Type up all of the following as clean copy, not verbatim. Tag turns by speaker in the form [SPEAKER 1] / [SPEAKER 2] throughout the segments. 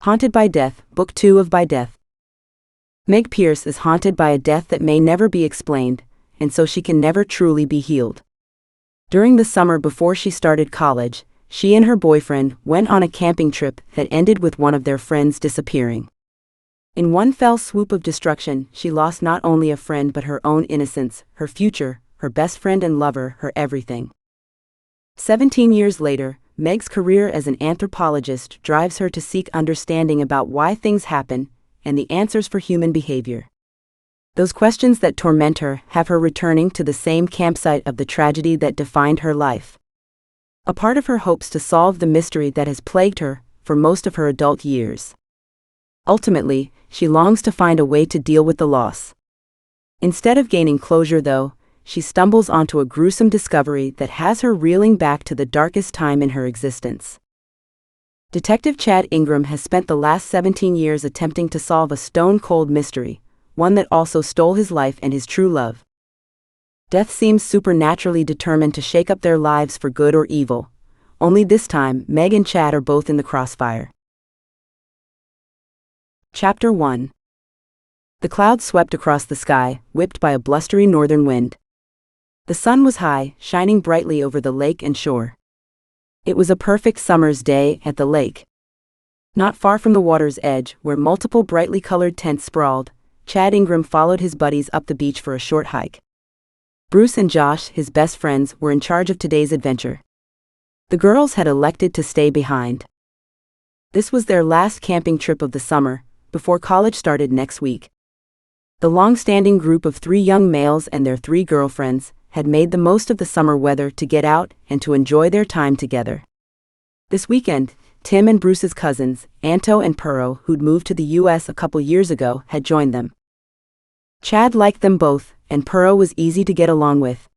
[SPEAKER 1] Haunted by Death, Book 2 of By Death. Meg Pierce is haunted by a death that may never be explained, and so she can never truly be healed. During the summer before she started college, she and her boyfriend went on a camping trip that ended with one of their friends disappearing. In one fell swoop of destruction, she lost not only a friend but her own innocence, her future, her best friend and lover, her everything. 17 years later, Meg's career as an anthropologist drives her to seek understanding about why things happen and the answers for human behavior. Those questions that torment her have her returning to the same campsite of the tragedy that defined her life. A part of her hopes to solve the mystery that has plagued her for most of her adult years. Ultimately, she longs to find a way to deal with the loss. Instead of gaining closure, though, she stumbles onto a gruesome discovery that has her reeling back to the darkest time in her existence. Detective Chad Ingram has spent the last 17 years attempting to solve a stone-cold mystery, one that also stole his life and his true love. Death seems supernaturally determined to shake up their lives for good or evil, only this time Meg and Chad are both in the crossfire. Chapter 1. The clouds swept across the sky, whipped by a blustery northern wind. The sun was high, shining brightly over the lake and shore. It was a perfect summer's day at the lake. Not far from the water's edge, where multiple brightly colored tents sprawled, Chad Ingram followed his buddies up the beach for a short hike. Bruce and Josh, his best friends, were in charge of today's adventure. The girls had elected to stay behind. This was their last camping trip of the summer, before college started next week. The long-standing group of 3 young males and their 3 girlfriends had made the most of the summer weather to get out and to enjoy their time together. This weekend, Tim and Bruce's cousins, Anto and Puro, who'd moved to the U.S. a couple years ago, had joined them. Chad liked them both, and Puro was easy to get along with.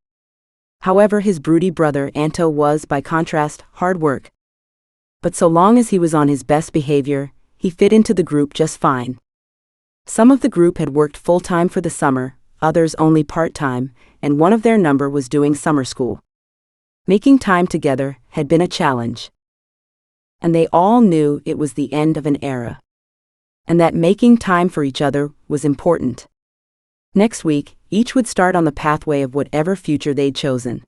[SPEAKER 1] However, his broody brother Anto was, by contrast, hard work. But so long as he was on his best behavior, he fit into the group just fine. Some of the group had worked full-time for the summer, others only part-time, and one of their number was doing summer school. Making time together had been a challenge. And they all knew it was the end of an era. And that making time for each other was important. Next week, each would start on the pathway of whatever future they'd chosen.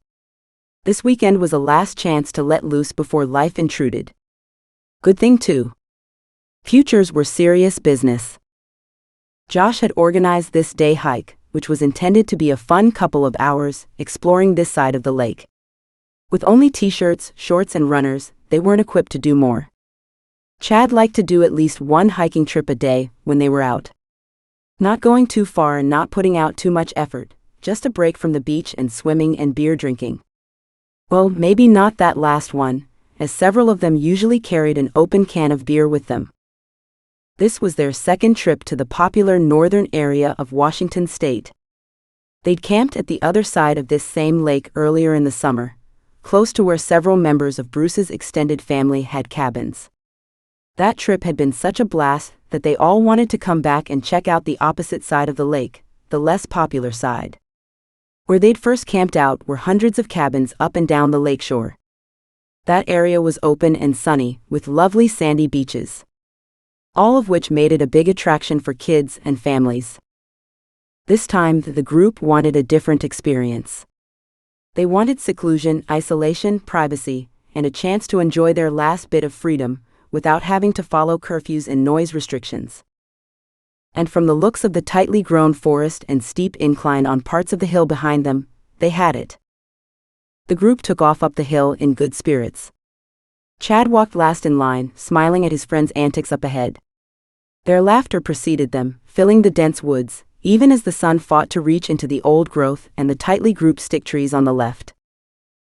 [SPEAKER 1] This weekend was a last chance to let loose before life intruded. Good thing too. Futures were serious business. Josh had organized this day hike, which was intended to be a fun couple of hours, exploring this side of the lake. With only t-shirts, shorts and runners, they weren't equipped to do more. Chad liked to do at least one hiking trip a day when they were out. Not going too far and not putting out too much effort, just a break from the beach and swimming and beer drinking. Well, maybe not that last one, as several of them usually carried an open can of beer with them. This was their second trip to the popular northern area of Washington state. They'd camped at the other side of this same lake earlier in the summer, close to where several members of Bruce's extended family had cabins. That trip had been such a blast that they all wanted to come back and check out the opposite side of the lake, the less popular side. Where they'd first camped out were hundreds of cabins up and down the lakeshore. That area was open and sunny, with lovely sandy beaches. All of which made it a big attraction for kids and families. This time, the group wanted a different experience. They wanted seclusion, isolation, privacy, and a chance to enjoy their last bit of freedom, without having to follow curfews and noise restrictions. And from the looks of the tightly grown forest and steep incline on parts of the hill behind them, they had it. The group took off up the hill in good spirits. Chad walked last in line, smiling at his friends' antics up ahead. Their laughter preceded them, filling the dense woods, even as the sun fought to reach into the old growth and the tightly grouped stick trees on the left.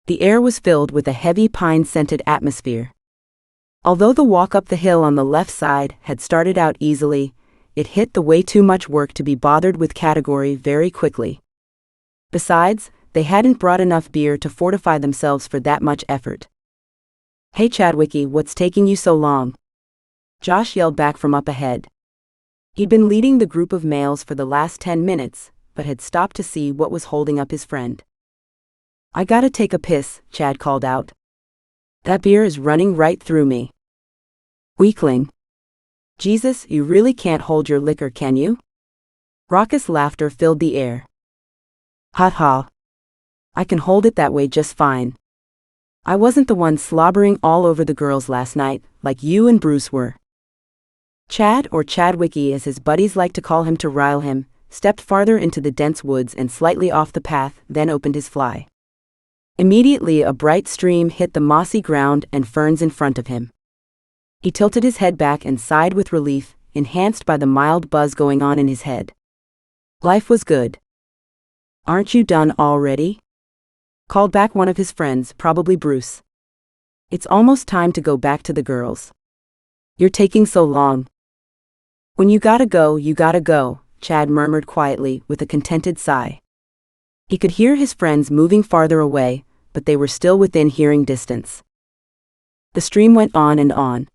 [SPEAKER 1] The air was filled with a heavy pine-scented atmosphere. Although the walk up the hill on the left side had started out easily, it hit the way too much work to be bothered with category very quickly. Besides, they hadn't brought enough beer to fortify themselves for that much effort. "Hey Chadwicky, what's taking you so long?" Josh yelled back from up ahead. He'd been leading the group of males for the last 10 minutes, but had stopped to see what was holding up his friend. "I gotta take a piss," Chad called out. "That beer is running right through me." "Weakling." Jesus, you really can't hold your liquor, can you? Raucous laughter filled the air. Ha ha. I can hold it that way just fine. I wasn't the one slobbering all over the girls last night, like you and Bruce were. Chad, or Chadwicky as his buddies like to call him to rile him, stepped farther into the dense woods and slightly off the path, then opened his fly. Immediately a bright stream hit the mossy ground and ferns in front of him. He tilted his head back and sighed with relief, enhanced by the mild buzz going on in his head. Life was good. Aren't you done already? Called back one of his friends, probably Bruce. It's almost time to go back to the girls. You're taking so long. When you gotta go, Chad murmured quietly with a contented sigh. He could hear his friends moving farther away, but they were still within hearing distance. The stream went on and on.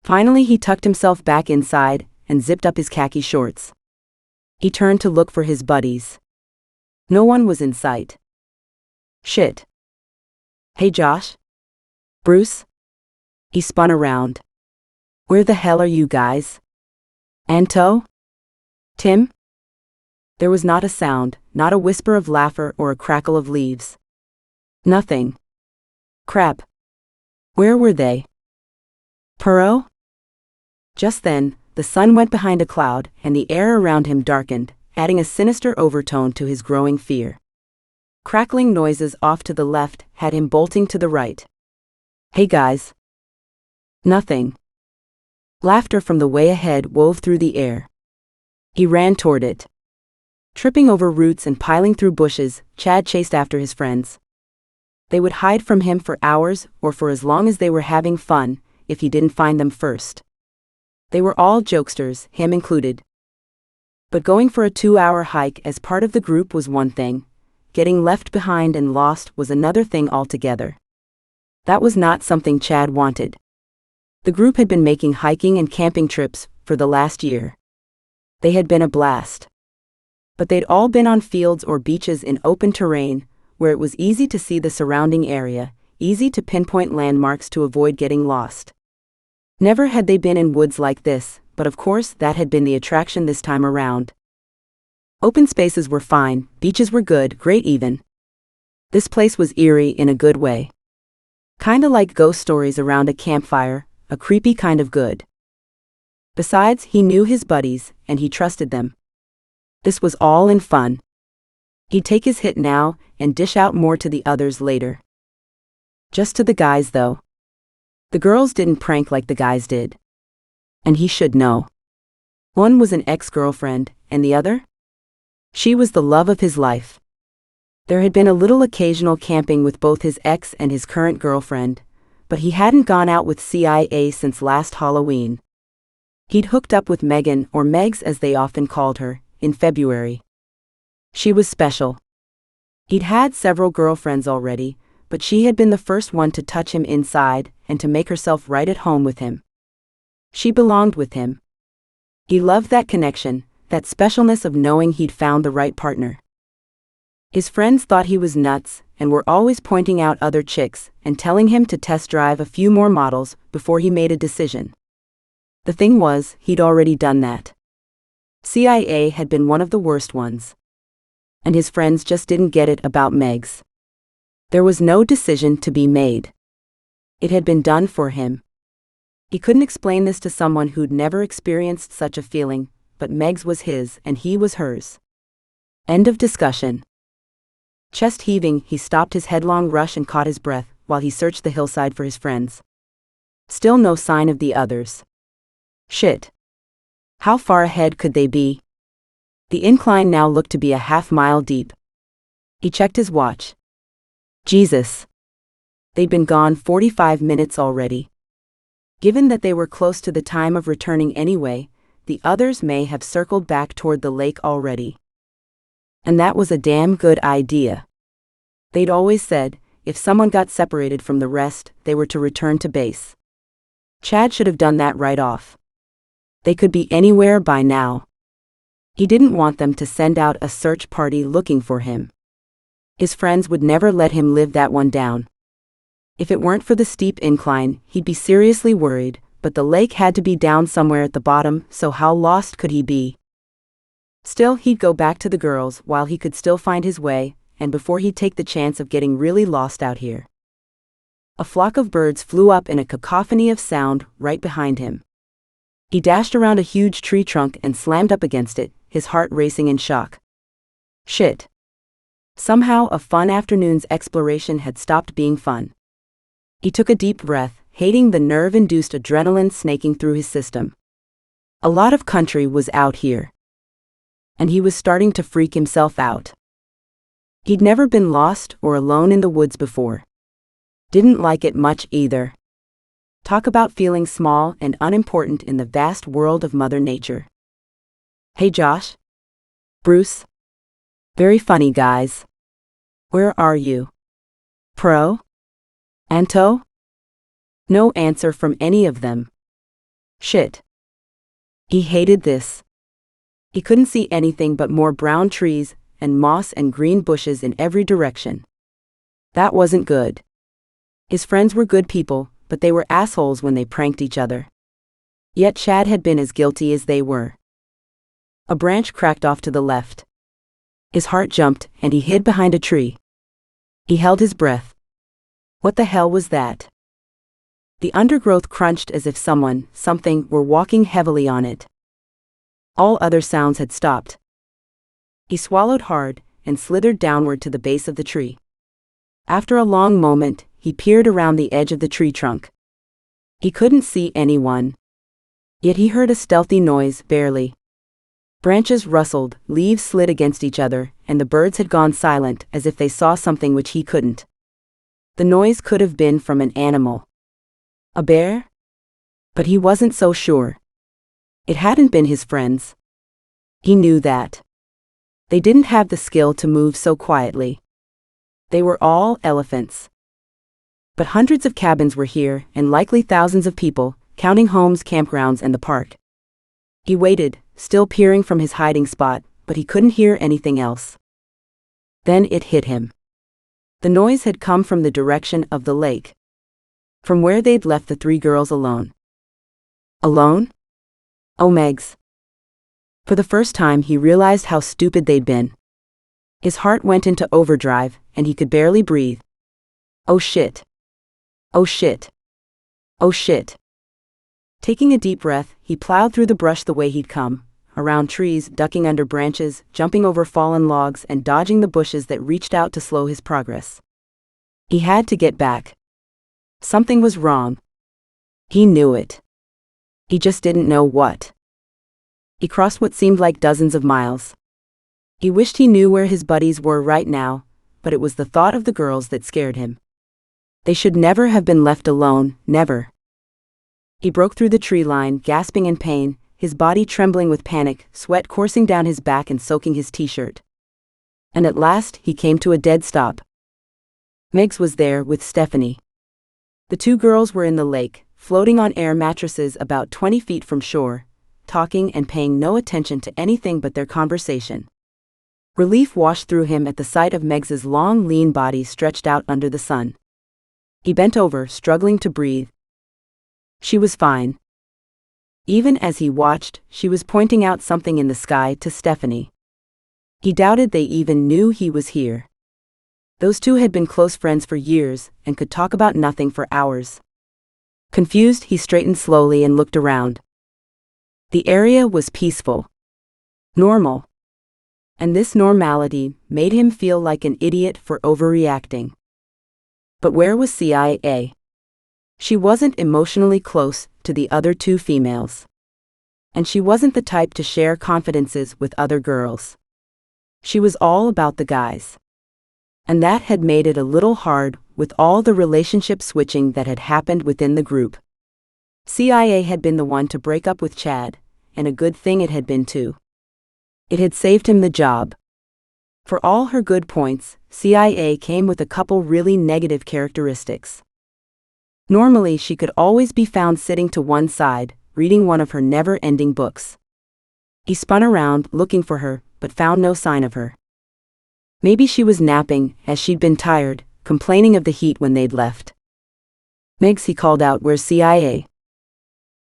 [SPEAKER 1] Finally he tucked himself back inside and zipped up his khaki shorts. He turned to look for his buddies. No one was in sight. Shit. Hey Josh? Bruce? He spun around. Where the hell are you guys? Anto? Tim? There was not a sound, not a whisper of laughter or a crackle of leaves. Nothing. Crap. Where were they? Perot? Just then, the sun went behind a cloud and the air around him darkened, adding a sinister overtone to his growing fear. Crackling noises off to the left had him bolting to the right. Hey guys. Nothing. Laughter from the way ahead wove through the air. He ran toward it. Tripping over roots and piling through bushes, Chad chased after his friends. They would hide from him for hours or for as long as they were having fun, if he didn't find them first. They were all jokesters, him included. But going for a 2-hour hike as part of the group was one thing. Getting left behind and lost was another thing altogether. That was not something Chad wanted. The group had been making hiking and camping trips for the last year. They had been a blast. But they'd all been on fields or beaches in open terrain, where it was easy to see the surrounding area, easy to pinpoint landmarks to avoid getting lost. Never had they been in woods like this, but of course that had been the attraction this time around. Open spaces were fine, beaches were good, great even. This place was eerie in a good way. Kinda like ghost stories around a campfire, a creepy kind of good. Besides, he knew his buddies, and he trusted them. This was all in fun. He'd take his hit now, and dish out more to the others later. Just to the guys though. The girls didn't prank like the guys did. And he should know. One was an ex-girlfriend, and the other? She was the love of his life. There had been a little occasional camping with both his ex and his current girlfriend, but he hadn't gone out with CIA since last Halloween. He'd hooked up with Megan, or Megs as they often called her, in February. She was special. He'd had several girlfriends already, but she had been the first one to touch him inside and to make herself right at home with him. She belonged with him. He loved that connection, that specialness of knowing he'd found the right partner. His friends thought he was nuts and were always pointing out other chicks and telling him to test drive a few more models before he made a decision. The thing was, he'd already done that. CIA had been one of the worst ones. And his friends just didn't get it about Megs. There was no decision to be made. It had been done for him. He couldn't explain this to someone who'd never experienced such a feeling, but Megs was his and he was hers. End of discussion. Chest heaving, he stopped his headlong rush and caught his breath while he searched the hillside for his friends. Still no sign of the others. Shit. How far ahead could they be? The incline now looked to be a half-mile deep. He checked his watch. Jesus. They'd been gone 45 minutes already. Given that they were close to the time of returning anyway, the others may have circled back toward the lake already. And that was a damn good idea. They'd always said, if someone got separated from the rest, they were to return to base. Chad should have done that right off. They could be anywhere by now. He didn't want them to send out a search party looking for him. His friends would never let him live that one down. If it weren't for the steep incline, he'd be seriously worried, but the lake had to be down somewhere at the bottom, so how lost could he be? Still, he'd go back to the girls while he could still find his way, and before he'd take the chance of getting really lost out here. A flock of birds flew up in a cacophony of sound right behind him. He dashed around a huge tree trunk and slammed up against it, his heart racing in shock. Shit. Somehow, a fun afternoon's exploration had stopped being fun. He took a deep breath, hating the nerve-induced adrenaline snaking through his system. A lot of country was out here. And he was starting to freak himself out. He'd never been lost or alone in the woods before. Didn't like it much either. Talk about feeling small and unimportant in the vast world of Mother Nature. Hey Josh? Bruce? Very funny guys. Where are you? Pro? Anto? No answer from any of them. Shit. He hated this. He couldn't see anything but more brown trees and moss and green bushes in every direction. That wasn't good. His friends were good people, but they were assholes when they pranked each other. Yet Chad had been as guilty as they were. A branch cracked off to the left. His heart jumped, and he hid behind a tree. He held his breath. What the hell was that? The undergrowth crunched as if something were walking heavily on it. All other sounds had stopped. He swallowed hard and slithered downward to the base of the tree. After a long moment, he peered around the edge of the tree trunk. He couldn't see anyone. Yet he heard a stealthy noise, barely. Branches rustled, leaves slid against each other, and the birds had gone silent as if they saw something which he couldn't. The noise could have been from an animal. A bear? But he wasn't so sure. It hadn't been his friends. He knew that. They didn't have the skill to move so quietly. They were all elephants. But hundreds of cabins were here, and likely thousands of people, counting homes, campgrounds, and the park. He waited, still peering from his hiding spot, but he couldn't hear anything else. Then it hit him. The noise had come from the direction of the lake. From where they'd left the three girls alone. Alone? Oh, Megs. For the first time, he realized how stupid they'd been. His heart went into overdrive, and he could barely breathe. Oh shit. Oh shit. Oh shit. Taking a deep breath, he plowed through the brush the way he'd come, around trees, ducking under branches, jumping over fallen logs, and dodging the bushes that reached out to slow his progress. He had to get back. Something was wrong. He knew it. He just didn't know what. He crossed what seemed like dozens of miles. He wished he knew where his buddies were right now, but it was the thought of the girls that scared him. They should never have been left alone, never. He broke through the tree line, gasping in pain, his body trembling with panic, sweat coursing down his back and soaking his t-shirt. And at last, he came to a dead stop. Megs was there with Stephanie. The two girls were in the lake, floating on air mattresses about 20 feet from shore, talking and paying no attention to anything but their conversation. Relief washed through him at the sight of Megs's long, lean body stretched out under the sun. He bent over, struggling to breathe. She was fine. Even as he watched, she was pointing out something in the sky to Stephanie. He doubted they even knew he was here. Those two had been close friends for years and could talk about nothing for hours. Confused, he straightened slowly and looked around. The area was peaceful. Normal. And this normality made him feel like an idiot for overreacting. But where was CIA? She wasn't emotionally close to the other two females. And she wasn't the type to share confidences with other girls. She was all about the guys. And that had made it a little hard with all the relationship switching that had happened within the group. CIA had been the one to break up with Chad, and a good thing it had been too. It had saved him the job. For all her good points, CIA came with a couple really negative characteristics. Normally, she could always be found sitting to one side, reading one of her never-ending books. He spun around, looking for her, but found no sign of her. Maybe she was napping, as she'd been tired, complaining of the heat when they'd left. Megs, he called out, where's CIA?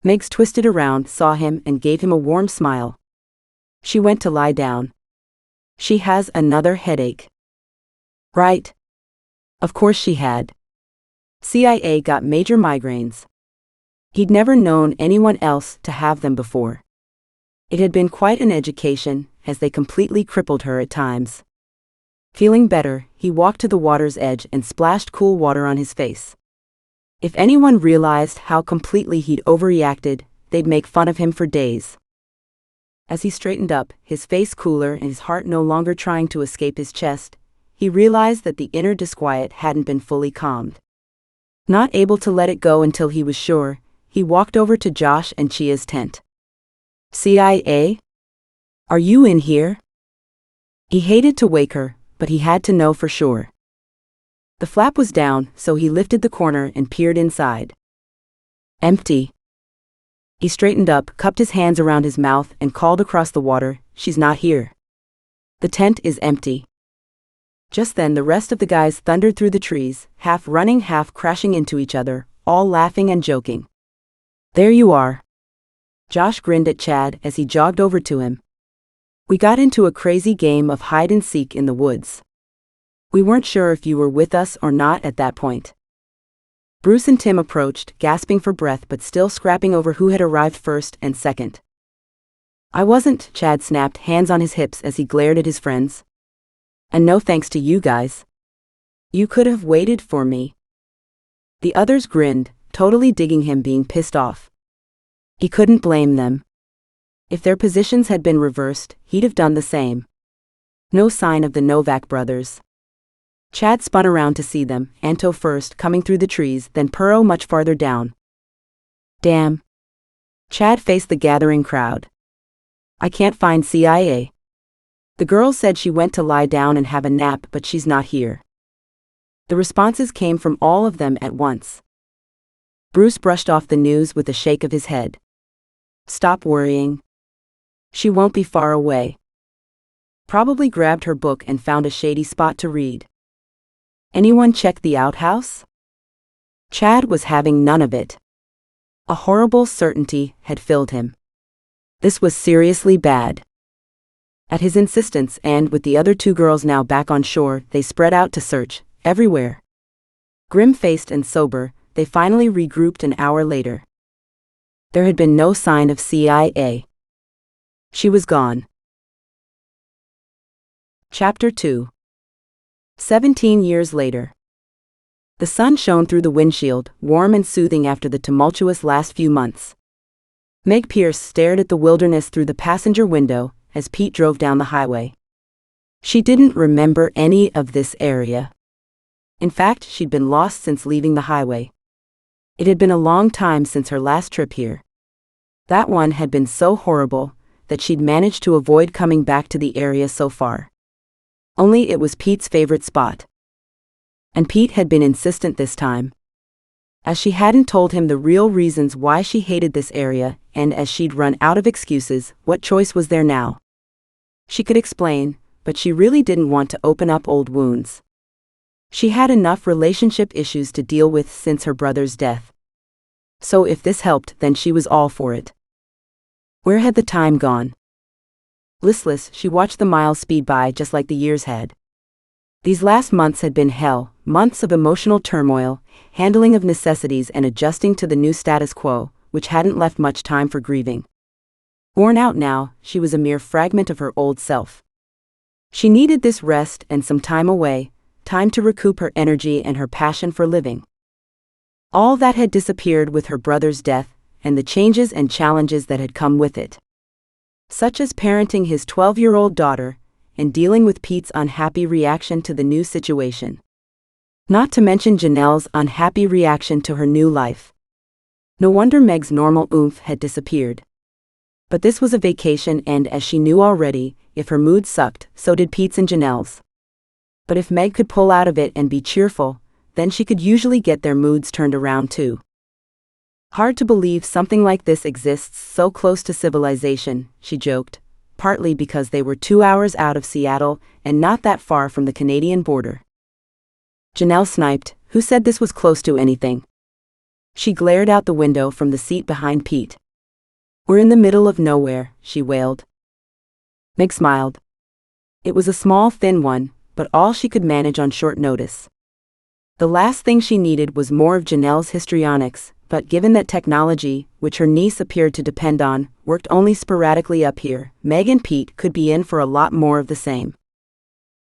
[SPEAKER 1] Megs twisted around, saw him, and gave him a warm smile. She went to lie down. She has another headache. Right. Of course she had. CIA got major migraines. He'd never known anyone else to have them before. It had been quite an education, as they completely crippled her at times. Feeling better, he walked to the water's edge and splashed cool water on his face. If anyone realized how completely he'd overreacted, they'd make fun of him for days. As he straightened up, his face cooler and his heart no longer trying to escape his chest, he realized that the inner disquiet hadn't been fully calmed. Not able to let it go until he was sure, he walked over to Josh and Chia's tent. CIA? Are you in here? He hated to wake her, but he had to know for sure. The flap was down, so he lifted the corner and peered inside. Empty. He straightened up, cupped his hands around his mouth, and called across the water, "She's not here. The tent is empty." Just then the rest of the guys thundered through the trees, half running, half crashing into each other, all laughing and joking. "There you are." Josh grinned at Chad as he jogged over to him. "We got into a crazy game of hide and seek in the woods. We weren't sure if you were with us or not at that point." Bruce and Tim approached, gasping for breath but still scrapping over who had arrived first and second. "I wasn't," Chad snapped, hands on his hips as he glared at his friends. "And no thanks to you guys. You could have waited for me." The others grinned, totally digging him being pissed off. He couldn't blame them. If their positions had been reversed, he'd have done the same. No sign of the Novak brothers. Chad spun around to see them, Anto first, coming through the trees, then Puro much farther down. "Damn." Chad faced the gathering crowd. "I can't find CIA. The girl said she went to lie down and have a nap, but she's not here." The responses came from all of them at once. Bruce brushed off the news with a shake of his head. "Stop worrying. She won't be far away. Probably grabbed her book and found a shady spot to read." "Anyone check the outhouse?" Chad was having none of it. A horrible certainty had filled him. This was seriously bad. At his insistence and with the other two girls now back on shore, they spread out to search, everywhere. Grim-faced and sober, they finally regrouped an hour later. There had been no sign of CIA. She was gone. Chapter 2. 17 years later. The sun shone through the windshield, warm and soothing after the tumultuous last few months. Meg Pierce stared at the wilderness through the passenger window as Pete drove down the highway. She didn't remember any of this area. In fact, she'd been lost since leaving the highway. It had been a long time since her last trip here. That one had been so horrible that she'd managed to avoid coming back to the area so far. Only it was Pete's favorite spot. And Pete had been insistent this time. As she hadn't told him the real reasons why she hated this area, and as she'd run out of excuses, what choice was there now? She could explain, but she really didn't want to open up old wounds. She had enough relationship issues to deal with since her brother's death. So if this helped, then she was all for it. Where had the time gone? Listless, she watched the miles speed by just like the years had. These last months had been hell, months of emotional turmoil, handling of necessities and adjusting to the new status quo, which hadn't left much time for grieving. Worn out now, she was a mere fragment of her old self. She needed this rest and some time away, time to recoup her energy and her passion for living. All that had disappeared with her brother's death, and the changes and challenges that had come with it. Such as parenting his 12-year-old daughter, and dealing with Pete's unhappy reaction to the new situation. Not to mention Janelle's unhappy reaction to her new life. No wonder Meg's normal oomph had disappeared. But this was a vacation, and as she knew already, if her mood sucked, so did Pete's and Janelle's. But if Meg could pull out of it and be cheerful, then she could usually get their moods turned around too. Hard to believe something like this exists so close to civilization, she joked, partly because they were 2 hours out of Seattle and not that far from the Canadian border. Janelle sniped, "Who said this was close to anything?" She glared out the window from the seat behind Pete. "We're in the middle of nowhere," she wailed. Meg smiled. It was a small, thin one, but all she could manage on short notice. The last thing she needed was more of Janelle's histrionics, but given that technology, which her niece appeared to depend on, worked only sporadically up here, Meg and Pete could be in for a lot more of the same.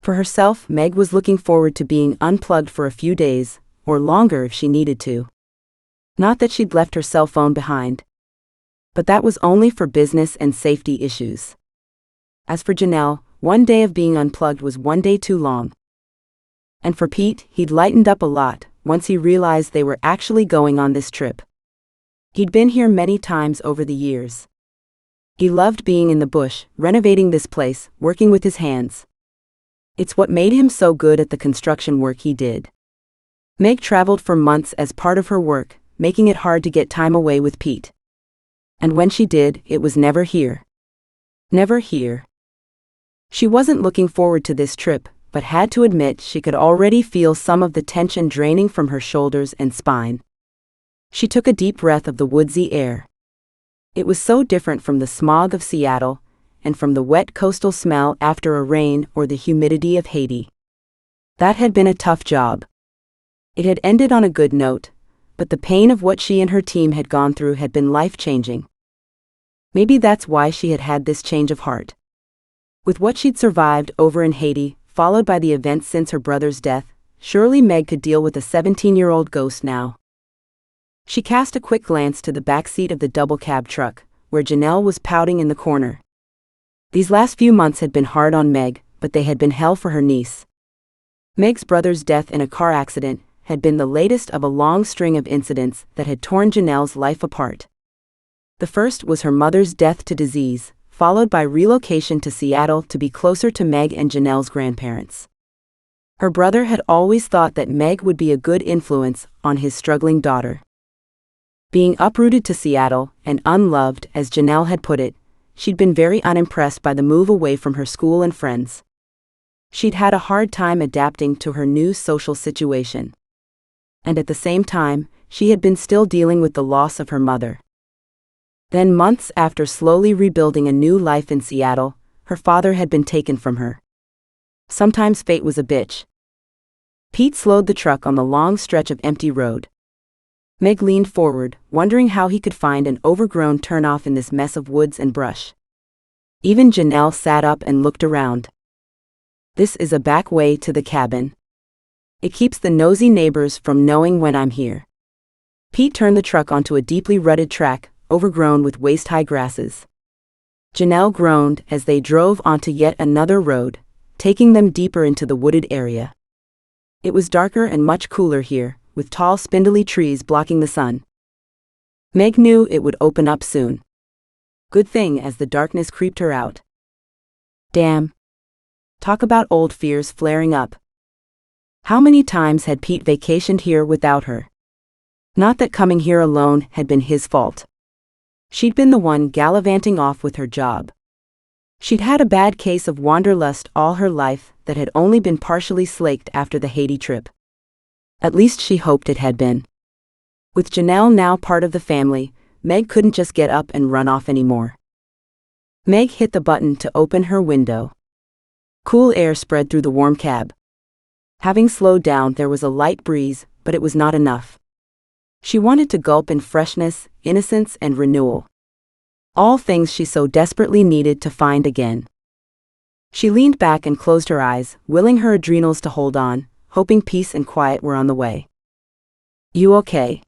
[SPEAKER 1] For herself, Meg was looking forward to being unplugged for a few days, or longer if she needed to. Not that she'd left her cell phone behind. But that was only for business and safety issues. As for Janelle, one day of being unplugged was one day too long. And for Pete, he'd lightened up a lot once he realized they were actually going on this trip. He'd been here many times over the years. He loved being in the bush, renovating this place, working with his hands. It's what made him so good at the construction work he did. Meg traveled for months as part of her work, making it hard to get time away with Pete. And when she did, it was never here. Never here. She wasn't looking forward to this trip, but had to admit she could already feel some of the tension draining from her shoulders and spine. She took a deep breath of the woodsy air. It was so different from the smog of Seattle, and from the wet coastal smell after a rain or the humidity of Haiti. That had been a tough job. It had ended on a good note, but the pain of what she and her team had gone through had been life-changing. Maybe that's why she had had this change of heart. With what she'd survived over in Haiti, followed by the events since her brother's death, surely Meg could deal with a 17-year-old ghost now. She cast a quick glance to the back seat of the double cab truck, where Janelle was pouting in the corner. These last few months had been hard on Meg, but they had been hell for her niece. Meg's brother's death in a car accident had been the latest of a long string of incidents that had torn Janelle's life apart. The first was her mother's death to disease, followed by relocation to Seattle to be closer to Meg and Janelle's grandparents. Her brother had always thought that Meg would be a good influence on his struggling daughter. Being uprooted to Seattle, and unloved, as Janelle had put it, she'd been very unimpressed by the move away from her school and friends. She'd had a hard time adapting to her new social situation. And at the same time, she had been still dealing with the loss of her mother. Then months after slowly rebuilding a new life in Seattle, her father had been taken from her. Sometimes fate was a bitch. Pete slowed the truck on the long stretch of empty road. Meg leaned forward, wondering how he could find an overgrown turnoff in this mess of woods and brush. Even Janelle sat up and looked around. "This is a back way to the cabin. It keeps the nosy neighbors from knowing when I'm here." Pete turned the truck onto a deeply rutted track, overgrown with waist-high grasses. Janelle groaned as they drove onto yet another road, taking them deeper into the wooded area. It was darker and much cooler here, with tall spindly trees blocking the sun. Meg knew it would open up soon. Good thing as the darkness creeped her out. Damn. Talk about old fears flaring up. How many times had Pete vacationed here without her? Not that coming here alone had been his fault. She'd been the one gallivanting off with her job. She'd had a bad case of wanderlust all her life that had only been partially slaked after the Haiti trip. At least she hoped it had been. With Janelle now part of the family, Meg couldn't just get up and run off anymore. Meg hit the button to open her window. Cool air spread through the warm cab. Having slowed down, there was a light breeze, but it was not enough. She wanted to gulp in freshness, innocence, and renewal. All things she so desperately needed to find again. She leaned back and closed her eyes, willing her adrenals to hold on, hoping peace and quiet were on the way. "You okay?"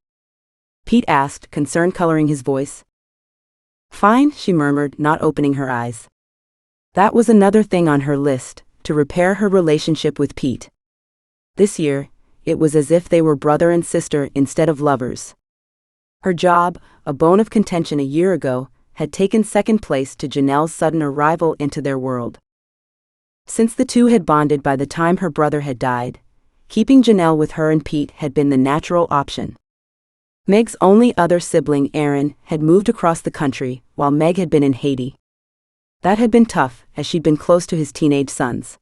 [SPEAKER 1] Pete asked, concern coloring his voice. "Fine," she murmured, not opening her eyes. That was another thing on her list, to repair her relationship with Pete. This year, it was as if they were brother and sister instead of lovers. Her job, a bone of contention a year ago, had taken second place to Janelle's sudden arrival into their world. Since the two had bonded by the time her brother had died, keeping Janelle with her and Pete had been the natural option. Meg's only other sibling, Aaron, had moved across the country, while Meg had been in Haiti. That had been tough, as she'd been close to his teenage sons.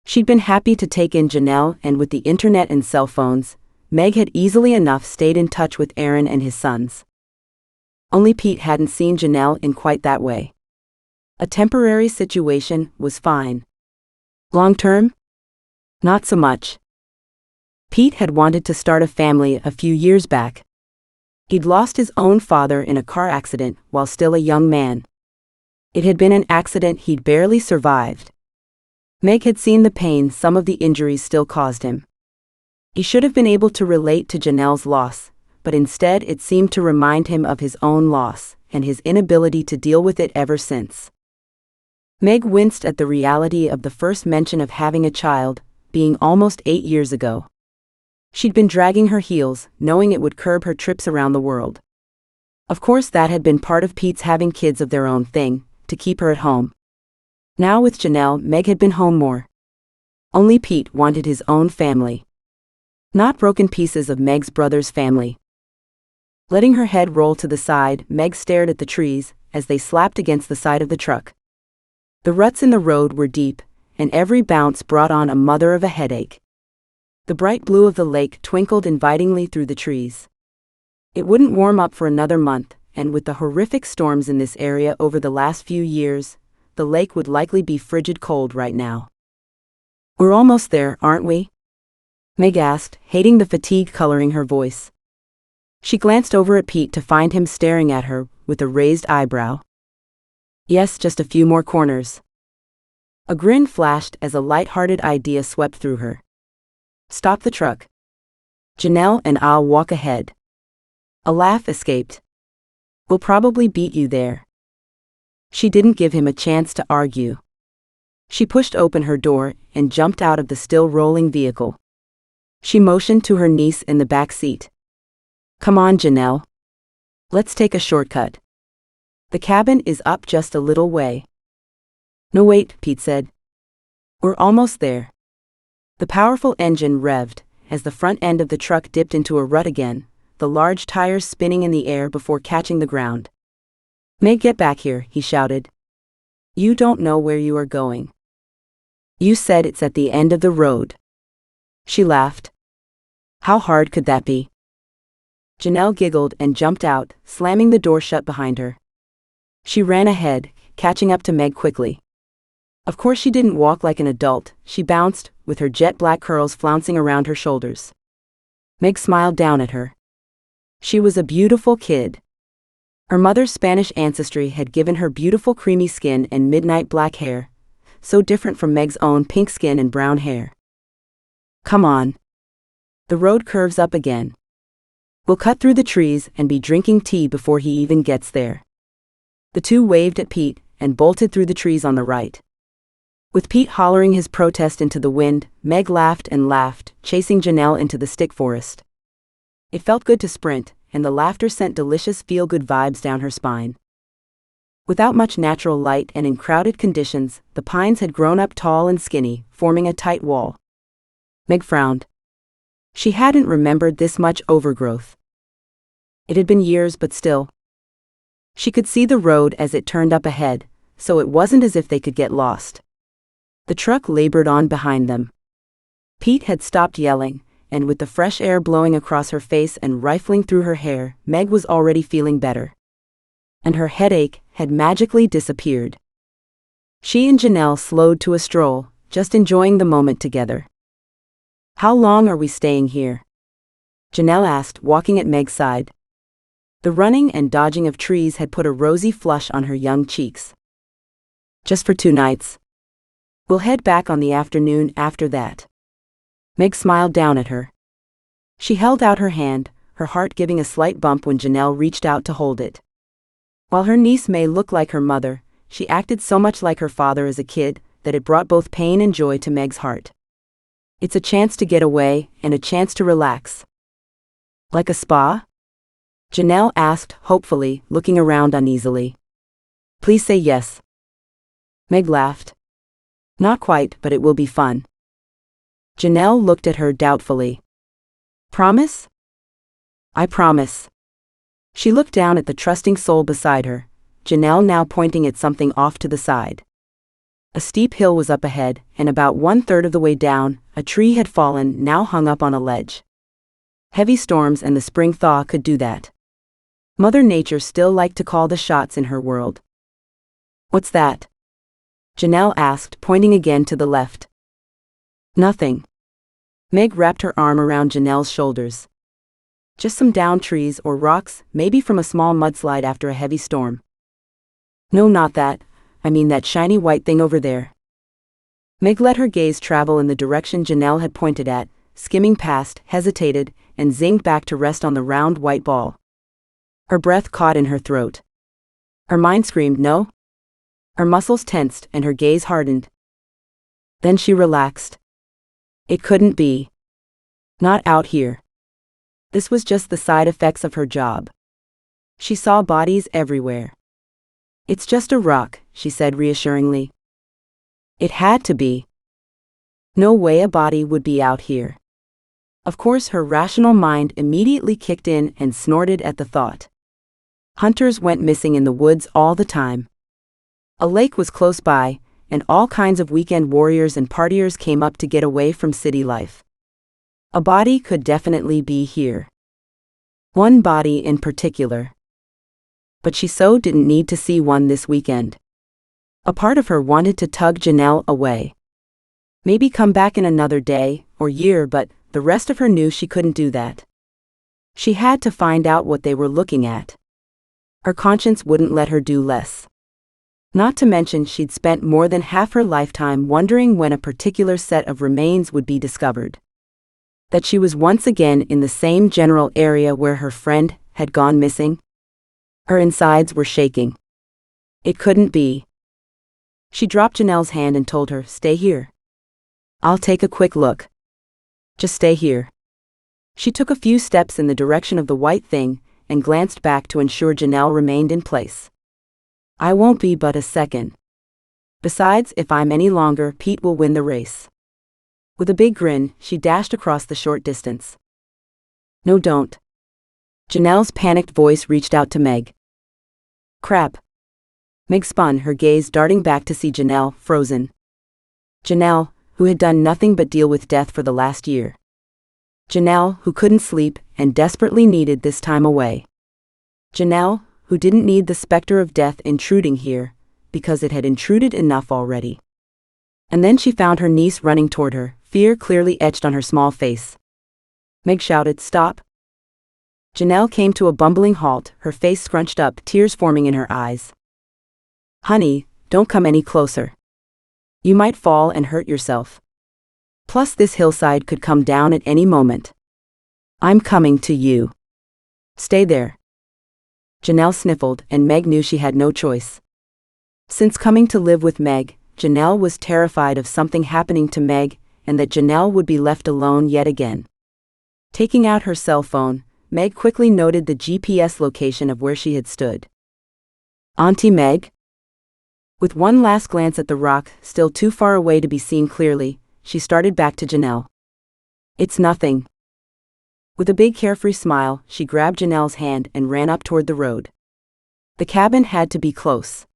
[SPEAKER 1] She'd been happy to take in Janelle, and with the internet and cell phones, Meg had easily enough stayed in touch with Aaron and his sons. Only Pete hadn't seen Janelle in quite that way. A temporary situation was fine. Long term? Not so much. Pete had wanted to start a family a few years back. He'd lost his own father in a car accident while still a young man. It had been an accident he'd barely survived. Meg had seen the pain some of the injuries still caused him. He should have been able to relate to Janelle's loss, but instead it seemed to remind him of his own loss and his inability to deal with it ever since. Meg winced at the reality of the first mention of having a child, being almost 8 years ago. She'd been dragging her heels, knowing it would curb her trips around the world. Of course, that had been part of Pete's having kids of their own thing, to keep her at home. Now with Janelle, Meg had been home more. Only Pete wanted his own family. Not broken pieces of Meg's brother's family. Letting her head roll to the side, Meg stared at the trees as they slapped against the side of the truck. The ruts in the road were deep, and every bounce brought on a mother of a headache. The bright blue of the lake twinkled invitingly through the trees. It wouldn't warm up for another month, and with the horrific storms in this area over the last few years, the lake would likely be frigid cold right now. "We're almost there, aren't we?" Meg asked, hating the fatigue coloring her voice. She glanced over at Pete to find him staring at her with a raised eyebrow. "Yes, just a few more corners." A grin flashed as a light-hearted idea swept through her. "Stop the truck. Janelle and I'll walk ahead." A laugh escaped. "We'll probably beat you there." She didn't give him a chance to argue. She pushed open her door and jumped out of the still-rolling vehicle. She motioned to her niece in the back seat. "Come on, Janelle. Let's take a shortcut. The cabin is up just a little way." "No, wait," Pete said. "We're almost there." The powerful engine revved as the front end of the truck dipped into a rut again, the large tires spinning in the air before catching the ground. "Meg, get back here," he shouted. "You don't know where you are going." "You said it's at the end of the road." She laughed. "How hard could that be?" Janelle giggled and jumped out, slamming the door shut behind her. She ran ahead, catching up to Meg quickly. Of course she didn't walk like an adult, she bounced, with her jet black curls flouncing around her shoulders. Meg smiled down at her. She was a beautiful kid. Her mother's Spanish ancestry had given her beautiful creamy skin and midnight black hair, so different from Meg's own pink skin and brown hair. "Come on. The road curves up again. We'll cut through the trees and be drinking tea before he even gets there." The two waved at Pete and bolted through the trees on the right. With Pete hollering his protest into the wind, Meg laughed and laughed, chasing Janelle into the stick forest. It felt good to sprint, and the laughter sent delicious feel-good vibes down her spine. Without much natural light and in crowded conditions, the pines had grown up tall and skinny, forming a tight wall. Meg frowned. She hadn't remembered this much overgrowth. It had been years, but still. She could see the road as it turned up ahead, so it wasn't as if they could get lost. The truck labored on behind them. Pete had stopped yelling, and with the fresh air blowing across her face and rifling through her hair, Meg was already feeling better. And her headache had magically disappeared. She and Janelle slowed to a stroll, just enjoying the moment together. "How long are we staying here?" Janelle asked, walking at Meg's side. The running and dodging of trees had put a rosy flush on her young cheeks. "Just for 2 nights. We'll head back on the afternoon after that." Meg smiled down at her. She held out her hand, her heart giving a slight bump when Janelle reached out to hold it. While her niece may look like her mother, she acted so much like her father as a kid that it brought both pain and joy to Meg's heart. It's a chance to get away and a chance to relax. "Like a spa?" Janelle asked hopefully, looking around uneasily. "Please say yes." Meg laughed. "Not quite, but it will be fun." Janelle looked at her doubtfully. "Promise?" "I promise." She looked down at the trusting soul beside her, Janelle now pointing at something off to the side. A steep hill was up ahead, and about 1/3 of the way down, a tree had fallen, now hung up on a ledge. Heavy storms and the spring thaw could do that. Mother Nature still liked to call the shots in her world. "What's that?" Janelle asked, pointing again to the left. "Nothing." Meg wrapped her arm around Janelle's shoulders. "Just some downed trees or rocks, maybe from a small mudslide after a heavy storm." "No, not that. I mean that shiny white thing over there." Meg let her gaze travel in the direction Janelle had pointed at, skimming past, hesitated, and zinged back to rest on the round white ball. Her breath caught in her throat. Her mind screamed no. Her muscles tensed and her gaze hardened. Then she relaxed. It couldn't be. Not out here. This was just the side effects of her job. She saw bodies everywhere. "It's just a rock," she said reassuringly. It had to be. No way a body would be out here. Of course, her rational mind immediately kicked in and snorted at the thought. Hunters went missing in the woods all the time. A lake was close by, and all kinds of weekend warriors and partiers came up to get away from city life. A body could definitely be here. One body in particular. But she so didn't need to see one this weekend. A part of her wanted to tug Janelle away. Maybe come back in another day or year, but the rest of her knew she couldn't do that. She had to find out what they were looking at. Her conscience wouldn't let her do less. Not to mention she'd spent more than half her lifetime wondering when a particular set of remains would be discovered. That she was once again in the same general area where her friend had gone missing. Her insides were shaking. It couldn't be. She dropped Janelle's hand and told her, "Stay here. I'll take a quick look. Just stay here." She took a few steps in the direction of the white thing and glanced back to ensure Janelle remained in place. "I won't be but a second. Besides, if I'm any longer, Pete will win the race." With a big grin, she dashed across the short distance. "No, don't." Janelle's panicked voice reached out to Meg. "Crap." Meg spun, her gaze darting back to see Janelle, frozen. Janelle, who had done nothing but deal with death for the last year. Janelle, who couldn't sleep and desperately needed this time away. Janelle, who didn't need the specter of death intruding here, because it had intruded enough already. And then she found her niece running toward her, fear clearly etched on her small face. Meg shouted, "Stop." Janelle came to a bumbling halt, her face scrunched up, tears forming in her eyes. "Honey, don't come any closer. You might fall and hurt yourself. Plus this hillside could come down at any moment. I'm coming to you. Stay there." Janelle sniffled, and Meg knew she had no choice. Since coming to live with Meg, Janelle was terrified of something happening to Meg, and that Janelle would be left alone yet again. Taking out her cell phone, Meg quickly noted the GPS location of where she had stood. "Auntie Meg?" With one last glance at the rock, still too far away to be seen clearly, she started back to Janelle. "It's nothing." With a big carefree smile, she grabbed Janelle's hand and ran up toward the road. The cabin had to be close.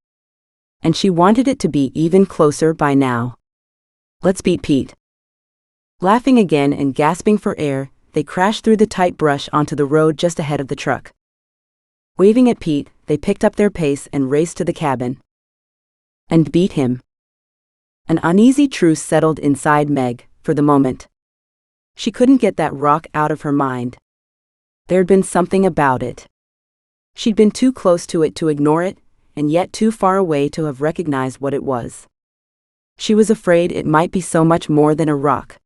[SPEAKER 1] And she wanted it to be even closer by now. "Let's beat Pete." Laughing again and gasping for air, they crashed through the tight brush onto the road just ahead of the truck. Waving at Pete, they picked up their pace and raced to the cabin. And beat him. An uneasy truce settled inside Meg, for the moment. She couldn't get that rock out of her mind. There'd been something about it. She'd been too close to it to ignore it, and yet too far away to have recognized what it was. She was afraid it might be so much more than a rock.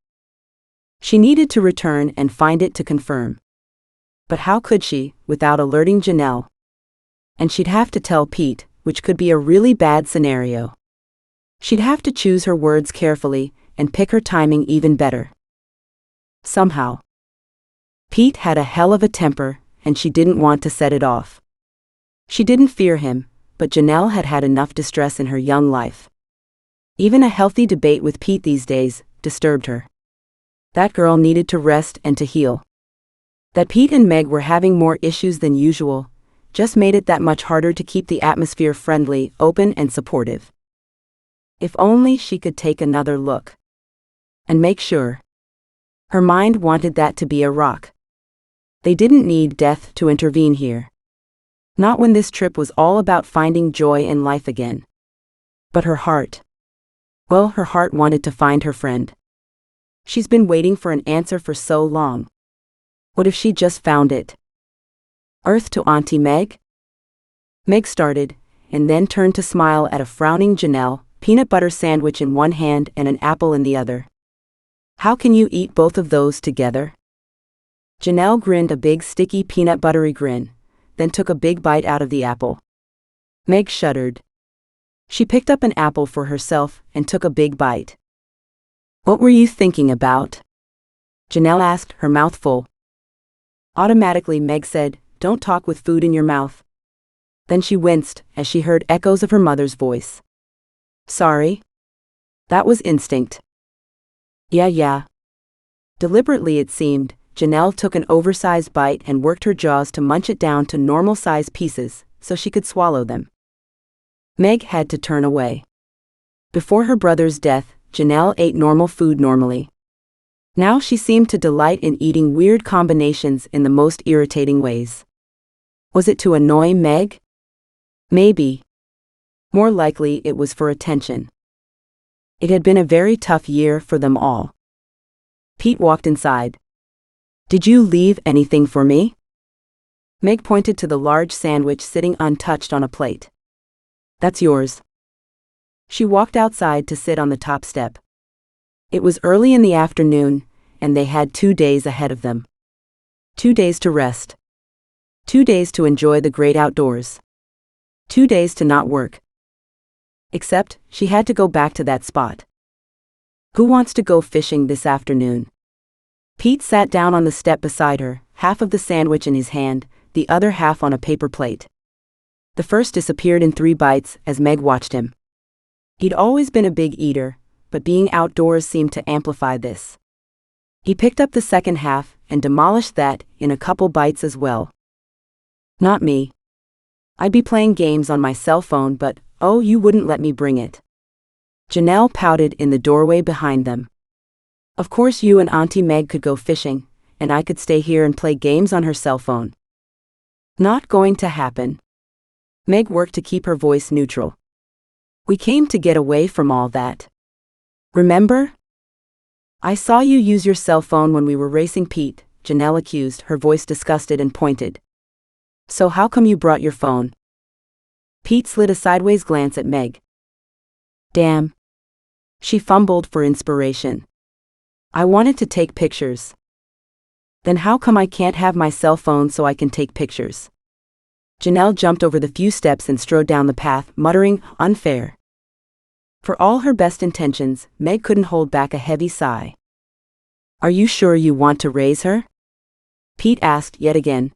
[SPEAKER 1] She needed to return and find it to confirm. But how could she, without alerting Janelle? And she'd have to tell Pete, which could be a really bad scenario. She'd have to choose her words carefully and pick her timing even better. Somehow. Pete had a hell of a temper, and she didn't want to set it off. She didn't fear him, but Janelle had had enough distress in her young life. Even a healthy debate with Pete these days disturbed her. That girl needed to rest and to heal. That Pete and Meg were having more issues than usual just made it that much harder to keep the atmosphere friendly, open, and supportive. If only she could take another look. And make sure. Her mind wanted that to be a rock. They didn't need death to intervene here. Not when this trip was all about finding joy in life again. But her heart. Well, her heart wanted to find her friend. She's been waiting for an answer for so long. What if she just found it? Earth to Auntie Meg? Meg started, and then turned to smile at a frowning Janelle, peanut butter sandwich in one hand and an apple in the other. How can you eat both of those together? Janelle grinned a big sticky peanut buttery grin, then took a big bite out of the apple. Meg shuddered. She picked up an apple for herself and took a big bite. What were you thinking about? Janelle asked, her mouth full. Automatically Meg said, "Don't talk with food in your mouth." Then she winced as she heard echoes of her mother's voice. Sorry? That was instinct. Yeah. Deliberately it seemed, Janelle took an oversized bite and worked her jaws to munch it down to normal-size pieces so she could swallow them. Meg had to turn away. Before her brother's death, Janelle ate normal food normally. Now she seemed to delight in eating weird combinations in the most irritating ways. Was it to annoy Meg? Maybe. More likely it was for attention. It had been a very tough year for them all. Pete walked inside. Did you leave anything for me? Meg pointed to the large sandwich sitting untouched on a plate. That's yours. She walked outside to sit on the top step. It was early in the afternoon, and they had 2 days ahead of them. 2 days to rest. 2 days to enjoy the great outdoors. 2 days to not work. Except, she had to go back to that spot. Who wants to go fishing this afternoon? Pete sat down on the step beside her, half of the sandwich in his hand, the other half on a paper plate. The first disappeared in 3 bites as Meg watched him. He'd always been a big eater, but being outdoors seemed to amplify this. He picked up the second half and demolished that in a couple bites as well. Not me. I'd be playing games on my cell phone, but, oh, you wouldn't let me bring it. Janelle pouted in the doorway behind them. Of course you and Auntie Meg could go fishing, and I could stay here and play games on her cell phone. Not going to happen. Meg worked to keep her voice neutral. We came to get away from all that. Remember? I saw you use your cell phone when we were racing Pete, Janelle accused, her voice disgusted and pointed. So how come you brought your phone? Pete slid a sideways glance at Meg. Damn. She fumbled for inspiration. I wanted to take pictures. Then how come I can't have my cell phone so I can take pictures? Janelle jumped over the few steps and strode down the path, muttering, unfair. For all her best intentions, Meg couldn't hold back a heavy sigh. Are you sure you want to raise her? Pete asked yet again.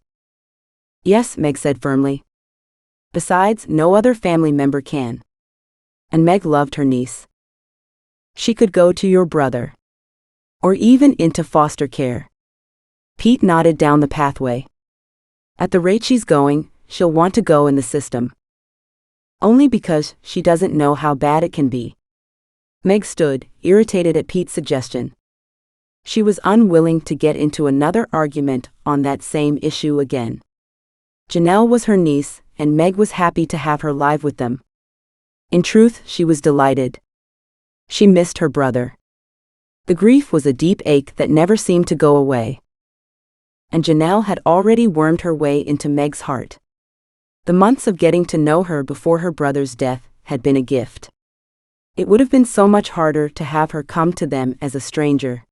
[SPEAKER 1] Yes, Meg said firmly. Besides, no other family member can. And Meg loved her niece. She could go to your brother. Or even into foster care. Pete nodded down the pathway. At the rate she's going, she'll want to go in the system. Only because she doesn't know how bad it can be. Meg stood, irritated at Pete's suggestion. She was unwilling to get into another argument on that same issue again. Janelle was her niece, and Meg was happy to have her live with them. In truth, she was delighted. She missed her brother. The grief was a deep ache that never seemed to go away. And Janelle had already wormed her way into Meg's heart. The months of getting to know her before her brother's death had been a gift. It would have been so much harder to have her come to them as a stranger.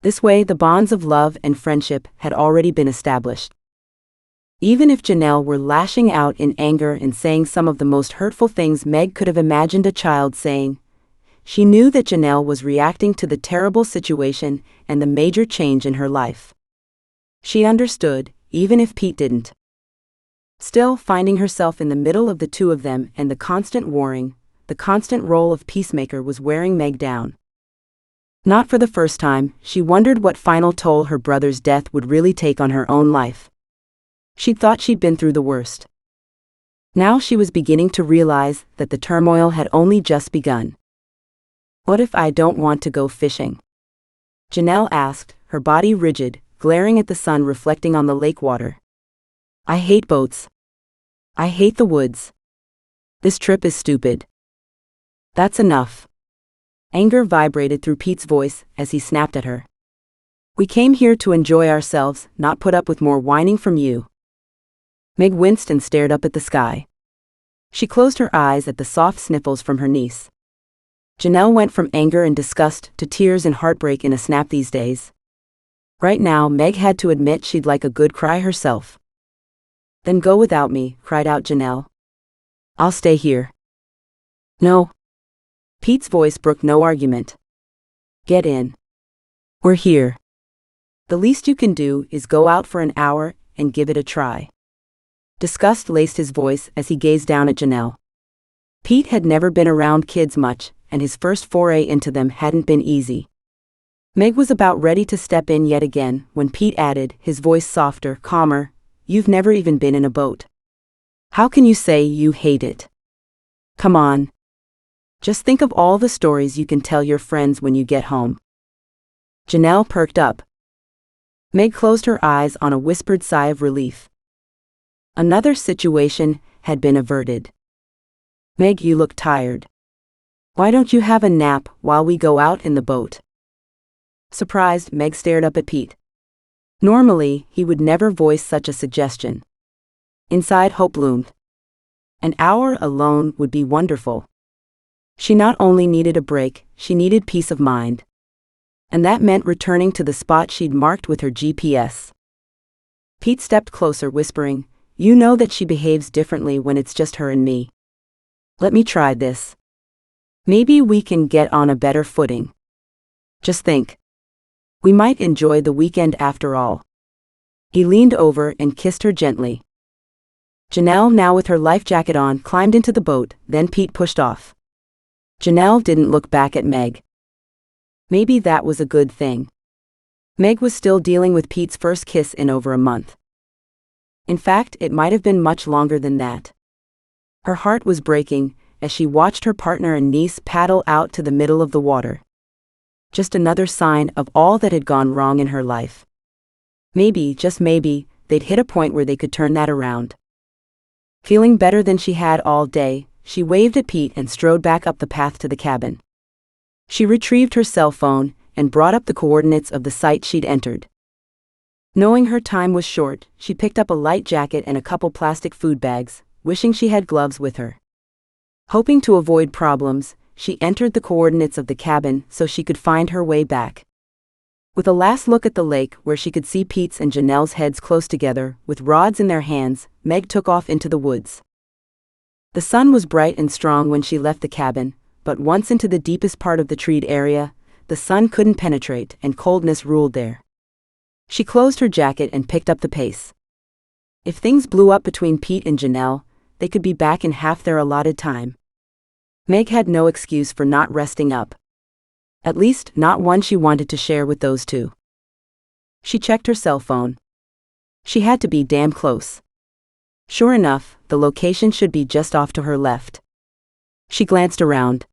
[SPEAKER 1] This way the bonds of love and friendship had already been established. Even if Janelle were lashing out in anger and saying some of the most hurtful things Meg could have imagined a child saying, she knew that Janelle was reacting to the terrible situation and the major change in her life. She understood, even if Pete didn't. Still, finding herself in the middle of the two of them and the constant warring, the constant role of peacemaker was wearing Meg down. Not for the first time, she wondered what final toll her brother's death would really take on her own life. She'd thought she'd been through the worst. Now she was beginning to realize that the turmoil had only just begun. What if I don't want to go fishing? Janelle asked, her body rigid, glaring at the sun reflecting on the lake water. I hate boats. I hate the woods. This trip is stupid. That's enough. Anger vibrated through Pete's voice as he snapped at her. We came here to enjoy ourselves, not put up with more whining from you. Meg winced and stared up at the sky. She closed her eyes at the soft sniffles from her niece. Janelle went from anger and disgust to tears and heartbreak in a snap these days. Right now, Meg had to admit she'd like a good cry herself. Then go without me, cried out Janelle. I'll stay here. No. Pete's voice brooked no argument. Get in. We're here. The least you can do is go out for an hour and give it a try. Disgust laced his voice as he gazed down at Janelle. Pete had never been around kids much, and his first foray into them hadn't been easy. Meg was about ready to step in yet again when Pete added, his voice softer, calmer, "You've never even been in a boat. How can you say you hate it? Come on. Just think of all the stories you can tell your friends when you get home." Janelle perked up. Meg closed her eyes on a whispered sigh of relief. Another situation had been averted. Meg, you look tired. Why don't you have a nap while we go out in the boat? Surprised, Meg stared up at Pete. Normally, he would never voice such a suggestion. Inside, hope loomed. An hour alone would be wonderful. She not only needed a break, she needed peace of mind. And that meant returning to the spot she'd marked with her GPS. Pete stepped closer, whispering, "You know that she behaves differently when it's just her and me. Let me try this. Maybe we can get on a better footing. Just think. We might enjoy the weekend after all." He leaned over and kissed her gently. Janelle, now with her life jacket on, climbed into the boat, then Pete pushed off. Janelle didn't look back at Meg. Maybe that was a good thing. Meg was still dealing with Pete's first kiss in over a month. In fact, it might have been much longer than that. Her heart was breaking as she watched her partner and niece paddle out to the middle of the water. Just another sign of all that had gone wrong in her life. Maybe, just maybe, they'd hit a point where they could turn that around. Feeling better than she had all day, she waved at Pete and strode back up the path to the cabin. She retrieved her cell phone and brought up the coordinates of the site she'd entered. Knowing her time was short, she picked up a light jacket and a couple plastic food bags, wishing she had gloves with her. Hoping to avoid problems, she entered the coordinates of the cabin so she could find her way back. With a last look at the lake where she could see Pete's and Janelle's heads close together, with rods in their hands, Meg took off into the woods. The sun was bright and strong when she left the cabin, but once into the deepest part of the treed area, the sun couldn't penetrate and coldness ruled there. She closed her jacket and picked up the pace. If things blew up between Pete and Janelle, they could be back in half their allotted time. Meg had no excuse for not resting up. At least, not one she wanted to share with those two. She checked her cell phone. She had to be damn close. Sure enough, the location should be just off to her left. She glanced around.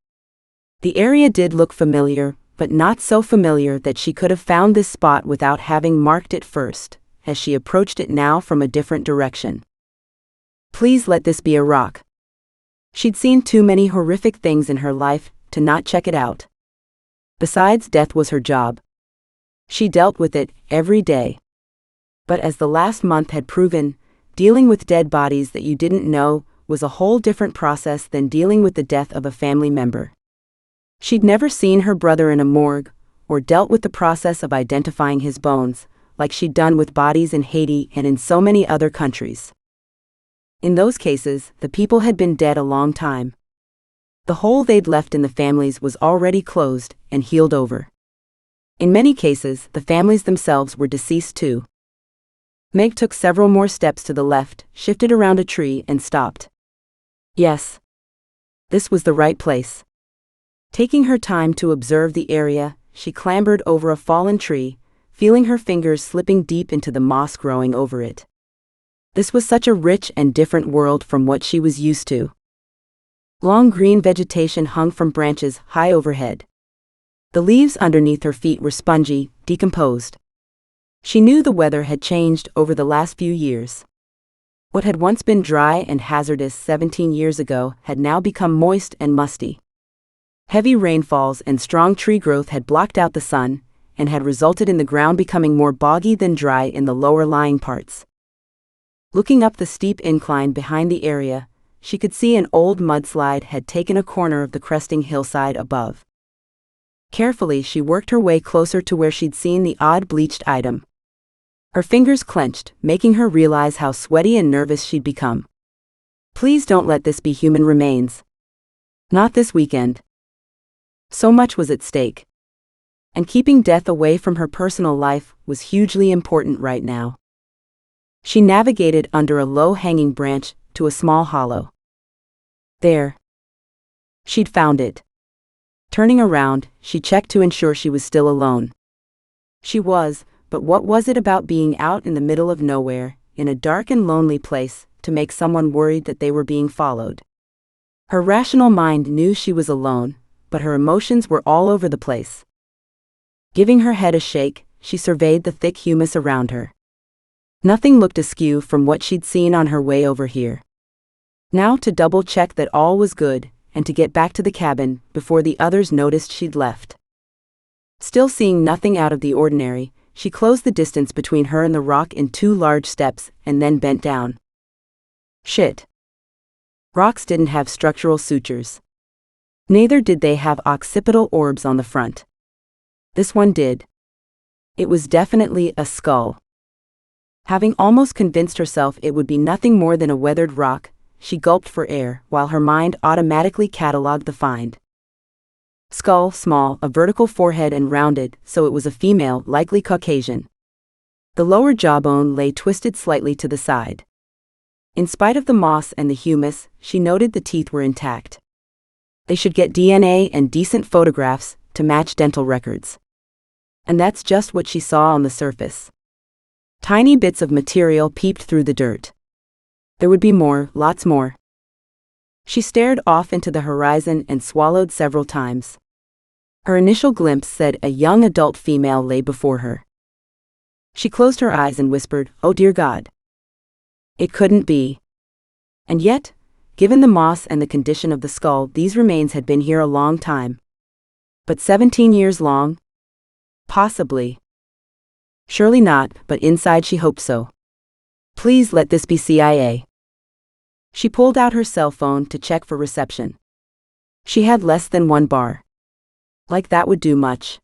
[SPEAKER 1] The area did look familiar, but not so familiar that she could have found this spot without having marked it first, as she approached it now from a different direction. Please let this be a rock. She'd seen too many horrific things in her life to not check it out. Besides, death was her job. She dealt with it every day. But as the last month had proven, dealing with dead bodies that you didn't know was a whole different process than dealing with the death of a family member. She'd never seen her brother in a morgue, or dealt with the process of identifying his bones, like she'd done with bodies in Haiti and in so many other countries. In those cases, the people had been dead a long time. The hole they'd left in the families was already closed and healed over. In many cases, the families themselves were deceased too. Meg took several more steps to the left, shifted around a tree, and stopped. Yes. This was the right place. Taking her time to observe the area, she clambered over a fallen tree, feeling her fingers slipping deep into the moss growing over it. This was such a rich and different world from what she was used to. Long green vegetation hung from branches high overhead. The leaves underneath her feet were spongy, decomposed. She knew the weather had changed over the last few years. What had once been dry and hazardous 17 years ago had now become moist and musty. Heavy rainfalls and strong tree growth had blocked out the sun, and had resulted in the ground becoming more boggy than dry in the lower-lying parts. Looking up the steep incline behind the area, she could see an old mudslide had taken a corner of the cresting hillside above. Carefully, she worked her way closer to where she'd seen the odd bleached item. Her fingers clenched, making her realize how sweaty and nervous she'd become. Please don't let this be human remains. Not this weekend. So much was at stake. And keeping death away from her personal life was hugely important right now. She navigated under a low-hanging branch to a small hollow. There. She'd found it. Turning around, she checked to ensure she was still alone. She was, but what was it about being out in the middle of nowhere, in a dark and lonely place, to make someone worried that they were being followed? Her rational mind knew she was alone, but her emotions were all over the place. Giving her head a shake, she surveyed the thick humus around her. Nothing looked askew from what she'd seen on her way over here. Now to double-check that all was good, and to get back to the cabin before the others noticed she'd left. Still seeing nothing out of the ordinary, she closed the distance between her and the rock in 2 large steps and then bent down. Shit. Rocks didn't have structural sutures. Neither did they have occipital orbs on the front. This one did. It was definitely a skull. Having almost convinced herself it would be nothing more than a weathered rock, she gulped for air while her mind automatically catalogued the find. Skull small, a vertical forehead and rounded, so it was a female, likely Caucasian. The lower jawbone lay twisted slightly to the side. In spite of the moss and the humus, she noted the teeth were intact. They should get DNA and decent photographs to match dental records. And that's just what she saw on the surface. Tiny bits of material peeped through the dirt. There would be more, lots more. She stared off into the horizon and swallowed several times. Her initial glimpse said a young adult female lay before her. She closed her eyes and whispered, "Oh dear God." It couldn't be. And yet, given the moss and the condition of the skull, these remains had been here a long time. But 17 years long? Possibly. Surely not, but inside she hoped so. Please let this be CIA. She pulled out her cell phone to check for reception. She had less than 1 bar. Like that would do much.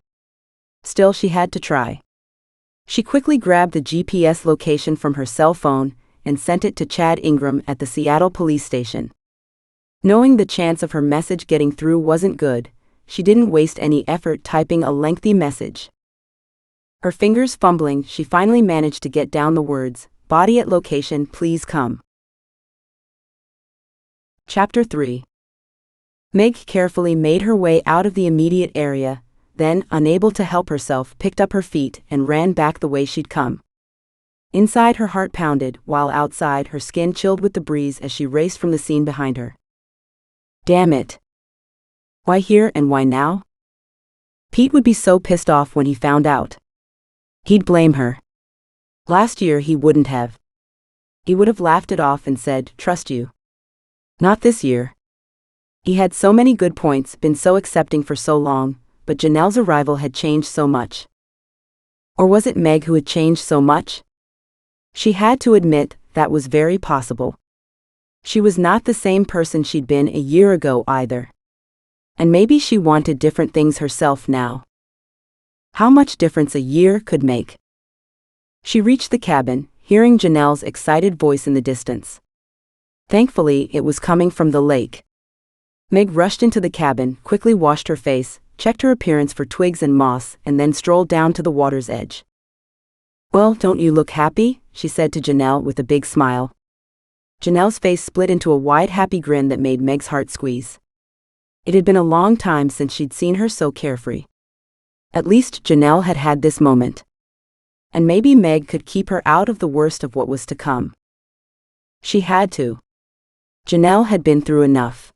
[SPEAKER 1] Still, she had to try. She quickly grabbed the GPS location from her cell phone and sent it to Chad Ingram at the Seattle police station. Knowing the chance of her message getting through wasn't good, she didn't waste any effort typing a lengthy message. Her fingers fumbling, she finally managed to get down the words, "Body at location, please come." Chapter 3. Meg carefully made her way out of the immediate area, then, unable to help herself, picked up her feet and ran back the way she'd come. Inside, her heart pounded, while outside, her skin chilled with the breeze as she raced from the scene behind her. Damn it. Why here and why now? Pete would be so pissed off when he found out. He'd blame her. Last year he wouldn't have. He would have laughed it off and said, "Trust you." Not this year. He had so many good points, been so accepting for so long, but Janelle's arrival had changed so much. Or was it Meg who had changed so much? She had to admit that was very possible. She was not the same person she'd been a year ago either. And maybe she wanted different things herself now. How much difference a year could make. She reached the cabin, hearing Janelle's excited voice in the distance. Thankfully, it was coming from the lake. Meg rushed into the cabin, quickly washed her face, checked her appearance for twigs and moss, and then strolled down to the water's edge. "Well, don't you look happy?" she said to Janelle with a big smile. Janelle's face split into a wide, happy grin that made Meg's heart squeeze. It had been a long time since she'd seen her so carefree. At least Janelle had had this moment. And maybe Meg could keep her out of the worst of what was to come. She had to. Janelle had been through enough.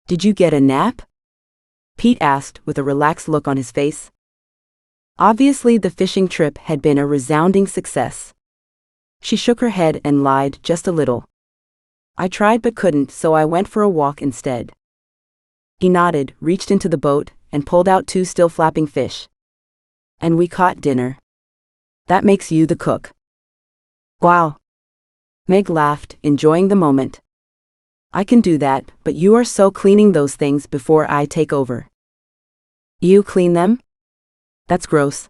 [SPEAKER 1] "Did you get a nap?" Pete asked with a relaxed look on his face. Obviously, the fishing trip had been a resounding success. She shook her head and lied just a little. I tried but couldn't, so I went for a walk instead. He nodded, reached into the boat, and pulled out 2 still flapping fish. And we caught dinner. That makes you the cook. Wow. Meg laughed, enjoying the moment. I can do that, but you are so cleaning those things before I take over. You clean them? That's gross.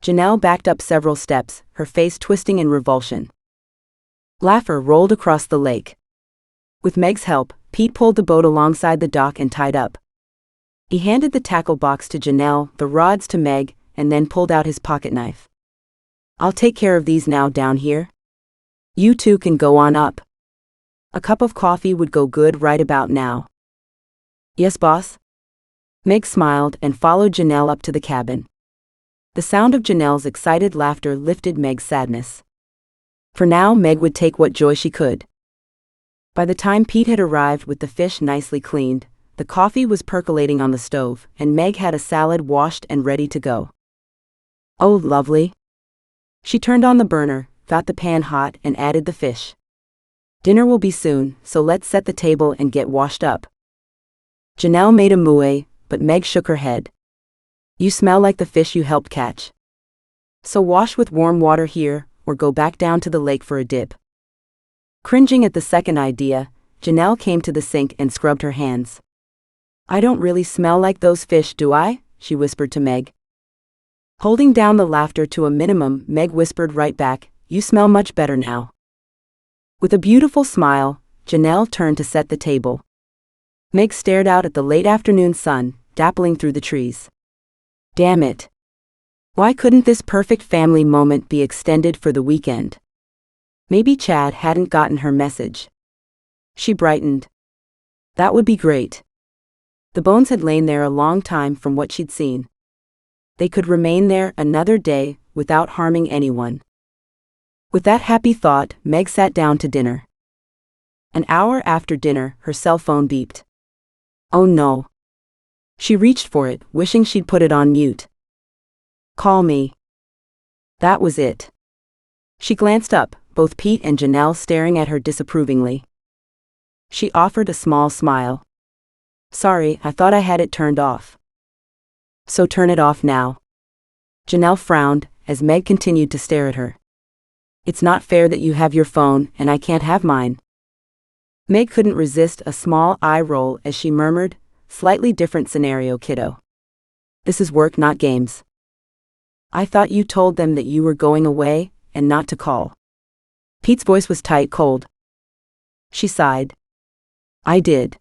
[SPEAKER 1] Janelle backed up several steps, her face twisting in revulsion. Laughter rolled across the lake. With Meg's help, Pete pulled the boat alongside the dock and tied up. He handed the tackle box to Janelle, the rods to Meg, and then pulled out his pocket knife. I'll take care of these now down here. You two can go on up. A cup of coffee would go good right about now. Yes, boss? Meg smiled and followed Janelle up to the cabin. The sound of Janelle's excited laughter lifted Meg's sadness. For now, Meg would take what joy she could. By the time Pete had arrived with the fish nicely cleaned, the coffee was percolating on the stove, and Meg had a salad washed and ready to go. Oh, lovely. She turned on the burner, got the pan hot, and added the fish. Dinner will be soon, so let's set the table and get washed up. Janelle made a moue, but Meg shook her head. You smell like the fish you helped catch. So wash with warm water here, or go back down to the lake for a dip. Cringing at the second idea, Janelle came to the sink and scrubbed her hands. I don't really smell like those fish, do I? She whispered to Meg. Holding down the laughter to a minimum, Meg whispered right back, you smell much better now. With a beautiful smile, Janelle turned to set the table. Meg stared out at the late afternoon sun, dappling through the trees. Damn it. Why couldn't this perfect family moment be extended for the weekend? Maybe Chad hadn't gotten her message. She brightened. That would be great. The bones had lain there a long time from what she'd seen. They could remain there another day without harming anyone. With that happy thought, Meg sat down to dinner. An hour after dinner, her cell phone beeped. Oh no. She reached for it, wishing she'd put it on mute. Call me. That was it. She glanced up, both Pete and Janelle staring at her disapprovingly. She offered a small smile. Sorry, I thought I had it turned off. So turn it off now. Janelle frowned, as Meg continued to stare at her. It's not fair that you have your phone and I can't have mine. Meg couldn't resist a small eye roll as she murmured, slightly different scenario, kiddo. This is work, not games. I thought you told them that you were going away, and not to call. Pete's voice was tight, cold. She sighed. I did.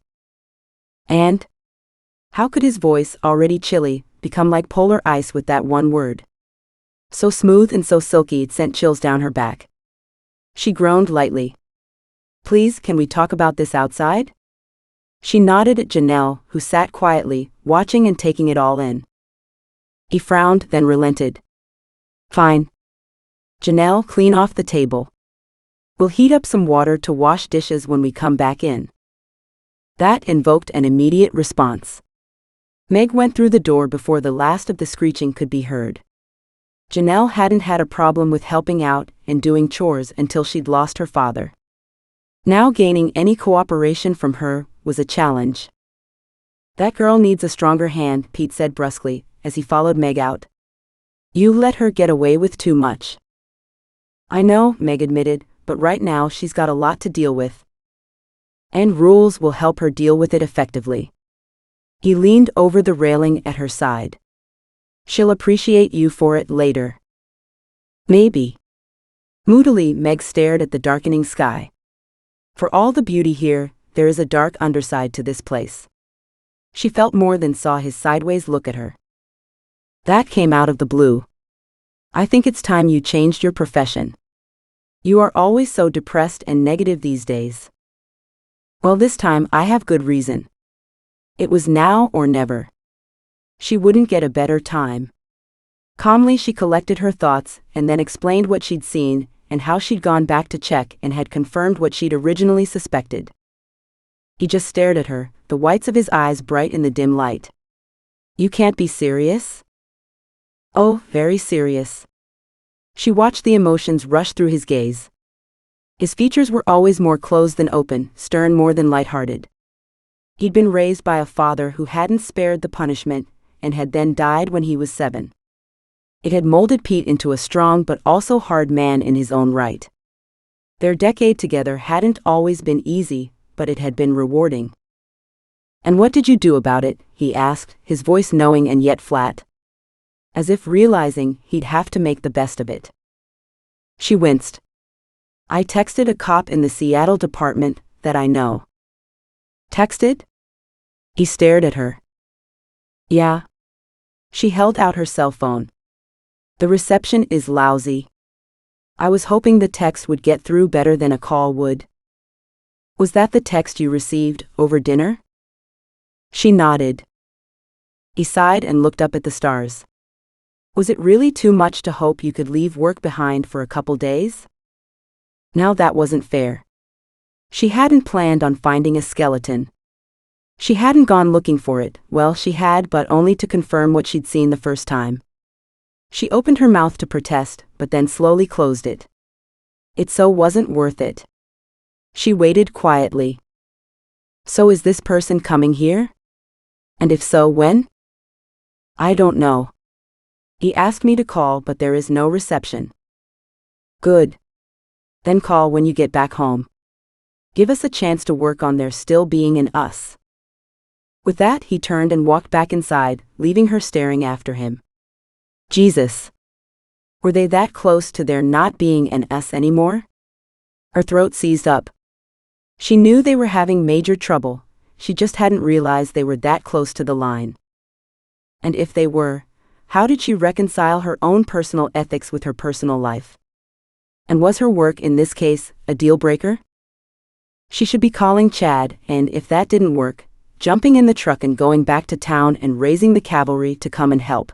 [SPEAKER 1] And? How could his voice, already chilly, become like polar ice with that one word? So smooth and so silky it sent chills down her back. She groaned lightly. Please, can we talk about this outside? She nodded at Janelle, who sat quietly, watching and taking it all in. He frowned, then relented. Fine. Janelle, clean off the table. We'll heat up some water to wash dishes when we come back in. That invoked an immediate response. Meg went through the door before the last of the screeching could be heard. Janelle hadn't had a problem with helping out and doing chores until she'd lost her father. Now gaining any cooperation from her was a challenge. That girl needs a stronger hand, Pete said brusquely, as he followed Meg out. You let her get away with too much. I know, Meg admitted, but right now she's got a lot to deal with. And rules will help her deal with it effectively. He leaned over the railing at her side. She'll appreciate you for it later. Maybe. Moodily, Meg stared at the darkening sky. For all the beauty here, there is a dark underside to this place. She felt more than saw his sideways look at her. That came out of the blue. I think it's time you changed your profession. You are always so depressed and negative these days. Well, this time I have good reason. It was now or never. She wouldn't get a better time. Calmly she collected her thoughts and then explained what she'd seen and how she'd gone back to check and had confirmed what she'd originally suspected. He just stared at her, the whites of his eyes bright in the dim light. You can't be serious? Oh, very serious. She watched the emotions rush through his gaze. His features were always more closed than open, stern more than light-hearted. He'd been raised by a father who hadn't spared the punishment, and had then died when he was 7. It had molded Pete into a strong but also hard man in his own right. Their decade together hadn't always been easy, but it had been rewarding. "And what did you do about it?" he asked, his voice knowing and yet flat, as if realizing he'd have to make the best of it. She winced. "I texted a cop in the Seattle department that I know." "Texted?" He stared at her. "Yeah." She held out her cell phone. "The reception is lousy. I was hoping the text would get through better than a call would." "Was that the text you received over dinner?" She nodded. He sighed and looked up at the stars. "Was it really too much to hope you could leave work behind for a couple days?" Now that wasn't fair. She hadn't planned on finding a skeleton. She hadn't gone looking for it. Well, she had, but only to confirm what she'd seen the first time. She opened her mouth to protest, but then slowly closed it. It so wasn't worth it. She waited quietly. "So is this person coming here? And if so, when?" "I don't know. He asked me to call, but there is no reception." "Good. Then call when you get back home. Give us a chance to work on there still being an us." With that, he turned and walked back inside, leaving her staring after him. Jesus. Were they that close to there not being an us anymore? Her throat seized up. She knew they were having major trouble, she just hadn't realized they were that close to the line. And if they were, how did she reconcile her own personal ethics with her personal life? And was her work in this case a deal breaker? She should be calling Chad, and if that didn't work, jumping in the truck and going back to town and raising the cavalry to come and help.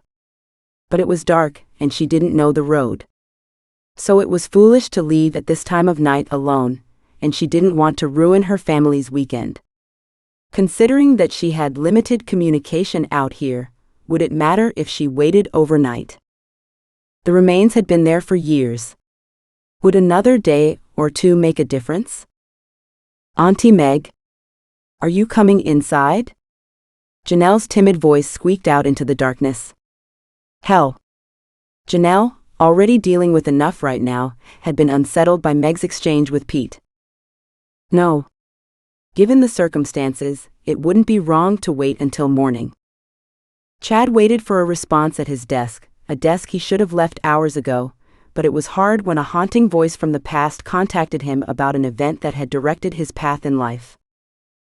[SPEAKER 1] But it was dark, and she didn't know the road. So it was foolish to leave at this time of night alone, and she didn't want to ruin her family's weekend. Considering that she had limited communication out here, would it matter if she waited overnight? The remains had been there for years. Would another day or two make a difference? "Auntie Meg? Are you coming inside?" Janelle's timid voice squeaked out into the darkness. Hell. Janelle, already dealing with enough right now, had been unsettled by Meg's exchange with Pete. No. Given the circumstances, it wouldn't be wrong to wait until morning. Chad waited for a response at his desk, a desk he should have left hours ago, but it was hard when a haunting voice from the past contacted him about an event that had directed his path in life,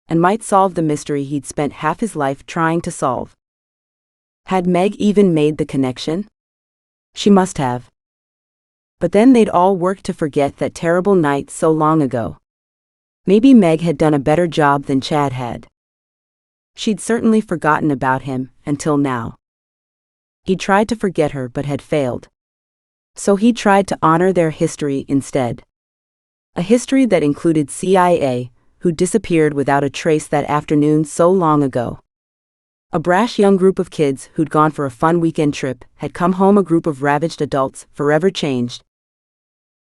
[SPEAKER 1] and might solve the mystery he'd spent half his life trying to solve. Had Meg even made the connection? She must have. But then they'd all worked to forget that terrible night so long ago. Maybe Meg had done a better job than Chad had. She'd certainly forgotten about him, until now. He'd tried to forget her but had failed. So he tried to honor their history instead. A history that included CIA, who disappeared without a trace that afternoon so long ago. A brash young group of kids who'd gone for a fun weekend trip had come home a group of ravaged adults, forever changed.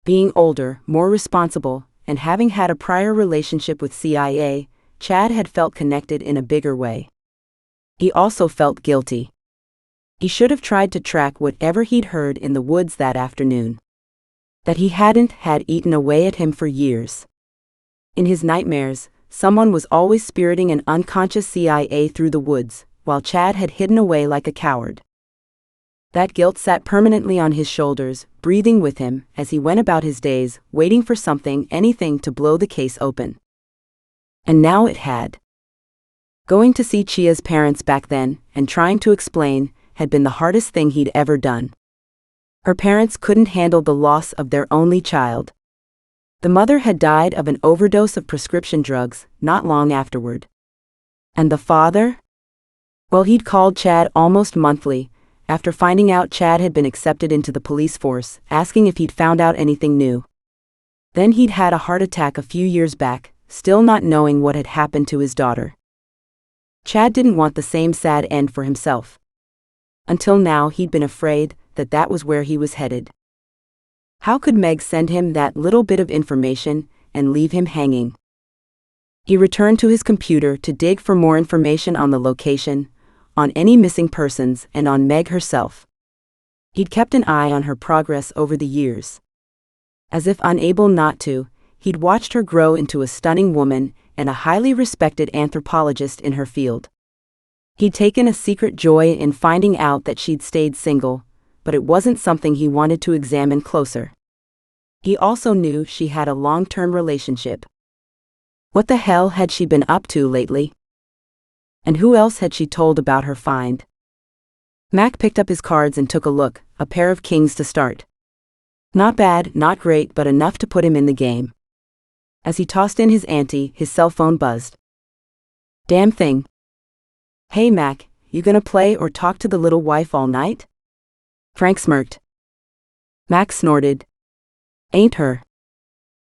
[SPEAKER 1] Being older, more responsible, and having had a prior relationship with CIA, Chad had felt connected in a bigger way. He also felt guilty. He should have tried to track whatever he'd heard in the woods that afternoon. That he hadn't had eaten away at him for years. In his nightmares, someone was always spiriting an unconscious CIA through the woods, while Chad had hidden away like a coward. That guilt sat permanently on his shoulders, breathing with him as he went about his days, waiting for something, anything to blow the case open. And now it had. Going to see Chia's parents back then, and trying to explain, had been the hardest thing he'd ever done. Her parents couldn't handle the loss of their only child. The mother had died of an overdose of prescription drugs not long afterward. And the father? Well, he'd called Chad almost monthly, after finding out Chad had been accepted into the police force, asking if he'd found out anything new. Then he'd had a heart attack a few years back, still not knowing what had happened to his daughter. Chad didn't want the same sad end for himself. Until now he'd been afraid that that was where he was headed. How could Meg send him that little bit of information and leave him hanging? He returned to his computer to dig for more information on the location, on any missing persons, and on Meg herself. He'd kept an eye on her progress over the years. As if unable not to, he'd watched her grow into a stunning woman and a highly respected anthropologist in her field. He'd taken a secret joy in finding out that she'd stayed single, but it wasn't something he wanted to examine closer. He also knew she had a long-term relationship. What the hell had she been up to lately? And who else had she told about her find? Mac picked up his cards and took a look, a pair of kings to start. Not bad, not great, but enough to put him in the game. As he tossed in his ante, his cell phone buzzed. Damn thing. Hey Mac, you gonna play or talk to the little wife all night? Frank smirked. Mac snorted. Ain't her.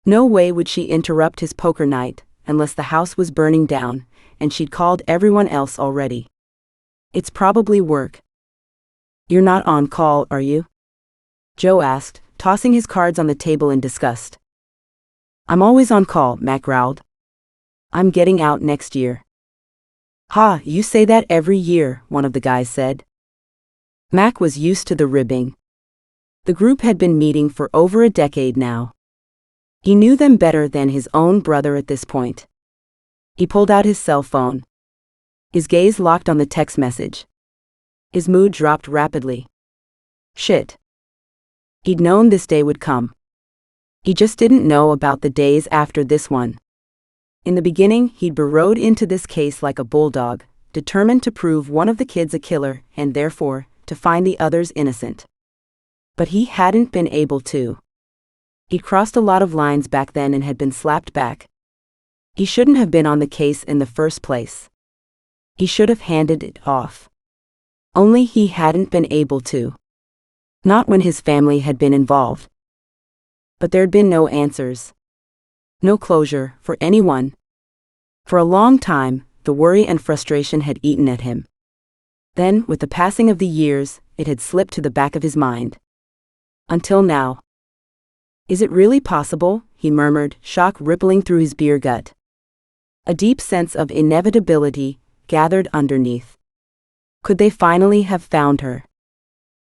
[SPEAKER 1] No way would she interrupt his poker night, unless the house was burning down, and she'd called everyone else already. It's probably work. You're not on call, are you? Joe asked, tossing his cards on the table in disgust. I'm always on call, Mac growled. I'm getting out next year. Ha, you say that every year, one of the guys said. Mac was used to the ribbing. The group had been meeting for over a decade now. He knew them better than his own brother at this point. He pulled out his cell phone. His gaze locked on the text message. His mood dropped rapidly. Shit. He'd known this day would come. He just didn't know about the days after this one. In the beginning, he'd burrowed into this case like a bulldog, determined to prove one of the kids a killer and therefore, to find the others innocent. But he hadn't been able to. He'd crossed a lot of lines back then and had been slapped back. He shouldn't have been on the case in the first place. He should have handed it off. Only he hadn't been able to. Not when his family had been involved. But there'd been no answers. No closure, for anyone. For a long time, the worry and frustration had eaten at him. Then, with the passing of the years, it had slipped to the back of his mind. Until now. Is it really possible? He murmured, shock rippling through his beer gut. A deep sense of inevitability gathered underneath. Could they finally have found her?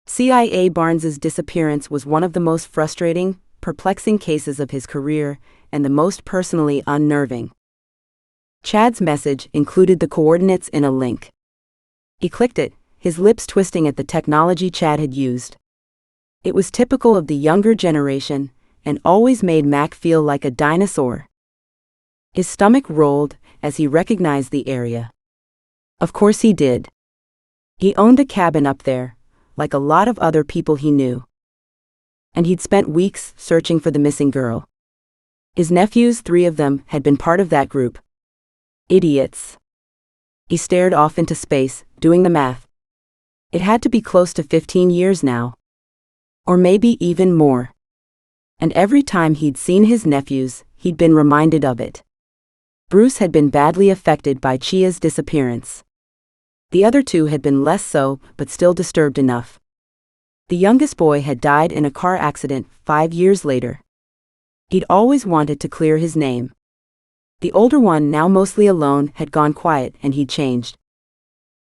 [SPEAKER 1] CIA Barnes's disappearance was one of the most frustrating, perplexing cases of his career, and the most personally unnerving. Chad's message included the coordinates in a link. He clicked it, his lips twisting at the technology Chad had used. It was typical of the younger generation, and always made Mac feel like a dinosaur. His stomach rolled as he recognized the area. Of course he did. He owned a cabin up there, like a lot of other people he knew. And he'd spent weeks searching for the missing girl. His nephews, 3 of them, had been part of that group. Idiots. He stared off into space, doing the math. It had to be close to 15 years now. Or maybe even more. And every time he'd seen his nephews, he'd been reminded of it. Bruce had been badly affected by Chia's disappearance. The other 2 had been less so, but still disturbed enough. The youngest boy had died in a car accident 5 years later. He'd always wanted to clear his name. The older one, now mostly alone, had gone quiet and he'd changed.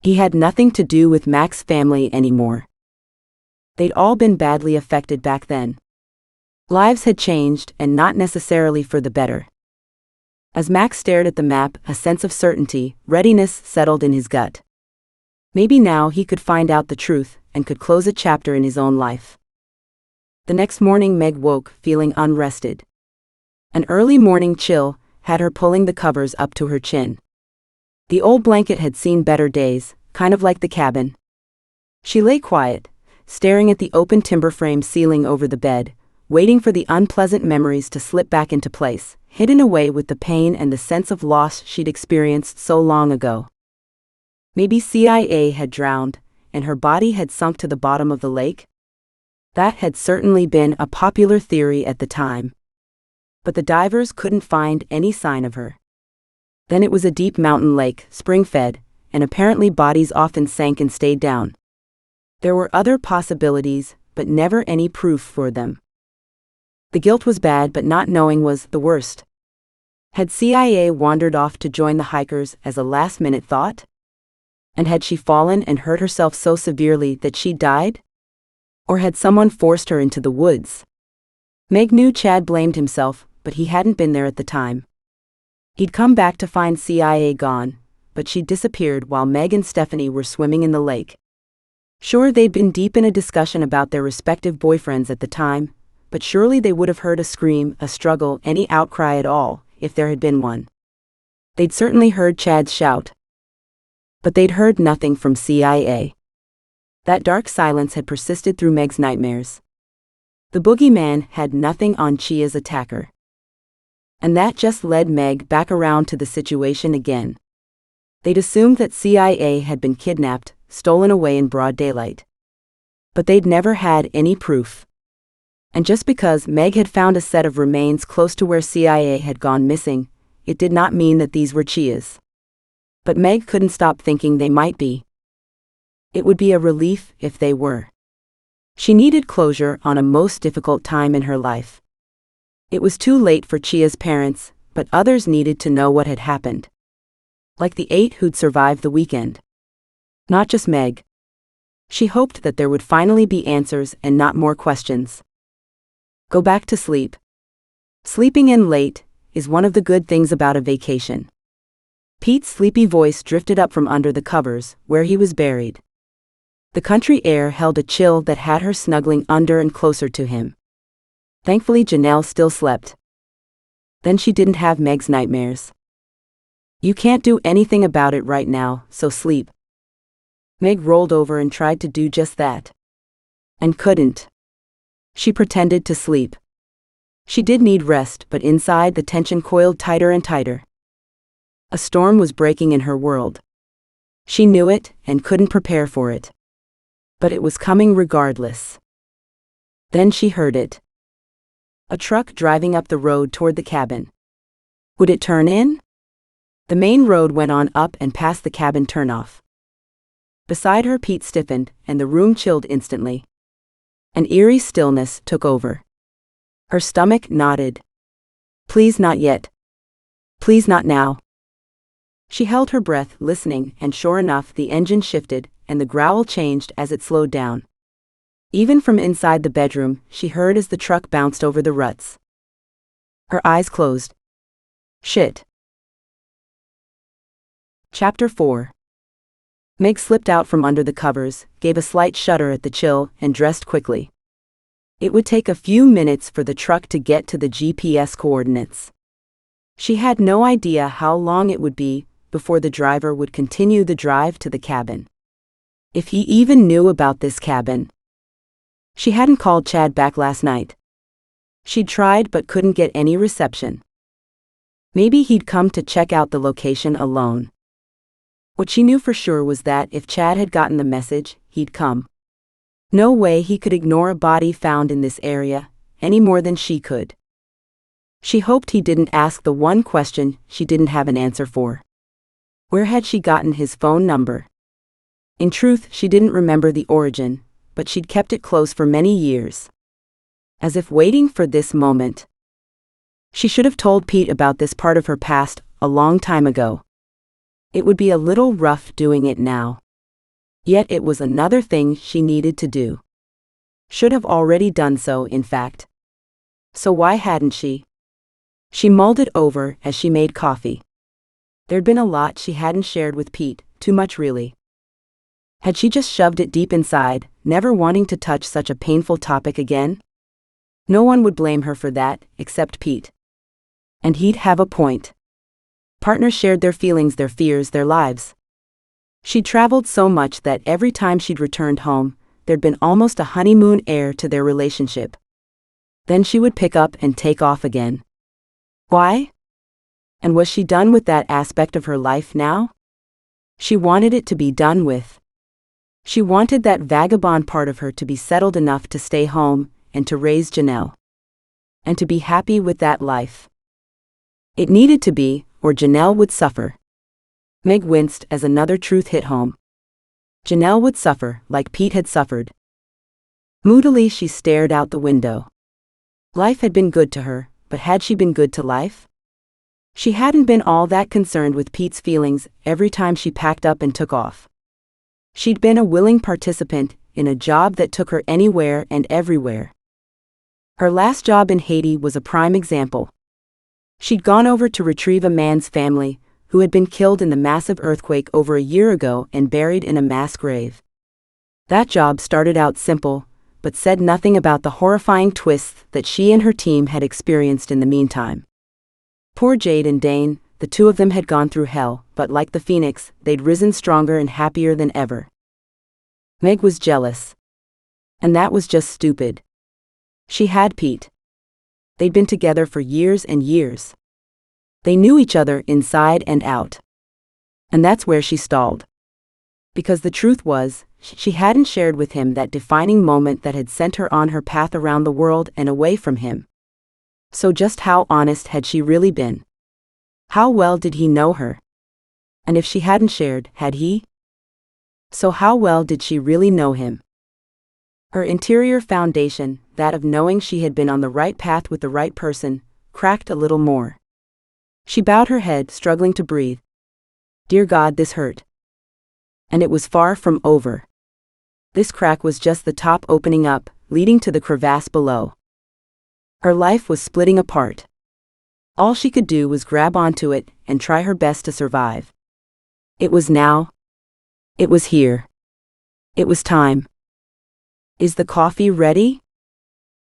[SPEAKER 1] He had nothing to do with Mac's family anymore. They'd all been badly affected back then. Lives had changed, and not necessarily for the better. As Mac stared at the map, a sense of certainty, readiness settled in his gut. Maybe now he could find out the truth, and could close a chapter in his own life. The next morning Meg woke, feeling unrested. An early morning chill had her pulling the covers up to her chin. The old blanket had seen better days, kind of like the cabin. She lay quiet, staring at the open timber frame ceiling over the bed, waiting for the unpleasant memories to slip back into place, hidden away with the pain and the sense of loss she'd experienced so long ago. Maybe CIA had drowned, and her body had sunk to the bottom of the lake? That had certainly been a popular theory at the time. But the divers couldn't find any sign of her. Then it was a deep mountain lake, spring-fed, and apparently bodies often sank and stayed down. There were other possibilities, but never any proof for them. The guilt was bad, but not knowing was the worst. Had CIA wandered off to join the hikers as a last-minute thought? And had she fallen and hurt herself so severely that she died? Or had someone forced her into the woods? Meg knew Chad blamed himself, but he hadn't been there at the time. He'd come back to find CIA gone, but she'd disappeared while Meg and Stephanie were swimming in the lake. Sure, they'd been deep in a discussion about their respective boyfriends at the time, but surely they would have heard a scream, a struggle, any outcry at all, if there had been one. They'd certainly heard Chad's shout. But they'd heard nothing from CIA. That dark silence had persisted through Meg's nightmares. The boogeyman had nothing on Chia's attacker. And that just led Meg back around to the situation again. They'd assumed that CIA had been kidnapped, stolen away in broad daylight. But they'd never had any proof. And just because Meg had found a set of remains close to where CIA had gone missing, it did not mean that these were Chia's. But Meg couldn't stop thinking they might be. It would be a relief if they were. She needed closure on a most difficult time in her life. It was too late for Chia's parents, but others needed to know what had happened. Like the 8 who'd survived the weekend. Not just Meg. She hoped that there would finally be answers and not more questions. Go back to sleep. Sleeping in late is one of the good things about a vacation. Pete's sleepy voice drifted up from under the covers, where he was buried. The country air held a chill that had her snuggling under and closer to him. Thankfully, Janelle still slept. Then she didn't have Meg's nightmares. You can't do anything about it right now, so sleep. Meg rolled over and tried to do just that. And couldn't. She pretended to sleep. She did need rest, but inside the tension coiled tighter and tighter. A storm was breaking in her world. She knew it and couldn't prepare for it. But it was coming regardless. Then she heard it. A truck driving up the road toward the cabin. Would it turn in? The main road went on up and past the cabin turnoff. Beside her, Pete stiffened, and the room chilled instantly. An eerie stillness took over. Her stomach knotted. Please not yet. Please not now. She held her breath, listening, and sure enough, the engine shifted, and the growl changed as it slowed down. Even from inside the bedroom, she heard as the truck bounced over the ruts. Her eyes closed. Shit. Chapter 4. Meg slipped out from under the covers, gave a slight shudder at the chill, and dressed quickly. It would take a few minutes for the truck to get to the GPS coordinates. She had no idea how long it would be before the driver would continue the drive to the cabin. If he even knew about this cabin. She hadn't called Chad back last night. She'd tried but couldn't get any reception. Maybe he'd come to check out the location alone. What she knew for sure was that if Chad had gotten the message, he'd come. No way he could ignore a body found in this area, any more than she could. She hoped he didn't ask the one question she didn't have an answer for. Where had she gotten his phone number? In truth, she didn't remember the origin, but she'd kept it close for many years. As if waiting for this moment. She should have told Pete about this part of her past a long time ago. It would be a little rough doing it now. Yet it was another thing she needed to do. Should have already done so, in fact. So why hadn't she? She mulled it over as she made coffee. There'd been a lot she hadn't shared with Pete, too much really. Had she just shoved it deep inside, never wanting to touch such a painful topic again? No one would blame her for that, except Pete. And he'd have a point. Partners shared their feelings, their fears, their lives. She'd traveled so much that every time she'd returned home, there'd been almost a honeymoon air to their relationship. Then she would pick up and take off again. Why? And was she done with that aspect of her life now? She wanted it to be done with. She wanted that vagabond part of her to be settled enough to stay home and to raise Janelle. And to be happy with that life. It needed to be, or Janelle would suffer. Meg winced as another truth hit home. Janelle would suffer, like Pete had suffered. Moodily she stared out the window. Life had been good to her, but had she been good to life? She hadn't been all that concerned with Pete's feelings every time she packed up and took off. She'd been a willing participant in a job that took her anywhere and everywhere. Her last job in Haiti was a prime example. She'd gone over to retrieve a man's family, who had been killed in the massive earthquake over a year ago and buried in a mass grave. That job started out simple, but said nothing about the horrifying twists that she and her team had experienced in the meantime. Poor Jade and Dane, the two of them had gone through hell, but like the phoenix, they'd risen stronger and happier than ever. Meg was jealous. And that was just stupid. She had Pete. They'd been together for years and years. They knew each other inside and out. And that's where she stalled. Because the truth was, she hadn't shared with him that defining moment that had sent her on her path around the world and away from him. So just how honest had she really been? How well did he know her? And if she hadn't shared, had he? So how well did she really know him? Her interior foundation, that of knowing she had been on the right path with the right person, cracked a little more. She bowed her head, struggling to breathe. Dear God, this hurt. And it was far from over. This crack was just the top opening up, leading to the crevasse below. Her life was splitting apart. All she could do was grab onto it and try her best to survive. It was now. It was here. It was time. Is the coffee ready?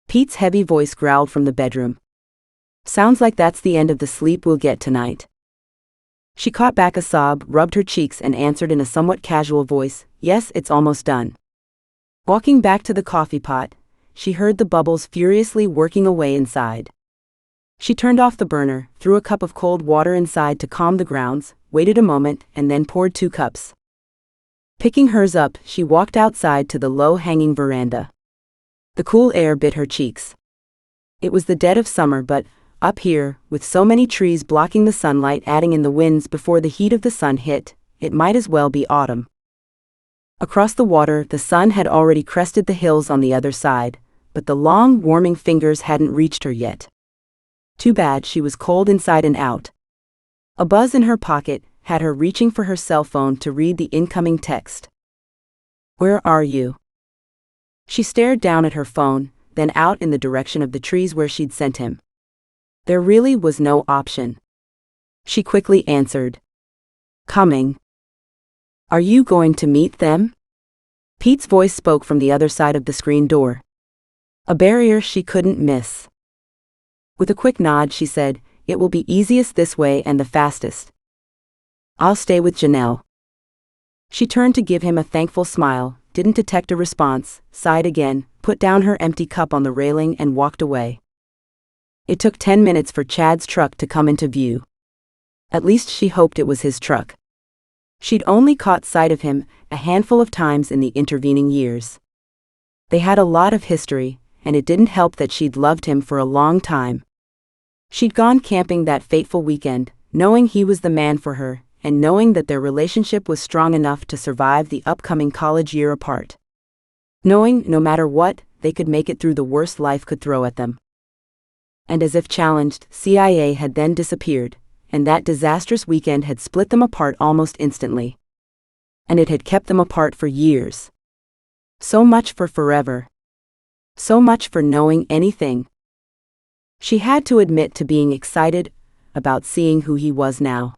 [SPEAKER 1] Pete's heavy voice growled from the bedroom. Sounds like that's the end of the sleep we'll get tonight. She caught back a sob, rubbed her cheeks and answered in a somewhat casual voice, Yes, it's almost done. Walking back to the coffee pot, she heard the bubbles furiously working away inside. She turned off the burner, threw a cup of cold water inside to calm the grounds, waited a moment, and then poured 2 cups. Picking hers up, she walked outside to the low-hanging veranda. The cool air bit her cheeks. It was the dead of summer, but up here, with so many trees blocking the sunlight adding in the winds before the heat of the sun hit, it might as well be autumn. Across the water, the sun had already crested the hills on the other side, but the long, warming fingers hadn't reached her yet. Too bad she was cold inside and out. A buzz in her pocket had her reaching for her cell phone to read the incoming text. Where are you? She stared down at her phone, then out in the direction of the trees where she'd sent him. There really was no option. She quickly answered. Coming. Are you going to meet them? Pete's voice spoke from the other side of the screen door. A barrier she couldn't miss. With a quick nod she said, It will be easiest this way and the fastest. I'll stay with Janelle. She turned to give him a thankful smile, didn't detect a response, sighed again, put down her empty cup on the railing and walked away. It took 10 minutes for Chad's truck to come into view. At least she hoped it was his truck. She'd only caught sight of him a handful of times in the intervening years. They had a lot of history, and it didn't help that she'd loved him for a long time. She'd gone camping that fateful weekend, knowing he was the man for her, and knowing that their relationship was strong enough to survive the upcoming college year apart. Knowing, no matter what, they could make it through the worst life could throw at them. And as if challenged, CIA had then disappeared, and that disastrous weekend had split them apart almost instantly. And it had kept them apart for years. So much for forever. So much for knowing anything. She had to admit to being excited about seeing who he was now.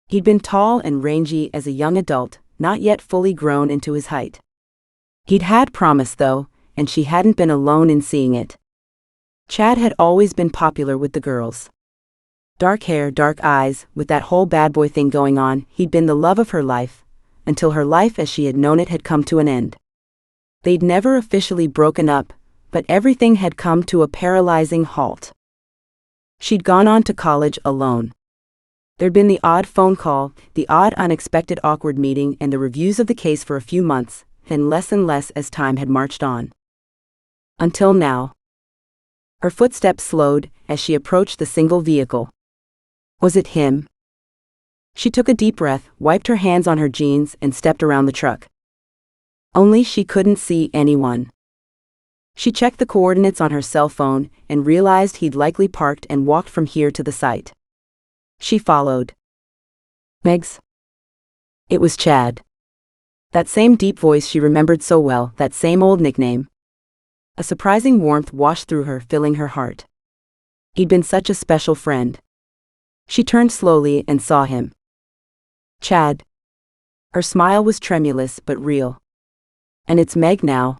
[SPEAKER 1] He'd been tall and rangy as a young adult, not yet fully grown into his height. He'd had promise though, and she hadn't been alone in seeing it. Chad had always been popular with the girls. Dark hair, dark eyes, with that whole bad boy thing going on, he'd been the love of her life, until her life as she had known it had come to an end. They'd never officially broken up, but everything had come to a paralyzing halt. She'd gone on to college alone. There'd been the odd phone call, the odd unexpected awkward meeting, and the reviews of the case for a few months, then less and less as time had marched on. Until now. Her footsteps slowed as she approached the single vehicle. Was it him? She took a deep breath, wiped her hands on her jeans, and stepped around the truck. Only she couldn't see anyone. She checked the coordinates on her cell phone and realized he'd likely parked and walked from here to the site. She followed. Megs? It was Chad. That same deep voice she remembered so well, that same old nickname. A surprising warmth washed through her, filling her heart. He'd been such a special friend. She turned slowly and saw him. Chad. Her smile was tremulous but real. And it's Meg now.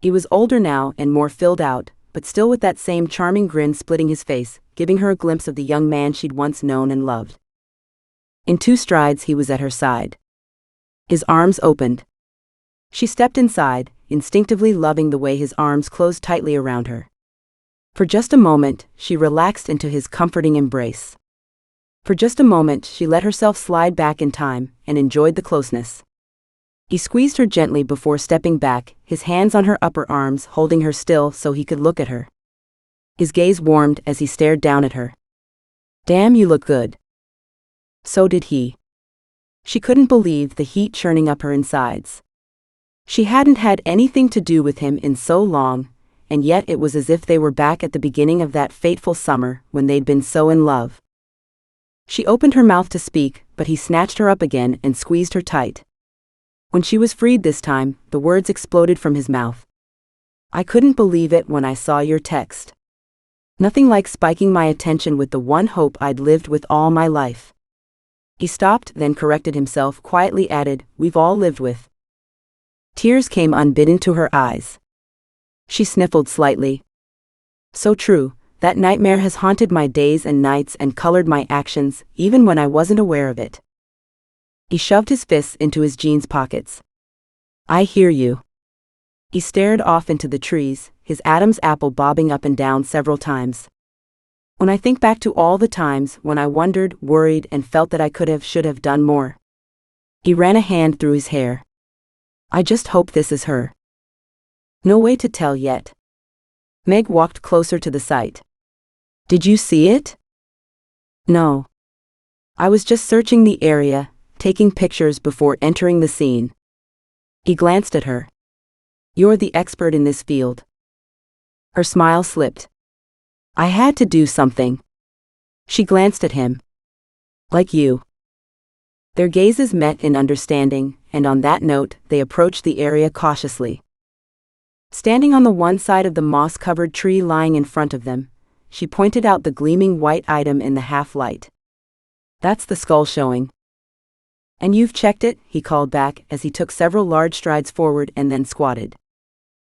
[SPEAKER 1] He was older now and more filled out, but still with that same charming grin splitting his face, giving her a glimpse of the young man she'd once known and loved. In 2 strides he was at her side. His arms opened. She stepped inside, instinctively loving the way his arms closed tightly around her. For just a moment, she relaxed into his comforting embrace. For just a moment, she let herself slide back in time and enjoyed the closeness. He squeezed her gently before stepping back, his hands on her upper arms holding her still so he could look at her. His gaze warmed as he stared down at her. Damn, you look good. So did he. She couldn't believe the heat churning up her insides. She hadn't had anything to do with him in so long, and yet it was as if they were back at the beginning of that fateful summer when they'd been so in love. She opened her mouth to speak, but he snatched her up again and squeezed her tight. When she was freed this time, the words exploded from his mouth. I couldn't believe it when I saw your text. Nothing like spiking my attention with the one hope I'd lived with all my life. He stopped, then corrected himself, quietly added, we've all lived with. Tears came unbidden to her eyes. She sniffled slightly. So true, that nightmare has haunted my days and nights and colored my actions, even when I wasn't aware of it. He shoved his fists into his jeans pockets. I hear you. He stared off into the trees, his Adam's apple bobbing up and down several times. When I think back to all the times when I wondered, worried, and felt that I should have done more. He ran a hand through his hair. I just hope this is her. No way to tell yet. Meg walked closer to the site. Did you see it? No. I was just searching the area, taking pictures before entering the scene. He glanced at her. You're the expert in this field. Her smile slipped. I had to do something. She glanced at him. Like you. Their gazes met in understanding, and on that note, they approached the area cautiously. Standing on the one side of the moss-covered tree lying in front of them, she pointed out the gleaming white item in the half-light. That's the skull showing. And you've checked it, he called back as he took several large strides forward and then squatted.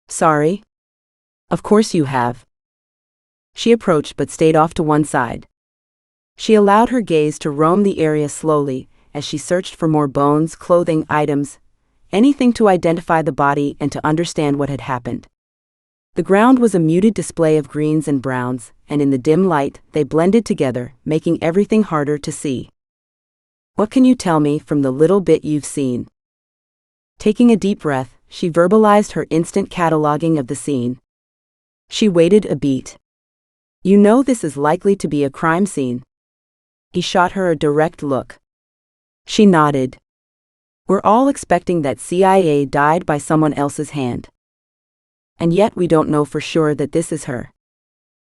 [SPEAKER 1] Sorry. Of course you have. She approached but stayed off to one side. She allowed her gaze to roam the area slowly as she searched for more bones, clothing, items, anything to identify the body and to understand what had happened. The ground was a muted display of greens and browns, and in the dim light, they blended together, making everything harder to see. What can you tell me from the little bit you've seen? Taking a deep breath, she verbalized her instant cataloging of the scene. She waited a beat. You know this is likely to be a crime scene. He shot her a direct look. She nodded. We're all expecting that CIA died by someone else's hand. And yet we don't know for sure that this is her.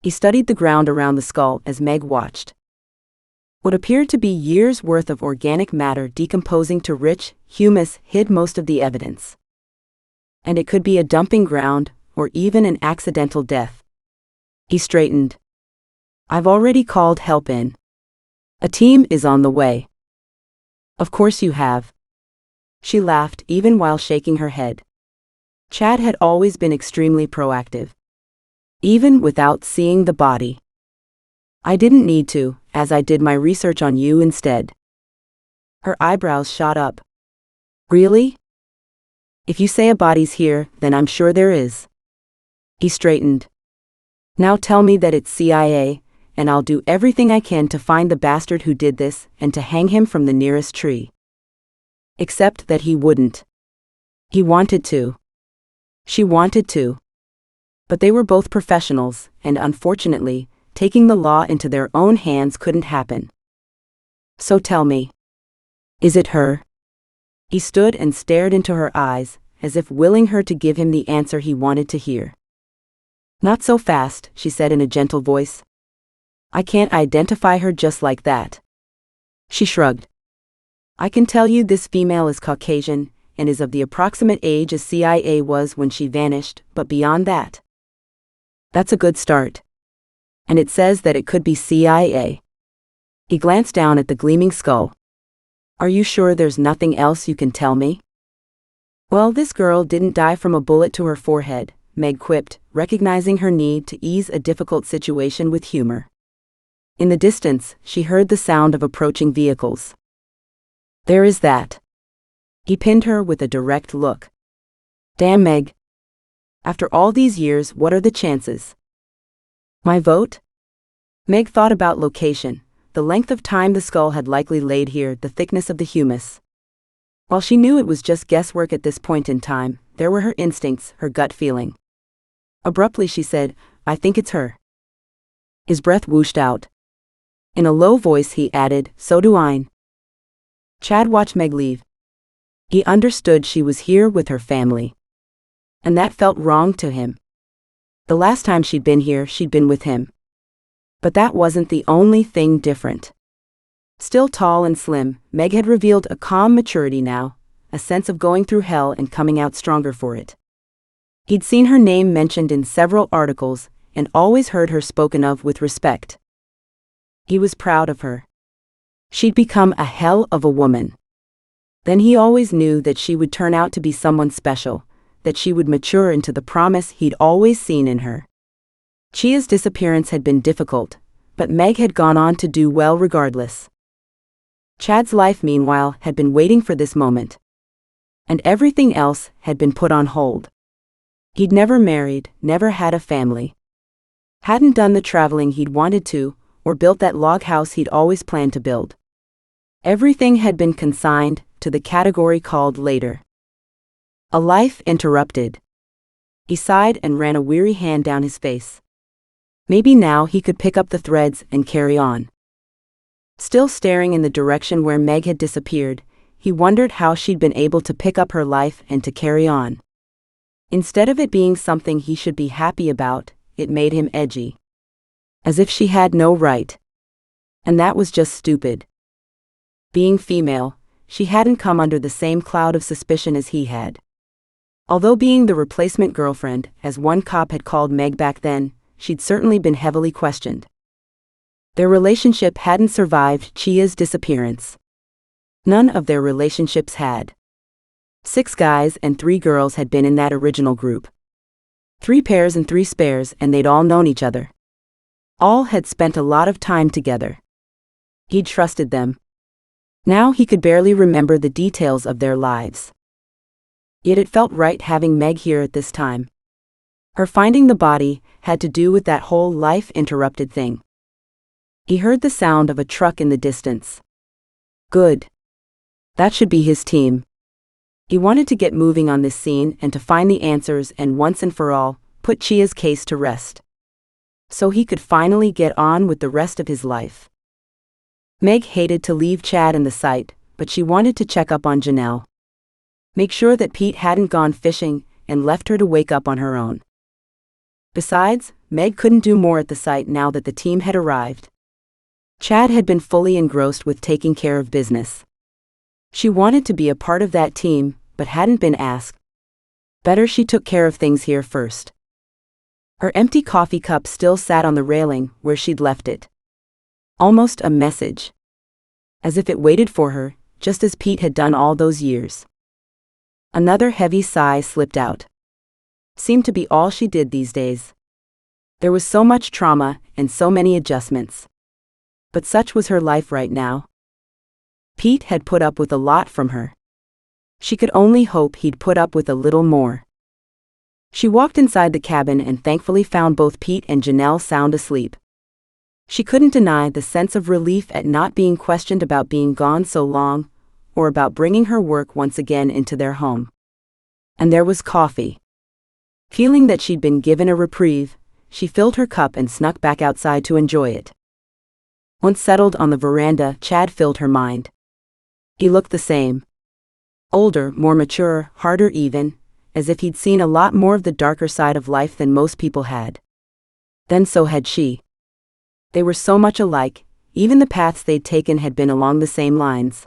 [SPEAKER 1] He studied the ground around the skull as Meg watched. What appeared to be years' worth of organic matter decomposing to rich humus hid most of the evidence. And it could be a dumping ground, or even an accidental death. He straightened. I've already called help in. A team is on the way. Of course you have. She laughed even while shaking her head. Chad had always been extremely proactive. Even without seeing the body. I didn't need to, as I did my research on you instead. Her eyebrows shot up. Really? If you say a body's here, then I'm sure there is. He straightened. Now tell me that it's CIA, and I'll do everything I can to find the bastard who did this and to hang him from the nearest tree. Except that he wouldn't. He wanted to. She wanted to. But they were both professionals, and unfortunately, taking the law into their own hands couldn't happen. So tell me. Is it her? He stood and stared into her eyes, as if willing her to give him the answer he wanted to hear. "Not so fast," she said in a gentle voice. "I can't identify her just like that." She shrugged. "I can tell you this female is Caucasian, and is of the approximate age as CIA was when she vanished, but beyond that." "That's a good start. And it says that it could be CIA." He glanced down at the gleaming skull. "Are you sure there's nothing else you can tell me?" "Well, this girl didn't die from a bullet to her forehead," Meg quipped, recognizing her need to ease a difficult situation with humor. In the distance, she heard the sound of approaching vehicles. "There is that." He pinned her with a direct look. "Damn, Meg. After all these years, what are the chances?" "My vote?" Meg thought about location, the length of time the skull had likely laid here, the thickness of the humus. While she knew it was just guesswork at this point in time, there were her instincts, her gut feeling. Abruptly she said, "I think it's her." His breath whooshed out. In a low voice he added, "So do I." Chad watched Meg leave. He understood she was here with her family. And that felt wrong to him. The last time she'd been here, she'd been with him. But that wasn't the only thing different. Still tall and slim, Meg had revealed a calm maturity now, a sense of going through hell and coming out stronger for it. He'd seen her name mentioned in several articles, and always heard her spoken of with respect. He was proud of her. She'd become a hell of a woman. Then he always knew that she would turn out to be someone special, that she would mature into the promise he'd always seen in her. Chia's disappearance had been difficult, but Meg had gone on to do well regardless. Chad's life, meanwhile, had been waiting for this moment. And everything else had been put on hold. He'd never married, never had a family. Hadn't done the traveling he'd wanted to, or built that log house he'd always planned to build. Everything had been consigned to the category called later. A life interrupted. He sighed and ran a weary hand down his face. Maybe now he could pick up the threads and carry on. Still staring in the direction where Meg had disappeared, he wondered how she'd been able to pick up her life and to carry on. Instead of it being something he should be happy about, it made him edgy. As if she had no right. And that was just stupid. Being female, she hadn't come under the same cloud of suspicion as he had. Although being the replacement girlfriend, as one cop had called Meg back then, she'd certainly been heavily questioned. Their relationship hadn't survived Chia's disappearance. None of their relationships had. 6 guys and 3 girls had been in that original group. 3 pairs and 3 spares, and they'd all known each other. All had spent a lot of time together. He'd trusted them. Now he could barely remember the details of their lives. Yet it felt right having Meg here at this time. Her finding the body had to do with that whole life-interrupted thing. He heard the sound of a truck in the distance. Good. That should be his team. He wanted to get moving on this scene and to find the answers and once and for all, put Chia's case to rest. So he could finally get on with the rest of his life. Meg hated to leave Chad in the sight, but she wanted to check up on Janelle. Make sure that Pete hadn't gone fishing and left her to wake up on her own. Besides, Meg couldn't do more at the site now that the team had arrived. Chad had been fully engrossed with taking care of business. She wanted to be a part of that team, but hadn't been asked. Better she took care of things here first. Her empty coffee cup still sat on the railing where she'd left it. Almost a message. As if it waited for her, just as Pete had done all those years. Another heavy sigh slipped out. Seemed to be all she did these days. There was so much trauma and so many adjustments. But such was her life right now. Pete had put up with a lot from her. She could only hope he'd put up with a little more. She walked inside the cabin and thankfully found both Pete and Janelle sound asleep. She couldn't deny the sense of relief at not being questioned about being gone so long, or about bringing her work once again into their home. And there was coffee. Feeling that she'd been given a reprieve, she filled her cup and snuck back outside to enjoy it. Once settled on the veranda, Chad filled her mind. He looked the same. Older, more mature, harder even, as if he'd seen a lot more of the darker side of life than most people had. Then so had she. They were so much alike, even the paths they'd taken had been along the same lines.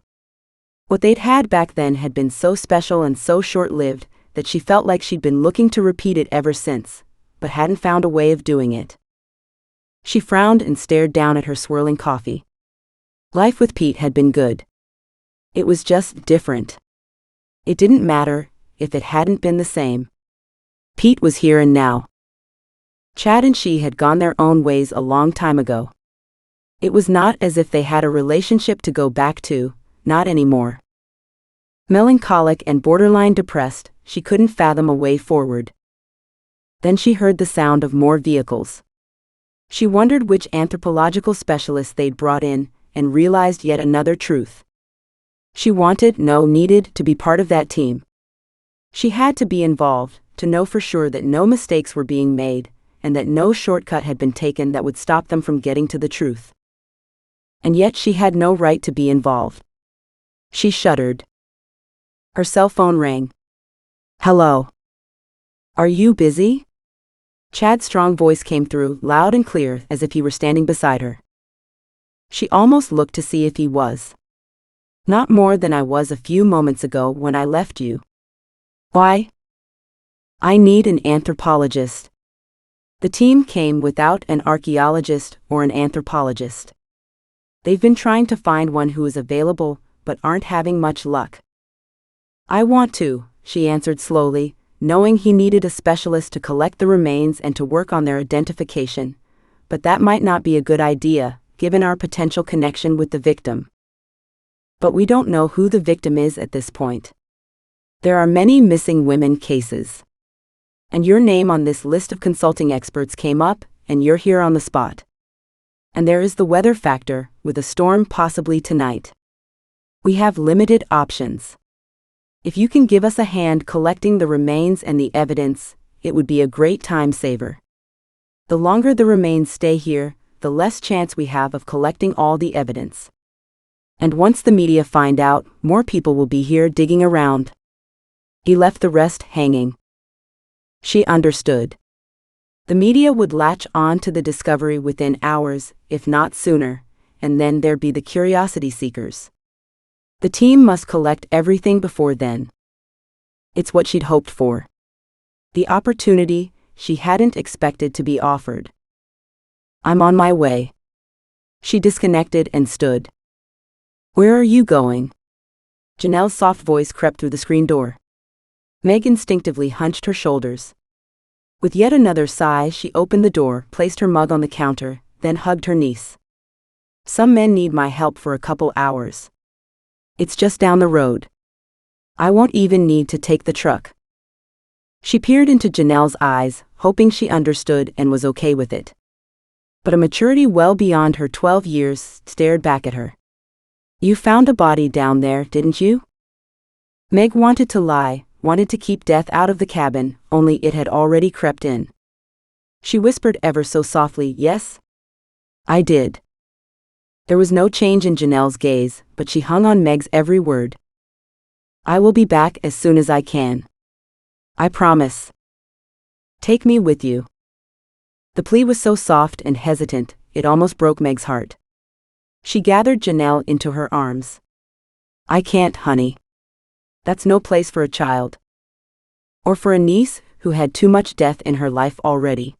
[SPEAKER 1] What they'd had back then had been so special and so short-lived that she felt like she'd been looking to repeat it ever since, but hadn't found a way of doing it. She frowned and stared down at her swirling coffee. Life with Pete had been good. It was just different. It didn't matter if it hadn't been the same. Pete was here and now. Chad and she had gone their own ways a long time ago. It was not as if they had a relationship to go back to, not anymore. Melancholic and borderline depressed, she couldn't fathom a way forward. Then she heard the sound of more vehicles. She wondered which anthropological specialist they'd brought in, and realized yet another truth. She needed to be part of that team. She had to be involved, to know for sure that no mistakes were being made, and that no shortcut had been taken that would stop them from getting to the truth. And yet she had no right to be involved. She shuddered. Her cell phone rang. "Hello. Are you busy?" Chad's strong voice came through, loud and clear, as if he were standing beside her. She almost looked to see if he was. "Not more than I was a few moments ago when I left you." "Why?" "I need an anthropologist." The team came without an archaeologist or an anthropologist. They've been trying to find one who is available, but aren't having much luck. "I want to," she answered slowly, knowing he needed a specialist to collect the remains and to work on their identification, but that might not be a good idea, given our potential connection with the victim. But we don't know who the victim is at this point. There are many missing women cases. And your name on this list of consulting experts came up, and you're here on the spot. And there is the weather factor, with a storm possibly tonight. We have limited options. If you can give us a hand collecting the remains and the evidence, it would be a great time saver. The longer the remains stay here, the less chance we have of collecting all the evidence. And once the media find out, more people will be here digging around. He left the rest hanging. She understood. The media would latch on to the discovery within hours, if not sooner, and then there'd be the curiosity seekers. The team must collect everything before then. It's what she'd hoped for. The opportunity she hadn't expected to be offered. "I'm on my way." She disconnected and stood. "Where are you going?" Janelle's soft voice crept through the screen door. Meg instinctively hunched her shoulders. With yet another sigh, she opened the door, placed her mug on the counter, then hugged her niece. "Some men need my help for a couple hours. It's just down the road. I won't even need to take the truck." She peered into Janelle's eyes, hoping she understood and was okay with it. But a maturity well beyond her 12 years stared back at her. "You found a body down there, didn't you?" Meg wanted to lie, wanted to keep death out of the cabin, only it had already crept in. She whispered ever so softly, "Yes, I did." There was no change in Janelle's gaze, but she hung on Meg's every word. "I will be back as soon as I can. I promise. Take me with you." The plea was so soft and hesitant, it almost broke Meg's heart. She gathered Janelle into her arms. "I can't, honey. That's no place for a child. Or for a niece who had too much death in her life already."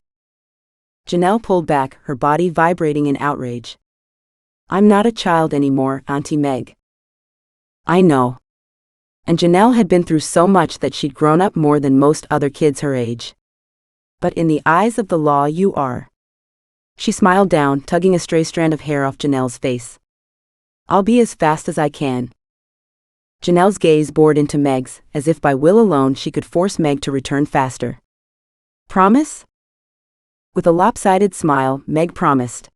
[SPEAKER 1] Janelle pulled back, her body vibrating in outrage. "I'm not a child anymore, Auntie Meg." "I know." And Janelle had been through so much that she'd grown up more than most other kids her age. "But in the eyes of the law you are." She smiled down, tugging a stray strand of hair off Janelle's face. "I'll be as fast as I can." Janelle's gaze bored into Meg's, as if by will alone she could force Meg to return faster. "Promise?" With a lopsided smile, Meg promised.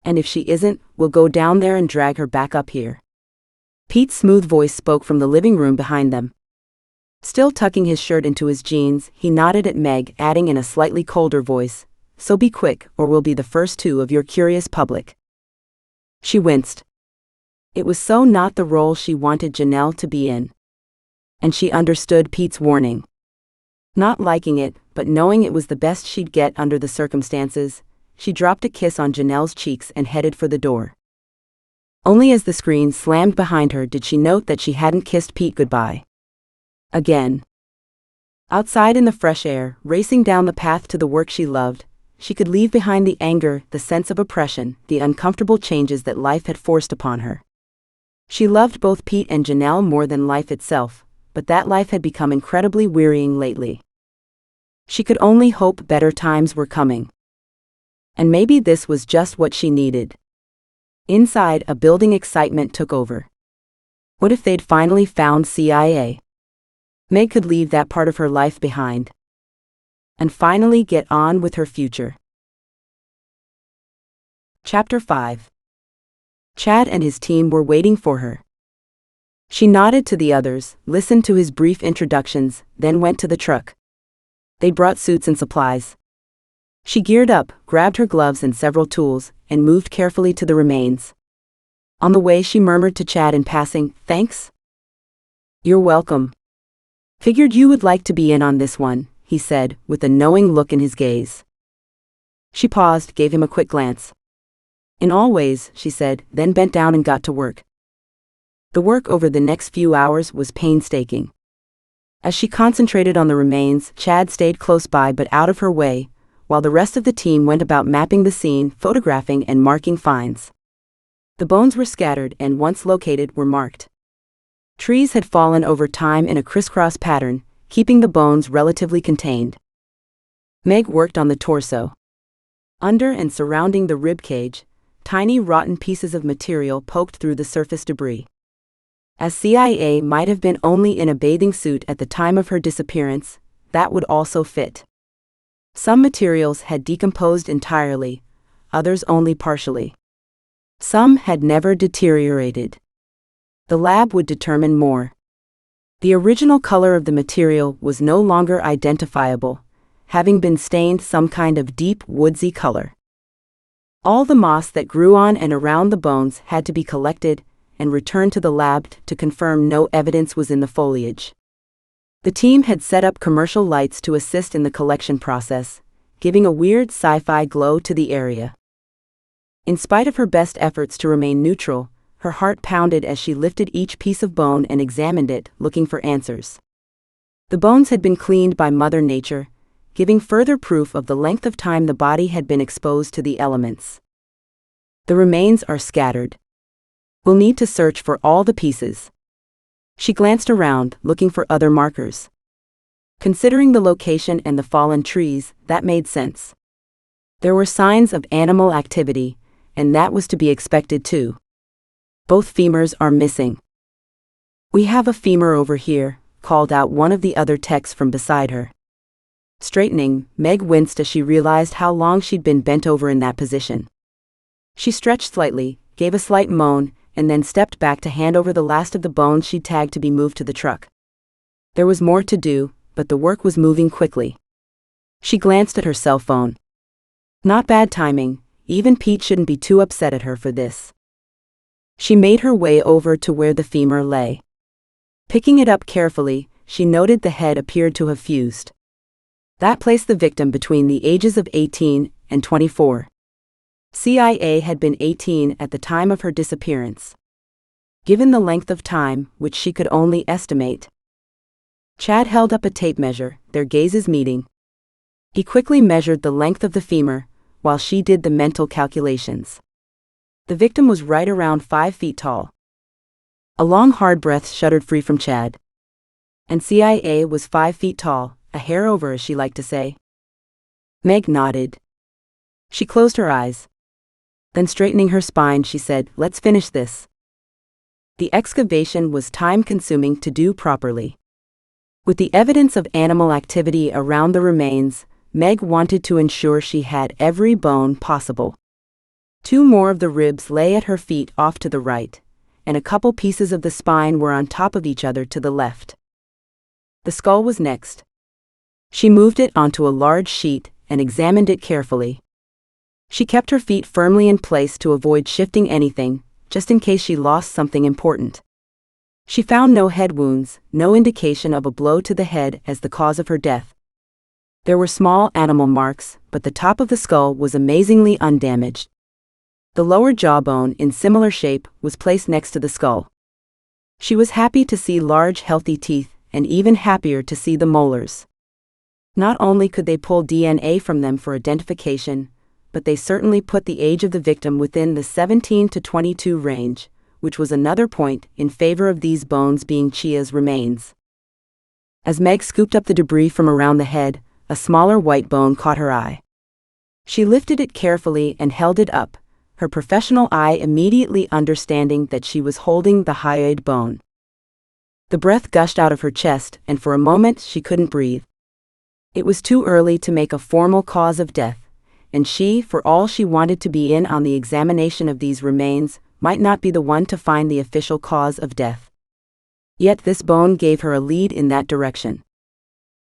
[SPEAKER 1] "And if she isn't, we'll go down there and drag her back up here." Pete's smooth voice spoke from the living room behind them. Still tucking his shirt into his jeans, he nodded at Meg, adding in a slightly colder voice, "So be quick, or we'll be the first two of your curious public." She winced. It was so not the role she wanted Janelle to be in. And she understood Pete's warning. Not liking it, but knowing it was the best she'd get under the circumstances, she dropped a kiss on Janelle's cheeks and headed for the door. Only as the screen slammed behind her did she note that she hadn't kissed Pete goodbye. Again. Outside in the fresh air, racing down the path to the work she loved, she could leave behind the anger, the sense of oppression, the uncomfortable changes that life had forced upon her. She loved both Pete and Janelle more than life itself, but that life had become incredibly wearying lately. She could only hope better times were coming. And maybe this was just what she needed. Inside, a building excitement took over. What if they'd finally found CIA? Meg could leave that part of her life behind. And finally get on with her future. Chapter 5. Chad and his team were waiting for her. She nodded to the others, listened to his brief introductions, then went to the truck. They brought suits and supplies. She geared up, grabbed her gloves and several tools, and moved carefully to the remains. On the way she murmured to Chad in passing, "Thanks? You're welcome. Figured you would like to be in on this one," he said, with a knowing look in his gaze. She paused, gave him a quick glance. "In all ways," she said, then bent down and got to work. The work over the next few hours was painstaking. As she concentrated on the remains, Chad stayed close by but out of her way, while the rest of the team went about mapping the scene, photographing and marking finds. The bones were scattered and, once located, were marked. Trees had fallen over time in a crisscross pattern, keeping the bones relatively contained. Meg worked on the torso. Under and surrounding the rib cage, tiny rotten pieces of material poked through the surface debris. As CIA might have been only in a bathing suit at the time of her disappearance, that would also fit. Some materials had decomposed entirely, others only partially. Some had never deteriorated. The lab would determine more. The original color of the material was no longer identifiable, having been stained some kind of deep woodsy color. All the moss that grew on and around the bones had to be collected and returned to the lab to confirm no evidence was in the foliage. The team had set up commercial lights to assist in the collection process, giving a weird sci-fi glow to the area. In spite of her best efforts to remain neutral, her heart pounded as she lifted each piece of bone and examined it, looking for answers. The bones had been cleaned by Mother Nature, giving further proof of the length of time the body had been exposed to the elements. The remains are scattered. We'll need to search for all the pieces. She glanced around, looking for other markers. Considering the location and the fallen trees, that made sense. There were signs of animal activity, and that was to be expected too. Both femurs are missing. "We have a femur over here," called out one of the other techs from beside her. Straightening, Meg winced as she realized how long she'd been bent over in that position. She stretched slightly, gave a slight moan, and then stepped back to hand over the last of the bones she'd tagged to be moved to the truck. There was more to do, but the work was moving quickly. She glanced at her cell phone. Not bad timing, even Pete shouldn't be too upset at her for this. She made her way over to where the femur lay. Picking it up carefully, she noted the head appeared to have fused. That placed the victim between the ages of 18 and 24. CIA had been 18 at the time of her disappearance. Given the length of time, which she could only estimate. Chad held up a tape measure, their gazes meeting. He quickly measured the length of the femur, while she did the mental calculations. The victim was right around 5 feet tall. A long hard breath shuddered free from Chad. And CIA was 5 feet tall, a hair over as she liked to say. Meg nodded. She closed her eyes. Then straightening her spine she said, "Let's finish this." The excavation was time-consuming to do properly. With the evidence of animal activity around the remains, Meg wanted to ensure she had every bone possible. 2 more of the ribs lay at her feet off to the right, and a couple pieces of the spine were on top of each other to the left. The skull was next. She moved it onto a large sheet and examined it carefully. She kept her feet firmly in place to avoid shifting anything, just in case she lost something important. She found no head wounds, no indication of a blow to the head as the cause of her death, There were small animal marks, but the top of the skull was amazingly undamaged. The lower jawbone, in similar shape, was placed next to the skull. She was happy to see large, healthy teeth, and even happier to see the molars. Not only could they pull DNA from them for identification, but they certainly put the age of the victim within the 17 to 22 range, which was another point in favor of these bones being Chia's remains. As Meg scooped up the debris from around the head, a smaller white bone caught her eye. She lifted it carefully and held it up, her professional eye immediately understanding that she was holding the hyoid bone. The breath gushed out of her chest, and for a moment she couldn't breathe. It was too early to make a formal cause of death, and she, for all she wanted to be in on the examination of these remains, might not be the one to find the official cause of death. Yet this bone gave her a lead in that direction.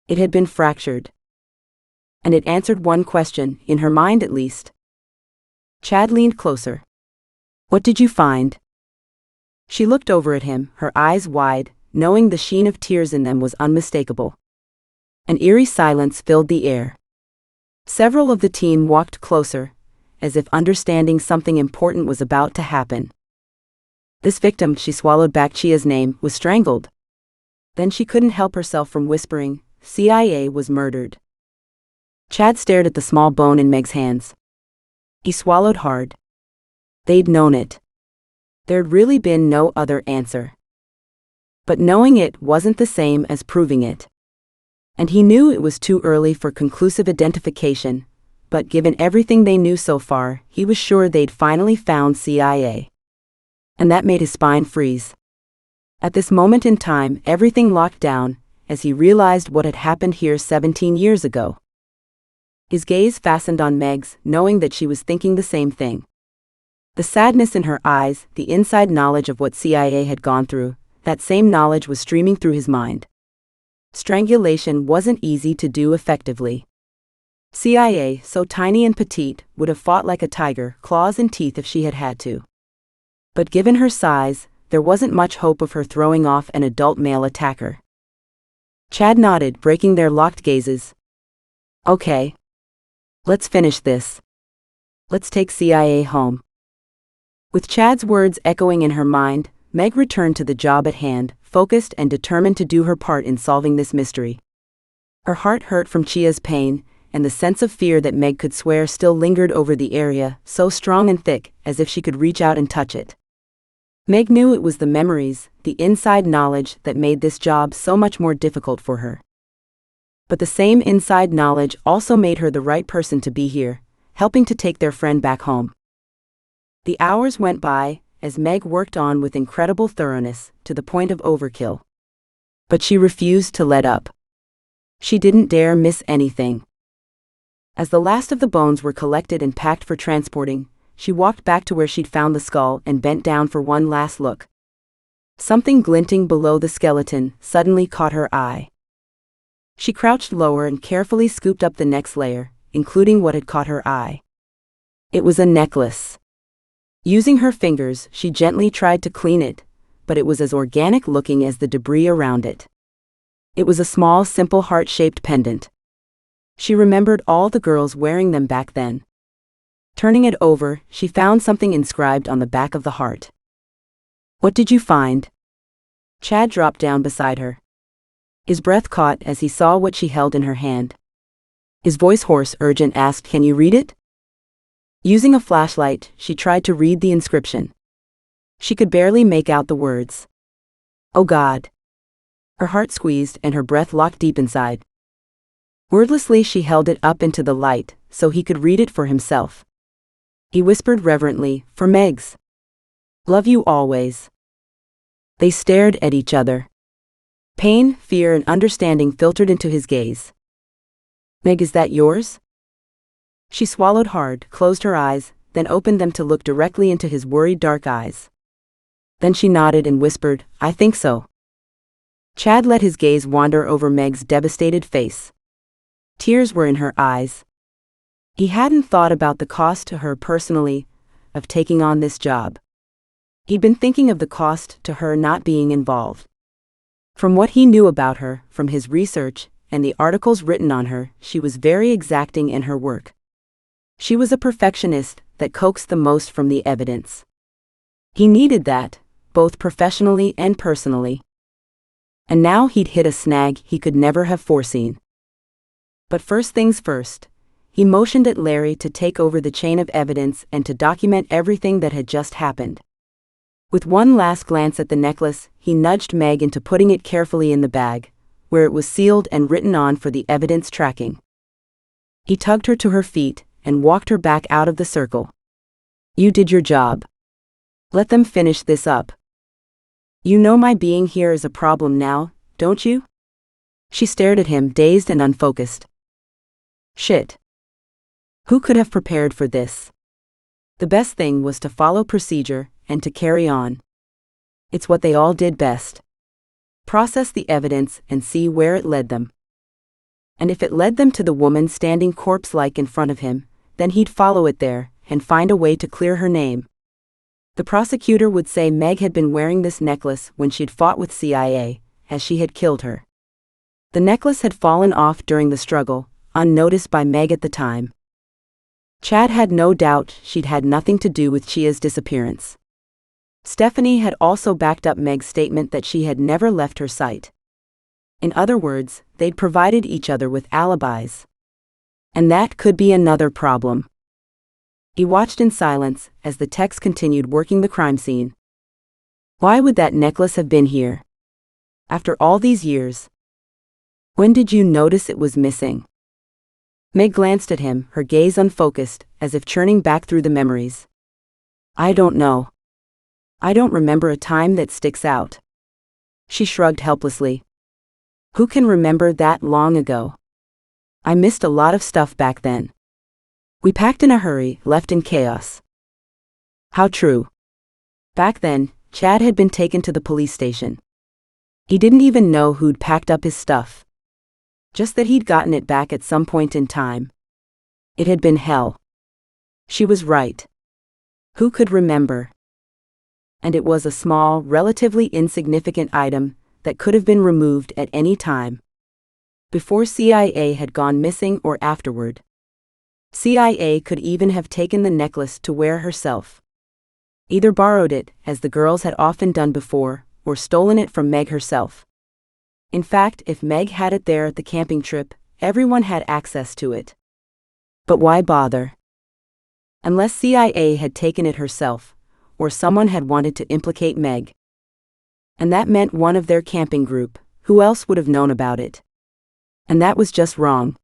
[SPEAKER 1] It had been fractured. And it answered one question, in her mind at least. Chad leaned closer. "What did you find?" She looked over at him, her eyes wide, knowing the sheen of tears in them was unmistakable. An eerie silence filled the air. Several of the team walked closer, as if understanding something important was about to happen. This victim, she swallowed back Chia's name, was strangled. Then she couldn't help herself from whispering, "CIA was murdered." Chad stared at the small bone in Meg's hands. He swallowed hard. They'd known it. There'd really been no other answer. But knowing it wasn't the same as proving it. And he knew it was too early for conclusive identification, but given everything they knew so far, he was sure they'd finally found CIA. And that made his spine freeze. At this moment in time, everything locked down, as he realized what had happened here 17 years ago. His gaze fastened on Meg's, knowing that she was thinking the same thing. The sadness in her eyes, the inside knowledge of what CIA had gone through, that same knowledge was streaming through his mind. Strangulation wasn't easy to do effectively. CIA, so tiny and petite, would have fought like a tiger, claws and teeth if she had had to. But given her size, there wasn't much hope of her throwing off an adult male attacker. Chad nodded, breaking their locked gazes. "Okay. Let's finish this. Let's take CIA home." With Chad's words echoing in her mind, Meg returned to the job at hand, focused and determined to do her part in solving this mystery. Her heart hurt from Chia's pain, and the sense of fear that Meg could swear still lingered over the area, so strong and thick, as if she could reach out and touch it. Meg knew it was the memories, the inside knowledge that made this job so much more difficult for her. But the same inside knowledge also made her the right person to be here, helping to take their friend back home. The hours went by, as Meg worked on with incredible thoroughness, to the point of overkill. But she refused to let up. She didn't dare miss anything. As the last of the bones were collected and packed for transporting, she walked back to where she'd found the skull and bent down for one last look. Something glinting below the skeleton suddenly caught her eye. She crouched lower and carefully scooped up the next layer, including what had caught her eye. It was a necklace. Using her fingers, she gently tried to clean it, but it was as organic looking as the debris around it. It was a small, simple heart-shaped pendant. She remembered all the girls wearing them back then. Turning it over, she found something inscribed on the back of the heart. "What did you find?" Chad dropped down beside her. His breath caught as he saw what she held in her hand. His voice hoarse, urgent, asked, "Can you read it?" Using a flashlight, she tried to read the inscription. She could barely make out the words. "Oh God." Her heart squeezed and her breath locked deep inside. Wordlessly she held it up into the light, so he could read it for himself. He whispered reverently, "For Megs. Love you always." They stared at each other. Pain, fear, and understanding filtered into his gaze. "Meg, is that yours?" She swallowed hard, closed her eyes, then opened them to look directly into his worried dark eyes. Then she nodded and whispered, "I think so." Chad let his gaze wander over Meg's devastated face. Tears were in her eyes. He hadn't thought about the cost to her personally of taking on this job. He'd been thinking of the cost to her not being involved. From what he knew about her, from his research, and the articles written on her, she was very exacting in her work. She was a perfectionist that coaxed the most from the evidence. He needed that, both professionally and personally. And now he'd hit a snag he could never have foreseen. But first things first, he motioned at Larry to take over the chain of evidence and to document everything that had just happened. With one last glance at the necklace, he nudged Meg into putting it carefully in the bag, where it was sealed and written on for the evidence tracking. He tugged her to her feet and walked her back out of the circle. "You did your job. Let them finish this up. You know my being here is a problem now, don't you?" She stared at him, dazed and unfocused. Shit. Who could have prepared for this? The best thing was to follow procedure and to carry on. It's what they all did best. Process the evidence and see where it led them. And if it led them to the woman standing corpse-like in front of him, then he'd follow it there and find a way to clear her name. The prosecutor would say Meg had been wearing this necklace when she'd fought with CIA, as she had killed her. The necklace had fallen off during the struggle, unnoticed by Meg at the time. Chad had no doubt she'd had nothing to do with Chia's disappearance. Stephanie had also backed up Meg's statement that she had never left her sight. In other words, they'd provided each other with alibis. And that could be another problem. He watched in silence as the techs continued working the crime scene. Why would that necklace have been here? After all these years? When did you notice it was missing? Meg glanced at him, her gaze unfocused, as if churning back through the memories. I don't know. I don't remember a time that sticks out. She shrugged helplessly. Who can remember that long ago? I missed a lot of stuff back then. We packed in a hurry, left in chaos. How true. Back then, Chad had been taken to the police station. He didn't even know who'd packed up his stuff. Just that he'd gotten it back at some point in time. It had been hell. She was right. Who could remember? And it was a small, relatively insignificant item that could have been removed at any time. Before CIA had gone missing or afterward. CIA could even have taken the necklace to wear herself. Either borrowed it, as the girls had often done before, or stolen it from Meg herself. In fact, if Meg had it there at the camping trip, everyone had access to it. But why bother? Unless CIA had taken it herself, or someone had wanted to implicate Meg. And that meant one of their camping group, who else would have known about it? And that was just wrong.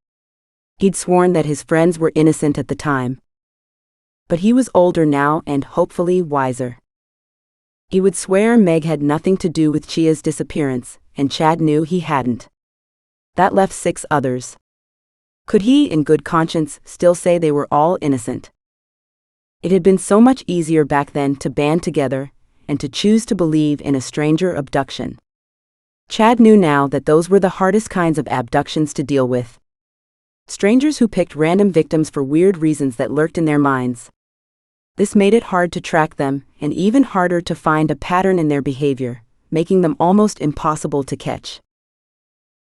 [SPEAKER 1] He'd sworn that his friends were innocent at the time. But he was older now and hopefully wiser. He would swear Meg had nothing to do with Chia's disappearance, and Chad knew he hadn't. That left 6 others. Could he, in good conscience, still say they were all innocent? It had been so much easier back then to band together and to choose to believe in a stranger abduction. Chad knew now that those were the hardest kinds of abductions to deal with. Strangers who picked random victims for weird reasons that lurked in their minds. This made it hard to track them, and even harder to find a pattern in their behavior, making them almost impossible to catch.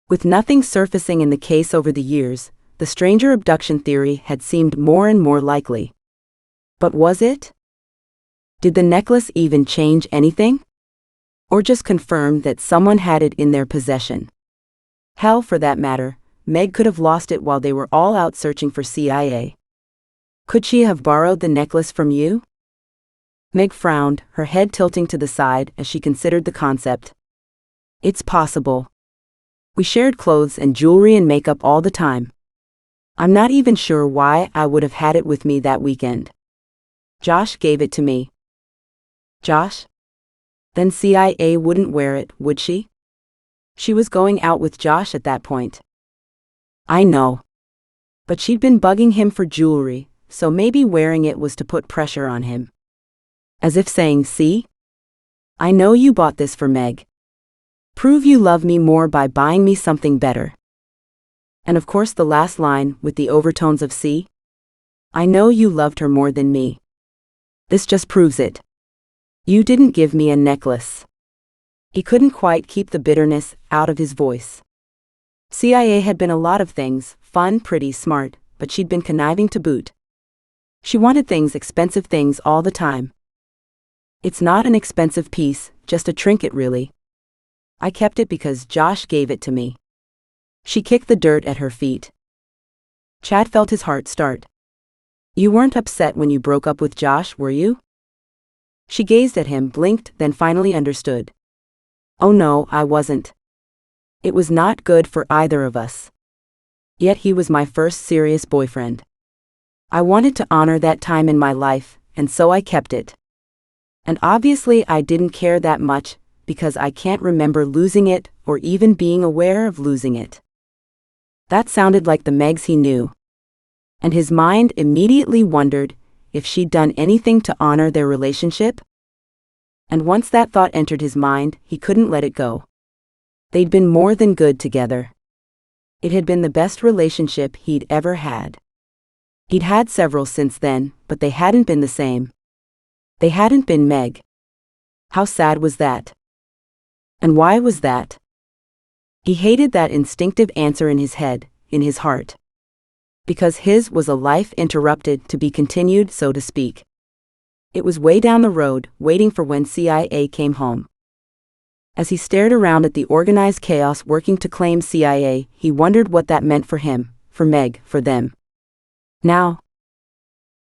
[SPEAKER 1] With nothing surfacing in the case over the years, the stranger abduction theory had seemed more and more likely. But was it? Did the necklace even change anything? Or just confirm that someone had it in their possession? Hell, for that matter, Meg could have lost it while they were all out searching for CIA. Could she have borrowed the necklace from you? Meg frowned, her head tilting to the side as she considered the concept. It's possible. We shared clothes and jewelry and makeup all the time. I'm not even sure why I would have had it with me that weekend. Josh gave it to me. Josh? Then CIA wouldn't wear it, would she? She was going out with Josh at that point. I know. But she'd been bugging him for jewelry, so maybe wearing it was to put pressure on him. As if saying, see? I know you bought this for Meg. Prove you love me more by buying me something better. And of course the last line, with the overtones of see? I know you loved her more than me. This just proves it. You didn't give me a necklace. He couldn't quite keep the bitterness out of his voice. CIA had been a lot of things, fun, pretty, smart, but she'd been conniving to boot. She wanted things, expensive things all the time. It's not an expensive piece, just a trinket really. I kept it because Josh gave it to me. She kicked the dirt at her feet. Chad felt his heart start. You weren't upset when you broke up with Josh, were you? She gazed at him, blinked, then finally understood. Oh no, I wasn't. It was not good for either of us. Yet he was my first serious boyfriend. I wanted to honor that time in my life, and so I kept it. And obviously I didn't care that much, because I can't remember losing it, or even being aware of losing it. That sounded like the Megs he knew. And his mind immediately wondered if she'd done anything to honor their relationship. And once that thought entered his mind, he couldn't let it go. They'd been more than good together. It had been the best relationship he'd ever had. He'd had several since then, but they hadn't been the same. They hadn't been Meg. How sad was that? And why was that? He hated that instinctive answer in his head, in his heart. Because his was a life interrupted to be continued, so to speak. It was way down the road, waiting for when CIA came home. As he stared around at the organized chaos working to claim CIA, he wondered what that meant for him, for Meg, for them. Now.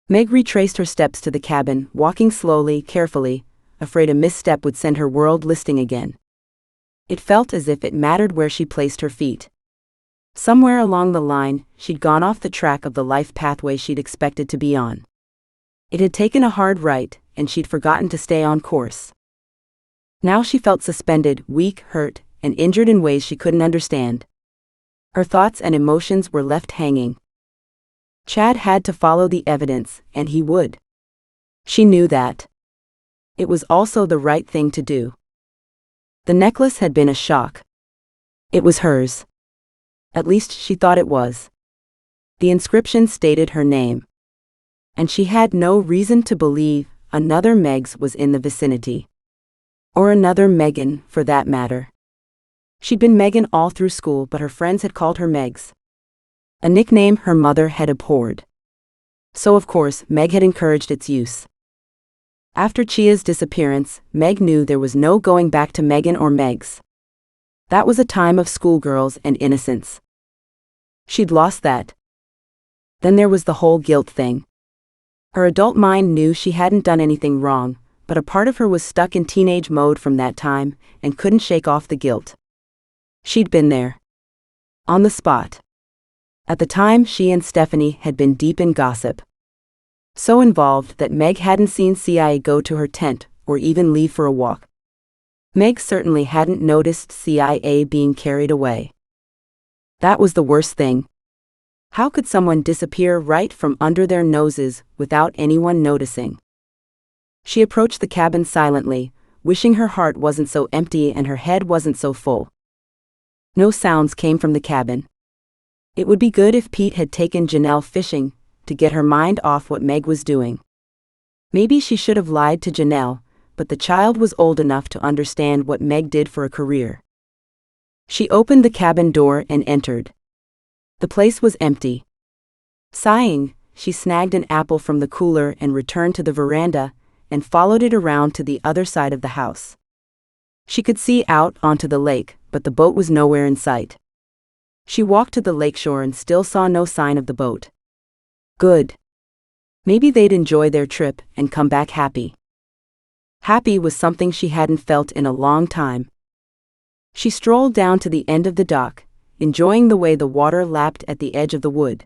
[SPEAKER 1] Meg retraced her steps to the cabin, walking slowly, carefully, afraid a misstep would send her world listing again. It felt as if it mattered where she placed her feet. Somewhere along the line, she'd gone off the track of the life pathway she'd expected to be on. It had taken a hard right, and she'd forgotten to stay on course. Now she felt suspended, weak, hurt, and injured in ways she couldn't understand. Her thoughts and emotions were left hanging. Chad had to follow the evidence, and he would. She knew that. It was also the right thing to do. The necklace had been a shock. It was hers. At least she thought it was. The inscription stated her name. And she had no reason to believe another Megs was in the vicinity. Or another Megan, for that matter. She'd been Megan all through school, but her friends had called her Megs. A nickname her mother had abhorred. So of course, Meg had encouraged its use. After Chia's disappearance, Meg knew there was no going back to Megan or Megs. That was a time of schoolgirls and innocence. She'd lost that. Then there was the whole guilt thing. Her adult mind knew she hadn't done anything wrong, but a part of her was stuck in teenage mode from that time, and couldn't shake off the guilt. She'd been there. On the spot. At the time, she and Stephanie had been deep in gossip. So involved that Meg hadn't seen CIA go to her tent, or even leave for a walk. Meg certainly hadn't noticed CIA being carried away. That was the worst thing. How could someone disappear right from under their noses without anyone noticing? She approached the cabin silently, wishing her heart wasn't so empty and her head wasn't so full. No sounds came from the cabin. It would be good if Pete had taken Janelle fishing, to get her mind off what Meg was doing. Maybe she should have lied to Janelle, but the child was old enough to understand what Meg did for a career. She opened the cabin door and entered. The place was empty. Sighing, she snagged an apple from the cooler and returned to the veranda, and followed it around to the other side of the house. She could see out onto the lake, but the boat was nowhere in sight. She walked to the lakeshore and still saw no sign of the boat. Good. Maybe they'd enjoy their trip and come back happy. Happy was something she hadn't felt in a long time. She strolled down to the end of the dock, enjoying the way the water lapped at the edge of the wood.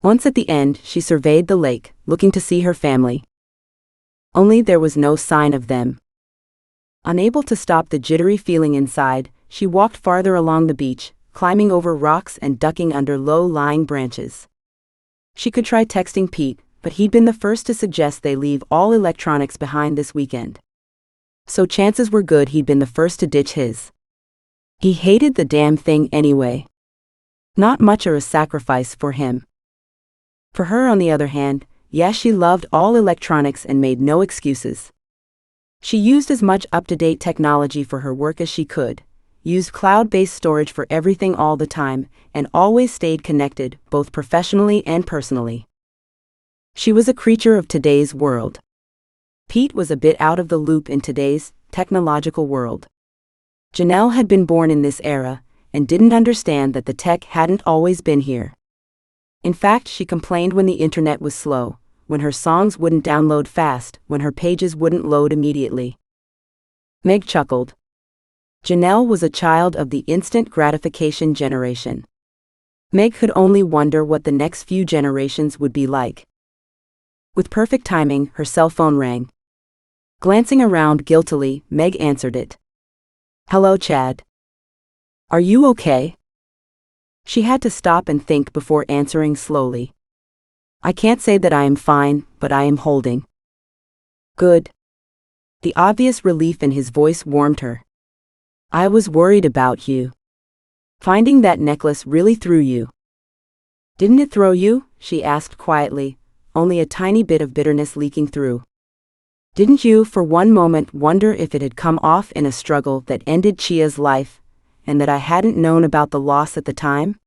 [SPEAKER 1] Once at the end, she surveyed the lake, looking to see her family. Only there was no sign of them. Unable to stop the jittery feeling inside, she walked farther along the beach, climbing over rocks and ducking under low-lying branches. She could try texting Pete, but he'd been the first to suggest they leave all electronics behind this weekend. So chances were good he'd been the first to ditch his. He hated the damn thing anyway. Not much of a sacrifice for him. For her, on the other hand, yes, she loved all electronics and made no excuses. She used as much up-to-date technology for her work as she could, used cloud-based storage for everything all the time, and always stayed connected, both professionally and personally. She was a creature of today's world. Pete was a bit out of the loop in today's technological world. Janelle had been born in this era, and didn't understand that the tech hadn't always been here. In fact, she complained when the internet was slow, when her songs wouldn't download fast, when her pages wouldn't load immediately. Meg chuckled. Janelle was a child of the instant gratification generation. Meg could only wonder what the next few generations would be like. With perfect timing, her cell phone rang. Glancing around guiltily, Meg answered it. "Hello, Chad. Are you okay?" She had to stop and think before answering slowly. "I can't say that I am fine, but I am holding." "Good." The obvious relief in his voice warmed her. "I was worried about you. Finding that necklace really threw you." "Didn't it throw you?" she asked quietly, only a tiny bit of bitterness leaking through. "Didn't you for one moment wonder if it had come off in a struggle that ended Chia's life, and that I hadn't known about the loss at the time?"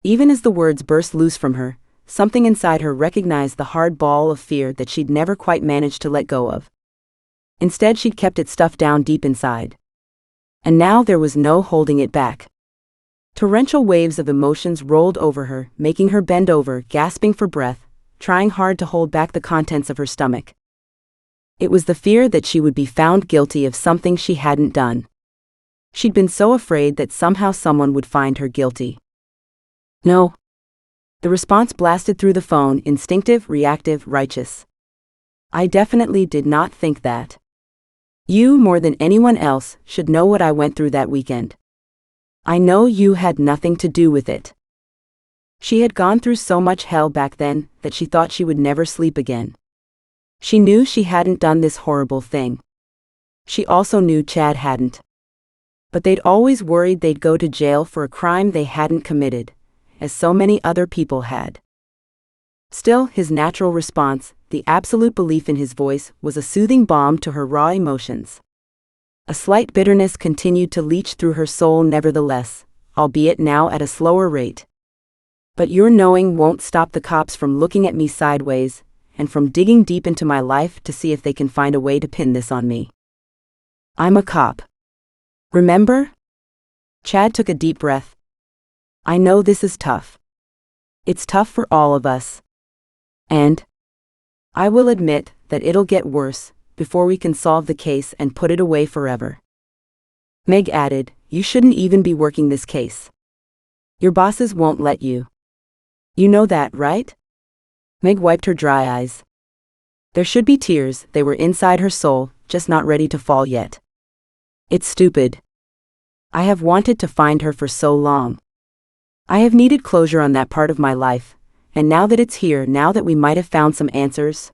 [SPEAKER 1] Even as the words burst loose from her, something inside her recognized the hard ball of fear that she'd never quite managed to let go of. Instead, she'd kept it stuffed down deep inside. And now there was no holding it back. Torrential waves of emotions rolled over her, making her bend over, gasping for breath, trying hard to hold back the contents of her stomach. It was the fear that she would be found guilty of something she hadn't done. She'd been so afraid that somehow someone would find her guilty. "No." The response blasted through the phone, instinctive, reactive, righteous. "I definitely did not think that. You, more than anyone else, should know what I went through that weekend. I know you had nothing to do with it." She had gone through so much hell back then that she thought she would never sleep again. She knew she hadn't done this horrible thing. She also knew Chad hadn't. But they'd always worried they'd go to jail for a crime they hadn't committed, as so many other people had. Still, his natural response, the absolute belief in his voice, was a soothing balm to her raw emotions. A slight bitterness continued to leach through her soul nevertheless, albeit now at a slower rate. "But your knowing won't stop the cops from looking at me sideways, and from digging deep into my life to see if they can find a way to pin this on me. I'm a cop. Remember?" Chad took a deep breath. "I know this is tough. It's tough for all of us. And I will admit that it'll get worse before we can solve the case and put it away forever." Meg added, "You shouldn't even be working this case. Your bosses won't let you. You know that, right?" Meg wiped her dry eyes. There should be tears, they were inside her soul, just not ready to fall yet. "It's stupid. I have wanted to find her for so long. I have needed closure on that part of my life, and now that it's here, now that we might have found some answers,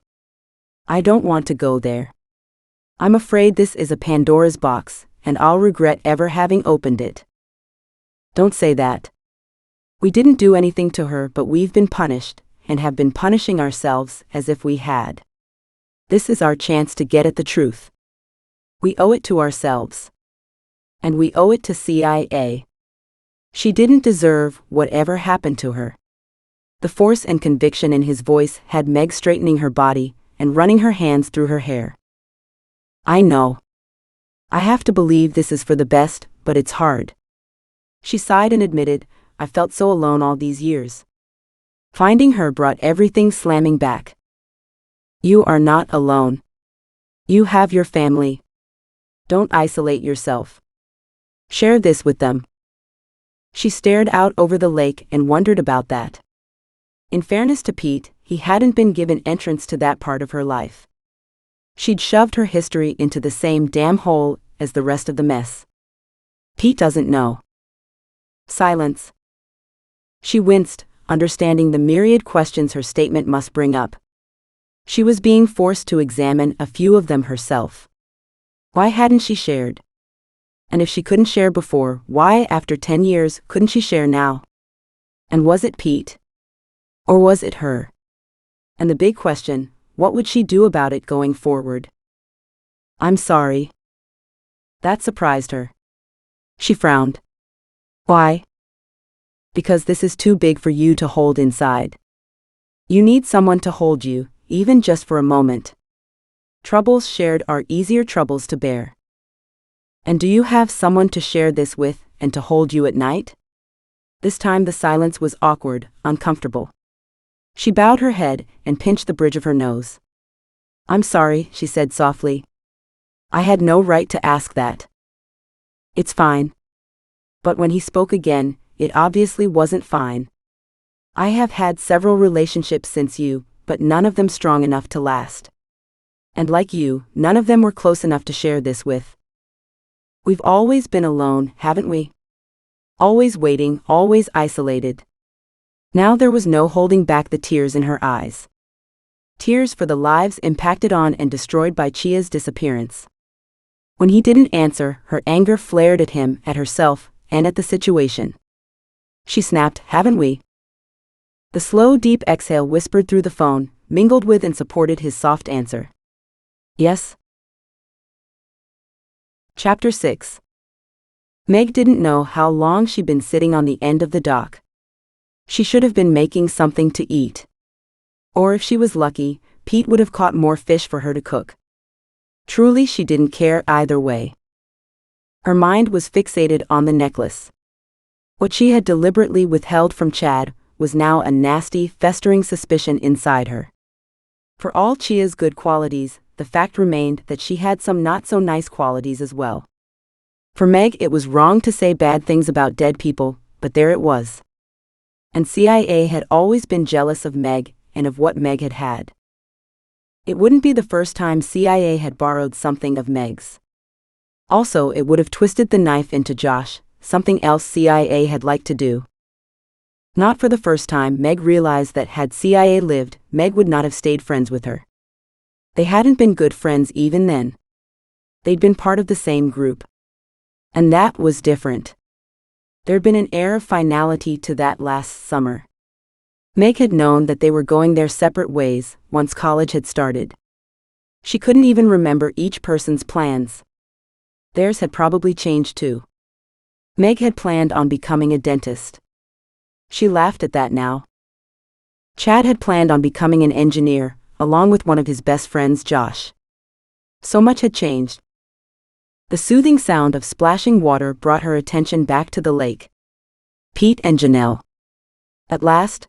[SPEAKER 1] I don't want to go there. I'm afraid this is a Pandora's box, and I'll regret ever having opened it." "Don't say that. We didn't do anything to her, but we've been punished, and have been punishing ourselves as if we had. This is our chance to get at the truth. We owe it to ourselves. And we owe it to CIA. She didn't deserve whatever happened to her." The force and conviction in his voice had Meg straightening her body and running her hands through her hair. "I know. I have to believe this is for the best, but it's hard." She sighed and admitted, "I felt so alone all these years." Finding her brought everything slamming back. "You are not alone. You have your family. Don't isolate yourself. Share this with them." She stared out over the lake and wondered about that. In fairness to Pete, he hadn't been given entrance to that part of her life. She'd shoved her history into the same damn hole as the rest of the mess. Pete doesn't know. Silence. She winced, understanding the myriad questions her statement must bring up. She was being forced to examine a few of them herself. Why hadn't she shared? And if she couldn't share before, why, after 10 years, couldn't she share now? And was it Pete? Or was it her? And the big question, what would she do about it going forward? "I'm sorry." That surprised her. She frowned. Why? Because this is too big for you to hold inside. You need someone to hold you, even just for a moment. Troubles shared are easier troubles to bear. And do you have someone to share this with and to hold you at night? This time the silence was awkward, uncomfortable. She bowed her head and pinched the bridge of her nose. I'm sorry, she said softly. I had no right to ask that. It's fine. But when he spoke again, it obviously wasn't fine. I have had several relationships since you, but none of them strong enough to last. And like you, none of them were close enough to share this with. We've always been alone, haven't we? Always waiting, always isolated. Now there was no holding back the tears in her eyes. Tears for the lives impacted on and destroyed by Chia's disappearance. When he didn't answer, her anger flared at him, at herself, and at the situation. She snapped, haven't we? The slow, deep exhale whispered through the phone, mingled with and supported his soft answer. Yes. Chapter 6. Meg didn't know how long she'd been sitting on the end of the dock. She should have been making something to eat. Or if she was lucky, Pete would have caught more fish for her to cook. Truly, she didn't care either way. Her mind was fixated on the necklace. What she had deliberately withheld from Chad was now a nasty, festering suspicion inside her. For all Chia's good qualities, the fact remained that she had some not-so-nice qualities as well. For Meg, it was wrong to say bad things about dead people, but there it was. And CIA had always been jealous of Meg and of what Meg had had. It wouldn't be the first time CIA had borrowed something of Meg's. Also, it would have twisted the knife into Josh, something else CIA had liked to do. Not for the first time, Meg realized that had CIA lived, Meg would not have stayed friends with her. They hadn't been good friends even then. They'd been part of the same group. And that was different. There'd been an air of finality to that last summer. Meg had known that they were going their separate ways once college had started. She couldn't even remember each person's plans. Theirs had probably changed too. Meg had planned on becoming a dentist. She laughed at that now. Chad had planned on becoming an engineer, along with one of his best friends, Josh. So much had changed. The soothing sound of splashing water brought her attention back to the lake. Pete and Janelle. At last,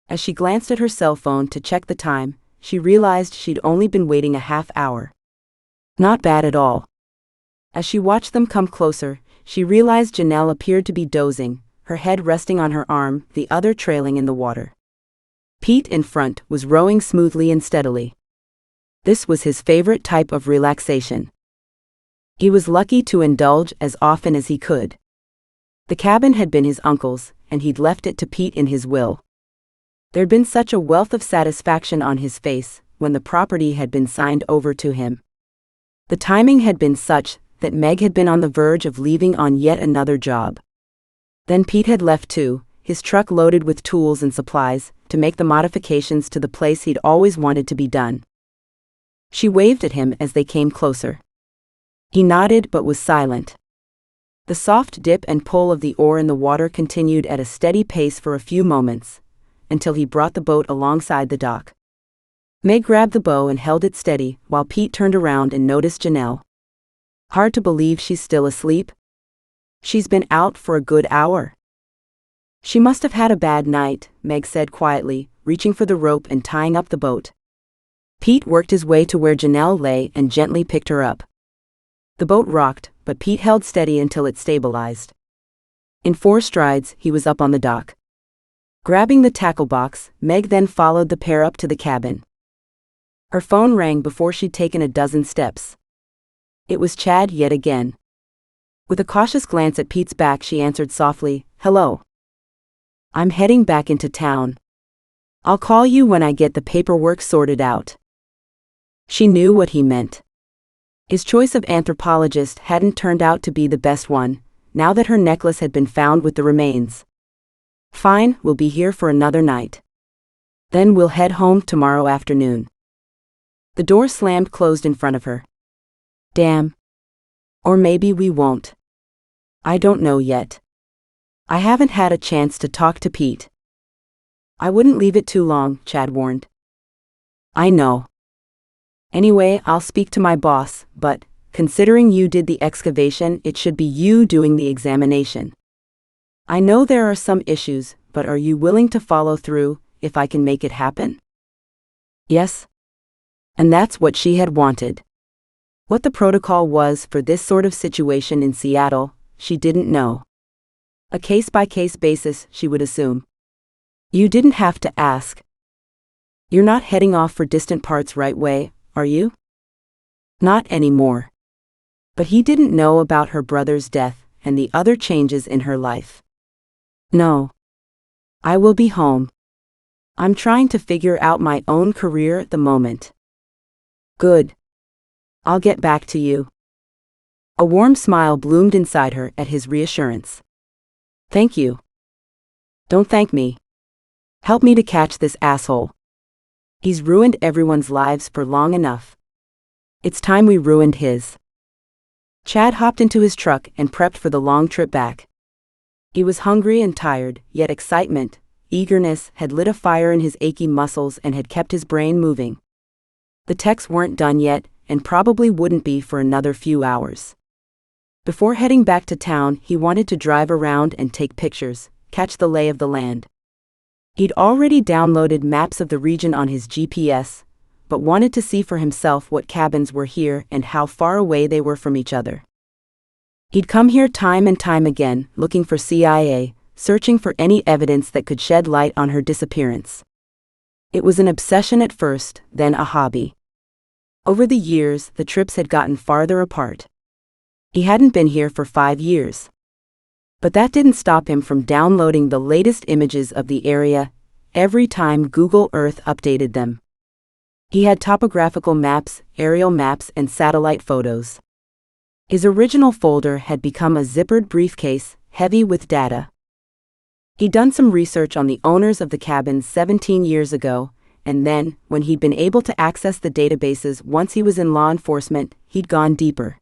[SPEAKER 1] as she glanced at her cell phone to check the time, she realized she'd only been waiting a half hour. Not bad at all. As she watched them come closer, she realized Janelle appeared to be dozing, her head resting on her arm, the other trailing in the water. Pete in front was rowing smoothly and steadily. This was his favorite type of relaxation. He was lucky to indulge as often as he could. The cabin had been his uncle's, and he'd left it to Pete in his will. There'd been such a wealth of satisfaction on his face when the property had been signed over to him. The timing had been such that Meg had been on the verge of leaving on yet another job. Then Pete had left too, his truck loaded with tools and supplies, to make the modifications to the place he'd always wanted to be done. She waved at him as they came closer. He nodded but was silent. The soft dip and pull of the oar in the water continued at a steady pace for a few moments, until he brought the boat alongside the dock. Meg grabbed the bow and held it steady, while Pete turned around and noticed Janelle. Hard to believe she's still asleep. She's been out for a good hour. She must have had a bad night, Meg said quietly, reaching for the rope and tying up the boat. Pete worked his way to where Janelle lay and gently picked her up. The boat rocked, but Pete held steady until it stabilized. In 4 strides, he was up on the dock. Grabbing the tackle box, Meg then followed the pair up to the cabin. Her phone rang before she'd taken a dozen steps. It was Chad yet again. With a cautious glance at Pete's back, she answered softly, "Hello. I'm heading back into town. I'll call you when I get the paperwork sorted out." She knew what he meant. His choice of anthropologist hadn't turned out to be the best one, now that her necklace had been found with the remains. "Fine, we'll be here for another night. Then we'll head home tomorrow afternoon." The door slammed closed in front of her. "Damn. Or maybe we won't. I don't know yet. I haven't had a chance to talk to Pete. I wouldn't leave it too long, Chad warned. I know. Anyway, I'll speak to my boss, but, considering you did the excavation, it should be you doing the examination. I know there are some issues, but are you willing to follow through, if I can make it happen? Yes. And that's what she had wanted. What the protocol was for this sort of situation in Seattle, she didn't know. A case-by-case basis, she would assume. You didn't have to ask. You're not heading off for distant parts right away, are you? Not anymore. But he didn't know about her brother's death and the other changes in her life. No. I will be home. I'm trying to figure out my own career at the moment. Good. I'll get back to you. A warm smile bloomed inside her at his reassurance. Thank you. Don't thank me. Help me to catch this asshole. He's ruined everyone's lives for long enough. It's time we ruined his. Chad hopped into his truck and prepped for the long trip back. He was hungry and tired, yet excitement, eagerness had lit a fire in his achy muscles and had kept his brain moving. The texts weren't done yet, and probably wouldn't be for another few hours. Before heading back to town, he wanted to drive around and take pictures, catch the lay of the land. He'd already downloaded maps of the region on his GPS, but wanted to see for himself what cabins were here and how far away they were from each other. He'd come here time and time again, looking for CIA, searching for any evidence that could shed light on her disappearance. It was an obsession at first, then a hobby. Over the years, the trips had gotten farther apart. He hadn't been here for 5 years. But that didn't stop him from downloading the latest images of the area every time Google Earth updated them. He had topographical maps, aerial maps, and satellite photos. His original folder had become a zippered briefcase, heavy with data. He'd done some research on the owners of the cabins 17 years ago, and then, when he'd been able to access the databases once he was in law enforcement, he'd gone deeper.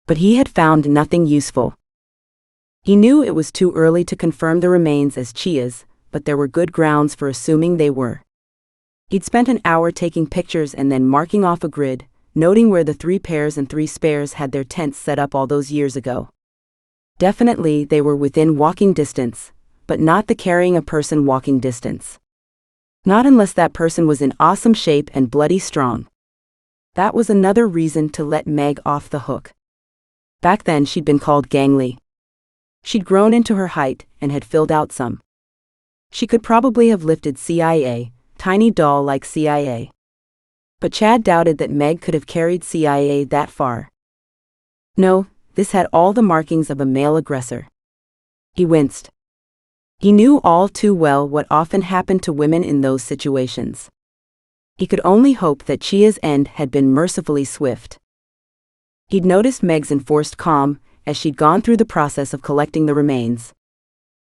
[SPEAKER 1] But he had found nothing useful. He knew it was too early to confirm the remains as Chia's, but there were good grounds for assuming they were. He'd spent an hour taking pictures and then marking off a grid, noting where the 3 pairs and 3 spares had their tents set up all those years ago. Definitely they were within walking distance, but not the carrying a person walking distance. Not unless that person was in awesome shape and bloody strong. That was another reason to let Meg off the hook. Back then she'd been called gangly. She'd grown into her height and had filled out some. She could probably have lifted CIA, tiny doll like CIA. But Chad doubted that Meg could have carried CIA that far. No, this had all the markings of a male aggressor. He winced. He knew all too well what often happened to women in those situations. He could only hope that Chia's end had been mercifully swift. He'd noticed Meg's enforced calm as she'd gone through the process of collecting the remains.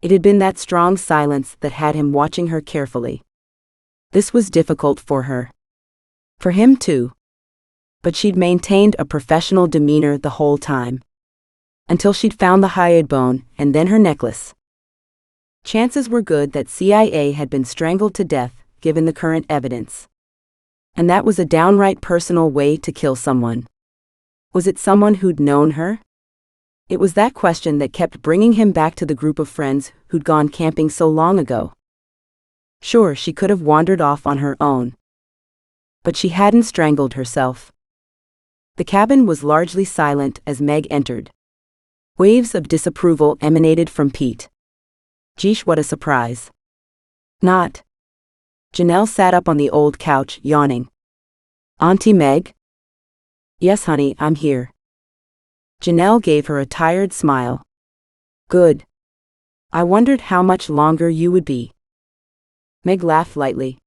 [SPEAKER 1] It had been that strong silence that had him watching her carefully. This was difficult for her. For him too. But she'd maintained a professional demeanor the whole time. Until she'd found the hyoid bone and then her necklace. Chances were good that CIA had been strangled to death, given the current evidence. And that was a downright personal way to kill someone. Was it someone who'd known her? It was that question that kept bringing him back to the group of friends who'd gone camping so long ago. Sure, she could have wandered off on her own. But she hadn't strangled herself. The cabin was largely silent as Meg entered. Waves of disapproval emanated from Pete. Geesh, what a surprise. Not. Janelle sat up on the old couch, yawning. Auntie Meg? Yes, honey, I'm here. Janelle gave her a tired smile. Good. I wondered how much longer you would be. Meg laughed lightly.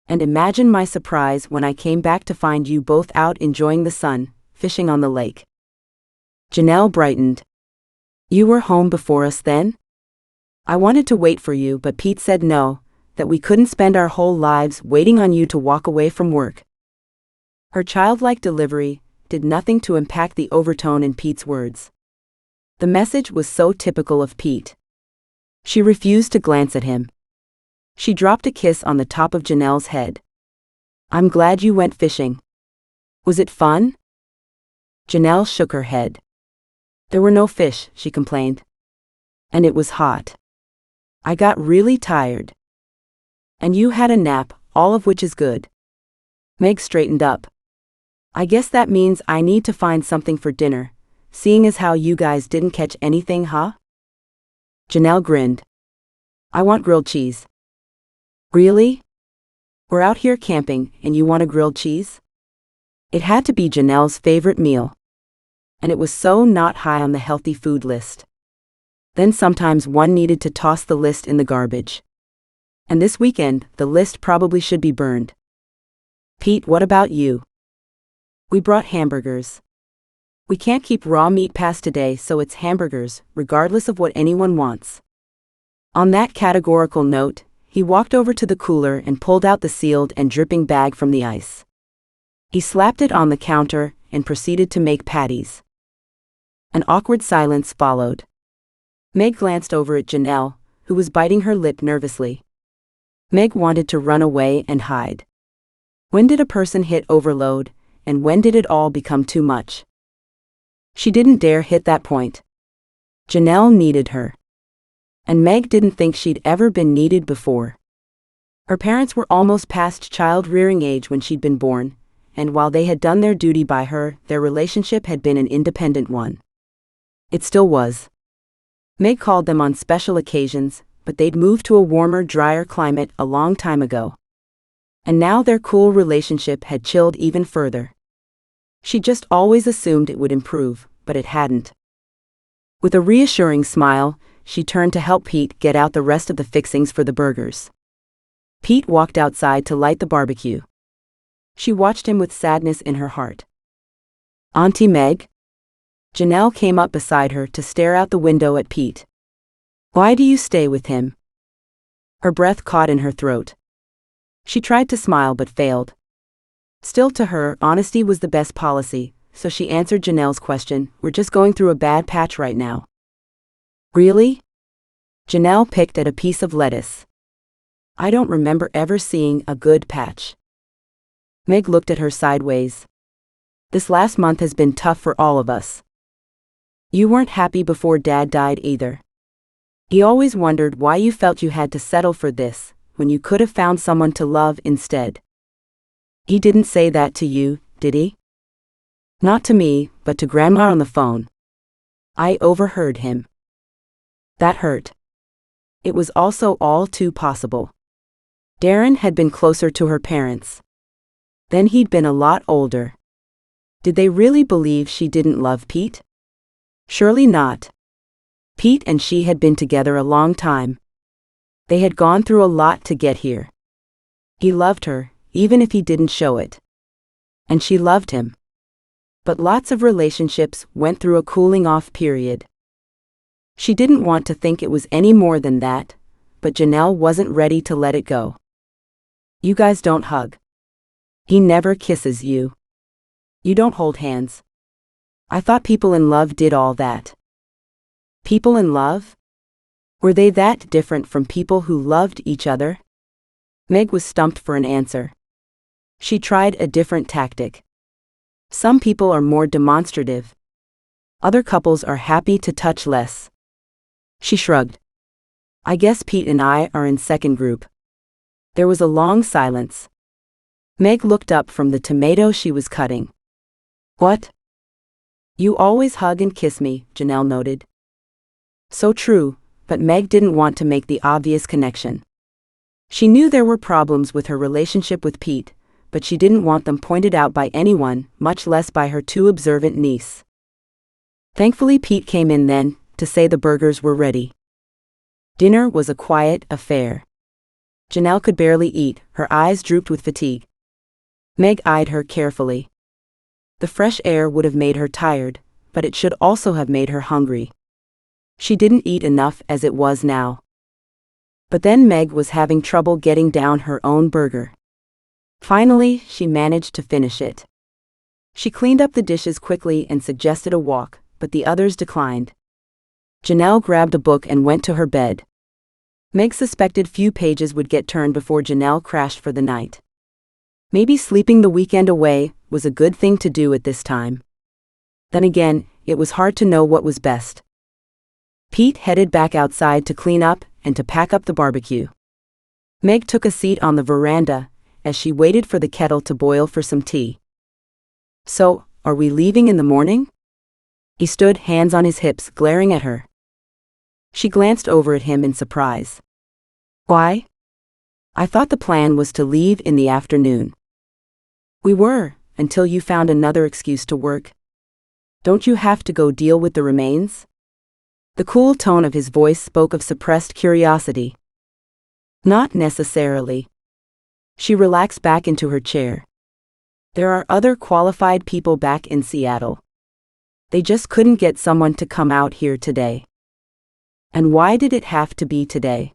[SPEAKER 1] And imagine my surprise when I came back to find you both out enjoying the sun, fishing on the lake. Janelle brightened. You were home before us then? I wanted to wait for you, but Pete said no, that we couldn't spend our whole lives waiting on you to walk away from work. Her childlike delivery did nothing to impact the overtone in Pete's words. The message was so typical of Pete. She refused to glance at him. She dropped a kiss on the top of Janelle's head. I'm glad you went fishing. Was it fun? Janelle shook her head. There were no fish, she complained. And it was hot. I got really tired. And you had a nap, all of which is good. Meg straightened up. I guess that means I need to find something for dinner, seeing as how you guys didn't catch anything, huh? Janelle grinned. I want grilled cheese. Really? We're out here camping, and you want a grilled cheese? It had to be Janelle's favorite meal. And it was so not high on the healthy food list. Then sometimes one needed to toss the list in the garbage. And this weekend, the list probably should be burned. Pete, what about you? We brought hamburgers. We can't keep raw meat past today, so it's hamburgers, regardless of what anyone wants. On that categorical note, he walked over to the cooler and pulled out the sealed and dripping bag from the ice. He slapped it on the counter and proceeded to make patties. An awkward silence followed. Meg glanced over at Janelle, who was biting her lip nervously. Meg wanted to run away and hide. When did a person hit overload, and when did it all become too much? She didn't dare hit that point. Janelle needed her. And Meg didn't think she'd ever been needed before. Her parents were almost past child-rearing age when she'd been born, and while they had done their duty by her, their relationship had been an independent one. It still was. Meg called them on special occasions, but they'd moved to a warmer, drier climate a long time ago. And now their cool relationship had chilled even further. She just always assumed it would improve, but it hadn't. With a reassuring smile, she turned to help Pete get out the rest of the fixings for the burgers. Pete walked outside to light the barbecue. She watched him with sadness in her heart. Auntie Meg? Janelle came up beside her to stare out the window at Pete. Why do you stay with him? Her breath caught in her throat. She tried to smile but failed. Still, to her, honesty was the best policy, so she answered Janelle's question. We're just going through a bad patch right now. Really? Janelle picked at a piece of lettuce. I don't remember ever seeing a good patch. Meg looked at her sideways. This last month has been tough for all of us. You weren't happy before Dad died either. He always wondered why you felt you had to settle for this, when you could have found someone to love instead. He didn't say that to you, did he? Not to me, but to Grandma on the phone. I overheard him. That hurt. It was also all too possible. Darren had been closer to her parents. Then he'd been a lot older. Did they really believe she didn't love Pete? Surely not. Pete and she had been together a long time. They had gone through a lot to get here. He loved her, even if he didn't show it. And she loved him. But lots of relationships went through a cooling-off period. She didn't want to think it was any more than that, but Janelle wasn't ready to let it go. You guys don't hug. He never kisses you. You don't hold hands. I thought people in love did all that. People in love? Were they that different from people who loved each other? Meg was stumped for an answer. She tried a different tactic. Some people are more demonstrative. Other couples are happy to touch less. She shrugged. I guess Pete and I are in second group. There was a long silence. Meg looked up from the tomato she was cutting. What? You always hug and kiss me, Janelle noted. So true, but Meg didn't want to make the obvious connection. She knew there were problems with her relationship with Pete, but she didn't want them pointed out by anyone, much less by her too observant niece. Thankfully, Pete came in then, to say the burgers were ready. Dinner was a quiet affair. Janelle could barely eat, her eyes drooped with fatigue. Meg eyed her carefully. The fresh air would have made her tired, but it should also have made her hungry. She didn't eat enough as it was now. But then Meg was having trouble getting down her own burger. Finally, she managed to finish it. She cleaned up the dishes quickly and suggested a walk, but the others declined. Janelle grabbed a book and went to her bed. Meg suspected few pages would get turned before Janelle crashed for the night. Maybe sleeping the weekend away was a good thing to do at this time. Then again, it was hard to know what was best. Pete headed back outside to clean up and to pack up the barbecue. Meg took a seat on the veranda as she waited for the kettle to boil for some tea. "So, are we leaving in the morning?" He stood, hands on his hips, glaring at her. She glanced over at him in surprise. "Why? I thought the plan was to leave in the afternoon." "We were, until you found another excuse to work. Don't you have to go deal with the remains?" The cool tone of his voice spoke of suppressed curiosity. "Not necessarily." She relaxed back into her chair. "There are other qualified people back in Seattle. They just couldn't get someone to come out here today." "And why did it have to be today?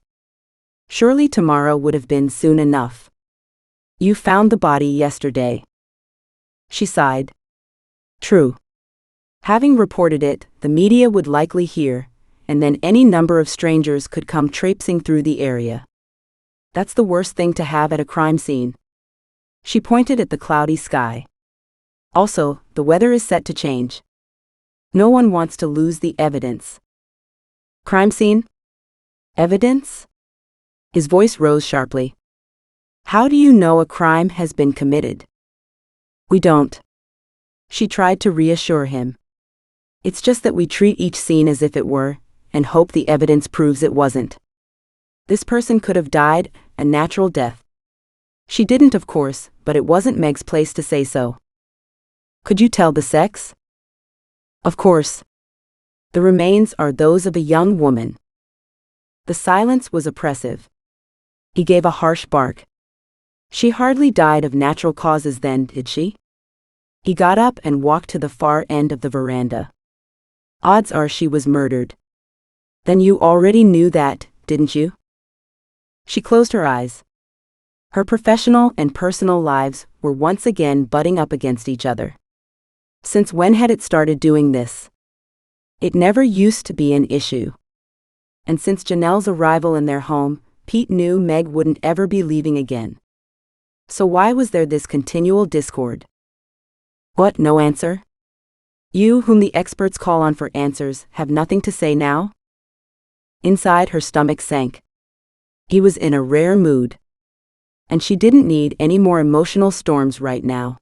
[SPEAKER 1] Surely tomorrow would have been soon enough." "You found the body yesterday." She sighed. "True. Having reported it, the media would likely hear, and then any number of strangers could come traipsing through the area. That's the worst thing to have at a crime scene." She pointed at the cloudy sky. "Also, the weather is set to change. No one wants to lose the evidence." "Crime scene? Evidence?" His voice rose sharply. "How do you know a crime has been committed?" "We don't." She tried to reassure him. "It's just that we treat each scene as if it were, and hope the evidence proves it wasn't. This person could have died a natural death." She didn't, of course, but it wasn't Meg's place to say so. "Could you tell the sex?" "Of course. The remains are those of a young woman." The silence was oppressive. He gave a harsh bark. "She hardly died of natural causes then, did she?" He got up and walked to the far end of the veranda. "Odds are she was murdered." "Then you already knew that, didn't you?" She closed her eyes. Her professional and personal lives were once again butting up against each other. Since when had it started doing this? It never used to be an issue. And since Janelle's arrival in their home, Pete knew Meg wouldn't ever be leaving again. So why was there this continual discord? "What, no answer? You, whom the experts call on for answers, have nothing to say now?" Inside, her stomach sank. He was in a rare mood. And she didn't need any more emotional storms right now.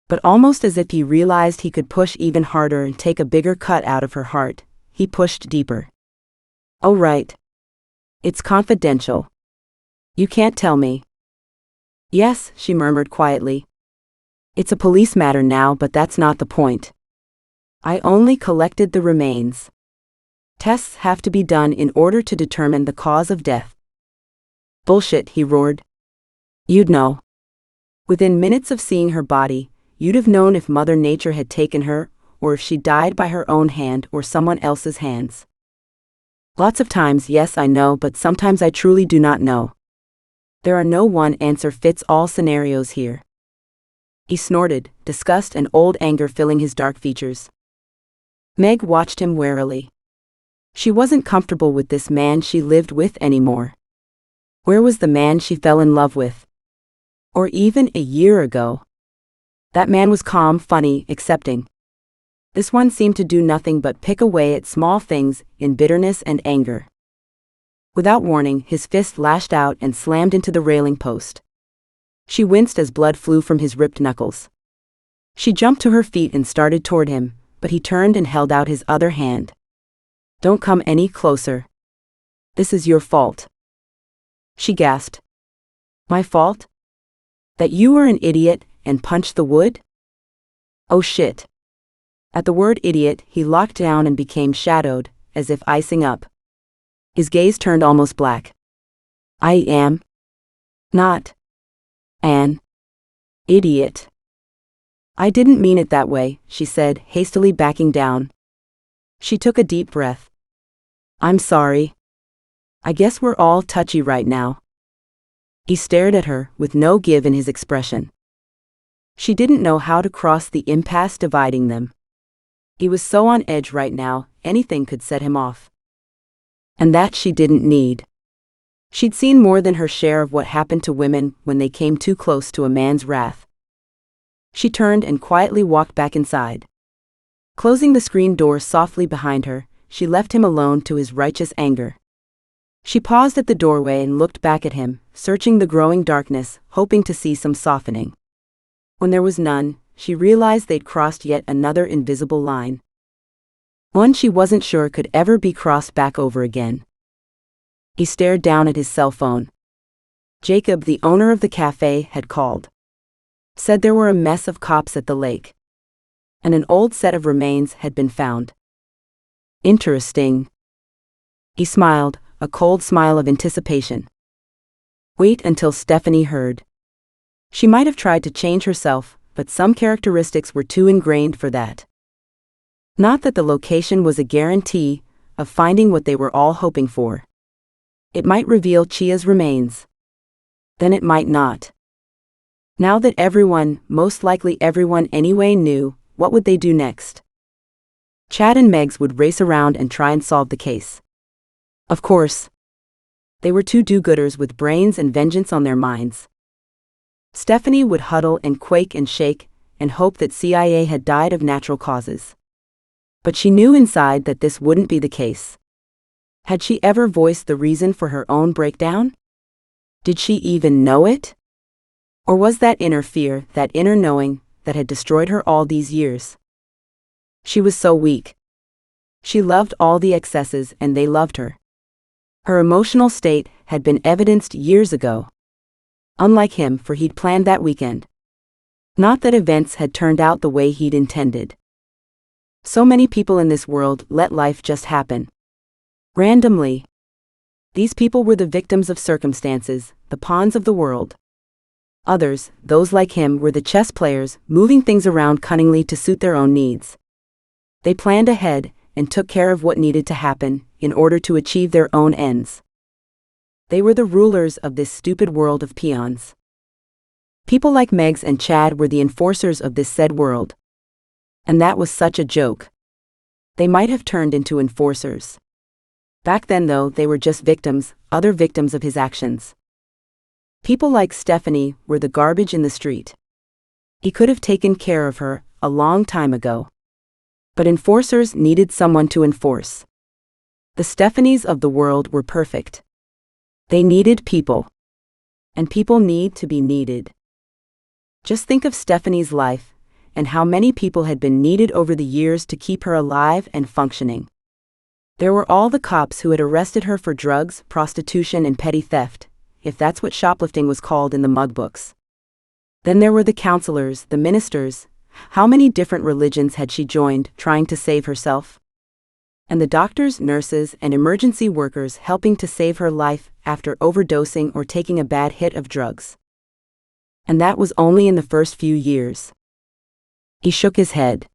[SPEAKER 1] But almost as if he realized he could push even harder and take a bigger cut out of her heart, he pushed deeper. "Oh right. It's confidential. You can't tell me." "Yes," she murmured quietly. "It's a police matter now, but that's not the point. I only collected the remains. Tests have to be done in order to determine the cause of death." "Bullshit," he roared. "You'd know. Within minutes of seeing her body, you'd have known if Mother Nature had taken her, or if she died by her own hand or someone else's hands." "Lots of times, yes, I know, but sometimes I truly do not know. There are no one-answer-fits-all scenarios here." He snorted, disgust and old anger filling his dark features. Meg watched him warily. She wasn't comfortable with this man she lived with anymore. Where was the man she fell in love with? Or even a year ago? That man was calm, funny, accepting. This one seemed to do nothing but pick away at small things in bitterness and anger. Without warning, his fist lashed out and slammed into the railing post. She winced as blood flew from his ripped knuckles. She jumped to her feet and started toward him, but he turned and held out his other hand. "Don't come any closer. This is your fault." She gasped. "My fault? That you were an idiot and punched the wood?" "Oh shit." At the word idiot, he locked down and became shadowed, as if icing up. His gaze turned almost black. "I am not an idiot." "I didn't mean it that way," she said, hastily backing down. She took a deep breath. "I'm sorry. I guess we're all touchy right now." He stared at her, with no give in his expression. She didn't know how to cross the impasse dividing them. He was so on edge right now, anything could set him off. And that she didn't need. She'd seen more than her share of what happened to women when they came too close to a man's wrath. She turned and quietly walked back inside. Closing the screen door softly behind her, she left him alone to his righteous anger. She paused at the doorway and looked back at him, searching the growing darkness, hoping to see some softening. When there was none, she realized they'd crossed yet another invisible line. One she wasn't sure could ever be crossed back over again. He stared down at his cell phone. Jacob, the owner of the cafe, had called. Said there were a mess of cops at the lake. And an old set of remains had been found. Interesting. He smiled, a cold smile of anticipation. Wait until Stephanie heard. She might have tried to change herself, but some characteristics were too ingrained for that. Not that the location was a guarantee of finding what they were all hoping for. It might reveal Chia's remains. Then it might not. Now that everyone, most likely everyone anyway, knew, what would they do next? Chad and Megs would race around and try and solve the case. Of course. They were two do-gooders with brains and vengeance on their minds. Stephanie would huddle and quake and shake, and hope that CIA had died of natural causes. But she knew inside that this wouldn't be the case. Had she ever voiced the reason for her own breakdown? Did she even know it? Or was that inner fear, that inner knowing, that had destroyed her all these years? She was so weak. She loved all the excesses and they loved her. Her emotional state had been evidenced years ago. Unlike him, for he'd planned that weekend. Not that events had turned out the way he'd intended. So many people in this world let life just happen. Randomly. These people were the victims of circumstances, the pawns of the world. Others, those like him, were the chess players, moving things around cunningly to suit their own needs. They planned ahead and took care of what needed to happen in order to achieve their own ends. They were the rulers of this stupid world of peons. People like Megs and Chad were the enforcers of this said world. And that was such a joke. They might have turned into enforcers. Back then, though, they were just victims, other victims of his actions. People like Stephanie were the garbage in the street. He could have taken care of her a long time ago. But enforcers needed someone to enforce. The Stephanies of the world were perfect. They needed people. And people need to be needed. Just think of Stephanie's life, and how many people had been needed over the years to keep her alive and functioning. There were all the cops who had arrested her for drugs, prostitution, and petty theft, if that's what shoplifting was called in the mugbooks. Then there were the counselors, the ministers. How many different religions had she joined, trying to save herself? And the doctors, nurses, and emergency workers helping to save her life after overdosing or taking a bad hit of drugs. And that was only in the first few years. He shook his head.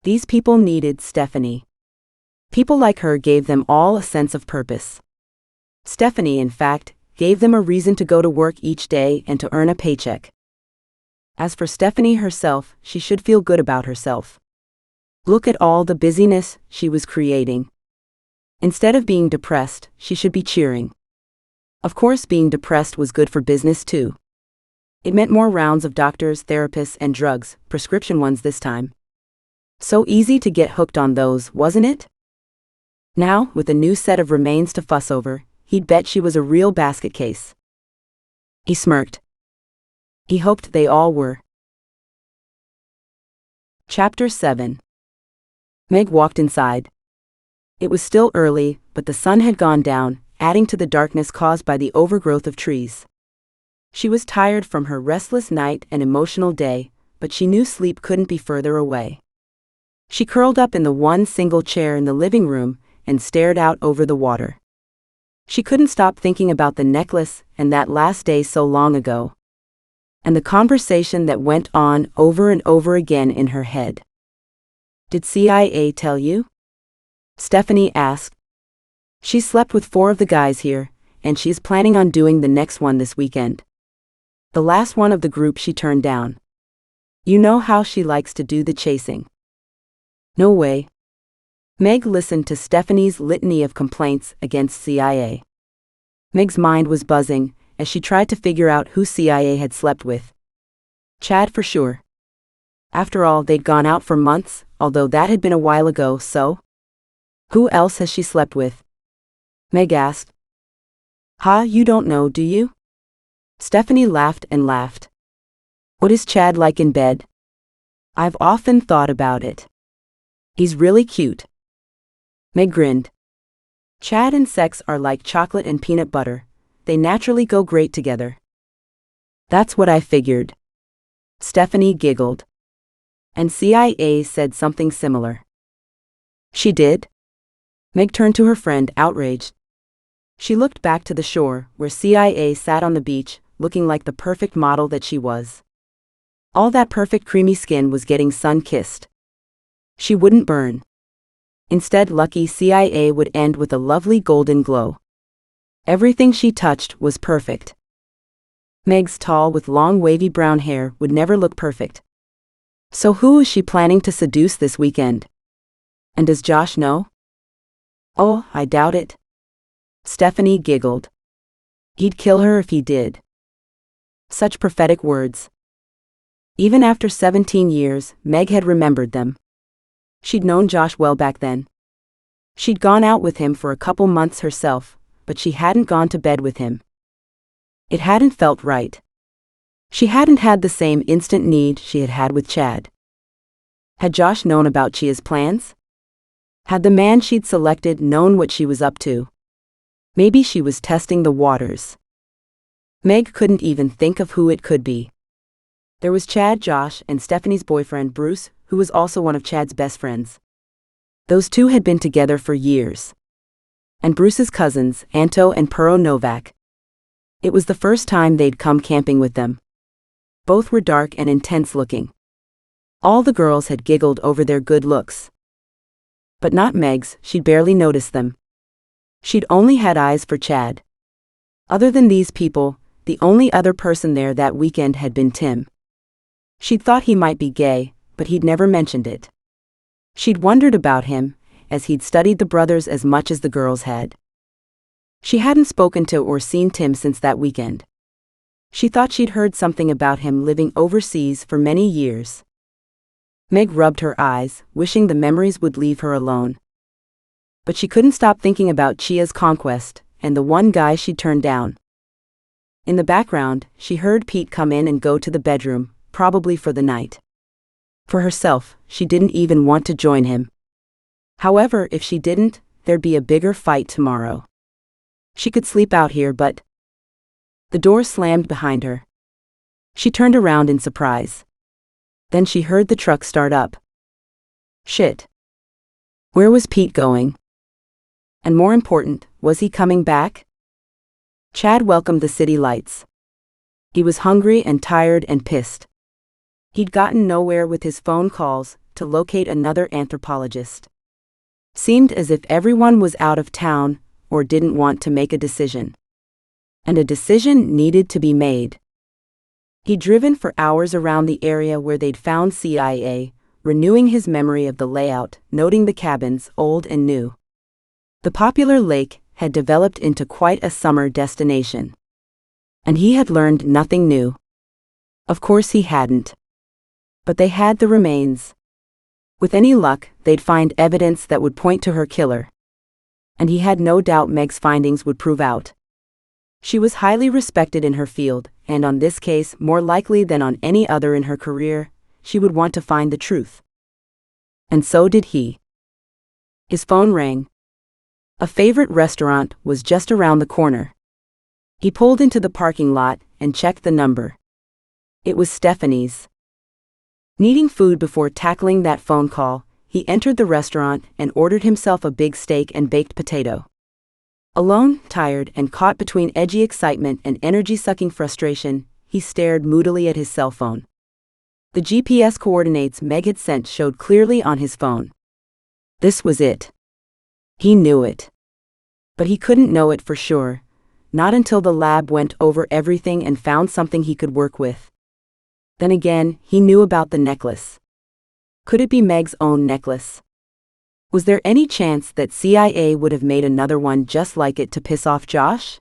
[SPEAKER 1] These people needed Stephanie. People like her gave them all a sense of purpose. Stephanie, in fact, gave them a reason to go to work each day and to earn a paycheck. As for Stephanie herself, she should feel good about herself. Look at all the busyness she was creating. Instead of being depressed, she should be cheering. Of course, being depressed was good for business too. It meant more rounds of doctors, therapists, and drugs, prescription ones this time. So easy to get hooked on those, wasn't it? Now, with a new set of remains to fuss over, he'd bet she was a real basket case. He smirked. He hoped they all were. Chapter 7. Meg walked inside. It was still early, but the sun had gone down, adding to the darkness caused by the overgrowth of trees. She was tired from her restless night and emotional day, but she knew sleep couldn't be further away. She curled up in the one single chair in the living room and stared out over the water. She couldn't stop thinking about the necklace and that last day so long ago. And the conversation that went on over and over again in her head. Did CIA tell you? Stephanie asked. She slept with 4 of the guys here, and she's planning on doing the next one this weekend. The last one of the group she turned down. You know how she likes to do the chasing. No way. Meg listened to Stephanie's litany of complaints against CIA. Meg's mind was buzzing as she tried to figure out who CIA had slept with. Chad for sure. After all, they'd gone out for months, although that had been a while ago, so? Who else has she slept with? Meg asked. Ha, you don't know, do you? Stephanie laughed and laughed. What is Chad like in bed? I've often thought about it. He's really cute. Meg grinned. Chad and sex are like chocolate and peanut butter. They naturally go great together. That's what I figured. Stephanie giggled. And CIA said something similar. She did? Meg turned to her friend, outraged. She looked back to the shore, where CIA sat on the beach, looking like the perfect model that she was. All that perfect creamy skin was getting sun-kissed. She wouldn't burn. Instead, lucky CIA would end with a lovely golden glow. Everything she touched was perfect. Meg's tall with long wavy brown hair would never look perfect. So who is she planning to seduce this weekend? And does Josh know? Oh, I doubt it. Stephanie giggled. He'd kill her if he did. Such prophetic words. Even after 17 years, Meg had remembered them. She'd known Josh well back then. She'd gone out with him for a couple months herself, but she hadn't gone to bed with him. It hadn't felt right. She hadn't had the same instant need she had had with Chad. Had Josh known about Chia's plans? Had the man she'd selected known what she was up to? Maybe she was testing the waters. Meg couldn't even think of who it could be. There was Chad, Josh, and Stephanie's boyfriend, Bruce, who was also one of Chad's best friends. Those two had been together for years. And Bruce's cousins, Anto and Puro Novak. It was the first time they'd come camping with them. Both were dark and intense looking. All the girls had giggled over their good looks. But not Meg's, she'd barely noticed them. She'd only had eyes for Chad. Other than these people, the only other person there that weekend had been Tim. She'd thought he might be gay, but he'd never mentioned it. She'd wondered about him, as he'd studied the brothers as much as the girls had. She hadn't spoken to or seen Tim since that weekend. She thought she'd heard something about him living overseas for many years. Meg rubbed her eyes, wishing the memories would leave her alone. But she couldn't stop thinking about Chia's conquest, and the one guy she'd turned down. In the background, she heard Pete come in and go to the bedroom, probably for the night. For herself, she didn't even want to join him. However, if she didn't, there'd be a bigger fight tomorrow. She could sleep out here, but... The door slammed behind her. She turned around in surprise. Then she heard the truck start up. Shit. Where was Pete going? And more important, was he coming back? Chad welcomed the city lights. He was hungry and tired and pissed. He'd gotten nowhere with his phone calls to locate another anthropologist. Seemed as if everyone was out of town or didn't want to make a decision. And a decision needed to be made. He'd driven for hours around the area where they'd found CIA, renewing his memory of the layout, noting the cabins, old and new. The popular lake had developed into quite a summer destination. And he had learned nothing new. Of course he hadn't. But they had the remains. With any luck, they'd find evidence that would point to her killer. And he had no doubt Meg's findings would prove out. She was highly respected in her field, and on this case, more likely than on any other in her career, she would want to find the truth. And so did he. His phone rang. A favorite restaurant was just around the corner. He pulled into the parking lot and checked the number. It was Stephanie's. Needing food before tackling that phone call, he entered the restaurant and ordered himself a big steak and baked potato. Alone, tired, and caught between edgy excitement and energy-sucking frustration, he stared moodily at his cell phone. The GPS coordinates Meg had sent showed clearly on his phone. This was it. He knew it. But he couldn't know it for sure, not until the lab went over everything and found something he could work with. Then again, he knew about the necklace. Could it be Meg's own necklace? Was there any chance that CIA would have made another one just like it to piss off Josh?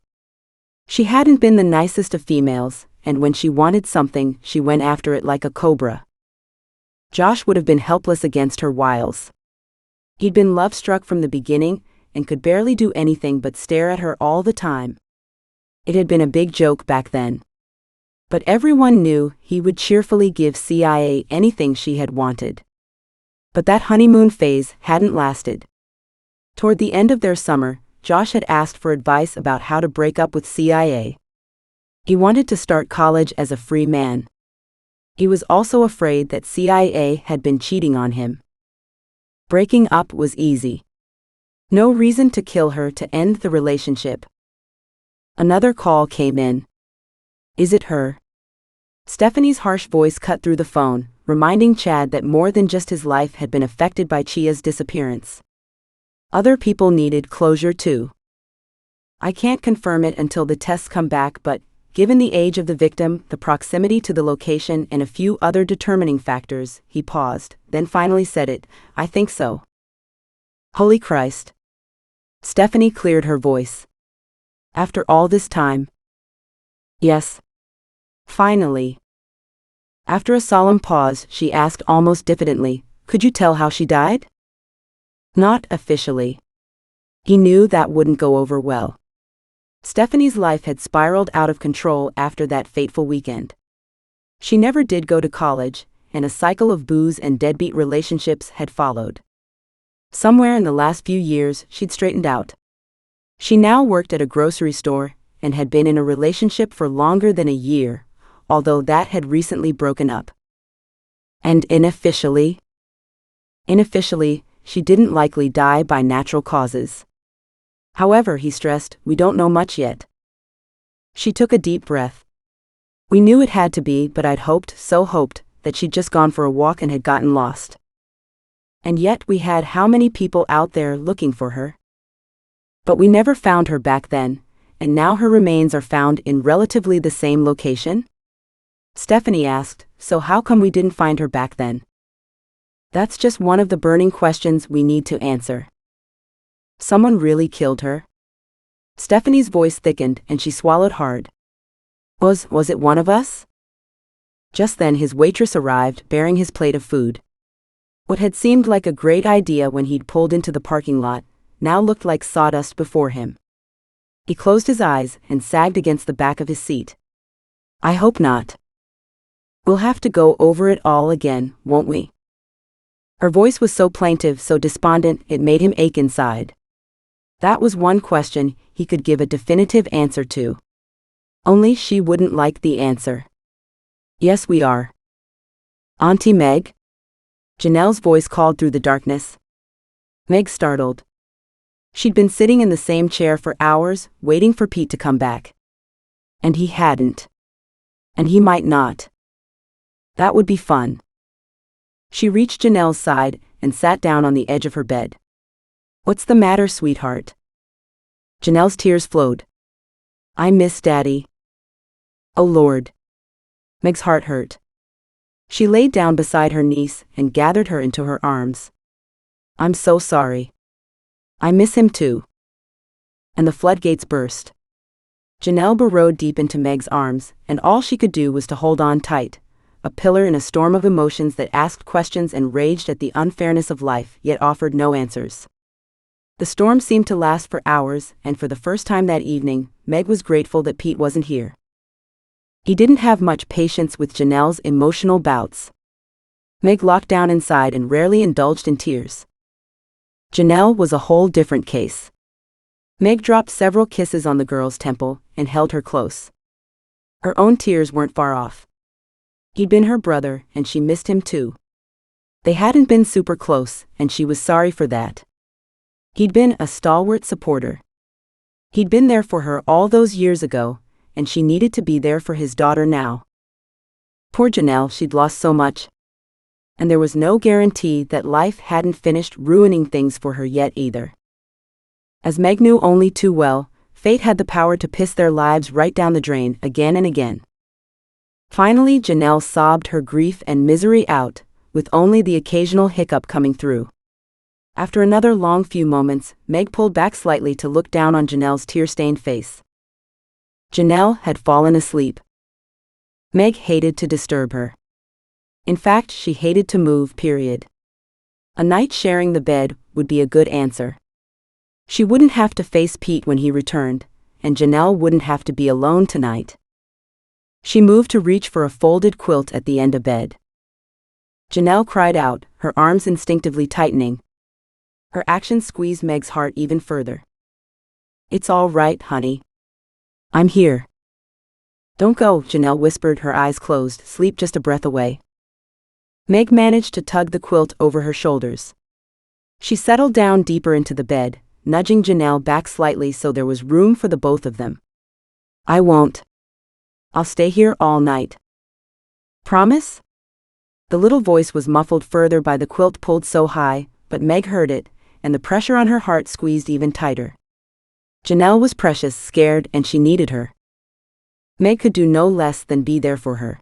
[SPEAKER 1] She hadn't been the nicest of females, and when she wanted something, she went after it like a cobra. Josh would have been helpless against her wiles. He'd been love-struck from the beginning, and could barely do anything but stare at her all the time. It had been a big joke back then. But everyone knew he would cheerfully give CIA anything she had wanted. But that honeymoon phase hadn't lasted. Toward the end of their summer, Josh had asked for advice about how to break up with CIA. He wanted to start college as a free man. He was also afraid that CIA had been cheating on him. Breaking up was easy. No reason to kill her to end the relationship. Another call came in. Is it her? Stephanie's harsh voice cut through the phone, reminding Chad that more than just his life had been affected by Chia's disappearance. Other people needed closure too. I can't confirm it until the tests come back, but given the age of the victim, the proximity to the location, and a few other determining factors, he paused, then finally said it, I think so. Holy Christ. Stephanie cleared her voice. After all this time? Yes. Finally. After a solemn pause, she asked almost diffidently, could you tell how she died? Not officially. He knew that wouldn't go over well. Stephanie's life had spiraled out of control after that fateful weekend. She never did go to college, and a cycle of booze and deadbeat relationships had followed. Somewhere in the last few years, she'd straightened out. She now worked at a grocery store, and had been in a relationship for longer than a year, although that had recently broken up. And unofficially, she didn't likely die by natural causes. However, he stressed, we don't know much yet. She took a deep breath. We knew it had to be, but I'd hoped, that she'd just gone for a walk and had gotten lost. And yet we had how many people out there looking for her? But we never found her back then, and now her remains are found in relatively the same location? Stephanie asked, so how come we didn't find her back then? That's just one of the burning questions we need to answer. Someone really killed her? Stephanie's voice thickened and she swallowed hard. Was it one of us? Just then his waitress arrived, bearing his plate of food. What had seemed like a great idea when he'd pulled into the parking lot, now looked like sawdust before him. He closed his eyes and sagged against the back of his seat. I hope not. We'll have to go over it all again, won't we? Her voice was so plaintive, so despondent, it made him ache inside. That was one question he could give a definitive answer to. Only she wouldn't like the answer. Yes, we are. Auntie Meg? Janelle's voice called through the darkness. Meg startled. She'd been sitting in the same chair for hours, waiting for Pete to come back. And he hadn't. And he might not. That would be fun. She reached Janelle's side and sat down on the edge of her bed. What's the matter, sweetheart? Janelle's tears flowed. I miss Daddy. Oh Lord. Meg's heart hurt. She laid down beside her niece and gathered her into her arms. I'm so sorry. I miss him too. And the floodgates burst. Janelle burrowed deep into Meg's arms, and all she could do was to hold on tight, a pillar in a storm of emotions that asked questions and raged at the unfairness of life, yet offered no answers. The storm seemed to last for hours, and for the first time that evening, Meg was grateful that Pete wasn't here. He didn't have much patience with Janelle's emotional bouts. Meg locked down inside and rarely indulged in tears. Janelle was a whole different case. Meg dropped several kisses on the girl's temple and held her close. Her own tears weren't far off. He'd been her brother, and she missed him too. They hadn't been super close, and she was sorry for that. He'd been a stalwart supporter. He'd been there for her all those years ago, and she needed to be there for his daughter now. Poor Janelle, she'd lost so much. And there was no guarantee that life hadn't finished ruining things for her yet either. As Meg knew only too well, fate had the power to piss their lives right down the drain again and again. Finally, Janelle sobbed her grief and misery out, with only the occasional hiccup coming through. After another long few moments, Meg pulled back slightly to look down on Janelle's tear-stained face. Janelle had fallen asleep. Meg hated to disturb her. In fact, she hated to move, period. A night sharing the bed would be a good answer. She wouldn't have to face Pete when he returned, and Janelle wouldn't have to be alone tonight. She moved to reach for a folded quilt at the end of bed. Janelle cried out, her arms instinctively tightening. Her actions squeezed Meg's heart even further. "It's all right, honey. I'm here." "Don't go," Janelle whispered, her eyes closed, sleep just a breath away. Meg managed to tug the quilt over her shoulders. She settled down deeper into the bed, nudging Janelle back slightly so there was room for the both of them. "I won't. I'll stay here all night. Promise?" The little voice was muffled further by the quilt pulled so high, but Meg heard it, and the pressure on her heart squeezed even tighter. Janelle was precious, scared, and she needed her. Meg could do no less than be there for her.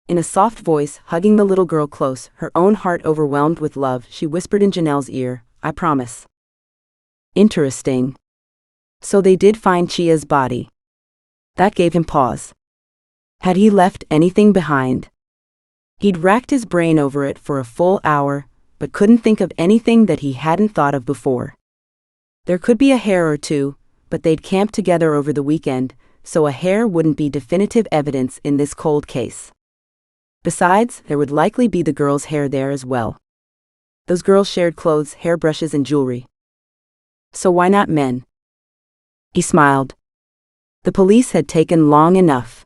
[SPEAKER 1] In a soft voice, hugging the little girl close, her own heart overwhelmed with love, she whispered in Janelle's ear, "I promise." Interesting. So they did find Chia's body. That gave him pause. Had he left anything behind? He'd racked his brain over it for a full hour, but couldn't think of anything that he hadn't thought of before. There could be a hair or two, but they'd camped together over the weekend, so a hair wouldn't be definitive evidence in this cold case. Besides, there would likely be the girl's hair there as well. Those girls shared clothes, hairbrushes, and jewelry. So why not men? He smiled. The police had taken long enough.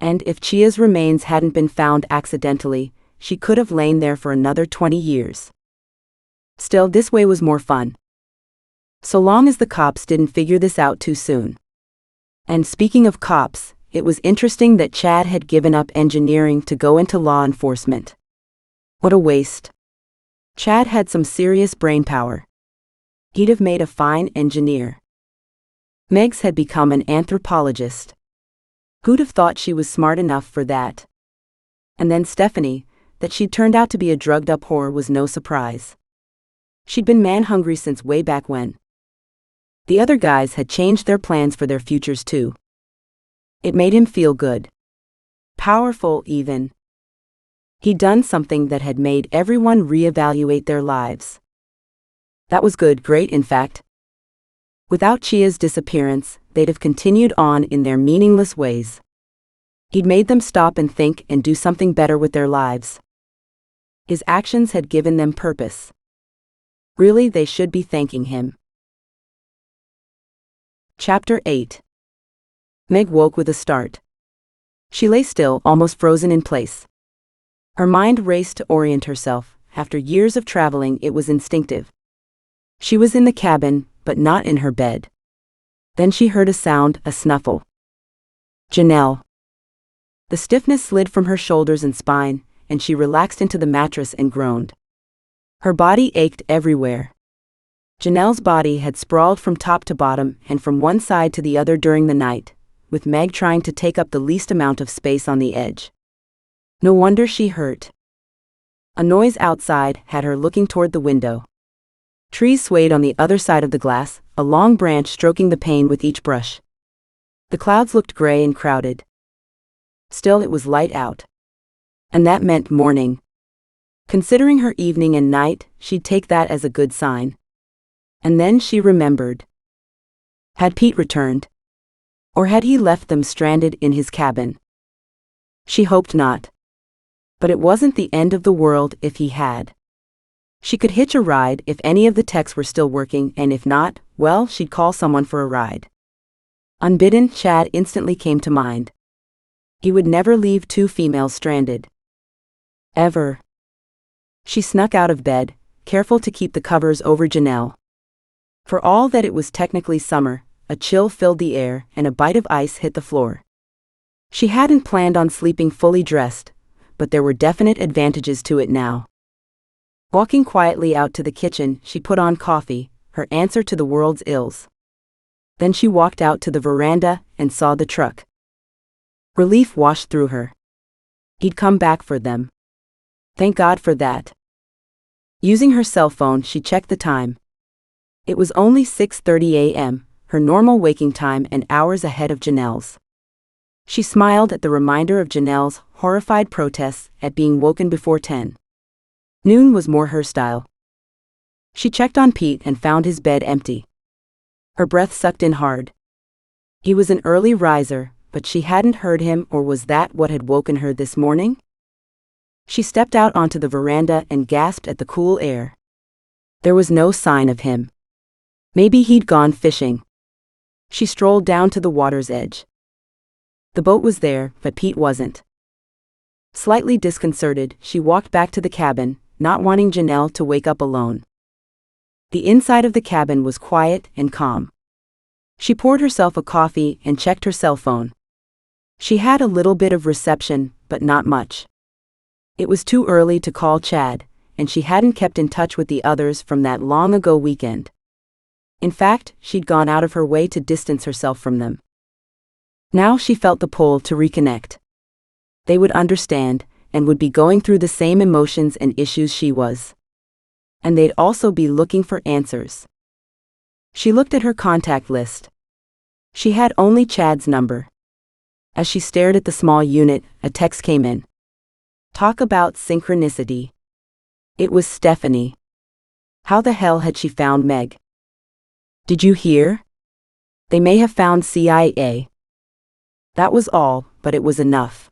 [SPEAKER 1] And if Chia's remains hadn't been found accidentally, she could have lain there for another 20 years. Still, this way was more fun. So long as the cops didn't figure this out too soon. And speaking of cops, it was interesting that Chad had given up engineering to go into law enforcement. What a waste. Chad had some serious brainpower. He'd have made a fine engineer. Megs had become an anthropologist. Who'd have thought she was smart enough for that? And then Stephanie, that she'd turned out to be a drugged-up whore, was no surprise. She'd been man-hungry since way back when. The other guys had changed their plans for their futures too. It made him feel good. Powerful, even. He'd done something that had made everyone reevaluate their lives. That was good, great in fact. Without Chia's disappearance, they'd have continued on in their meaningless ways. He'd made them stop and think and do something better with their lives. His actions had given them purpose. Really, they should be thanking him. Chapter 8. Meg woke with a start. She lay still, almost frozen in place. Her mind raced to orient herself. After years of traveling, it was instinctive. She was in the cabin, but not in her bed. Then she heard a sound, a snuffle. Janelle. The stiffness slid from her shoulders and spine, and she relaxed into the mattress and groaned. Her body ached everywhere. Janelle's body had sprawled from top to bottom and from one side to the other during the night, with Meg trying to take up the least amount of space on the edge. No wonder she hurt. A noise outside had her looking toward the window. Trees swayed on the other side of the glass, a long branch stroking the pane with each brush. The clouds looked gray and crowded. Still, it was light out. And that meant morning. Considering her evening and night, she'd take that as a good sign. And then she remembered. Had Pete returned? Or had he left them stranded in his cabin? She hoped not. But it wasn't the end of the world if he had. She could hitch a ride if any of the techs were still working, and if not, well, she'd call someone for a ride. Unbidden, Chad instantly came to mind. He would never leave two females stranded. Ever. She snuck out of bed, careful to keep the covers over Janelle. For all that it was technically summer, a chill filled the air and a bite of ice hit the floor. She hadn't planned on sleeping fully dressed, but there were definite advantages to it now. Walking quietly out to the kitchen, she put on coffee, her answer to the world's ills. Then she walked out to the veranda and saw the truck. Relief washed through her. He'd come back for them. Thank God for that. Using her cell phone, she checked the time. It was only 6:30 a.m., her normal waking time and hours ahead of Janelle's. She smiled at the reminder of Janelle's horrified protests at being woken before 10. Noon was more her style. She checked on Pete and found his bed empty. Her breath sucked in hard. He was an early riser, but she hadn't heard him, or was that what had woken her this morning? She stepped out onto the veranda and gasped at the cool air. There was no sign of him. Maybe he'd gone fishing. She strolled down to the water's edge. The boat was there, but Pete wasn't. Slightly disconcerted, she walked back to the cabin, not wanting Janelle to wake up alone. The inside of the cabin was quiet and calm. She poured herself a coffee and checked her cell phone. She had a little bit of reception, but not much. It was too early to call Chad, and she hadn't kept in touch with the others from that long-ago weekend. In fact, she'd gone out of her way to distance herself from them. Now she felt the pull to reconnect. They would understand, and would be going through the same emotions and issues she was. And they'd also be looking for answers. She looked at her contact list. She had only Chad's number. As she stared at the small unit, a text came in. Talk about synchronicity. It was Stephanie. How the hell had she found Meg? Did you hear? They may have found CIA. That was all, but it was enough.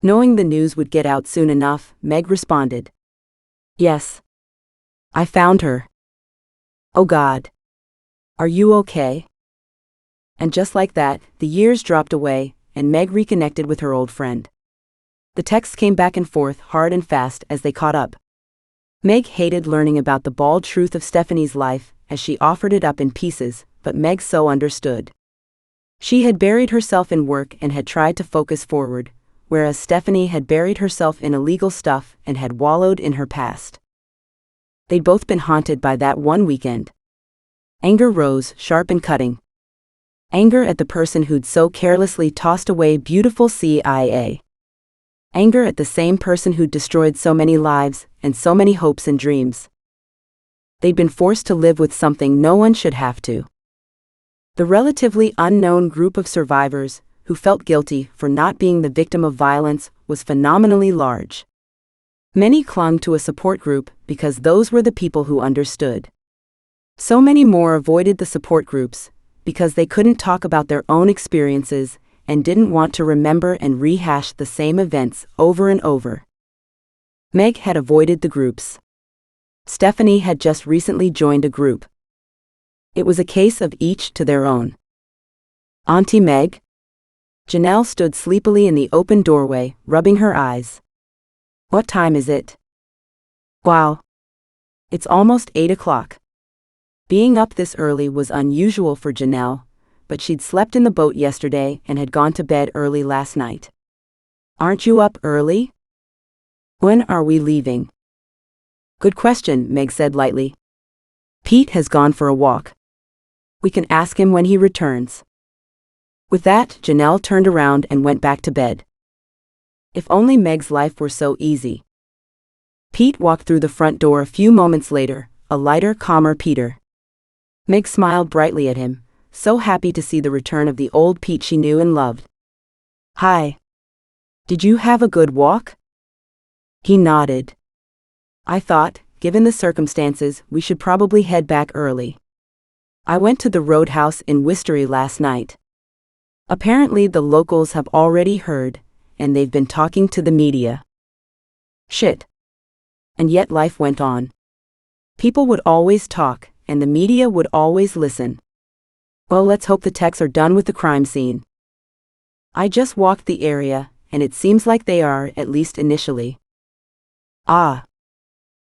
[SPEAKER 1] Knowing the news would get out soon enough, Meg responded. Yes. I found her. Oh God. Are you okay? And just like that, the years dropped away, and Meg reconnected with her old friend. The texts came back and forth, hard and fast, as they caught up. Meg hated learning about the bald truth of Stephanie's life, as she offered it up in pieces, but Meg so understood. She had buried herself in work and had tried to focus forward, whereas Stephanie had buried herself in illegal stuff and had wallowed in her past. They'd both been haunted by that one weekend. Anger rose, sharp and cutting. Anger at the person who'd so carelessly tossed away beautiful CIA. Anger at the same person who'd destroyed so many lives and so many hopes and dreams. They'd been forced to live with something no one should have to. The relatively unknown group of survivors who felt guilty for not being the victim of violence was phenomenally large. Many clung to a support group because those were the people who understood. So many more avoided the support groups because they couldn't talk about their own experiences and didn't want to remember and rehash the same events over and over. Meg had avoided the groups. Stephanie had just recently joined a group. It was a case of each to their own. Auntie Meg? Janelle stood sleepily in the open doorway, rubbing her eyes. What time is it? Wow. It's almost 8 o'clock. Being up this early was unusual for Janelle, but she'd slept in the boat yesterday and had gone to bed early last night. Aren't you up early? When are we leaving? Good question, Meg said lightly. Pete has gone for a walk. We can ask him when he returns. With that, Janelle turned around and went back to bed. If only Meg's life were so easy. Pete walked through the front door a few moments later, a lighter, calmer Peter. Meg smiled brightly at him, so happy to see the return of the old Pete she knew and loved. Hi. Did you have a good walk? He nodded. I thought, given the circumstances, we should probably head back early. I went to the roadhouse in Wistery last night. Apparently the locals have already heard, and they've been talking to the media. Shit. And yet life went on. People would always talk, and the media would always listen. Well, let's hope the techs are done with the crime scene. I just walked the area, and it seems like they are, at least initially. Ah.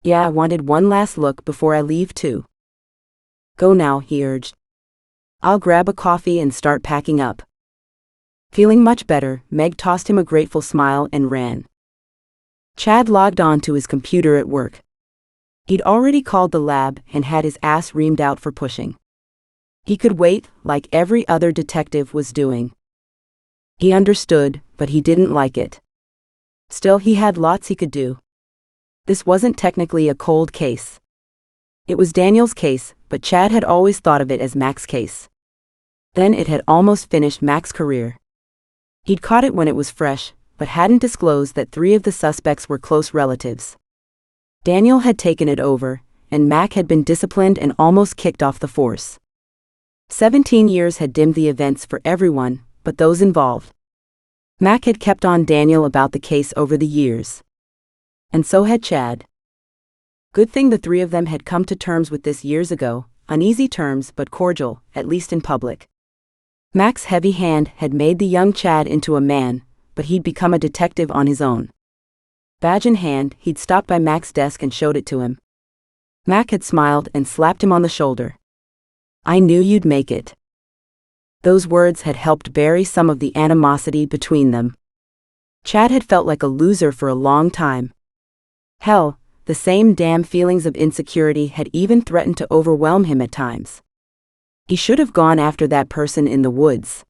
[SPEAKER 1] Yeah, I wanted one last look before I leave too. Go now, he urged. I'll grab a coffee and start packing up. Feeling much better, Meg tossed him a grateful smile and ran. Chad logged on to his computer at work. He'd already called the lab and had his ass reamed out for pushing. He could wait, like every other detective was doing. He understood, but he didn't like it. Still, he had lots he could do. This wasn't technically a cold case. It was Daniel's case, but Chad had always thought of it as Mac's case. Then it had almost finished Mac's career. He'd caught it when it was fresh, but hadn't disclosed that 3 of the suspects were close relatives. Daniel had taken it over, and Mac had been disciplined and almost kicked off the force. 17 years had dimmed the events for everyone, but those involved. Mac had kept on Daniel about the case over the years. And so had Chad. Good thing the 3 of them had come to terms with this years ago, uneasy terms but cordial, at least in public. Mac's heavy hand had made the young Chad into a man, but he'd become a detective on his own. Badge in hand, he'd stopped by Mac's desk and showed it to him. Mac had smiled and slapped him on the shoulder. "I knew you'd make it." Those words had helped bury some of the animosity between them. Chad had felt like a loser for a long time. Hell, the same damn feelings of insecurity had even threatened to overwhelm him at times. He should have gone after that person in the woods.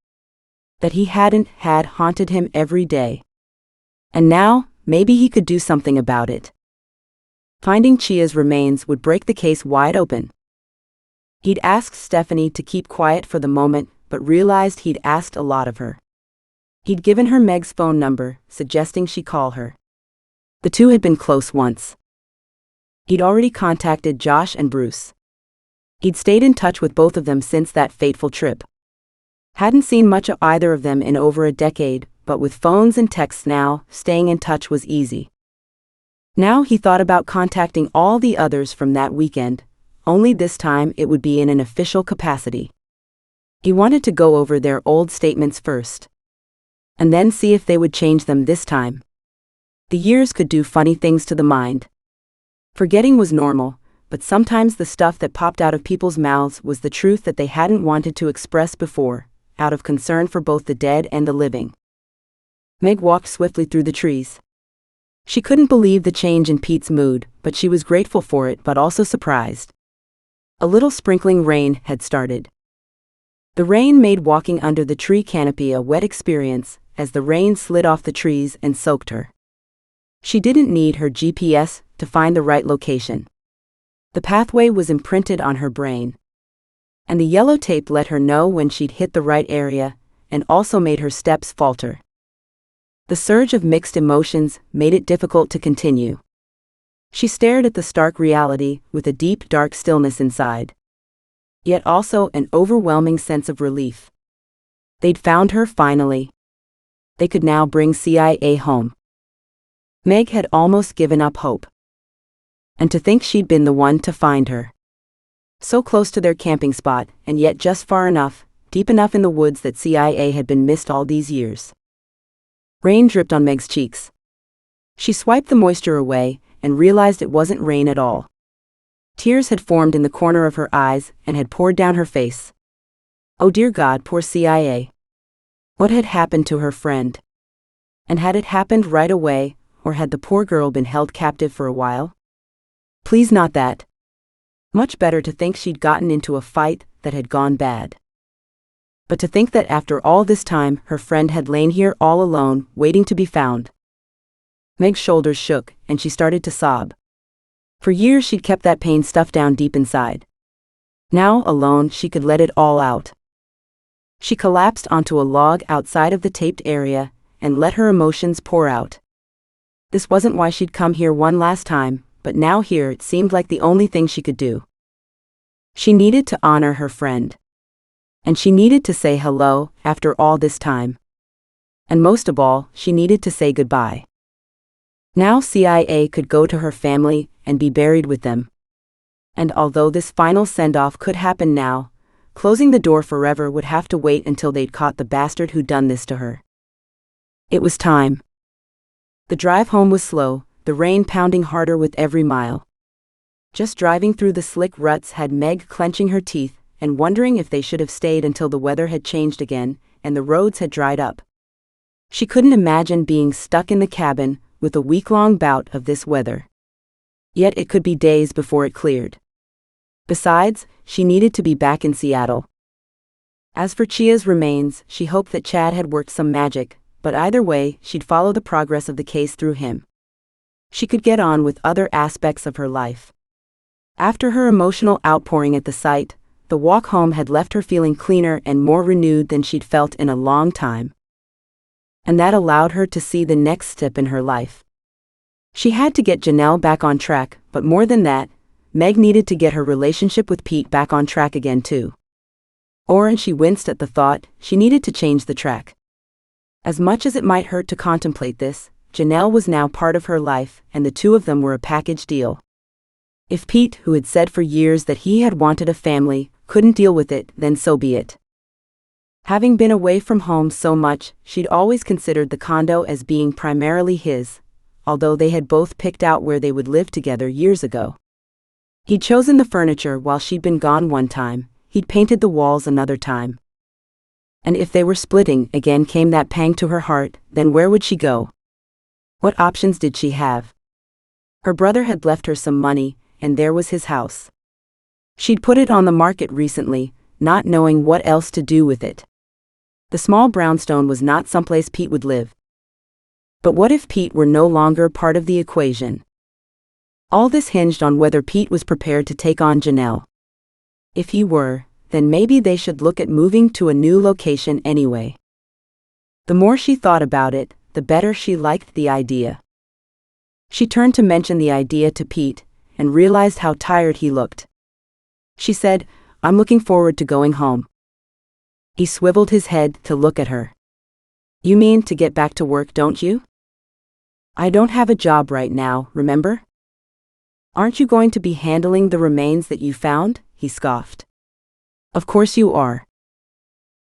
[SPEAKER 1] That he hadn't had haunted him every day. And now, maybe he could do something about it. Finding Chia's remains would break the case wide open. He'd asked Stephanie to keep quiet for the moment, but realized he'd asked a lot of her. He'd given her Meg's phone number, suggesting she call her. The two had been close once. He'd already contacted Josh and Bruce. He'd stayed in touch with both of them since that fateful trip. Hadn't seen much of either of them in over a decade, but with phones and texts now, staying in touch was easy. Now he thought about contacting all the others from that weekend, only this time it would be in an official capacity. He wanted to go over their old statements first. And then see if they would change them this time. The years could do funny things to the mind. Forgetting was normal, but sometimes the stuff that popped out of people's mouths was the truth that they hadn't wanted to express before, out of concern for both the dead and the living. Meg walked swiftly through the trees. She couldn't believe the change in Pete's mood, but she was grateful for it but also surprised. A little sprinkling rain had started. The rain made walking under the tree canopy a wet experience, as the rain slid off the trees and soaked her. She didn't need her GPS to find the right location. The pathway was imprinted on her brain. And the yellow tape let her know when she'd hit the right area, and also made her steps falter. The surge of mixed emotions made it difficult to continue. She stared at the stark reality with a deep, dark stillness inside. Yet also an overwhelming sense of relief. They'd found her finally. They could now bring CIA home. Meg had almost given up hope. And to think she'd been the one to find her. So close to their camping spot, and yet just far enough, deep enough in the woods that CIA had been missed all these years. Rain dripped on Meg's cheeks. She swiped the moisture away, and realized it wasn't rain at all. Tears had formed in the corner of her eyes, and had poured down her face. Oh dear God, poor CIA. What had happened to her friend? And had it happened right away, or had the poor girl been held captive for a while? Please not that. Much better to think she'd gotten into a fight that had gone bad. But to think that after all this time, her friend had lain here all alone, waiting to be found. Meg's shoulders shook, and she started to sob. For years she'd kept that pain stuffed down deep inside. Now, alone, she could let it all out. She collapsed onto a log outside of the taped area, and let her emotions pour out. This wasn't why she'd come here one last time, but now here it seemed like the only thing she could do. She needed to honor her friend. And she needed to say hello, after all this time. And most of all, she needed to say goodbye. Now CIA could go to her family, and be buried with them. And although this final send-off could happen now, closing the door forever would have to wait until they'd caught the bastard who'd done this to her. It was time. The drive home was slow, the rain pounding harder with every mile. Just driving through the slick ruts had Meg clenching her teeth, and wondering if they should have stayed until the weather had changed again, and the roads had dried up. She couldn't imagine being stuck in the cabin, with a week-long bout of this weather. Yet it could be days before it cleared. Besides, she needed to be back in Seattle. As for Chia's remains, she hoped that Chad had worked some magic, but either way, she'd follow the progress of the case through him. she could get on with other aspects of her life. After her emotional outpouring at the site, the walk home had left her feeling cleaner and more renewed than she'd felt in a long time. And that allowed her to see the next step in her life. She had to get Janelle back on track, but more than that, Meg needed to get her relationship with Pete back on track again too. And she winced at the thought, she needed to change the track. As much as it might hurt to contemplate this, Janelle was now part of her life, and the two of them were a package deal. If Pete, who had said for years that he had wanted a family, couldn't deal with it, then so be it. Having been away from home so much, she'd always considered the condo as being primarily his, although they had both picked out where they would live together years ago. He'd chosen the furniture while she'd been gone one time, he'd painted the walls another time. And if they were splitting, again came that pang to her heart, then where would she go? What options did she have? Her brother had left her some money, and there was his house. She'd put it on the market recently, not knowing what else to do with it. The small brownstone was not someplace Pete would live. But what if Pete were no longer part of the equation? All this hinged on whether Pete was prepared to take on Janelle. If he were, then maybe they should look at moving to a new location anyway. The more she thought about it, the better she liked the idea. She turned to mention the idea to Pete, and realized how tired he looked. She said, "I'm looking forward to going home." He swiveled his head to look at her. "You mean to get back to work, don't you?" "I don't have a job right now, remember?" "Aren't you going to be handling the remains that you found?" he scoffed. "Of course you are."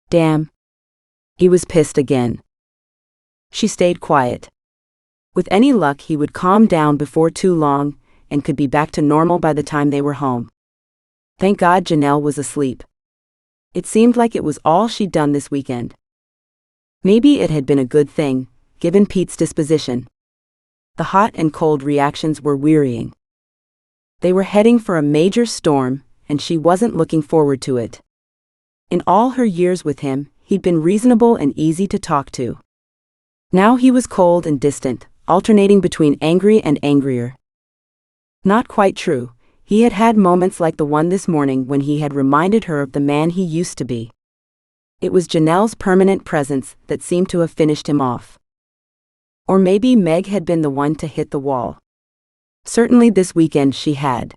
[SPEAKER 1] Damn. He was pissed again. She stayed quiet. With any luck he would calm down before too long, and could be back to normal by the time they were home. Thank God Janelle was asleep. It seemed like it was all she'd done this weekend. Maybe it had been a good thing, given Pete's disposition. The hot and cold reactions were wearying. They were heading for a major storm, and she wasn't looking forward to it. In all her years with him, he'd been reasonable and easy to talk to. Now he was cold and distant, alternating between angry and angrier. Not quite true. He had had moments like the one this morning when he had reminded her of the man he used to be. It was Janelle's permanent presence that seemed to have finished him off. Or maybe Meg had been the one to hit the wall. Certainly this weekend she had.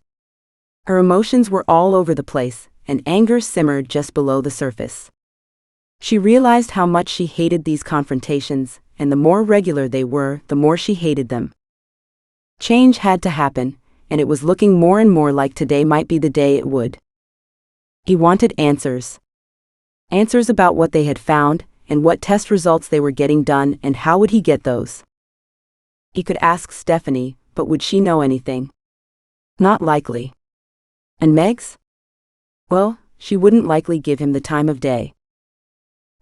[SPEAKER 1] Her emotions were all over the place, and anger simmered just below the surface. She realized how much she hated these confrontations, and the more regular they were, the more she hated them. Change had to happen, and it was looking more and more like today might be the day it would. He wanted answers. Answers about what they had found, and what test results they were getting done, and how would he get those? He could ask Stephanie, but would she know anything? Not likely. And Meg's? Well, she wouldn't likely give him the time of day.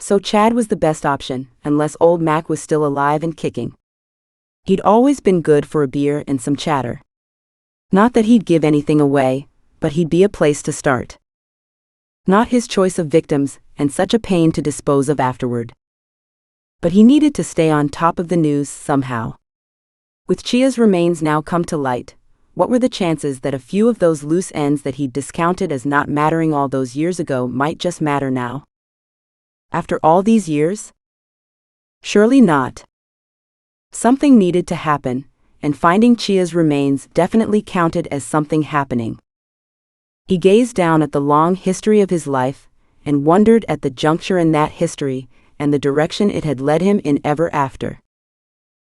[SPEAKER 1] So Chad was the best option, unless old Mac was still alive and kicking. He'd always been good for a beer and some chatter. Not that he'd give anything away, but he'd be a place to start. Not his choice of victims, and such a pain to dispose of afterward. But he needed to stay on top of the news somehow. With Chia's remains now come to light, what were the chances that a few of those loose ends that he'd discounted as not mattering all those years ago might just matter now? After all these years? Surely not. Something needed to happen, and finding Chia's remains definitely counted as something happening. He gazed down at the long history of his life, and wondered at the juncture in that history, and the direction it had led him in ever after.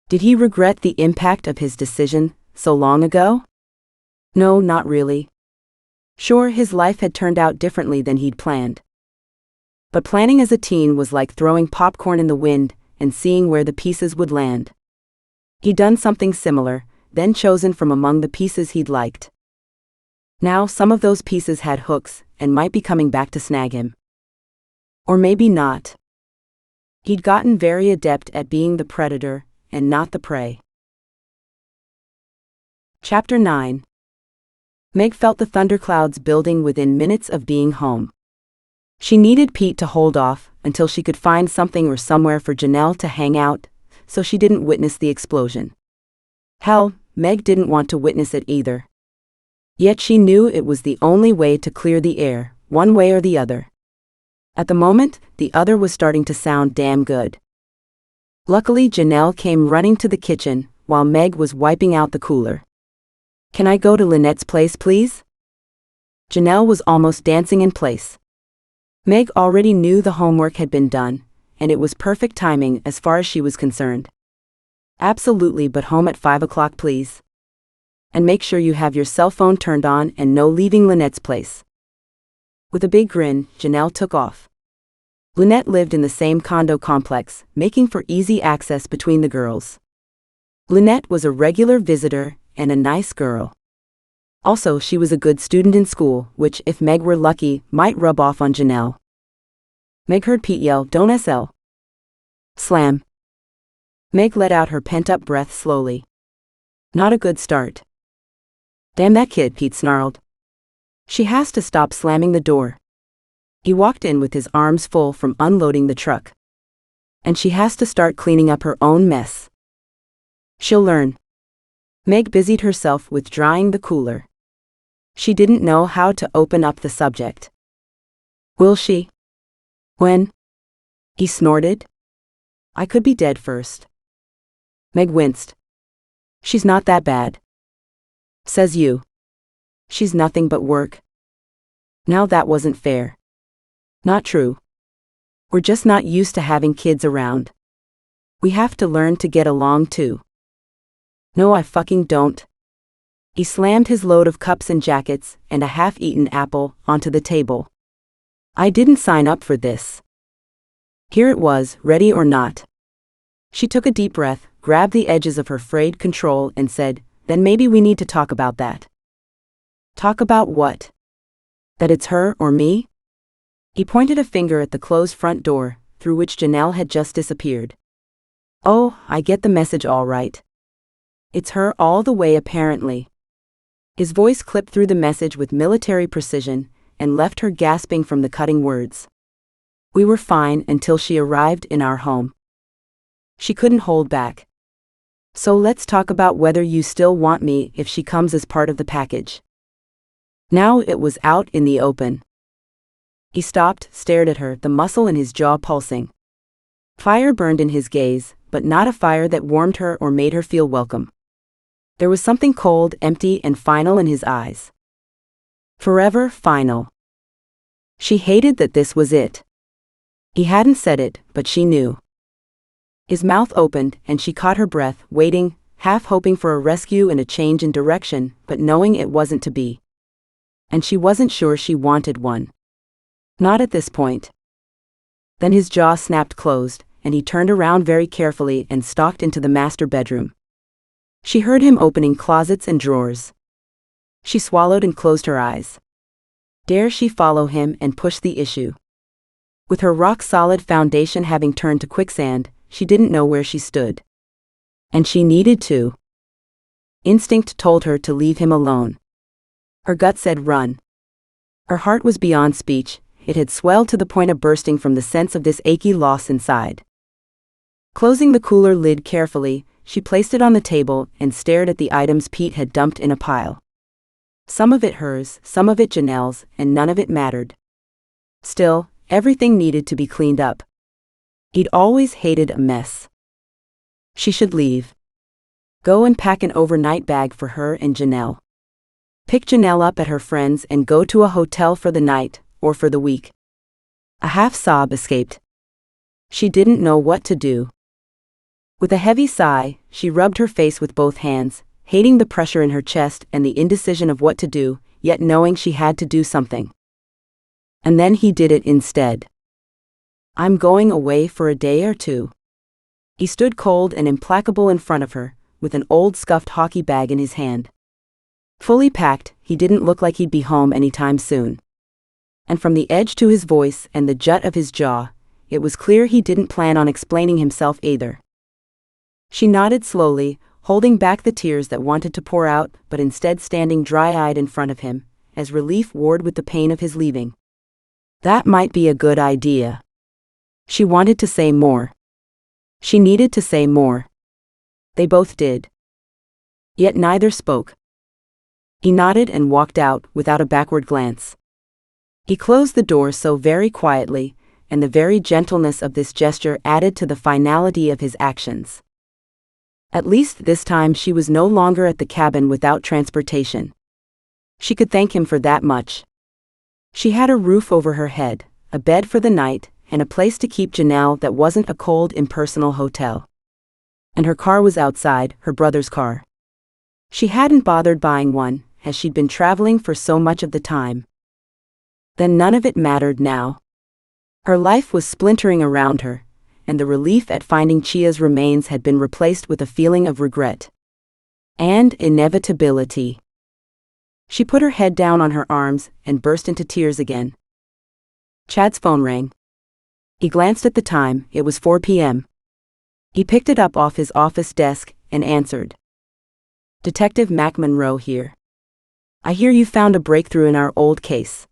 [SPEAKER 1] Did he regret the impact of his decision so long ago? No, not really. Sure, his life had turned out differently than he'd planned. But planning as a teen was like throwing popcorn in the wind, and seeing where the pieces would land. He'd done something similar, then chosen from among the pieces he'd liked. Now some of those pieces had hooks, and might be coming back to snag him. Or maybe not. He'd gotten very adept at being the predator, and not the prey. Chapter 9. Meg felt the thunderclouds building within minutes of being home. She needed Pete to hold off, until she could find something or somewhere for Janelle to hang out, so she didn't witness the explosion. Hell, Meg didn't want to witness it either. Yet she knew it was the only way to clear the air, one way or the other. At the moment, the other was starting to sound damn good. Luckily, Janelle came running to the kitchen, while Meg was wiping out the cooler. "Can I go to Lynette's place, please?" Janelle was almost dancing in place. Meg already knew the homework had been done, and it was perfect timing as far as she was concerned. "Absolutely, but home at 5 o'clock, please. And make sure you have your cell phone turned on and no leaving Lynette's place." With a big grin, Janelle took off. Lynette lived in the same condo complex, making for easy access between the girls. Lynette was a regular visitor and a nice girl. Also, she was a good student in school, which, if Meg were lucky, might rub off on Janelle. Meg heard Pete yell, "Don't SL." Slam. Meg let out her pent-up breath slowly. Not a good start. "Damn that kid," Pete snarled. "She has to stop slamming the door." He walked in with his arms full from unloading the truck. "And she has to start cleaning up her own mess." "She'll learn." Meg busied herself with drying the cooler. She didn't know how to open up the subject. "Will she?" "When?" He snorted. "I could be dead first." Meg winced. "She's not that bad." "Says you. She's nothing but work." Now that wasn't fair. "Not true. We're just not used to having kids around. We have to learn to get along too." "No, I fucking don't." He slammed his load of cups and jackets and a half-eaten apple onto the table. "I didn't sign up for this." Here it was, ready or not. She took a deep breath, grabbed the edges of her frayed control and said, "Then maybe we need to talk about that." "Talk about what?" "That it's her or me?" He pointed a finger at the closed front door, through which Janelle had just disappeared. "Oh, I get the message all right. It's her all the way apparently." His voice clipped through the message with military precision, and left her gasping from the cutting words. "We were fine until she arrived in our home." She couldn't hold back. "So let's talk about whether you still want me if she comes as part of the package." Now it was out in the open. He stopped, stared at her, the muscle in his jaw pulsing. Fire burned in his gaze, but not a fire that warmed her or made her feel welcome. There was something cold, empty, and final in his eyes. Forever final. She hated that this was it. He hadn't said it, but she knew. His mouth opened, and she caught her breath, waiting, half hoping for a rescue and a change in direction, but knowing it wasn't to be. And she wasn't sure she wanted one. Not at this point. Then his jaw snapped closed, and he turned around very carefully and stalked into the master bedroom. She heard him opening closets and drawers. She swallowed and closed her eyes. Dare she follow him and push the issue? With her rock-solid foundation having turned to quicksand, she didn't know where she stood. And she needed to. Instinct told her to leave him alone. Her gut said run. Her heart was beyond speech, it had swelled to the point of bursting from the sense of this achy loss inside. Closing the cooler lid carefully, she placed it on the table and stared at the items Pete had dumped in a pile. Some of it hers, some of it Janelle's, and none of it mattered. Still, everything needed to be cleaned up. He'd always hated a mess. She should leave. Go and pack an overnight bag for her and Janelle. Pick Janelle up at her friend's and go to a hotel for the night, or for the week. A half sob escaped. She didn't know what to do. With a heavy sigh, she rubbed her face with both hands, hating the pressure in her chest and the indecision of what to do, yet knowing she had to do something. And then he did it instead. "I'm going away for a day or two." He stood cold and implacable in front of her, with an old scuffed hockey bag in his hand. Fully packed, he didn't look like he'd be home anytime soon. And from the edge to his voice and the jut of his jaw, it was clear he didn't plan on explaining himself either. She nodded slowly, holding back the tears that wanted to pour out, but instead standing dry-eyed in front of him, as relief warred with the pain of his leaving. That might be a good idea. She wanted to say more. She needed to say more. They both did. Yet neither spoke. He nodded and walked out without a backward glance. He closed the door so very quietly, and the very gentleness of this gesture added to the finality of his actions. At least this time she was no longer at the cabin without transportation. She could thank him for that much. She had a roof over her head, a bed for the night, and a place to keep Janelle that wasn't a cold, impersonal hotel. And her car was outside, her brother's car. She hadn't bothered buying one, as she'd been traveling for so much of the time. Then none of it mattered now. Her life was splintering around her, and the relief at finding Chia's remains had been replaced with a feeling of regret and inevitability. She put her head down on her arms and burst into tears again. Chad's phone rang. He glanced at the time. It was 4 p.m. He picked it up off his office desk and answered. "Detective Mac Monroe here. I hear you found a breakthrough in our old case."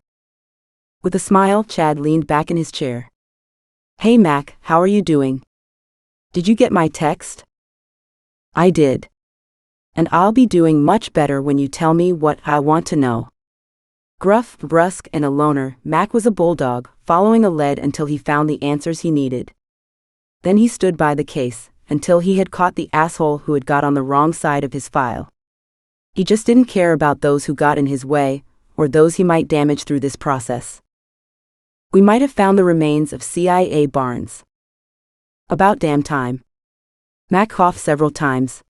[SPEAKER 1] With a smile, Chad leaned back in his chair. "Hey Mac, how are you doing? Did you get my text?" "I did. And I'll be doing much better when you tell me what I want to know." Gruff, brusque, and a loner, Mac was a bulldog, following a lead until he found the answers he needed. Then he stood by the case, until he had caught the asshole who had got on the wrong side of his file. He just didn't care about those who got in his way, or those he might damage through this process. "We might have found the remains of CIA Barnes." "About damn time." Mac coughed several times.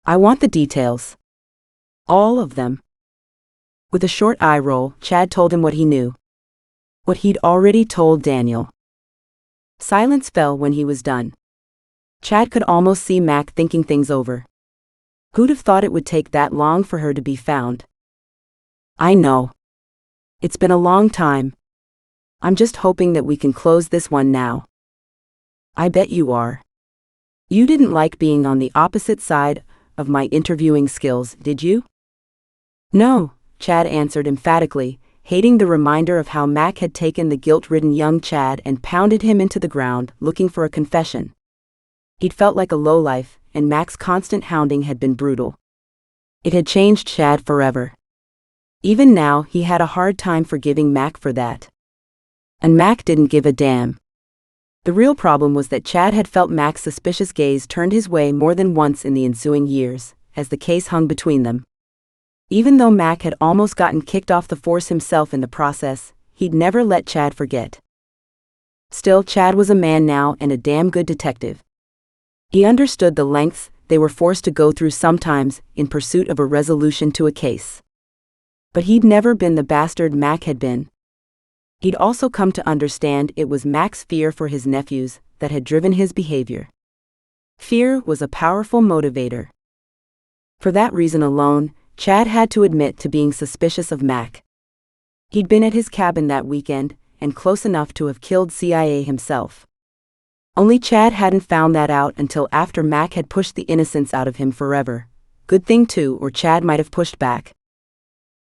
[SPEAKER 1] I want the details. All of them." With a short eye roll, Chad told him what he knew. What he'd already told Daniel. Silence fell when he was done. Chad could almost see Mac thinking things over. Who'd have thought it would take that long for her to be found? "I know. It's been a long time. I'm just hoping that we can close this one now." "I bet you are. You didn't like being on the opposite side of my interviewing skills, did you?" "No," Chad answered emphatically, hating the reminder of how Mac had taken the guilt-ridden young Chad and pounded him into the ground, looking for a confession. He'd felt like a lowlife, and Mac's constant hounding had been brutal. It had changed Chad forever. Even now, he had a hard time forgiving Mac for that. And Mac didn't give a damn. The real problem was that Chad had felt Mac's suspicious gaze turned his way more than once in the ensuing years, as the case hung between them. Even though Mac had almost gotten kicked off the force himself in the process, he'd never let Chad forget. Still, Chad was a man now and a damn good detective. He understood the lengths they were forced to go through sometimes in pursuit of a resolution to a case. But he'd never been the bastard Mac had been. He'd also come to understand it was Mac's fear for his nephews that had driven his behavior. Fear was a powerful motivator. For that reason alone, Chad had to admit to being suspicious of Mac. He'd been at his cabin that weekend, and close enough to have killed CIA himself. Only Chad hadn't found that out until after Mac had pushed the innocence out of him forever. Good thing too, or Chad might have pushed back.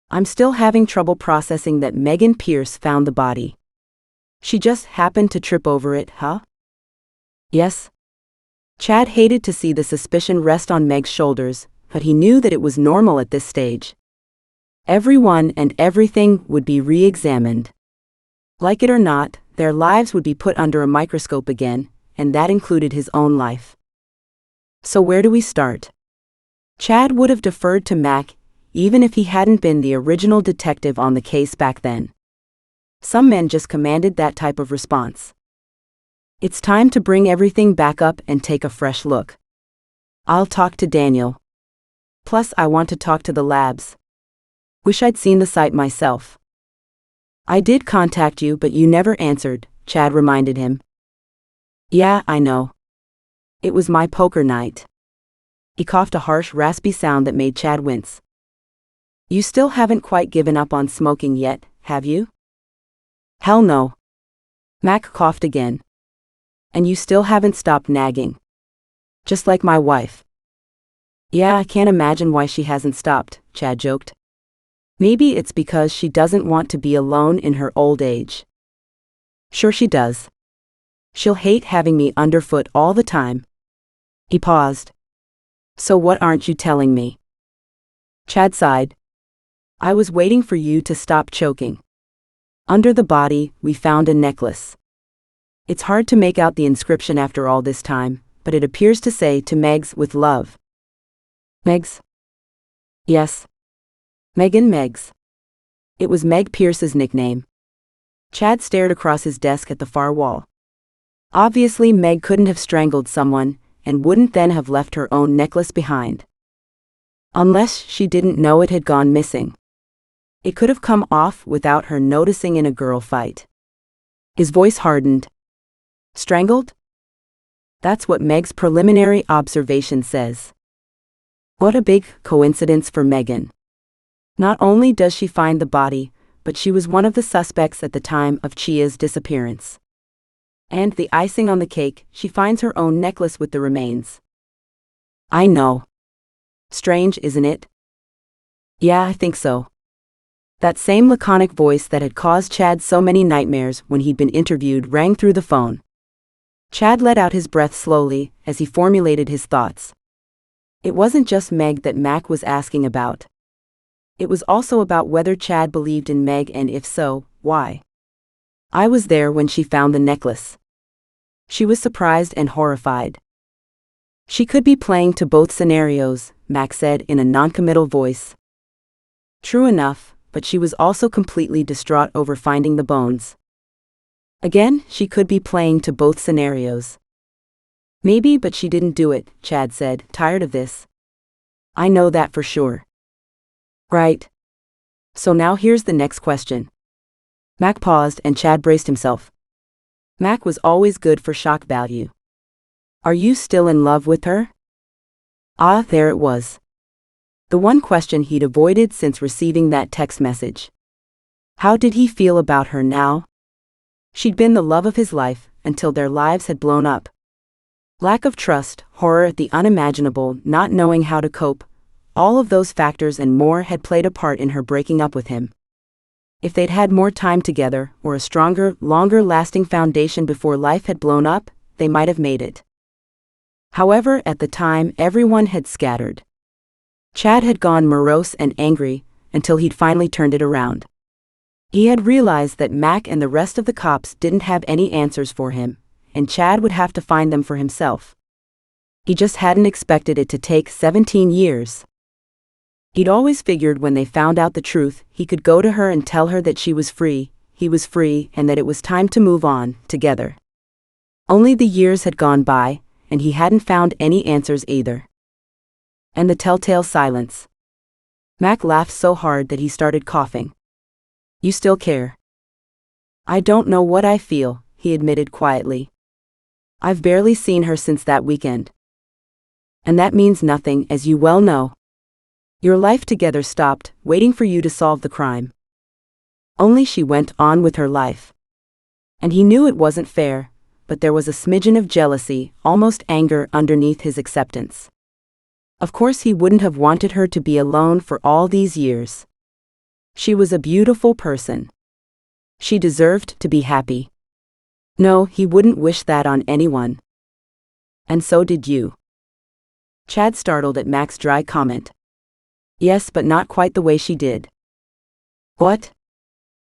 [SPEAKER 1] "I'm still having trouble processing that Megan Pierce found the body. She just happened to trip over it, huh?" "Yes." Chad hated to see the suspicion rest on Meg's shoulders, but he knew that it was normal at this stage. Everyone and everything would be re-examined. Like it or not, their lives would be put under a microscope again, and that included his own life. So where do we start? Chad would have deferred to Mac, even if he hadn't been the original detective on the case back then. Some men just commanded that type of response. It's time to bring everything back up and take a fresh look. I'll talk to Daniel. Plus, I want to talk to the labs. Wish I'd seen the site myself. I did contact you, but you never answered, Chad reminded him. Yeah, I know. It was my poker night. He coughed a harsh, raspy sound that made Chad wince. You still haven't quite given up on smoking yet, have you? Hell no. Mac coughed again. And you still haven't stopped nagging. Just like my wife. Yeah, I can't imagine why she hasn't stopped, Chad joked. Maybe it's because she doesn't want to be alone in her old age. Sure she does. She'll hate having me underfoot all the time. He paused. So what aren't you telling me? Chad sighed. I was waiting for you to stop choking. Under the body, we found a necklace. It's hard to make out the inscription after all this time, but it appears to say to Megs with love. Megs? Yes. Megan Megs. It was Meg Pierce's nickname. Chad stared across his desk at the far wall. Obviously Meg couldn't have strangled someone, and wouldn't then have left her own necklace behind. Unless she didn't know it had gone missing. It could have come off without her noticing in a girl fight. His voice hardened. Strangled? That's what Meg's preliminary observation says. What a big coincidence for Megan. Not only does she find the body, but she was one of the suspects at the time of Chia's disappearance. And the icing on the cake, she finds her own necklace with the remains. I know. Strange, isn't it? Yeah, I think so. That same laconic voice that had caused Chad so many nightmares when he'd been interviewed rang through the phone. Chad let out his breath slowly as he formulated his thoughts. It wasn't just Meg that Mac was asking about. It was also about whether Chad believed in Meg, and if so, why. I was there when she found the necklace. She was surprised and horrified. She could be playing to both scenarios, Mac said in a noncommittal voice. True enough, but she was also completely distraught over finding the bones. Again, she could be playing to both scenarios. Maybe, but she didn't do it, Chad said, tired of this. I know that for sure. Right. So now here's the next question. Mac paused and Chad braced himself. Mac was always good for shock value. Are you still in love with her? Ah, there it was. The one question he'd avoided since receiving that text message. How did he feel about her now? She'd been the love of his life until their lives had blown up. Lack of trust, horror at the unimaginable, not knowing how to cope, all of those factors and more had played a part in her breaking up with him. If they'd had more time together, or a stronger, longer-lasting foundation before life had blown up, they might have made it. However, at the time, everyone had scattered. Chad had gone morose and angry, until he'd finally turned it around. He had realized that Mac and the rest of the cops didn't have any answers for him, and Chad would have to find them for himself. He just hadn't expected it to take 17 years. He'd always figured when they found out the truth, he could go to her and tell her that she was free, he was free, and that it was time to move on, together. Only the years had gone by, and he hadn't found any answers either. And the telltale silence. Mac laughed so hard that he started coughing. You still care? I don't know what I feel, he admitted quietly. I've barely seen her since that weekend. And that means nothing, as you well know. Your life together stopped, waiting for you to solve the crime. Only she went on with her life. And he knew it wasn't fair, but there was a smidgen of jealousy, almost anger, underneath his acceptance. Of course he wouldn't have wanted her to be alone for all these years. She was a beautiful person. She deserved to be happy. No, he wouldn't wish that on anyone. And so did you. Chad startled at Mac's dry comment. Yes, but not quite the way she did. What?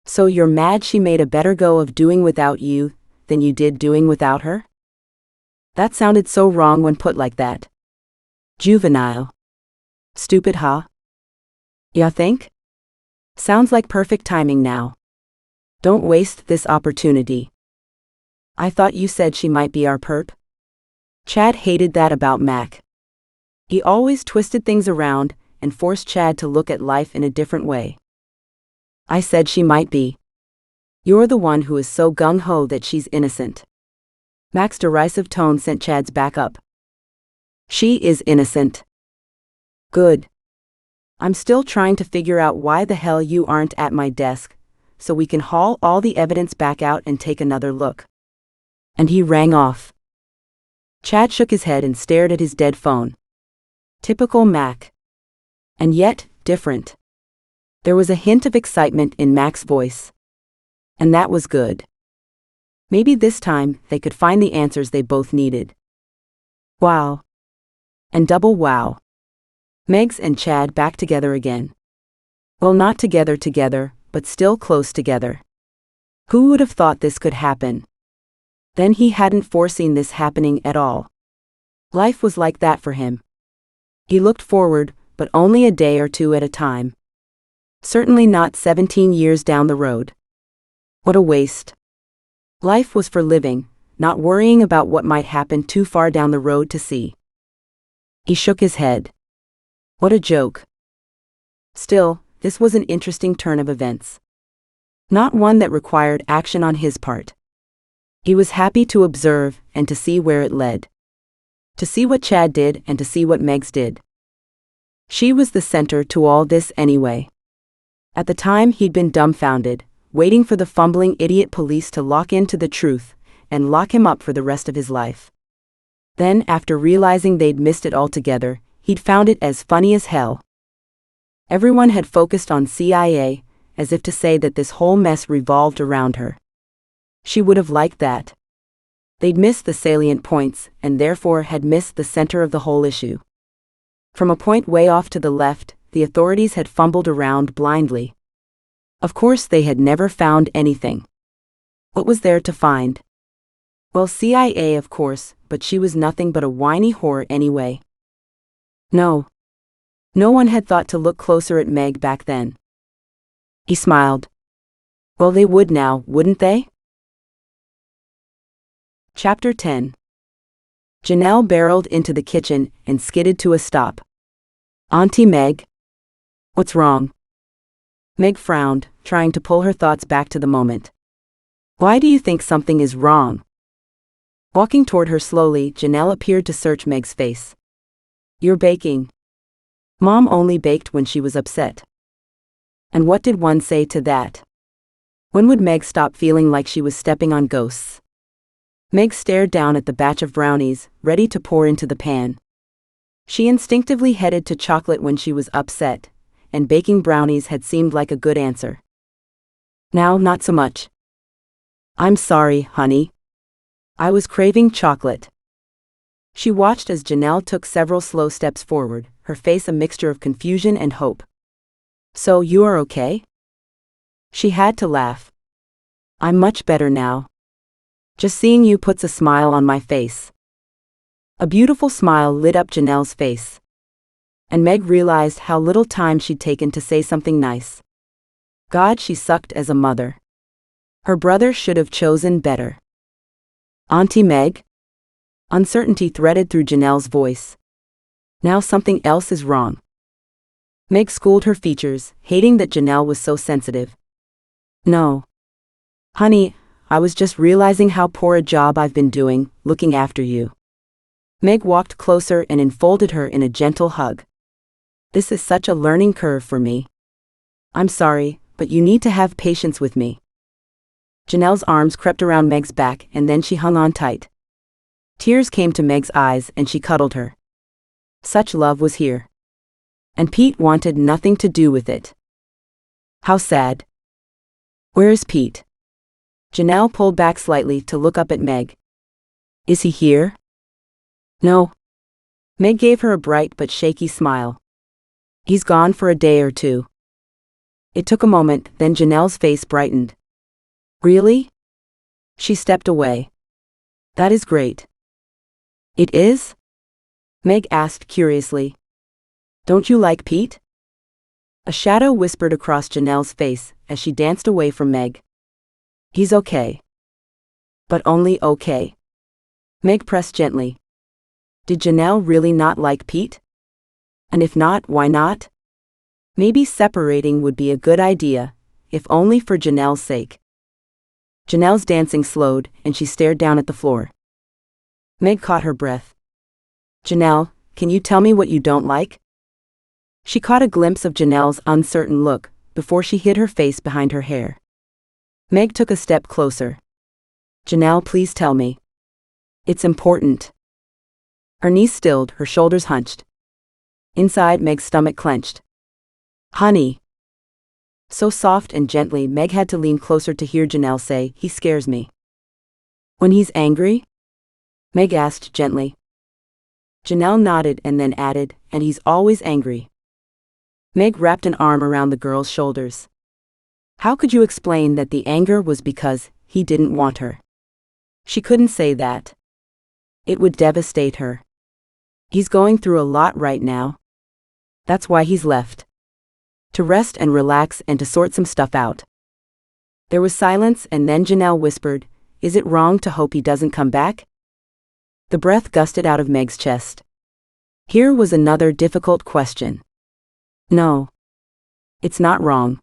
[SPEAKER 1] So you're mad she made a better go of doing without you than you did doing without her? That sounded so wrong when put like that. Juvenile. Stupid, huh? Ya think? Sounds like perfect timing now. Don't waste this opportunity. I thought you said she might be our perp? Chad hated that about Mac. He always twisted things around and forced Chad to look at life in a different way. I said she might be. You're the one who is so gung-ho that she's innocent. Mac's derisive tone sent Chad's back up. She is innocent. Good. I'm still trying to figure out why the hell you aren't at my desk, so we can haul all the evidence back out and take another look. And he rang off. Chad shook his head and stared at his dead phone. Typical Mac. And yet, different. There was a hint of excitement in Mac's voice. And that was good. Maybe this time they could find the answers they both needed. Wow. And double wow. Megs and Chad back together again. Well, not together, but still close together. Who would have thought this could happen? Then he hadn't foreseen this happening at all. Life was like that for him. He looked forward, but only a day or two at a time. Certainly not 17 years down the road. What a waste. Life was for living, not worrying about what might happen too far down the road to see. He shook his head. What a joke. Still, this was an interesting turn of events. Not one that required action on his part. He was happy to observe and to see where it led. To see what Chad did and to see what Megs did. She was the center to all this anyway. At the time he'd been dumbfounded, waiting for the fumbling idiot police to lock into the truth and lock him up for the rest of his life. Then, after realizing they'd missed it altogether, he'd found it as funny as hell. Everyone had focused on CIA, as if to say that this whole mess revolved around her. She would have liked that. They'd missed the salient points, and therefore had missed the center of the whole issue. From a point way off to the left, the authorities had fumbled around blindly. Of course they had never found anything. What was there to find? Well, CIA of course, but she was nothing but a whiny whore anyway. No. No one had thought to look closer at Meg back then. He smiled. Well, they would now, wouldn't they? Chapter 10. Janelle barreled into the kitchen and skidded to a stop. Auntie Meg? What's wrong? Meg frowned, trying to pull her thoughts back to the moment. Why do you think something is wrong? Walking toward her slowly, Janelle appeared to search Meg's face. You're baking. Mom only baked when she was upset. And what did one say to that? When would Meg stop feeling like she was stepping on ghosts? Meg stared down at the batch of brownies, ready to pour into the pan. She instinctively headed to chocolate when she was upset, and baking brownies had seemed like a good answer. Now, not so much. I'm sorry, honey. I was craving chocolate. She watched as Janelle took several slow steps forward, her face a mixture of confusion and hope. So, you are okay? She had to laugh. I'm much better now. Just seeing you puts a smile on my face. A beautiful smile lit up Janelle's face. And Meg realized how little time she'd taken to say something nice. God, she sucked as a mother. Her brother should have chosen better. Auntie Meg? Uncertainty threaded through Janelle's voice. Now something else is wrong. Meg schooled her features, hating that Janelle was so sensitive. No. Honey, I was just realizing how poor a job I've been doing, looking after you. Meg walked closer and enfolded her in a gentle hug. This is such a learning curve for me. I'm sorry, but you need to have patience with me. Janelle's arms crept around Meg's back and then she hung on tight. Tears came to Meg's eyes and she cuddled her. Such love was here. And Pete wanted nothing to do with it. How sad. Where is Pete? Janelle pulled back slightly to look up at Meg. Is he here? No. Meg gave her a bright but shaky smile. He's gone for a day or two. It took a moment, then Janelle's face brightened. Really? She stepped away. That is great. It is? Meg asked curiously. Don't you like Pete? A shadow whispered across Janelle's face as she danced away from Meg. He's okay. But only okay. Meg pressed gently. Did Janelle really not like Pete? And if not, why not? Maybe separating would be a good idea, if only for Janelle's sake. Janelle's dancing slowed, and she stared down at the floor. Meg caught her breath. Janelle, can you tell me what you don't like? She caught a glimpse of Janelle's uncertain look, before she hid her face behind her hair. Meg took a step closer. Janelle, please tell me. It's important. Her knees stilled, her shoulders hunched. Inside, Meg's stomach clenched. Honey. So soft and gently, Meg had to lean closer to hear Janelle say, he scares me. When he's angry? Meg asked gently. Janelle nodded and then added, "And he's always angry." Meg wrapped an arm around the girl's shoulders. How could you explain that the anger was because he didn't want her? She couldn't say that. It would devastate her. He's going through a lot right now. That's why he's left. To rest and relax and to sort some stuff out. There was silence and then Janelle whispered, "Is it wrong to hope he doesn't come back?" The breath gusted out of Meg's chest. Here was another difficult question. No. It's not wrong.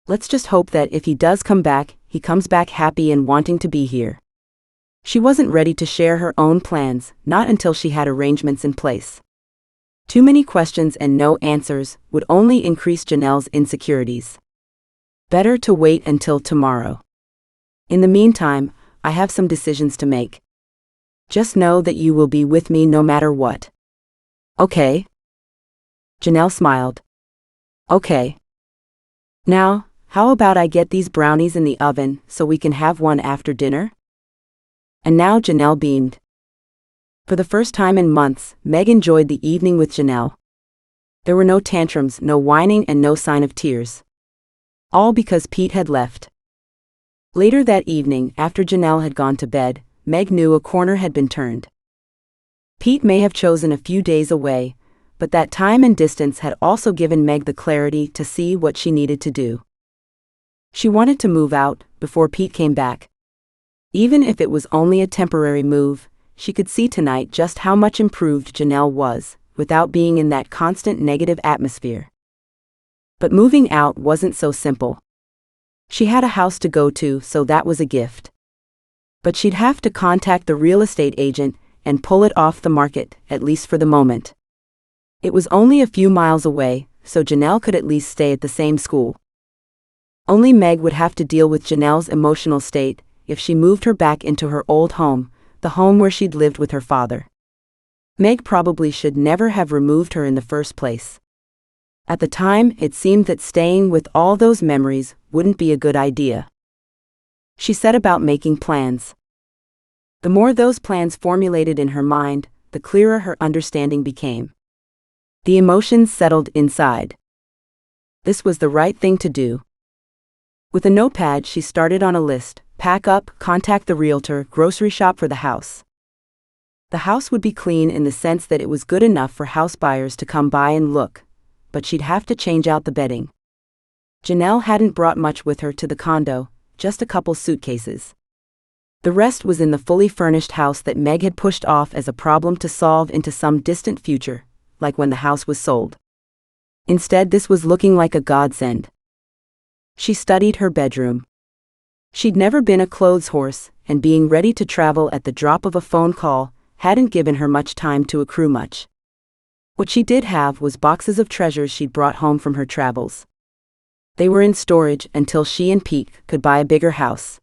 [SPEAKER 1] Let's just hope that if he does come back, he comes back happy and wanting to be here. She wasn't ready to share her own plans, not until she had arrangements in place. Too many questions and no answers would only increase Janelle's insecurities. Better to wait until tomorrow. In the meantime, I have some decisions to make. Just know that you will be with me no matter what. Okay? Janelle smiled. Okay. Now, how about I get these brownies in the oven so we can have one after dinner? And now Janelle beamed. For the first time in months, Meg enjoyed the evening with Janelle. There were no tantrums, no whining, and no sign of tears. All because Pete had left. Later that evening, after Janelle had gone to bed, Meg knew a corner had been turned. Pete may have chosen a few days away, but that time and distance had also given Meg the clarity to see what she needed to do. She wanted to move out before Pete came back. Even if it was only a temporary move, she could see tonight just how much improved Janelle was, without being in that constant negative atmosphere. But moving out wasn't so simple. She had a house to go to, so that was a gift. But she'd have to contact the real estate agent and pull it off the market, at least for the moment. It was only a few miles away, so Janelle could at least stay at the same school. Only Meg would have to deal with Janelle's emotional state if she moved her back into her old home, the home where she'd lived with her father. Meg probably should never have removed her in the first place. At the time, it seemed that staying with all those memories wouldn't be a good idea. She set about making plans. The more those plans formulated in her mind, the clearer her understanding became. The emotions settled inside. This was the right thing to do. With a notepad, she started on a list: pack up, contact the realtor, grocery shop for the house. The house would be clean in the sense that it was good enough for house buyers to come by and look, but she'd have to change out the bedding. Janelle hadn't brought much with her to the condo, just a couple suitcases. The rest was in the fully furnished house that Meg had pushed off as a problem to solve into some distant future, like when the house was sold. Instead, this was looking like a godsend. She studied her bedroom. She'd never been a clothes horse, and being ready to travel at the drop of a phone call hadn't given her much time to accrue much. What she did have was boxes of treasures she'd brought home from her travels. They were in storage until she and Pete could buy a bigger house.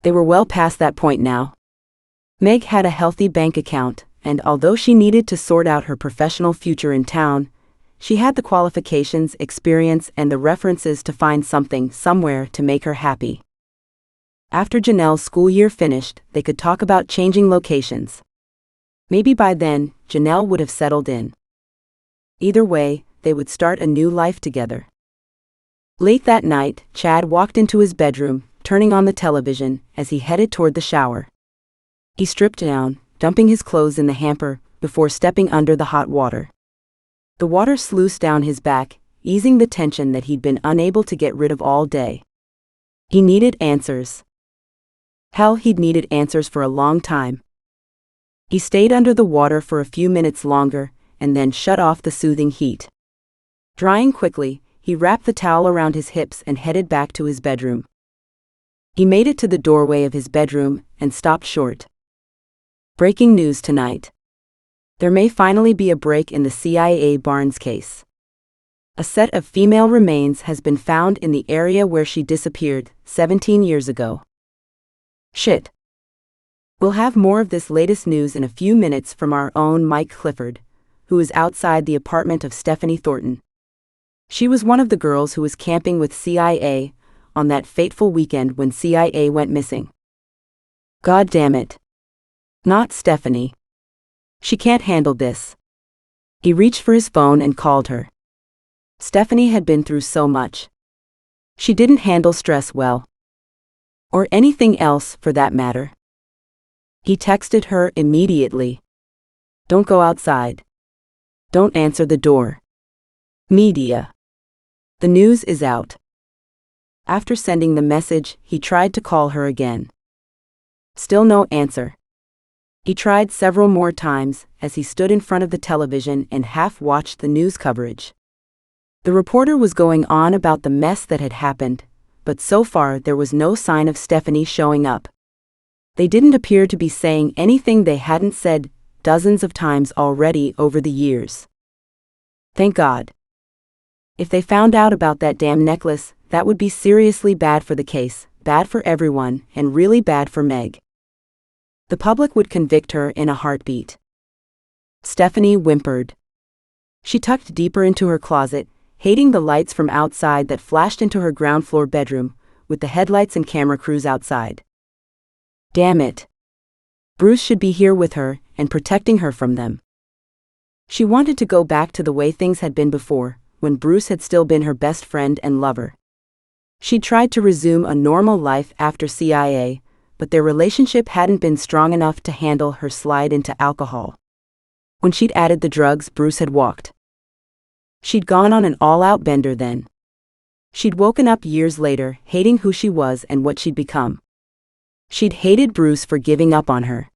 [SPEAKER 1] They were well past that point now. Meg had a healthy bank account, and although she needed to sort out her professional future in town, she had the qualifications, experience, and the references to find something somewhere to make her happy. After Janelle's school year finished, they could talk about changing locations. Maybe by then, Janelle would have settled in. Either way, they would start a new life together. Late that night, Chad walked into his bedroom, turning on the television as he headed toward the shower. He stripped down, dumping his clothes in the hamper before stepping under the hot water. The water sluiced down his back, easing the tension that he'd been unable to get rid of all day. He needed answers. Hell, he'd needed answers for a long time. He stayed under the water for a few minutes longer, and then shut off the soothing heat. Drying quickly, he wrapped the towel around his hips and headed back to his bedroom. He made it to the doorway of his bedroom and stopped short. Breaking news tonight. There may finally be a break in the CIA Barnes case. A set of female remains has been found in the area where she disappeared 17 years ago. Shit. We'll have more of this latest news in a few minutes from our own Mike Clifford, who is outside the apartment of Stephanie Thornton. She was one of the girls who was camping with CIA on that fateful weekend when CIA went missing. God damn it. Not Stephanie. She can't handle this. He reached for his phone and called her. Stephanie had been through so much. She didn't handle stress well. Or anything else, for that matter. He texted her immediately. Don't go outside. Don't answer the door. Media. The news is out. After sending the message, he tried to call her again. Still no answer. He tried several more times as he stood in front of the television and half-watched the news coverage. The reporter was going on about the mess that had happened, but so far there was no sign of Stephanie showing up. They didn't appear to be saying anything they hadn't said dozens of times already over the years. Thank God. If they found out about that damn necklace, that would be seriously bad for the case, bad for everyone, and really bad for Meg. The public would convict her in a heartbeat. Stephanie whimpered. She tucked deeper into her closet, hating the lights from outside that flashed into her ground-floor bedroom, with the headlights and camera crews outside. Damn it. Bruce should be here with her, and protecting her from them. She wanted to go back to the way things had been before, when Bruce had still been her best friend and lover. She'd tried to resume a normal life after CIA, but their relationship hadn't been strong enough to handle her slide into alcohol. When she'd added the drugs, Bruce had walked. She'd gone on an all-out bender then. She'd woken up years later, hating who she was and what she'd become. She'd hated Bruce for giving up on her.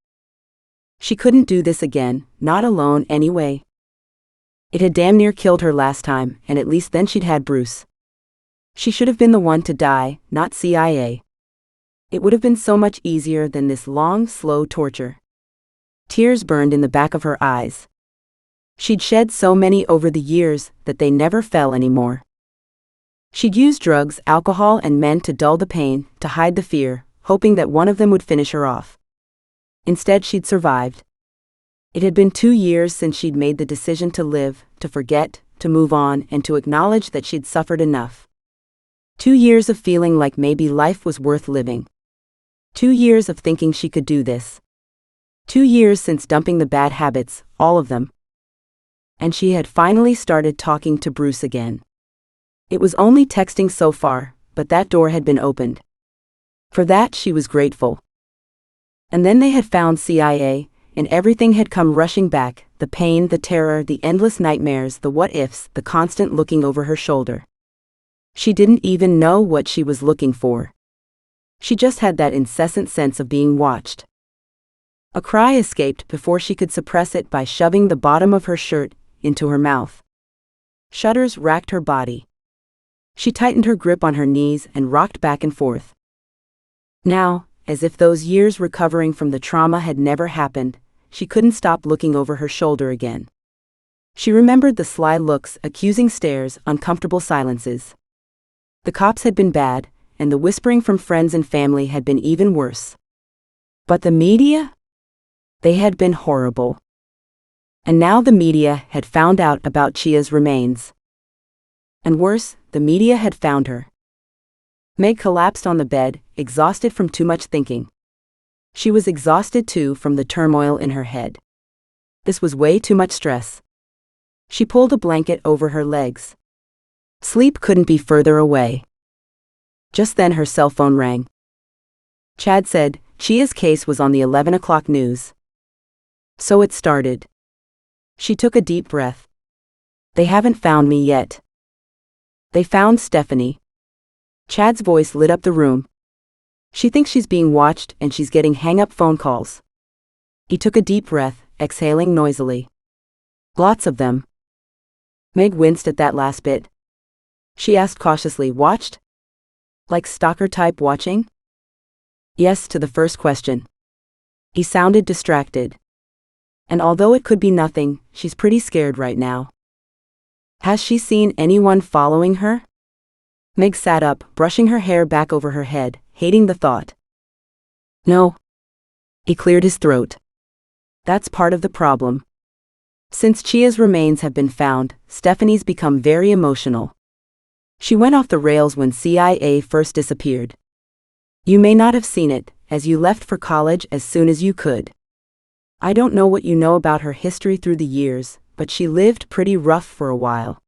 [SPEAKER 1] She couldn't do this again, not alone anyway. It had damn near killed her last time, and at least then she'd had Bruce. She should have been the one to die, not CIA. It would have been so much easier than this long, slow torture. Tears burned in the back of her eyes. She'd shed so many over the years that they never fell anymore. She'd used drugs, alcohol, and men to dull the pain, to hide the fear, hoping that one of them would finish her off. Instead, she'd survived. It had been 2 years since she'd made the decision to live, to forget, to move on, and to acknowledge that she'd suffered enough. 2 years of feeling like maybe life was worth living. 2 years of thinking she could do this. 2 years since dumping the bad habits, all of them. And she had finally started talking to Bruce again. It was only texting so far, but that door had been opened. For that she was grateful. And then they had found CIA, and everything had come rushing back, the pain, the terror, the endless nightmares, the what-ifs, the constant looking over her shoulder. She didn't even know what she was looking for. She just had that incessant sense of being watched. A cry escaped before she could suppress it by shoving the bottom of her shirt into her mouth. Shudders racked her body. She tightened her grip on her knees and rocked back and forth. Now, as if those years recovering from the trauma had never happened, she couldn't stop looking over her shoulder again. She remembered the sly looks, accusing stares, uncomfortable silences. The cops had been bad, and the whispering from friends and family had been even worse. But the media? They had been horrible. And now the media had found out about Chia's remains. And worse, the media had found her. Meg collapsed on the bed, exhausted from too much thinking. She was exhausted too from the turmoil in her head. This was way too much stress. She pulled a blanket over her legs. Sleep couldn't be further away. Just then her cell phone rang. Chad said Chia's case was on the 11 o'clock news. So it started. She took a deep breath. They haven't found me yet. They found Stephanie. Chad's voice lit up the room. She thinks she's being watched and she's getting hang-up phone calls. He took a deep breath, exhaling noisily. Lots of them. Meg winced at that last bit. She asked cautiously, watched? Like stalker-type watching? Yes to the first question. He sounded distracted. And although it could be nothing, she's pretty scared right now. Has she seen anyone following her? Meg sat up, brushing her hair back over her head, hating the thought. No. He cleared his throat. That's part of the problem. Since Chia's remains have been found, Stephanie's become very emotional. She went off the rails when CIA first disappeared. You may not have seen it, as you left for college as soon as you could. I don't know what you know about her history through the years, but she lived pretty rough for a while.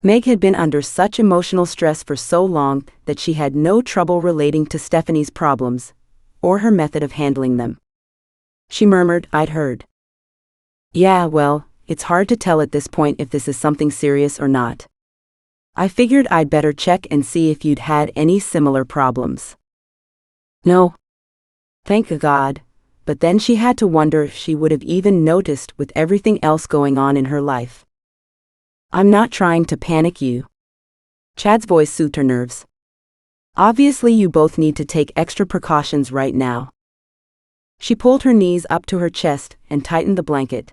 [SPEAKER 1] Meg had been under such emotional stress for so long that she had no trouble relating to Stephanie's problems, or her method of handling them. She murmured, "I'd heard." "Yeah, well, it's hard to tell at this point if this is something serious or not. I figured I'd better check and see if you'd had any similar problems." "No. Thank God," but then she had to wonder if she would have even noticed with everything else going on in her life. "I'm not trying to panic you." Chad's voice soothed her nerves. "Obviously you both need to take extra precautions right now." She pulled her knees up to her chest and tightened the blanket.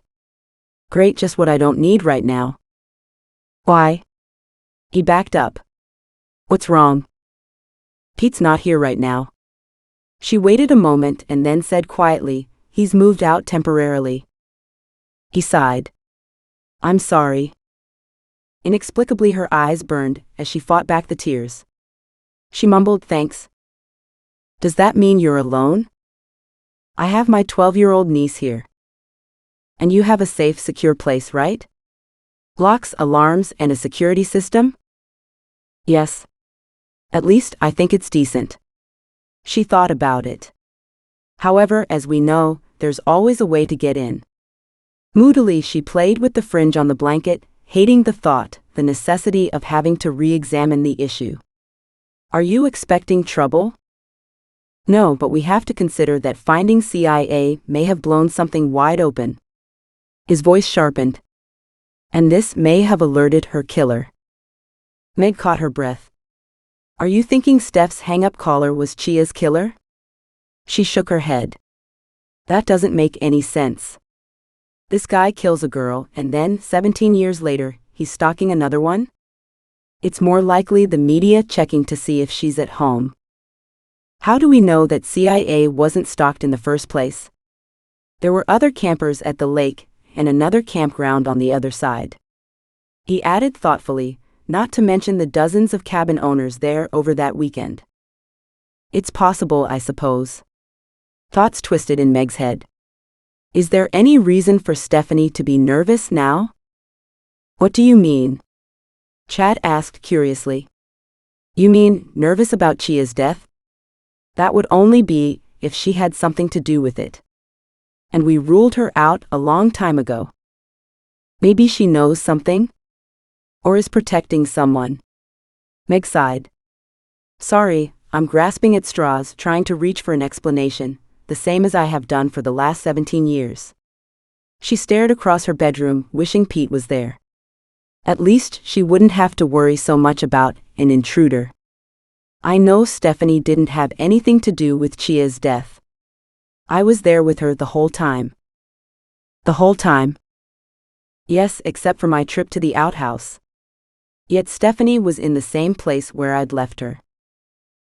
[SPEAKER 1] "Great, just what I don't need right now." "Why?" He backed up. "What's wrong?" "Pete's not here right now." She waited a moment and then said quietly, "He's moved out temporarily." He sighed. "I'm sorry." Inexplicably her eyes burned as she fought back the tears. She mumbled, "Thanks." "Does that mean you're alone?" "I have my 12-year-old niece here." "And you have a safe, secure place, right? Locks, alarms, and a security system?" "Yes. At least I think it's decent." She thought about it. However, as we know, there's always a way to get in. Moodily she played with the fringe on the blanket, hating the thought, the necessity of having to re-examine the issue. "Are you expecting trouble?" "No, but we have to consider that finding CIA may have blown something wide open." His voice sharpened. "And this may have alerted her killer." Meg caught her breath. "Are you thinking Steph's hang-up caller was Chia's killer?" She shook her head. "That doesn't make any sense. This guy kills a girl, and then, 17 years later, he's stalking another one? It's more likely the media checking to see if she's at home. How do we know that CIA wasn't stalked in the first place? There were other campers at the lake, and another campground on the other side." He added thoughtfully, "Not to mention the dozens of cabin owners there over that weekend." "It's possible, I suppose." Thoughts twisted in Meg's head. "Is there any reason for Stephanie to be nervous now?" "What do you mean?" Chad asked curiously. "You mean, nervous about Chia's death? That would only be if she had something to do with it. And we ruled her out a long time ago. Maybe she knows something? Or is protecting someone." Meg sighed. "Sorry, I'm grasping at straws, trying to reach for an explanation, the same as I have done for the last 17 years. She stared across her bedroom, wishing Pete was there. At least she wouldn't have to worry so much about an intruder. "I know Stephanie didn't have anything to do with Chia's death. I was there with her the whole time." "The whole time?" "Yes, except for my trip to the outhouse. Yet Stephanie was in the same place where I'd left her.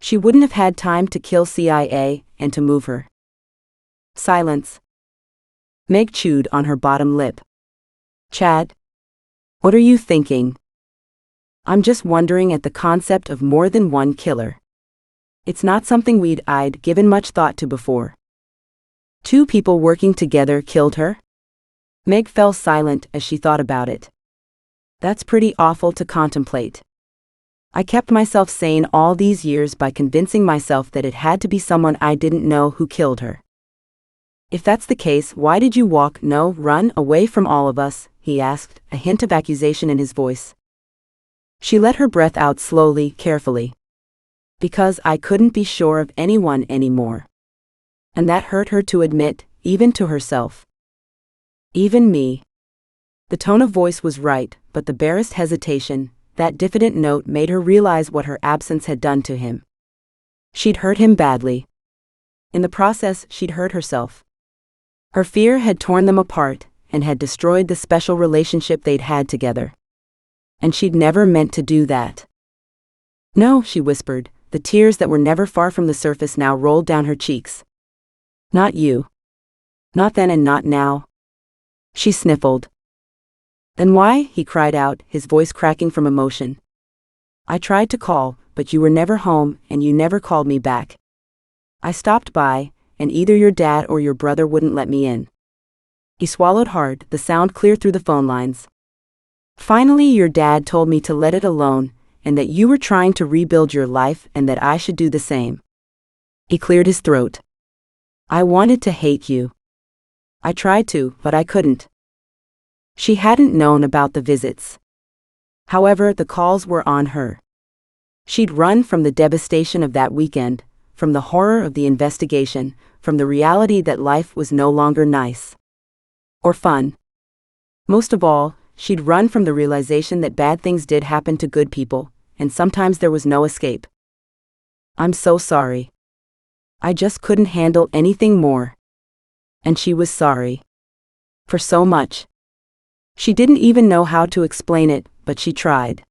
[SPEAKER 1] She wouldn't have had time to kill CIA and to move her." Silence. Meg chewed on her bottom lip. "Chad? What are you thinking?" "I'm just wondering at the concept of more than one killer. It's not something I'd given much thought to before. Two people working together killed her?" Meg fell silent as she thought about it. "That's pretty awful to contemplate. I kept myself sane all these years by convincing myself that it had to be someone I didn't know who killed her." "If that's the case, why did you run away from all of us?" he asked, a hint of accusation in his voice. She let her breath out slowly, carefully. "Because I couldn't be sure of anyone anymore. And that hurt her to admit, even to herself. Even me." The tone of voice was right, but the barest hesitation, that diffident note, made her realize what her absence had done to him. She'd hurt him badly. In the process, she'd hurt herself. Her fear had torn them apart, and had destroyed the special relationship they'd had together. And she'd never meant to do that. "No," she whispered, the tears that were never far from the surface now rolled down her cheeks. "Not you. Not then and not now." She sniffled. "Then why?" he cried out, his voice cracking from emotion. "I tried to call, but you were never home, and you never called me back. I stopped by, and either your dad or your brother wouldn't let me in. He swallowed hard, the sound clear through the phone lines. Finally, your dad told me to let it alone, and that you were trying to rebuild your life and that I should do the same. He cleared his throat. I wanted to hate you. I tried to, but I couldn't. She hadn't known about the visits. However, the calls were on her. She'd run from the devastation of that weekend, from the horror of the investigation, from the reality that life was no longer nice or fun. Most of all, she'd run from the realization that bad things did happen to good people, and sometimes there was no escape. I'm so sorry. I just couldn't handle anything more. And she was sorry. For so much. She didn't even know how to explain it, but she tried.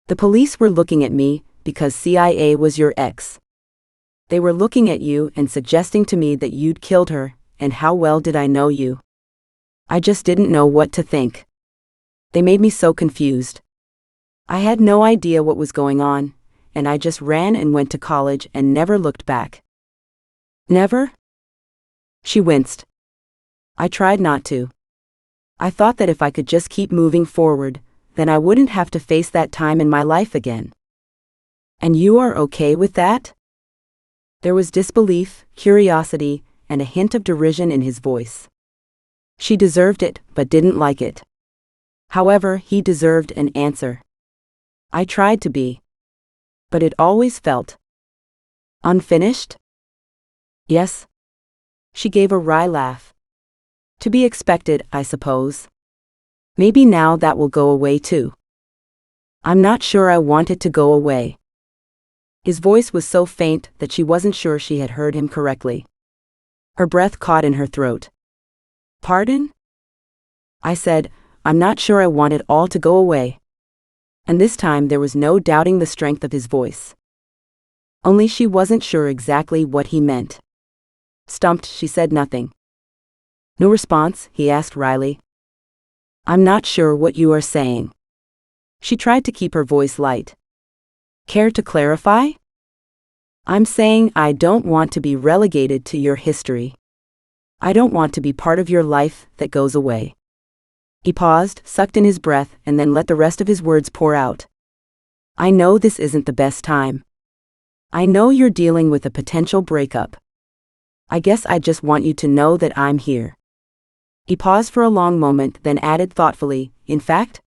[SPEAKER 1] The police were looking at me, because CIA was your ex. They were looking at you and suggesting to me that you'd killed her, and how well did I know you? I just didn't know what to think. They made me so confused. I had no idea what was going on, and I just ran and went to college and never looked back. Never? She winced. I tried not to. I thought that if I could just keep moving forward, then I wouldn't have to face that time in my life again. And you are okay with that? There was disbelief, curiosity, and a hint of derision in his voice. She deserved it, but didn't like it. However, he deserved an answer. I tried to be. But it always felt unfinished? Yes. She gave a wry laugh. To be expected, I suppose. Maybe now that will go away too. I'm not sure I want it to go away. His voice was so faint that she wasn't sure she had heard him correctly. Her breath caught in her throat. Pardon? I said, I'm not sure I want it all to go away. And this time there was no doubting the strength of his voice. Only she wasn't sure exactly what he meant. Stumped, she said nothing. No response, he asked wryly. I'm not sure what you are saying. She tried to keep her voice light. Care to clarify? I'm saying I don't want to be relegated to your history. I don't want to be part of your life that goes away. He paused, sucked in his breath, and then let the rest of his words pour out. I know this isn't the best time. I know you're dealing with a potential breakup. I guess I just want you to know that I'm here. He paused for a long moment, then added thoughtfully, in fact,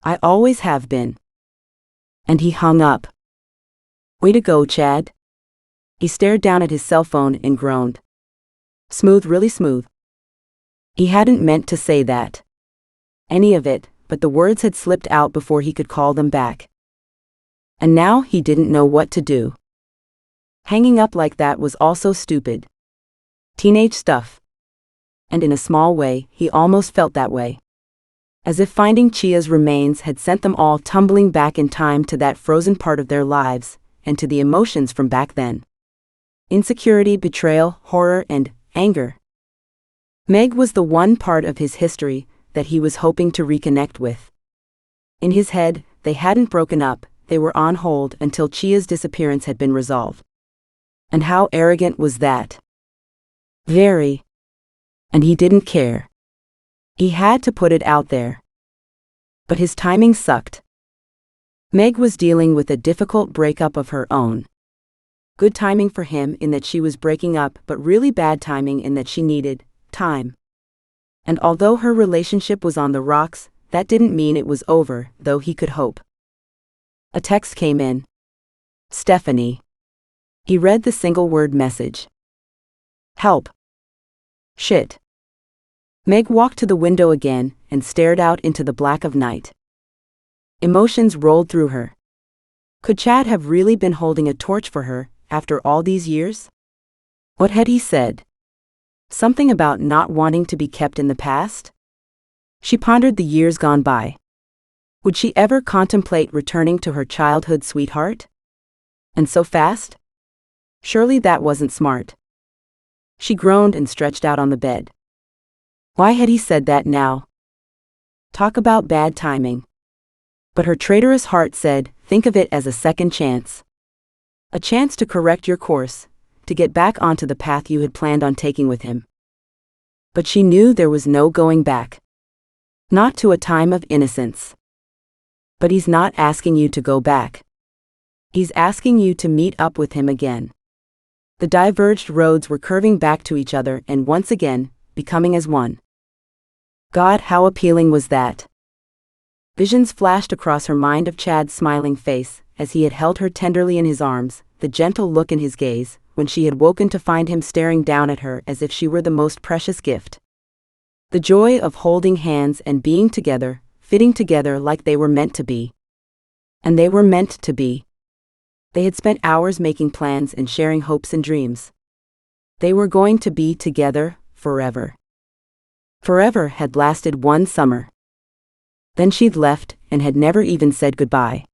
[SPEAKER 1] I always have been. And he hung up. Way to go, Chad. He stared down at his cell phone and groaned. Smooth, really smooth. He hadn't meant to say that. Any of it, but the words had slipped out before he could call them back. And now he didn't know what to do. Hanging up like that was also stupid. Teenage stuff. And in a small way, he almost felt that way. As if finding Chia's remains had sent them all tumbling back in time to that frozen part of their lives, and to the emotions from back then. Insecurity, betrayal, horror, and anger. Meg was the one part of his history that he was hoping to reconnect with. In his head, they hadn't broken up, they were on hold until Chia's disappearance had been resolved. And how arrogant was that? Very. And he didn't care. He had to put it out there. But his timing sucked. Meg was dealing with a difficult breakup of her own. Good timing for him in that she was breaking up, but really bad timing in that she needed time. And although her relationship was on the rocks, that didn't mean it was over, though he could hope. A text came in. Stephanie. He read the single-word message. Help. Shit. Meg walked to the window again and stared out into the black of night. Emotions rolled through her. Could Chad have really been holding a torch for her after all these years? What had he said? Something about not wanting to be kept in the past? She pondered the years gone by. Would she ever contemplate returning to her childhood sweetheart? And so fast? Surely that wasn't smart. She groaned and stretched out on the bed. Why had he said that now? Talk about bad timing. But her traitorous heart said, think of it as a second chance. A chance to correct your course, to get back onto the path you had planned on taking with him. But she knew there was no going back. Not to a time of innocence. But he's not asking you to go back. He's asking you to meet up with him again. The diverged roads were curving back to each other and once again, becoming as one. God, how appealing was that? Visions flashed across her mind of Chad's smiling face, as he had held her tenderly in his arms, the gentle look in his gaze, when she had woken to find him staring down at her as if she were the most precious gift. The joy of holding hands and being together, fitting together like they were meant to be. And they were meant to be. They had spent hours making plans and sharing hopes and dreams. They were going to be together, forever. Forever had lasted one summer. Then she'd left and had never even said goodbye.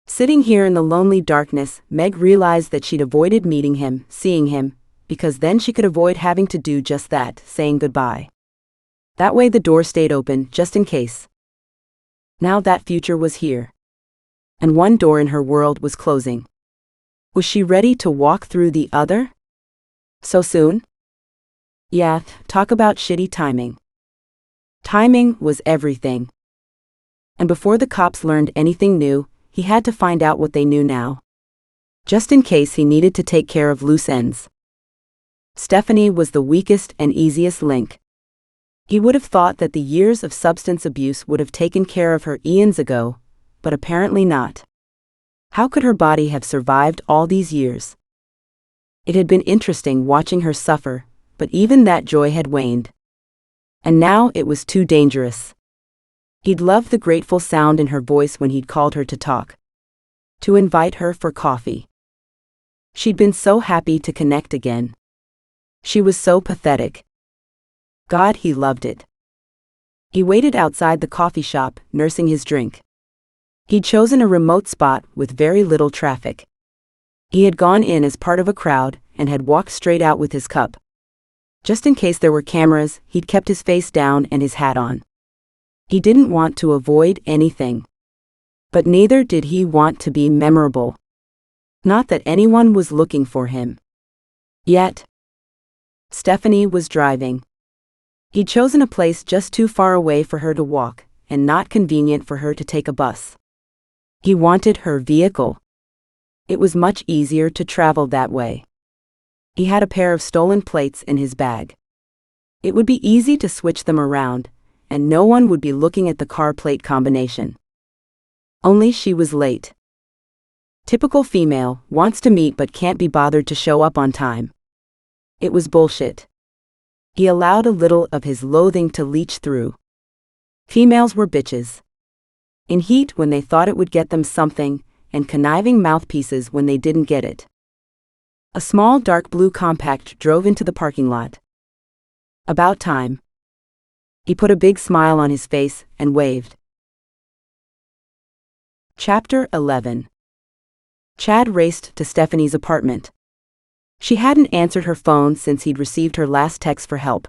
[SPEAKER 1] Sitting here in the lonely darkness, Meg realized that she'd avoided meeting him, seeing him, because then she could avoid having to do just that, saying goodbye. That way the door stayed open, just in case. Now that future was here. And one door in her world was closing. Was she ready to walk through the other? So soon? Yeah, talk about shitty timing. Timing was everything. And before the cops learned anything new, he had to find out what they knew now. Just in case he needed to take care of loose ends. Stephanie was the weakest and easiest link. He would have thought that the years of substance abuse would have taken care of her eons ago, but apparently not. How could her body have survived all these years? It had been interesting watching her suffer, but even that joy had waned. And now it was too dangerous. He'd loved the grateful sound in her voice when he'd called her to talk. To invite her for coffee. She'd been so happy to connect again. She was so pathetic. God, he loved it. He waited outside the coffee shop, nursing his drink. He'd chosen a remote spot with very little traffic. He had gone in as part of a crowd and had walked straight out with his cup. Just in case there were cameras, he'd kept his face down and his hat on. He didn't want to avoid anything. But neither did he want to be memorable. Not that anyone was looking for him. Yet. Stephanie was driving. He'd chosen a place just too far away for her to walk, and not convenient for her to take a bus. He wanted her vehicle. It was much easier to travel that way. He had a pair of stolen plates in his bag. It would be easy to switch them around, and no one would be looking at the car plate combination. Only she was late. Typical female, wants to meet but can't be bothered to show up on time. It was bullshit. He allowed a little of his loathing to leach through. Females were bitches. In heat when they thought it would get them something, and conniving mouthpieces when they didn't get it. A small dark blue compact drove into the parking lot. About time. He put a big smile on his face and waved. Chapter 11. Chad raced to Stephanie's apartment. She hadn't answered her phone since he'd received her last text for help.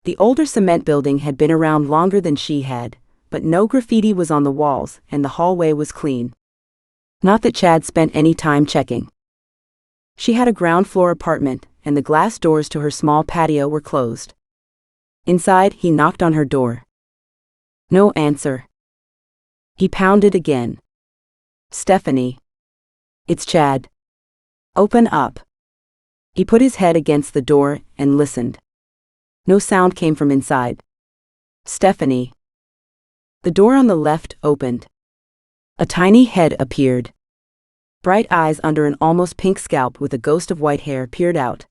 [SPEAKER 1] The older cement building had been around longer than she had, but no graffiti was on the walls and the hallway was clean. Not that Chad spent any time checking. She had a ground-floor apartment, and the glass doors to her small patio were closed. Inside, he knocked on her door. No answer. He pounded again. Stephanie. It's Chad. Open up. He put his head against the door and listened. No sound came from inside. Stephanie. The door on the left opened. A tiny head appeared. Bright eyes under an almost pink scalp with a ghost of white hair peered out.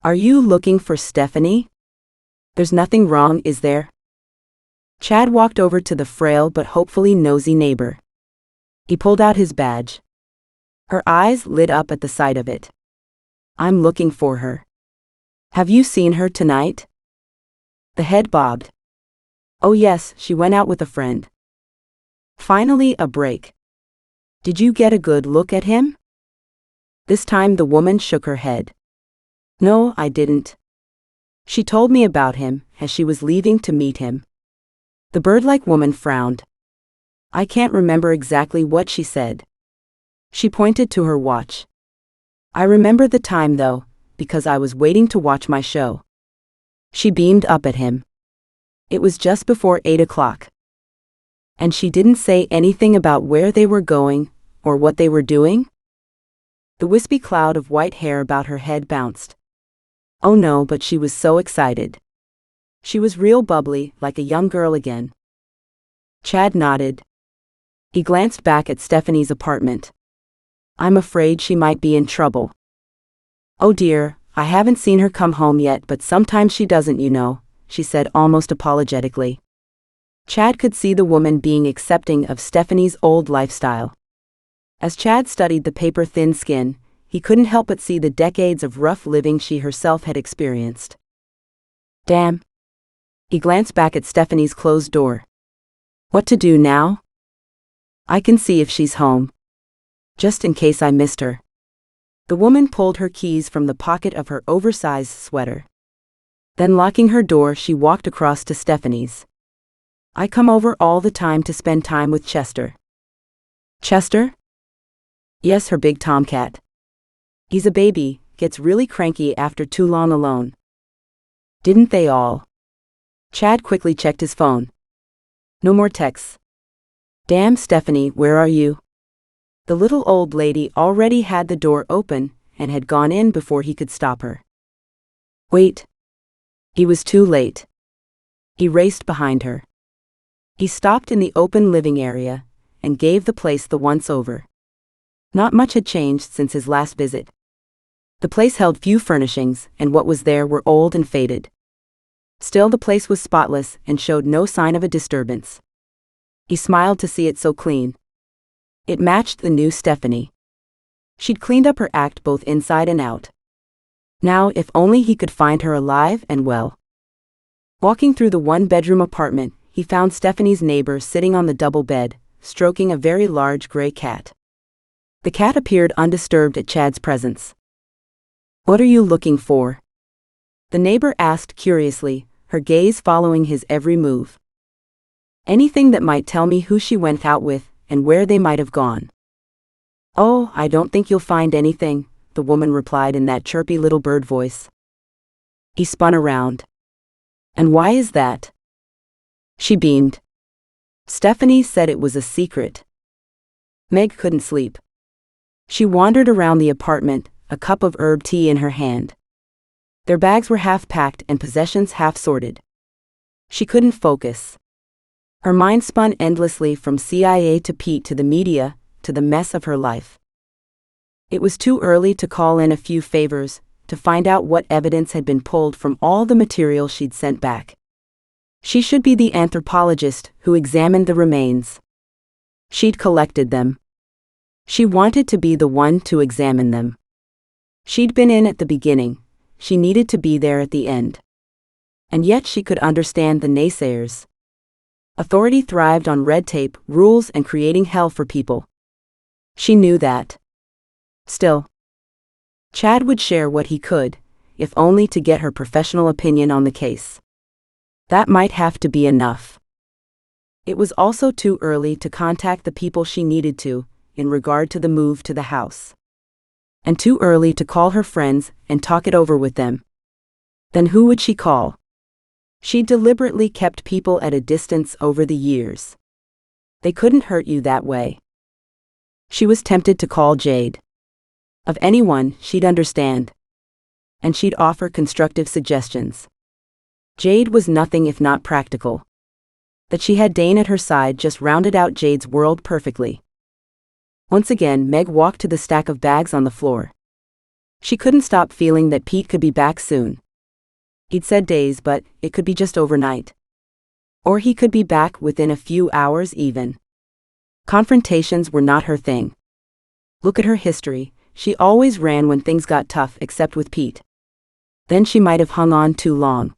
[SPEAKER 1] Are you looking for Stephanie? There's nothing wrong, is there? Chad walked over to the frail but hopefully nosy neighbor. He pulled out his badge. Her eyes lit up at the sight of it. I'm looking for her. Have you seen her tonight? The head bobbed. Oh yes, she went out with a friend. Finally a break. Did you get a good look at him? This time the woman shook her head. No, I didn't. She told me about him as she was leaving to meet him. The bird-like woman frowned. I can't remember exactly what she said. She pointed to her watch. I remember the time though, because I was waiting to watch my show. She beamed up at him. It was just before 8 o'clock. And she didn't say anything about where they were going, or what they were doing? The wispy cloud of white hair about her head bounced. Oh no, but she was so excited. She was real bubbly, like a young girl again. Chad nodded. He glanced back at Stephanie's apartment. I'm afraid she might be in trouble. Oh dear, I haven't seen her come home yet, but sometimes she doesn't, you know, she said almost apologetically. Chad could see the woman being accepting of Stephanie's old lifestyle. As Chad studied the paper-thin skin, he couldn't help but see the decades of rough living she herself had experienced. Damn. He glanced back at Stephanie's closed door. What to do now? I can see if she's home. Just in case I missed her. The woman pulled her keys from the pocket of her oversized sweater. Then locking her door, she walked across to Stephanie's. I come over all the time to spend time with Chester. Chester? Yes, her big tomcat. He's a baby, gets really cranky after too long alone. Didn't they all? Chad quickly checked his phone. No more texts. Damn, Stephanie, where are you? The little old lady already had the door open and had gone in before he could stop her. Wait. He was too late. He raced behind her. He stopped in the open living area and gave the place the once-over. Not much had changed since his last visit. The place held few furnishings, and what was there were old and faded. Still, the place was spotless and showed no sign of a disturbance. He smiled to see it so clean. It matched the new Stephanie. She'd cleaned up her act both inside and out. Now, if only he could find her alive and well. Walking through the one-bedroom apartment, he found Stephanie's neighbor sitting on the double bed, stroking a very large gray cat. The cat appeared undisturbed at Chad's presence. What are you looking for? The neighbor asked curiously, her gaze following his every move. Anything that might tell me who she went out with and where they might have gone. Oh, I don't think you'll find anything, the woman replied in that chirpy little bird voice. He spun around. And why is that? She beamed. Stephanie said it was a secret. Meg couldn't sleep. She wandered around the apartment, a cup of herb tea in her hand. Their bags were half packed and possessions half sorted. She couldn't focus. Her mind spun endlessly from CIA to Pete to the media, to the mess of her life. It was too early to call in a few favors, to find out what evidence had been pulled from all the material she'd sent back. She should be the anthropologist who examined the remains. She'd collected them. She wanted to be the one to examine them. She'd been in at the beginning, she needed to be there at the end. And yet she could understand the naysayers. Authority thrived on red tape, rules, and creating hell for people. She knew that. Still, Chad would share what he could, if only to get her professional opinion on the case. That might have to be enough. It was also too early to contact the people she needed to, in regard to the move to the house. And too early to call her friends and talk it over with them. Then who would she call? She deliberately kept people at a distance over the years. They couldn't hurt you that way. She was tempted to call Jade. Of anyone, she'd understand. And she'd offer constructive suggestions. Jade was nothing if not practical. That she had Dane at her side just rounded out Jade's world perfectly. Once again, Meg walked to the stack of bags on the floor. She couldn't stop feeling that Pete could be back soon. He'd said days, but it could be just overnight. Or he could be back within a few hours even. Confrontations were not her thing. Look at her history, she always ran when things got tough except with Pete. Then she might have hung on too long.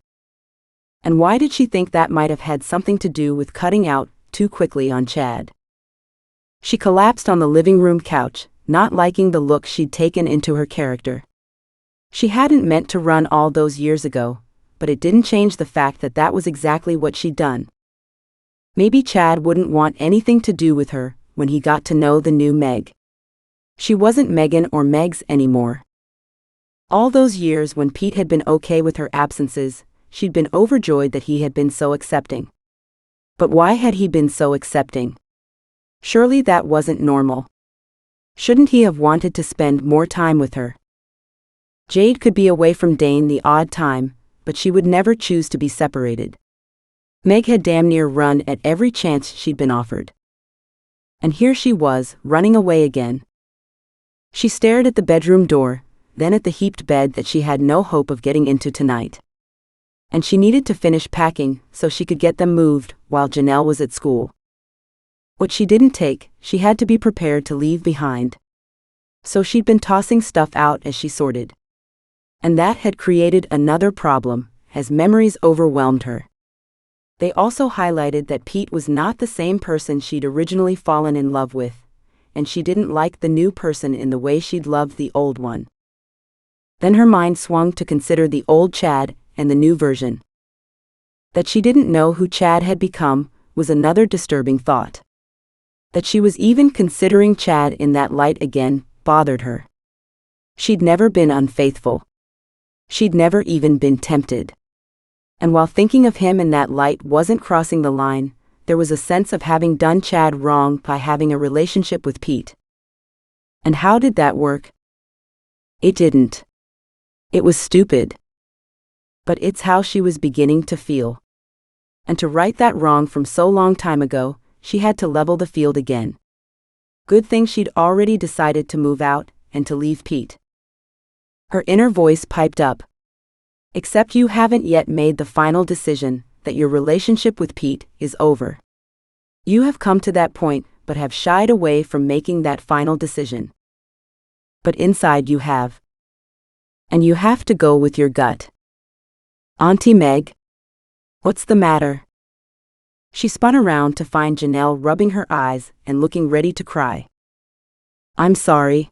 [SPEAKER 1] And why did she think that might have had something to do with cutting out too quickly on Chad? She collapsed on the living room couch, not liking the look she'd taken into her character. She hadn't meant to run all those years ago, but it didn't change the fact that that was exactly what she'd done. Maybe Chad wouldn't want anything to do with her when he got to know the new Meg. She wasn't Megan or Meg's anymore. All those years when Pete had been okay with her absences, she'd been overjoyed that he had been so accepting. But why had he been so accepting? Surely that wasn't normal. Shouldn't he have wanted to spend more time with her? Jade could be away from Dane the odd time, but she would never choose to be separated. Meg had damn near run at every chance she'd been offered. And here she was, running away again. She stared at the bedroom door, then at the heaped bed that she had no hope of getting into tonight. And she needed to finish packing so she could get them moved while Janelle was at school. What she didn't take, she had to be prepared to leave behind. So she'd been tossing stuff out as she sorted. And that had created another problem, as memories overwhelmed her. They also highlighted that Pete was not the same person she'd originally fallen in love with, and she didn't like the new person in the way she'd loved the old one. Then her mind swung to consider the old Chad and the new version. That she didn't know who Chad had become was another disturbing thought. That she was even considering Chad in that light again bothered her. She'd never been unfaithful. She'd never even been tempted. And while thinking of him in that light wasn't crossing the line, there was a sense of having done Chad wrong by having a relationship with Pete. And how did that work? It didn't. It was stupid. But it's how she was beginning to feel. And to right that wrong from so long time ago, she had to level the field again. Good thing she'd already decided to move out and to leave Pete. Her inner voice piped up. Except you haven't yet made the final decision that your relationship with Pete is over. You have come to that point but have shied away from making that final decision. But inside you have. And you have to go with your gut. Auntie Meg? What's the matter? She spun around to find Janelle rubbing her eyes and looking ready to cry. I'm sorry.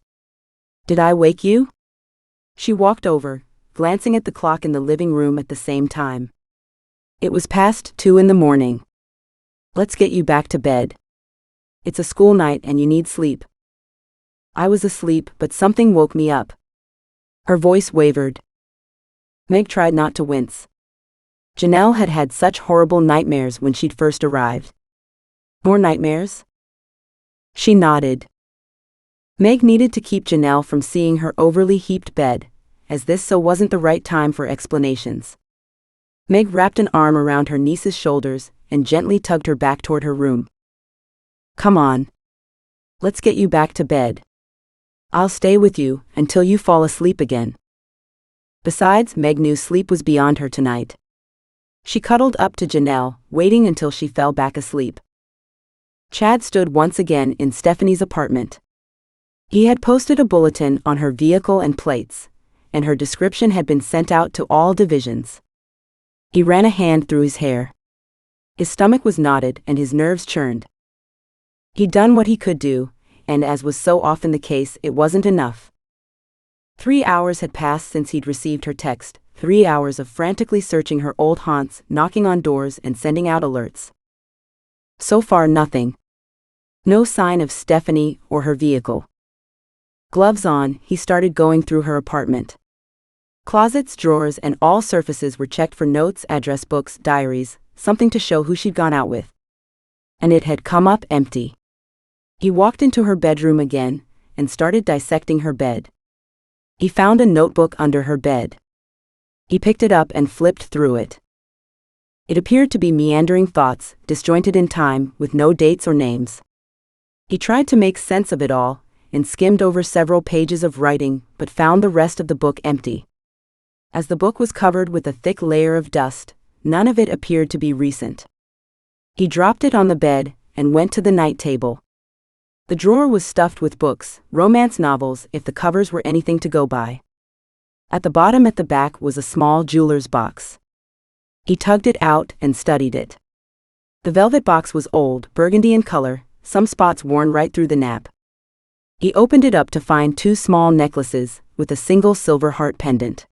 [SPEAKER 1] Did I wake you? She walked over, glancing at the clock in the living room at the same time. It was past 2 a.m. Let's get you back to bed. It's a school night and you need sleep. I was asleep, but something woke me up. Her voice wavered. Meg tried not to wince. Janelle had had such horrible nightmares when she'd first arrived. More nightmares? She nodded. Meg needed to keep Janelle from seeing her overly heaped bed, as this so wasn't the right time for explanations. Meg wrapped an arm around her niece's shoulders and gently tugged her back toward her room. Come on. Let's get you back to bed. I'll stay with you until you fall asleep again. Besides, Meg knew sleep was beyond her tonight. She cuddled up to Janelle, waiting until she fell back asleep. Chad stood once again in Stephanie's apartment. He had posted a bulletin on her vehicle and plates, and her description had been sent out to all divisions. He ran a hand through his hair. His stomach was knotted and his nerves churned. He'd done what he could do, and as was so often the case, it wasn't enough. 3 hours had passed since he'd received her text, 3 hours of frantically searching her old haunts, knocking on doors and sending out alerts. So far nothing. No sign of Stephanie or her vehicle. Gloves on, he started going through her apartment. Closets, drawers, and all surfaces were checked for notes, address books, diaries, something to show who she'd gone out with. And it had come up empty. He walked into her bedroom again and started dissecting her bed. He found a notebook under her bed. He picked it up and flipped through it. It appeared to be meandering thoughts, disjointed in time, with no dates or names. He tried to make sense of it all, and skimmed over several pages of writing, but found the rest of the book empty. As the book was covered with a thick layer of dust, none of it appeared to be recent. He dropped it on the bed and went to the night table. The drawer was stuffed with books, romance novels if the covers were anything to go by. At the bottom at the back was a small jeweler's box. He tugged it out and studied it. The velvet box was old, burgundy in color, some spots worn right through the nap. He opened it up to find 2 small necklaces with a single silver heart pendant.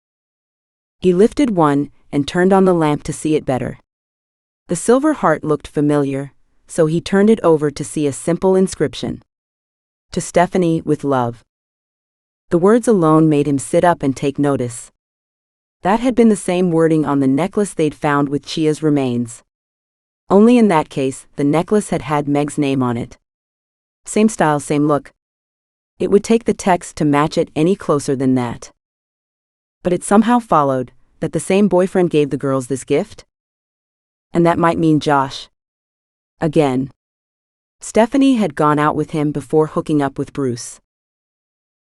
[SPEAKER 1] He lifted one and turned on the lamp to see it better. The silver heart looked familiar, so he turned it over to see a simple inscription. To Stephanie with love. The words alone made him sit up and take notice. That had been the same wording on the necklace they'd found with Chia's remains. Only in that case, the necklace had had Meg's name on it. Same style, same look. It would take the text to match it any closer than that. But it somehow followed that the same boyfriend gave the girls this gift? And that might mean Josh. Again. Stephanie had gone out with him before hooking up with Bruce.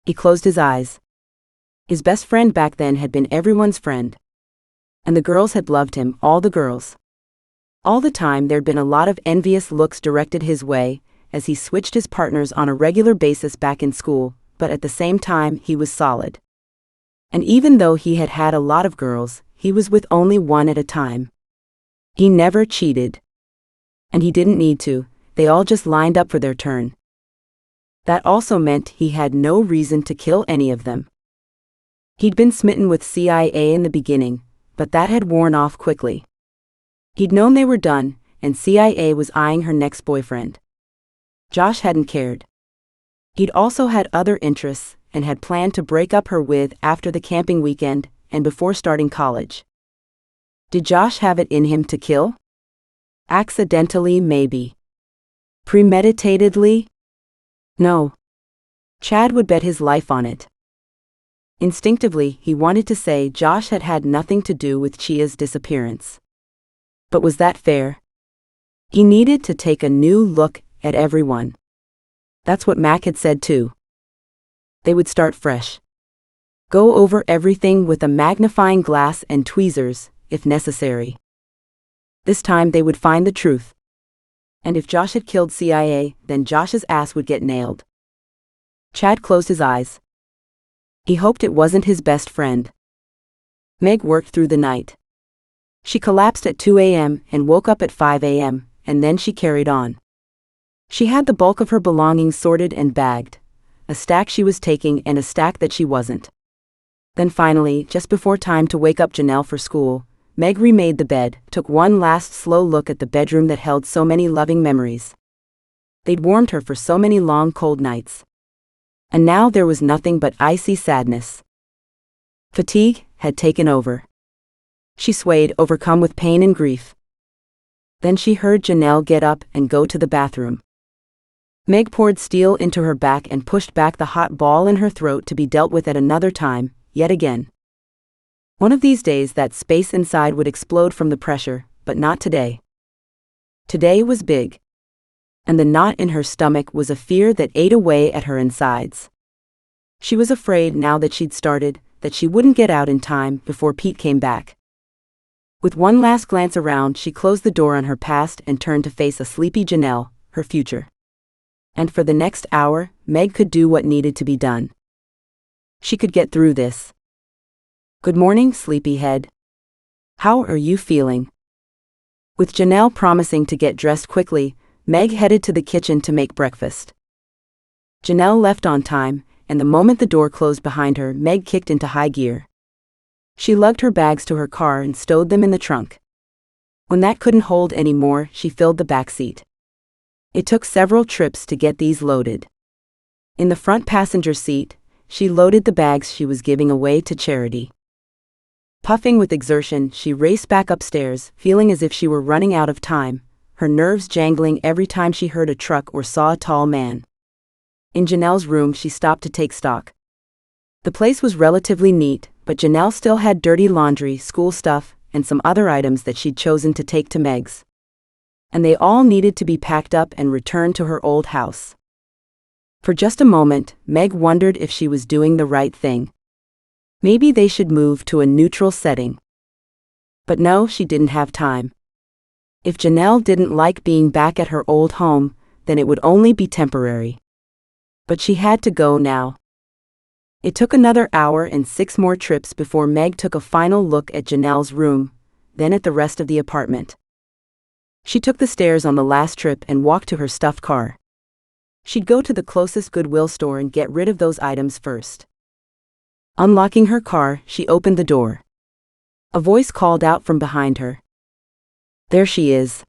[SPEAKER 1] He closed his eyes. His best friend back then had been everyone's friend. And the girls had loved him, all the girls. All the time there'd been a lot of envious looks directed his way, as he switched his partners on a regular basis back in school, but at the same time he was solid. And even though he had had a lot of girls, he was with only one at a time. He never cheated. And he didn't need to, they all just lined up for their turn. That also meant he had no reason to kill any of them. He'd been smitten with CIA in the beginning, but that had worn off quickly. He'd known they were done, and CIA was eyeing her next boyfriend. Josh hadn't cared. He'd also had other interests, and had planned to break up her with after the camping weekend, and before starting college. Did Josh have it in him to kill? Accidentally, maybe. Premeditatedly? No. Chad would bet his life on it. Instinctively, he wanted to say Josh had had nothing to do with Chia's disappearance. But was that fair? He needed to take a new look at everyone. That's what Mac had said too. They would start fresh. Go over everything with a magnifying glass and tweezers, if necessary. This time they would find the truth. And if Josh had killed CIA, then Josh's ass would get nailed. Chad closed his eyes. He hoped it wasn't his best friend. Meg worked through the night. She collapsed at 2 a.m. and woke up at 5 a.m., and then she carried on. She had the bulk of her belongings sorted and bagged, a stack she was taking and a stack that she wasn't. Then finally, just before time to wake up Janelle for school, Meg remade the bed, took one last slow look at the bedroom that held so many loving memories. They'd warmed her for so many long cold nights. And now there was nothing but icy sadness. Fatigue had taken over. She swayed, overcome with pain and grief. Then she heard Janelle get up and go to the bathroom. Meg poured steel into her back and pushed back the hot ball in her throat to be dealt with at another time, yet again. One of these days that space inside would explode from the pressure, but not today. Today was big. And the knot in her stomach was a fear that ate away at her insides. She was afraid now that she'd started, that she wouldn't get out in time before Pete came back. With one last glance around, she closed the door on her past and turned to face a sleepy Janelle, her future. And for the next hour, Meg could do what needed to be done. She could get through this. Good morning, sleepyhead. How are you feeling? With Janelle promising to get dressed quickly, Meg headed to the kitchen to make breakfast. Janelle left on time, and the moment the door closed behind her, Meg kicked into high gear. She lugged her bags to her car and stowed them in the trunk. When that couldn't hold any more, she filled the back seat. It took several trips to get these loaded. In the front passenger seat, she loaded the bags she was giving away to charity. Puffing with exertion, she raced back upstairs, feeling as if she were running out of time, her nerves jangling every time she heard a truck or saw a tall man. In Janelle's room, she stopped to take stock. The place was relatively neat, but Janelle still had dirty laundry, school stuff, and some other items that she'd chosen to take to Meg's. And they all needed to be packed up and returned to her old house. For just a moment, Meg wondered if she was doing the right thing. Maybe they should move to a neutral setting. But no, she didn't have time. If Janelle didn't like being back at her old home, then it would only be temporary. But she had to go now. It took another hour and 6 more trips before Meg took a final look at Janelle's room, then at the rest of the apartment. She took the stairs on the last trip and walked to her stuffed car. She'd go to the closest Goodwill store and get rid of those items first. Unlocking her car, she opened the door. A voice called out from behind her. There she is.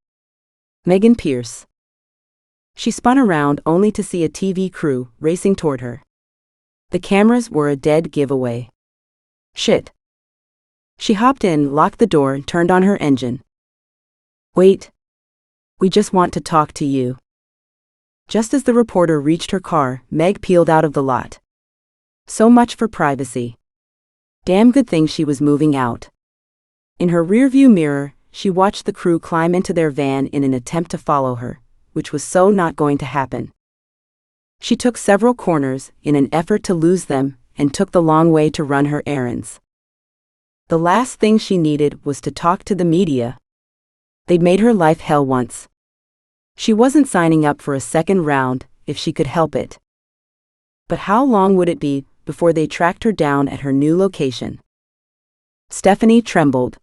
[SPEAKER 1] Megan Pierce. She spun around only to see a TV crew racing toward her. The cameras were a dead giveaway. Shit. She hopped in, locked the door, and turned on her engine. "Wait. We just want to talk to you." Just as the reporter reached her car, Meg peeled out of the lot. So much for privacy. Damn good thing she was moving out. In her rearview mirror, she watched the crew climb into their van in an attempt to follow her, which was so not going to happen. She took several corners in an effort to lose them and took the long way to run her errands. The last thing she needed was to talk to the media. They'd made her life hell once. She wasn't signing up for a second round if she could help it. But how long would it be before they tracked her down at her new location? Stephanie trembled.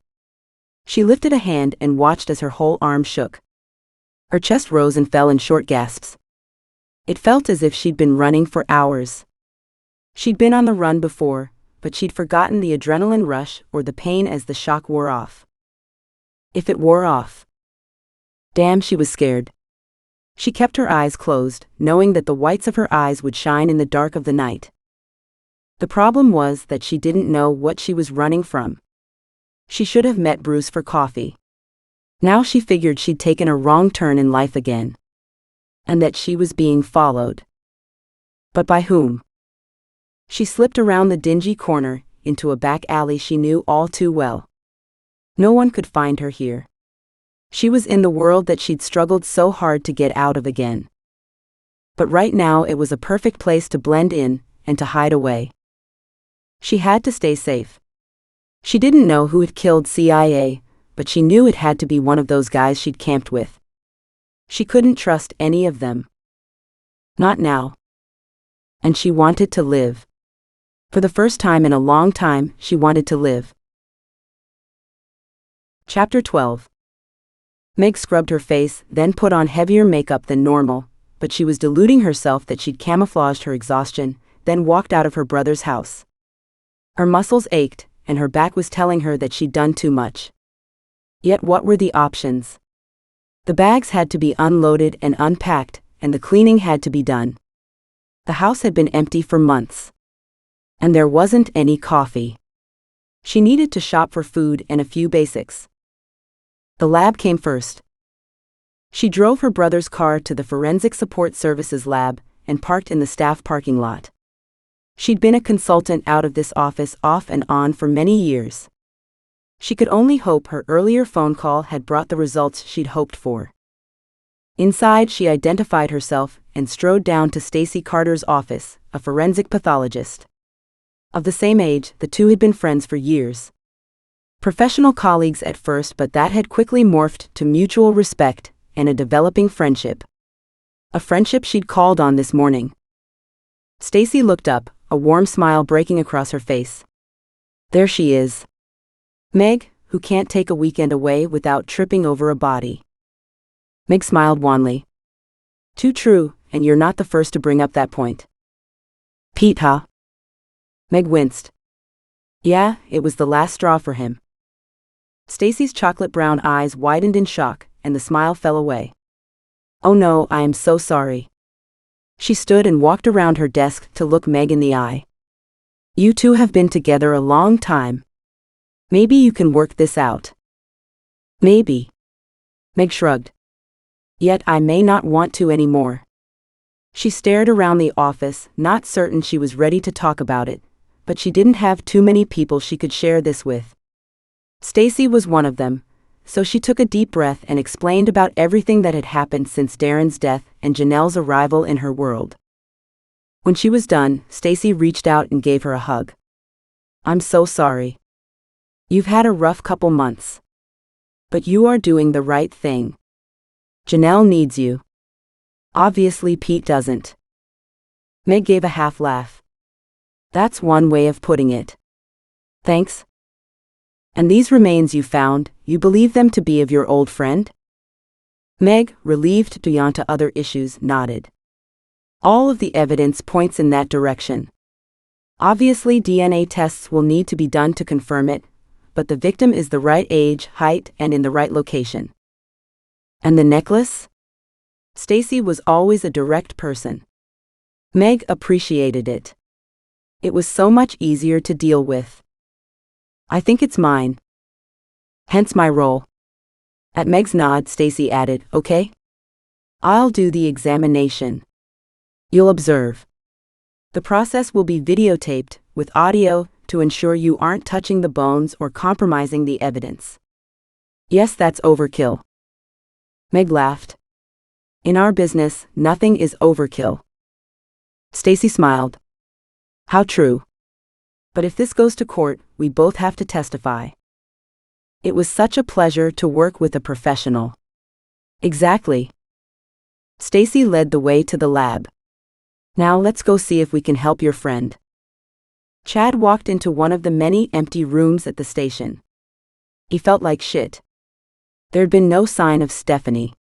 [SPEAKER 1] She lifted a hand and watched as her whole arm shook. Her chest rose and fell in short gasps. It felt as if she'd been running for hours. She'd been on the run before, but she'd forgotten the adrenaline rush or the pain as the shock wore off. If it wore off. Damn, she was scared. She kept her eyes closed, knowing that the whites of her eyes would shine in the dark of the night. The problem was that she didn't know what she was running from. She should have met Bruce for coffee. Now she figured she'd taken a wrong turn in life again. And that she was being followed. But by whom? She slipped around the dingy corner, into a back alley she knew all too well. No one could find her here. She was in the world that she'd struggled so hard to get out of again. But right now it was a perfect place to blend in and to hide away. She had to stay safe. She didn't know who had killed CIA, but she knew it had to be one of those guys she'd camped with. She couldn't trust any of them. Not now. And she wanted to live. For the first time in a long time, she wanted to live. Chapter 12. Meg scrubbed her face, then put on heavier makeup than normal, but she was deluding herself that she'd camouflaged her exhaustion, then walked out of her brother's house. Her muscles ached, and her back was telling her that she'd done too much. Yet what were the options? The bags had to be unloaded and unpacked, and the cleaning had to be done. The house had been empty for months. And there wasn't any coffee. She needed to shop for food and a few basics. The lab came first. She drove her brother's car to the Forensic Support Services lab and parked in the staff parking lot. She'd been a consultant out of this office off and on for many years. She could only hope her earlier phone call had brought the results she'd hoped for. Inside, she identified herself and strode down to Stacy Carter's office, a forensic pathologist. Of the same age, the two had been friends for years. Professional colleagues at first, but that had quickly morphed to mutual respect and a developing friendship. A friendship she'd called on this morning. Stacy looked up, a warm smile breaking across her face. There she is. Meg, who can't take a weekend away without tripping over a body. Meg smiled wanly. Too true, and you're not the first to bring up that point. Pete, huh? Meg winced. Yeah, it was the last straw for him. Stacy's chocolate brown eyes widened in shock, and the smile fell away. Oh no, I am so sorry. She stood and walked around her desk to look Meg in the eye. You two have been together a long time. Maybe you can work this out. Maybe. Meg shrugged. Yet I may not want to anymore. She stared around the office, not certain she was ready to talk about it, but she didn't have too many people she could share this with. Stacy was one of them, so she took a deep breath and explained about everything that had happened since Darren's death and Janelle's arrival in her world. When she was done, Stacy reached out and gave her a hug. I'm so sorry. You've had a rough couple months. But you are doing the right thing. Janelle needs you. Obviously Pete doesn't. Meg gave a half laugh. That's one way of putting it. Thanks. And these remains you found, you believe them to be of your old friend? Meg, relieved beyond to other issues, nodded. All of the evidence points in that direction. Obviously DNA tests will need to be done to confirm it, but the victim is the right age, height, and in the right location. And the necklace? Stacy was always a direct person. Meg appreciated it. It was so much easier to deal with. I think it's mine. Hence my role. At Meg's nod, Stacy added, okay? I'll do the examination. You'll observe. The process will be videotaped, with audio, to ensure you aren't touching the bones or compromising the evidence. Yes, that's overkill. Meg laughed. In our business, nothing is overkill. Stacy smiled. How true. But if this goes to court, we both have to testify. It was such a pleasure to work with a professional. Exactly. Stacy led the way to the lab. Now let's go see if we can help your friend. Chad walked into one of the many empty rooms at the station. He felt like shit. There'd been no sign of Stephanie.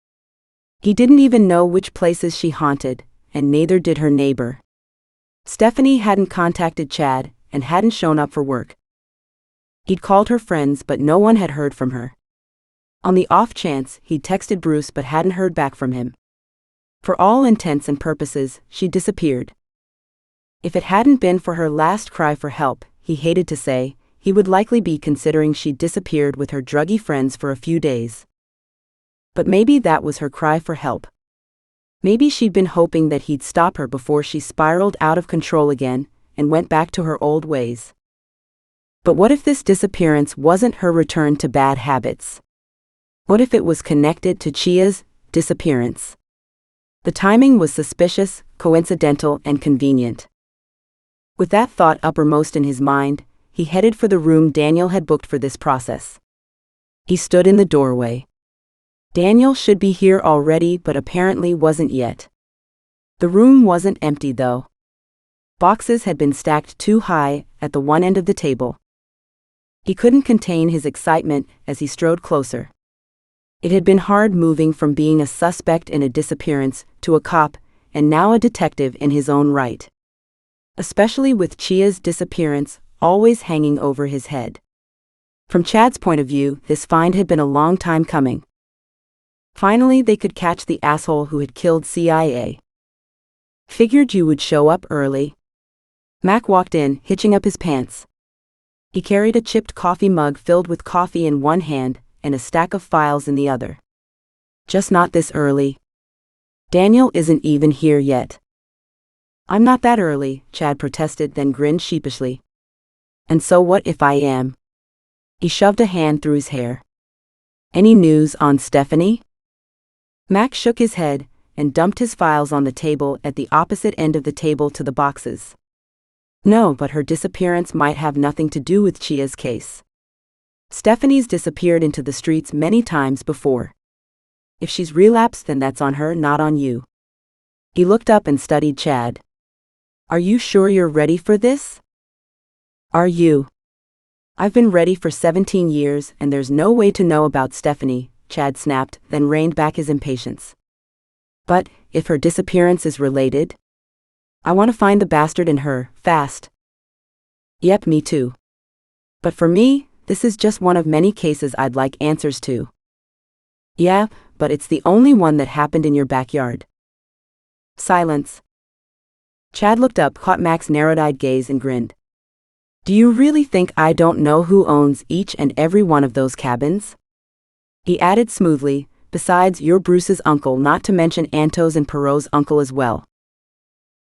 [SPEAKER 1] He didn't even know which places she haunted, and neither did her neighbor. Stephanie hadn't contacted Chad and hadn't shown up for work. He'd called her friends, but no one had heard from her. On the off chance, he'd texted Bruce but hadn't heard back from him. For all intents and purposes, she disappeared. If it hadn't been for her last cry for help, he hated to say, he would likely be considering she'd disappeared with her druggy friends for a few days. But maybe that was her cry for help. Maybe she'd been hoping that he'd stop her before she spiraled out of control again and went back to her old ways. But what if this disappearance wasn't her return to bad habits? What if it was connected to Chia's disappearance? The timing was suspicious, coincidental, and convenient. With that thought uppermost in his mind, he headed for the room Daniel had booked for this process. He stood in the doorway. Daniel should be here already, but apparently wasn't yet. The room wasn't empty though. Boxes had been stacked too high at the one end of the table. He couldn't contain his excitement as he strode closer. It had been hard moving from being a suspect in a disappearance to a cop, and now a detective in his own right. Especially with Chia's disappearance always hanging over his head. From Chad's point of view, this find had been a long time coming. Finally, they could catch the asshole who had killed CIA. Figured you would show up early. Mac walked in, hitching up his pants. He carried a chipped coffee mug filled with coffee in one hand and a stack of files in the other. Just not this early. Daniel isn't even here yet. I'm not that early, Chad protested, then grinned sheepishly. And so what if I am? He shoved a hand through his hair. Any news on Stephanie? Mac shook his head and dumped his files on the table at the opposite end of the table to the boxes. No, but her disappearance might have nothing to do with Chia's case. Stephanie's disappeared into the streets many times before. If she's relapsed, then that's on her, not on you. He looked up and studied Chad. Are you sure you're ready for this? Are you? I've been ready for 17 years and there's no way to know about Stephanie, Chad snapped, then reined back his impatience. But, if her disappearance is related? I want to find the bastard in her, fast. Yep, me too. But for me, this is just one of many cases I'd like answers to. Yeah, but it's the only one that happened in your backyard. Silence. Chad looked up, caught Mac's narrowed-eyed gaze and grinned. Do you really think I don't know who owns each and every one of those cabins? He added smoothly, besides, you're Bruce's uncle, not to mention Anto's and Perot's uncle as well.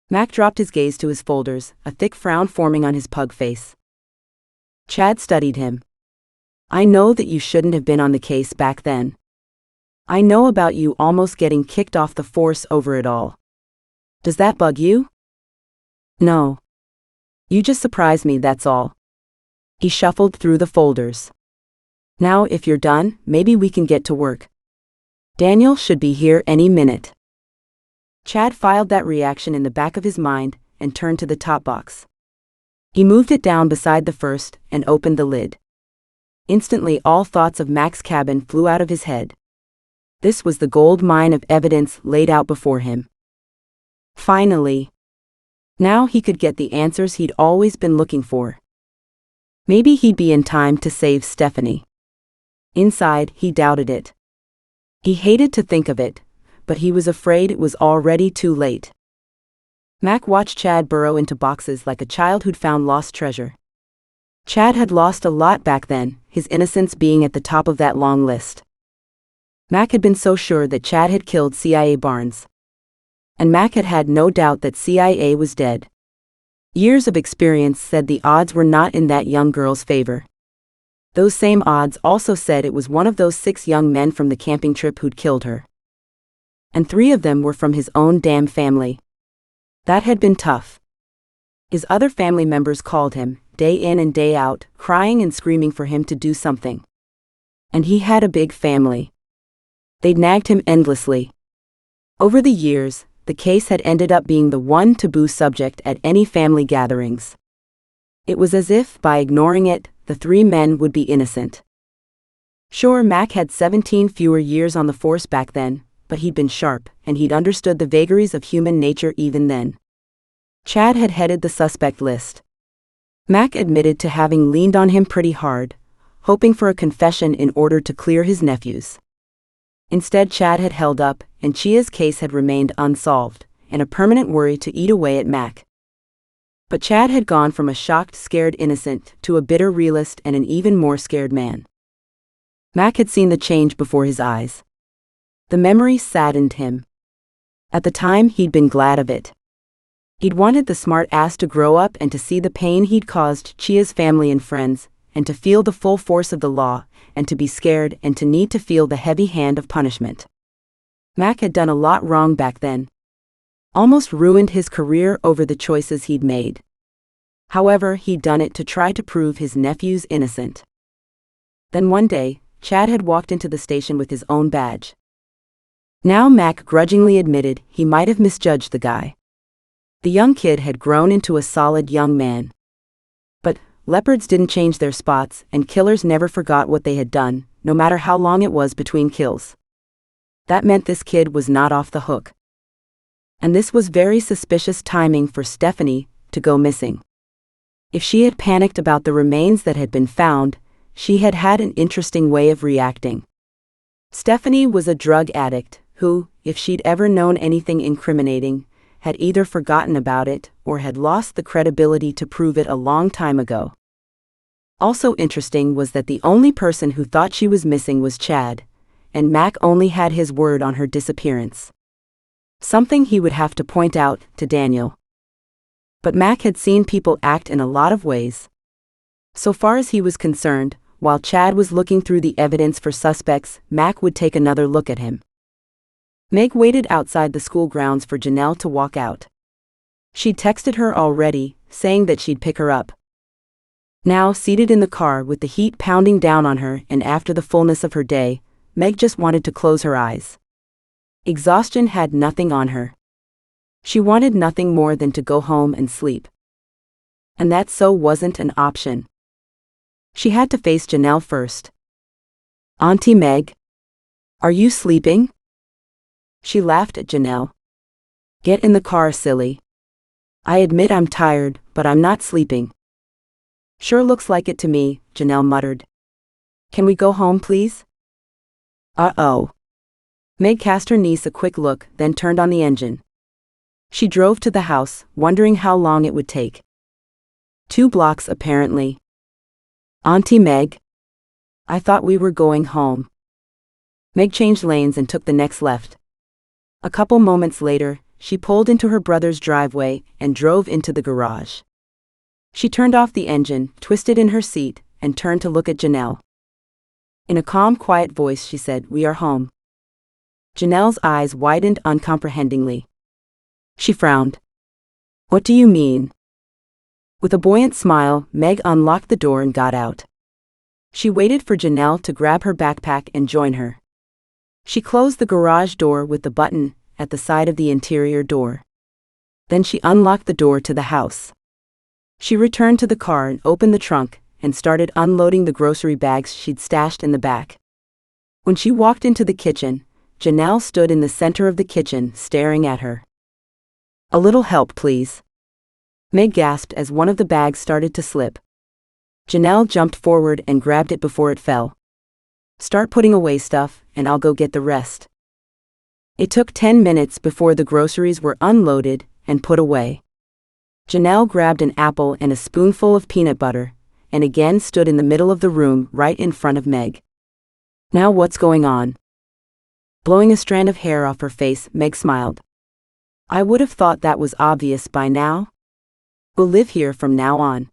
[SPEAKER 1] Mac dropped his gaze to his folders, a thick frown forming on his pug face. Chad studied him. I know that you shouldn't have been on the case back then. I know about you almost getting kicked off the force over it all. Does that bug you? No. You just surprised me, that's all. He shuffled through the folders. Now, if you're done, maybe we can get to work. Daniel should be here any minute. Chad filed that reaction in the back of his mind and turned to the top box. He moved it down beside the first and opened the lid. Instantly, all thoughts of Mac's cabin flew out of his head. This was the gold mine of evidence laid out before him. Finally. Now he could get the answers he'd always been looking for. Maybe he'd be in time to save Stephanie. Inside, he doubted it. He hated to think of it, but he was afraid it was already too late. Mac watched Chad burrow into boxes like a child who'd found lost treasure. Chad had lost a lot back then, his innocence being at the top of that long list. Mac had been so sure that Chad had killed CIA Barnes. And Mac had had no doubt that CIA was dead. Years of experience said the odds were not in that young girl's favor. Those same odds also said it was one of those 6 young men from the camping trip who'd killed her. And 3 of them were from his own damn family. That had been tough. His other family members called him, day in and day out, crying and screaming for him to do something. And he had a big family. They'd nagged him endlessly. Over the years, the case had ended up being the one taboo subject at any family gatherings. It was as if, by ignoring it, the 3 men would be innocent. Sure, Mac had 17 fewer years on the force back then, but he'd been sharp, and he'd understood the vagaries of human nature even then. Chad had headed the suspect list. Mac admitted to having leaned on him pretty hard, hoping for a confession in order to clear his nephews. Instead, Chad had held up, and Chia's case had remained unsolved, and a permanent worry to eat away at Mac. But Chad had gone from a shocked, scared innocent to a bitter realist and an even more scared man. Mac had seen the change before his eyes. The memory saddened him. At the time, he'd been glad of it. He'd wanted the smart ass to grow up and to see the pain he'd caused Chia's family and friends, and to feel the full force of the law, and to be scared and to need to feel the heavy hand of punishment. Mac had done a lot wrong back then. Almost ruined his career over the choices he'd made. However, he'd done it to try to prove his nephew's innocent. Then one day, Chad had walked into the station with his own badge. Now Mac grudgingly admitted he might have misjudged the guy. The young kid had grown into a solid young man. But leopards didn't change their spots, and killers never forgot what they had done, no matter how long it was between kills. That meant this kid was not off the hook. And this was very suspicious timing for Stephanie to go missing. If she had panicked about the remains that had been found, she had had an interesting way of reacting. Stephanie was a drug addict who, if she'd ever known anything incriminating, had either forgotten about it or had lost the credibility to prove it a long time ago. Also interesting was that the only person who thought she was missing was Chad, and Mac only had his word on her disappearance. Something he would have to point out to Daniel. But Mac had seen people act in a lot of ways. So far as he was concerned, while Chad was looking through the evidence for suspects, Mac would take another look at him. Meg waited outside the school grounds for Janelle to walk out. She'd texted her already, saying that she'd pick her up. Now, seated in the car with the heat pounding down on her and after the fullness of her day, Meg just wanted to close her eyes. Exhaustion had nothing on her. She wanted nothing more than to go home and sleep. And that so wasn't an option. She had to face Janelle first. "Auntie Meg? Are you sleeping?" She laughed at Janelle. "Get in the car, silly. I admit I'm tired, but I'm not sleeping." "Sure looks like it to me," Janelle muttered. "Can we go home, please?" Uh-oh. Meg cast her niece a quick look, then turned on the engine. She drove to the house, wondering how long it would take. 2 blocks, apparently. "Auntie Meg? I thought we were going home." Meg changed lanes and took the next left. A couple moments later, she pulled into her brother's driveway and drove into the garage. She turned off the engine, twisted in her seat, and turned to look at Janelle. In a calm, quiet voice she said, "We are home." Janelle's eyes widened uncomprehendingly. She frowned. "What do you mean?" With a buoyant smile, Meg unlocked the door and got out. She waited for Janelle to grab her backpack and join her. She closed the garage door with the button at the side of the interior door. Then she unlocked the door to the house. She returned to the car and opened the trunk and started unloading the grocery bags she'd stashed in the back. When she walked into the kitchen, Janelle stood in the center of the kitchen, staring at her. "A little help, please." Meg gasped as one of the bags started to slip. Janelle jumped forward and grabbed it before it fell. "Start putting away stuff, and I'll go get the rest." It took 10 minutes before the groceries were unloaded and put away. Janelle grabbed an apple and a spoonful of peanut butter, and again stood in the middle of the room right in front of Meg. "Now what's going on?" Blowing a strand of hair off her face, Meg smiled. "I would have thought that was obvious by now. We'll live here from now on."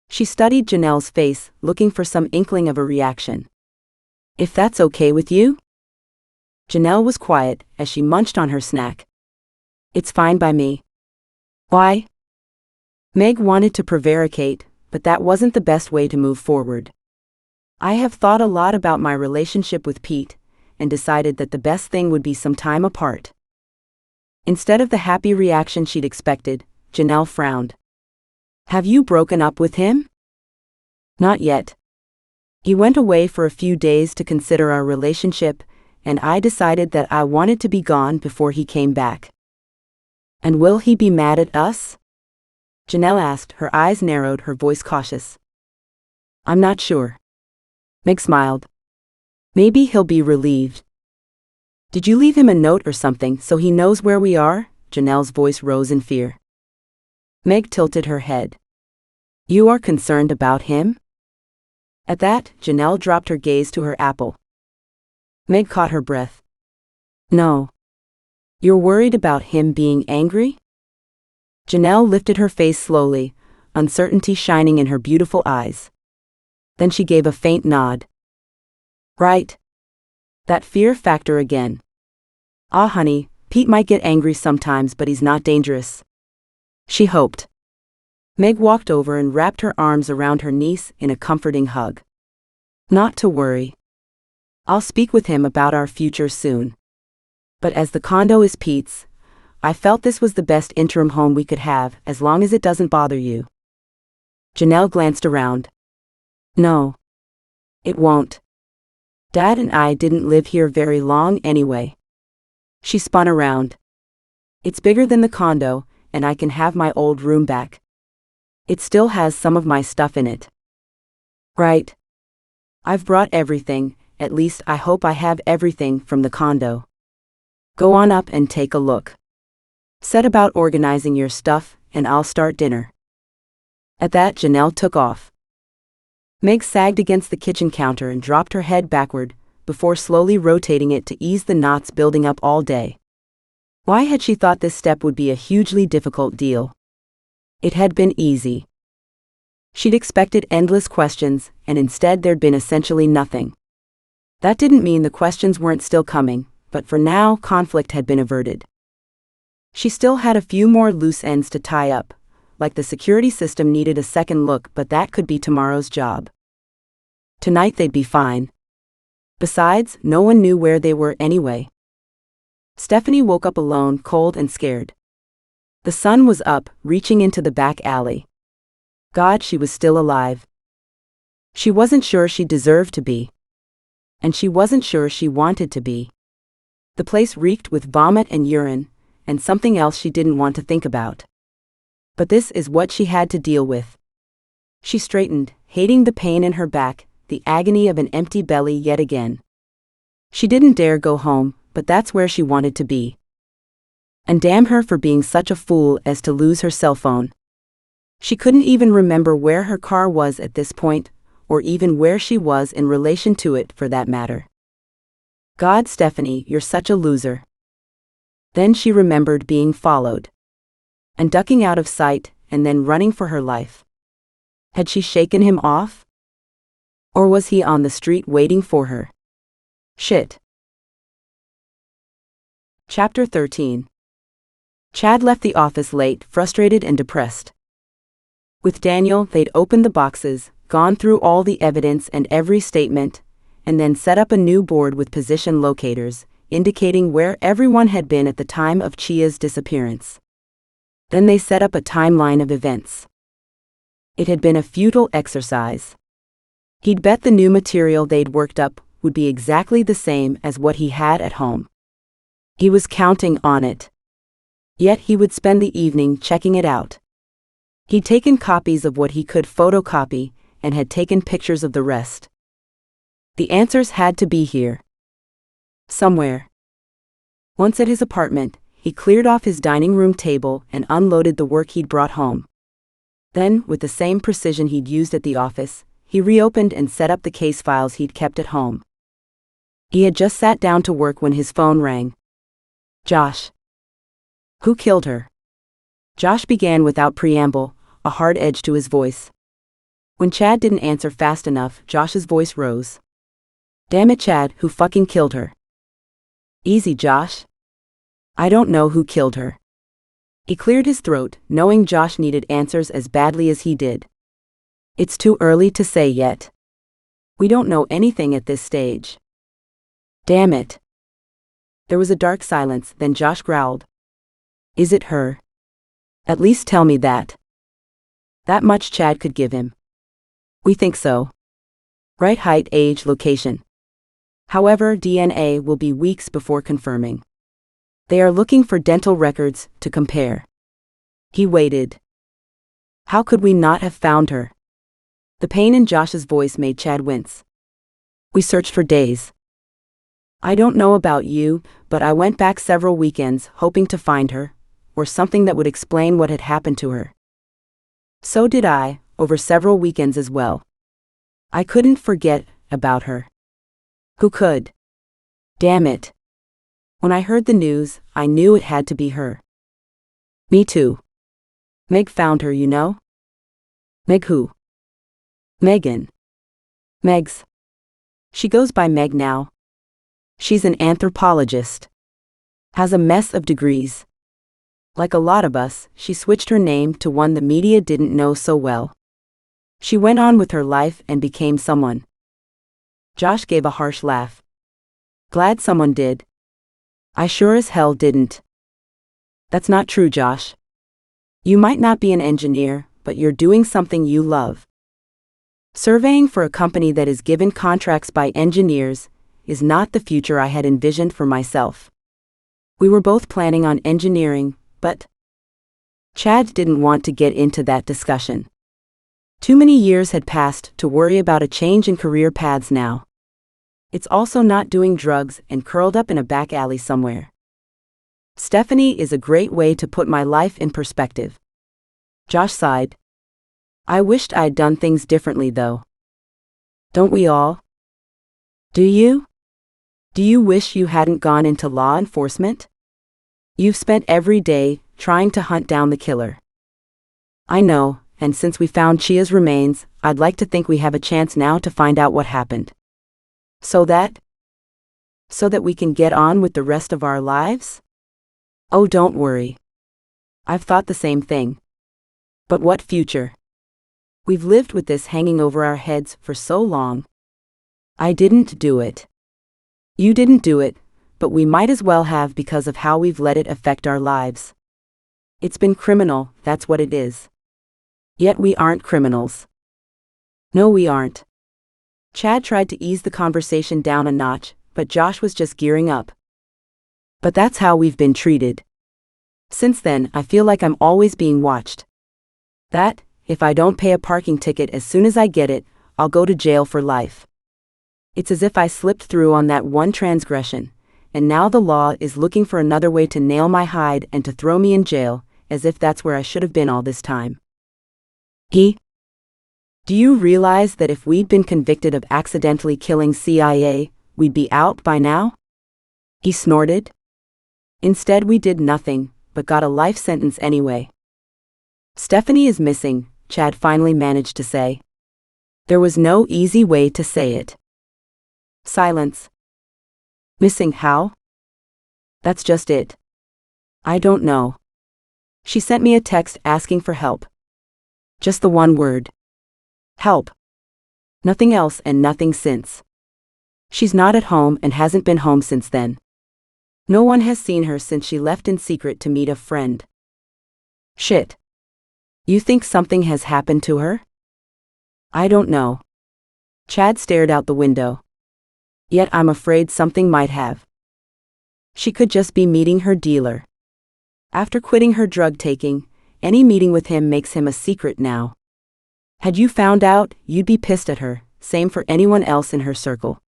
[SPEAKER 1] She studied Janelle's face, looking for some inkling of a reaction. "If that's okay with you?" Janelle was quiet as she munched on her snack. "It's fine by me." "Why?" Meg wanted to prevaricate, but that wasn't the best way to move forward. "I have thought a lot about my relationship with Pete, and decided that the best thing would be some time apart." Instead of the happy reaction she'd expected, Janelle frowned. "Have you broken up with him?" "Not yet. He went away for a few days to consider our relationship, and I decided that I wanted to be gone before he came back." "And will he be mad at us?" Janelle asked, her eyes narrowed, her voice cautious. "I'm not sure." Meg smiled. "Maybe he'll be relieved." "Did you leave him a note or something so he knows where we are?" Janelle's voice rose in fear. Meg tilted her head. "You are concerned about him?" At that, Janelle dropped her gaze to her apple. Meg caught her breath. "No. You're worried about him being angry?" Janelle lifted her face slowly, uncertainty shining in her beautiful eyes. Then she gave a faint nod. "Right. That fear factor again. Ah, honey, Pete might get angry sometimes, but he's not dangerous." She hoped. Meg walked over and wrapped her arms around her niece in a comforting hug. "Not to worry. I'll speak with him about our future soon. But as the condo is Pete's, I felt this was the best interim home we could have, as long as it doesn't bother you." Janelle glanced around. "No. It won't. Dad and I didn't live here very long anyway." She spun around. "It's bigger than the condo, and I can have my old room back. It still has some of my stuff in it." "Right. I've brought everything, at least I hope I have everything from the condo. Go on up and take a look. Set about organizing your stuff, and I'll start dinner." At that, Janelle took off. Meg sagged against the kitchen counter and dropped her head backward, before slowly rotating it to ease the knots building up all day. Why had she thought this step would be a hugely difficult deal? It had been easy. She'd expected endless questions, and instead there'd been essentially nothing. That didn't mean the questions weren't still coming, but for now, conflict had been averted. She still had a few more loose ends to tie up, like the security system needed a second look, but that could be tomorrow's job. Tonight they'd be fine. Besides, no one knew where they were anyway. Stephanie woke up alone, cold and scared. The sun was up, reaching into the back alley. God, she was still alive. She wasn't sure she deserved to be. And she wasn't sure she wanted to be. The place reeked with vomit and urine, and something else she didn't want to think about. But this is what she had to deal with. She straightened, hating the pain in her back, the agony of an empty belly yet again. She didn't dare go home, but that's where she wanted to be. And damn her for being such a fool as to lose her cell phone. She couldn't even remember where her car was at this point, or even where she was in relation to it for that matter. God, Stephanie, you're such a loser. Then she remembered being followed. And ducking out of sight, and then running for her life. Had she shaken him off? Or was he on the street waiting for her? Shit. Chapter 13. Chad left the office late, frustrated and depressed. With Daniel, they'd opened the boxes, gone through all the evidence and every statement, and then set up a new board with position locators, indicating where everyone had been at the time of Chia's disappearance. Then they set up a timeline of events. It had been a futile exercise. He'd bet the new material they'd worked up would be exactly the same as what he had at home. He was counting on it. Yet he would spend the evening checking it out. He'd taken copies of what he could photocopy, and had taken pictures of the rest. The answers had to be here. Somewhere. Once at his apartment, he cleared off his dining room table and unloaded the work he'd brought home. Then, with the same precision he'd used at the office, he reopened and set up the case files he'd kept at home. He had just sat down to work when his phone rang. Josh. Who killed her? Josh began without preamble, a hard edge to his voice. When Chad didn't answer fast enough, Josh's voice rose. Damn it, Chad, who fucking killed her? Easy, Josh. I don't know who killed her. He cleared his throat, knowing Josh needed answers as badly as he did. It's too early to say yet. We don't know anything at this stage. Damn it. There was a dark silence, then Josh growled. Is it her? At least tell me that. That much Chad could give him. We think so. Right, height, age, location. However, DNA will be weeks before confirming. They are looking for dental records to compare. He waited. How could we not have found her? The pain in Josh's voice made Chad wince. We searched for days. I don't know about you, but I went back several weekends hoping to find her, or something that would explain what had happened to her. So did I, over several weekends as well. I couldn't forget about her. Who could? Damn it. When I heard the news, I knew it had to be her. Me too. Meg found her, you know? Meg who? Megan. Megs. She goes by Meg now. She's an anthropologist. Has a mess of degrees. Like a lot of us, she switched her name to one the media didn't know so well. She went on with her life and became someone. Josh gave a harsh laugh. Glad someone did. I sure as hell didn't. That's not true, Josh. You might not be an engineer, but you're doing something you love. Surveying for a company that is given contracts by engineers is not the future I had envisioned for myself. We were both planning on engineering, but Chad didn't want to get into that discussion. Too many years had passed to worry about a change in career paths now. It's also not doing drugs and curled up in a back alley somewhere. Stephanie is a great way to put my life in perspective. Josh sighed. I wished I'd done things differently though. Don't we all? Do you? Do you wish you hadn't gone into law enforcement? You've spent every day trying to hunt down the killer. I know, and since we found Chia's remains, I'd like to think we have a chance now to find out what happened. So that we can get on with the rest of our lives? Oh, don't worry. I've thought the same thing. But what future? We've lived with this hanging over our heads for so long. I didn't do it. You didn't do it, but we might as well have because of how we've let it affect our lives. It's been criminal, that's what it is. Yet we aren't criminals. No, we aren't. Chad tried to ease the conversation down a notch, but Josh was just gearing up. But that's how we've been treated. Since then, I feel like I'm always being watched. That, if I don't pay a parking ticket as soon as I get it, I'll go to jail for life. It's as if I slipped through on that one transgression, and now the law is looking for another way to nail my hide and to throw me in jail, as if that's where I should have been all this time. Do you realize that if we'd been convicted of accidentally killing CIA, we'd be out by now? He snorted. Instead, we did nothing, but got a life sentence anyway. Stephanie is missing, Chad finally managed to say. There was no easy way to say it. Silence. Missing how? That's just it. I don't know. She sent me a text asking for help. Just the one word. Help. Nothing else and nothing since. She's not at home and hasn't been home since then. No one has seen her since she left in secret to meet a friend. Shit. You think something has happened to her? I don't know. Chad stared out the window. Yet I'm afraid something might have. She could just be meeting her dealer. After quitting her drug taking, any meeting with him makes him a secret now. Had you found out, you'd be pissed at her, same for anyone else in her circle.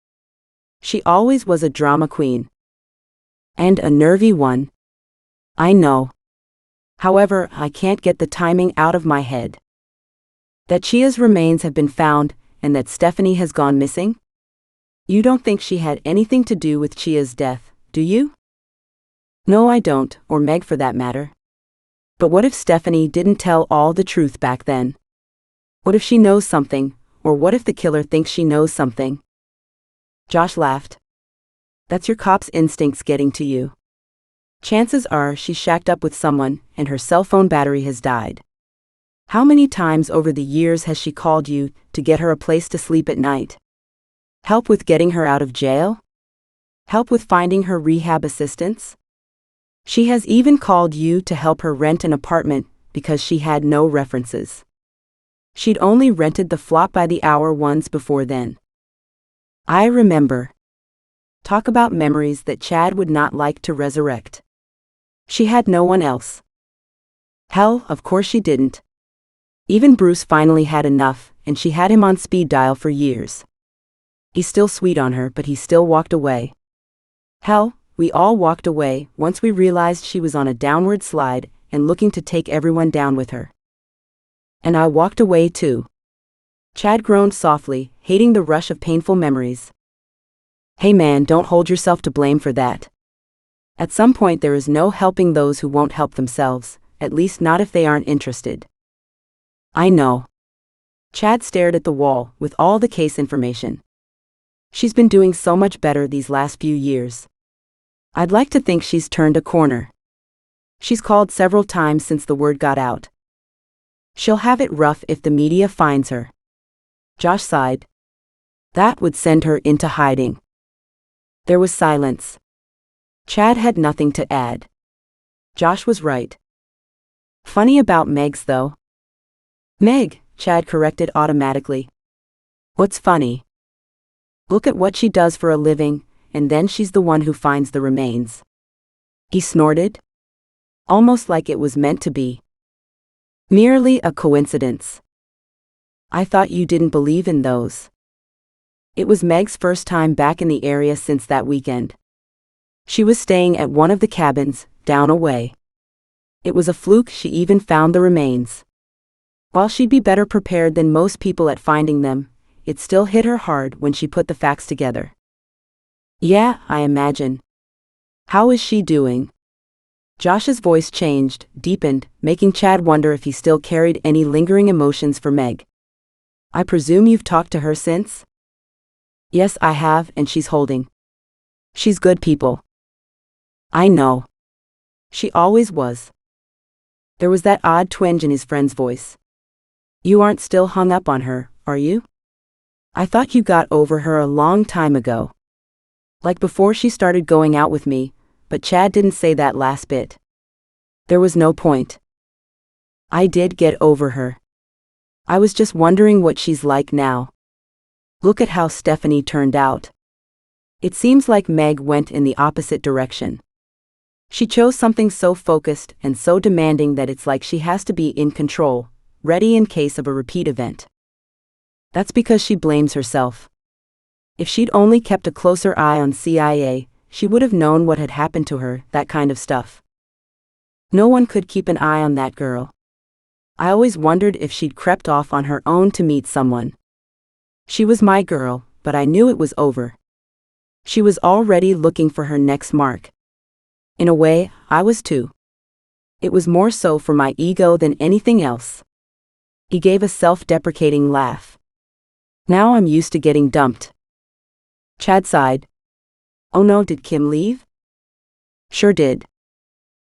[SPEAKER 1] She always was a drama queen. And a nervy one. I know. However, I can't get the timing out of my head. That Chia's remains have been found, and that Stephanie has gone missing? You don't think she had anything to do with Chia's death, do you? No, I don't, or Meg for that matter. But what if Stephanie didn't tell all the truth back then? What if she knows something, or what if the killer thinks she knows something? Josh laughed. That's your cop's instincts getting to you. Chances are she's shacked up with someone, and her cell phone battery has died. How many times over the years has she called you to get her a place to sleep at night? Help with getting her out of jail? Help with finding her rehab assistance? She has even called you to help her rent an apartment because she had no references. She'd only rented the flop by the hour ones before then. I remember. Talk about memories that Chad would not like to resurrect. She had no one else. Hell, of course she didn't. Even Bruce finally had enough, and she had him on speed dial for years. He's still sweet on her, but he still walked away. Hell, we all walked away once we realized she was on a downward slide and looking to take everyone down with her. And I walked away too. Chad groaned softly, hating the rush of painful memories. Hey man, don't hold yourself to blame for that. At some point there is no helping those who won't help themselves, at least not if they aren't interested. I know. Chad stared at the wall with all the case information. She's been doing so much better these last few years. I'd like to think she's turned a corner. She's called several times since the word got out. She'll have it rough if the media finds her. Josh sighed. That would send her into hiding. There was silence. Chad had nothing to add. Josh was right. Funny about Meg's though. Meg, Chad corrected automatically. What's funny? Look at what she does for a living, and then she's the one who finds the remains. He snorted. Almost like it was meant to be. Merely a coincidence. I thought you didn't believe in those. It was Meg's first time back in the area since that weekend. She was staying at one of the cabins, down a way. It was a fluke she even found the remains. While she'd be better prepared than most people at finding them, it still hit her hard when she put the facts together. Yeah, I imagine. How is she doing? Josh's voice changed, deepened, making Chad wonder if he still carried any lingering emotions for Meg. I presume you've talked to her since? Yes, I have, and she's holding. She's good people. I know. She always was. There was that odd twinge in his friend's voice. You aren't still hung up on her, are you? I thought you got over her a long time ago. Like before she started going out with me, but Chad didn't say that last bit. There was no point. I did get over her. I was just wondering what she's like now. Look at how Stephanie turned out. It seems like Meg went in the opposite direction. She chose something so focused and so demanding that it's like she has to be in control, ready in case of a repeat event. That's because she blames herself. If she'd only kept a closer eye on CIA, she would have known what had happened to her, that kind of stuff. No one could keep an eye on that girl. I always wondered if she'd crept off on her own to meet someone. She was my girl, but I knew it was over. She was already looking for her next mark. In a way, I was too. It was more so for my ego than anything else. He gave a self-deprecating laugh. Now I'm used to getting dumped. Chad sighed. Oh no, did Kim leave? Sure did.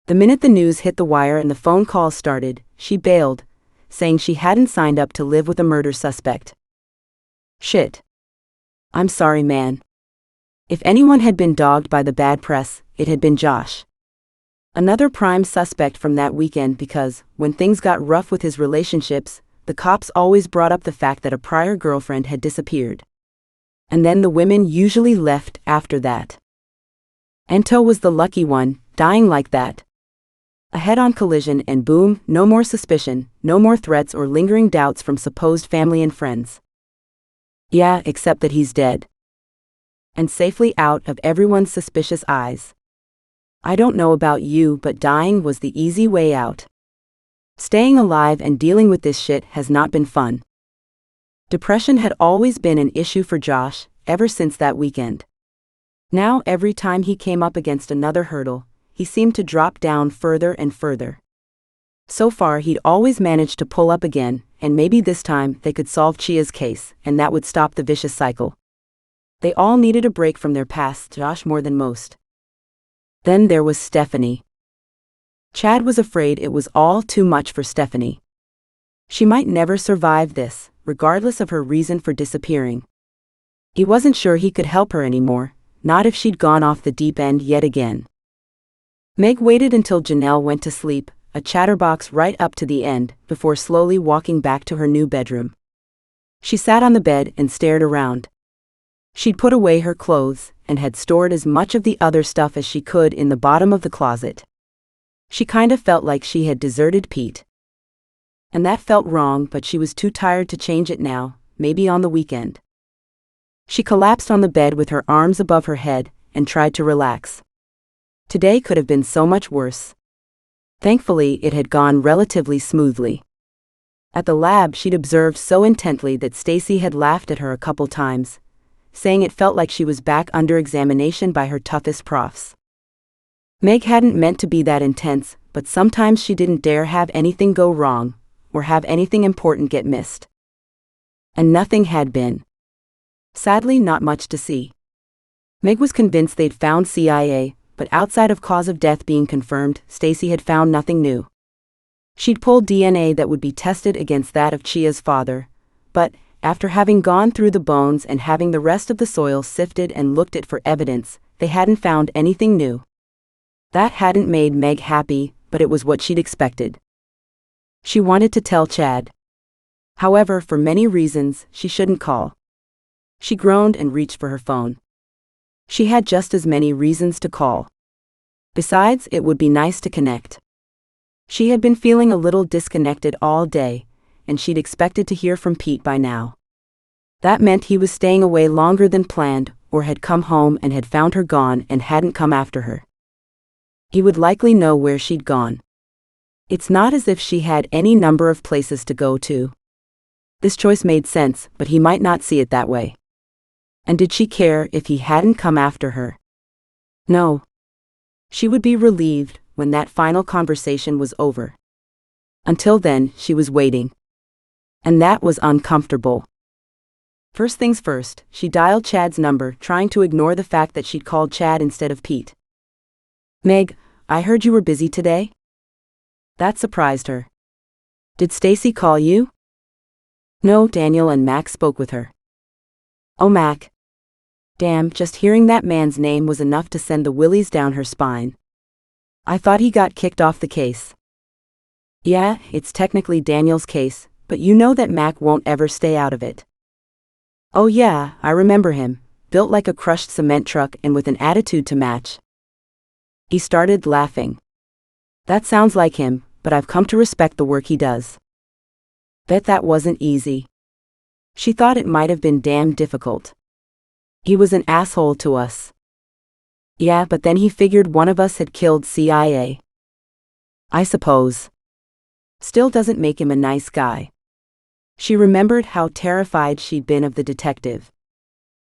[SPEAKER 1] The minute the news hit the wire and the phone calls started, she bailed, saying she hadn't signed up to live with a murder suspect. Shit. I'm sorry, man. If anyone had been dogged by the bad press, it had been Josh. Another prime suspect from that weekend because, when things got rough with his relationships, the cops always brought up the fact that a prior girlfriend had disappeared. And then the women usually left after that. Anto was the lucky one, dying like that. A head-on collision and boom, no more suspicion, no more threats or lingering doubts from supposed family and friends. Yeah, except that he's dead. And safely out of everyone's suspicious eyes. I don't know about you, but dying was the easy way out. Staying alive and dealing with this shit has not been fun. Depression had always been an issue for Josh, ever since that weekend. Now every time he came up against another hurdle, he seemed to drop down further and further. So far he'd always managed to pull up again, and maybe this time they could solve Chia's case, and that would stop the vicious cycle. They all needed a break from their past, Josh more than most. Then there was Stephanie. Chad was afraid it was all too much for Stephanie. She might never survive this, regardless of her reason for disappearing. He wasn't sure he could help her anymore, not if she'd gone off the deep end yet again. Meg waited until Janelle went to sleep, a chatterbox right up to the end, before slowly walking back to her new bedroom. She sat on the bed and stared around. She'd put away her clothes, and had stored as much of the other stuff as she could in the bottom of the closet. She kind of felt like she had deserted Pete. And that felt wrong, but she was too tired to change it now, maybe on the weekend. She collapsed on the bed with her arms above her head, and tried to relax. Today could have been so much worse. Thankfully, it had gone relatively smoothly. At the lab, she'd observed so intently that Stacy had laughed at her a couple times, saying it felt like she was back under examination by her toughest profs. Meg hadn't meant to be that intense, but sometimes she didn't dare have anything go wrong, or have anything important get missed. And nothing had been. Sadly, not much to see. Meg was convinced they'd found CIA, but outside of cause of death being confirmed, Stacy had found nothing new. She'd pulled DNA that would be tested against that of Chia's father, but, after having gone through the bones and having the rest of the soil sifted and looked at for evidence, they hadn't found anything new. That hadn't made Meg happy, but it was what she'd expected. She wanted to tell Chad. However, for many reasons, she shouldn't call. She groaned and reached for her phone. She had just as many reasons to call. Besides, it would be nice to connect. She had been feeling a little disconnected all day, and she'd expected to hear from Pete by now. That meant he was staying away longer than planned, or had come home and had found her gone and hadn't come after her. He would likely know where she'd gone. It's not as if she had any number of places to go to. This choice made sense, but he might not see it that way. And did she care if he hadn't come after her? No. She would be relieved when that final conversation was over. Until then, she was waiting. And that was uncomfortable. First things first, she dialed Chad's number, trying to ignore the fact that she'd called Chad instead of Pete. Meg, I heard you were busy today? That surprised her. Did Stacy call you? No, Daniel and Mac spoke with her. Oh, Mac. Damn, just hearing that man's name was enough to send the willies down her spine. I thought he got kicked off the case. Yeah, it's technically Daniel's case, but you know that Mac won't ever stay out of it. Oh yeah, I remember him, built like a crushed cement truck and with an attitude to match. He started laughing. That sounds like him, but I've come to respect the work he does. Bet that wasn't easy. She thought it might have been damn difficult. He was an asshole to us. Yeah, but then he figured one of us had killed CIA. I suppose. Still doesn't make him a nice guy. She remembered how terrified she'd been of the detective.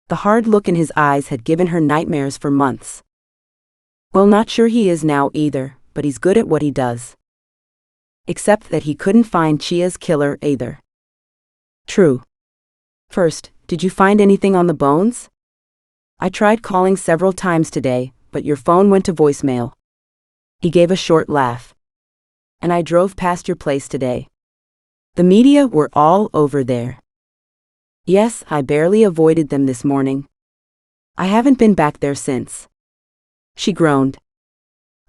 [SPEAKER 1] The hard look in his eyes had given her nightmares for months. Well, not sure he is now either, but he's good at what he does. Except that he couldn't find Chia's killer either. True. First, did you find anything on the bones? I tried calling several times today, but your phone went to voicemail. He gave a short laugh. And I drove past your place today. The media were all over there. Yes, I barely avoided them this morning. I haven't been back there since. She groaned.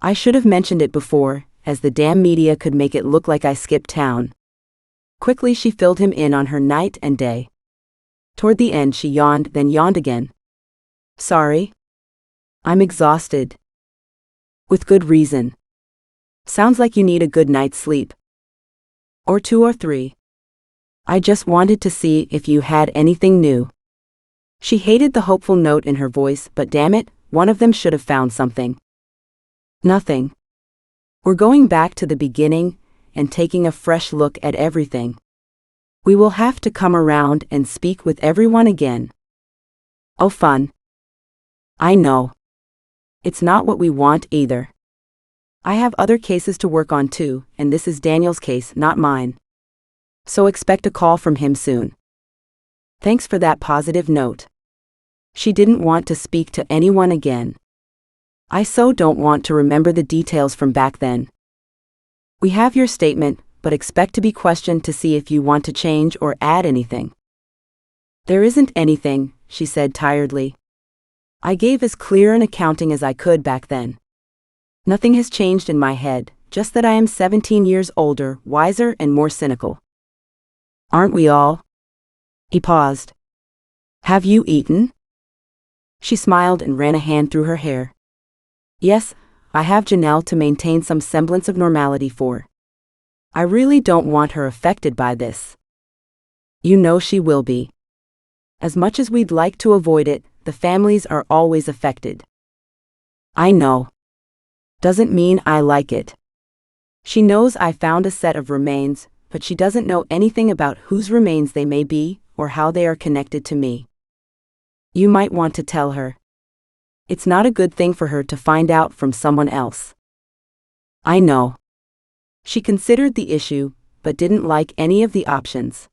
[SPEAKER 1] I should have mentioned it before, as the damn media could make it look like I skipped town. Quickly she filled him in on her night and day. Toward the end she yawned, then yawned again. Sorry. I'm exhausted. With good reason. Sounds like you need a good night's sleep. Or 2 or 3. I just wanted to see if you had anything new. She hated the hopeful note in her voice, but damn it, one of them should have found something. Nothing. We're going back to the beginning, and taking a fresh look at everything. We will have to come around and speak with everyone again. Oh, fun. I know. It's not what we want either. I have other cases to work on too, and this is Daniel's case, not mine. So expect a call from him soon. Thanks for that positive note. She didn't want to speak to anyone again. I so don't want to remember the details from back then. We have your statement, but expect to be questioned to see if you want to change or add anything. There isn't anything, she said tiredly. I gave as clear an accounting as I could back then. Nothing has changed in my head, just that I am 17 years older, wiser and more cynical. Aren't we all? He paused. Have you eaten? She smiled and ran a hand through her hair. Yes, I have Janelle to maintain some semblance of normality for. I really don't want her affected by this. You know she will be. As much as we'd like to avoid it, the families are always affected. I know. Doesn't mean I like it. She knows I found a set of remains, but she doesn't know anything about whose remains they may be or how they are connected to me. You might want to tell her. It's not a good thing for her to find out from someone else. I know. She considered the issue, but didn't like any of the options.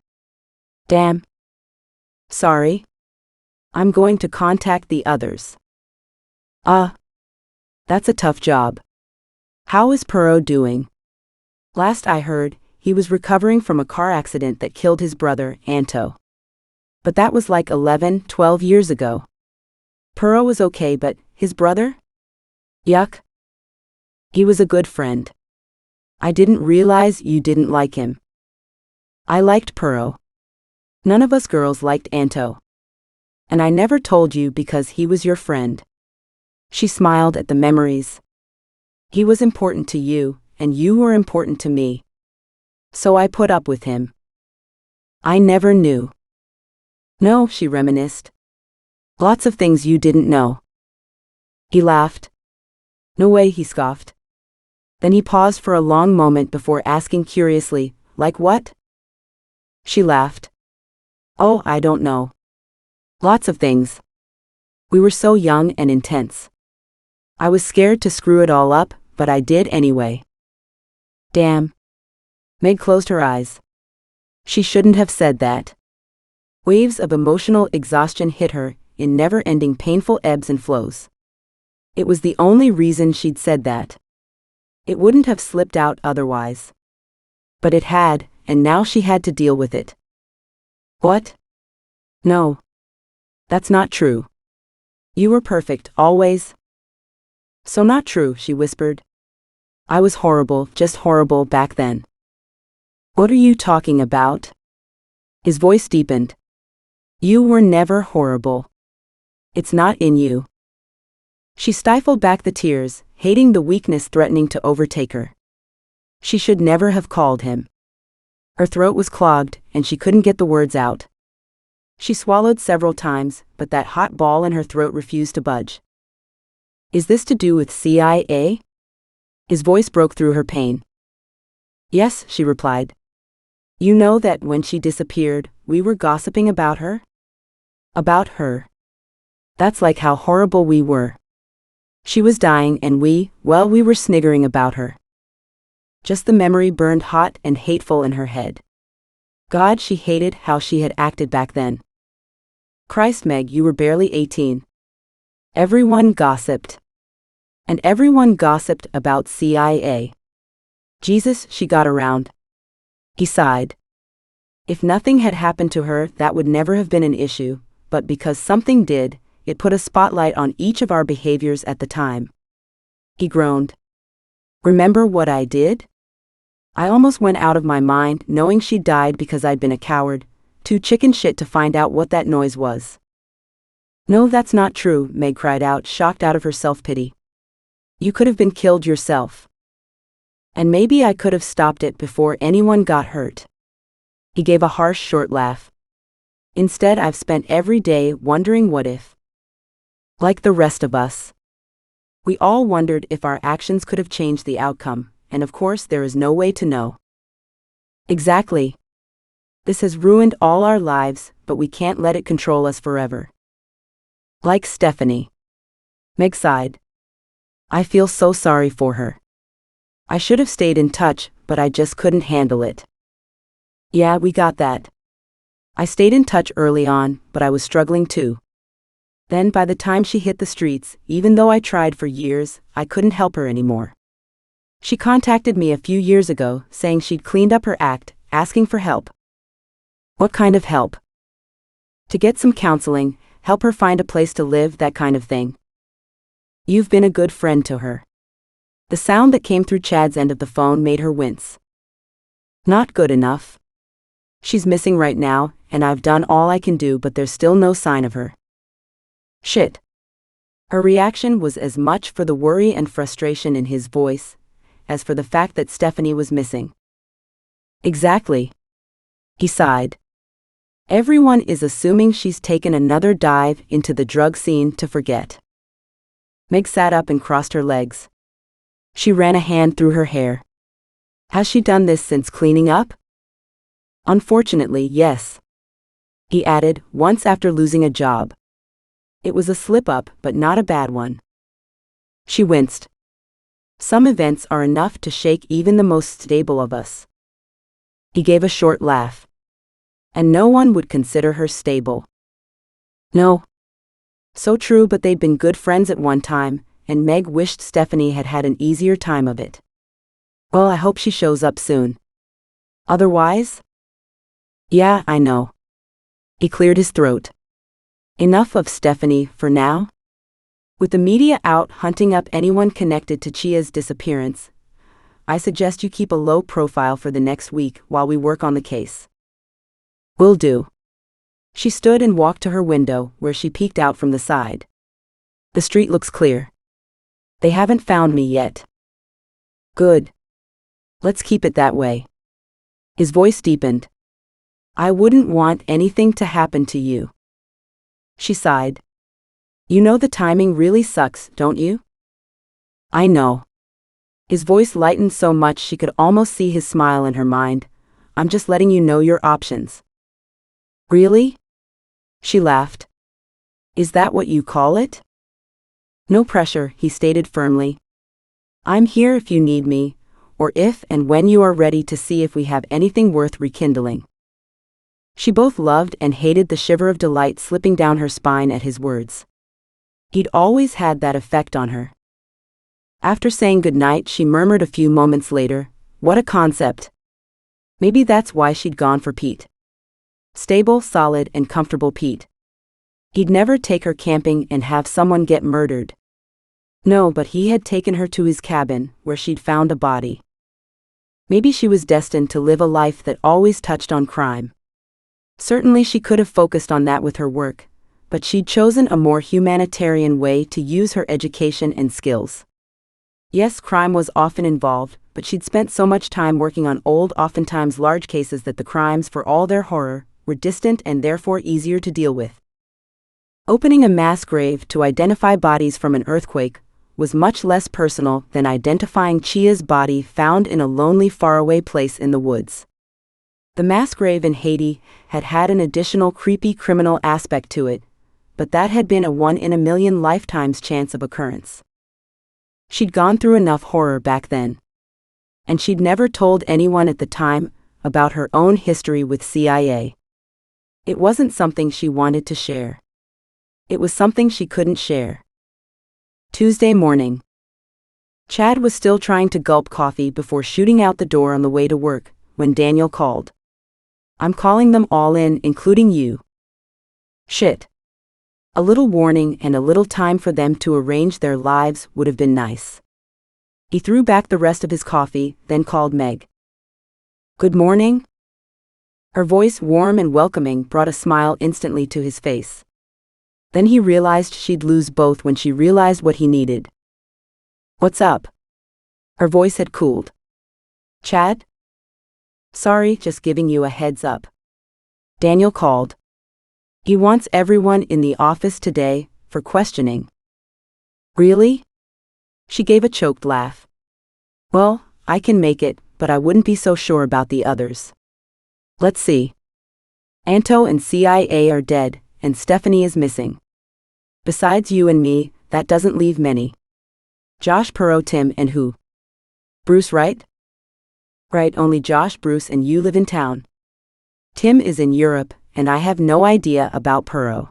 [SPEAKER 1] Damn. Sorry. I'm going to contact the others. That's a tough job. How is Perot doing? Last I heard, he was recovering from a car accident that killed his brother, Anto. But that was like 11, 12 years ago. Perot was okay, but his brother? Yuck. He was a good friend. I didn't realize you didn't like him. I liked Perot. None of us girls liked Anto. And I never told you because he was your friend. She smiled at the memories. He was important to you, and you were important to me. So I put up with him. I never knew. No, she reminisced. Lots of things you didn't know. He laughed. No way, he scoffed. Then he paused for a long moment before asking curiously, like what? She laughed. Oh, I don't know. Lots of things. We were so young and intense. I was scared to screw it all up, but I did anyway. Damn. Meg closed her eyes. She shouldn't have said that. Waves of emotional exhaustion hit her, in never-ending painful ebbs and flows. It was the only reason she'd said that. It wouldn't have slipped out otherwise. But it had, and now she had to deal with it. What? No. That's not true. You were perfect, always. So not true, she whispered. I was horrible, just horrible back then. What are you talking about? His voice deepened. You were never horrible. It's not in you. She stifled back the tears, hating the weakness threatening to overtake her. She should never have called him. Her throat was clogged, and she couldn't get the words out. She swallowed several times, but that hot ball in her throat refused to budge. Is this to do with CIA? His voice broke through her pain. Yes, she replied. You know that when she disappeared, we were gossiping about her? About her. That's like how horrible we were. She was dying and we were sniggering about her. Just the memory burned hot and hateful in her head. God, she hated how she had acted back then. Christ, Meg, you were barely 18. Everyone gossiped. And everyone gossiped about CIA. Jesus, she got around. He sighed. If nothing had happened to her, that would never have been an issue, but because something did, it put a spotlight on each of our behaviors at the time. He groaned. Remember what I did? I almost went out of my mind knowing she died because I'd been a coward, too chicken shit to find out what that noise was. No, that's not true, Meg cried out, shocked out of her self-pity. You could have been killed yourself. And maybe I could have stopped it before anyone got hurt. He gave a harsh, short laugh. Instead, I've spent every day wondering what if. Like the rest of us. We all wondered if our actions could have changed the outcome, and of course there is no way to know. Exactly. This has ruined all our lives, but we can't let it control us forever. Like Stephanie. Meg sighed. I feel so sorry for her. I should have stayed in touch, but I just couldn't handle it. Yeah, we got that. I stayed in touch early on, but I was struggling too. Then by the time she hit the streets, even though I tried for years, I couldn't help her anymore. She contacted me a few years ago, saying she'd cleaned up her act, asking for help. What kind of help? To get some counseling, help her find a place to live, that kind of thing. You've been a good friend to her. The sound that came through Chad's end of the phone made her wince. Not good enough. She's missing right now, and I've done all I can do, but there's still no sign of her. Shit. Her reaction was as much for the worry and frustration in his voice as for the fact that Stephanie was missing. Exactly. He sighed. Everyone is assuming she's taken another dive into the drug scene to forget. Meg sat up and crossed her legs. She ran a hand through her hair. Has she done this since cleaning up? Unfortunately, yes. He added, once after losing a job. It was a slip-up, but not a bad one. She winced. Some events are enough to shake even the most stable of us. He gave a short laugh. And no one would consider her stable. No. So true, but they'd been good friends at one time, and Meg wished Stephanie had had an easier time of it. Well, I hope she shows up soon. Otherwise? Yeah, I know. He cleared his throat. Enough of Stephanie for now. With the media out hunting up anyone connected to Chia's disappearance, I suggest you keep a low profile for the next week while we work on the case. Will do. She stood and walked to her window, where she peeked out from the side. The street looks clear. They haven't found me yet. Good. Let's keep it that way. His voice deepened. I wouldn't want anything to happen to you. She sighed. You know the timing really sucks, don't you? I know. His voice lightened so much she could almost see his smile in her mind. I'm just letting you know your options. Really? She laughed. Is that what you call it? No pressure, he stated firmly. I'm here if you need me, or if and when you are ready to see if we have anything worth rekindling. She both loved and hated the shiver of delight slipping down her spine at his words. He'd always had that effect on her. After saying goodnight, she murmured a few moments later, what a concept. Maybe that's why she'd gone for Pete. Stable, solid, and comfortable Pete. He'd never take her camping and have someone get murdered. No, but he had taken her to his cabin, where she'd found a body. Maybe she was destined to live a life that always touched on crime. Certainly she could have focused on that with her work, but she'd chosen a more humanitarian way to use her education and skills. Yes, crime was often involved, but she'd spent so much time working on old, oftentimes large cases that the crimes, for all their horror, were distant and therefore easier to deal with. Opening a mass grave to identify bodies from an earthquake was much less personal than identifying Chia's body found in a lonely, faraway place in the woods. The mass grave in Haiti had had an additional creepy criminal aspect to it, but that had been a 1-in-a-million lifetimes chance of occurrence. She'd gone through enough horror back then. And she'd never told anyone at the time about her own history with CIA. It wasn't something she wanted to share. It was something she couldn't share. Tuesday morning. Chad was still trying to gulp coffee before shooting out the door on the way to work, when Daniel called. I'm calling them all in, including you. Shit. A little warning and a little time for them to arrange their lives would have been nice. He threw back the rest of his coffee, then called Meg. Good morning? Her voice, warm and welcoming, brought a smile instantly to his face. Then he realized she'd lose both when she realized what he needed. What's up? Her voice had cooled. Chad? Sorry, just giving you a heads up. Daniel called. He wants everyone in the office today for questioning. Really? She gave a choked laugh. Well, I can make it, but I wouldn't be so sure about the others. Let's see. Anto and CIA are dead, and Stephanie is missing. Besides you and me, that doesn't leave many. Josh, Perot, Tim, and who? Bruce, right? Right, only Josh, Bruce, and you live in town. Tim is in Europe, and I have no idea about Perot.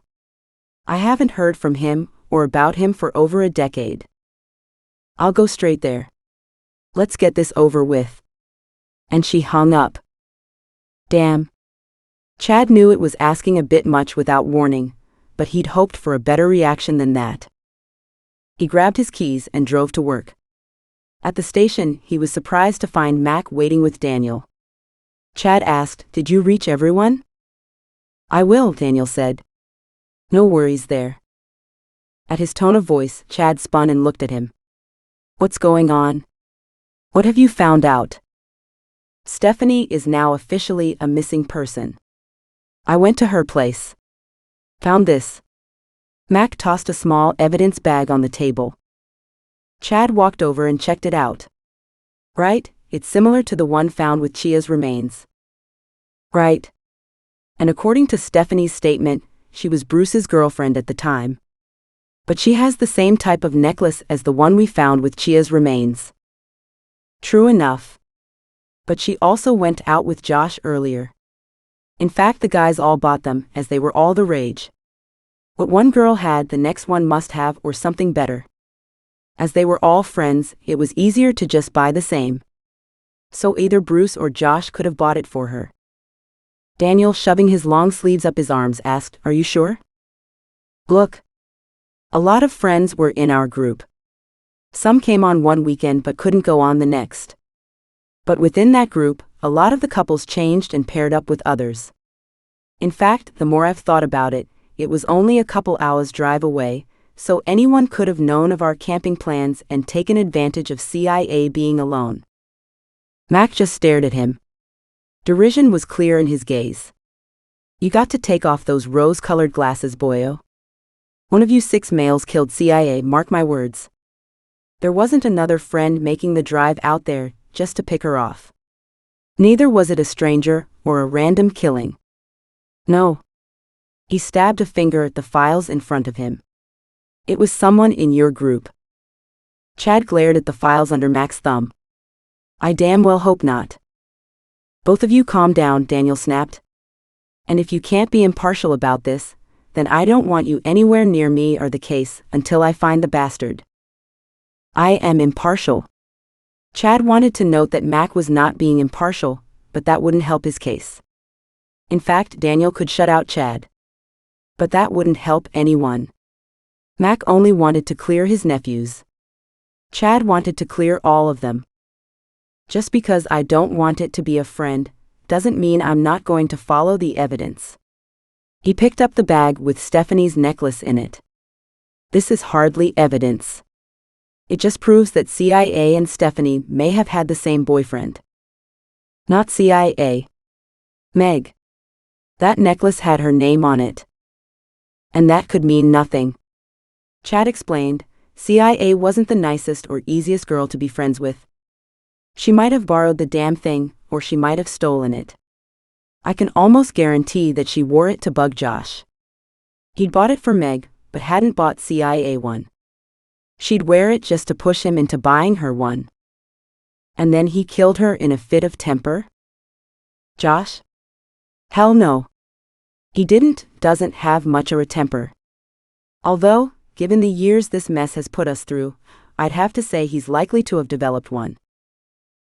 [SPEAKER 1] I haven't heard from him or about him for over a decade. I'll go straight there. Let's get this over with. And she hung up. Damn. Chad knew it was asking a bit much without warning, but he'd hoped for a better reaction than that. He grabbed his keys and drove to work. At the station, he was surprised to find Mac waiting with Daniel. Chad asked, "Did you reach everyone?" "I will," Daniel said. "No worries there." At his tone of voice, Chad spun and looked at him. "What's going on? What have you found out?" "Stephanie is now officially a missing person. I went to her place. Found this." Mac tossed a small evidence bag on the table. Chad walked over and checked it out. "Right, it's similar to the one found with Chia's remains." "Right. And according to Stephanie's statement, she was Bruce's girlfriend at the time. But she has the same type of necklace as the one we found with Chia's remains." "True enough. But she also went out with Josh earlier. In fact, the guys all bought them, as they were all the rage. What one girl had, the next one must have, or something better. As they were all friends, it was easier to just buy the same. So either Bruce or Josh could have bought it for her." Daniel, shoving his long sleeves up his arms, asked, "Are you sure?" "Look. A lot of friends were in our group. Some came on one weekend but couldn't go on the next. But within that group, a lot of the couples changed and paired up with others. In fact, the more I've thought about it, it was only a couple hours drive away, so anyone could have known of our camping plans and taken advantage of CIA being alone." Mac just stared at him. Derision was clear in his gaze. "You got to take off those rose-colored glasses, boyo. One of you 6 males killed CIA, mark my words. There wasn't another friend making the drive out there just to pick her off. Neither was it a stranger or a random killing. No." He stabbed a finger at the files in front of him. "It was someone in your group." Chad glared at the files under Mac's thumb. "I damn well hope not." "Both of you calm down," Daniel snapped. "And if you can't be impartial about this, then I don't want you anywhere near me or the case until I find the bastard." "I am impartial." Chad wanted to note that Mac was not being impartial, but that wouldn't help his case. In fact, Daniel could shut out Chad. But that wouldn't help anyone. Mac only wanted to clear his nephews. Chad wanted to clear all of them. "Just because I don't want it to be a friend, doesn't mean I'm not going to follow the evidence." He picked up the bag with Stephanie's necklace in it. "This is hardly evidence. It just proves that CIA and Stephanie may have had the same boyfriend." "Not CIA. Meg. That necklace had her name on it. And that could mean nothing." Chad explained, "CIA wasn't the nicest or easiest girl to be friends with. She might have borrowed the damn thing, or she might have stolen it. I can almost guarantee that she wore it to bug Josh. He'd bought it for Meg, but hadn't bought CIA one. She'd wear it just to push him into buying her one. And then he killed her in a fit of temper?" "Josh? Hell no. He doesn't have much of a temper. Although, given the years this mess has put us through, I'd have to say he's likely to have developed one.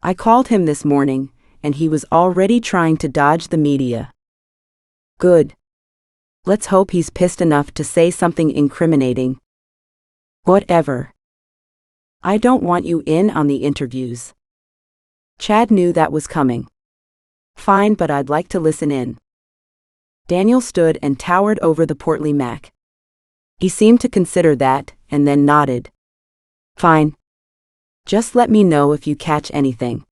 [SPEAKER 1] I called him this morning, and he was already trying to dodge the media." "Good. Let's hope he's pissed enough to say something incriminating." "Whatever. I don't want you in on the interviews." Chad knew that was coming. "Fine, but I'd like to listen in." Daniel stood and towered over the portly Mac. He seemed to consider that, and then nodded. "Fine. Just let me know if you catch anything.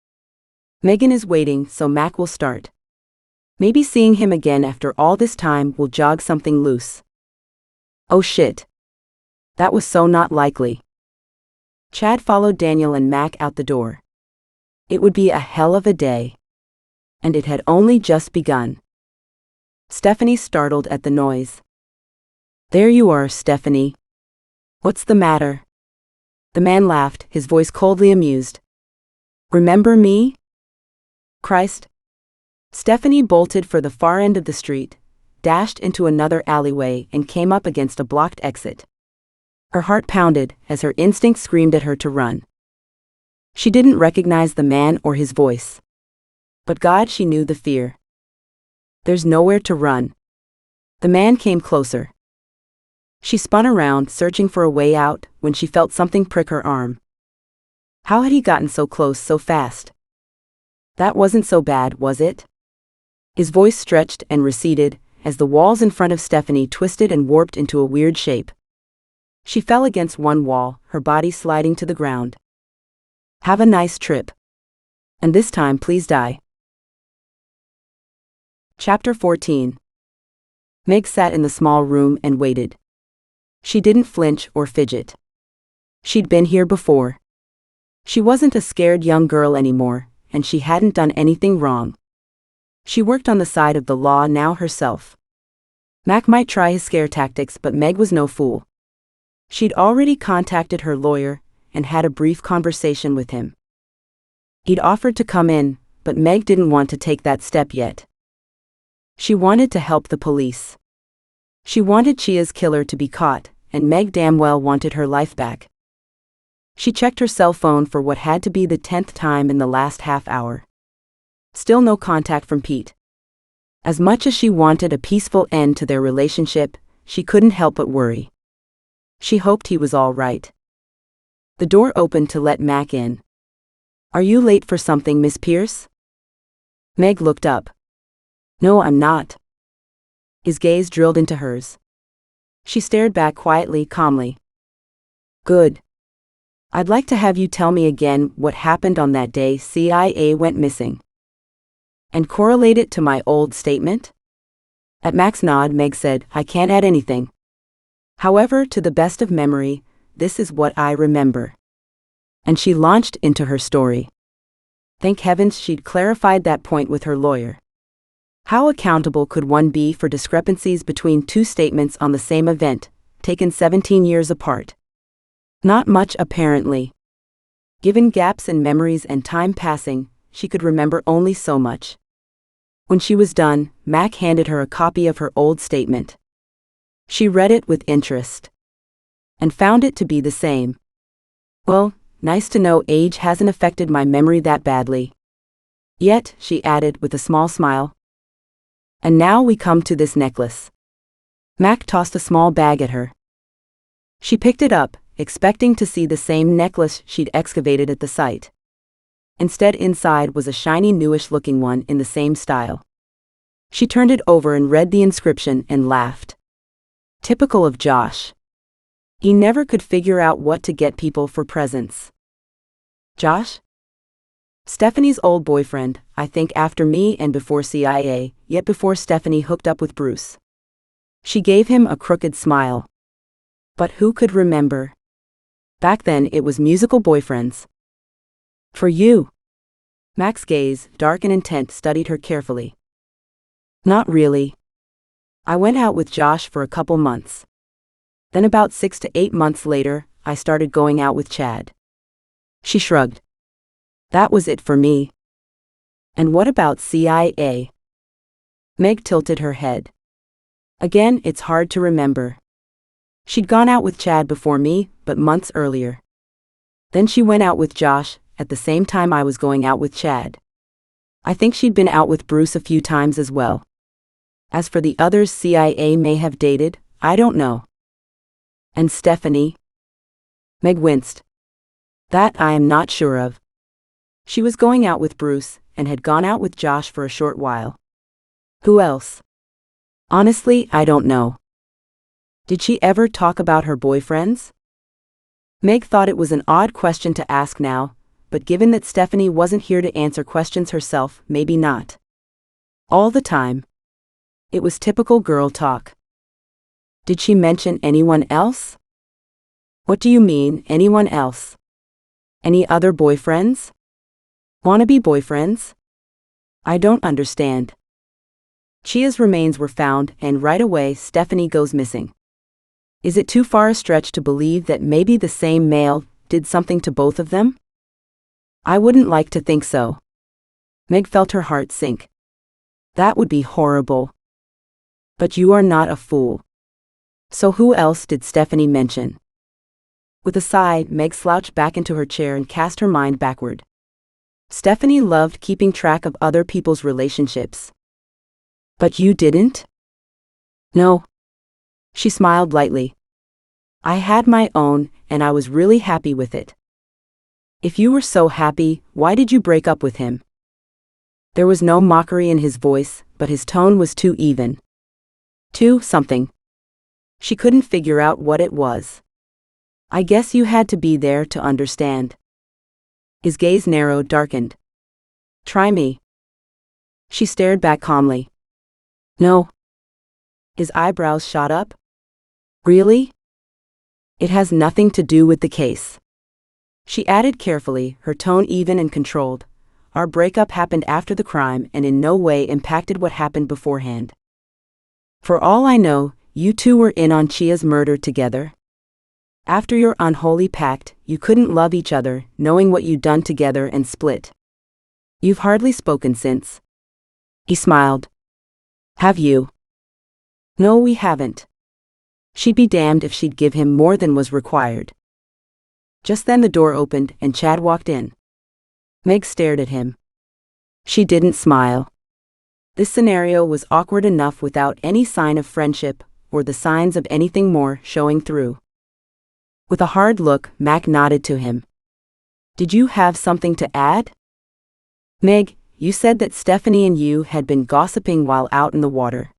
[SPEAKER 1] Megan is waiting, so Mac will start. Maybe seeing him again after all this time will jog something loose." "Oh shit. That was so not likely." Chad followed Daniel and Mac out the door. It would be a hell of a day. And it had only just begun. Stephanie startled at the noise. There you are, Stephanie. What's the matter? The man laughed, his voice coldly amused. Remember me? Christ. Stephanie bolted for the far end of the street, dashed into another alleyway and came up against a blocked exit. Her heart pounded as her instinct screamed at her to run. She didn't recognize the man or his voice. But God, she knew the fear. There's nowhere to run. The man came closer. She spun around, searching for a way out, when she felt something prick her arm. How had he gotten so close so fast? That wasn't so bad, was it? His voice stretched and receded, as the walls in front of Stephanie twisted and warped into a weird shape. She fell against one wall, her body sliding to the ground. Have a nice trip. And this time please die. Chapter 14. Meg sat in the small room and waited. She didn't flinch or fidget. She'd been here before. She wasn't a scared young girl anymore, and she hadn't done anything wrong. She worked on the side of the law now herself. Mac might try his scare tactics, but Meg was no fool. She'd already contacted her lawyer and had a brief conversation with him. He'd offered to come in, but Meg didn't want to take that step yet. She wanted to help the police. She wanted Chia's killer to be caught, and Meg damn well wanted her life back. She checked her cell phone for what had to be the 10th time in the last half hour. Still no contact from Pete. As much as she wanted a peaceful end to their relationship, she couldn't help but worry. She hoped he was all right. The door opened to let Mac in. Are you late for something, Miss Pierce? Meg looked up. No, I'm not. His gaze drilled into hers. She stared back quietly, calmly. Good. I'd like to have you tell me again what happened on that day CIA went missing. And correlate it to my old statement? At Mac's nod, Meg said, I can't add anything. However, to the best of memory, this is what I remember. And she launched into her story. Thank heavens she'd clarified that point with her lawyer. How accountable could one be for discrepancies between two statements on the same event, taken 17 years apart? Not much, apparently. Given gaps in memories and time passing, she could remember only so much. When she was done, Mac handed her a copy of her old statement. She read it with interest. And found it to be the same. Well, nice to know age hasn't affected my memory that badly. Yet, she added with a small smile. And now we come to this necklace. Mac tossed a small bag at her. She picked it up, expecting to see the same necklace she'd excavated at the site. Instead, inside was a shiny newish-looking one in the same style. She turned it over and read the inscription and laughed. Typical of Josh. He never could figure out what to get people for presents. Josh? Stephanie's old boyfriend, I think after me and before CIA, yet before Stephanie hooked up with Bruce. She gave him a crooked smile. But who could remember? Back then it was musical boyfriends. For you. Mac's gaze, dark and intent, studied her carefully. Not really. I went out with Josh for a couple months. Then about 6 to 8 months later, I started going out with Chad. She shrugged. That was it for me. And what about CIA? Meg tilted her head. Again, it's hard to remember. She'd gone out with Chad before me, but months earlier. Then she went out with Josh, at the same time I was going out with Chad. I think she'd been out with Bruce a few times as well. As for the others CIA may have dated, I don't know. And Stephanie? Meg winced. That I am not sure of. She was going out with Bruce, and had gone out with Josh for a short while. Who else? Honestly, I don't know. Did she ever talk about her boyfriends? Meg thought it was an odd question to ask now, but given that Stephanie wasn't here to answer questions herself, maybe not. All the time. It was typical girl talk. Did she mention anyone else? What do you mean, anyone else? Any other boyfriends? Wannabe boyfriends? I don't understand. Chia's remains were found, and right away Stephanie goes missing. Is it too far a stretch to believe that maybe the same male did something to both of them? I wouldn't like to think so. Meg felt her heart sink. That would be horrible. But you are not a fool. So who else did Stephanie mention? With a sigh, Meg slouched back into her chair and cast her mind backward. Stephanie loved keeping track of other people's relationships. But you didn't? No. She smiled lightly. I had my own, and I was really happy with it. If you were so happy, why did you break up with him? There was no mockery in his voice, but his tone was too even. Too something. She couldn't figure out what it was. I guess you had to be there to understand. His gaze narrowed, darkened. Try me. She stared back calmly. No. His eyebrows shot up. Really? It has nothing to do with the case. She added carefully, her tone even and controlled. Our breakup happened after the crime and in no way impacted what happened beforehand. For all I know, you two were in on Chia's murder together. After your unholy pact, you couldn't love each other, knowing what you'd done together, and split. You've hardly spoken since. He smiled. Have you? No, we haven't. She'd be damned if she'd give him more than was required. Just then the door opened and Chad walked in. Meg stared at him. She didn't smile. This scenario was awkward enough without any sign of friendship or the signs of anything more showing through. With a hard look, Mac nodded to him. Did you have something to add? Meg, you said that Stephanie and you had been gossiping while out in the water.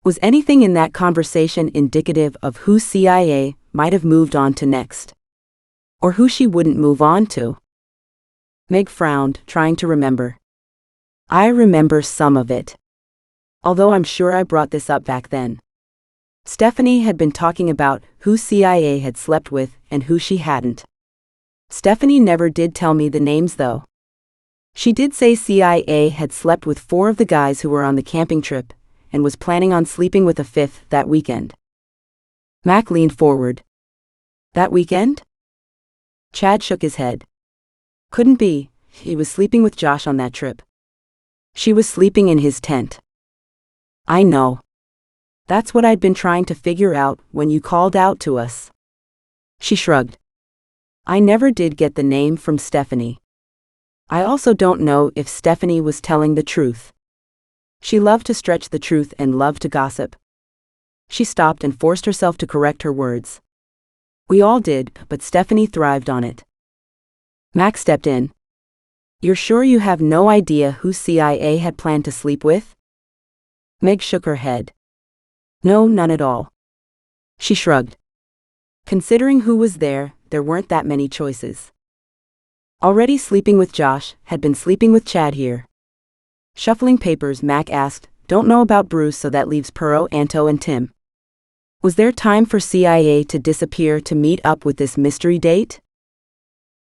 [SPEAKER 1] Was anything in that conversation indicative of who CIA might have moved on to next? Or who she wouldn't move on to? Meg frowned, trying to remember. I remember some of it. Although I'm sure I brought this up back then. Stephanie had been talking about who CIA had slept with and who she hadn't. Stephanie never did tell me the names though. She did say CIA had slept with 4 of the guys who were on the camping trip, and was planning on sleeping with a 5th that weekend. Mac leaned forward. That weekend? Chad shook his head. Couldn't be, he was sleeping with Josh on that trip. She was sleeping in his tent. I know. That's what I'd been trying to figure out when you called out to us. She shrugged. I never did get the name from Stephanie. I also don't know if Stephanie was telling the truth. She loved to stretch the truth and loved to gossip. She stopped and forced herself to correct her words. We all did, but Stephanie thrived on it. Max stepped in. You're sure you have no idea who CIA had planned to sleep with? Meg shook her head. No, none at all. She shrugged. Considering who was there, there weren't that many choices. Already sleeping with Josh, had been sleeping with Chad here. Shuffling papers, Mac asked, don't know about Bruce, so that leaves Puro, Anto and Tim. Was there time for CIA to disappear to meet up with this mystery date?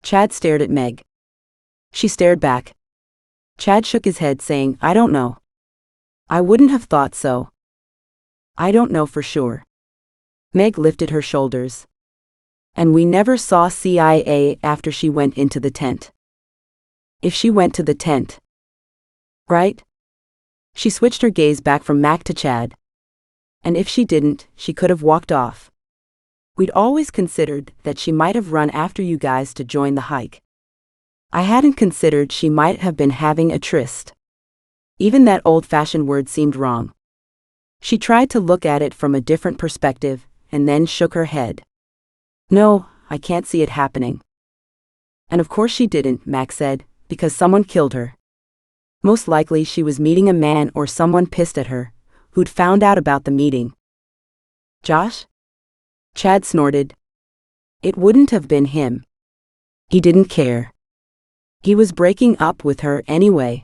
[SPEAKER 1] Chad stared at Meg. She stared back. Chad shook his head, saying, I don't know. I wouldn't have thought so. I don't know for sure. Meg lifted her shoulders. And we never saw CIA after she went into the tent. If she went to the tent. Right? She switched her gaze back from Mac to Chad. And if she didn't, she could have walked off. We'd always considered that she might have run after you guys to join the hike. I hadn't considered she might have been having a tryst. Even that old-fashioned word seemed wrong. She tried to look at it from a different perspective, and then shook her head. No, I can't see it happening. And of course she didn't, Max said, because someone killed her. Most likely she was meeting a man or someone pissed at her, who'd found out about the meeting. Josh? Chad snorted. It wouldn't have been him. He didn't care. He was breaking up with her anyway.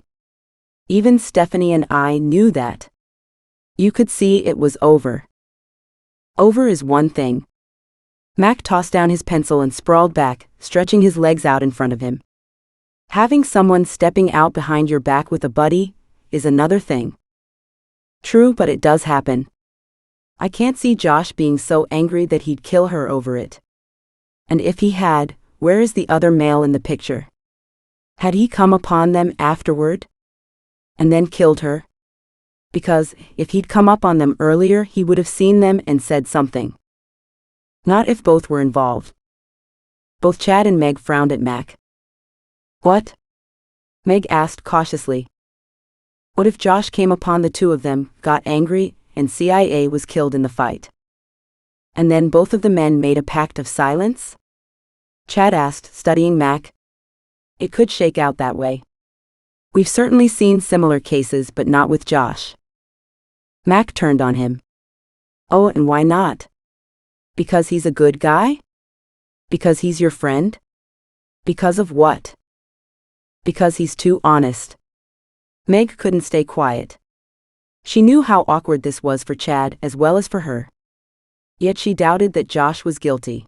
[SPEAKER 1] Even Stephanie and I knew that. You could see it was over. Over is one thing. Mac tossed down his pencil and sprawled back, stretching his legs out in front of him. Having someone stepping out behind your back with a buddy is another thing. True, but it does happen. I can't see Josh being so angry that he'd kill her over it. And if he had, where is the other male in the picture? Had he come upon them afterward? And then killed her? Because, if he'd come up on them earlier, he would have seen them and said something. Not if both were involved. Both Chad and Meg frowned at Mac. What? Meg asked cautiously. What if Josh came upon the two of them, got angry, and CIA was killed in the fight? And then both of the men made a pact of silence? Chad asked, studying Mac. It could shake out that way. We've certainly seen similar cases, but not with Josh. Mac turned on him. Oh, and why not? Because he's a good guy? Because he's your friend? Because of what? Because he's too honest. Meg couldn't stay quiet. She knew how awkward this was for Chad as well as for her. Yet she doubted that Josh was guilty.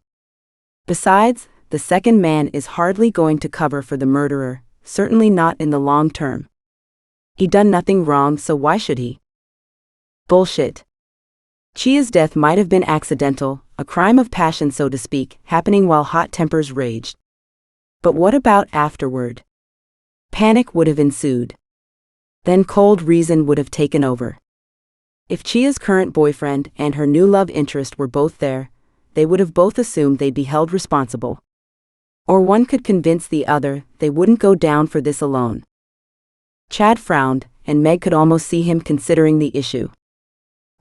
[SPEAKER 1] Besides, the second man is hardly going to cover for the murderer, certainly not in the long term. He'd done nothing wrong, so why should he? Bullshit. Chia's death might have been accidental, a crime of passion so to speak, happening while hot tempers raged. But what about afterward? Panic would have ensued. Then cold reason would have taken over. If Chia's current boyfriend and her new love interest were both there, they would have both assumed they'd be held responsible. Or one could convince the other they wouldn't go down for this alone. Chad frowned, and Meg could almost see him considering the issue.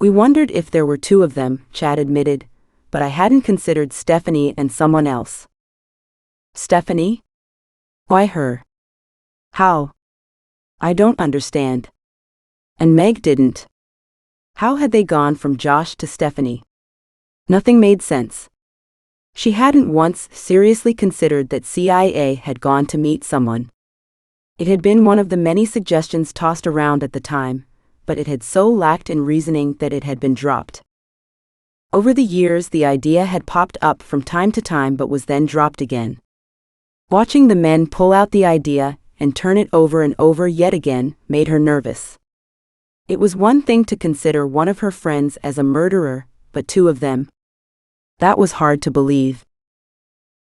[SPEAKER 1] We wondered if there were two of them, Chad admitted, but I hadn't considered Stephanie and someone else. Stephanie? Why her? How? I don't understand. And Meg didn't. How had they gone from Josh to Stephanie? Nothing made sense. She hadn't once seriously considered that CIA had gone to meet someone. It had been one of the many suggestions tossed around at the time, but it had so lacked in reasoning that it had been dropped. Over the years the idea had popped up from time to time but was then dropped again. Watching the men pull out the idea and turn it over and over yet again made her nervous. It was one thing to consider one of her friends as a murderer, but two of them? That was hard to believe.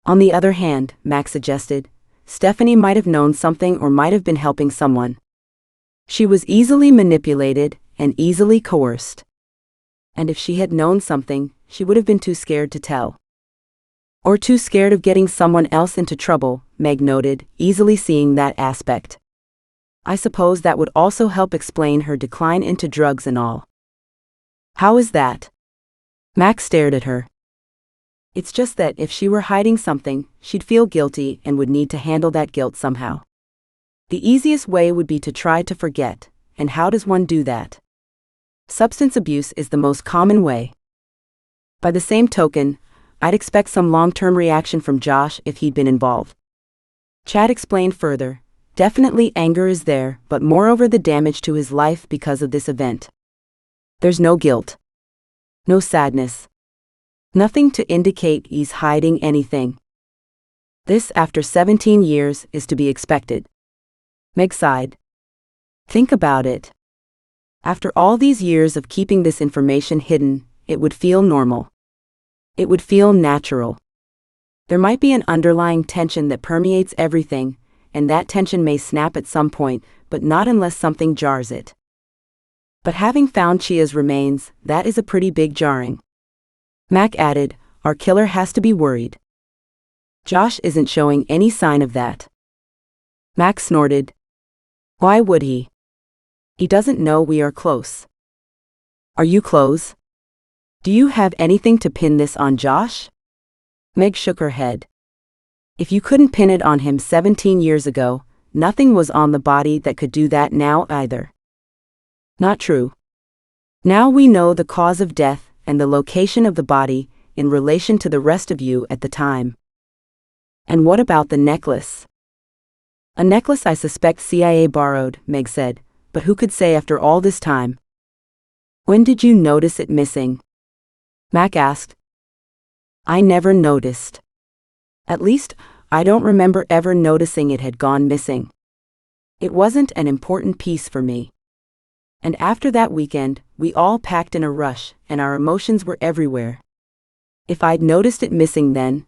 [SPEAKER 1] On the other hand, Max suggested, Stephanie might have known something or might have been helping someone. She was easily manipulated and easily coerced. And if she had known something, she would have been too scared to tell. Or too scared of getting someone else into trouble, Meg noted, easily seeing that aspect. I suppose that would also help explain her decline into drugs and all. How is that? Max stared at her. It's just that if she were hiding something, she'd feel guilty and would need to handle that guilt somehow. The easiest way would be to try to forget, and how does one do that? Substance abuse is the most common way. By the same token, I'd expect some long-term reaction from Josh if he'd been involved. Chad explained further, definitely anger is there, but moreover the damage to his life because of this event. There's no guilt. No sadness. Nothing to indicate he's hiding anything. This, after 17 years, is to be expected. Meg sighed. Think about it. After all these years of keeping this information hidden, it would feel normal. It would feel natural. There might be an underlying tension that permeates everything, and that tension may snap at some point, but not unless something jars it. But having found Chia's remains, that is a pretty big jarring. Mac added, our killer has to be worried. Josh isn't showing any sign of that. Mac snorted. Why would he? He doesn't know we are close. Are you close? Do you have anything to pin this on Josh? Meg shook her head. If you couldn't pin it on him 17 years ago, nothing was on the body that could do that now either. Not true. Now we know the cause of death and the location of the body in relation to the rest of you at the time. And what about the necklace? A necklace I suspect CIA borrowed, Meg said, but who could say after all this time? When did you notice it missing? Mac asked. I never noticed. At least, I don't remember ever noticing it had gone missing. It wasn't an important piece for me. And after that weekend, we all packed in a rush, and our emotions were everywhere. If I'd noticed it missing then,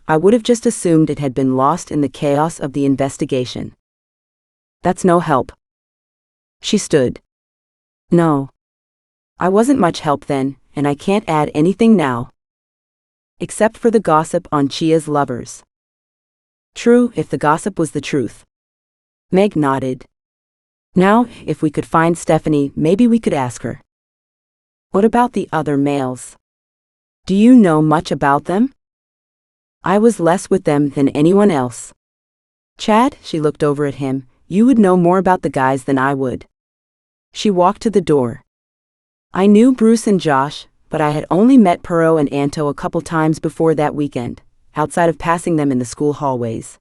[SPEAKER 1] I would have just assumed it had been lost in the chaos of the investigation. That's no help. She stood. No. I wasn't much help then, and I can't add anything now. Except for the gossip on Chia's lovers. True, if the gossip was the truth. Meg nodded. Now, if we could find Stephanie, maybe we could ask her. What about the other males? Do you know much about them? I was less with them than anyone else. Chad, she looked over at him, you would know more about the guys than I would. She walked to the door. I knew Bruce and Josh, but I had only met Perot and Anto a couple times before that weekend, outside of passing them in the school hallways.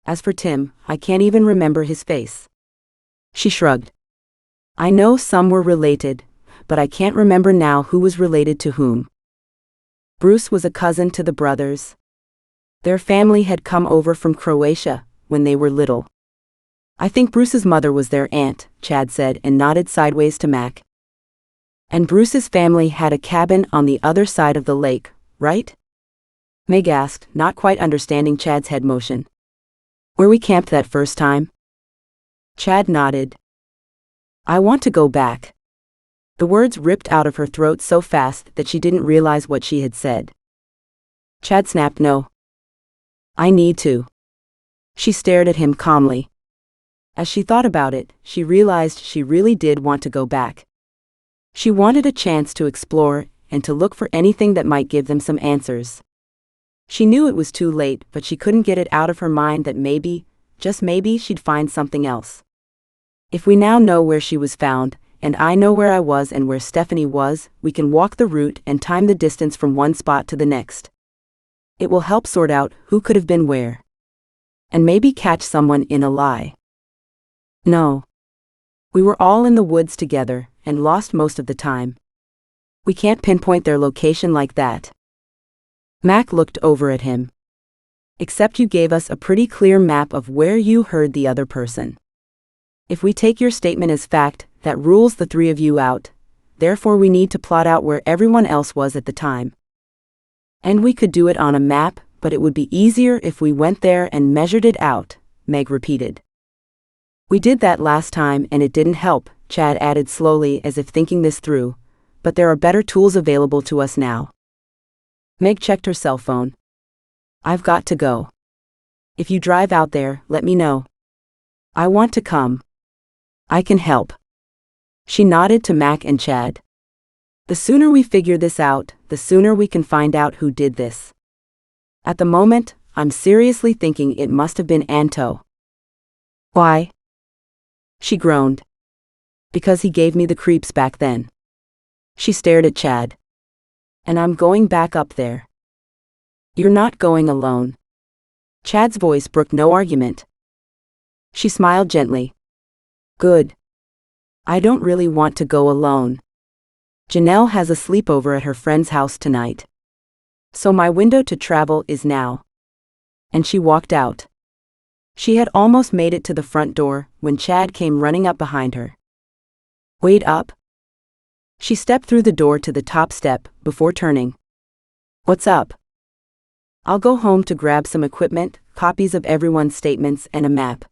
[SPEAKER 1] As for Tim, I can't even remember his face. She shrugged. I know some were related, but I can't remember now who was related to whom. Bruce was a cousin to the brothers. Their family had come over from Croatia when they were little. I think Bruce's mother was their aunt, Chad said and nodded sideways to Mac. And Bruce's family had a cabin on the other side of the lake, right? Meg asked, not quite understanding Chad's head motion. Where we camped that first time? Chad nodded. I want to go back. The words ripped out of her throat so fast that she didn't realize what she had said. Chad snapped no. I need to. She stared at him calmly. As she thought about it, she realized she really did want to go back. She wanted a chance to explore and to look for anything that might give them some answers. She knew it was too late, but she couldn't get it out of her mind that maybe, just maybe, she'd find something else. If we now know where she was found, and I know where I was and where Stephanie was, we can walk the route and time the distance from one spot to the next. It will help sort out who could have been where. And maybe catch someone in a lie. No. We were all in the woods together, and lost most of the time. We can't pinpoint their location like that. Mac looked over at him. Except you gave us a pretty clear map of where you heard the other person. If we take your statement as fact, that rules the three of you out, therefore we need to plot out where everyone else was at the time. And we could do it on a map, but it would be easier if we went there and measured it out, Meg repeated. We did that last time and it didn't help, Chad added slowly as if thinking this through, but there are better tools available to us now. Meg checked her cell phone. I've got to go. If you drive out there, let me know. I want to come. I can help. She nodded to Mac and Chad. The sooner we figure this out, the sooner we can find out who did this. At the moment, I'm seriously thinking it must have been Anto. Why? She groaned. Because he gave me the creeps back then. She stared at Chad. And I'm going back up there. You're not going alone. Chad's voice brooked no argument. She smiled gently. Good. I don't really want to go alone. Janelle has a sleepover at her friend's house tonight. So my window to travel is now. And she walked out. She had almost made it to the front door when Chad came running up behind her. Wait up. She stepped through the door to the top step before turning. What's up? I'll go home to grab some equipment, copies of everyone's statements, and a map.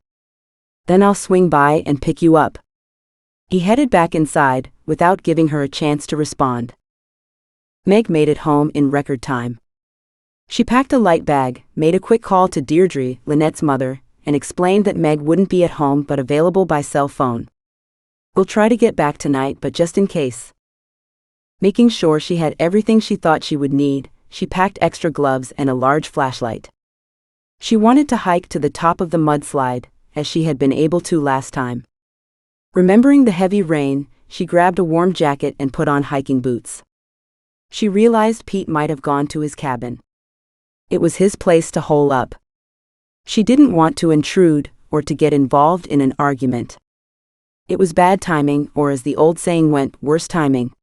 [SPEAKER 1] Then I'll swing by and pick you up. He headed back inside, without giving her a chance to respond. Meg made it home in record time. She packed a light bag, made a quick call to Deirdre, Lynette's mother, and explained that Meg wouldn't be at home but available by cell phone. We'll try to get back tonight, but just in case. Making sure she had everything she thought she would need, she packed extra gloves and a large flashlight. She wanted to hike to the top of the mudslide, as she had been able to last time. Remembering the heavy rain, she grabbed a warm jacket and put on hiking boots. She realized Pete might have gone to his cabin. It was his place to hole up. She didn't want to intrude or to get involved in an argument. It was bad timing, or as the old saying went, worse timing.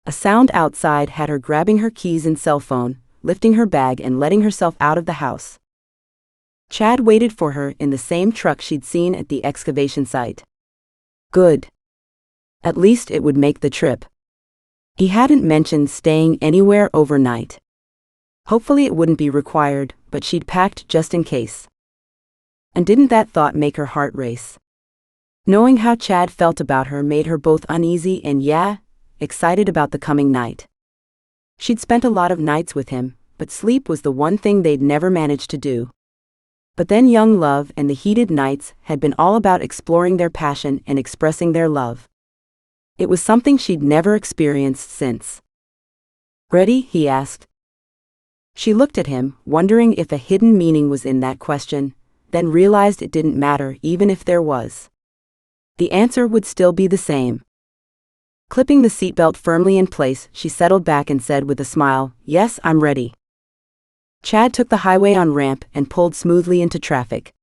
[SPEAKER 1] A sound outside had her grabbing her keys and cell phone, lifting her bag and letting herself out of the house. Chad waited for her in the same truck she'd seen at the excavation site. Good. At least it would make the trip. He hadn't mentioned staying anywhere overnight. Hopefully it wouldn't be required, but she'd packed just in case. And didn't that thought make her heart race? Knowing how Chad felt about her made her both uneasy and excited about the coming night. She'd spent a lot of nights with him, but sleep was the one thing they'd never managed to do. But then young love and the heated nights had been all about exploring their passion and expressing their love. It was something she'd never experienced since. "Ready?" he asked. She looked at him, wondering if a hidden meaning was in that question, then realized it didn't matter even if there was. The answer would still be the same. Clipping the seatbelt firmly in place, she settled back and said with a smile, "Yes, I'm ready." Chad took the highway on-ramp and pulled smoothly into traffic.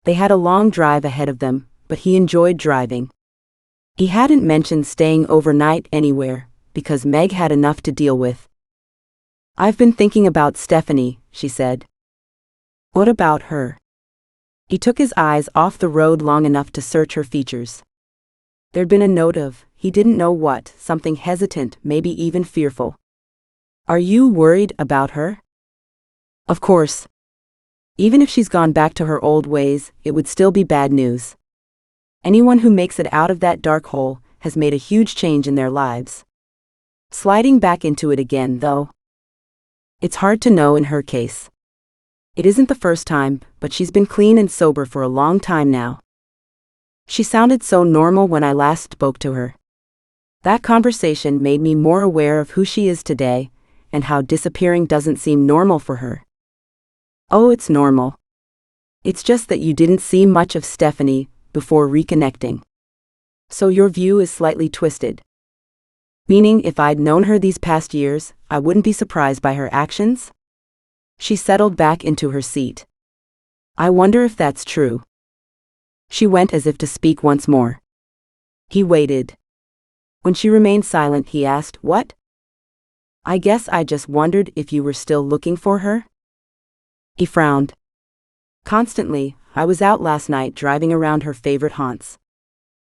[SPEAKER 1] They had a long drive ahead of them, but he enjoyed driving. He hadn't mentioned staying overnight anywhere, because Meg had enough to deal with. "I've been thinking about Stephanie," she said. "What about her?" He took his eyes off the road long enough to search her features. There'd been a note of, he didn't know what, something hesitant, maybe even fearful. "Are you worried about her?" "Of course. Even if she's gone back to her old ways, it would still be bad news. Anyone who makes it out of that dark hole has made a huge change in their lives. Sliding back into it again, though. It's hard to know in her case. It isn't the first time, but she's been clean and sober for a long time now. She sounded so normal when I last spoke to her. That conversation made me more aware of who she is today, and how disappearing doesn't seem normal for her." "Oh, it's normal. It's just that you didn't see much of Stephanie before reconnecting. So your view is slightly twisted." "Meaning if I'd known her these past years, I wouldn't be surprised by her actions?" She settled back into her seat. "I wonder if that's true." She went as if to speak once more. He waited. When she remained silent, he asked, "What?" "I guess I just wondered if you were still looking for her?" He frowned. "Constantly. I was out last night driving around her favorite haunts.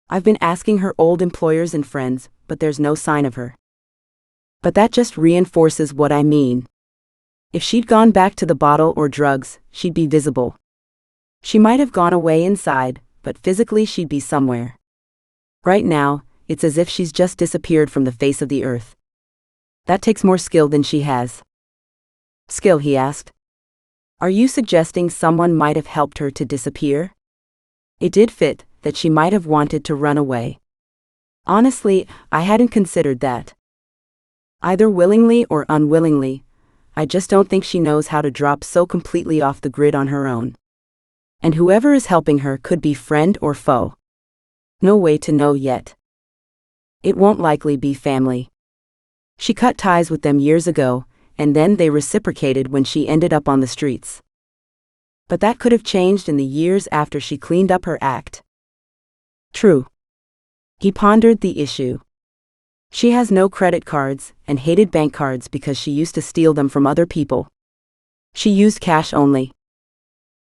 [SPEAKER 1] I've been asking her old employers and friends, but there's no sign of her. But that just reinforces what I mean. If she'd gone back to the bottle or drugs, she'd be visible. She might have gone away inside, but physically she'd be somewhere. Right now, it's as if she's just disappeared from the face of the earth. That takes more skill than she has." "Skill?" he asked. "Are you suggesting someone might have helped her to disappear?" It did fit, that she might have wanted to run away. "Honestly, I hadn't considered that. Either willingly or unwillingly, I just don't think she knows how to drop so completely off the grid on her own. And whoever is helping her could be friend or foe. No way to know yet. It won't likely be family. She cut ties with them years ago, and then they reciprocated when she ended up on the streets. But that could have changed in the years after she cleaned up her act." "True." He pondered the issue. She has no credit cards and hated bank cards because she used to steal them from other people. She used cash only.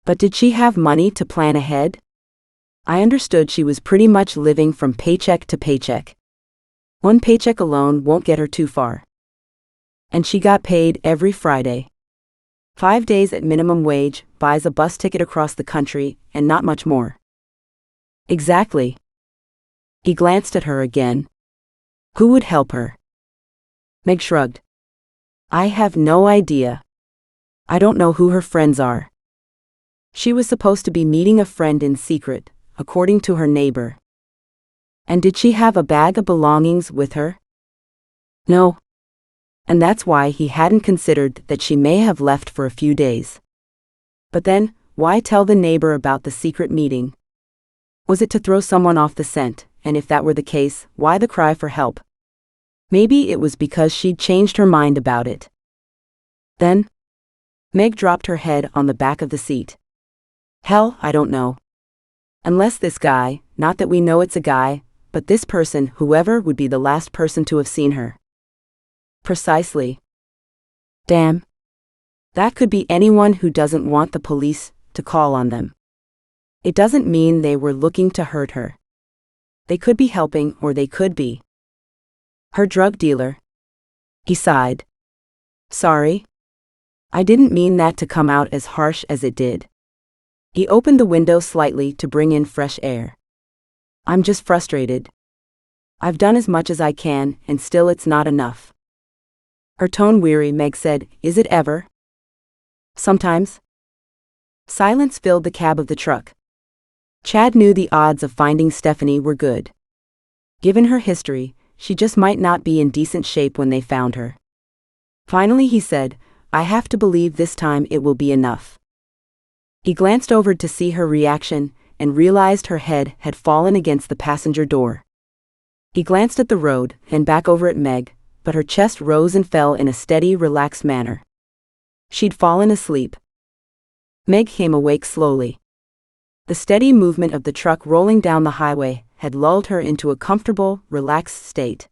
[SPEAKER 1] But did she have money to plan ahead? I understood she was pretty much living from paycheck to paycheck. One paycheck alone won't get her too far. And she got paid every Friday. 5 days at minimum wage, buys a bus ticket across the country, and not much more. Exactly. He glanced at her again. Who would help her? Meg shrugged. I have no idea. I don't know who her friends are. She was supposed to be meeting a friend in secret, according to her neighbor. And did she have a bag of belongings with her? No. And that's why he hadn't considered that she may have left for a few days. But then, why tell the neighbor about the secret meeting? Was it to throw someone off the scent, and if that were the case, why the cry for help? Maybe it was because she'd changed her mind about it. Then, Meg dropped her head on the back of the seat. Hell, I don't know. Unless this guy, not that we know it's a guy, but this person, whoever, would be the last person to have seen her. Precisely. Damn. That could be anyone who doesn't want the police to call on them. It doesn't mean they were looking to hurt her. They could be helping, or they could be her drug dealer. He sighed. Sorry. I didn't mean that to come out as harsh as it did. He opened the window slightly to bring in fresh air. I'm just frustrated. I've done as much as I can, and still it's not enough. Her tone weary, Meg said, Is it ever? Sometimes. Silence filled the cab of the truck. Chad knew the odds of finding Stephanie were good. Given her history, she just might not be in decent shape when they found her. Finally he said, I have to believe this time it will be enough. He glanced over to see her reaction and realized her head had fallen against the passenger door. He glanced at the road and back over at Meg, but her chest rose and fell in a steady, relaxed manner. She'd fallen asleep. Meg came awake slowly. The steady movement of the truck rolling down the highway had lulled her into a comfortable, relaxed state.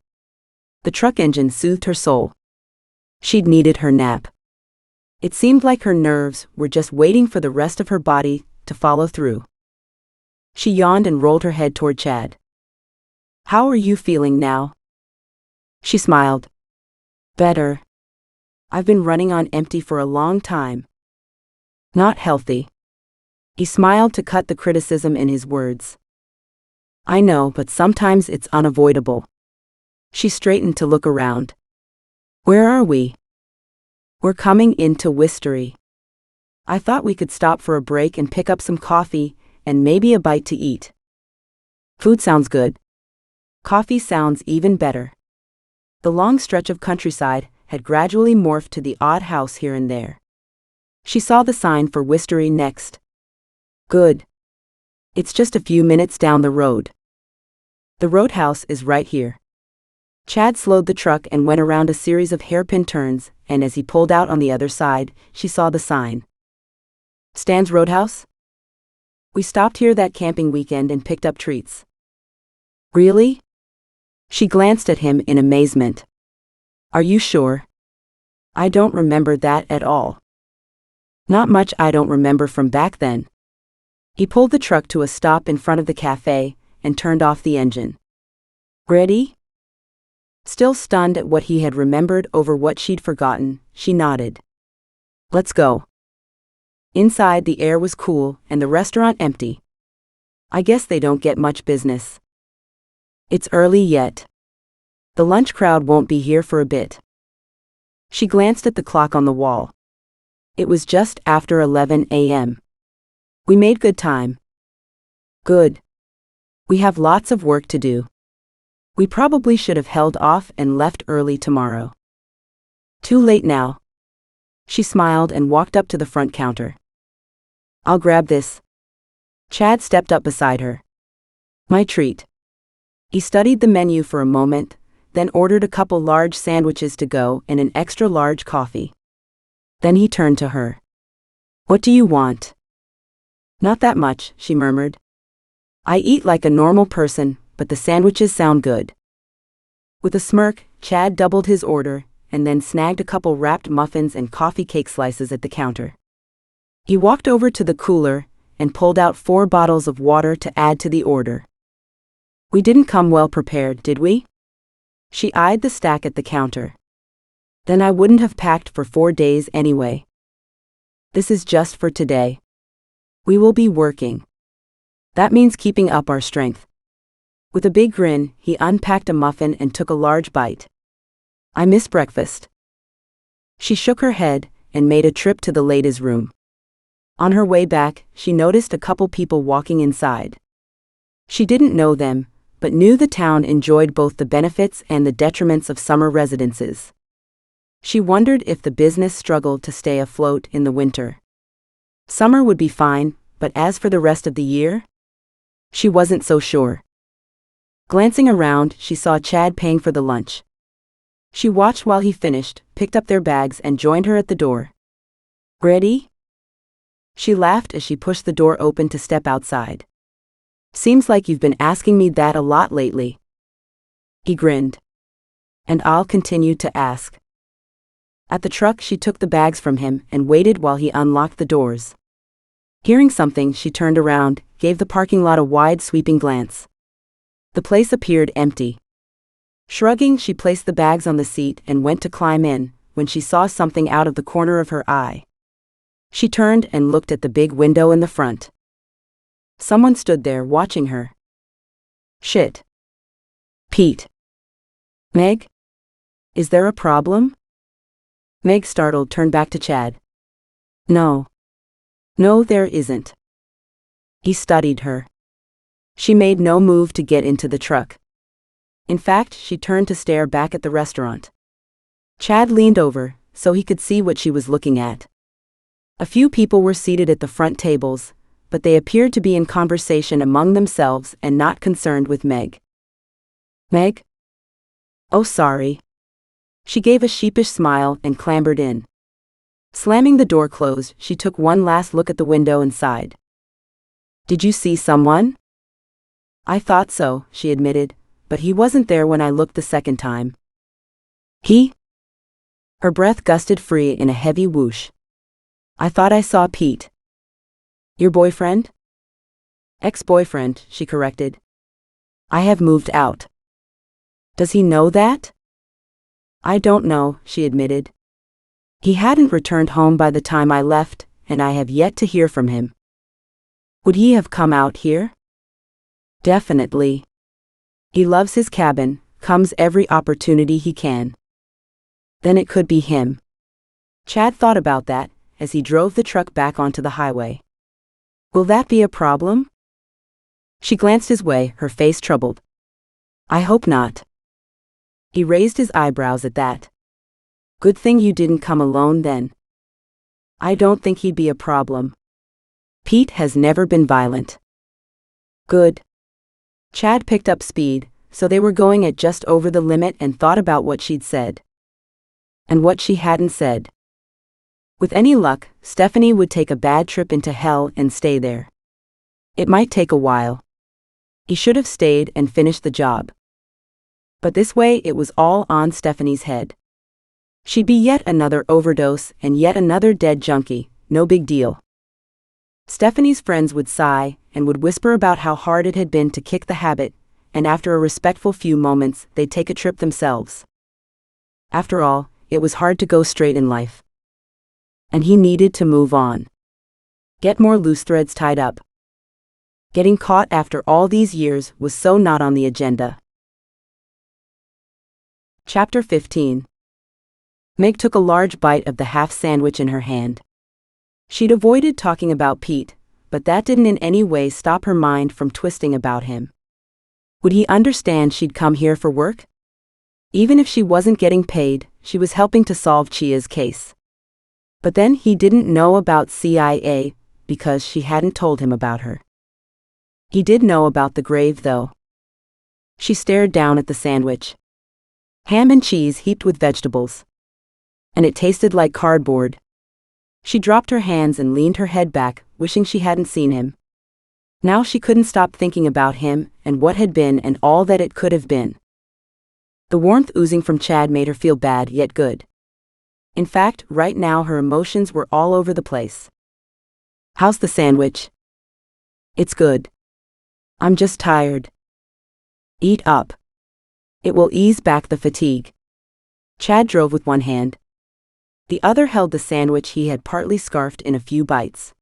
[SPEAKER 1] The truck engine soothed her soul. She'd needed her nap. It seemed like her nerves were just waiting for the rest of her body to follow through. She yawned and rolled her head toward Chad. How are you feeling now? She smiled. Better. I've been running on empty for a long time. Not healthy. He smiled to cut the criticism in his words. I know, but sometimes it's unavoidable. She straightened to look around. Where are we? We're coming into Wistery. I thought we could stop for a break and pick up some coffee and maybe a bite to eat. Food sounds good. Coffee sounds even better. The long stretch of countryside had gradually morphed to the odd house here and there. She saw the sign for Wistery next. Good. It's just a few minutes down the road. The roadhouse is right here. Chad slowed the truck and went around a series of hairpin turns, and as he pulled out on the other side, she saw the sign. Stan's Roadhouse? We stopped here that camping weekend and picked up treats. Really? She glanced at him in amazement. Are you sure? I don't remember that at all. Not much I don't remember from back then. He pulled the truck to a stop in front of the cafe and turned off the engine. Ready? Still stunned at what he had remembered over what she'd forgotten, she nodded. Let's go. Inside the air was cool and the restaurant empty. I guess they don't get much business. It's early yet. The lunch crowd won't be here for a bit. She glanced at the clock on the wall. It was just after 11 a.m. We made good time. Good. We have lots of work to do. We probably should have held off and left early tomorrow. Too late now. She smiled and walked up to the front counter. I'll grab this. Chad stepped up beside her. My treat. He studied the menu for a moment, then ordered a couple large sandwiches to go and an extra large coffee. Then he turned to her. What do you want? Not that much, she murmured. I eat like a normal person, but the sandwiches sound good. With a smirk, Chad doubled his order and then snagged a couple wrapped muffins and coffee cake slices at the counter. He walked over to the cooler and pulled out 4 bottles of water to add to the order. We didn't come well prepared, did we? She eyed the stack at the counter. Then I wouldn't have packed for 4 days anyway. This is just for today. We will be working. That means keeping up our strength. With a big grin, he unpacked a muffin and took a large bite. I miss breakfast. She shook her head and made a trip to the ladies' room. On her way back, she noticed a couple people walking inside. She didn't know them, but knew the town enjoyed both the benefits and the detriments of summer residences. She wondered if the business struggled to stay afloat in the winter. Summer would be fine, but as for the rest of the year? She wasn't so sure. Glancing around, she saw Chad paying for the lunch. She watched while he finished, picked up their bags and joined her at the door. Ready? She laughed as she pushed the door open to step outside. Seems like you've been asking me that a lot lately. He grinned. And I'll continue to ask. At the truck, she took the bags from him and waited while he unlocked the doors. Hearing something, she turned around, gave the parking lot a wide, sweeping glance. The place appeared empty. Shrugging, she placed the bags on the seat and went to climb in, when she saw something out of the corner of her eye. She turned and looked at the big window in the front. Someone stood there watching her. Shit. Pete. Meg? Is there a problem? Meg, startled, turned back to Chad. No. No, there isn't. He studied her. She made no move to get into the truck. In fact, she turned to stare back at the restaurant. Chad leaned over, so he could see what she was looking at. A few people were seated at the front tables, but they appeared to be in conversation among themselves and not concerned with Meg. Meg? Oh, sorry. She gave a sheepish smile and clambered in. Slamming the door closed, she took one last look at the window and sighed. Did you see someone? I thought so, she admitted, but he wasn't there when I looked the second time. He? Her breath gusted free in a heavy whoosh. I thought I saw Pete. Your boyfriend? Ex-boyfriend, she corrected. I have moved out. Does he know that? I don't know, she admitted. He hadn't returned home by the time I left, and I have yet to hear from him. Would he have come out here? Definitely. He loves his cabin, comes every opportunity he can. Then it could be him. Chad thought about that as he drove the truck back onto the highway. Will that be a problem? She glanced his way, her face troubled. I hope not. He raised his eyebrows at that. Good thing you didn't come alone then. I don't think he'd be a problem. Pete has never been violent. Good. Chad picked up speed, so they were going at just over the limit, and thought about what she'd said. And what she hadn't said. With any luck, Stephanie would take a bad trip into hell and stay there. It might take a while. He should have stayed and finished the job. But this way it was all on Stephanie's head. She'd be yet another overdose and yet another dead junkie, no big deal. Stephanie's friends would sigh and would whisper about how hard it had been to kick the habit, and after a respectful few moments they'd take a trip themselves. After all, it was hard to go straight in life. And he needed to move on. Get more loose threads tied up. Getting caught after all these years was so not on the agenda. Chapter 15. Meg took a large bite of the half sandwich in her hand. She'd avoided talking about Pete, but that didn't in any way stop her mind from twisting about him. Would he understand she'd come here for work? Even if she wasn't getting paid, she was helping to solve Chia's case. But then he didn't know about CIA, because she hadn't told him about her. He did know about the grave, though. She stared down at the sandwich. Ham and cheese heaped with vegetables. And it tasted like cardboard. She dropped her hands and leaned her head back, wishing she hadn't seen him. Now she couldn't stop thinking about him and what had been and all that it could have been. The warmth oozing from Chad made her feel bad yet good. In fact, right now her emotions were all over the place. How's the sandwich? It's good. I'm just tired. Eat up. It will ease back the fatigue. Chad drove with one hand. The other held the sandwich he had partly scarfed in a few bites.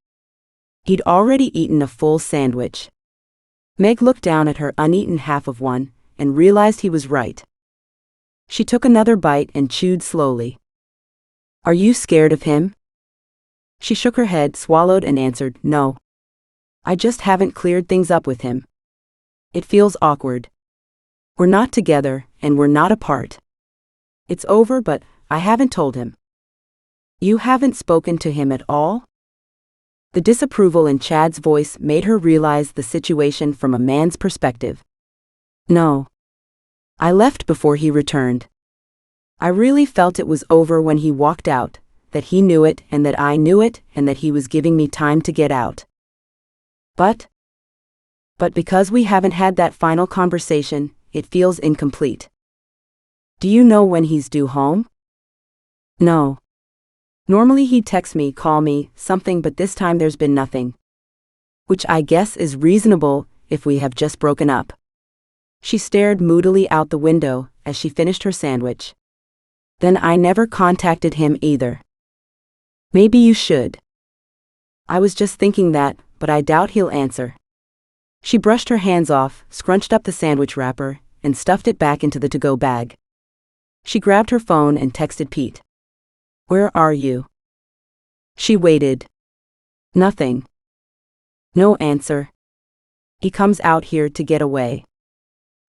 [SPEAKER 1] He'd already eaten a full sandwich. Meg looked down at her uneaten half of one and realized he was right. She took another bite and chewed slowly. Are you scared of him? She shook her head, swallowed, and answered, No. I just haven't cleared things up with him. It feels awkward. We're not together, and we're not apart. It's over, but I haven't told him. You haven't spoken to him at all? The disapproval in Chad's voice made her realize the situation from a man's perspective. No. I left before he returned. I really felt it was over when he walked out, that he knew it and that I knew it and that he was giving me time to get out. But because we haven't had that final conversation, it feels incomplete. Do you know when he's due home? No. Normally he'd text me, call me, something, but this time there's been nothing. Which I guess is reasonable if we have just broken up. She stared moodily out the window as she finished her sandwich. Then I never contacted him either. Maybe you should. I was just thinking that, but I doubt he'll answer. She brushed her hands off, scrunched up the sandwich wrapper, and stuffed it back into the to-go bag. She grabbed her phone and texted Pete. Where are you? She waited. Nothing. No answer. He comes out here to get away.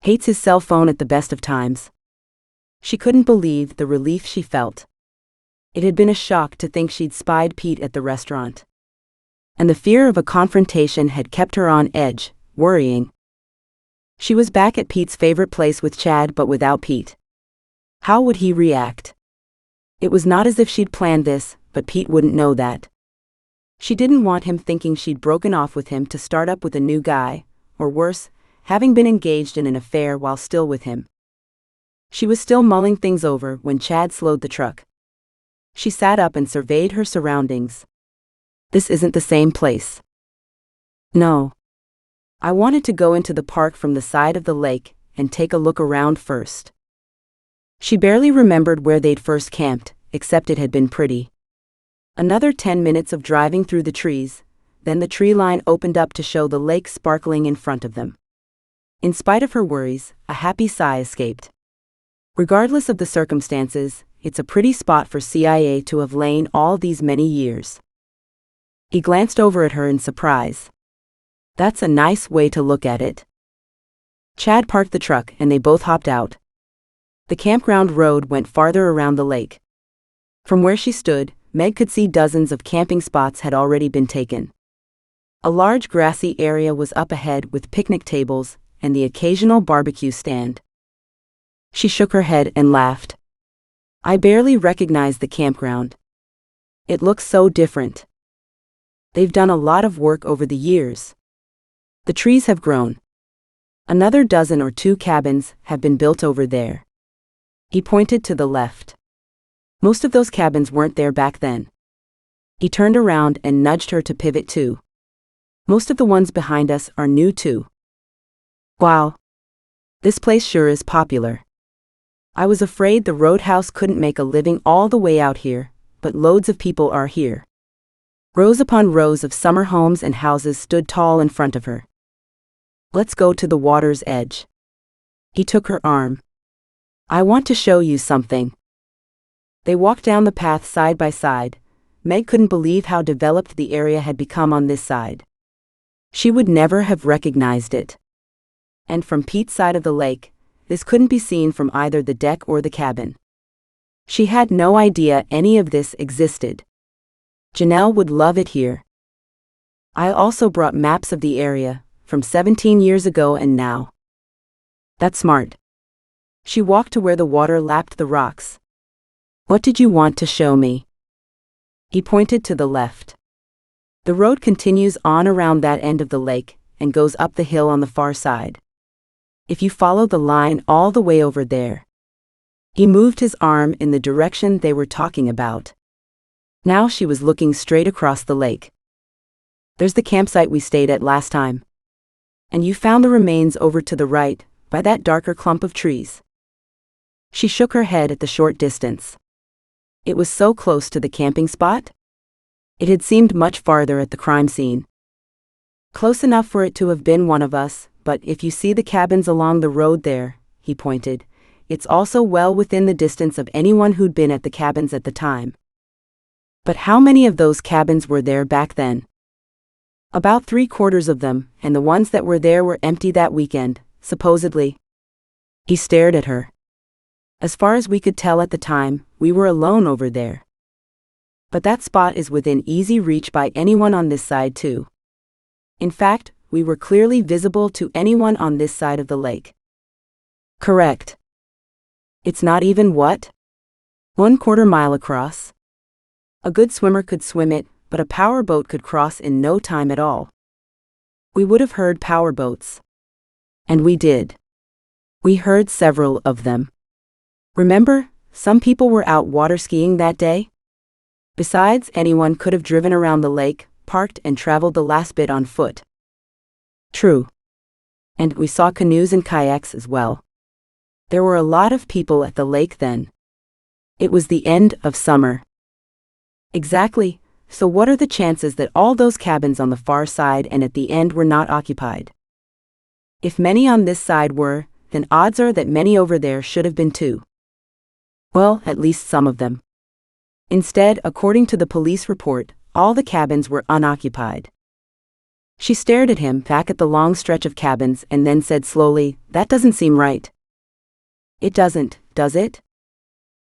[SPEAKER 1] Hates his cell phone at the best of times. She couldn't believe the relief she felt. It had been a shock to think she'd spied Pete at the restaurant. And the fear of a confrontation had kept her on edge, worrying. She was back at Pete's favorite place with Chad but without Pete. How would he react? It was not as if she'd planned this, but Pete wouldn't know that. She didn't want him thinking she'd broken off with him to start up with a new guy, or worse, having been engaged in an affair while still with him. She was still mulling things over when Chad slowed the truck. She sat up and surveyed her surroundings. This isn't the same place. No. I wanted to go into the park from the side of the lake and take a look around first. She barely remembered where they'd first camped, except it had been pretty. Another 10 minutes of driving through the trees, then the tree line opened up to show the lake sparkling in front of them. In spite of her worries, a happy sigh escaped. Regardless of the circumstances, it's a pretty spot for CIA to have lain all these many years. He glanced over at her in surprise. That's a nice way to look at it. Chad parked the truck and they both hopped out. The campground road went farther around the lake. From where she stood, Meg could see dozens of camping spots had already been taken. A large grassy area was up ahead with picnic tables and the occasional barbecue stand. She shook her head and laughed. I barely recognized the campground. It looks so different. They've done a lot of work over the years. The trees have grown. Another dozen or two cabins have been built over there. He pointed to the left. Most of those cabins weren't there back then. He turned around and nudged her to pivot too. Most of the ones behind us are new too. Wow. This place sure is popular. I was afraid the roadhouse couldn't make a living all the way out here, but loads of people are here. Rows upon rows of summer homes and houses stood tall in front of her. Let's go to the water's edge. He took her arm. I want to show you something. They walked down the path side by side. Meg couldn't believe how developed the area had become on this side. She would never have recognized it. And from Pete's side of the lake, this couldn't be seen from either the deck or the cabin. She had no idea any of this existed. Janelle would love it here. I also brought maps of the area, from 17 years ago and now. That's smart. She walked to where the water lapped the rocks. What did you want to show me? He pointed to the left. The road continues on around that end of the lake and goes up the hill on the far side. If you follow the line all the way over there. He moved his arm in the direction they were talking about. Now she was looking straight across the lake. There's the campsite we stayed at last time. And you found the remains over to the right, by that darker clump of trees. She shook her head at the short distance. It was so close to the camping spot. It had seemed much farther at the crime scene. Close enough for it to have been one of us, but if you see the cabins along the road there, he pointed, it's also well within the distance of anyone who'd been at the cabins at the time. But how many of those cabins were there back then? About 3/4 of them, and the ones that were there were empty that weekend, supposedly. He stared at her. As far as we could tell at the time, we were alone over there. But that spot is within easy reach by anyone on this side too. In fact, we were clearly visible to anyone on this side of the lake. Correct. It's not even what? 1/4 mile across. A good swimmer could swim it, but a powerboat could cross in no time at all. We would have heard powerboats. And we did. We heard several of them. Remember, some people were out water skiing that day? Besides, anyone could have driven around the lake, parked and traveled the last bit on foot. True. And we saw canoes and kayaks as well. There were a lot of people at the lake then. It was the end of summer. Exactly, so what are the chances that all those cabins on the far side and at the end were not occupied? If many on this side were, then odds are that many over there should have been too. Well, at least some of them. Instead, according to the police report, all the cabins were unoccupied. She stared at him back at the long stretch of cabins and then said slowly, "That doesn't seem right." "It doesn't, does it?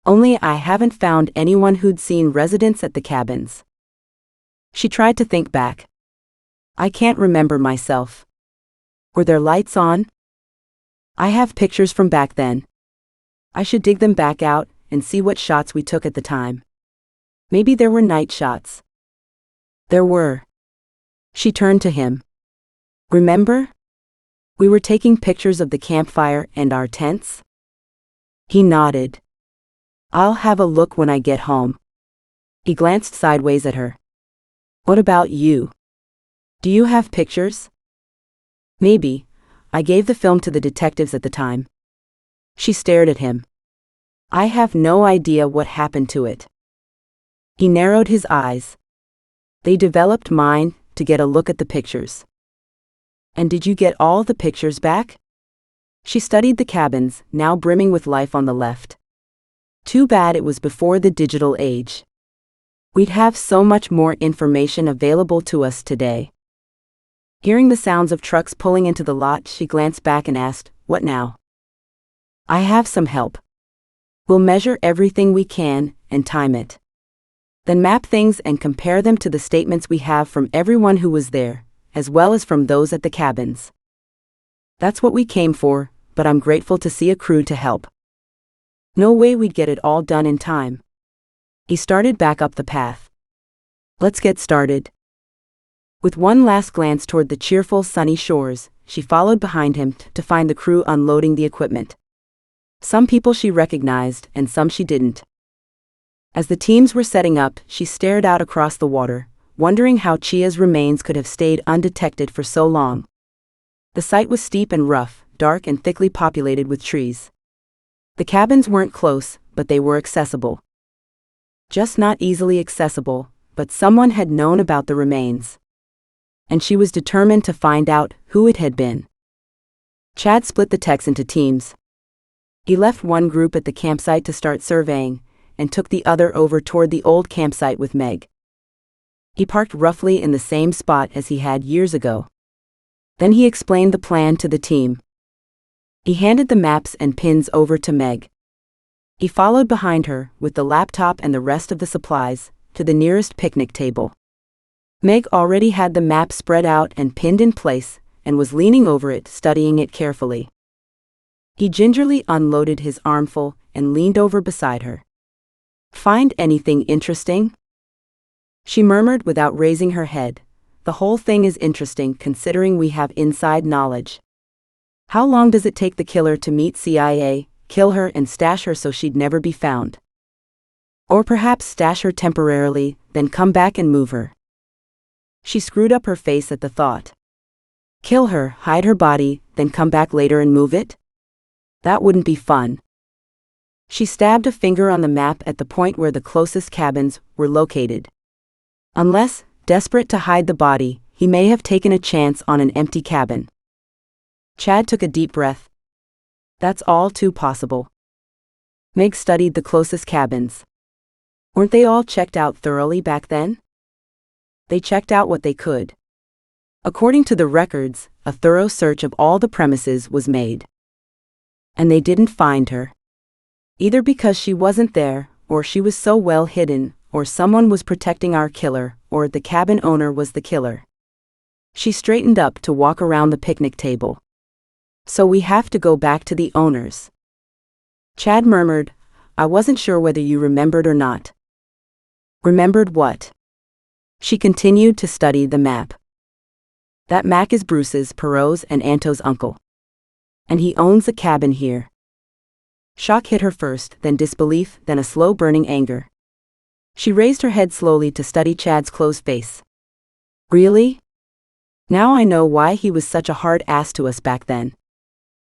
[SPEAKER 1] Only I haven't found anyone who'd seen residents at the cabins." She tried to think back. "I can't remember myself. Were there lights on? I have pictures from back then. I should dig them back out and see what shots we took at the time. Maybe there were night shots." "There were." She turned to him. "Remember? We were taking pictures of the campfire and our tents?" He nodded. "I'll have a look when I get home." He glanced sideways at her. "What about you? Do you have pictures?" "Maybe. I gave the film to the detectives at the time." She stared at him. "I have no idea what happened to it." He narrowed his eyes. "They developed mine to get a look at the pictures." "And did you get all the pictures back?" She studied the cabins, now brimming with life on the left. Too bad it was before the digital age. We'd have so much more information available to us today. Hearing the sounds of trucks pulling into the lot, she glanced back and asked, "What now?" "I have some help. We'll measure everything we can and time it. Then map things and compare them to the statements we have from everyone who was there, as well as from those at the cabins. That's what we came for, but I'm grateful to see a crew to help. No way we'd get it all done in time." He started back up the path. "Let's get started." With one last glance toward the cheerful, sunny shores, she followed behind him to find the crew unloading the equipment. Some people she recognized and some she didn't. As the teams were setting up, she stared out across the water, wondering how Chia's remains could have stayed undetected for so long. The site was steep and rough, dark and thickly populated with trees. The cabins weren't close, but they were accessible. Just not easily accessible, but someone had known about the remains. And she was determined to find out who it had been. Chad split the techs into teams. He left one group at the campsite to start surveying, and took the other over toward the old campsite with Meg. He parked roughly in the same spot as he had years ago. Then he explained the plan to the team. He handed the maps and pins over to Meg. He followed behind her, with the laptop and the rest of the supplies, to the nearest picnic table. Meg already had the map spread out and pinned in place, and was leaning over it, studying it carefully. He gingerly unloaded his armful and leaned over beside her. "Find anything interesting?" She murmured without raising her head. "The whole thing is interesting considering we have inside knowledge. How long does it take the killer to meet CIA, kill her and stash her so she'd never be found? Or perhaps stash her temporarily, then come back and move her?" She screwed up her face at the thought. Kill her, hide her body, then come back later and move it? That wouldn't be fun. She stabbed a finger on the map at the point where the closest cabins were located. Unless, desperate to hide the body, he may have taken a chance on an empty cabin. Chad took a deep breath. That's all too possible. Meg studied the closest cabins. Weren't they all checked out thoroughly back then? They checked out what they could. According to the records, a thorough search of all the premises was made. And they didn't find her. Either because she wasn't there, or she was so well hidden, or someone was protecting our killer, or the cabin owner was the killer. She straightened up to walk around the picnic table. So we have to go back to the owners. Chad murmured, "I wasn't sure whether you remembered or not." Remembered what? She continued to study the map. That Mac is Bruce's, Perot's, and Anto's uncle. And he owns a cabin here. Shock hit her first, then disbelief, then a slow burning anger. She raised her head slowly to study Chad's closed face. Really? Now I know why he was such a hard ass to us back then.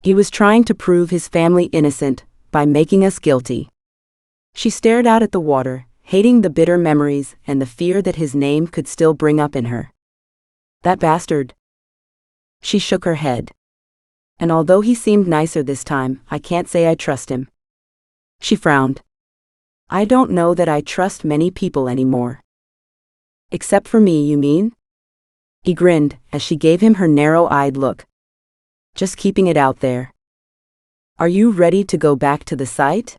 [SPEAKER 1] He was trying to prove his family innocent by making us guilty. She stared out at the water, hating the bitter memories and the fear that his name could still bring up in her. That bastard. She shook her head. And although he seemed nicer this time, I can't say I trust him. She frowned. I don't know that I trust many people anymore. Except for me, you mean? He grinned as she gave him her narrow-eyed look. Just keeping it out there. Are you ready to go back to the site?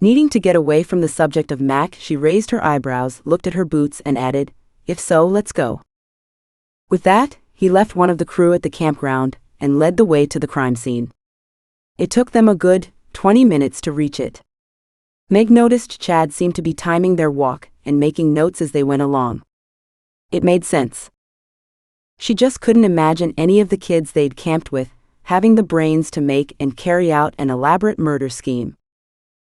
[SPEAKER 1] Needing to get away from the subject of Mac, she raised her eyebrows, looked at her boots, and added, if so, let's go. With that, he left one of the crew at the campground and led the way to the crime scene. It took them a good 20 minutes to reach it. Meg noticed Chad seemed to be timing their walk and making notes as they went along. It made sense. She just couldn't imagine any of the kids they'd camped with having the brains to make and carry out an elaborate murder scheme.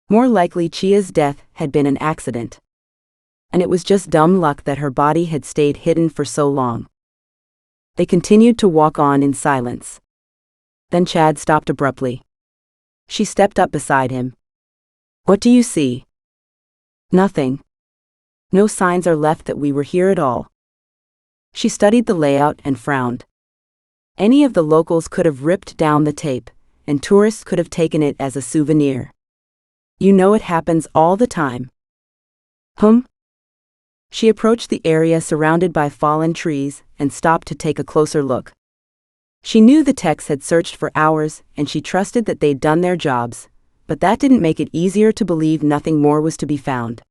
[SPEAKER 1] More likely Chia's death had been an accident. And it was just dumb luck that her body had stayed hidden for so long. They continued to walk on in silence. Then Chad stopped abruptly. She stepped up beside him. What do you see? Nothing. No signs are left that we were here at all. She studied the layout and frowned. Any of the locals could have ripped down the tape, and tourists could have taken it as a souvenir. You know it happens all the time. She approached the area surrounded by fallen trees and stopped to take a closer look. She knew the techs had searched for hours and she trusted that they'd done their jobs, but that didn't make it easier to believe nothing more was to be found.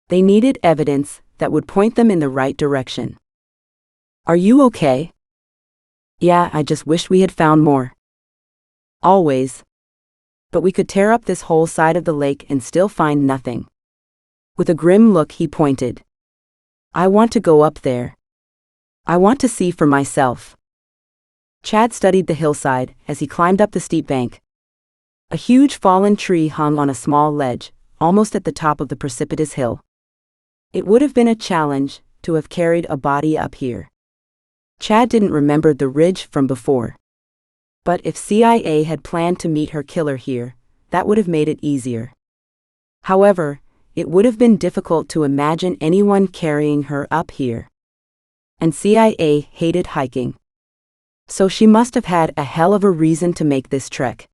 [SPEAKER 1] They needed evidence that would point them in the right direction. Are you okay? Yeah, I just wish we had found more. Always. But we could tear up this whole side of the lake and still find nothing. With a grim look he pointed. I want to go up there. I want to see for myself. Chad studied the hillside as he climbed up the steep bank. A huge fallen tree hung on a small ledge, almost at the top of the precipitous hill. It would have been a challenge to have carried a body up here. Chad didn't remember the ridge from before. But if CIA had planned to meet her killer here, that would have made it easier. However, it would have been difficult to imagine anyone carrying her up here. And CIA hated hiking. So she must have had a hell of a reason to make this trek.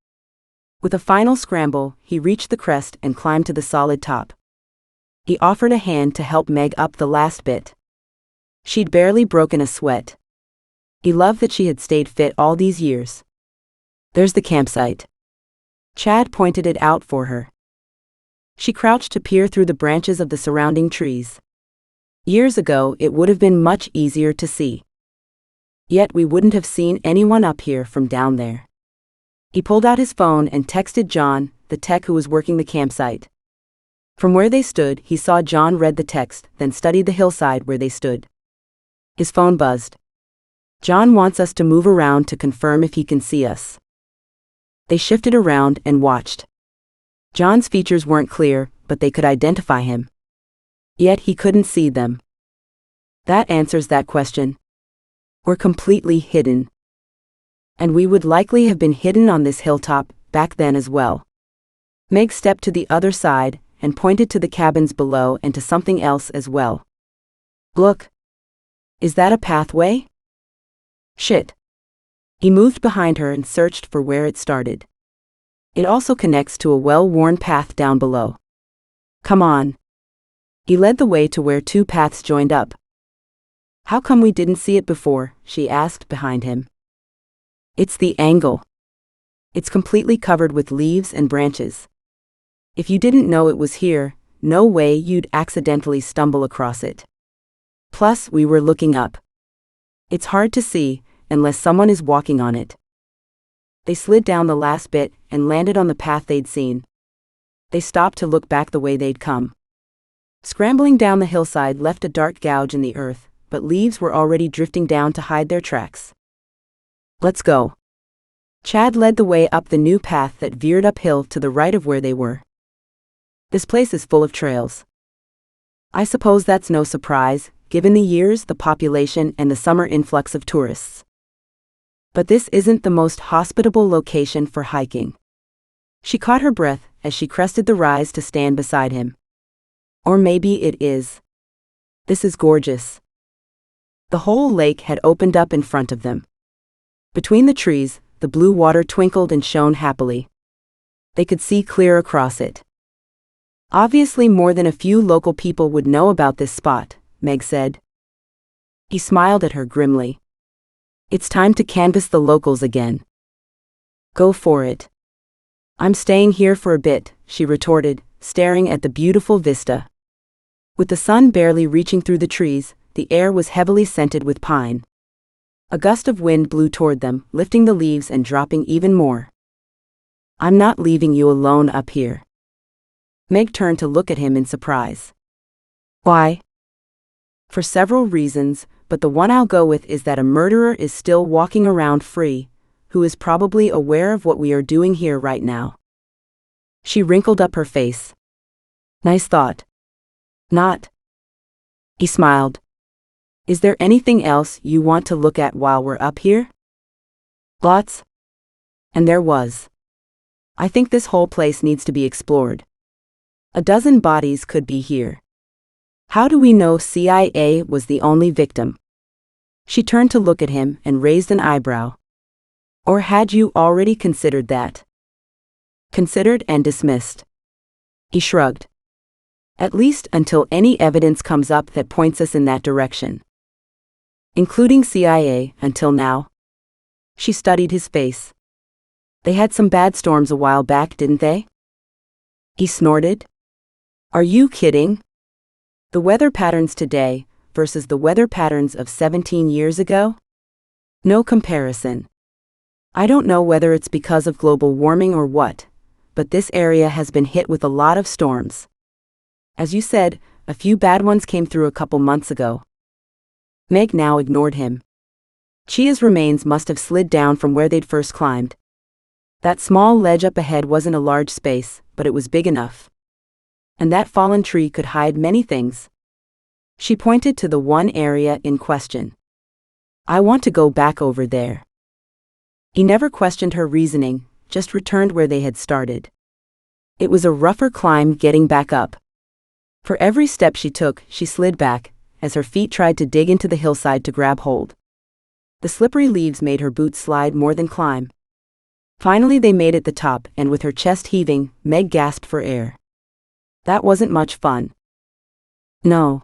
[SPEAKER 1] With a final scramble, he reached the crest and climbed to the solid top. He offered a hand to help Meg up the last bit. She'd barely broken a sweat. He loved that she had stayed fit all these years. There's the campsite. Chad pointed it out for her. She crouched to peer through the branches of the surrounding trees. Years ago, it would have been much easier to see. Yet we wouldn't have seen anyone up here from down there. He pulled out his phone and texted John, the tech who was working the campsite. From where they stood, he saw John read the text, then studied the hillside where they stood. His phone buzzed. John wants us to move around to confirm if he can see us. They shifted around and watched. John's features weren't clear, but they could identify him. Yet he couldn't see them. That answers that question. We're completely hidden. And we would likely have been hidden on this hilltop back then as well. Meg stepped to the other side and pointed to the cabins below and to something else as well. Look. Is that a pathway? Shit. He moved behind her and searched for where it started. It also connects to a well-worn path down below. Come on. He led the way to where two paths joined up. How come we didn't see it before? She asked behind him. It's the angle. It's completely covered with leaves and branches. If you didn't know it was here, no way you'd accidentally stumble across it. Plus, we were looking up. It's hard to see, unless someone is walking on it. They slid down the last bit and landed on the path they'd seen. They stopped to look back the way they'd come. Scrambling down the hillside left a dark gouge in the earth, but leaves were already drifting down to hide their tracks. Let's go. Chad led the way up the new path that veered uphill to the right of where they were. This place is full of trails. I suppose that's no surprise, given the years, the population, and the summer influx of tourists. But this isn't the most hospitable location for hiking. She caught her breath as she crested the rise to stand beside him. Or maybe it is. This is gorgeous. The whole lake had opened up in front of them. Between the trees, the blue water twinkled and shone happily. They could see clear across it. Obviously more than a few local people would know about this spot, Meg said. He smiled at her grimly. It's time to canvass the locals again. Go for it. I'm staying here for a bit, she retorted, staring at the beautiful vista. With the sun barely reaching through the trees, the air was heavily scented with pine. A gust of wind blew toward them, lifting the leaves and dropping even more. I'm not leaving you alone up here. Meg turned to look at him in surprise. Why? For several reasons, but the one I'll go with is that a murderer is still walking around free, who is probably aware of what we are doing here right now. She wrinkled up her face. Nice thought. Not. He smiled. Is there anything else you want to look at while we're up here? Lots. And there was. I think this whole place needs to be explored. A dozen bodies could be here. How do we know CIA was the only victim? She turned to look at him and raised an eyebrow. Or had you already considered that? Considered and dismissed. He shrugged. At least until any evidence comes up that points us in that direction. Including CIA, until now. She studied his face. They had some bad storms a while back, didn't they? He snorted. Are you kidding? The weather patterns today versus the weather patterns of 17 years ago? No comparison. I don't know whether it's because of global warming or what, but this area has been hit with a lot of storms. As you said, a few bad ones came through a couple months ago. Meg now ignored him. Chia's remains must have slid down from where they'd first climbed. That small ledge up ahead wasn't a large space, but it was big enough. And that fallen tree could hide many things. She pointed to the one area in question. I want to go back over there. He never questioned her reasoning, just returned where they had started. It was a rougher climb getting back up. For every step she took, she slid back, as her feet tried to dig into the hillside to grab hold. The slippery leaves made her boots slide more than climb. Finally they made it the top, and with her chest heaving, Meg gasped for air. That wasn't much fun. No.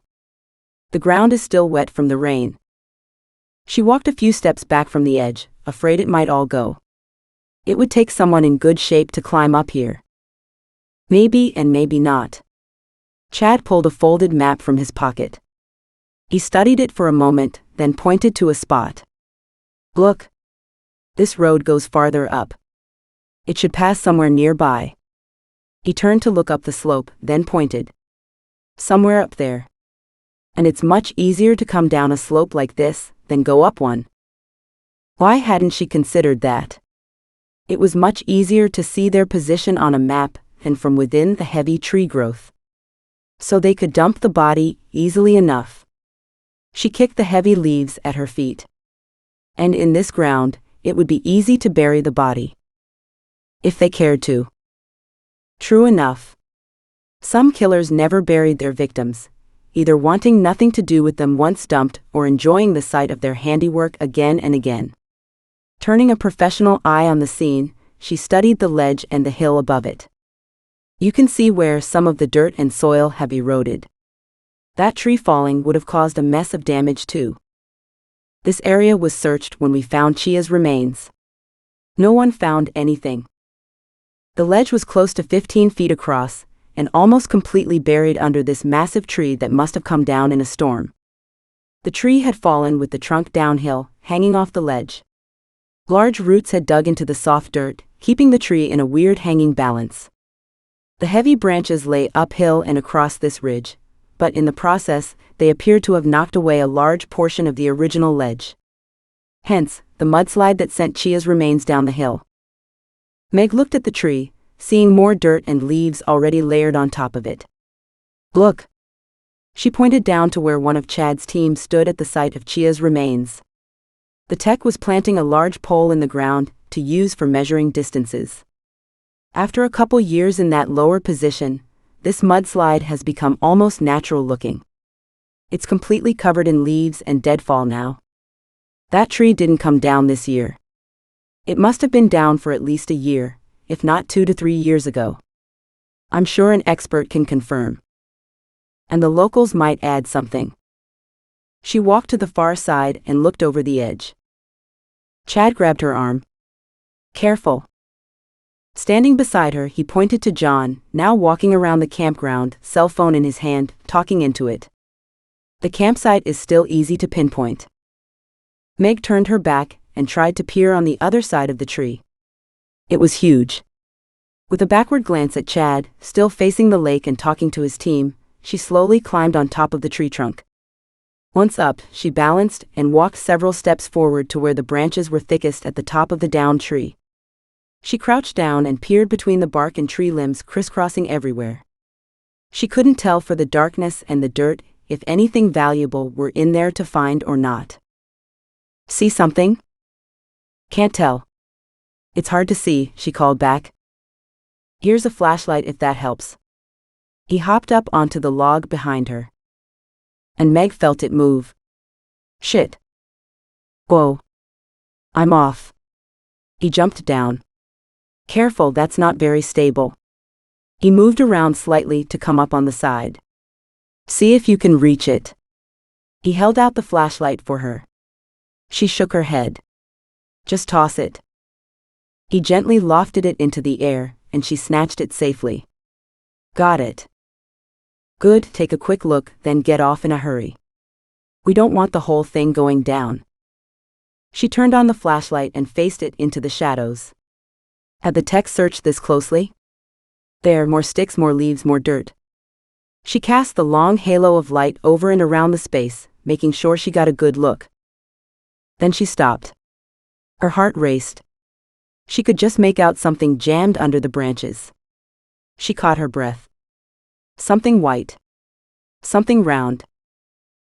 [SPEAKER 1] The ground is still wet from the rain. She walked a few steps back from the edge, afraid it might all go. It would take someone in good shape to climb up here. Maybe and maybe not. Chad pulled a folded map from his pocket. He studied it for a moment, then pointed to a spot. Look. This road goes farther up. It should pass somewhere nearby. He turned to look up the slope, then pointed. Somewhere up there. And it's much easier to come down a slope like this than go up one. Why hadn't she considered that? It was much easier to see their position on a map than from within the heavy tree growth. So they could dump the body easily enough. She kicked the heavy leaves at her feet. And in this ground, it would be easy to bury the body. If they cared to. True enough. Some killers never buried their victims, either wanting nothing to do with them once dumped or enjoying the sight of their handiwork again and again. Turning a professional eye on the scene, she studied the ledge and the hill above it. You can see where some of the dirt and soil have eroded. That tree falling would have caused a mess of damage too. This area was searched when we found Chia's remains. No one found anything. The ledge was close to 15 feet across, and almost completely buried under this massive tree that must have come down in a storm. The tree had fallen with the trunk downhill, hanging off the ledge. Large roots had dug into the soft dirt, keeping the tree in a weird hanging balance. The heavy branches lay uphill and across this ridge, but in the process, they appeared to have knocked away a large portion of the original ledge. Hence, the mudslide that sent Chia's remains down the hill. Meg looked at the tree, seeing more dirt and leaves already layered on top of it. Look. She pointed down to where one of Chad's team stood at the site of Chia's remains. The tech was planting a large pole in the ground to use for measuring distances. After a couple years in that lower position, this mudslide has become almost natural looking. It's completely covered in leaves and deadfall now. That tree didn't come down this year. It must have been down for at least a year, if not 2 to 3 years ago. I'm sure an expert can confirm. And the locals might add something. She walked to the far side and looked over the edge. Chad grabbed her arm. Careful. Standing beside her, he pointed to John, now walking around the campground, cell phone in his hand, talking into it. The campsite is still easy to pinpoint. Meg turned her back and tried to peer on the other side of the tree. It was huge. With a backward glance at Chad, still facing the lake and talking to his team, she slowly climbed on top of the tree trunk. Once up, she balanced and walked several steps forward to where the branches were thickest at the top of the downed tree. She crouched down and peered between the bark and tree limbs crisscrossing everywhere. She couldn't tell for the darkness and the dirt if anything valuable were in there to find or not. See something? Can't tell. It's hard to see, she called back. Here's a flashlight if that helps. He hopped up onto the log behind her. And Meg felt it move. Shit. Whoa. I'm off. He jumped down. Careful, that's not very stable. He moved around slightly to come up on the side. See if you can reach it. He held out the flashlight for her. She shook her head. Just toss it. He gently lofted it into the air, and she snatched it safely. Got it. Good, take a quick look, then get off in a hurry. We don't want the whole thing going down. She turned on the flashlight and faced it into the shadows. Had the tech searched this closely? There, more sticks, more leaves, more dirt. She cast the long halo of light over and around the space, making sure she got a good look. Then she stopped. Her heart raced. She could just make out something jammed under the branches. She caught her breath. Something white. Something round.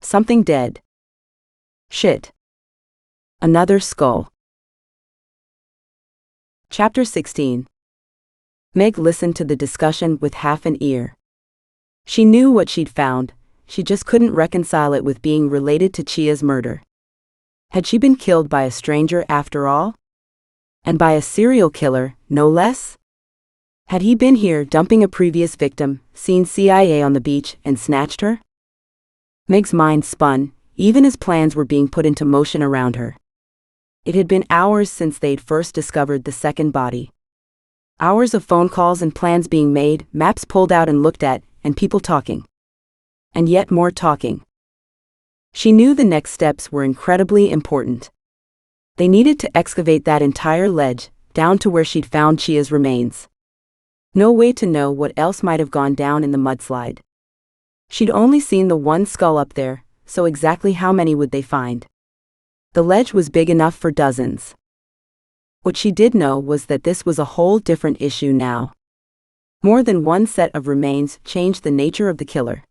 [SPEAKER 1] Something dead. Shit. Another skull. Chapter 16. Meg listened to the discussion with half an ear. She knew what she'd found, she just couldn't reconcile it with being related to Chia's murder. Had she been killed by a stranger after all? And by a serial killer, no less? Had he been here dumping a previous victim, seen CIA on the beach, and snatched her? Meg's mind spun, even as plans were being put into motion around her. It had been hours since they'd first discovered the second body. Hours of phone calls and plans being made, maps pulled out and looked at, and people talking. And yet more talking. She knew the next steps were incredibly important. They needed to excavate that entire ledge, down to where she'd found Chia's remains. No way to know what else might have gone down in the mudslide. She'd only seen the one skull up there, so exactly how many would they find? The ledge was big enough for dozens. What she did know was that this was a whole different issue now. More than one set of remains changed the nature of the killer.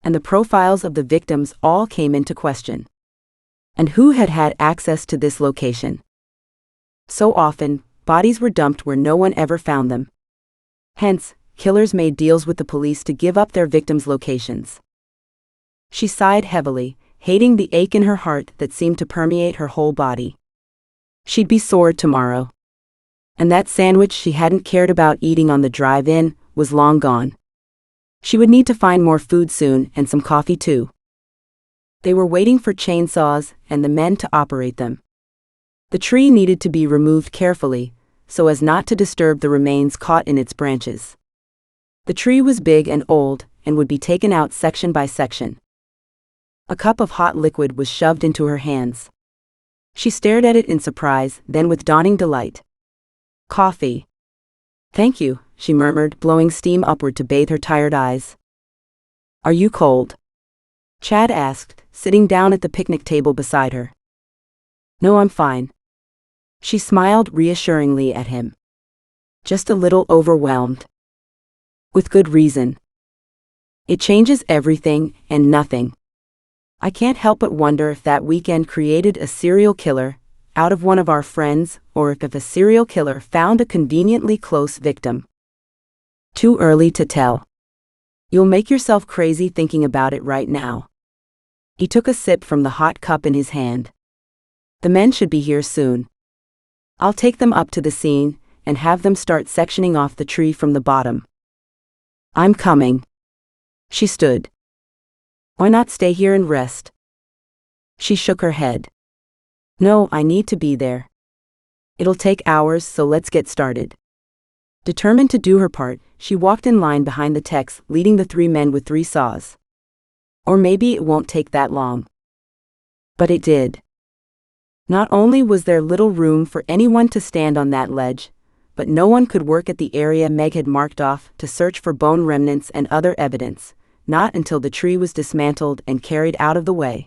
[SPEAKER 1] And the profiles of the victims all came into question. And who had had access to this location? So often, bodies were dumped where no one ever found them. Hence, killers made deals with the police to give up their victims' locations. She sighed heavily, hating the ache in her heart that seemed to permeate her whole body. She'd be sore tomorrow. And that sandwich she hadn't cared about eating on the drive-in was long gone. She would need to find more food soon and some coffee too. They were waiting for chainsaws and the men to operate them. The tree needed to be removed carefully, so as not to disturb the remains caught in its branches. The tree was big and old and would be taken out section by section. A cup of hot liquid was shoved into her hands. She stared at it in surprise, then with dawning delight. Coffee. Thank you, she murmured, blowing steam upward to bathe her tired eyes. Are you cold? Chad asked, sitting down at the picnic table beside her. No, I'm fine. She smiled reassuringly at him. Just a little overwhelmed. With good reason. It changes everything and nothing. I can't help but wonder if that weekend created a serial killer out of one of our friends, or if a serial killer found a conveniently close victim. Too early to tell. You'll make yourself crazy thinking about it right now. He took a sip from the hot cup in his hand. The men should be here soon. I'll take them up to the scene and have them start sectioning off the tree from the bottom. I'm coming. She stood. Why not stay here and rest? She shook her head. No, I need to be there. It'll take hours, so let's get started. Determined to do her part, she walked in line behind the techs, leading the 3 men with 3 saws. Or maybe it won't take that long. But it did. Not only was there little room for anyone to stand on that ledge, but no one could work at the area Meg had marked off to search for bone remnants and other evidence, not until the tree was dismantled and carried out of the way.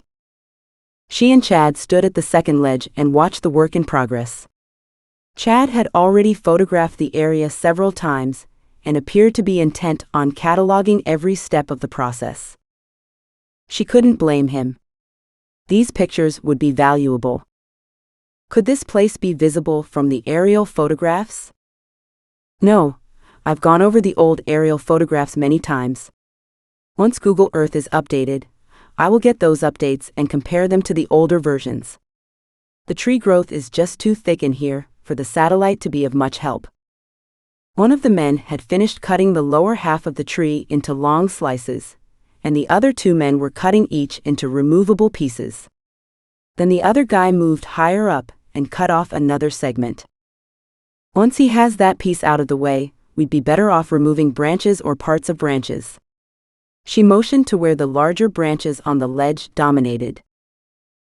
[SPEAKER 1] She and Chad stood at the second ledge and watched the work in progress. Chad had already photographed the area several times and appeared to be intent on cataloging every step of the process. She couldn't blame him. These pictures would be valuable. Could this place be visible from the aerial photographs? No, I've gone over the old aerial photographs many times. Once Google Earth is updated, I will get those updates and compare them to the older versions. The tree growth is just too thick in here for the satellite to be of much help. One of the men had finished cutting the lower half of the tree into long slices, and the other 2 men were cutting each into removable pieces. Then the other guy moved higher up and cut off another segment. Once he has that piece out of the way, we'd be better off removing branches or parts of branches. She motioned to where the larger branches on the ledge dominated.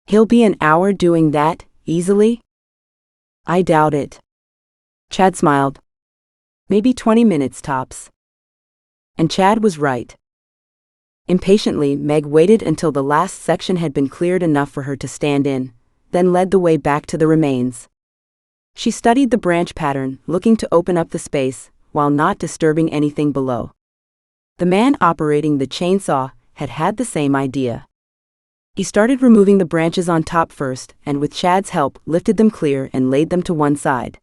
[SPEAKER 1] He'll be an hour doing that, easily? I doubt it. Chad smiled. Maybe 20 minutes tops. And Chad was right. Impatiently, Meg waited until the last section had been cleared enough for her to stand in, then led the way back to the remains. She studied the branch pattern, looking to open up the space, while not disturbing anything below. The man operating the chainsaw had had the same idea. He started removing the branches on top first, and with Chad's help, lifted them clear and laid them to one side.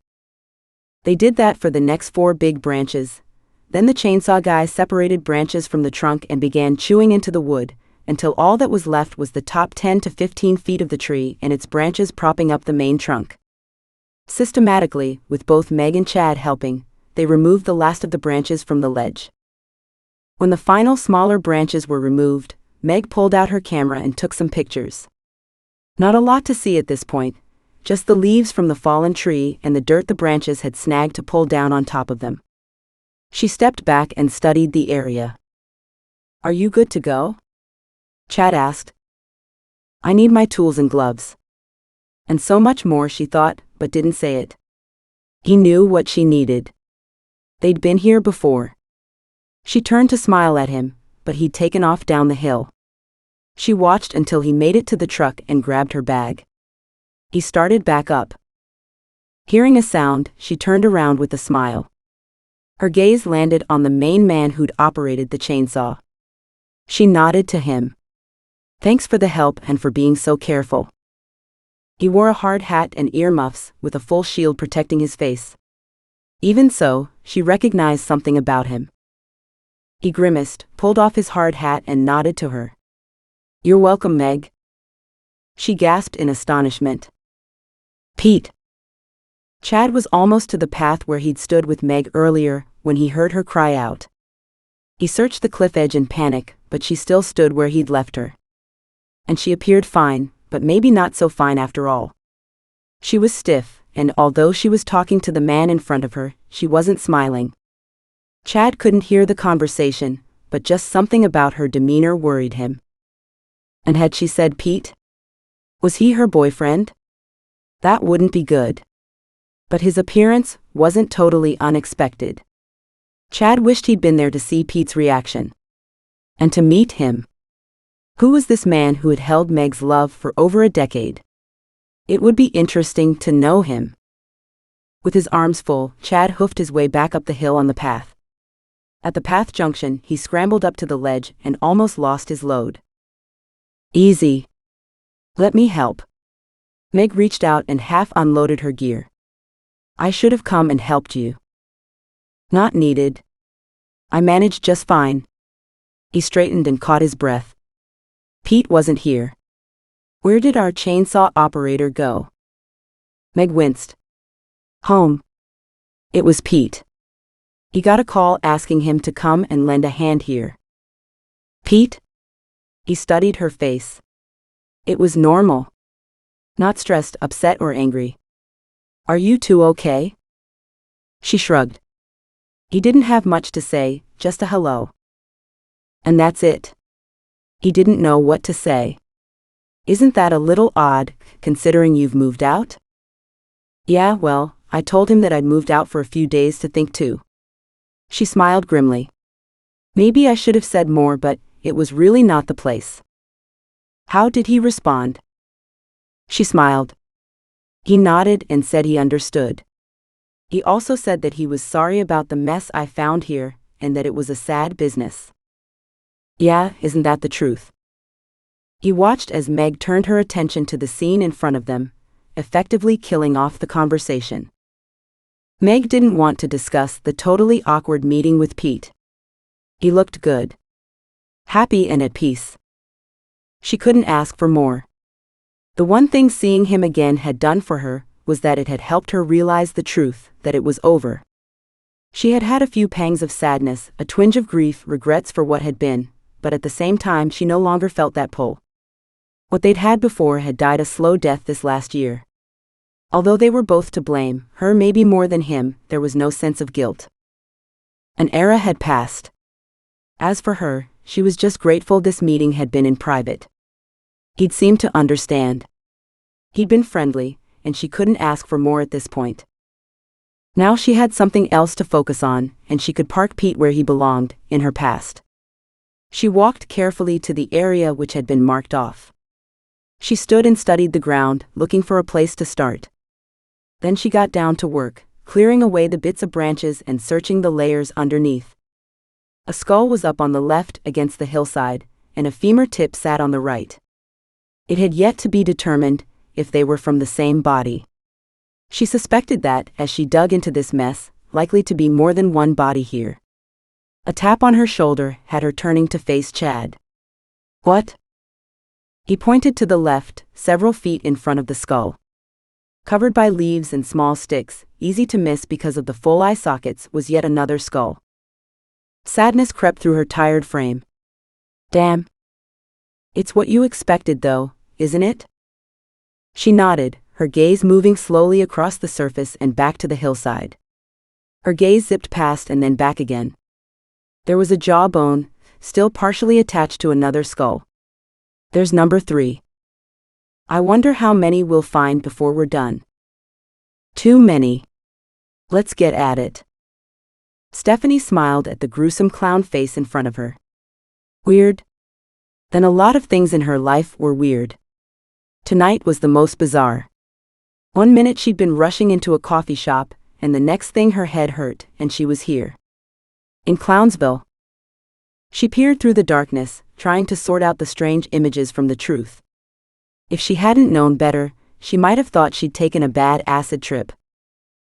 [SPEAKER 1] They did that for the next 4 big branches. Then the chainsaw guy separated branches from the trunk and began chewing into the wood, until all that was left was the top 10 to 15 feet of the tree and its branches propping up the main trunk. Systematically, with both Meg and Chad helping, they removed the last of the branches from the ledge. When the final smaller branches were removed, Meg pulled out her camera and took some pictures. Not a lot to see at this point, just the leaves from the fallen tree and the dirt the branches had snagged to pull down on top of them. She stepped back and studied the area. Are you good to go? Chad asked. I need my tools and gloves. And so much more, she thought, but didn't say it. He knew what she needed. They'd been here before. She turned to smile at him, but he'd taken off down the hill. She watched until he made it to the truck and grabbed her bag. He started back up. Hearing a sound, she turned around with a smile. Her gaze landed on the main man who'd operated the chainsaw. She nodded to him. Thanks for the help and for being so careful. He wore a hard hat and earmuffs, with a full shield protecting his face. Even so, she recognized something about him. He grimaced, pulled off his hard hat and nodded to her. You're welcome, Meg. She gasped in astonishment. Pete. Chad was almost to the path where he'd stood with Meg earlier, when he heard her cry out. He searched the cliff edge in panic, but she still stood where he'd left her. And she appeared fine, but maybe not so fine after all. She was stiff, and although she was talking to the man in front of her, she wasn't smiling. Chad couldn't hear the conversation, but just something about her demeanor worried him. And had she said Pete? Was he her boyfriend? That wouldn't be good. But his appearance wasn't totally unexpected. Chad wished he'd been there to see Pete's reaction. And to meet him. Who was this man who had held Meg's love for over a decade? It would be interesting to know him. With his arms full, Chad hoofed his way back up the hill on the path. At the path junction, he scrambled up to the ledge and almost lost his load. Easy. Let me help. Meg reached out and half unloaded her gear. I should have come and helped you. Not needed. I managed just fine. He straightened and caught his breath. Pete wasn't here. Where did our chainsaw operator go? Meg winced. Home. It was Pete. He got a call asking him to come and lend a hand here. Pete? He studied her face. It was normal. Not stressed, upset, or angry. Are you two okay? She shrugged. He didn't have much to say, just a hello. And that's it. He didn't know what to say. Isn't that a little odd, considering you've moved out? Yeah, well, I told him that I'd moved out for a few days to think too. She smiled grimly. Maybe I should have said more, but it was really not the place. How did he respond? She smiled. He nodded and said he understood. He also said that he was sorry about the mess I found here, and that it was a sad business. Yeah, isn't that the truth? He watched as Meg turned her attention to the scene in front of them, effectively killing off the conversation. Meg didn't want to discuss the totally awkward meeting with Pete. He looked good. Happy and at peace. She couldn't ask for more. The one thing seeing him again had done for her was that it had helped her realize the truth, that it was over. She had had a few pangs of sadness, a twinge of grief, regrets for what had been, but at the same time she no longer felt that pull. What they'd had before had died a slow death this last year. Although they were both to blame, her maybe more than him, there was no sense of guilt. An era had passed. As for her, she was just grateful this meeting had been in private. He'd seemed to understand. He'd been friendly, and she couldn't ask for more at this point. Now she had something else to focus on, and she could park Pete where he belonged, in her past. She walked carefully to the area which had been marked off. She stood and studied the ground, looking for a place to start. Then she got down to work, clearing away the bits of branches and searching the layers underneath. A skull was up on the left against the hillside, and a femur tip sat on the right. It had yet to be determined if they were from the same body. She suspected that, as she dug into this mess, likely to be more than one body here. A tap on her shoulder had her turning to face Chad. What? He pointed to the left, several feet in front of the skull. Covered by leaves and small sticks, easy to miss because of the full eye sockets, was yet another skull. Sadness crept through her tired frame. Damn. It's what you expected though, isn't it? She nodded, her gaze moving slowly across the surface and back to the hillside. Her gaze zipped past and then back again. There was a jawbone, still partially attached to another skull. There's number 3. I wonder how many we'll find before we're done. Too many. Let's get at it. Stephanie smiled at the gruesome clown face in front of her. Weird? Then a lot of things in her life were weird. Tonight was the most bizarre. One minute she'd been rushing into a coffee shop, and the next thing her head hurt, and she was here. In Clownsville. She peered through the darkness, trying to sort out the strange images from the truth. If she hadn't known better, she might have thought she'd taken a bad acid trip.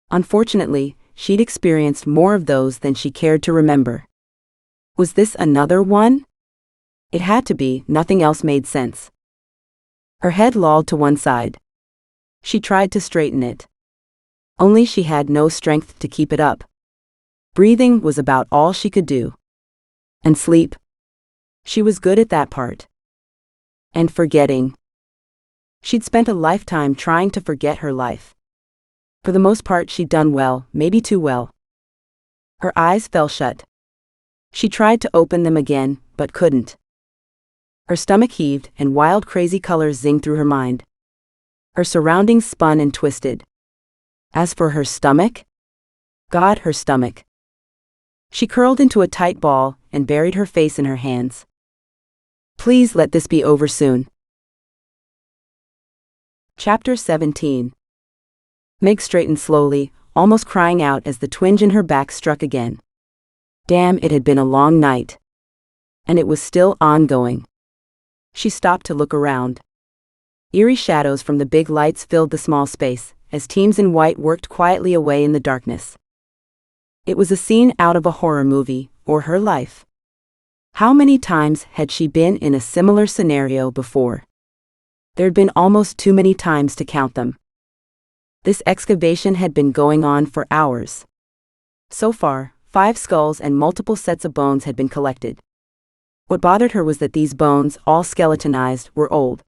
[SPEAKER 1] Unfortunately, she'd experienced more of those than she cared to remember. Was this another one? It had to be, nothing else made sense. Her head lolled to one side. She tried to straighten it. Only she had no strength to keep it up. Breathing was about all she could do. And sleep. She was good at that part. And forgetting. She'd spent a lifetime trying to forget her life. For the most part she'd done well, maybe too well. Her eyes fell shut. She tried to open them again, but couldn't. Her stomach heaved, and wild crazy colors zinged through her mind. Her surroundings spun and twisted. As for her stomach? God, her stomach. She curled into a tight ball and buried her face in her hands. Please let this be over soon. Chapter 17. Meg straightened slowly, almost crying out as the twinge in her back struck again. Damn, it had been a long night. And it was still ongoing. She stopped to look around. Eerie shadows from the big lights filled the small space, as teams in white worked quietly away in the darkness. It was a scene out of a horror movie, or her life. How many times had she been in a similar scenario before? There'd been almost too many times to count them. This excavation had been going on for hours. So far, 5 skulls and multiple sets of bones had been collected. What bothered her was that these bones, all skeletonized, were old.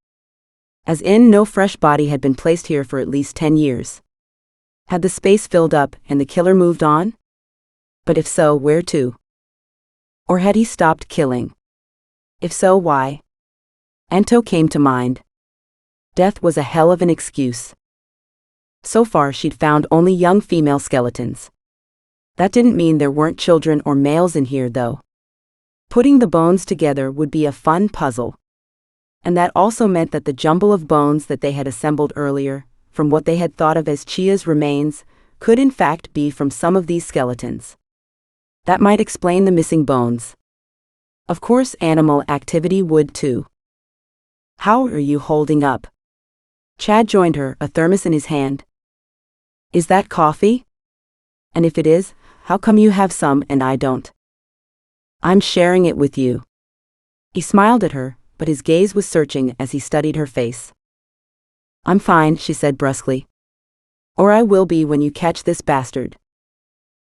[SPEAKER 1] As in, no fresh body had been placed here for at least 10 years. Had the space filled up and the killer moved on? But if so, where to? Or had he stopped killing? If so, why? Anto came to mind. Death was a hell of an excuse. So far she'd found only young female skeletons. That didn't mean there weren't children or males in here, though. Putting the bones together would be a fun puzzle. And that also meant that the jumble of bones that they had assembled earlier, from what they had thought of as Chia's remains, could in fact be from some of these skeletons. That might explain the missing bones. Of course, animal activity would too. How are you holding up? Chad joined her, a thermos in his hand. Is that coffee? And if it is, how come you have some and I don't? I'm sharing it with you. He smiled at her, but his gaze was searching as he studied her face. I'm fine, she said brusquely. Or I will be when you catch this bastard.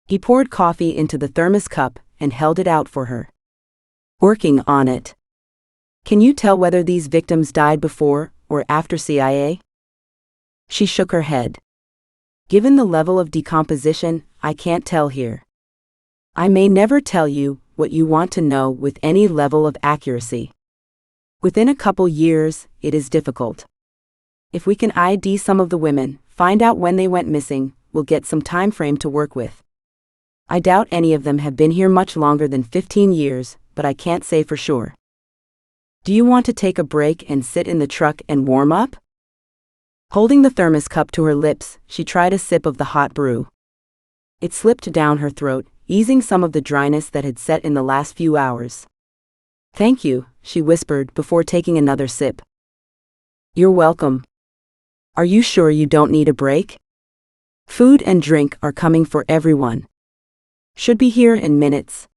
[SPEAKER 1] He poured coffee into the thermos cup and held it out for her. Working on it. Can you tell whether these victims died before or after CIA? She shook her head. Given the level of decomposition, I can't tell here. I may never tell you what you want to know with any level of accuracy. Within a couple years, it is difficult. If we can ID some of the women, find out when they went missing, we'll get some time frame to work with. I doubt any of them have been here much longer than 15 years, but I can't say for sure. Do you want to take a break and sit in the truck and warm up? Holding the thermos cup to her lips, she tried a sip of the hot brew. It slipped down her throat, easing some of the dryness that had set in the last few hours. Thank you, she whispered before taking another sip. You're welcome. Are you sure you don't need a break? Food and drink are coming for everyone. Should be here in minutes.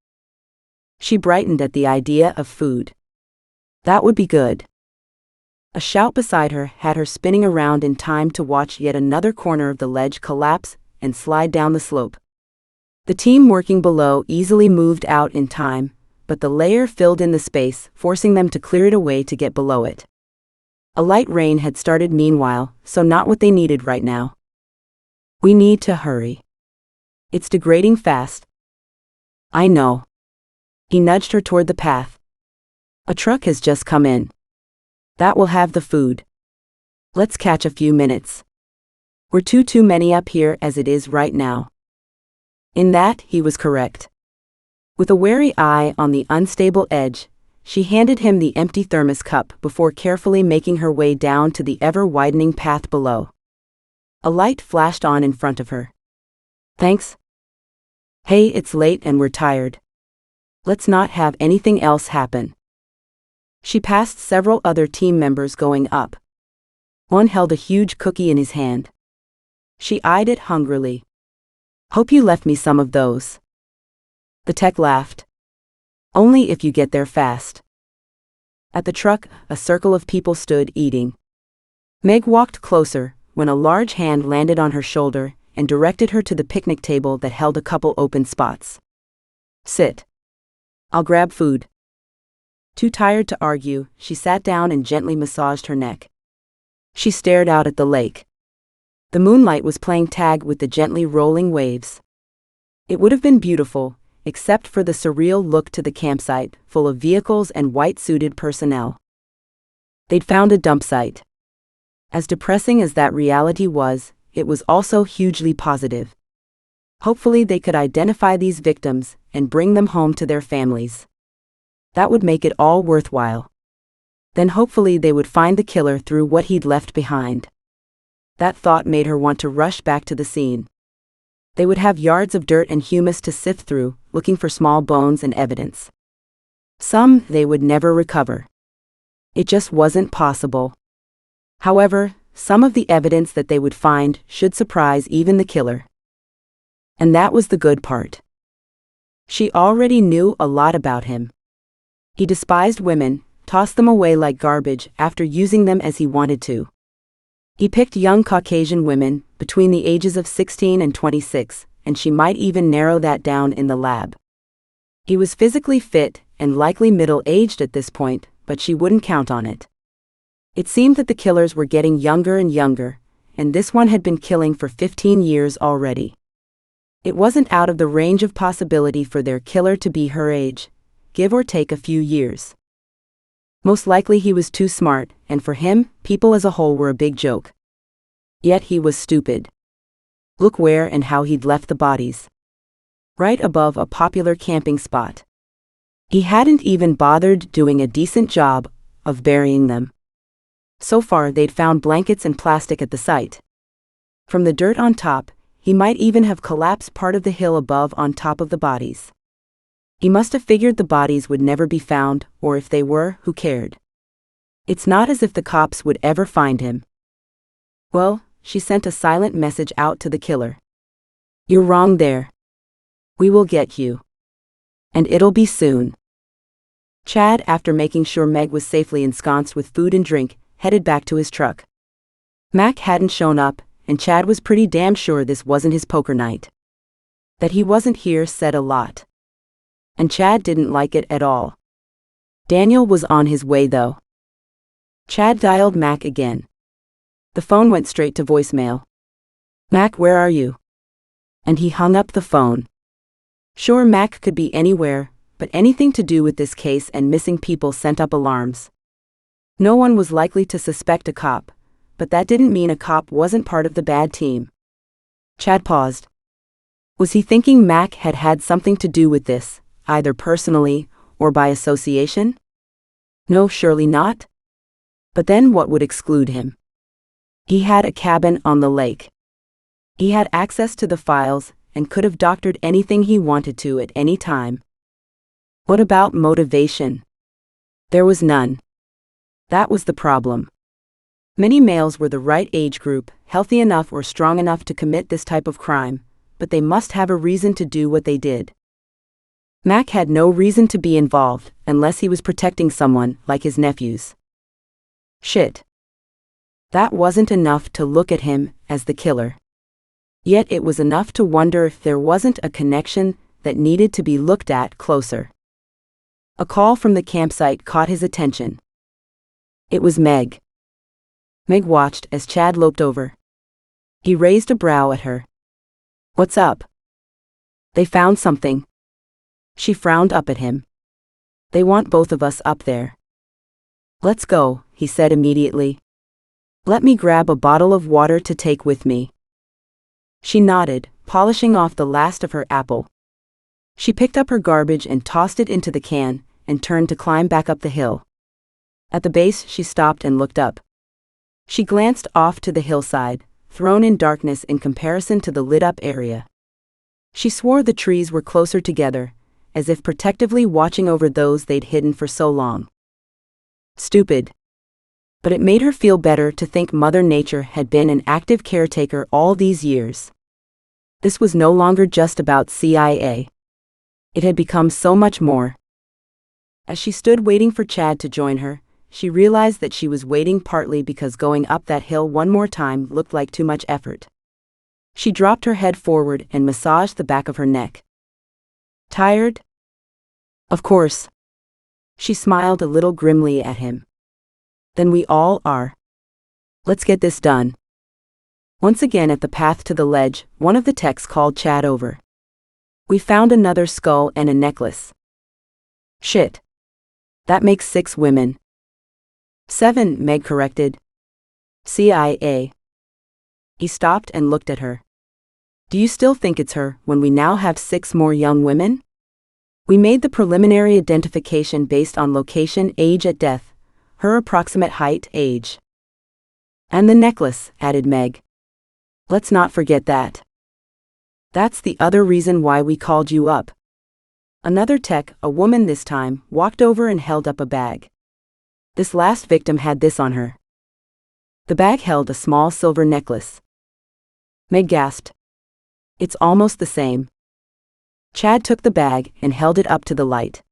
[SPEAKER 1] She brightened at the idea of food. That would be good. A shout beside her had her spinning around in time to watch yet another corner of the ledge collapse and slide down the slope. The team working below easily moved out in time, but the layer filled in the space, forcing them to clear it away to get below it. A light rain had started meanwhile, so not what they needed right now. We need to hurry. It's degrading fast. I know. He nudged her toward the path. A truck has just come in. That will have the food. Let's catch a few minutes. We're too many up here as it is right now. In that, he was correct. With a wary eye on the unstable edge, she handed him the empty thermos cup before carefully making her way down to the ever-widening path below. A light flashed on in front of her. Thanks. Hey, it's late and we're tired. Let's not have anything else happen. She passed several other team members going up. One held a huge cookie in his hand. She eyed it hungrily. Hope you left me some of those. The tech laughed. Only if you get there fast. At the truck, a circle of people stood eating. Meg walked closer when a large hand landed on her shoulder and directed her to the picnic table that held a couple open spots. Sit. I'll grab food. Too tired to argue, she sat down and gently massaged her neck. She stared out at the lake. The moonlight was playing tag with the gently rolling waves. It would have been beautiful, except for the surreal look to the campsite, full of vehicles and white-suited personnel. They'd found a dump site. As depressing as that reality was, it was also hugely positive. Hopefully they could identify these victims and bring them home to their families. That would make it all worthwhile. Then hopefully they would find the killer through what he'd left behind. That thought made her want to rush back to the scene. They would have yards of dirt and humus to sift through, looking for small bones and evidence. Some they would never recover. It just wasn't possible. However, some of the evidence that they would find should surprise even the killer. And that was the good part. She already knew a lot about him. He despised women, tossed them away like garbage after using them as he wanted to. He picked young Caucasian women, between the ages of 16 and 26, and she might even narrow that down in the lab. He was physically fit and likely middle-aged at this point, but she wouldn't count on it. It seemed that the killers were getting younger and younger, and this one had been killing for 15 years already. It wasn't out of the range of possibility for their killer to be her age, give or take a few years. Most likely he was too smart, and for him, people as a whole were a big joke. Yet he was stupid. Look where and how he'd left the bodies. Right above a popular camping spot. He hadn't even bothered doing a decent job of burying them. So far they'd found blankets and plastic at the site. From the dirt on top, he might even have collapsed part of the hill above on top of the bodies. He must have figured the bodies would never be found, or if they were, who cared? It's not as if the cops would ever find him. Well, she sent a silent message out to the killer. You're wrong there. We will get you. And it'll be soon. Chad, after making sure Meg was safely ensconced with food and drink, headed back to his truck. Mac hadn't shown up, and Chad was pretty damn sure this wasn't his poker night. That he wasn't here said a lot. And Chad didn't like it at all. Daniel was on his way though. Chad dialed Mac again. The phone went straight to voicemail. Mac, where are you? And he hung up the phone. Sure, Mac could be anywhere, but anything to do with this case and missing people sent up alarms. No one was likely to suspect a cop, but that didn't mean a cop wasn't part of the bad team. Chad paused. Was he thinking Mac had had something to do with this, either personally or by association? No, surely not. But then what would exclude him? He had a cabin on the lake. He had access to the files and could have doctored anything he wanted to at any time. What about motivation? There was none. That was the problem. Many males were the right age group, healthy enough or strong enough to commit this type of crime, but they must have a reason to do what they did. Mac had no reason to be involved unless he was protecting someone like his nephews. Shit. That wasn't enough to look at him as the killer. Yet it was enough to wonder if there wasn't a connection that needed to be looked at closer. A call from the campsite caught his attention. It was Meg. Meg watched as Chad loped over. He raised a brow at her. What's up? They found something. She frowned up at him. They want both of us up there. Let's go, he said immediately. Let me grab a bottle of water to take with me. She nodded, polishing off the last of her apple. She picked up her garbage and tossed it into the can, and turned to climb back up the hill. At the base, she stopped and looked up. She glanced off to the hillside, thrown in darkness in comparison to the lit-up area. She swore the trees were closer together, as if protectively watching over those they'd hidden for so long. Stupid. But it made her feel better to think Mother Nature had been an active caretaker all these years. This was no longer just about CIA. It had become so much more. As she stood waiting for Chad to join her, she realized that she was waiting partly because going up that hill one more time looked like too much effort. She dropped her head forward and massaged the back of her neck. Tired? Of course. She smiled a little grimly at him. Then we all are. Let's get this done. Once again at the path to the ledge, one of the techs called Chad over. We found another skull and a necklace. Shit. That makes 6 women. 7, Meg corrected. CIA. He stopped and looked at her. Do you still think it's her when we now have 6 more young women? We made the preliminary identification based on location, age at death, her approximate height, age. And the necklace, added Meg. Let's not forget that. That's the other reason why we called you up. Another tech, a woman this time, walked over and held up a bag. This last victim had this on her. The bag held a small silver necklace. Meg gasped. It's almost the same. Chad took the bag and held it up to the light.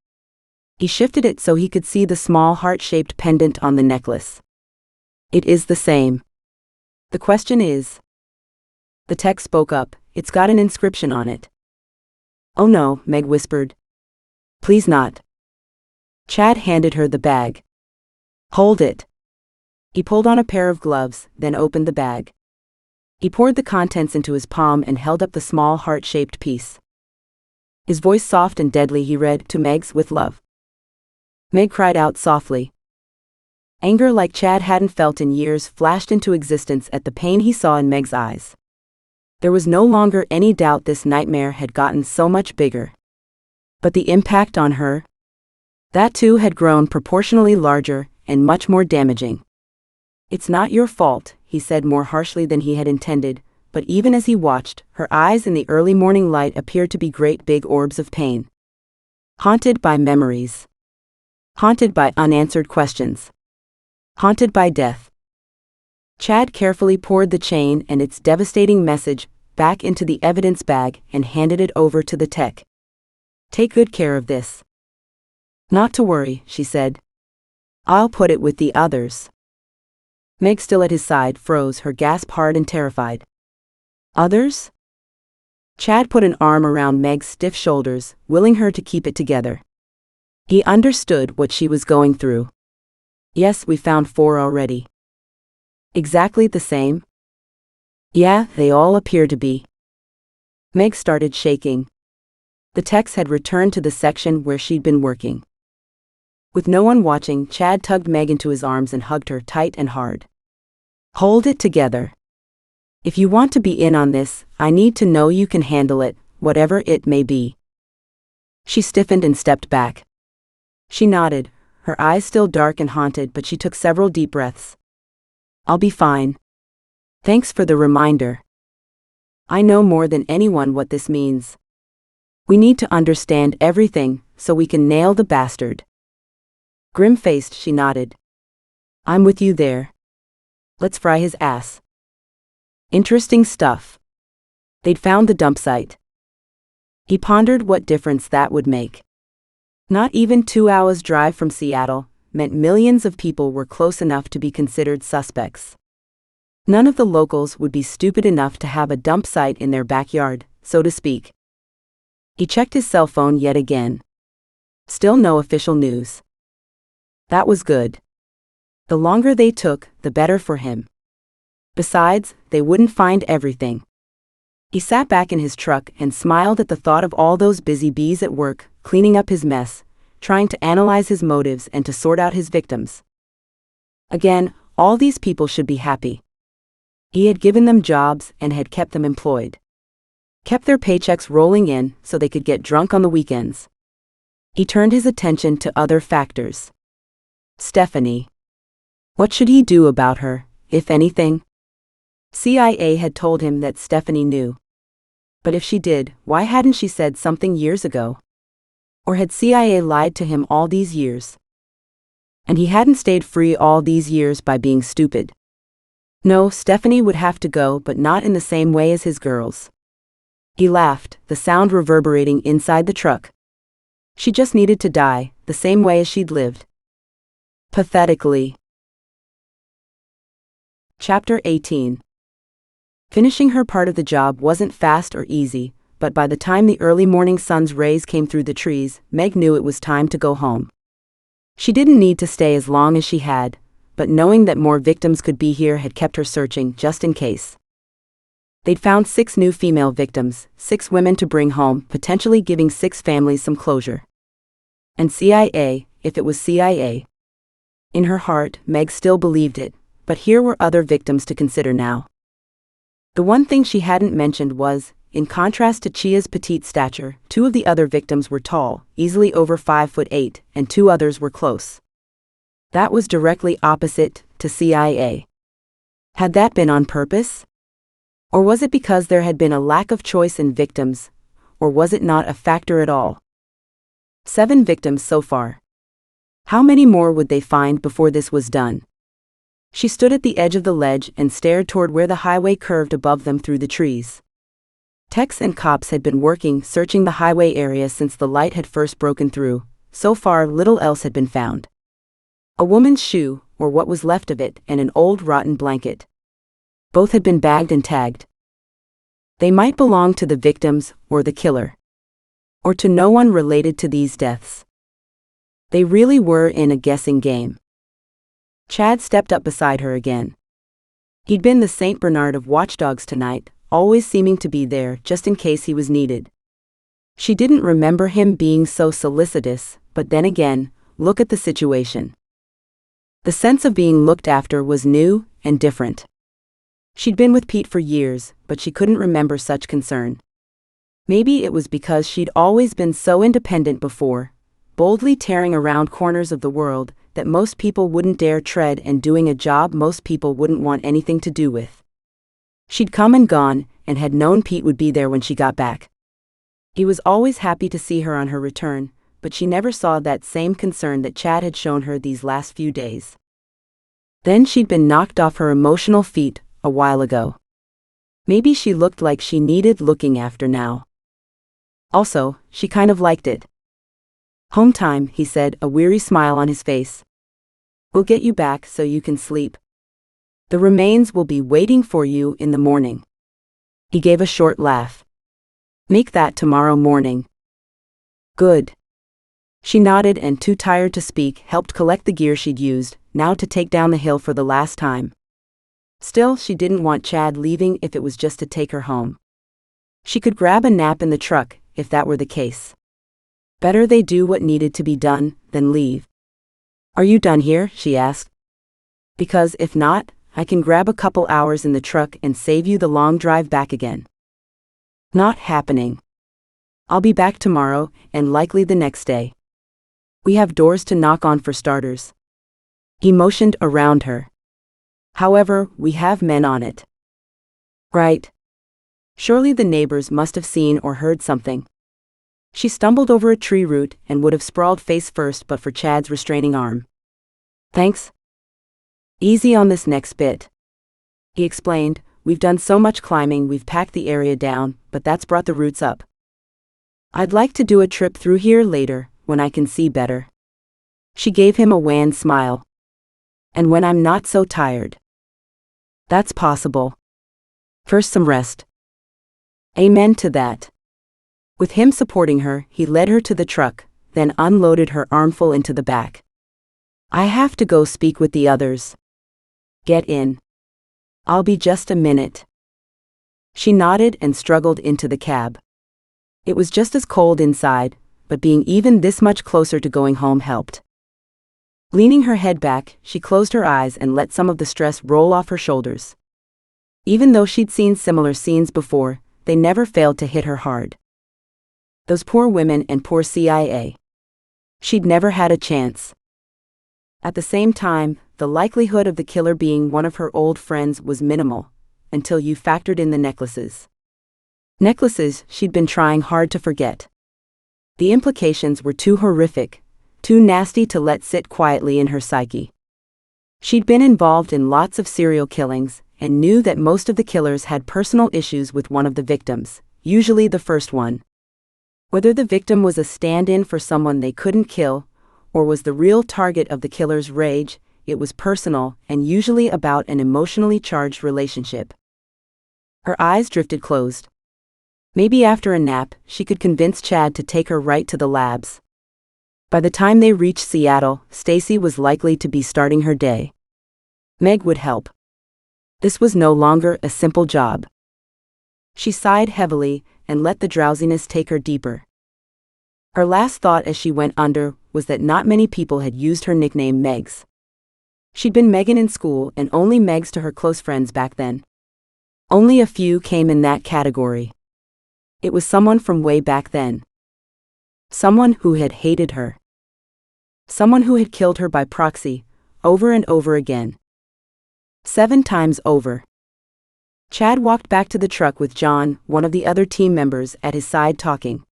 [SPEAKER 1] He shifted it so he could see the small heart-shaped pendant on the necklace. It is the same. The question is. The tech spoke up. It's got an inscription on it. Oh no, Meg whispered. Please not. Chad handed her the bag. Hold it. He pulled on a pair of gloves, then opened the bag. He poured the contents into his palm and held up the small heart-shaped piece. His voice soft and deadly, he read, "To Meg's with love." Meg cried out softly. Anger like Chad hadn't felt in years flashed into existence at the pain he saw in Meg's eyes. There was no longer any doubt this nightmare had gotten so much bigger. But the impact on her? That too had grown proportionally larger and much more damaging. It's not your fault, he said more harshly than he had intended, but even as he watched, her eyes in the early morning light appeared to be great big orbs of pain. Haunted by memories. Haunted by unanswered questions. Haunted by death. Chad carefully poured the chain and its devastating message back into the evidence bag and handed it over to the tech. Take good care of this. Not to worry, she said. I'll put it with the others. Meg, still at his side, froze, her gasp hard and terrified. Others? Chad put an arm around Meg's stiff shoulders, willing her to keep it together. He understood what she was going through. Yes, we found 4 already. Exactly the same? Yeah, they all appear to be. Meg started shaking. The techs had returned to the section where she'd been working. With no one watching, Chad tugged Meg into his arms and hugged her tight and hard. Hold it together. If you want to be in on this, I need to know you can handle it, whatever it may be. She stiffened and stepped back. She nodded, her eyes still dark and haunted, but she took several deep breaths. I'll be fine. Thanks for the reminder. I know more than anyone what this means. We need to understand everything, so we can nail the bastard. Grim-faced, she nodded. I'm with you there. Let's fry his ass. Interesting stuff. They'd found the dump site. He pondered what difference that would make. Not even 2 hours' drive from Seattle meant millions of people were close enough to be considered suspects. None of the locals would be stupid enough to have a dump site in their backyard, so to speak. He checked his cell phone yet again. Still no official news. That was good. The longer they took, the better for him. Besides, they wouldn't find everything. He sat back in his truck and smiled at the thought of all those busy bees at work, cleaning up his mess, trying to analyze his motives and to sort out his victims. Again, all these people should be happy. He had given them jobs and had kept them employed. Kept their paychecks rolling in so they could get drunk on the weekends. He turned his attention to other factors. Stephanie. What should he do about her, if anything? CIA had told him that Stephanie knew. But if she did, why hadn't she said something years ago? Or had CIA lied to him all these years? And he hadn't stayed free all these years by being stupid. No, Stephanie would have to go, but not in the same way as his girls. He laughed, the sound reverberating inside the truck. She just needed to die, the same way as she'd lived. Pathetically. Chapter 18. Finishing her part of the job wasn't fast or easy, but by the time the early morning sun's rays came through the trees, Meg knew it was time to go home. She didn't need to stay as long as she had, but knowing that more victims could be here had kept her searching just in case. They'd found 6 new female victims, 6 women to bring home, potentially giving 6 families some closure. And CIA, if it was CIA. In her heart, Meg still believed it, but here were other victims to consider now. The one thing she hadn't mentioned was, in contrast to Chia's petite stature, 2 of the other victims were tall, easily over 5'8", and 2 others were close. That was directly opposite to CIA. Had that been on purpose? Or was it because there had been a lack of choice in victims, or was it not a factor at all? 7 victims so far. How many more would they find before this was done? She stood at the edge of the ledge and stared toward where the highway curved above them through the trees. Techs and cops had been working, searching the highway area since the light had first broken through. So far, little else had been found. A woman's shoe, or what was left of it, and an old rotten blanket. Both had been bagged and tagged. They might belong to the victims, or the killer. Or to no one related to these deaths. They really were in a guessing game. Chad stepped up beside her again. He'd been the Saint Bernard of watchdogs tonight, always seeming to be there just in case he was needed. She didn't remember him being so solicitous, but then again, look at the situation. The sense of being looked after was new and different. She'd been with Pete for years, but she couldn't remember such concern. Maybe it was because she'd always been so independent before, boldly tearing around corners of the world that most people wouldn't dare tread and doing a job most people wouldn't want anything to do with. She'd come and gone, and had known Pete would be there when she got back. He was always happy to see her on her return, but she never saw that same concern that Chad had shown her these last few days. Then she'd been knocked off her emotional feet a while ago. Maybe she looked like she needed looking after now. Also, she kind of liked it. "Home time," he said, a weary smile on his face. "We'll get you back so you can sleep. The remains will be waiting for you in the morning." He gave a short laugh. "Make that tomorrow morning." "Good." She nodded and, too tired to speak, helped collect the gear she'd used, now to take down the hill for the last time. Still, she didn't want Chad leaving if it was just to take her home. She could grab a nap in the truck, if that were the case. Better they do what needed to be done, than leave. "Are you done here?" she asked. "Because if not, I can grab a couple hours in the truck and save you the long drive back again." "Not happening. I'll be back tomorrow, and likely the next day. We have doors to knock on for starters." He motioned around her. "However, we have men on it." "Right. Surely the neighbors must have seen or heard something." She stumbled over a tree root and would have sprawled face first but for Chad's restraining arm. "Thanks. Easy on this next bit," he explained. "We've done so much climbing, we've packed the area down, but that's brought the roots up. I'd like to do a trip through here later, when I can see better." She gave him a wan smile. "And when I'm not so tired." "That's possible. First some rest." "Amen to that." With him supporting her, he led her to the truck, then unloaded her armful into the back. "I have to go speak with the others." "Get in. I'll be just a minute." She nodded and struggled into the cab. It was just as cold inside, but being even this much closer to going home helped. Leaning her head back, she closed her eyes and let some of the stress roll off her shoulders. Even though she'd seen similar scenes before, they never failed to hit her hard. Those poor women and poor CIA. She'd never had a chance. At the same time, the likelihood of the killer being one of her old friends was minimal, until you factored in the necklaces. Necklaces she'd been trying hard to forget. The implications were too horrific, too nasty to let sit quietly in her psyche. She'd been involved in lots of serial killings, and knew that most of the killers had personal issues with one of the victims, usually the first one. Whether the victim was a stand-in for someone they couldn't kill, or was the real target of the killer's rage, it was personal and usually about an emotionally charged relationship. Her eyes drifted closed. Maybe after a nap, she could convince Chad to take her right to the labs. By the time they reached Seattle, Stacy was likely to be starting her day. Meg would help. This was no longer a simple job. She sighed heavily and let the drowsiness take her deeper. Her last thought as she went under was that not many people had used her nickname Megs. She'd been Megan in school and only Megs to her close friends back then. Only a few came in that category. It was someone from way back then. Someone who had hated her. Someone who had killed her by proxy, over and over again. 7 times over. Chad walked back to the truck with John, one of the other team members, at his side talking.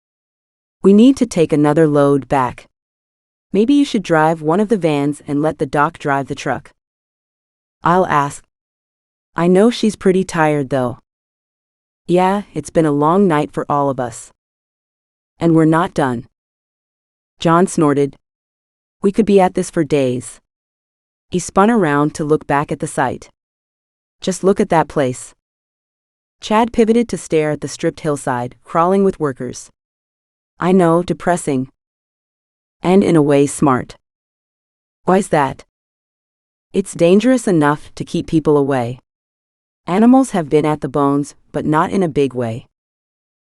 [SPEAKER 1] We need to take another load back. Maybe you should drive one of the vans and let the doc drive the truck. I'll ask. I know she's pretty tired though. Yeah, it's been a long night for all of us. And we're not done. John snorted. We could be at this for days. He spun around to look back at the site. Just look at that place. Chad pivoted to stare at the stripped hillside, crawling with workers. I know, depressing. And in a way smart. Why's that? It's dangerous enough to keep people away. Animals have been at the bones, but not in a big way.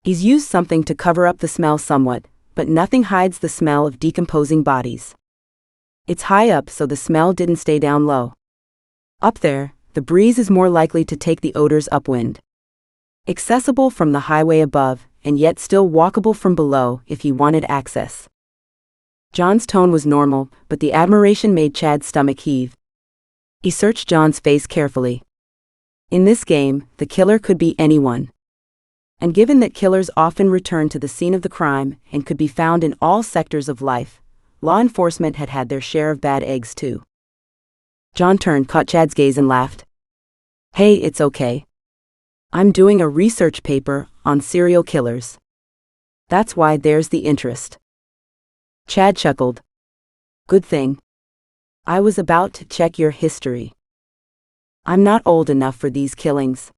[SPEAKER 1] He's used something to cover up the smell somewhat, but nothing hides the smell of decomposing bodies. It's high up so the smell didn't stay down low. Up there, the breeze is more likely to take the odors upwind. Accessible from the highway above, and yet still walkable from below if he wanted access. John's tone was normal, but the admiration made Chad's stomach heave. He searched John's face carefully. In this game, the killer could be anyone. And given that killers often return to the scene of the crime and could be found in all sectors of life, law enforcement had had their share of bad eggs too. John turned, caught Chad's gaze and laughed. Hey, it's okay. I'm doing a research paper on serial killers. That's why there's the interest. Chad chuckled. Good thing. I was about to check your history. I'm not old enough for these killings.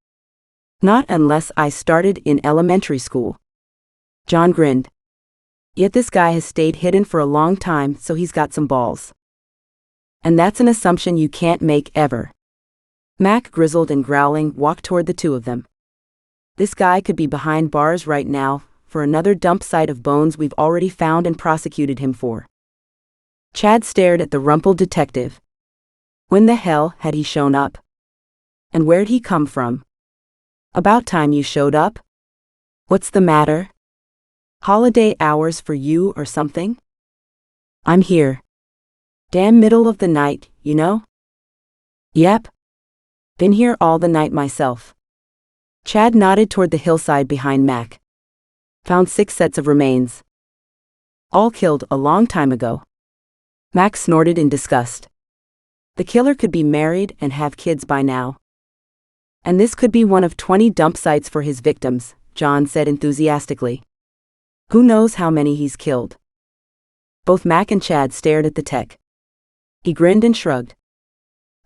[SPEAKER 1] Not unless I started in elementary school. John grinned. Yet this guy has stayed hidden for a long time, so he's got some balls. And that's an assumption you can't make ever. Mac, grizzled and growling, walked toward the two of them. This guy could be behind bars right now for another dump site of bones we've already found and prosecuted him for. Chad stared at the rumpled detective. When the hell had he shown up? And where'd he come from? About time you showed up. What's the matter? Holiday hours for you or something? I'm here. Damn middle of the night, you know? Yep. Been here all the night myself. Chad nodded toward the hillside behind Mac. Found 6 sets of remains. All killed a long time ago. Mac snorted in disgust. The killer could be married and have kids by now. And this could be one of 20 dump sites for his victims, John said enthusiastically. Who knows how many he's killed? Both Mac and Chad stared at the tech. He grinned and shrugged.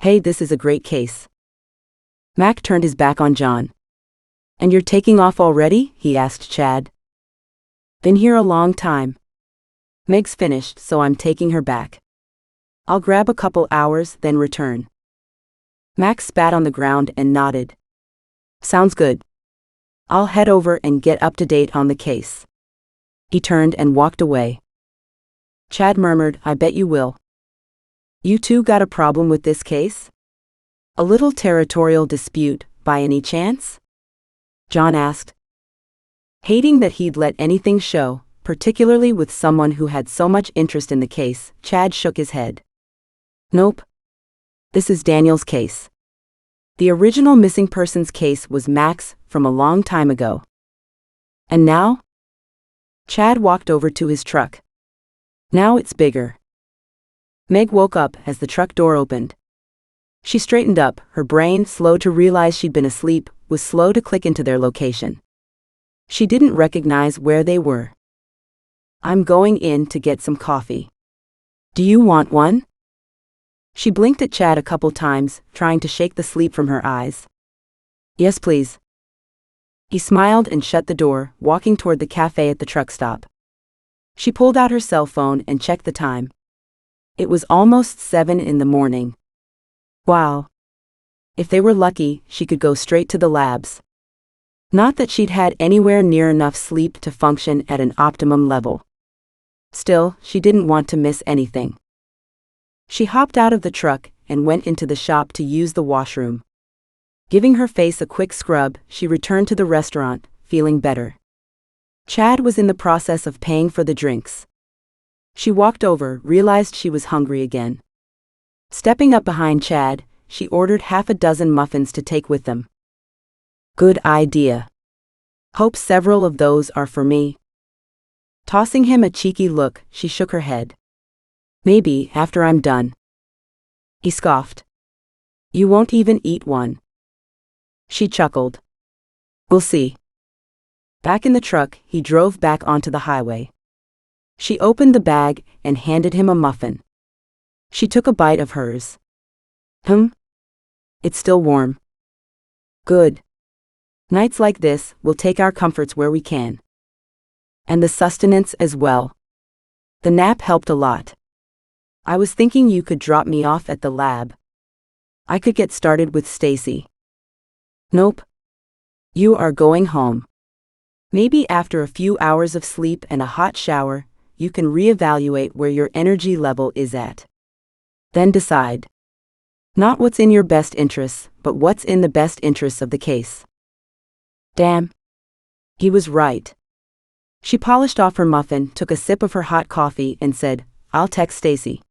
[SPEAKER 1] Hey, this is a great case. Mac turned his back on John. And you're taking off already? He asked Chad. Been here a long time. Meg's finished, so I'm taking her back. I'll grab a couple hours, then return. Mac spat on the ground and nodded. Sounds good. I'll head over and get up to date on the case. He turned and walked away. Chad murmured, I bet you will. You two got a problem with this case? A little territorial dispute, by any chance? John asked. Hating that he'd let anything show, particularly with someone who had so much interest in the case, Chad shook his head. Nope. This is Daniel's case. The original missing persons case was Mac's from a long time ago. And now? Chad walked over to his truck. Now it's bigger. Meg woke up as the truck door opened. She straightened up, her brain, slow to realize she'd been asleep, was slow to click into their location. She didn't recognize where they were. I'm going in to get some coffee. Do you want one? She blinked at Chad a couple times, trying to shake the sleep from her eyes. Yes, please. He smiled and shut the door, walking toward the cafe at the truck stop. She pulled out her cell phone and checked the time. It was almost 7 in the morning. Wow. If they were lucky, she could go straight to the labs. Not that she'd had anywhere near enough sleep to function at an optimum level. Still, she didn't want to miss anything. She hopped out of the truck and went into the shop to use the washroom. Giving her face a quick scrub, she returned to the restaurant, feeling better. Chad was in the process of paying for the drinks. She walked over, realized she was hungry again. Stepping up behind Chad, she ordered half a dozen muffins to take with them. Good idea. Hope several of those are for me. Tossing him a cheeky look, she shook her head. Maybe, after I'm done. He scoffed. You won't even eat one. She chuckled. We'll see. Back in the truck, he drove back onto the highway. She opened the bag and handed him a muffin. She took a bite of hers. It's still warm. Good. Nights like this, we'll take our comforts where we can. And the sustenance as well. The nap helped a lot. I was thinking you could drop me off at the lab. I could get started with Stacy. Nope. You are going home. Maybe after a few hours of sleep and a hot shower, you can reevaluate where your energy level is at. Then decide. Not what's in your best interests, but what's in the best interests of the case. Damn. He was right. She polished off her muffin, took a sip of her hot coffee, and said, I'll text Stacy.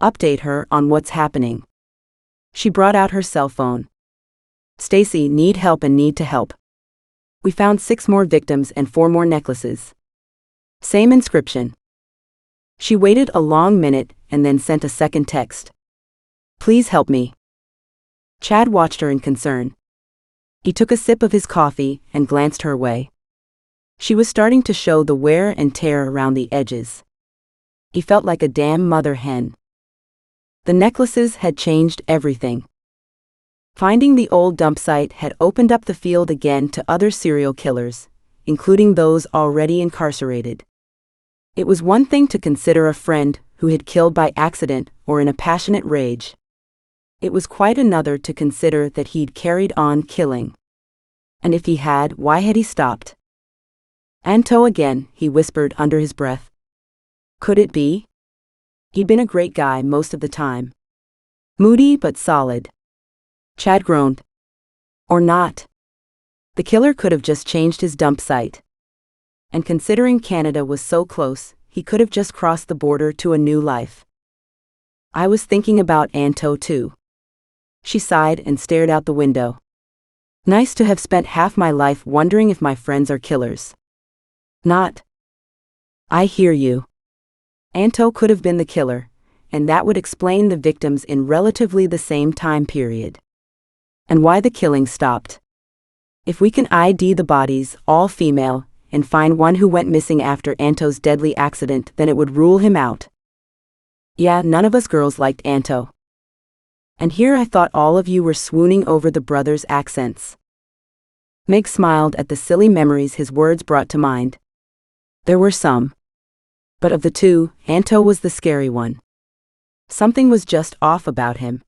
[SPEAKER 1] Update her on what's happening. She brought out her cell phone. Stacy, need help and need to help. We found 6 more victims and 4 more necklaces. Same inscription. She waited a long minute and then sent a second text. Please help me. Chad watched her in concern. He took a sip of his coffee and glanced her way. She was starting to show the wear and tear around the edges. He felt like a damn mother hen. The necklaces had changed everything. Finding the old dump site had opened up the field again to other serial killers, including those already incarcerated. It was one thing to consider a friend who had killed by accident or in a passionate rage. It was quite another to consider that he'd carried on killing. And if he had, why had he stopped? Anto again, he whispered under his breath. Could it be? He'd been a great guy most of the time. Moody but solid. Chad groaned. Or not. The killer could have just changed his dump site. And considering Canada was so close, he could have just crossed the border to a new life. I was thinking about Anto too. She sighed and stared out the window. Nice to have spent half my life wondering if my friends are killers. Not. I hear you. Anto could have been the killer, and that would explain the victims in relatively the same time period. And why the killing stopped. If we can ID the bodies, all female, and find one who went missing after Anto's deadly accident, then it would rule him out. Yeah, none of us girls liked Anto. And here I thought all of you were swooning over the brothers' accents. Meg smiled at the silly memories his words brought to mind. There were some. But of the two, Anto was the scary one. Something was just off about him.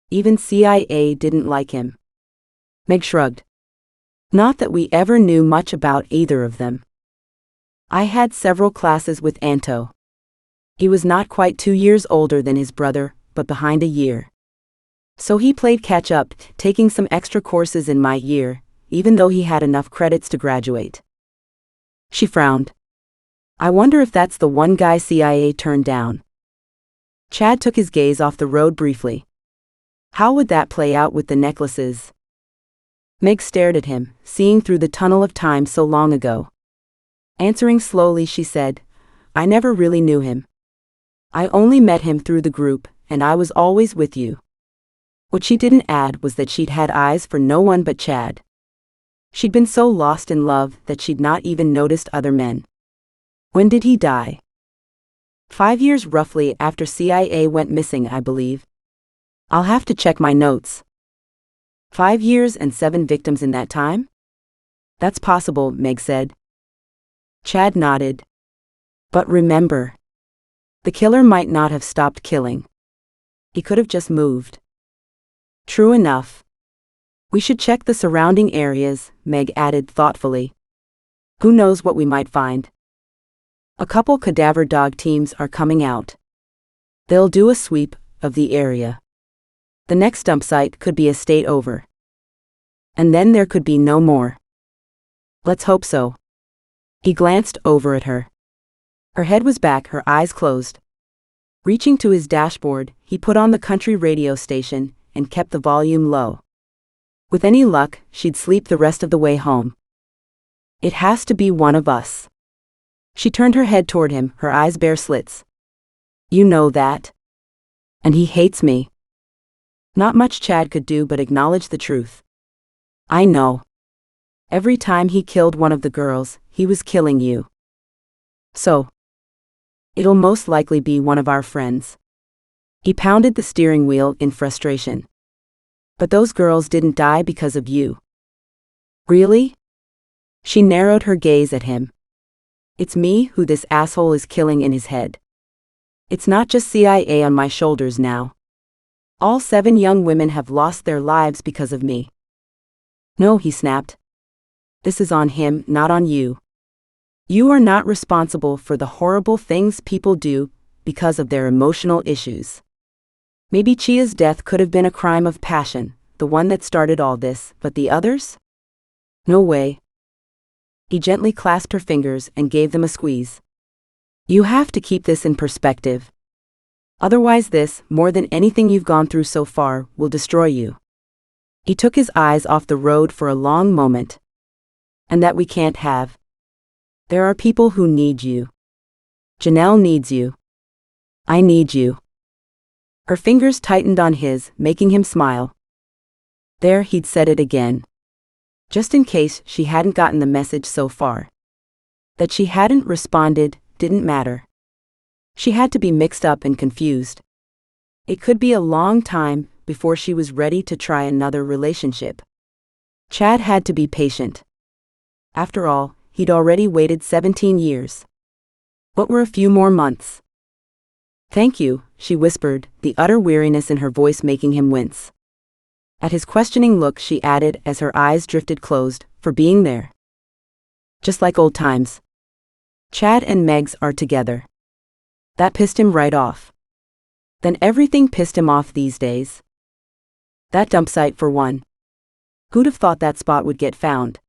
[SPEAKER 1] Even CIA didn't like him. Meg shrugged. Not that we ever knew much about either of them. I had several classes with Anto. He was not quite 2 years older than his brother, but behind a year. So he played catch-up, taking some extra courses in my year, even though he had enough credits to graduate. She frowned. I wonder if that's the one guy CIA turned down. Chad took his gaze off the road briefly. How would that play out with the necklaces? Meg stared at him, seeing through the tunnel of time so long ago. Answering slowly, she said, I never really knew him. I only met him through the group, and I was always with you. What she didn't add was that she'd had eyes for no one but Chad. She'd been so lost in love that she'd not even noticed other men. When did he die? 5 years roughly after CIA went missing, I believe. I'll have to check my notes. 5 years and 7 victims in that time? That's possible, Meg said. Chad nodded. But remember, the killer might not have stopped killing. He could have just moved. True enough. We should check the surrounding areas, Meg added thoughtfully. Who knows what we might find? A couple cadaver dog teams are coming out. They'll do a sweep of the area. The next dump site could be a state over. And then there could be no more. Let's hope so. He glanced over at her. Her head was back, her eyes closed. Reaching to his dashboard, he put on the country radio station and kept the volume low. With any luck, she'd sleep the rest of the way home. It has to be one of us. She turned her head toward him, her eyes bare slits. You know that. And he hates me. Not much Chad could do but acknowledge the truth. I know. Every time he killed one of the girls, he was killing you. So. It'll most likely be one of our friends. He pounded the steering wheel in frustration. But those girls didn't die because of you. Really? She narrowed her gaze at him. It's me who this asshole is killing in his head. It's not just CIA on my shoulders now. All 7 young women have lost their lives because of me. No, he snapped. This is on him, not on you. You are not responsible for the horrible things people do because of their emotional issues. Maybe Chia's death could have been a crime of passion, the one that started all this, but the others? No way. He gently clasped her fingers and gave them a squeeze. You have to keep this in perspective. Otherwise this, more than anything you've gone through so far, will destroy you. He took his eyes off the road for a long moment. And that we can't have. There are people who need you. Janelle needs you. I need you. Her fingers tightened on his, making him smile. There, he'd said it again. Just in case she hadn't gotten the message so far. That she hadn't responded didn't matter. She had to be mixed up and confused. It could be a long time before she was ready to try another relationship. Chad had to be patient. After all, he'd already waited 17 years. What were a few more months? Thank you, she whispered, the utter weariness in her voice making him wince. At his questioning look she added as her eyes drifted closed, for being there. Just like old times. Chad and Megs are together. That pissed him right off. Then everything pissed him off these days. That dump site for one. Who'd have thought that spot would get found?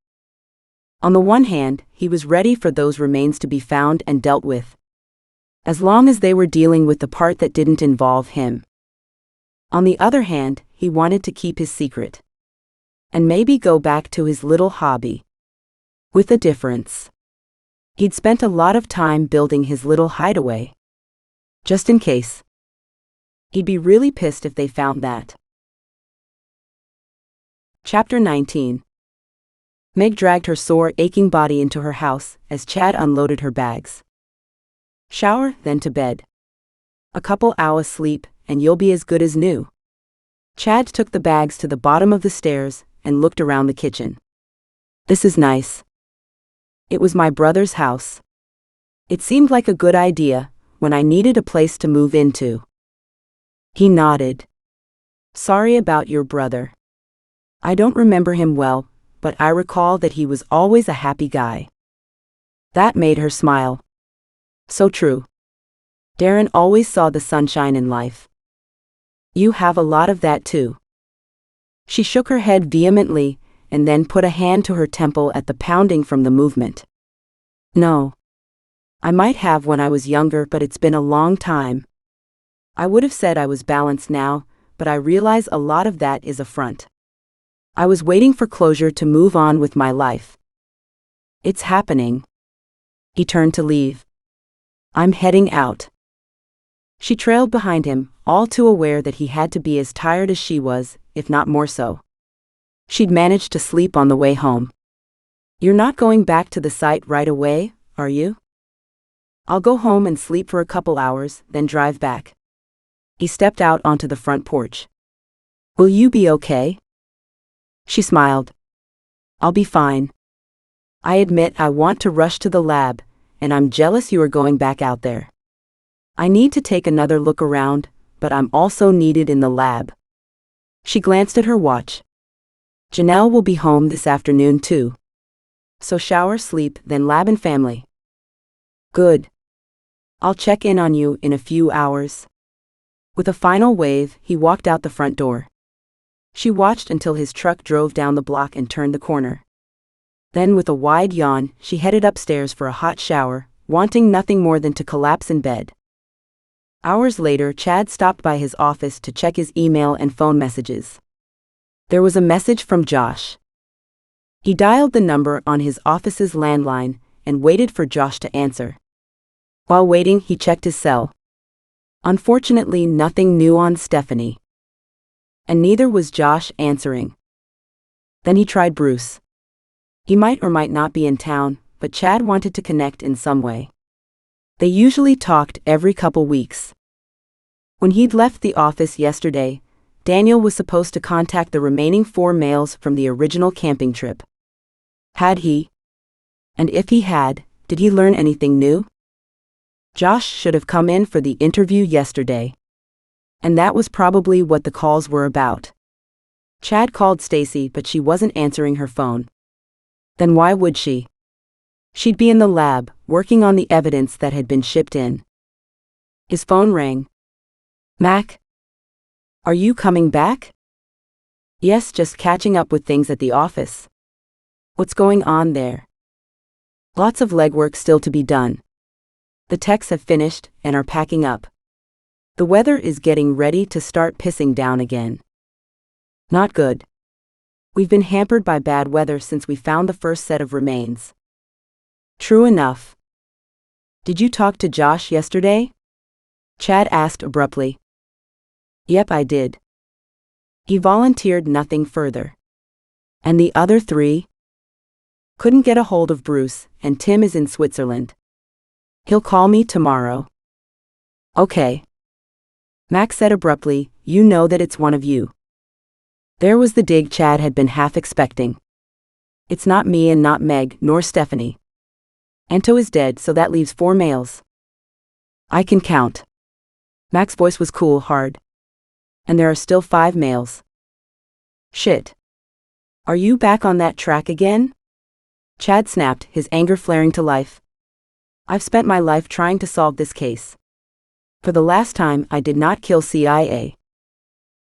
[SPEAKER 1] On the one hand, he was ready for those remains to be found and dealt with. As long as they were dealing with the part that didn't involve him. On the other hand, he wanted to keep his secret. And maybe go back to his little hobby. With a difference. He'd spent a lot of time building his little hideaway. Just in case. He'd be really pissed if they found that. Chapter 19. Meg dragged her sore, aching body into her house as Chad unloaded her bags. Shower, then to bed. A couple hours sleep, and you'll be as good as new. Chad took the bags to the bottom of the stairs and looked around the kitchen. This is nice. It was my brother's house. It seemed like a good idea when I needed a place to move into. He nodded. Sorry about your brother. I don't remember him well, but I recall that he was always a happy guy. That made her smile. So true. Darren always saw the sunshine in life. You have a lot of that too. She shook her head vehemently and then put a hand to her temple at the pounding from the movement. No. I might have when I was younger, but it's been a long time. I would have said I was balanced now, but I realize a lot of that is a front. I was waiting for closure to move on with my life. It's happening. He turned to leave. I'm heading out. She trailed behind him, all too aware that he had to be as tired as she was, if not more so. She'd managed to sleep on the way home. You're not going back to the site right away, are you? I'll go home and sleep for a couple hours, then drive back. He stepped out onto the front porch. Will you be okay? She smiled. I'll be fine. I admit I want to rush to the lab, and I'm jealous you are going back out there. I need to take another look around, but I'm also needed in the lab. She glanced at her watch. Janelle will be home this afternoon too. So shower, sleep, then lab and family. Good. I'll check in on you in a few hours. With a final wave, he walked out the front door. She watched until his truck drove down the block and turned the corner. Then with a wide yawn, she headed upstairs for a hot shower, wanting nothing more than to collapse in bed. Hours later, Chad stopped by his office to check his email and phone messages. There was a message from Josh. He dialed the number on his office's landline and waited for Josh to answer. While waiting, he checked his cell. Unfortunately, nothing new on Stephanie. And neither was Josh answering. Then he tried Bruce. He might or might not be in town, but Chad wanted to connect in some way. They usually talked every couple weeks. When he'd left the office yesterday, Daniel was supposed to contact the remaining 4 males from the original camping trip. Had he? And if he had, did he learn anything new? Josh should have come in for the interview yesterday. And that was probably what the calls were about. Chad called Stacy, but she wasn't answering her phone. Then why would she? She'd be in the lab, working on the evidence that had been shipped in. His phone rang. Mac? Are you coming back? Yes, just catching up with things at the office. What's going on there? Lots of legwork still to be done. The techs have finished and are packing up. The weather is getting ready to start pissing down again. Not good. We've been hampered by bad weather since we found the first set of remains. True enough. Did you talk to Josh yesterday? Chad asked abruptly. Yep, I did. He volunteered nothing further. And the other 3? Couldn't get a hold of Bruce, and Tim is in Switzerland. He'll call me tomorrow. Okay. Max said abruptly, you know that it's one of you. There was the dig Chad had been half expecting. It's not me and not Meg, nor Stephanie. Anto is dead, so that leaves 4 males. I can count. Max's voice was cool, hard. And there are still 5 males. Shit. Are you back on that track again? Chad snapped, his anger flaring to life. I've spent my life trying to solve this case. For the last time, I did not kill CIA.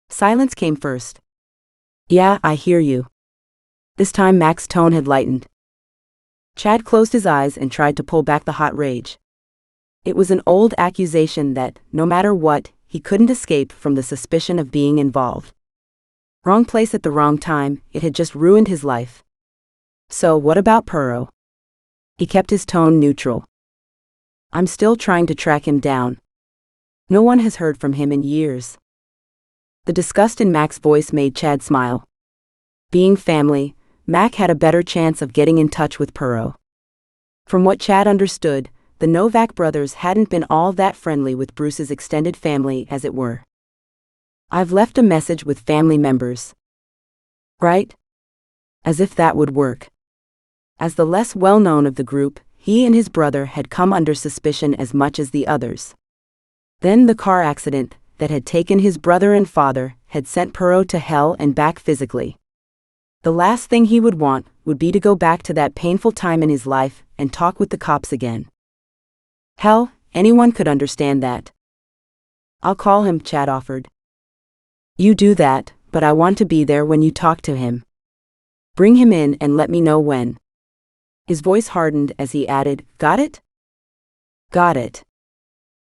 [SPEAKER 1] Silence came first. Yeah, I hear you. This time Max's tone had lightened. Chad closed his eyes and tried to pull back the hot rage. It was an old accusation that, no matter what, he couldn't escape from the suspicion of being involved. Wrong place at the wrong time, it had just ruined his life. So what about Perot? He kept his tone neutral. I'm still trying to track him down. No one has heard from him in years. The disgust in Mac's voice made Chad smile. Being family, Mac had a better chance of getting in touch with Perot. From what Chad understood, the Novak brothers hadn't been all that friendly with Bruce's extended family, as it were. I've left a message with family members. Right? As if that would work. As the less well-known of the group, he and his brother had come under suspicion as much as the others. Then the car accident that had taken his brother and father had sent Perot to hell and back physically. The last thing he would want would be to go back to that painful time in his life and talk with the cops again. Hell, anyone could understand that. I'll call him, Chad offered. You do that, but I want to be there when you talk to him. Bring him in and let me know when. His voice hardened as he added, got it? Got it.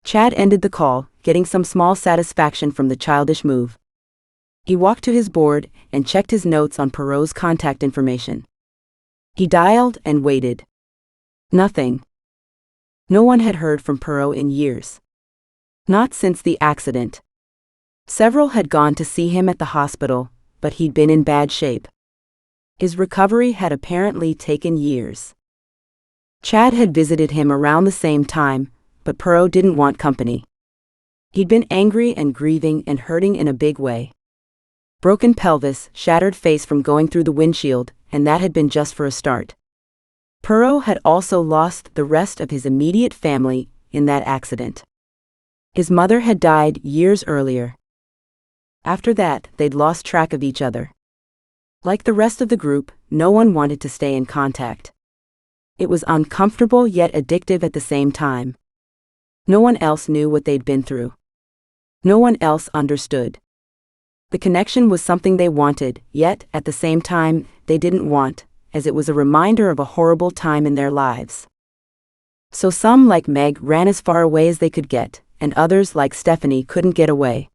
[SPEAKER 1] Chad ended the call, getting some small satisfaction from the childish move. He walked to his board and checked his notes on Perot's contact information. He dialed and waited. Nothing. No one had heard from Perot in years. Not since the accident. Several had gone to see him at the hospital, but he'd been in bad shape. His recovery had apparently taken years. Chad had visited him around the same time, but Perot didn't want company. He'd been angry and grieving and hurting in a big way. Broken pelvis, shattered face from going through the windshield, and that had been just for a start. Perot had also lost the rest of his immediate family in that accident. His mother had died years earlier. After that, they'd lost track of each other. Like the rest of the group, no one wanted to stay in contact. It was uncomfortable yet addictive at the same time. No one else knew what they'd been through. No one else understood. The connection was something they wanted, yet, at the same time, they didn't want, as it was a reminder of a horrible time in their lives. So some, like Meg, ran as far away as they could get, and others, like Stephanie, couldn't get away.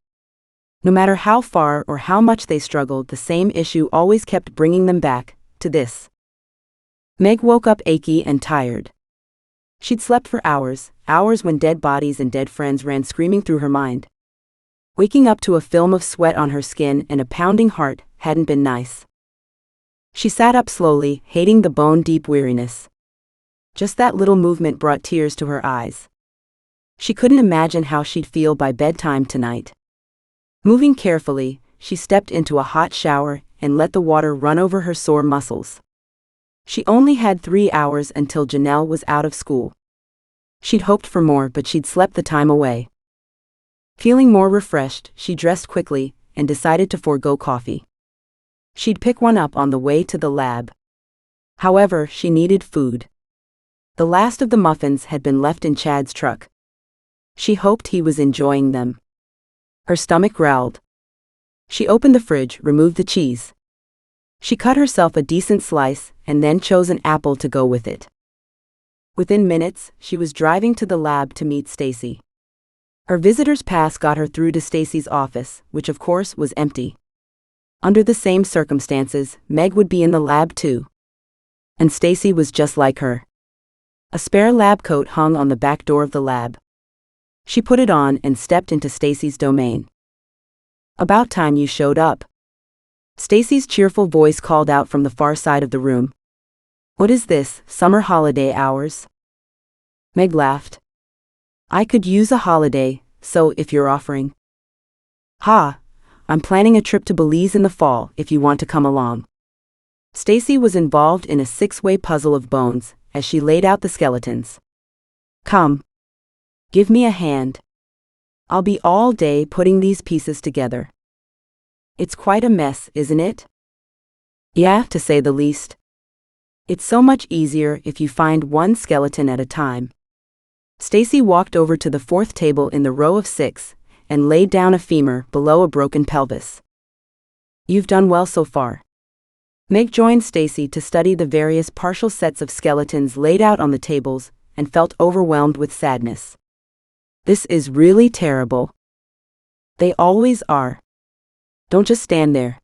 [SPEAKER 1] No matter how far or how much they struggled, the same issue always kept bringing them back to this. Meg woke up achy and tired. She'd slept for hours when dead bodies and dead friends ran screaming through her mind. Waking up to a film of sweat on her skin and a pounding heart hadn't been nice. She sat up slowly, hating the bone-deep weariness. Just that little movement brought tears to her eyes. She couldn't imagine how she'd feel by bedtime tonight. Moving carefully, she stepped into a hot shower and let the water run over her sore muscles. She only had 3 hours until Janelle was out of school. She'd hoped for more, but she'd slept the time away. Feeling more refreshed, she dressed quickly and decided to forego coffee. She'd pick one up on the way to the lab. However, she needed food. The last of the muffins had been left in Chad's truck. She hoped he was enjoying them. Her stomach growled. She opened the fridge, removed the cheese. She cut herself a decent slice and then chose an apple to go with it. Within minutes, she was driving to the lab to meet Stacy. Her visitor's pass got her through to Stacy's office, which of course was empty. Under the same circumstances, Meg would be in the lab too. And Stacy was just like her. A spare lab coat hung on the back door of the lab. She put it on and stepped into Stacy's domain. "About time you showed up." Stacy's cheerful voice called out from the far side of the room. "What is this, summer holiday hours?" Meg laughed. "I could use a holiday, so if you're offering." "Ha, I'm planning a trip to Belize in the fall if you want to come along." Stacy was involved in a 6-way puzzle of bones as she laid out the skeletons. "Come. Give me a hand. I'll be all day putting these pieces together." "It's quite a mess, isn't it?" "Yeah, to say the least. It's so much easier if you find one skeleton at a time." Stacy walked over to the 4th table in the row of 6 and laid down a femur below a broken pelvis. "You've done well so far." Meg joined Stacy to study the various partial sets of skeletons laid out on the tables and felt overwhelmed with sadness. "This is really terrible." "They always are. Don't just stand there."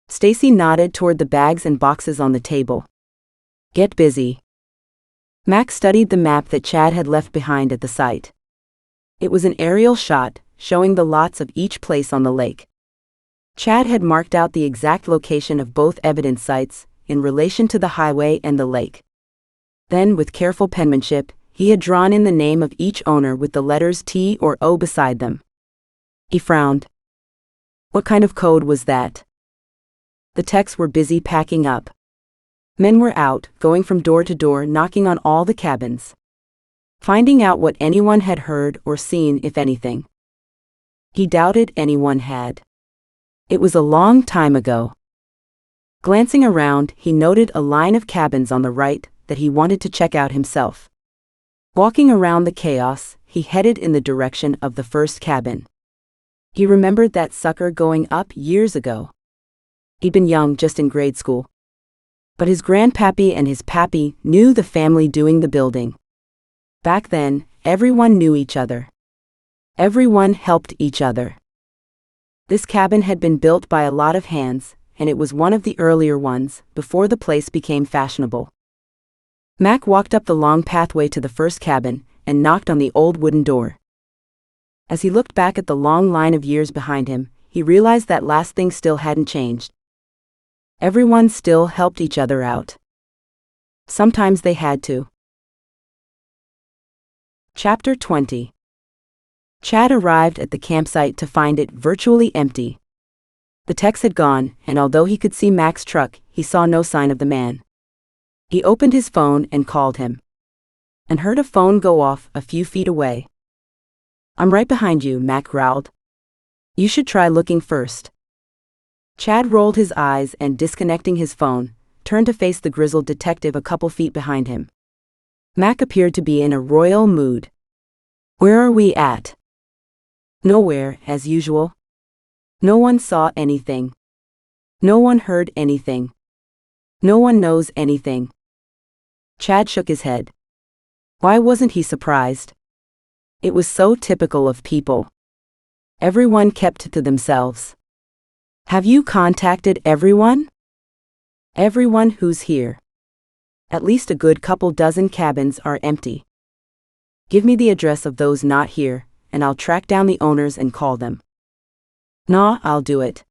[SPEAKER 1] Stacy nodded toward the bags and boxes on the table. "Get busy." Max studied the map that Chad had left behind at the site. It was an aerial shot, showing the lots of each place on the lake. Chad had marked out the exact location of both evidence sites, in relation to the highway and the lake. Then, with careful penmanship, he had drawn in the name of each owner with the letters T or O beside them. He frowned. What kind of code was that? The techs were busy packing up. Men were out, going from door to door, knocking on all the cabins, finding out what anyone had heard or seen, if anything. He doubted anyone had. It was a long time ago. Glancing around, he noted a line of cabins on the right that he wanted to check out himself. Walking around the chaos, he headed in the direction of the first cabin. He remembered that sucker going up years ago. He'd been young, just in grade school. But his grandpappy and his pappy knew the family doing the building. Back then, everyone knew each other. Everyone helped each other. This cabin had been built by a lot of hands, and it was one of the earlier ones, before the place became fashionable. Mac walked up the long pathway to the first cabin and knocked on the old wooden door. As he looked back at the long line of years behind him, he realized that last thing still hadn't changed. Everyone still helped each other out. Sometimes they had to. Chapter 20. Chad arrived at the campsite to find it virtually empty. The techs had gone, and although he could see Mac's truck, he saw no sign of the man. He opened his phone and called him, and heard a phone go off a few feet away. "I'm right behind you," Mac growled. "You should try looking first." Chad rolled his eyes and, disconnecting his phone, turned to face the grizzled detective a couple feet behind him. Mac appeared to be in a royal mood. "Where are we at?" "Nowhere, as usual. No one saw anything. No one heard anything. No one knows anything." Chad shook his head. Why wasn't he surprised? It was so typical of people. Everyone kept to themselves. Have you contacted everyone? Everyone who's here. At least a good couple dozen cabins are empty. Give me the address of those not here, and I'll track down the owners and call them. Nah, I'll do it.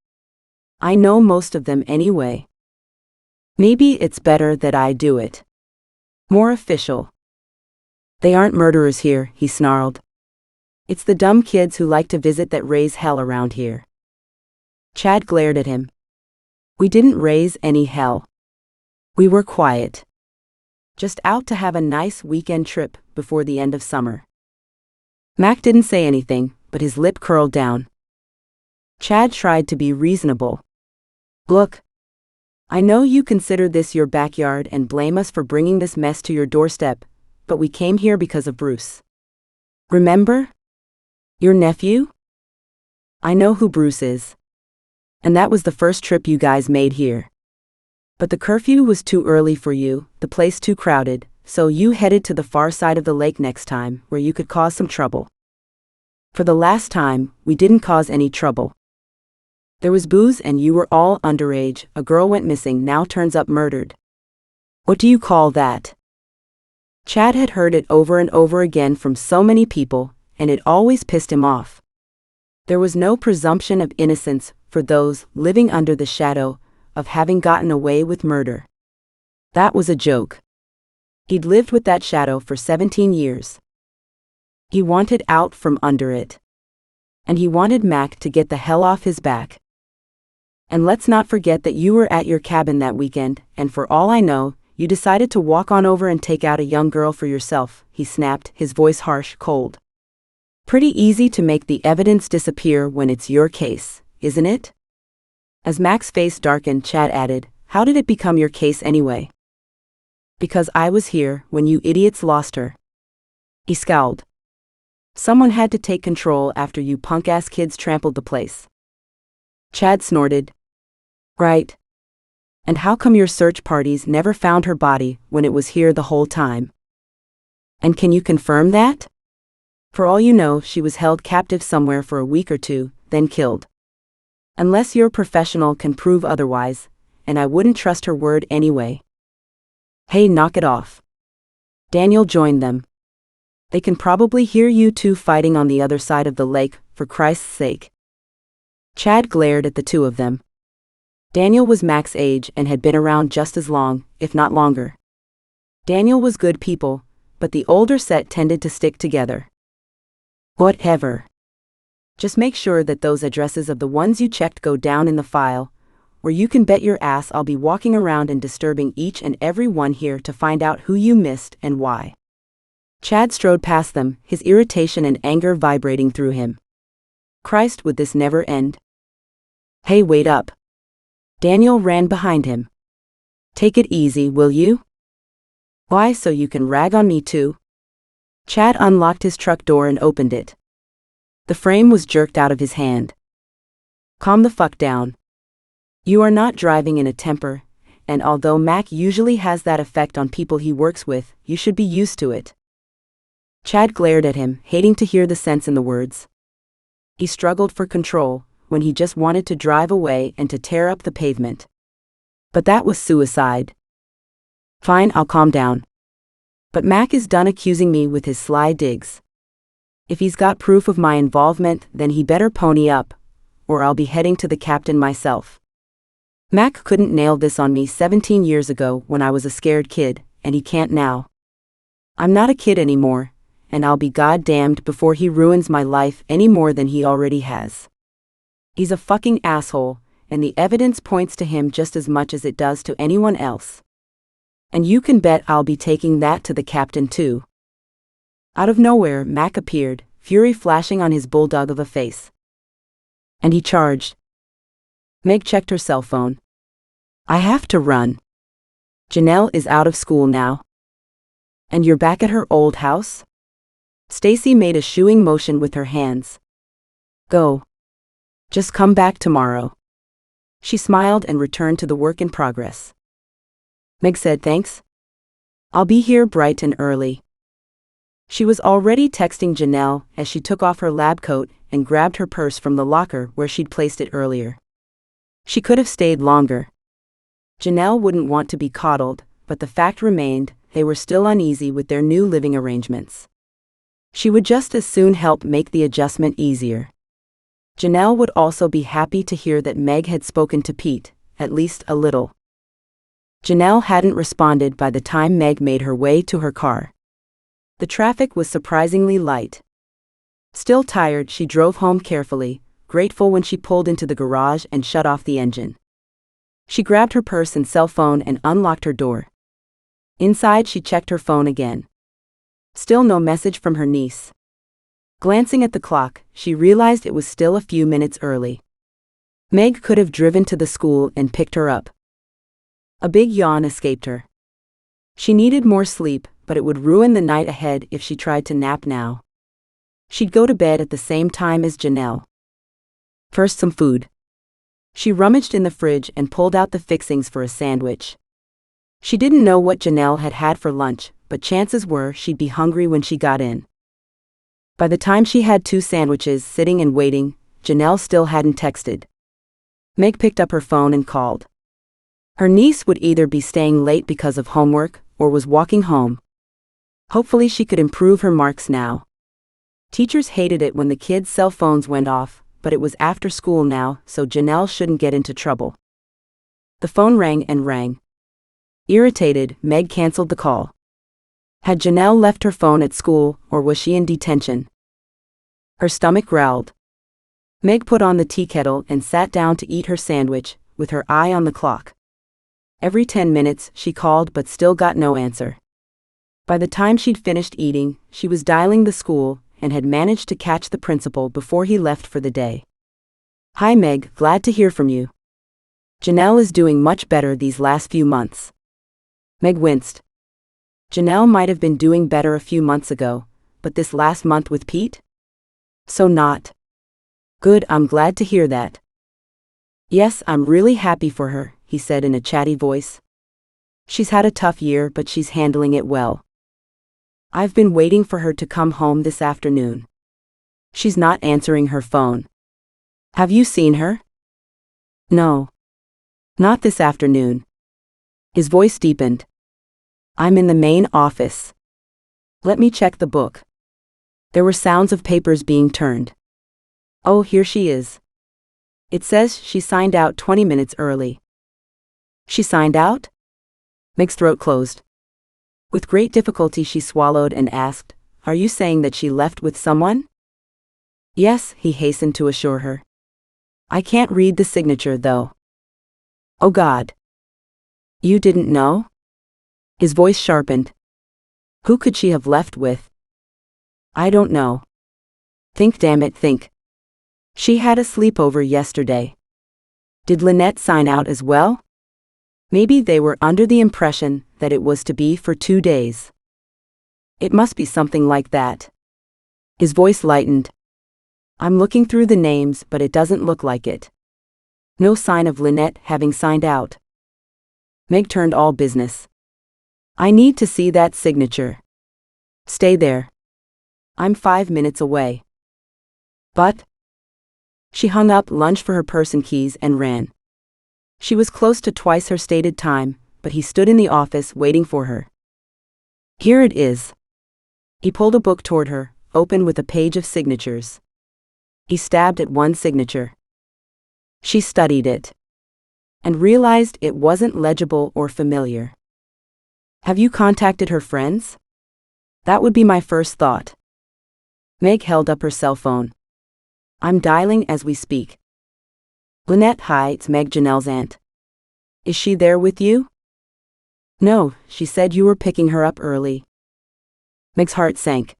[SPEAKER 1] I know most of them anyway. Maybe it's better that I do it. More official. They aren't murderers here, he snarled. It's the dumb kids who like to visit that raise hell around here. Chad glared at him. We didn't raise any hell. We were quiet. Just out to have a nice weekend trip before the end of summer. Mac didn't say anything, but his lip curled down. Chad tried to be reasonable. Look, I know you consider this your backyard and blame us for bringing this mess to your doorstep, but we came here because of Bruce. Remember? Your nephew? I know who Bruce is. And that was the first trip you guys made here. But the curfew was too early for you, the place too crowded, so you headed to the far side of the lake next time, where you could cause some trouble. For the last time, we didn't cause any trouble. There was booze and you were all underage, a girl went missing, now turns up murdered. What do you call that? Chad had heard it over and over again from so many people, and it always pissed him off. There was no presumption of innocence for those living under the shadow of having gotten away with murder. That was a joke. He'd lived with that shadow for 17 years. He wanted out from under it. And he wanted Mac to get the hell off his back. And let's not forget that you were at your cabin that weekend, and for all I know, you decided to walk on over and take out a young girl for yourself, he snapped, his voice harsh, cold. Pretty easy to make the evidence disappear when it's your case, isn't it? As Mac's face darkened, Chad added, how did it become your case anyway? Because I was here when you idiots lost her. He scowled. Someone had to take control after you punk-ass kids trampled the place. Chad snorted. Right. And how come your search parties never found her body when it was here the whole time? And can you confirm that? For all you know, she was held captive somewhere for a week or two, then killed. Unless your professional can prove otherwise, and I wouldn't trust her word anyway. Hey, knock it off. Daniel joined them. They can probably hear you two fighting on the other side of the lake, for Christ's sake. Chad glared at the two of them. Daniel was Mac's age and had been around just as long, if not longer. Daniel was good people, but the older set tended to stick together. Whatever. Just make sure that those addresses of the ones you checked go down in the file, or you can bet your ass I'll be walking around and disturbing each and every one here to find out who you missed and why. Chad strode past them, his irritation and anger vibrating through him. Christ, would this never end? Hey, wait up. Daniel ran behind him. Take it easy, will you? Why, so you can rag on me too? Chad unlocked his truck door and opened it. The frame was jerked out of his hand. Calm the fuck down. You are not driving in a temper, and although Mac usually has that effect on people he works with, you should be used to it. Chad glared at him, hating to hear the sense in the words. He struggled for control, when he just wanted to drive away and to tear up the pavement. But that was suicide. Fine, I'll calm down. But Mac is done accusing me with his sly digs. If he's got proof of my involvement, then he better pony up, or I'll be heading to the captain myself. Mac couldn't nail this on me 17 years ago when I was a scared kid, and he can't now. I'm not a kid anymore, and I'll be goddamned before he ruins my life any more than he already has. He's a fucking asshole, and the evidence points to him just as much as it does to anyone else. And you can bet I'll be taking that to the captain too. Out of nowhere, Mac appeared, fury flashing on his bulldog of a face. And he charged. Meg checked her cell phone. I have to run. Janelle is out of school now. And you're back at her old house? Stacy made a shooing motion with her hands. Go. Just come back tomorrow. She smiled and returned to the work in progress. Meg said thanks. I'll be here bright and early. She was already texting Janelle as she took off her lab coat and grabbed her purse from the locker where she'd placed it earlier. She could have stayed longer. Janelle wouldn't want to be coddled, but the fact remained, they were still uneasy with their new living arrangements. She would just as soon help make the adjustment easier. Janelle would also be happy to hear that Meg had spoken to Pete, at least a little. Janelle hadn't responded by the time Meg made her way to her car. The traffic was surprisingly light. Still tired, she drove home carefully, grateful when she pulled into the garage and shut off the engine. She grabbed her purse and cell phone and unlocked her door. Inside, she checked her phone again. Still no message from her niece. Glancing at the clock, she realized it was still a few minutes early. Meg could have driven to the school and picked her up. A big yawn escaped her. She needed more sleep, but it would ruin the night ahead if she tried to nap now. She'd go to bed at the same time as Janelle. First, some food. She rummaged in the fridge and pulled out the fixings for a sandwich. She didn't know what Janelle had had for lunch, but chances were she'd be hungry when she got in. By the time she had 2 sandwiches sitting and waiting, Janelle still hadn't texted. Meg picked up her phone and called. Her niece would either be staying late because of homework or was walking home. Hopefully she could improve her marks now. Teachers hated it when the kids' cell phones went off, but it was after school now, so Janelle shouldn't get into trouble. The phone rang and rang. Irritated, Meg canceled the call. Had Janelle left her phone at school, or was she in detention? Her stomach growled. Meg put on the tea kettle and sat down to eat her sandwich, with her eye on the clock. Every 10 minutes, she called but still got no answer. By the time she'd finished eating, she was dialing the school and had managed to catch the principal before he left for the day. Hi Meg, glad to hear from you. Janelle is doing much better these last few months. Meg winced. Janelle might have been doing better a few months ago, but this last month with Pete? So not. Good, I'm glad to hear that. Yes, I'm really happy for her, he said in a chatty voice. She's had a tough year, but she's handling it well. I've been waiting for her to come home this afternoon. She's not answering her phone. Have you seen her? No. Not this afternoon. His voice deepened. I'm in the main office. Let me check the book. There were sounds of papers being turned. Oh, here she is. It says she signed out 20 minutes early. She signed out? Meg's throat closed. With great difficulty she swallowed and asked, Are you saying that she left with someone? Yes, he hastened to assure her. I can't read the signature though. Oh God. You didn't know? His voice sharpened. Who could she have left with? I don't know. Think, damn it, think. She had a sleepover yesterday. Did Lynette sign out as well? Maybe they were under the impression that it was to be for 2 days. It must be something like that. His voice lightened. I'm looking through the names, but it doesn't look like it. No sign of Lynette having signed out. Meg turned all business. I need to see that signature. Stay there. I'm 5 minutes away. But? She hung up, lunged for her purse and keys, and ran. She was close to twice her stated time, but he stood in the office waiting for her. Here it is. He pulled a book toward her, open with a page of signatures. He stabbed at one signature. She studied it. And realized it wasn't legible or familiar. Have you contacted her friends? That would be my first thought. Meg held up her cell phone. I'm dialing as we speak. Lynette, hi, it's Meg, Janelle's aunt. Is she there with you? No, she said you were picking her up early. Meg's heart sank.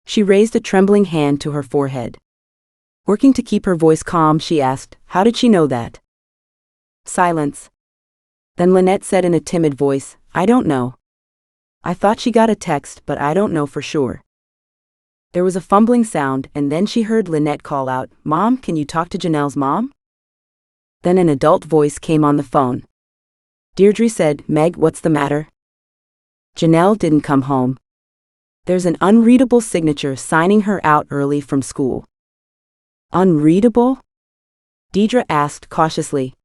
[SPEAKER 1] She raised a trembling hand to her forehead. Working to keep her voice calm, she asked, How did she know that? Silence. Then Lynette said in a timid voice, I don't know. I thought she got a text, but I don't know for sure. There was a fumbling sound, and then she heard Lynette call out, Mom, can you talk to Janelle's mom? Then an adult voice came on the phone. Deirdre said, Meg, what's the matter? Janelle didn't come home. There's an unreadable signature signing her out early from school. Unreadable? Deidre asked cautiously.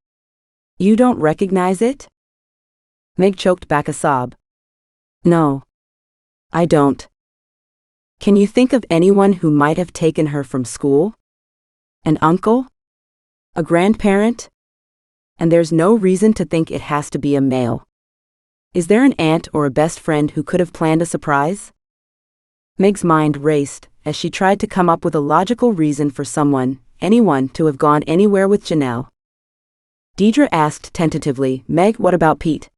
[SPEAKER 1] You don't recognize it? Meg choked back a sob. No. I don't. Can you think of anyone who might have taken her from school? An uncle? A grandparent? And there's no reason to think it has to be a male. Is there an aunt or a best friend who could have planned a surprise? Meg's mind raced as she tried to come up with a logical reason for anyone to have gone anywhere with Janelle. Deidre asked tentatively, Meg, what about Pete?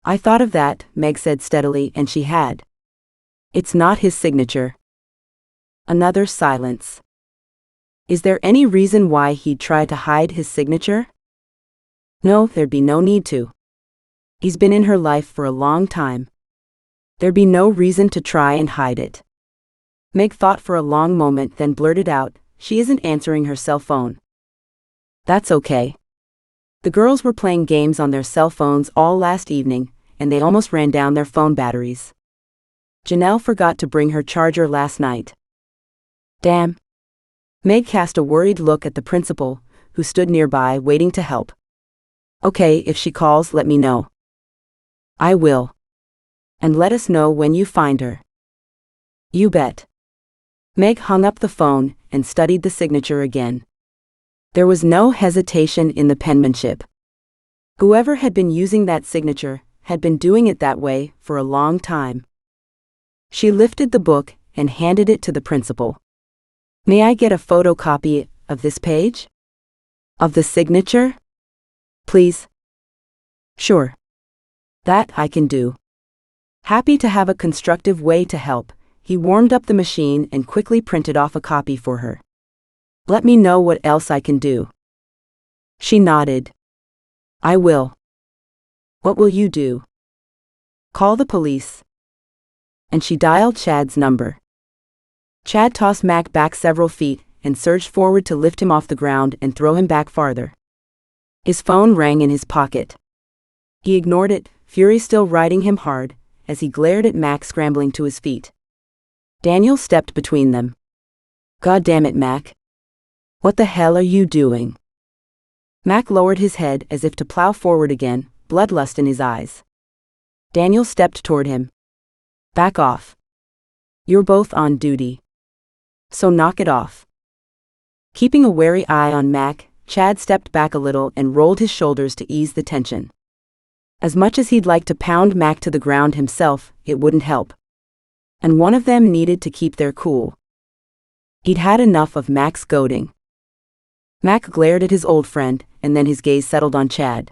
[SPEAKER 1] I thought of that, Meg said steadily, and she had. It's not his signature. Another silence. Is there any reason why he'd try to hide his signature? No, there'd be no need to. He's been in her life for a long time. There'd be no reason to try and hide it. Meg thought for a long moment, then blurted out, she isn't answering her cell phone. That's okay. The girls were playing games on their cell phones all last evening, and they almost ran down their phone batteries. Janelle forgot to bring her charger last night. Damn. Meg cast a worried look at the principal, who stood nearby waiting to help. Okay, if she calls, let me know. I will. And let us know when you find her. You bet. Meg hung up the phone and studied the signature again. There was no hesitation in the penmanship. Whoever had been using that signature had been doing it that way for a long time. She lifted the book and handed it to the principal. May I get a photocopy of this page? Of the signature? Please. Sure. That I can do. Happy to have a constructive way to help, he warmed up the machine and quickly printed off a copy for her. Let me know what else I can do. She nodded. I will. What will you do? Call the police. And she dialed Chad's number. Chad tossed Mac back several feet and surged forward to lift him off the ground and throw him back farther. His phone rang in his pocket. He ignored it, fury still riding him hard, as he glared at Mac scrambling to his feet. Daniel stepped between them. God damn it, Mac. What the hell are you doing? Mac lowered his head as if to plow forward again, bloodlust in his eyes. Daniel stepped toward him. Back off. You're both on duty. So knock it off. Keeping a wary eye on Mac, Chad stepped back a little and rolled his shoulders to ease the tension. As much as he'd like to pound Mac to the ground himself, it wouldn't help. And one of them needed to keep their cool. He'd had enough of Mac's goading. Mac glared at his old friend, and then his gaze settled on Chad.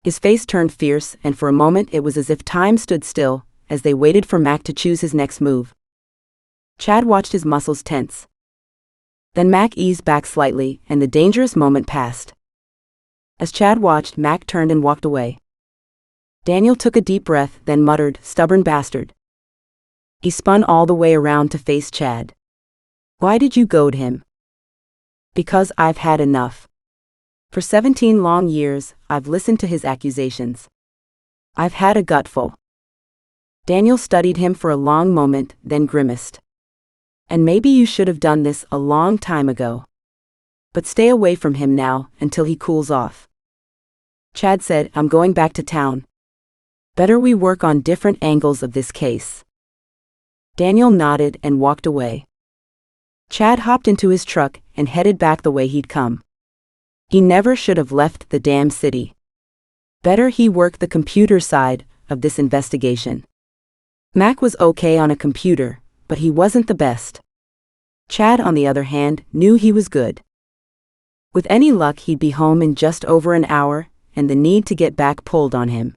[SPEAKER 1] His face turned fierce, and for a moment it was as if time stood still, as they waited for Mac to choose his next move. Chad watched his muscles tense. Then Mac eased back slightly, and the dangerous moment passed. As Chad watched, Mac turned and walked away. Daniel took a deep breath, then muttered, "Stubborn bastard." He spun all the way around to face Chad. Why did you goad him? Because I've had enough. For 17 long years, I've listened to his accusations. I've had a gutful. Daniel studied him for a long moment, then grimaced. And maybe you should have done this a long time ago. But stay away from him now, until he cools off. Chad said, I'm going back to town. Better we work on different angles of this case. Daniel nodded and walked away. Chad hopped into his truck and headed back the way he'd come. He never should have left the damn city. Better he work the computer side of this investigation. Mac was okay on a computer, but he wasn't the best. Chad, on the other hand, knew he was good. With any luck, he'd be home in just over an hour, and the need to get back pulled on him.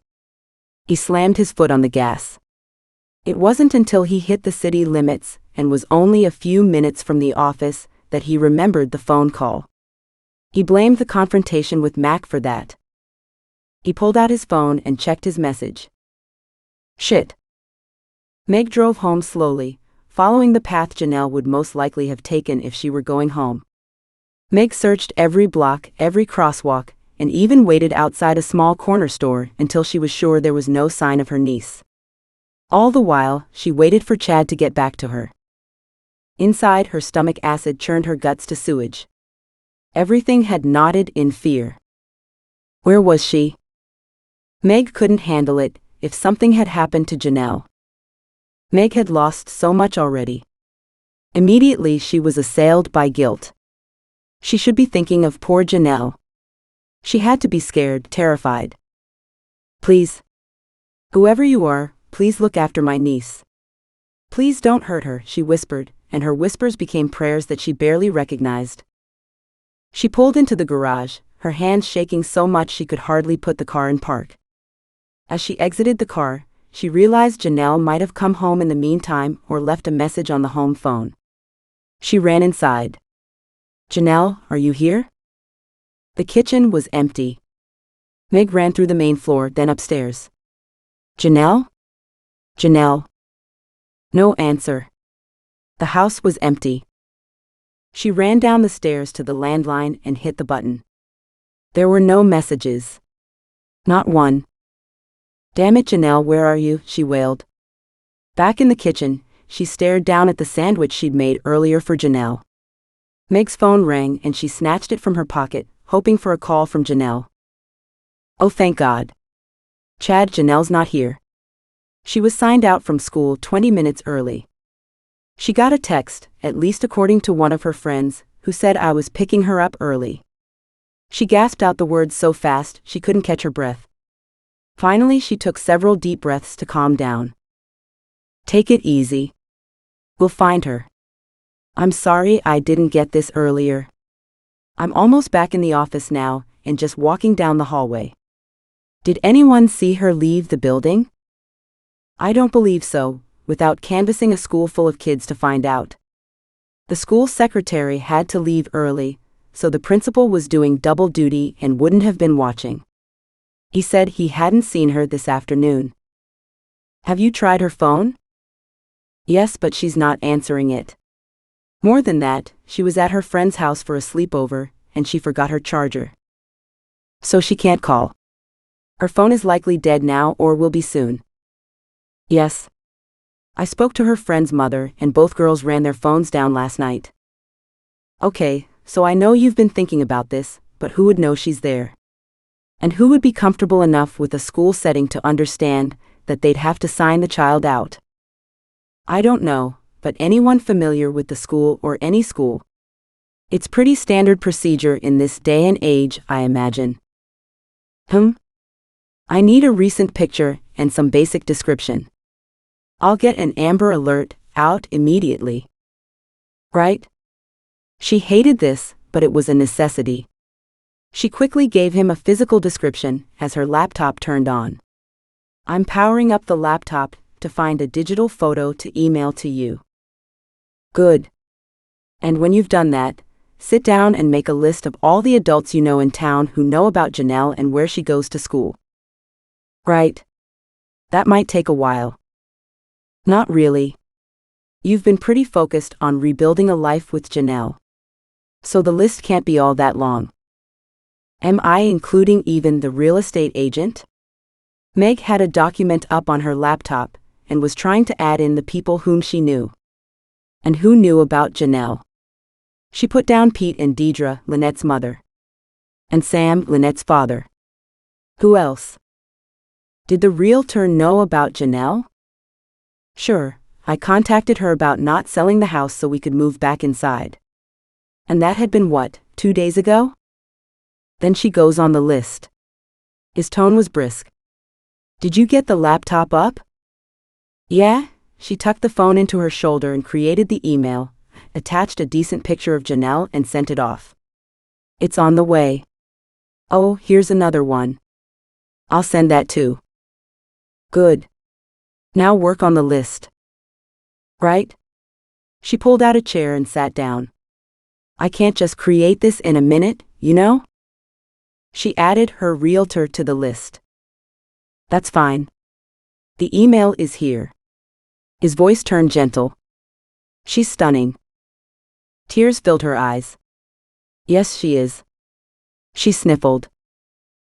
[SPEAKER 1] He slammed his foot on the gas. It wasn't until he hit the city limits and was only a few minutes from the office that he remembered the phone call. He blamed the confrontation with Mac for that. He pulled out his phone and checked his message. Shit. Meg drove home slowly, following the path Janelle would most likely have taken if she were going home. Meg searched every block, every crosswalk, and even waited outside a small corner store until she was sure there was no sign of her niece. All the while, she waited for Chad to get back to her. Inside, her stomach acid churned her guts to sewage. Everything had knotted in fear. Where was she? Meg couldn't handle it. If something had happened to Janelle. Meg had lost so much already. Immediately she was assailed by guilt. She should be thinking of poor Janelle. She had to be scared, terrified. Please. Whoever you are, please look after my niece. Please don't hurt her, she whispered, and her whispers became prayers that she barely recognized. She pulled into the garage, her hands shaking so much she could hardly put the car in park. As she exited the car, she realized Janelle might have come home in the meantime or left a message on the home phone. She ran inside. Janelle, are you here? The kitchen was empty. Meg ran through the main floor, then upstairs. Janelle? Janelle. No answer. The house was empty. She ran down the stairs to the landline and hit the button. There were no messages. Not one. Damn it, Janelle, where are you? She wailed. Back in the kitchen, she stared down at the sandwich she'd made earlier for Janelle. Meg's phone rang and she snatched it from her pocket, hoping for a call from Janelle. Oh, thank God. Chad, Janelle's not here. She was signed out from school 20 minutes early. She got a text, at least according to one of her friends, who said I was picking her up early. She gasped out the words so fast she couldn't catch her breath. Finally, she took several deep breaths to calm down. Take it easy. We'll find her. I'm sorry I didn't get this earlier. I'm almost back in the office now and just walking down the hallway. Did anyone see her leave the building? I don't believe so, without canvassing a school full of kids to find out. The school secretary had to leave early, so the principal was doing double duty and wouldn't have been watching. He said he hadn't seen her this afternoon. Have you tried her phone? Yes, but she's not answering it. More than that, she was at her friend's house for a sleepover, and she forgot her charger. So she can't call. Her phone is likely dead now or will be soon. Yes. I spoke to her friend's mother, and both girls ran their phones down last night. Okay, so I know you've been thinking about this, but who would know she's there? And who would be comfortable enough with a school setting to understand that they'd have to sign the child out? I don't know, but anyone familiar with the school or any school. It's pretty standard procedure in this day and age, I imagine. I need a recent picture and some basic description. I'll get an Amber Alert out immediately. Right? She hated this, but it was a necessity. She quickly gave him a physical description as her laptop turned on. I'm powering up the laptop to find a digital photo to email to you. Good. And when you've done that, sit down and make a list of all the adults you know in town who know about Janelle and where she goes to school. Right. That might take a while. Not really. You've been pretty focused on rebuilding a life with Janelle. So the list can't be all that long. Am I including even the real estate agent? Meg had a document up on her laptop and was trying to add in the people whom she knew. And who knew about Janelle. She put down Pete and Deidre, Lynette's mother. And Sam, Lynette's father. Who else? Did the realtor know about Janelle? Sure, I contacted her about not selling the house so we could move back inside. And that had been what, 2 days ago? Then she goes on the list. His tone was brisk. Did you get the laptop up? Yeah, she tucked the phone into her shoulder and created the email, attached a decent picture of Janelle and sent it off. It's on the way. Oh, here's another one. I'll send that too. Good. Now work on the list. Right? She pulled out a chair and sat down. I can't just create this in a minute, you know? She added her realtor to the list. That's fine. The email is here. His voice turned gentle. She's stunning. Tears filled her eyes. Yes, she is. She sniffled.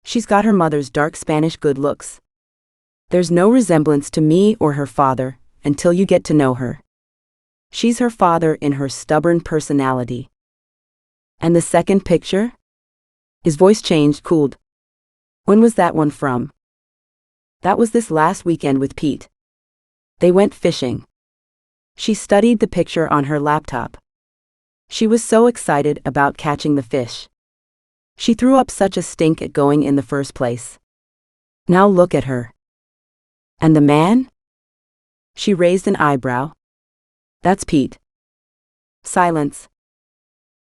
[SPEAKER 1] She's got her mother's dark Spanish good looks. There's no resemblance to me or her father, until you get to know her. She's her father in her stubborn personality. And the second picture? His voice changed, cooled. When was that one from? That was this last weekend with Pete. They went fishing. She studied the picture on her laptop. She was so excited about catching the fish. She threw up such a stink at going in the first place. Now look at her. And the man? She raised an eyebrow. That's Pete. Silence.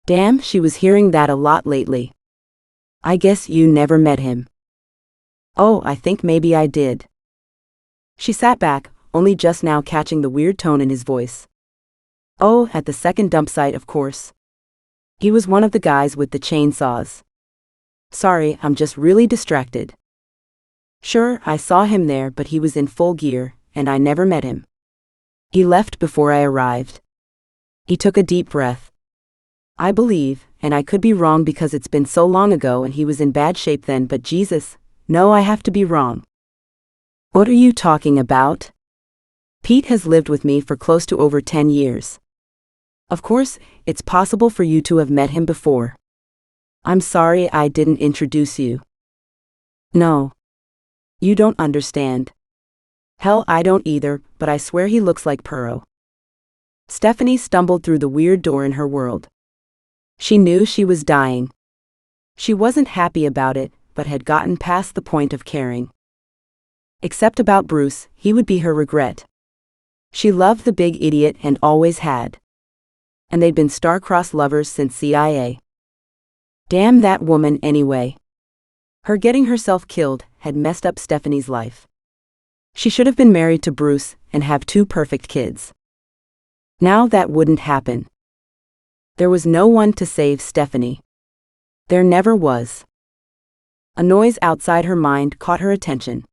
[SPEAKER 1] Damn, she was hearing that a lot lately. I guess you never met him. Oh, I think maybe I did. She sat back, only just now catching the weird tone in his voice. Oh, at the second dump site, of course. He was one of the guys with the chainsaws. Sorry, I'm just really distracted. Sure, I saw him there, but he was in full gear, and I never met him. He left before I arrived. He took a deep breath. I believe, and I could be wrong because it's been so long ago and he was in bad shape then, but Jesus, no, I have to be wrong. What are you talking about? Pete has lived with me for close to over 10 years. Of course, it's possible for you to have met him before. I'm sorry I didn't introduce you. No. You don't understand. Hell, I don't either, but I swear he looks like Puro. Stephanie stumbled through the weird door in her world. She knew she was dying. She wasn't happy about it, but had gotten past the point of caring. Except about Bruce, he would be her regret. She loved the big idiot and always had. And they'd been star-crossed lovers since CIA. Damn that woman anyway. Her getting herself killed had messed up Stephanie's life. She should have been married to Bruce and have 2 perfect kids. Now that wouldn't happen. There was no one to save Stephanie. There never was. A noise outside her mind caught her attention.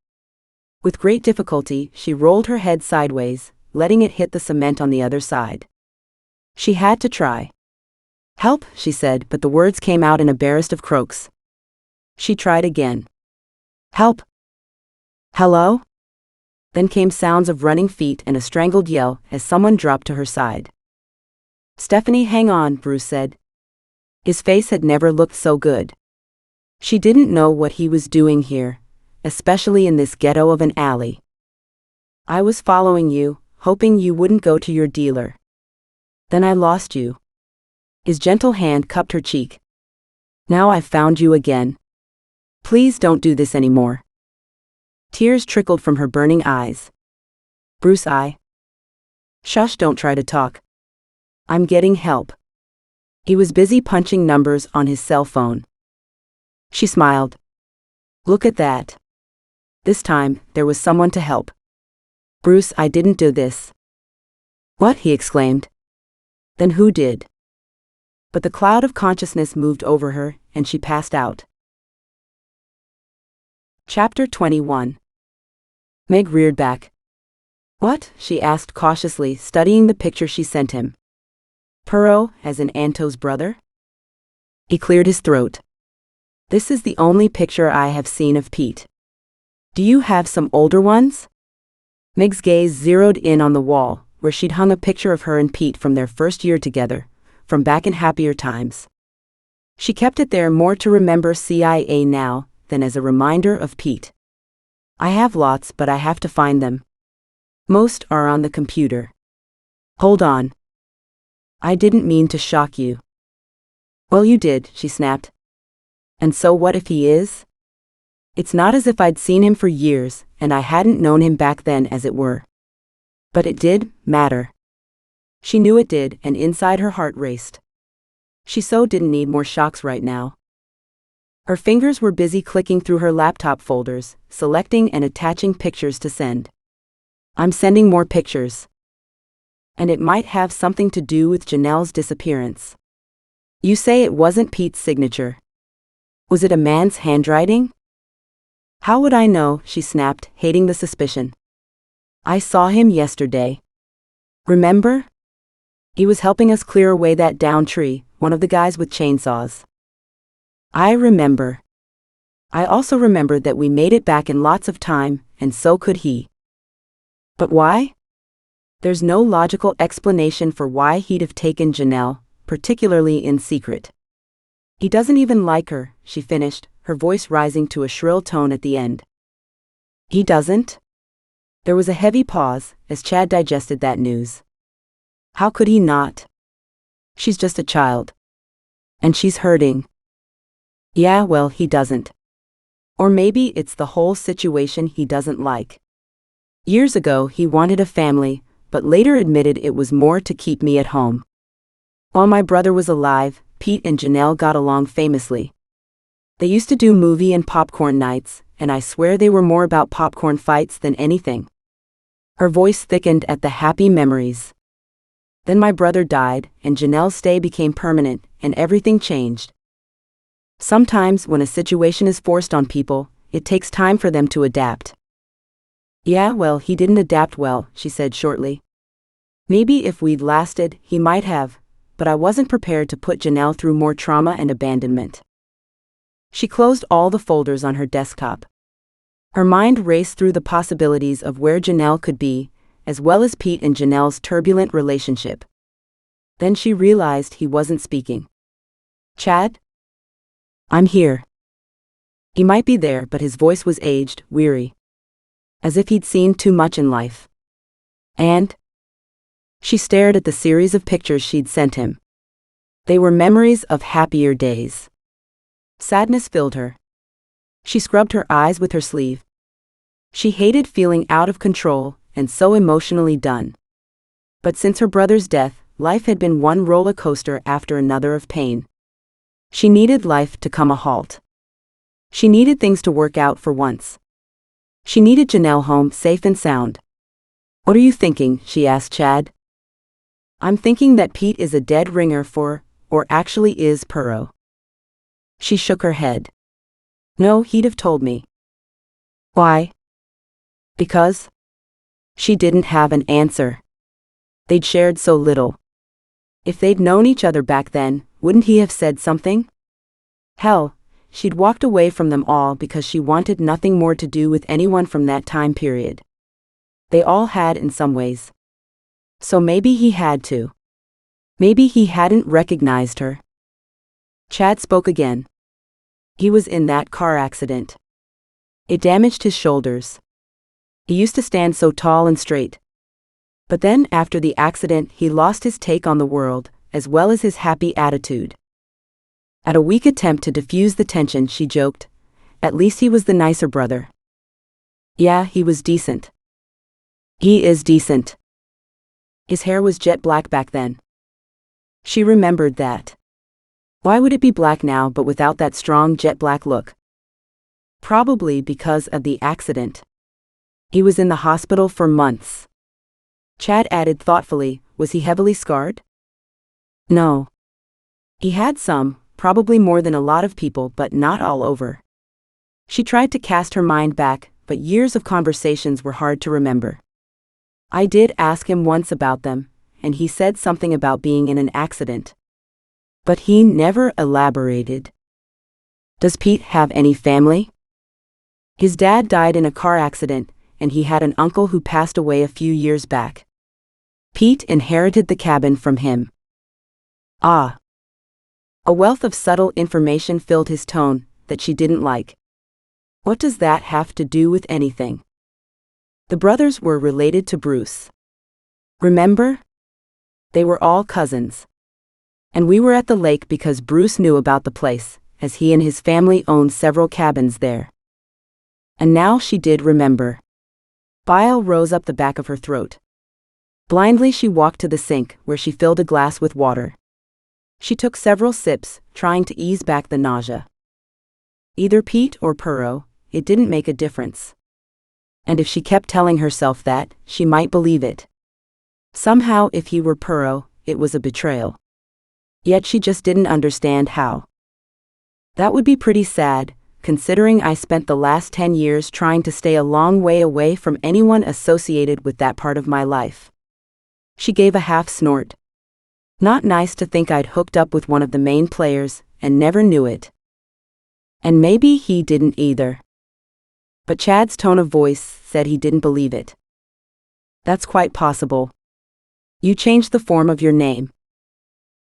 [SPEAKER 1] With great difficulty, she rolled her head sideways, letting it hit the cement on the other side. She had to try. Help, she said, but the words came out in a barest of croaks. She tried again. Help. Hello? Then came sounds of running feet and a strangled yell as someone dropped to her side. Stephanie, hang on, Bruce said. His face had never looked so good. She didn't know what he was doing here, especially in this ghetto of an alley. I was following you, hoping you wouldn't go to your dealer. Then I lost you. His gentle hand cupped her cheek. Now I've found you again. Please don't do this anymore. Tears trickled from her burning eyes. Bruce, Shush, don't try to talk. I'm getting help. He was busy punching numbers on his cell phone. She smiled. Look at that. This time, there was someone to help. Bruce, I didn't do this. What? He exclaimed. Then who did? But the cloud of consciousness moved over her, and she passed out. Chapter 21. Meg reared back. What? She asked cautiously, studying the picture she sent him. Puro, as in Anto's brother? He cleared his throat. This is the only picture I have seen of Pete. Do you have some older ones? Meg's gaze zeroed in on the wall, where she'd hung a picture of her and Pete from their first year together, from back in happier times. She kept it there more to remember CIA now than as a reminder of Pete. I have lots, but I have to find them. Most are on the computer. Hold on. I didn't mean to shock you. Well, you did, she snapped. And so what if he is? It's not as if I'd seen him for years, and I hadn't known him back then, as it were. But it did matter. She knew it did, and inside her heart raced. She so didn't need more shocks right now. Her fingers were busy clicking through her laptop folders, selecting and attaching pictures to send. I'm sending more pictures. And it might have something to do with Janelle's disappearance. You say it wasn't Pete's signature. Was it a man's handwriting? How would I know, she snapped, hating the suspicion. I saw him yesterday. Remember? He was helping us clear away that downed tree, one of the guys with chainsaws. I remember. I also remember that we made it back in lots of time, and so could he. But why? There's no logical explanation for why he'd have taken Janelle, particularly in secret. He doesn't even like her, she finished, her voice rising to a shrill tone at the end. He doesn't? There was a heavy pause as Chad digested that news. How could he not? She's just a child. And she's hurting. Yeah, well, he doesn't. Or maybe it's the whole situation he doesn't like. Years ago he wanted a family, but later admitted it was more to keep me at home. While my brother was alive, Pete and Janelle got along famously. They used to do movie and popcorn nights, and I swear they were more about popcorn fights than anything. Her voice thickened at the happy memories. Then my brother died, and Janelle's stay became permanent, and everything changed. Sometimes when a situation is forced on people, it takes time for them to adapt. Yeah, well, he didn't adapt well, she said shortly. Maybe if we'd lasted, he might have, but I wasn't prepared to put Janelle through more trauma and abandonment. She closed all the folders on her desktop. Her mind raced through the possibilities of where Janelle could be, as well as Pete and Janelle's turbulent relationship. Then she realized he wasn't speaking. Chad? I'm here. He might be there, but his voice was aged, weary. As if he'd seen too much in life. And? She stared at the series of pictures she'd sent him. They were memories of happier days. Sadness filled her. She scrubbed her eyes with her sleeve. She hated feeling out of control and so emotionally done. But since her brother's death, life had been one roller coaster after another of pain. She needed life to come a halt. She needed things to work out for once. She needed Janelle home safe and sound. What are you thinking? She asked Chad. I'm thinking that Pete is a dead ringer for, or actually is Puro. She shook her head. No, he'd have told me. Why? Because? She didn't have an answer. They'd shared so little. If they'd known each other back then, wouldn't he have said something? Hell, she'd walked away from them all because she wanted nothing more to do with anyone from that time period. They all had in some ways. So maybe he had to. Maybe he hadn't recognized her. Chad spoke again. He was in that car accident. It damaged his shoulders. He used to stand so tall and straight. But then after the accident he lost his take on the world, as well as his happy attitude. At a weak attempt to diffuse the tension, she joked, at least he was the nicer brother. Yeah, he was decent. He is decent. His hair was jet black back then. She remembered that. Why would it be black now but without that strong jet black look? Probably because of the accident. He was in the hospital for months. Chad added thoughtfully, was he heavily scarred? No. He had some, probably more than a lot of people, but not all over. She tried to cast her mind back, but years of conversations were hard to remember. I did ask him once about them, and he said something about being in an accident. But he never elaborated. Does Pete have any family? His dad died in a car accident, and he had an uncle who passed away a few years back. Pete inherited the cabin from him. Ah. A wealth of subtle information filled his tone that she didn't like. What does that have to do with anything? The brothers were related to Bruce. Remember? They were all cousins. And we were at the lake because Bruce knew about the place, as he and his family owned several cabins there. And now she did remember. Bile rose up the back of her throat. Blindly she walked to the sink, where she filled a glass with water. She took several sips, trying to ease back the nausea. Either Pete or Puro, it didn't make a difference. And if she kept telling herself that, she might believe it. Somehow, if he were Puro, it was a betrayal. Yet she just didn't understand how. That would be pretty sad, considering I spent the last 10 years trying to stay a long way away from anyone associated with that part of my life. She gave a half snort. Not nice to think I'd hooked up with one of the main players, and never knew it. And maybe he didn't either. But Chad's tone of voice said he didn't believe it. That's quite possible. You changed the form of your name.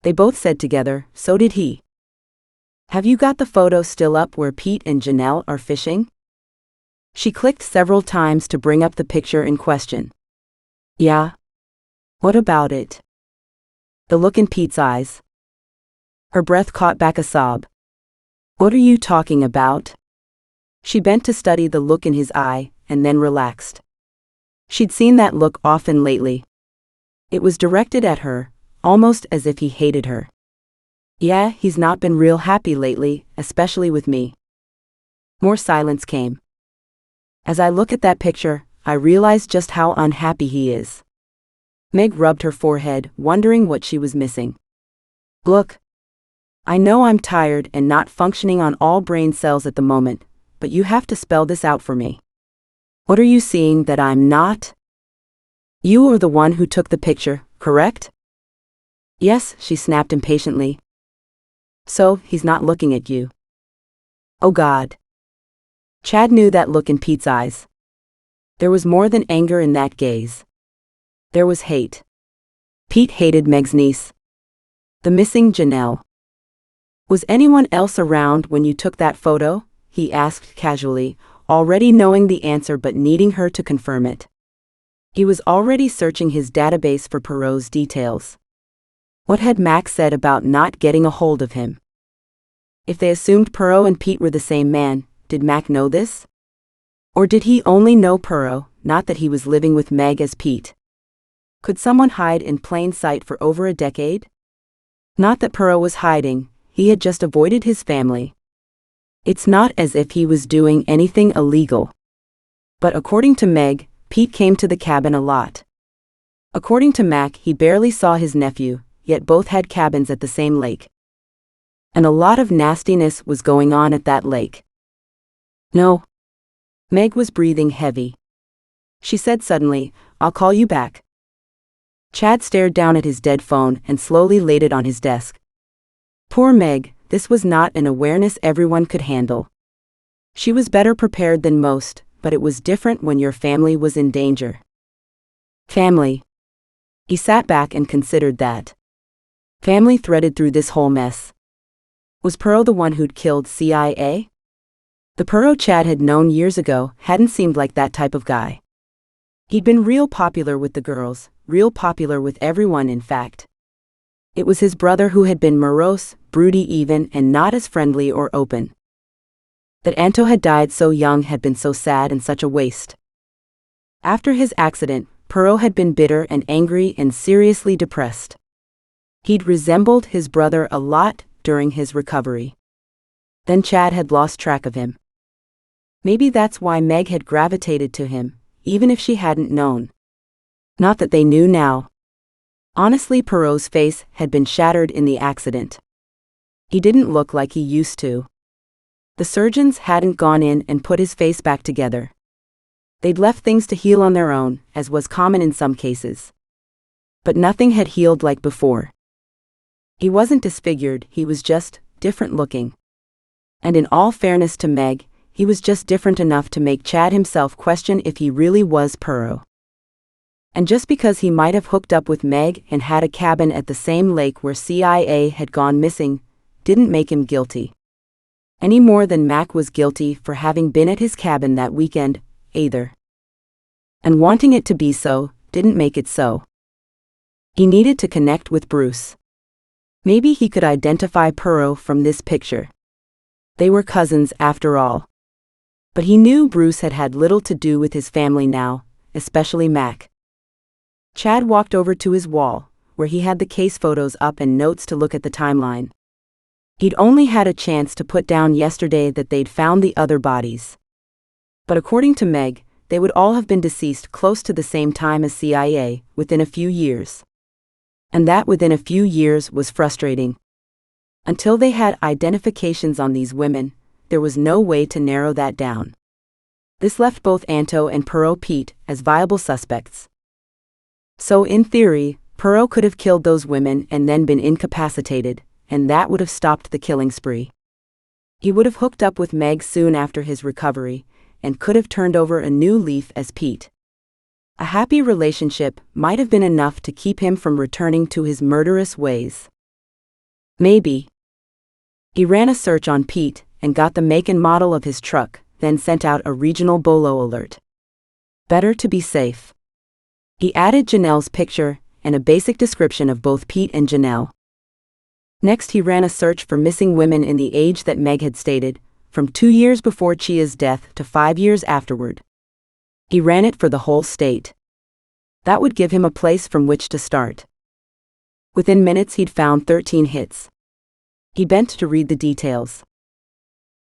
[SPEAKER 1] They both said together, so did he. Have you got the photo still up where Pete and Janelle are fishing? She clicked several times to bring up the picture in question. Yeah. What about it? The look in Pete's eyes. Her breath caught back a sob. What are you talking about? She bent to study the look in his eye, and then relaxed. She'd seen that look often lately. It was directed at her, almost as if he hated her. Yeah, he's not been real happy lately, especially with me. More silence came. As I look at that picture, I realize just how unhappy he is. Meg rubbed her forehead, wondering what she was missing. Look. I know I'm tired and not functioning on all brain cells at the moment, but you have to spell this out for me. What are you seeing that I'm not? You are the one who took the picture, correct? Yes, she snapped impatiently. So, he's not looking at you. Oh God. Chad knew that look in Pete's eyes. There was more than anger in that gaze. There was hate. Pete hated Meg's niece. The missing Janelle. Was anyone else around when you took that photo? He asked casually, already knowing the answer but needing her to confirm it. He was already searching his database for Perot's details. What had Mac said about not getting a hold of him? If they assumed Perot and Pete were the same man, did Mac know this? Or did he only know Perot, not that he was living with Meg as Pete? Could someone hide in plain sight for over a decade? Not that Perot was hiding, he had just avoided his family. It's not as if he was doing anything illegal. But according to Meg, Pete came to the cabin a lot. According to Mac, he barely saw his nephew, yet both had cabins at the same lake. And a lot of nastiness was going on at that lake. No. Meg was breathing heavy. She said suddenly, I'll call you back. Chad stared down at his dead phone and slowly laid it on his desk. Poor Meg, this was not an awareness everyone could handle. She was better prepared than most, but it was different when your family was in danger. Family. He sat back and considered that. Family threaded through this whole mess. Was Perot the one who'd killed CIA? The Perot Chad had known years ago hadn't seemed like that type of guy. He'd been real popular with the girls, real popular with everyone in fact. It was his brother who had been morose, broody even, and not as friendly or open. That Anto had died so young had been so sad and such a waste. After his accident, Perot had been bitter and angry and seriously depressed. He'd resembled his brother a lot during his recovery. Then Chad had lost track of him. Maybe that's why Meg had gravitated to him, even if she hadn't known. Not that they knew now. Honestly, Perot's face had been shattered in the accident. He didn't look like he used to. The surgeons hadn't gone in and put his face back together. They'd left things to heal on their own, as was common in some cases. But nothing had healed like before. He wasn't disfigured, he was just different looking. And in all fairness to Meg, he was just different enough to make Chad himself question if he really was Perot. And just because he might have hooked up with Meg and had a cabin at the same lake where CIA had gone missing, didn't make him guilty. Any more than Mac was guilty for having been at his cabin that weekend, either. And wanting it to be so, didn't make it so. He needed to connect with Bruce. Maybe he could identify Perot from this picture. They were cousins after all. But he knew Bruce had had little to do with his family now, especially Mac. Chad walked over to his wall, where he had the case photos up and notes to look at the timeline. He'd only had a chance to put down yesterday that they'd found the other bodies. But according to Meg, they would all have been deceased close to the same time as CIA, within a few years. And that within a few years was frustrating. Until they had identifications on these women, there was no way to narrow that down. This left both Anto and Perot Pete as viable suspects. So in theory, Perot could have killed those women and then been incapacitated, and that would have stopped the killing spree. He would have hooked up with Meg soon after his recovery, and could have turned over a new leaf as Pete. A happy relationship might have been enough to keep him from returning to his murderous ways. Maybe. He ran a search on Pete and got the make and model of his truck, then sent out a regional bolo alert. Better to be safe. He added Janelle's picture and a basic description of both Pete and Janelle. Next, he ran a search for missing women in the age that Meg had stated, from 2 years before Chia's death to 5 years afterward. He ran it for the whole state. That would give him a place from which to start. Within minutes, he'd found 13 hits. He bent to read the details.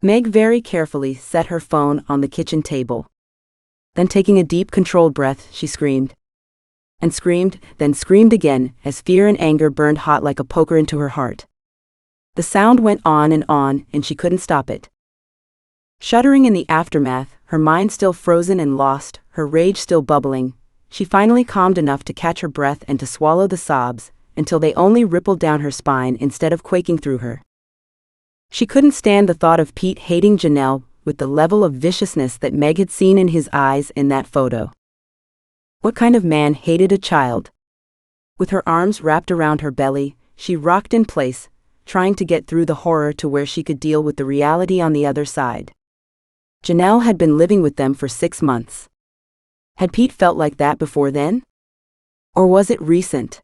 [SPEAKER 1] Meg very carefully set her phone on the kitchen table. Then, taking a deep, controlled breath, she screamed. And screamed, then screamed again, as fear and anger burned hot like a poker into her heart. The sound went on, and she couldn't stop it. Shuddering in the aftermath, her mind still frozen and lost, her rage still bubbling, she finally calmed enough to catch her breath and to swallow the sobs, until they only rippled down her spine instead of quaking through her. She couldn't stand the thought of Pete hating Janelle with the level of viciousness that Meg had seen in his eyes in that photo. What kind of man hated a child? With her arms wrapped around her belly, she rocked in place, trying to get through the horror to where she could deal with the reality on the other side. Janelle had been living with them for 6 months. Had Pete felt like that before then? Or was it recent?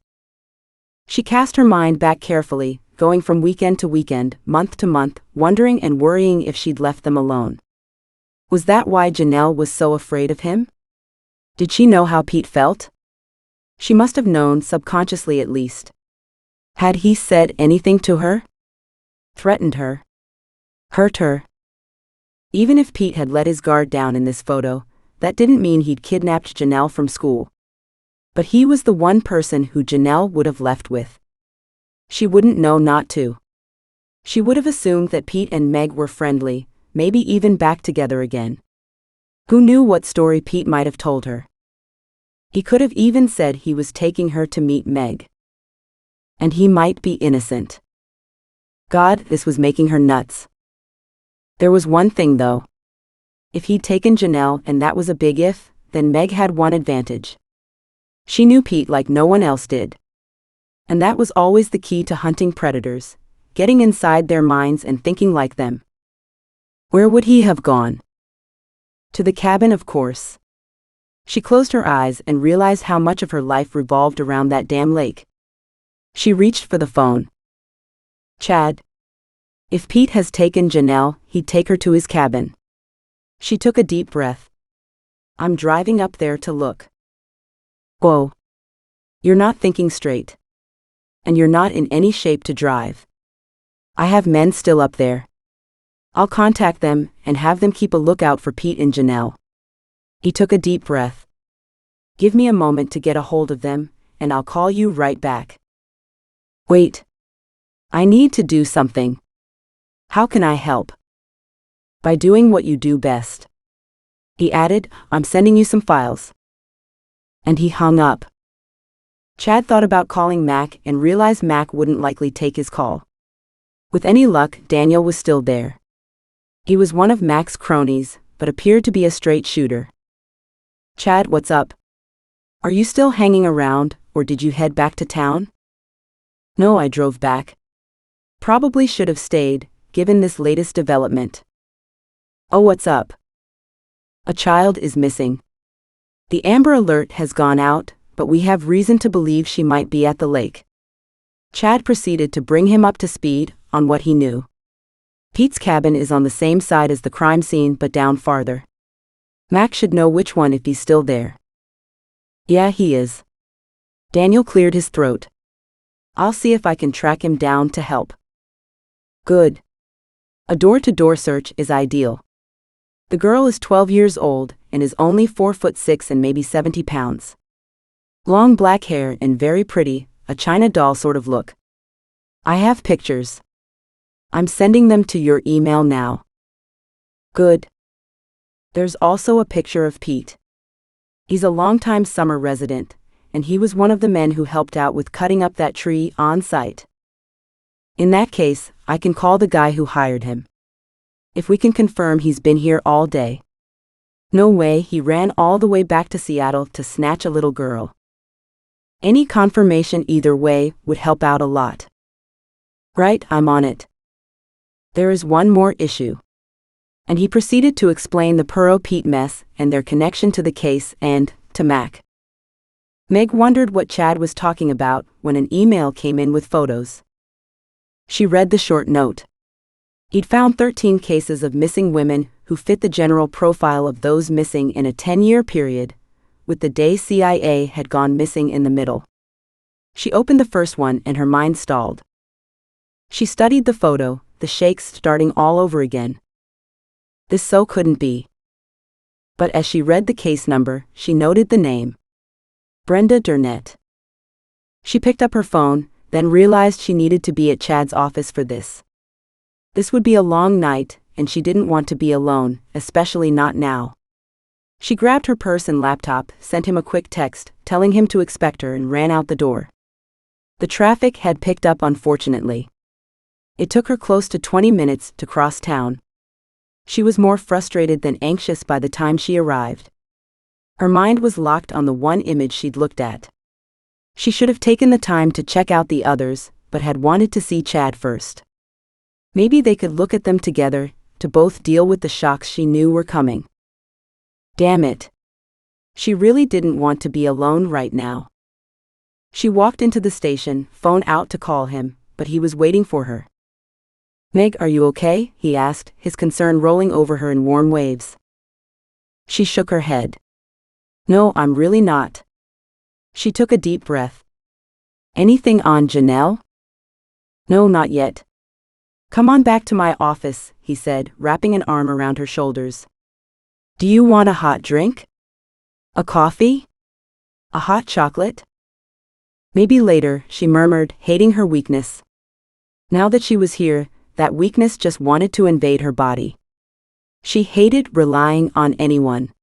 [SPEAKER 1] She cast her mind back carefully, going from weekend to weekend, month to month, wondering and worrying if she'd left them alone. Was that why Janelle was so afraid of him? Did she know how Pete felt? She must have known, subconsciously at least. Had he said anything to her? Threatened her? Hurt her? Even if Pete had let his guard down in this photo, that didn't mean he'd kidnapped Janelle from school. But he was the one person who Janelle would have left with. She wouldn't know not to. She would have assumed that Pete and Meg were friendly, maybe even back together again. Who knew what story Pete might have told her? He could have even said he was taking her to meet Meg. And he might be innocent. God, this was making her nuts. There was one thing though. If he'd taken Janelle, and that was a big if, then Meg had one advantage. She knew Pete like no one else did. And that was always the key to hunting predators, getting inside their minds and thinking like them. Where would he have gone? To the cabin, of course. She closed her eyes and realized how much of her life revolved around that damn lake. She reached for the phone. Chad. If Pete has taken Janelle, he'd take her to his cabin. She took a deep breath. I'm driving up there to look. Whoa. You're not thinking straight. And you're not in any shape to drive. I have men still up there. I'll contact them and have them keep a lookout for Pete and Janelle. He took a deep breath. Give me a moment to get a hold of them, and I'll call you right back. Wait. I need to do something. How can I help? By doing what you do best. He added, I'm sending you some files. And he hung up. Chad thought about calling Mac and realized Mac wouldn't likely take his call. With any luck, Daniel was still there. He was one of Mac's cronies, but appeared to be a straight shooter. Chad, what's up? Are you still hanging around, or did you head back to town? No, I drove back. Probably should have stayed, given this latest development. Oh, what's up? A child is missing. The Amber Alert has gone out, but we have reason to believe she might be at the lake. Chad proceeded to bring him up to speed on what he knew. Pete's cabin is on the same side as the crime scene but down farther. Mac should know which one if he's still there. Yeah, he is. Daniel cleared his throat. I'll see if I can track him down to help. Good. A door-to-door search is ideal. The girl is 12 years old and is only 4'6" and maybe 70 pounds. Long black hair and very pretty, a China doll sort of look. I have pictures. I'm sending them to your email now. Good. There's also a picture of Pete. He's a longtime summer resident, and he was one of the men who helped out with cutting up that tree on site. In that case, I can call the guy who hired him. If we can confirm he's been here all day. No way, he ran all the way back to Seattle to snatch a little girl. Any confirmation either way would help out a lot. Right, I'm on it. There is one more issue. And he proceeded to explain the Pete mess and their connection to the case and to Mac. Meg wondered what Chad was talking about when an email came in with photos. She read the short note. He'd found 13 cases of missing women who fit the general profile of those missing in a 10-year period, with the day CIA had gone missing in the middle. She opened the first one and her mind stalled. She studied the photo, the shakes starting all over again. This so couldn't be. But as she read the case number, she noted the name. Brenda Durnett. She picked up her phone, then realized she needed to be at Chad's office for this. This would be a long night, and she didn't want to be alone, especially not now. She grabbed her purse and laptop, sent him a quick text, telling him to expect her, and ran out the door. The traffic had picked up, unfortunately. It took her close to 20 minutes to cross town. She was more frustrated than anxious by the time she arrived. Her mind was locked on the one image she'd looked at. She should have taken the time to check out the others, but had wanted to see Chad first. Maybe they could look at them together, to both deal with the shocks she knew were coming. Damn it. She really didn't want to be alone right now. She walked into the station, phone out to call him, but he was waiting for her. Meg, are you okay? He asked, his concern rolling over her in warm waves. She shook her head. No, I'm really not. She took a deep breath. Anything on Janelle? No, not yet. Come on back to my office, he said, wrapping an arm around her shoulders. Do you want a hot drink? A coffee? A hot chocolate? Maybe later, she murmured, hating her weakness. Now that she was here, that weakness just wanted to invade her body. She hated relying on anyone.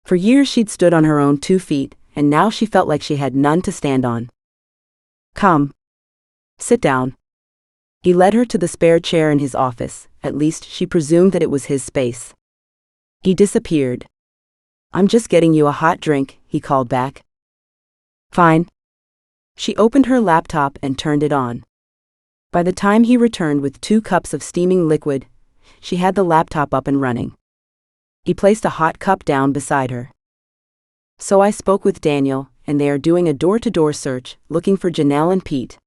[SPEAKER 1] For years she'd stood on her own 2 feet, and now she felt like she had none to stand on. Come. Sit down. He led her to the spare chair in his office, at least she presumed that it was his space. He disappeared. I'm just getting you a hot drink, he called back. Fine. She opened her laptop and turned it on. By the time he returned with 2 cups of steaming liquid, she had the laptop up and running. He placed a hot cup down beside her. So I spoke with Daniel, and they are doing a door-to-door search, looking for Janelle and Pete.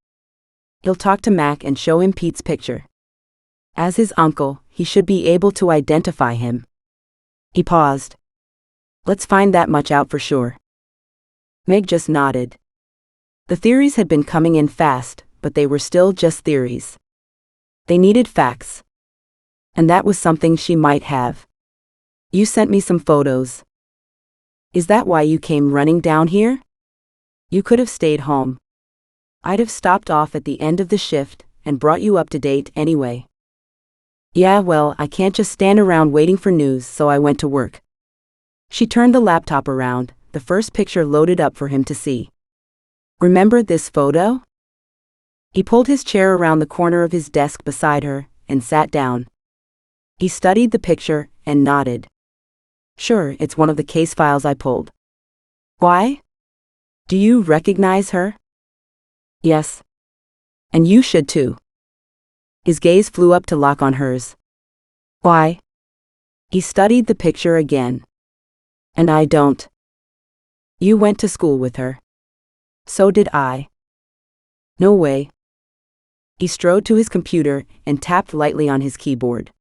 [SPEAKER 1] He'll talk to Mac and show him Pete's picture. As his uncle, he should be able to identify him. He paused. Let's find that much out for sure. Meg just nodded. The theories had been coming in fast, but they were still just theories. They needed facts. And that was something she might have. You sent me some photos. Is that why you came running down here? You could have stayed home. I'd have stopped off at the end of the shift and brought you up to date anyway. Yeah, well, I can't just stand around waiting for news, so I went to work. She turned the laptop around, the first picture loaded up for him to see. Remember this photo? He pulled his chair around the corner of his desk beside her and sat down. He studied the picture and nodded. Sure, it's one of the case files I pulled. Why? Do you recognize her? Yes. And you should too. His gaze flew up to lock on hers. Why? He studied the picture again. And I don't. You went to school with her. So did I. No way. He strode to his computer and tapped lightly on his keyboard.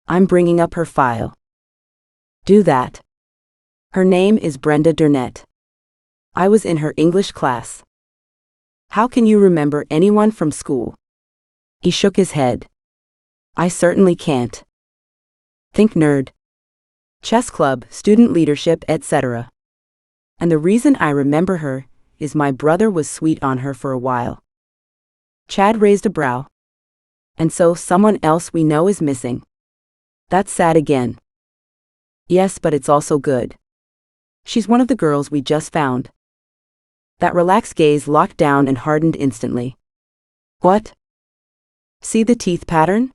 [SPEAKER 1] I'm bringing up her file. Do that. Her name is Brenda Durnett. I was in her English class. How can you remember anyone from school? He shook his head. I certainly can't. Think nerd. Chess club, student leadership, etc. And the reason I remember her is my brother was sweet on her for a while. Chad raised a brow. And so someone else we know is missing. That's sad again. Yes, but it's also good. She's one of the girls we just found. That relaxed gaze locked down and hardened instantly. What? See the teeth pattern?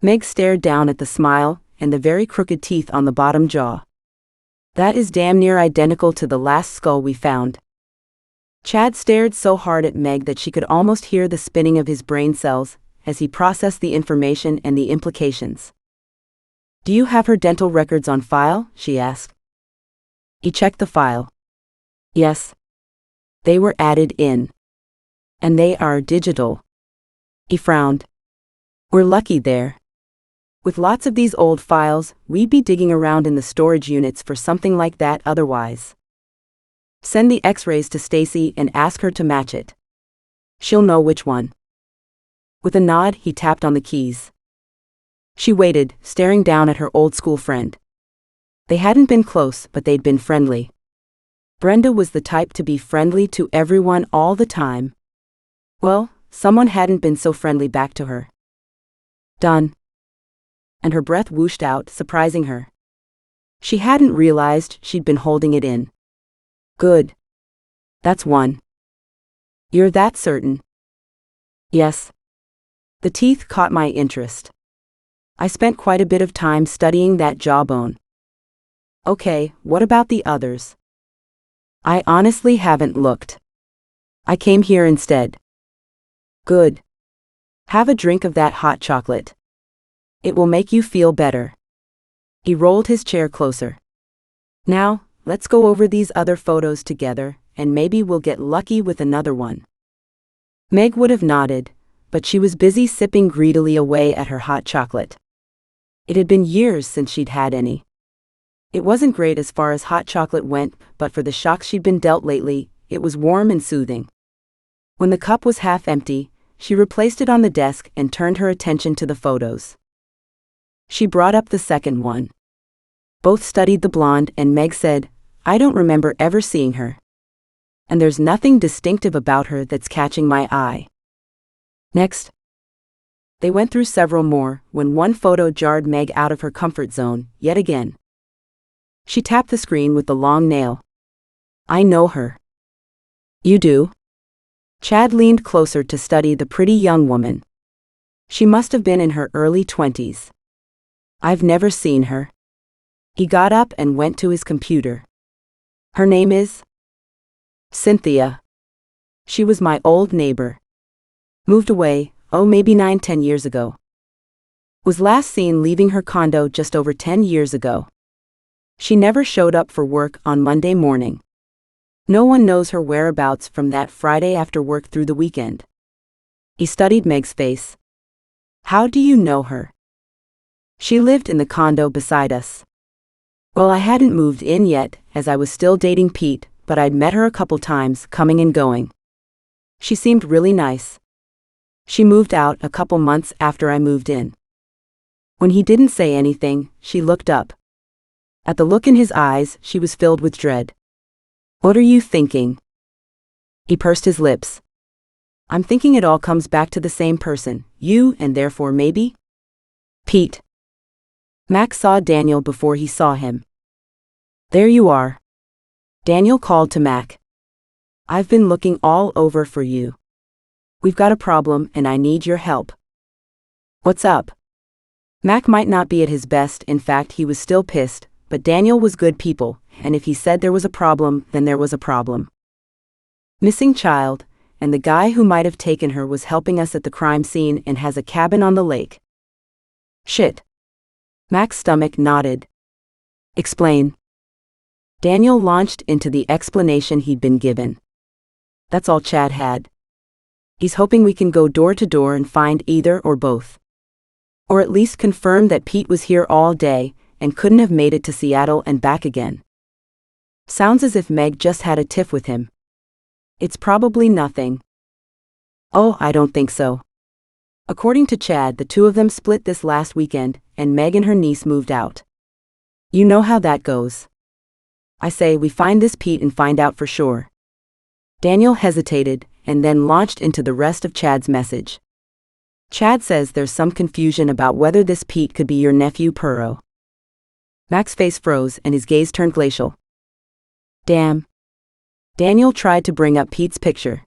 [SPEAKER 1] Meg stared down at the smile and the very crooked teeth on the bottom jaw. That is damn near identical to the last skull we found. Chad stared so hard at Meg that she could almost hear the spinning of his brain cells as he processed the information and the implications. Do you have her dental records on file? She asked. He checked the file. Yes. They were added in. And they are digital. He frowned. We're lucky there. With lots of these old files, we'd be digging around in the storage units for something like that otherwise. Send the X-rays to Stacy and ask her to match it. She'll know which one. With a nod, he tapped on the keys. She waited, staring down at her old school friend. They hadn't been close, but they'd been friendly. Brenda was the type to be friendly to everyone all the time. Well, someone hadn't been so friendly back to her. Done. And her breath whooshed out, surprising her. She hadn't realized she'd been holding it in. Good. That's one. You're that certain? Yes. The teeth caught my interest. I spent quite a bit of time studying that jawbone. Okay, what about the others? I honestly haven't looked. I came here instead. Good. Have a drink of that hot chocolate. It will make you feel better. He rolled his chair closer. Now, let's go over these other photos together, and maybe we'll get lucky with another one. Meg would have nodded, but she was busy sipping greedily away at her hot chocolate. It had been years since she'd had any. It wasn't great as far as hot chocolate went, but for the shocks she'd been dealt lately, it was warm and soothing. When the cup was half empty, she replaced it on the desk and turned her attention to the photos. She brought up the second one. Both studied the blonde, and Meg said, I don't remember ever seeing her. And there's nothing distinctive about her that's catching my eye. Next. They went through several more, when one photo jarred Meg out of her comfort zone, yet again. She tapped the screen with the long nail. I know her. You do? Chad leaned closer to study the pretty young woman. She must have been in her early 20s. I've never seen her. He got up and went to his computer. Her name is? Cynthia. She was my old neighbor. Moved away, maybe 9-10 years ago. Was last seen leaving her condo just over 10 years ago. She never showed up for work on Monday morning. No one knows her whereabouts from that Friday after work through the weekend. He studied Meg's face. How do you know her? She lived in the condo beside us. Well, I hadn't moved in yet, as I was still dating Pete, but I'd met her a couple times, coming and going. She seemed really nice. She moved out a couple months after I moved in. When he didn't say anything, she looked up. At the look in his eyes, she was filled with dread. What are you thinking? He pursed his lips. I'm thinking it all comes back to the same person, you, and therefore maybe? Pete. Mac saw Daniel before he saw him. There you are. Daniel called to Mac. I've been looking all over for you. We've got a problem and I need your help. What's up? Mac might not be at his best, in fact he was still pissed, but Daniel was good people, and if he said there was a problem, then there was a problem. Missing child, and the guy who might have taken her was helping us at the crime scene and has a cabin on the lake. Shit. Mac's stomach nodded. Explain. Daniel launched into the explanation he'd been given. That's all Chad had. He's hoping we can go door to door and find either or both. Or at least confirm that Pete was here all day and couldn't have made it to Seattle and back again. Sounds as if Meg just had a tiff with him. It's probably nothing. Oh, I don't think so. According to Chad, the two of them split this last weekend, and Meg and her niece moved out. You know how that goes. I say we find this Pete and find out for sure. Daniel hesitated, and then launched into the rest of Chad's message. Chad says there's some confusion about whether this Pete could be your nephew Puro. Mac's face froze and his gaze turned glacial. Damn. Daniel tried to bring up Pete's picture.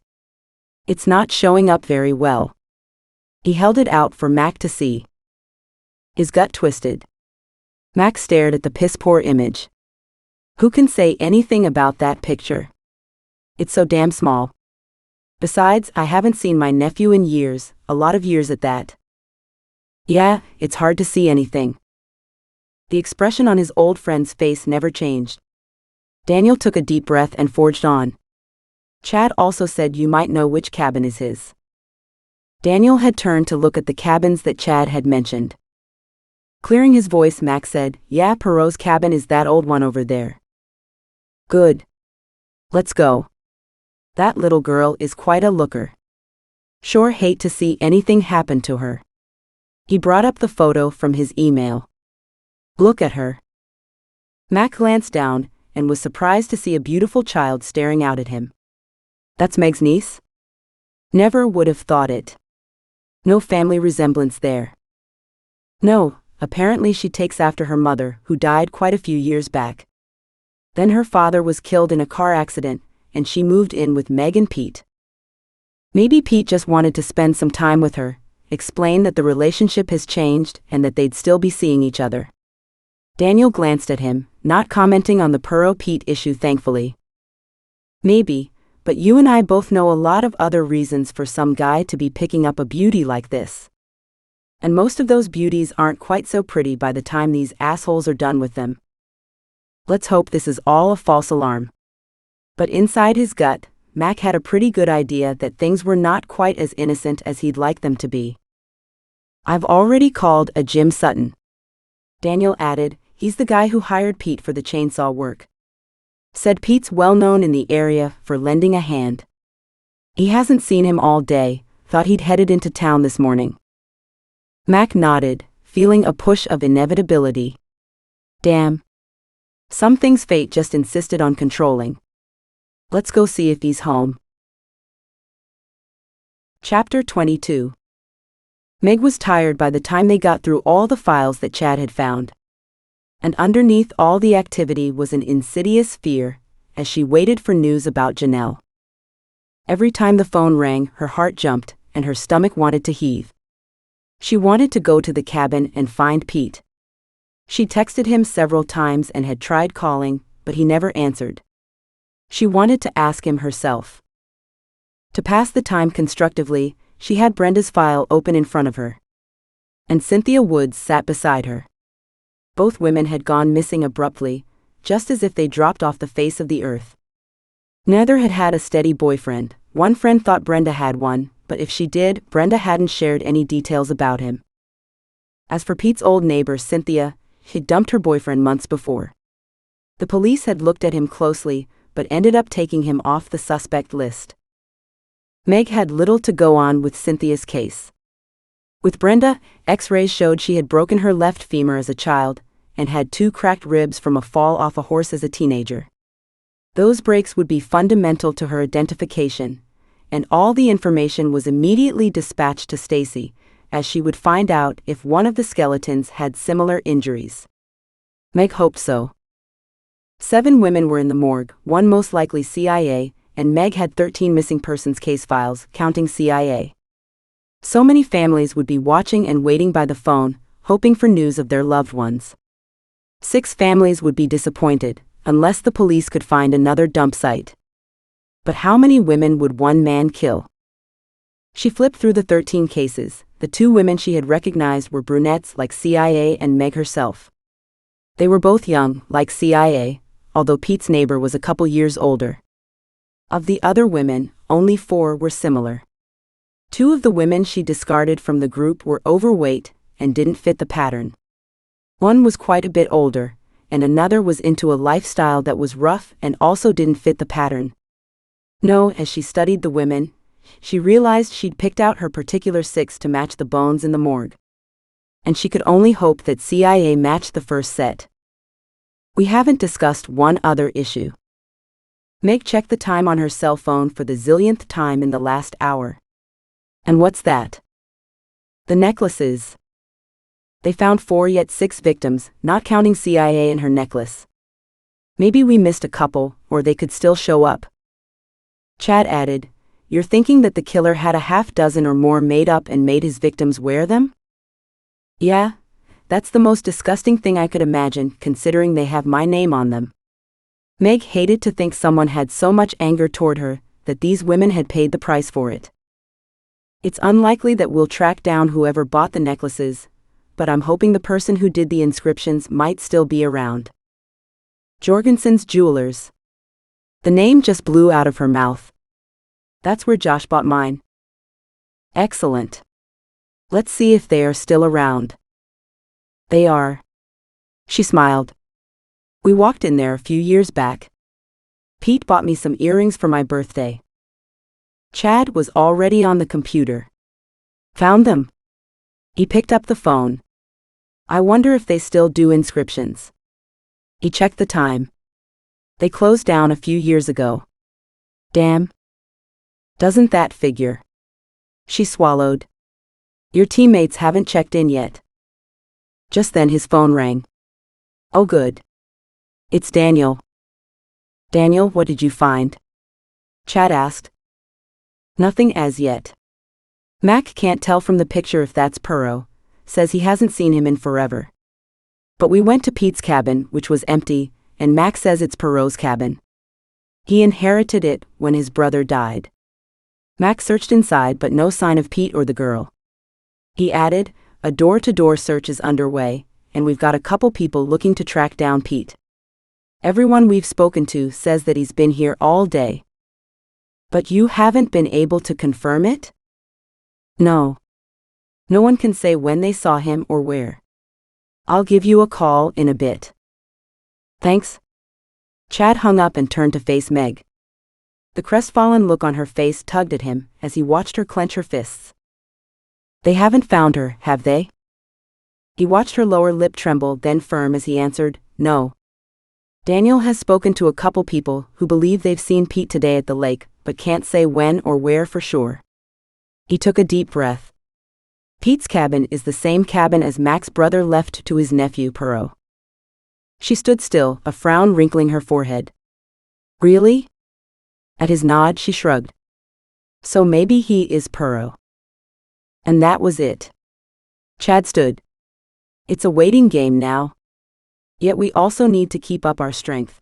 [SPEAKER 1] It's not showing up very well. He held it out for Mac to see. His gut twisted. Mac stared at the piss-poor image. Who can say anything about that picture? It's so damn small. Besides, I haven't seen my nephew in years, a lot of years at that. Yeah, it's hard to see anything. The expression on his old friend's face never changed. Daniel took a deep breath and forged on. Chad also said you might know which cabin is his. Daniel had turned to look at the cabins that Chad had mentioned. Clearing his voice, Mac said, "Yeah, Perot's cabin is that old one over there." "Good. Let's go. That little girl is quite a looker. Sure hate to see anything happen to her." He brought up the photo from his email. "Look at her." Mac glanced down and was surprised to see a beautiful child staring out at him. "That's Meg's niece?" "Never would have thought it. No family resemblance there." "No, apparently she takes after her mother, who died quite a few years back. Then her father was killed in a car accident, and she moved in with Meg and Pete. Maybe Pete just wanted to spend some time with her, explain that the relationship has changed and that they'd still be seeing each other." Daniel glanced at him, not commenting on the Perot-Pete issue thankfully. "Maybe, but you and I both know a lot of other reasons for some guy to be picking up a beauty like this. And most of those beauties aren't quite so pretty by the time these assholes are done with them. Let's hope this is all a false alarm." But inside his gut, Mac had a pretty good idea that things were not quite as innocent as he'd like them to be. "I've already called a Jim Sutton," Daniel added. "He's the guy who hired Pete for the chainsaw work. Said Pete's well known in the area for lending a hand. He hasn't seen him all day, thought he'd headed into town this morning." Mac nodded, feeling a push of inevitability. Damn. Some things fate just insisted on controlling. Let's go see if he's home. Chapter 22. Meg was tired by the time they got through all the files that Chad had found. And underneath all the activity was an insidious fear, as she waited for news about Janelle. Every time the phone rang, her heart jumped, and her stomach wanted to heave. She wanted to go to the cabin and find Pete. She texted him several times and had tried calling, but he never answered. She wanted to ask him herself. To pass the time constructively, she had Brenda's file open in front of her. And Cynthia Woods sat beside her. Both women had gone missing abruptly, just as if they dropped off the face of the earth. Neither had had a steady boyfriend. One friend thought Brenda had one, but if she did, Brenda hadn't shared any details about him. As for Pete's old neighbor, Cynthia, she'd dumped her boyfriend months before. The police had looked at him closely, but ended up taking him off the suspect list. Meg had little to go on with Cynthia's case. With Brenda, X-rays showed she had broken her left femur as a child, and had 2 cracked ribs from a fall off a horse as a teenager. Those breaks would be fundamental to her identification, and all the information was immediately dispatched to Stacy, as she would find out if one of the skeletons had similar injuries. Meg hoped so. 7 women were in the morgue, one most likely CIA, and Meg had 13 missing persons case files, counting CIA. So many families would be watching and waiting by the phone, hoping for news of their loved ones. 6 families would be disappointed, unless the police could find another dump site. But how many women would one man kill? She flipped through the 13 cases. The 2 women she had recognized were brunettes like CIA and Meg herself. They were both young, like CIA, although Pete's neighbor was a couple years older. Of the other women, only 4 were similar. 2 of the women she discarded from the group were overweight and didn't fit the pattern. One was quite a bit older, and another was into a lifestyle that was rough and also didn't fit the pattern. No, as she studied the women, she realized she'd picked out her particular 6 to match the bones in the morgue. And she could only hope that CIA matched the first set. We haven't discussed one other issue. Meg checked the time on her cell phone for the zillionth time in the last hour. And what's that? The necklaces. They found 4 yet 6 victims, not counting CIA and her necklace. Maybe we missed a couple, or they could still show up. Chad added, "You're thinking that the killer had a half dozen or more made up and made his victims wear them?" "Yeah, that's the most disgusting thing I could imagine, considering they have my name on them." Meg hated to think someone had so much anger toward her that these women had paid the price for it. It's unlikely that we'll track down whoever bought the necklaces, but I'm hoping the person who did the inscriptions might still be around. Jorgensen's Jewelers. The name just blew out of her mouth. That's where Josh bought mine. Excellent. Let's see if they are still around. They are. She smiled. We walked in there a few years back. Pete bought me some earrings for my birthday. Chad was already on the computer. Found them. He picked up the phone. I wonder if they still do inscriptions. He checked the time. They closed down a few years ago. Damn. Doesn't that figure? She swallowed. Your teammates haven't checked in yet. Just then his phone rang. Oh good. It's Daniel. Daniel, what did you find? Chad asked. Nothing as yet. Mac can't tell from the picture if that's Perot, says he hasn't seen him in forever. But we went to Pete's cabin, which was empty, and Mac says it's Perot's cabin. He inherited it when his brother died. Mac searched inside but no sign of Pete or the girl. He added, a door-to-door search is underway, and we've got a couple people looking to track down Pete. Everyone we've spoken to says that he's been here all day. But you haven't been able to confirm it? No. No one can say when they saw him or where. I'll give you a call in a bit. Thanks. Chad hung up and turned to face Meg. The crestfallen look on her face tugged at him as he watched her clench her fists. They haven't found her, have they? He watched her lower lip tremble, then firm as he answered, no. Daniel has spoken to a couple people who believe they've seen Pete today at the lake, but can't say when or where for sure. He took a deep breath. Pete's cabin is the same cabin as Mac's brother left to his nephew Perot. She stood still, a frown wrinkling her forehead. Really? At his nod she shrugged. So maybe he is Perot. And that was it. Chad stood. It's a waiting game now. Yet we also need to keep up our strength.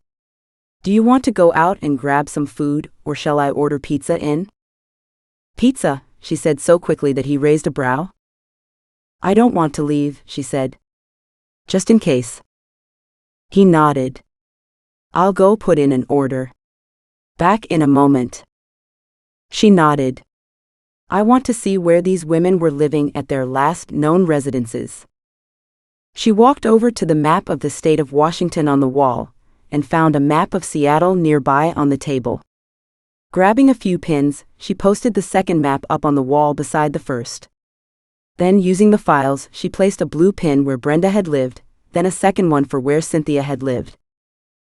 [SPEAKER 1] Do you want to go out and grab some food, or shall I order pizza in? Pizza, she said so quickly that he raised a brow. I don't want to leave, she said. Just in case. He nodded. I'll go put in an order. Back in a moment. She nodded. I want to see where these women were living at their last known residences. She walked over to the map of the state of Washington on the wall, and found a map of Seattle nearby on the table. Grabbing a few pins, she posted the second map up on the wall beside the first. Then, using the files, she placed a blue pin where Brenda had lived, then a second one for where Cynthia had lived.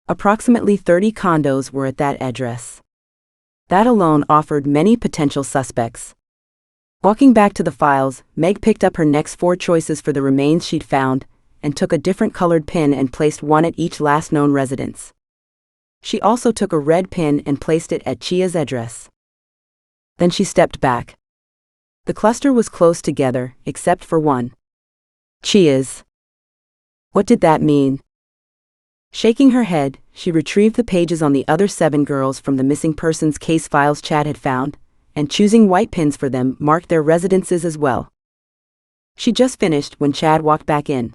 [SPEAKER 1] Approximately 30 condos were at that address. That alone offered many potential suspects. Walking back to the files, Meg picked up her next 4 choices for the remains she'd found, and took a different colored pin and placed one at each last known residence. She also took a red pin and placed it at Chia's address. Then she stepped back. The cluster was close together, except for one. Chia's. What did that mean? Shaking her head, she retrieved the pages on the other 7 girls from the missing persons case files Chad had found, and choosing white pins for them marked their residences as well. She just finished when Chad walked back in.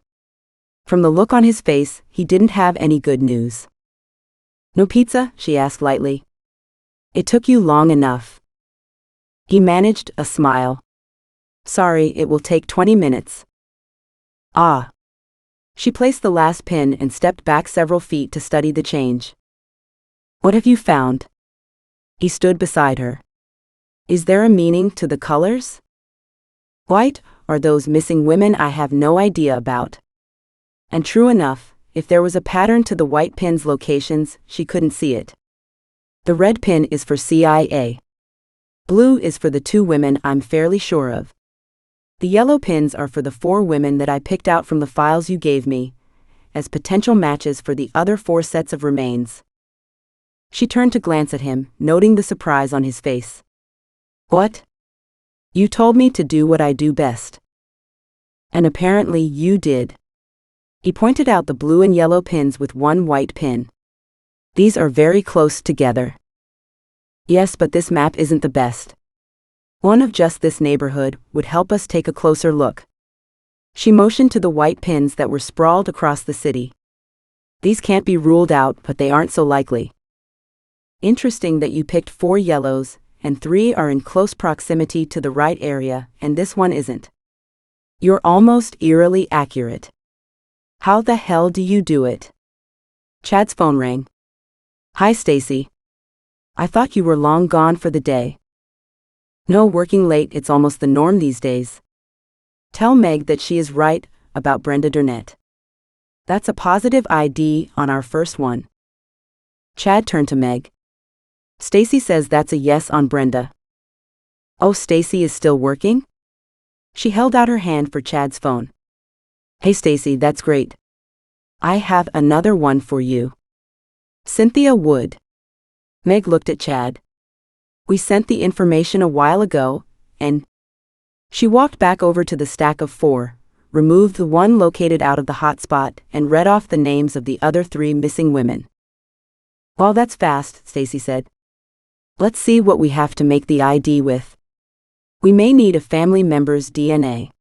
[SPEAKER 1] From the look on his face, he didn't have any good news. No pizza? She asked lightly. It took you long enough. He managed a smile. Sorry, it will take 20 minutes. Ah. She placed the last pin and stepped back several feet to study the change. What have you found? He stood beside her. Is there a meaning to the colors? White, are those missing women I have no idea about. And true enough, if there was a pattern to the white pin's locations, she couldn't see it. The red pin is for CIA. Blue is for the 2 women I'm fairly sure of. The yellow pins are for the 4 women that I picked out from the files you gave me, as potential matches for the other 4 sets of remains. She turned to glance at him, noting the surprise on his face. What? You told me to do what I do best. And apparently you did. He pointed out the blue and yellow pins with one white pin. These are very close together. Yes, but this map isn't the best. One of just this neighborhood would help us take a closer look. She motioned to the white pins that were sprawled across the city. These can't be ruled out, but they aren't so likely. Interesting that you picked 4 yellows, and 3 are in close proximity to the right area, and this one isn't. You're almost eerily accurate. How the hell do you do it? Chad's phone rang. Hi, Stacy. I thought you were long gone for the day. No, working late, it's almost the norm these days. Tell Meg that she is right about Brenda Durnett. That's a positive ID on our first one. Chad turned to Meg. Stacy says that's a yes on Brenda. Oh, Stacy is still working? She held out her hand for Chad's phone. Hey Stacy, that's great. I have another one for you. Cynthia Wood. Meg looked at Chad. We sent the information a while ago, and... She walked back over to the stack of 4, removed the one located out of the hotspot, and read off the names of the other 3 missing women. Well, that's fast, Stacy said. Let's see what we have to make the ID with. We may need a family member's DNA.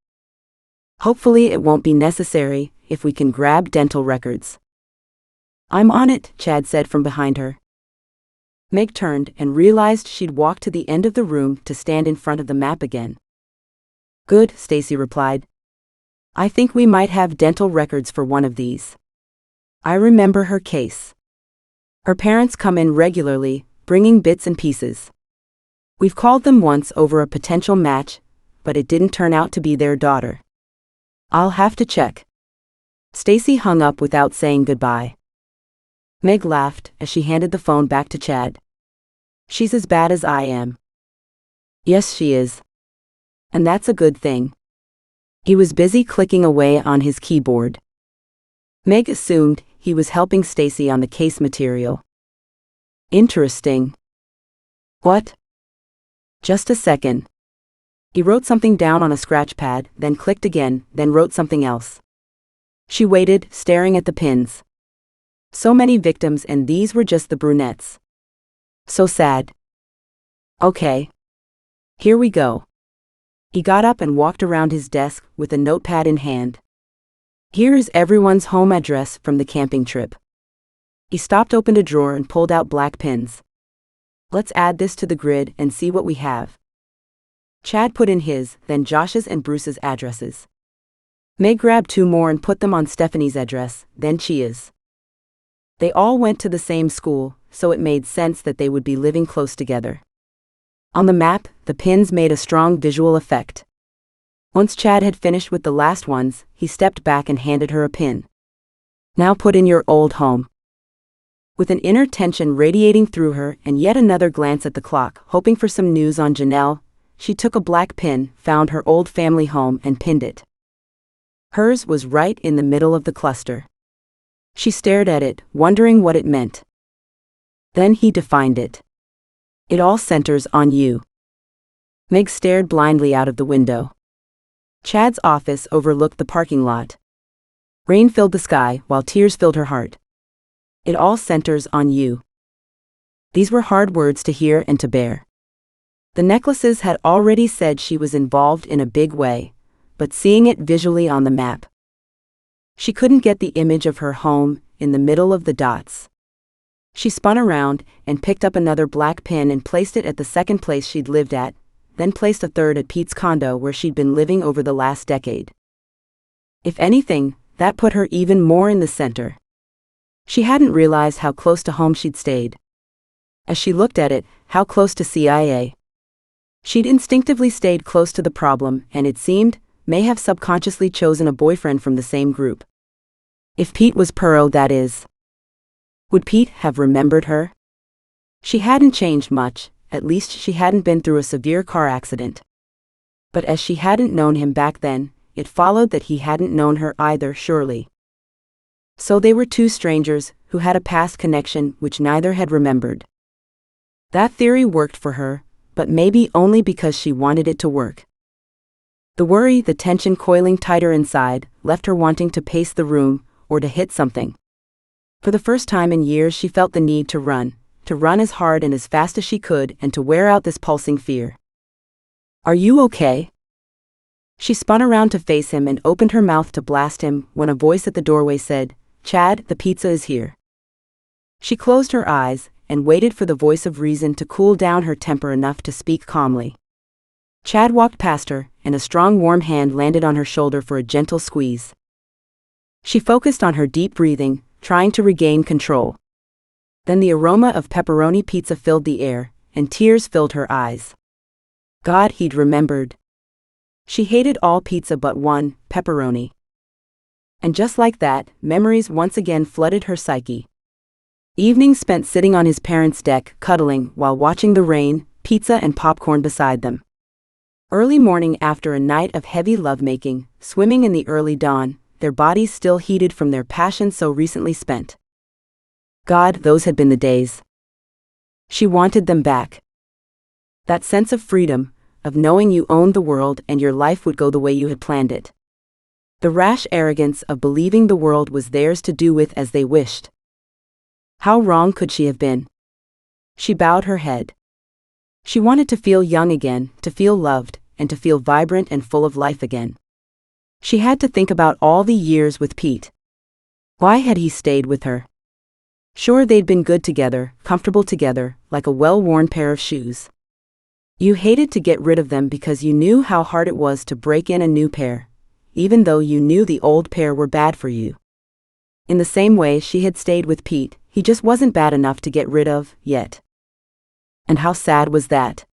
[SPEAKER 1] Hopefully it won't be necessary if we can grab dental records. I'm on it, Chad said from behind her. Meg turned and realized she'd walked to the end of the room to stand in front of the map again. Good, Stacy replied. I think we might have dental records for one of these. I remember her case. Her parents come in regularly, bringing bits and pieces. We've called them once over a potential match, but it didn't turn out to be their daughter. I'll have to check. Stacy hung up without saying goodbye. Meg laughed as she handed the phone back to Chad. She's as bad as I am. Yes, she is. And that's a good thing. He was busy clicking away on his keyboard. Meg assumed he was helping Stacy on the case material. Interesting. What? Just a second. He wrote something down on a scratch pad, then clicked again, then wrote something else. She waited, staring at the pins. So many victims, and these were just the brunettes. So sad. Okay. Here we go. He got up and walked around his desk with a notepad in hand. Here is everyone's home address from the camping trip. He stopped, opened a drawer, and pulled out black pins. Let's add this to the grid and see what we have. Chad put in his, then Josh's and Bruce's addresses. Meg grabbed 2 more and put them on Stephanie's address, then Chia's. They all went to the same school, so it made sense that they would be living close together. On the map, the pins made a strong visual effect. Once Chad had finished with the last ones, he stepped back and handed her a pin. Now put in your old home. With an inner tension radiating through her and yet another glance at the clock, hoping for some news on Janelle, she took a black pin, found her old family home, and pinned it. Hers was right in the middle of the cluster. She stared at it, wondering what it meant. Then he defined it. It all centers on you. Meg stared blindly out of the window. Chad's office overlooked the parking lot. Rain filled the sky while tears filled her heart. It all centers on you. These were hard words to hear and to bear. The necklaces had already said she was involved in a big way, but seeing it visually on the map, she couldn't get the image of her home in the middle of the dots. She spun around and picked up another black pin and placed it at the second place she'd lived at, then placed a third at Pete's condo where she'd been living over the last decade. If anything, that put her even more in the center. She hadn't realized how close to home she'd stayed. As she looked at it, how close to CIA. She'd instinctively stayed close to the problem and, it seemed, may have subconsciously chosen a boyfriend from the same group. If Pete was Perot, that is. Would Pete have remembered her? She hadn't changed much, at least she hadn't been through a severe car accident. But as she hadn't known him back then, it followed that he hadn't known her either, surely. So they were 2 strangers who had a past connection which neither had remembered. That theory worked for her, but maybe only because she wanted it to work. The worry, the tension coiling tighter inside, left her wanting to pace the room or to hit something. For the first time in years, she felt the need to run as hard and as fast as she could, and to wear out this pulsing fear. "Are you okay?" She spun around to face him and opened her mouth to blast him when a voice at the doorway said, "Chad, the pizza is here." She closed her eyes and waited for the voice of reason to cool down her temper enough to speak calmly. Chad walked past her, and a strong warm hand landed on her shoulder for a gentle squeeze. She focused on her deep breathing, trying to regain control. Then the aroma of pepperoni pizza filled the air, and tears filled her eyes. God, he'd remembered. She hated all pizza but one, pepperoni. And just like that, memories once again flooded her psyche. Evenings spent sitting on his parents' deck, cuddling, while watching the rain, pizza and popcorn beside them. Early morning after a night of heavy lovemaking, swimming in the early dawn, their bodies still heated from their passion so recently spent. God, those had been the days. She wanted them back. That sense of freedom, of knowing you owned the world and your life would go the way you had planned it. The rash arrogance of believing the world was theirs to do with as they wished. How wrong could she have been? She bowed her head. She wanted to feel young again, to feel loved, and to feel vibrant and full of life again. She had to think about all the years with Pete. Why had he stayed with her? Sure, they'd been good together, comfortable together, like a well-worn pair of shoes. You hated to get rid of them because you knew how hard it was to break in a new pair, even though you knew the old pair were bad for you. In the same way she had stayed with Pete, he just wasn't bad enough to get rid of, yet. And how sad was that?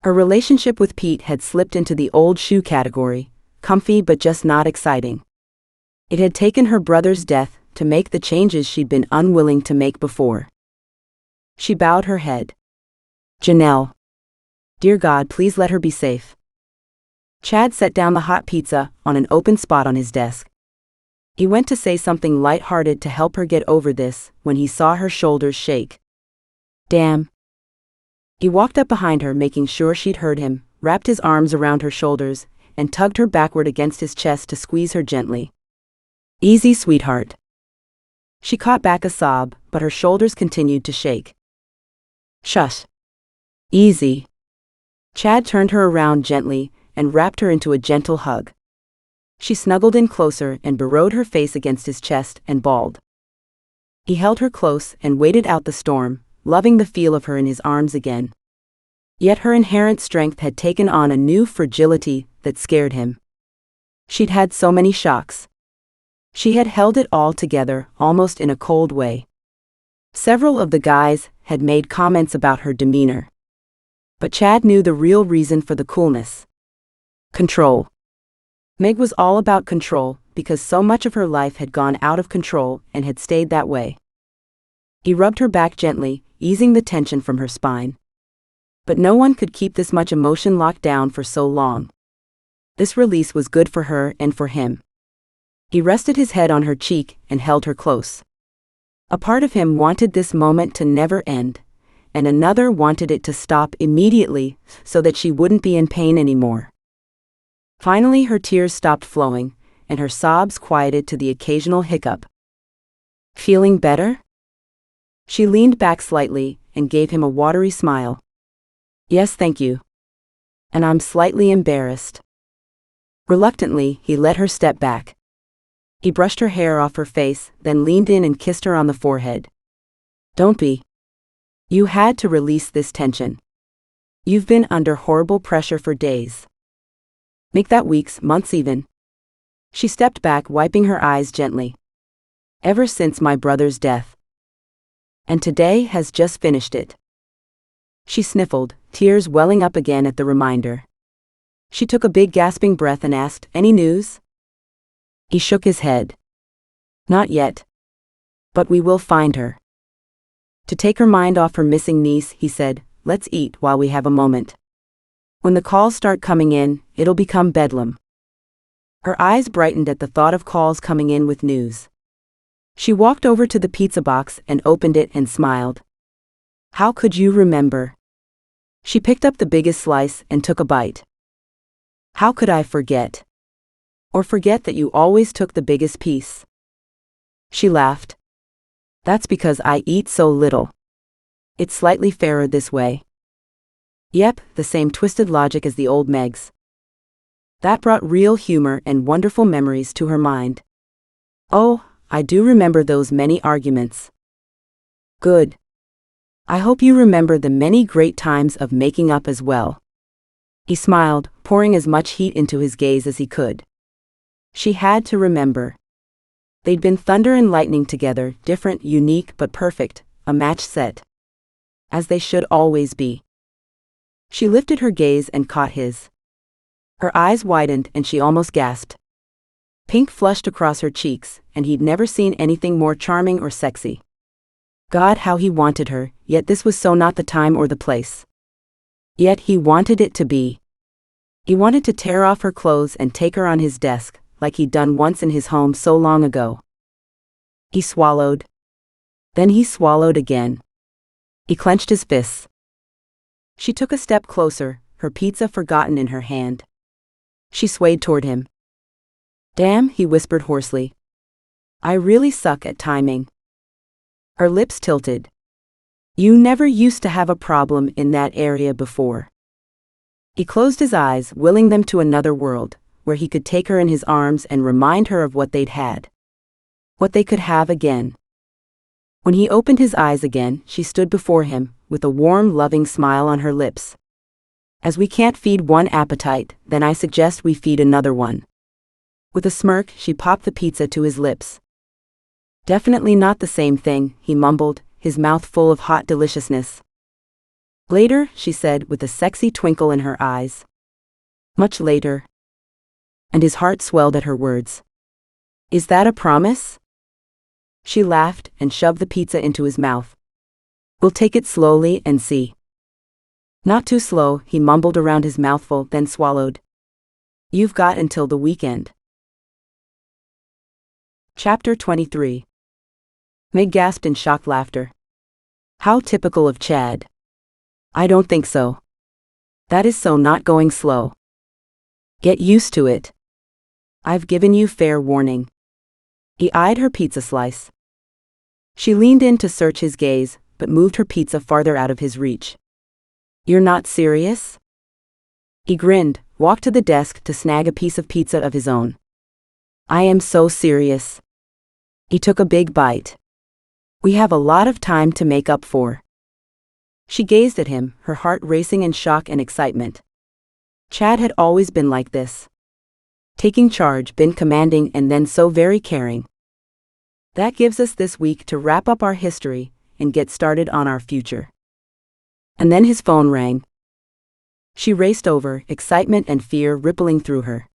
[SPEAKER 1] Her relationship with Pete had slipped into the old shoe category, comfy but just not exciting. It had taken her brother's death to make the changes she'd been unwilling to make before. She bowed her head. Janelle. Dear God, please let her be safe. Chad set down the hot pizza on an open spot on his desk. He went to say something light-hearted to help her get over this when he saw her shoulders shake. Damn. He walked up behind her, making sure she'd heard him, wrapped his arms around her shoulders, and tugged her backward against his chest to squeeze her gently. Easy, sweetheart. She caught back a sob, but her shoulders continued to shake. Shush. Easy. Chad turned her around gently and wrapped her into a gentle hug. She snuggled in closer and burrowed her face against his chest and bawled. He held her close and waited out the storm, loving the feel of her in his arms again. Yet her inherent strength had taken on a new fragility that scared him. She'd had so many shocks. She had held it all together, almost in a cold way. Several of the guys had made comments about her demeanor. But Chad knew the real reason for the coolness. Control. Meg was all about control, because so much of her life had gone out of control and had stayed that way. He rubbed her back gently, easing the tension from her spine. But no one could keep this much emotion locked down for so long. This release was good for her and for him. He rested his head on her cheek and held her close. A part of him wanted this moment to never end, and another wanted it to stop immediately so that she wouldn't be in pain anymore. Finally, her tears stopped flowing, and her sobs quieted to the occasional hiccup. Feeling better? She leaned back slightly and gave him a watery smile. Yes, thank you. And I'm slightly embarrassed. Reluctantly, he let her step back. He brushed her hair off her face, then leaned in and kissed her on the forehead. Don't be. You had to release this tension. You've been under horrible pressure for days. Make that weeks, months even. She stepped back, wiping her eyes gently. Ever since my brother's death. And today has just finished it. She sniffled, tears welling up again at the reminder. She took a big gasping breath and asked, Any news? He shook his head. Not yet. But we will find her. To take her mind off her missing niece, he said, Let's eat while we have a moment. When the calls start coming in, it'll become bedlam. Her eyes brightened at the thought of calls coming in with news. She walked over to the pizza box and opened it and smiled. How could you remember? She picked up the biggest slice and took a bite. How could I forget? Or forget that you always took the biggest piece? She laughed. That's because I eat so little. It's slightly fairer this way. Yep, the same twisted logic as the old Megs. That brought real humor and wonderful memories to her mind. Oh, I do remember those many arguments. Good. I hope you remember the many great times of making up as well. He smiled, pouring as much heat into his gaze as he could. She had to remember. They'd been thunder and lightning together, different, unique but perfect, a match set. As they should always be. She lifted her gaze and caught his. Her eyes widened and she almost gasped. Pink flushed across her cheeks, and he'd never seen anything more charming or sexy. God, how he wanted her, yet this was so not the time or the place. Yet he wanted it to be. He wanted to tear off her clothes and take her on his desk, like he'd done once in his home so long ago. He swallowed. Then he swallowed again. He clenched his fists. She took a step closer, her pizza forgotten in her hand. She swayed toward him. Damn, he whispered hoarsely. I really suck at timing. Her lips tilted. You never used to have a problem in that area before. He closed his eyes, willing them to another world, where he could take her in his arms and remind her of what they'd had. What they could have again. When he opened his eyes again, she stood before him, with a warm, loving smile on her lips. As we can't feed one appetite, then I suggest we feed another one. With a smirk, she popped the pizza to his lips. Definitely not the same thing, he mumbled, his mouth full of hot deliciousness. Later, she said with a sexy twinkle in her eyes. Much later. And his heart swelled at her words. Is that a promise? She laughed and shoved the pizza into his mouth. We'll take it slowly and see. Not too slow, he mumbled around his mouthful, then swallowed. You've got until the weekend. Chapter 23. Meg gasped in shocked laughter. How typical of Chad. I don't think so. That is so not going slow. Get used to it. I've given you fair warning. He eyed her pizza slice. She leaned in to search his gaze, but moved her pizza farther out of his reach. You're not serious? He grinned, walked to the desk to snag a piece of pizza of his own. I am so serious. He took a big bite. We have a lot of time to make up for. She gazed at him, her heart racing in shock and excitement. Chad had always been like this. Taking charge, been commanding, and then so very caring. That gives us this week to wrap up our history and get started on our future. And then his phone rang. She raced over, excitement and fear rippling through her.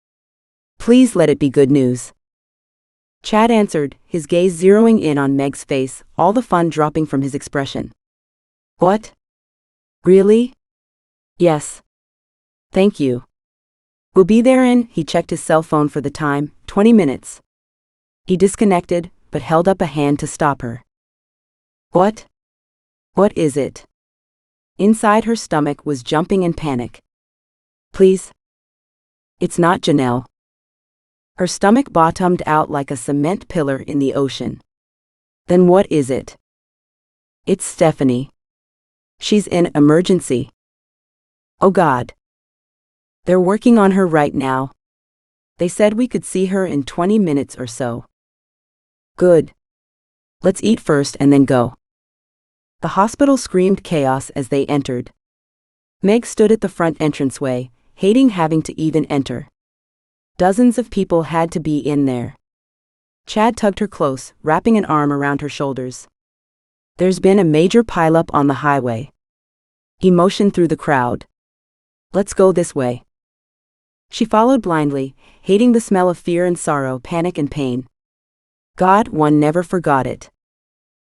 [SPEAKER 1] Please let it be good news. Chad answered, his gaze zeroing in on Meg's face, all the fun dropping from his expression. What? Really? Yes. Thank you. We'll be there in, he checked his cell phone for the time, 20 minutes. He disconnected, but held up a hand to stop her. What? What is it? Inside her stomach was jumping in panic. Please. It's not Janelle. Her stomach bottomed out like a cement pillar in the ocean. Then what is it? It's Stephanie. She's in emergency. Oh God. They're working on her right now. They said we could see her in 20 minutes or so. Good. Let's eat first and then go. The hospital screamed chaos as they entered. Meg stood at the front entranceway, hating having to even enter. Dozens of people had to be in there. Chad tugged her close, wrapping an arm around her shoulders. There's been a major pileup on the highway. He motioned through the crowd. Let's go this way. She followed blindly, hating the smell of fear and sorrow, panic and pain. God, one never forgot it.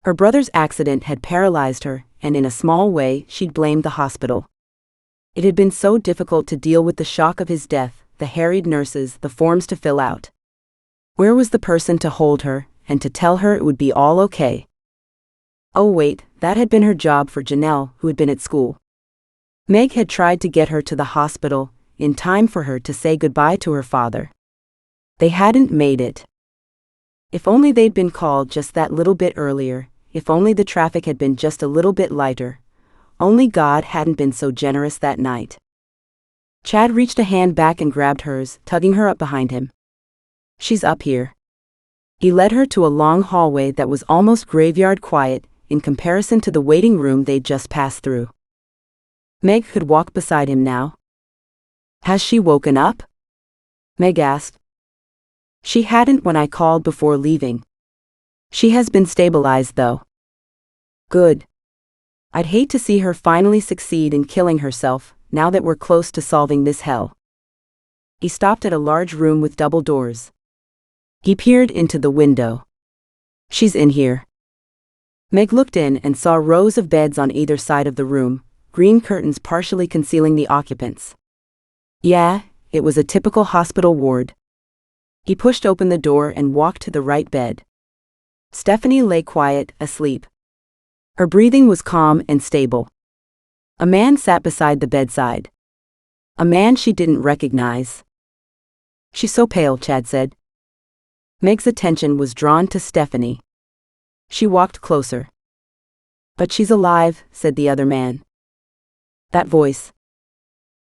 [SPEAKER 1] Her brother's accident had paralyzed her, and in a small way, she'd blamed the hospital. It had been so difficult to deal with the shock of his death, the harried nurses, the forms to fill out. Where was the person to hold her, and to tell her it would be all okay? Oh wait, that had been her job for Janelle, who had been at school. Meg had tried to get her to the hospital, in time for her to say goodbye to her father. They hadn't made it. If only they'd been called just that little bit earlier, if only the traffic had been just a little bit lighter. Only God hadn't been so generous that night. Chad reached a hand back and grabbed hers, tugging her up behind him. She's up here. He led her to a long hallway that was almost graveyard quiet in comparison to the waiting room they'd just passed through. Meg could walk beside him now. Has she woken up? Meg asked. She hadn't when I called before leaving. She has been stabilized though. Good. I'd hate to see her finally succeed in killing herself, now that we're close to solving this hell. He stopped at a large room with double doors. He peered into the window. She's in here. Meg looked in and saw rows of beds on either side of the room, green curtains partially concealing the occupants. Yeah, it was a typical hospital ward. He pushed open the door and walked to the right bed. Stephanie lay quiet, asleep. Her breathing was calm and stable. A man sat beside the bedside. A man she didn't recognize. She's so pale, Chad said. Meg's attention was drawn to Stephanie. She walked closer. But she's alive, said the other man. That voice.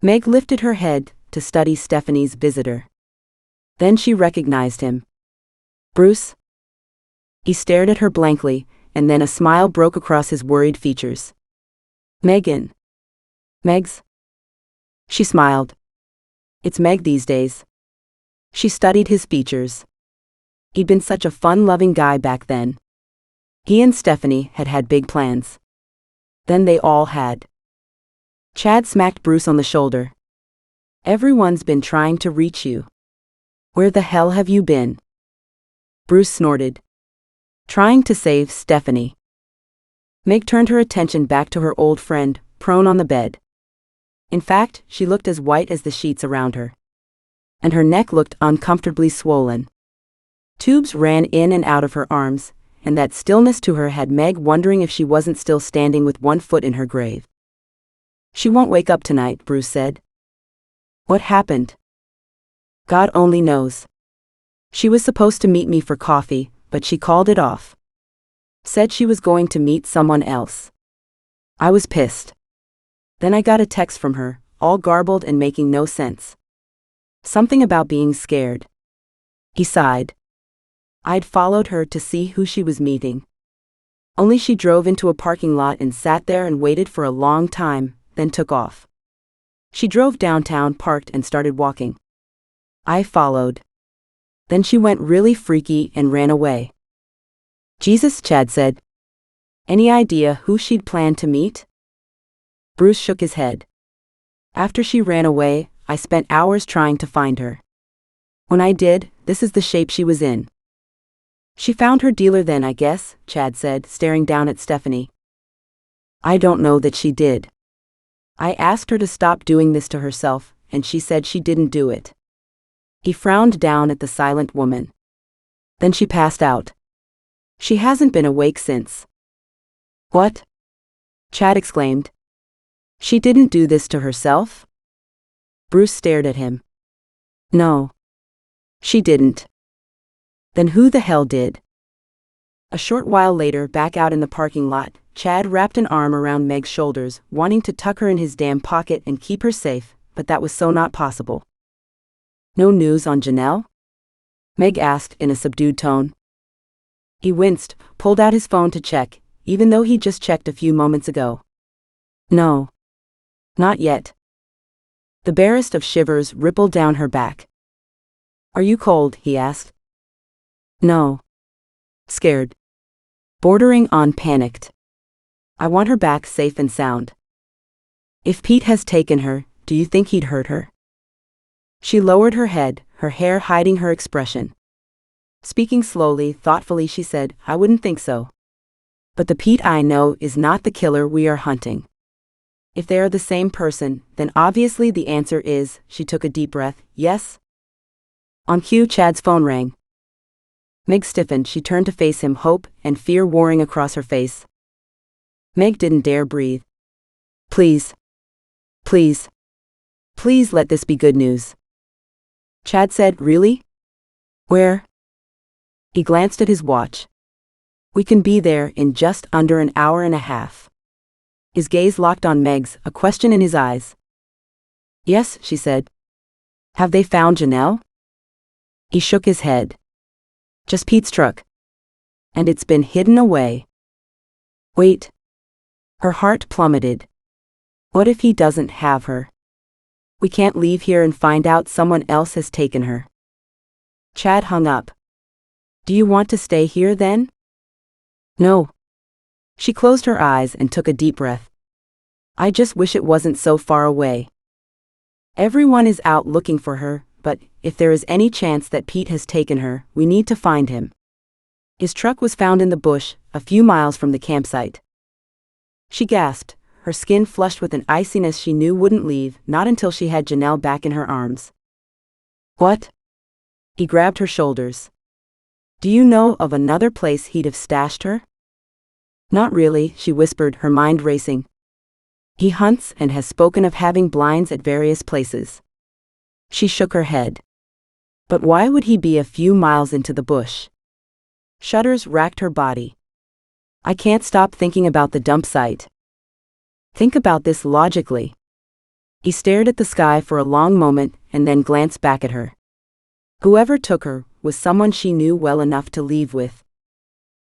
[SPEAKER 1] Meg lifted her head to study Stephanie's visitor. Then she recognized him. Bruce? He stared at her blankly, and then a smile broke across his worried features. Megan. Megs? She smiled. It's Meg these days. She studied his features. He'd been such a fun-loving guy back then. He and Stephanie had had big plans. Then they all had. Chad smacked Bruce on the shoulder. Everyone's been trying to reach you. Where the hell have you been? Bruce snorted. Trying to save Stephanie. Meg turned her attention back to her old friend, prone on the bed. In fact, she looked as white as the sheets around her. And her neck looked uncomfortably swollen. Tubes ran in and out of her arms, and that stillness to her had Meg wondering if she wasn't still standing with one foot in her grave. She won't wake up tonight, Bruce said. What happened? God only knows. She was supposed to meet me for coffee, but she called it off. Said she was going to meet someone else. I was pissed. Then I got a text from her, all garbled and making no sense. Something about being scared. He sighed. I'd followed her to see who she was meeting. Only she drove into a parking lot and sat there and waited for a long time, then took off. She drove downtown, parked, and started walking. I followed. Then she went really freaky and ran away. Jesus, Chad said. Any idea who she'd planned to meet? Bruce shook his head. After she ran away, I spent hours trying to find her. When I did, this is the shape she was in. She found her dealer then, I guess, Chad said, staring down at Stephanie. I don't know that she did. I asked her to stop doing this to herself, and she said she didn't do it. He frowned down at the silent woman. Then she passed out. She hasn't been awake since. What? Chad exclaimed. She didn't do this to herself? Bruce stared at him. No. She didn't. Then who the hell did? A short while later, back out in the parking lot, Chad wrapped an arm around Meg's shoulders, wanting to tuck her in his damn pocket and keep her safe, but that was so not possible. No news on Janelle? Meg asked in a subdued tone. He winced, pulled out his phone to check, even though he'd just checked a few moments ago. No. Not yet. The barest of shivers rippled down her back. Are you cold? He asked. No. Scared. Bordering on panicked. I want her back safe and sound. If Pete has taken her, do you think he'd hurt her? She lowered her head, her hair hiding her expression. Speaking slowly, thoughtfully, she said, I wouldn't think so. But the Pete I know is not the killer we are hunting. If they are the same person, then obviously the answer is, she took a deep breath, yes? On cue, Chad's phone rang. Meg stiffened. She turned to face him, hope and fear warring across her face. Meg didn't dare breathe. Please. Please. Please let this be good news. Chad said, really? Where? He glanced at his watch. We can be there in just under an hour and a half. His gaze locked on Meg's, a question in his eyes. Yes, she said. Have they found Janelle? He shook his head. Just Pete's truck. And it's been hidden away. Wait. Her heart plummeted. What if he doesn't have her? We can't leave here and find out someone else has taken her. Chad hung up. Do you want to stay here then? No. She closed her eyes and took a deep breath. I just wish it wasn't so far away. Everyone is out looking for her, but if there is any chance that Pete has taken her, we need to find him. His truck was found in the bush, a few miles from the campsite. She gasped, her skin flushed with an iciness she knew wouldn't leave, not until she had Janelle back in her arms. What? He grabbed her shoulders. Do you know of another place he'd have stashed her? Not really, she whispered, her mind racing. He hunts and has spoken of having blinds at various places. She shook her head. But why would he be a few miles into the bush? Shudders racked her body. I can't stop thinking about the dump site. Think about this logically. He stared at the sky for a long moment and then glanced back at her. Whoever took her was someone she knew well enough to leave with.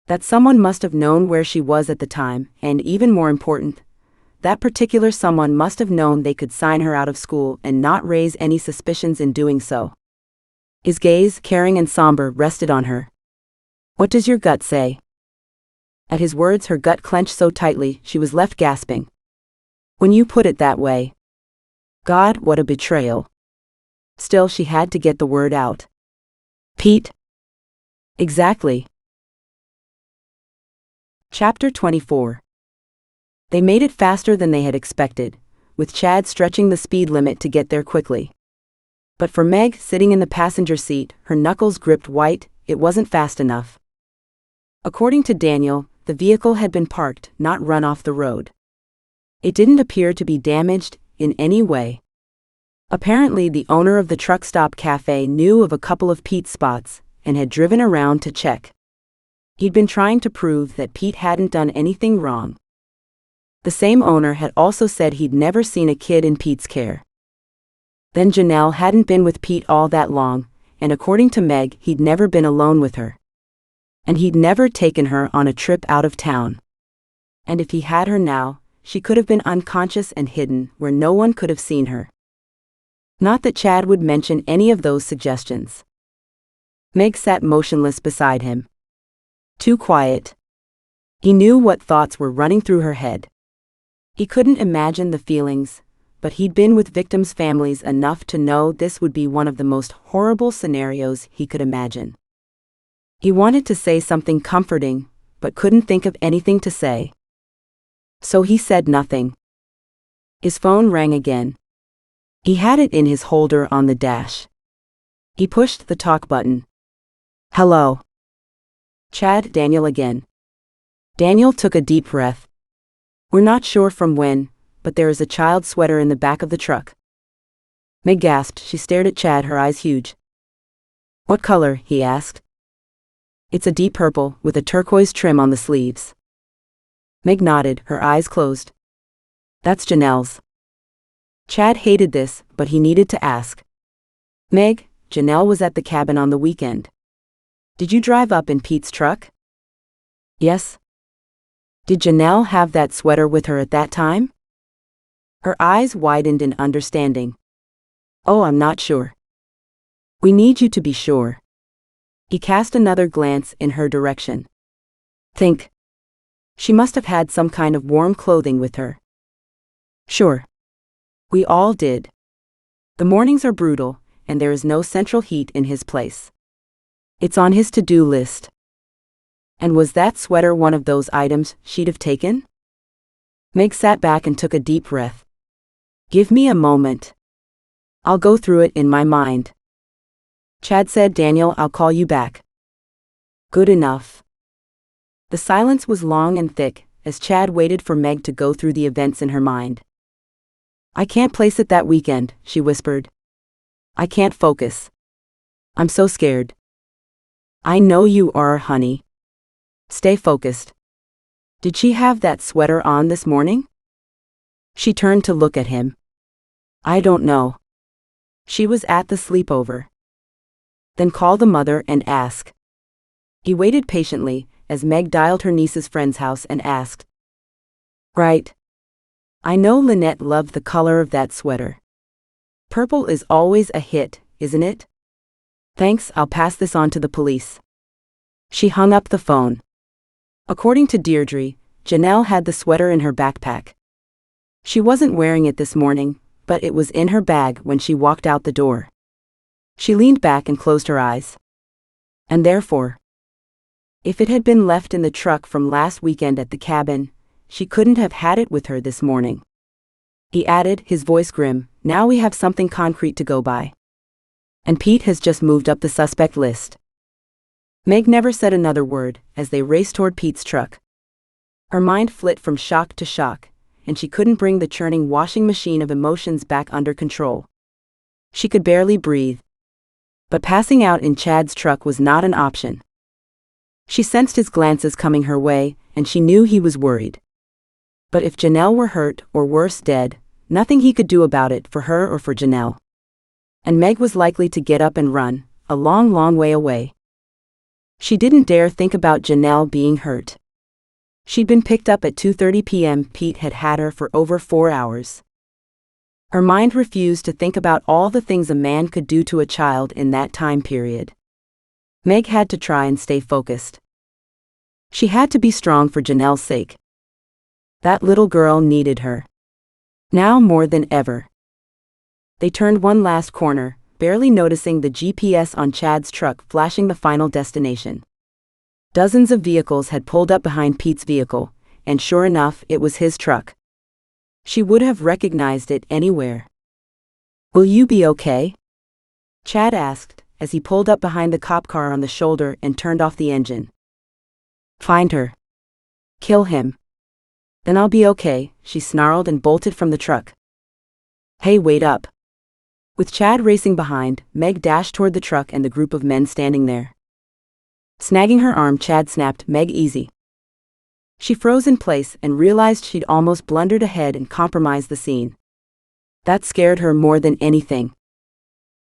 [SPEAKER 1] That someone must have known where she was at the time, and even more important, that particular someone must have known they could sign her out of school and not raise any suspicions in doing so. His gaze, caring and somber, rested on her. What does your gut say? At his words, her gut clenched so tightly she was left gasping. When you put it that way. God, what a betrayal. Still, she had to get the word out. Pete? Exactly. Chapter 24. They made it faster than they had expected, with Chad stretching the speed limit to get there quickly. But for Meg, sitting in the passenger seat, her knuckles gripped white, it wasn't fast enough. According to Daniel, the vehicle had been parked, not run off the road. It didn't appear to be damaged in any way. Apparently, the owner of the truck stop cafe knew of a couple of Pete's spots and had driven around to check. He'd been trying to prove that Pete hadn't done anything wrong. The same owner had also said he'd never seen a kid in Pete's care. Then Janelle hadn't been with Pete all that long, and according to Meg, he'd never been alone with her. And he'd never taken her on a trip out of town. And if he had her now, she could have been unconscious and hidden where no one could have seen her. Not that Chad would mention any of those suggestions. Meg sat motionless beside him. Too quiet. He knew what thoughts were running through her head. He couldn't imagine the feelings, but he'd been with victims' families enough to know this would be one of the most horrible scenarios he could imagine. He wanted to say something comforting, but couldn't think of anything to say. So he said nothing. His phone rang again. He had it in his holder on the dash. He pushed the talk button. Hello. Chad, Daniel again. Daniel took a deep breath. We're not sure from when, but there is a child's sweater in the back of the truck. Meg gasped. She stared at Chad, her eyes huge. What color? He asked. It's a deep purple, with a turquoise trim on the sleeves. Meg nodded, her eyes closed. That's Janelle's. Chad hated this, but he needed to ask. Meg, Janelle was at the cabin on the weekend. Did you drive up in Pete's truck? Yes. Did Janelle have that sweater with her at that time? Her eyes widened in understanding. Oh, I'm not sure. We need you to be sure. He cast another glance in her direction. Think. She must have had some kind of warm clothing with her. Sure. We all did. The mornings are brutal, and there is no central heat in his place. It's on his to-do list. And was that sweater one of those items she'd have taken? Meg sat back and took a deep breath. Give me a moment. I'll go through it in my mind. Chad said, Daniel, I'll call you back. Good enough. The silence was long and thick, as Chad waited for Meg to go through the events in her mind. I can't place it that weekend, she whispered. I can't focus. I'm so scared. I know you are, honey. Stay focused. Did she have that sweater on this morning? She turned to look at him. I don't know. She was at the sleepover. Then call the mother and ask. He waited patiently as Meg dialed her niece's friend's house and asked. Right. I know Lynette loved the color of that sweater. Purple is always a hit, isn't it? Thanks, I'll pass this on to the police. She hung up the phone. According to Deirdre, Janelle had the sweater in her backpack. She wasn't wearing it this morning, but it was in her bag when she walked out the door. She leaned back and closed her eyes. And therefore, if it had been left in the truck from last weekend at the cabin, she couldn't have had it with her this morning. He added, his voice grim, now we have something concrete to go by. And Pete has just moved up the suspect list. Meg never said another word as they raced toward Pete's truck. Her mind flit from shock to shock, and she couldn't bring the churning washing machine of emotions back under control. She could barely breathe. But passing out in Chad's truck was not an option. She sensed his glances coming her way, and she knew he was worried. But if Janelle were hurt, or worse, dead, nothing he could do about it for her or for Janelle. And Meg was likely to get up and run, a long, long way away. She didn't dare think about Janelle being hurt. She'd been picked up at 2:30 p.m. Pete had had her for over 4 hours. Her mind refused to think about all the things a man could do to a child in that time period. Meg had to try and stay focused. She had to be strong for Janelle's sake. That little girl needed her. Now more than ever. They turned one last corner, barely noticing the GPS on Chad's truck flashing the final destination. Dozens of vehicles had pulled up behind Pete's vehicle, and sure enough, it was his truck. She would have recognized it anywhere. Will you be okay? Chad asked, as he pulled up behind the cop car on the shoulder and turned off the engine. Find her. Kill him. Then I'll be okay, she snarled and bolted from the truck. Hey, wait up. With Chad racing behind, Meg dashed toward the truck and the group of men standing there. Snagging her arm, Chad snapped, Meg, easy. She froze in place and realized she'd almost blundered ahead and compromised the scene. That scared her more than anything.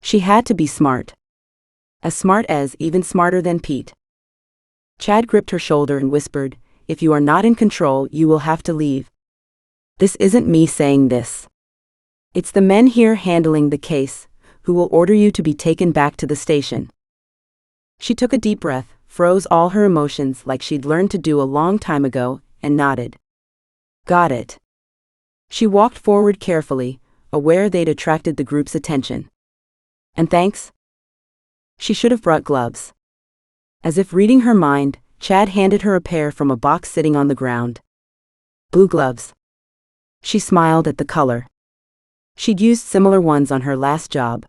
[SPEAKER 1] She had to be smart. As smart as, even smarter than Pete. Chad gripped her shoulder and whispered, if you are not in control, you will have to leave. This isn't me saying this. It's the men here handling the case, who will order you to be taken back to the station. She took a deep breath, froze all her emotions like she'd learned to do a long time ago, and nodded. Got it. She walked forward carefully, aware they'd attracted the group's attention. And thanks? She should have brought gloves. As if reading her mind, Chad handed her a pair from a box sitting on the ground. Blue gloves. She smiled at the color. She'd used similar ones on her last job.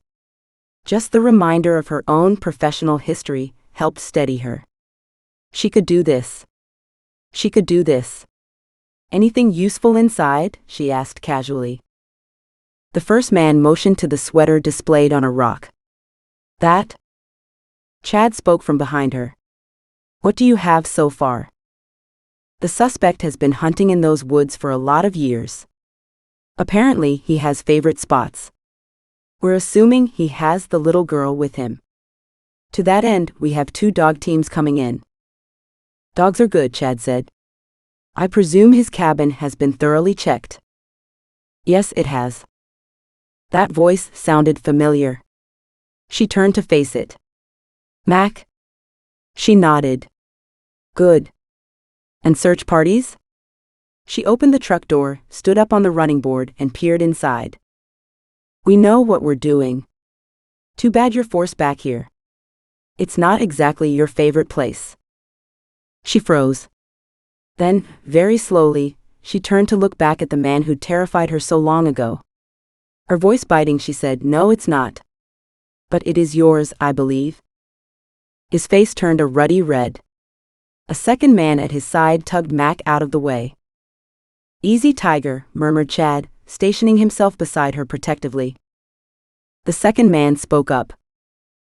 [SPEAKER 1] Just the reminder of her own professional history helped steady her. She could do this. She could do this. Anything useful inside? She asked casually. The first man motioned to the sweater displayed on a rock. That? Chad spoke from behind her. What do you have so far? The suspect has been hunting in those woods for a lot of years. Apparently, he has favorite spots. We're assuming he has the little girl with him. To that end, we have 2 dog teams coming in. Dogs are good, Chad said. I presume his cabin has been thoroughly checked. Yes, it has. That voice sounded familiar. She turned to face it. Mac? She nodded. Good. And search parties? She opened the truck door, stood up on the running board, and peered inside. We know what we're doing. Too bad you're forced back here. It's not exactly your favorite place. She froze. Then, very slowly, she turned to look back at the man who'd terrified her so long ago. Her voice biting, she said, No, it's not. But it is yours, I believe. His face turned a ruddy red. A second man at his side tugged Mac out of the way. Easy, Tiger, murmured Chad, stationing himself beside her protectively. The second man spoke up.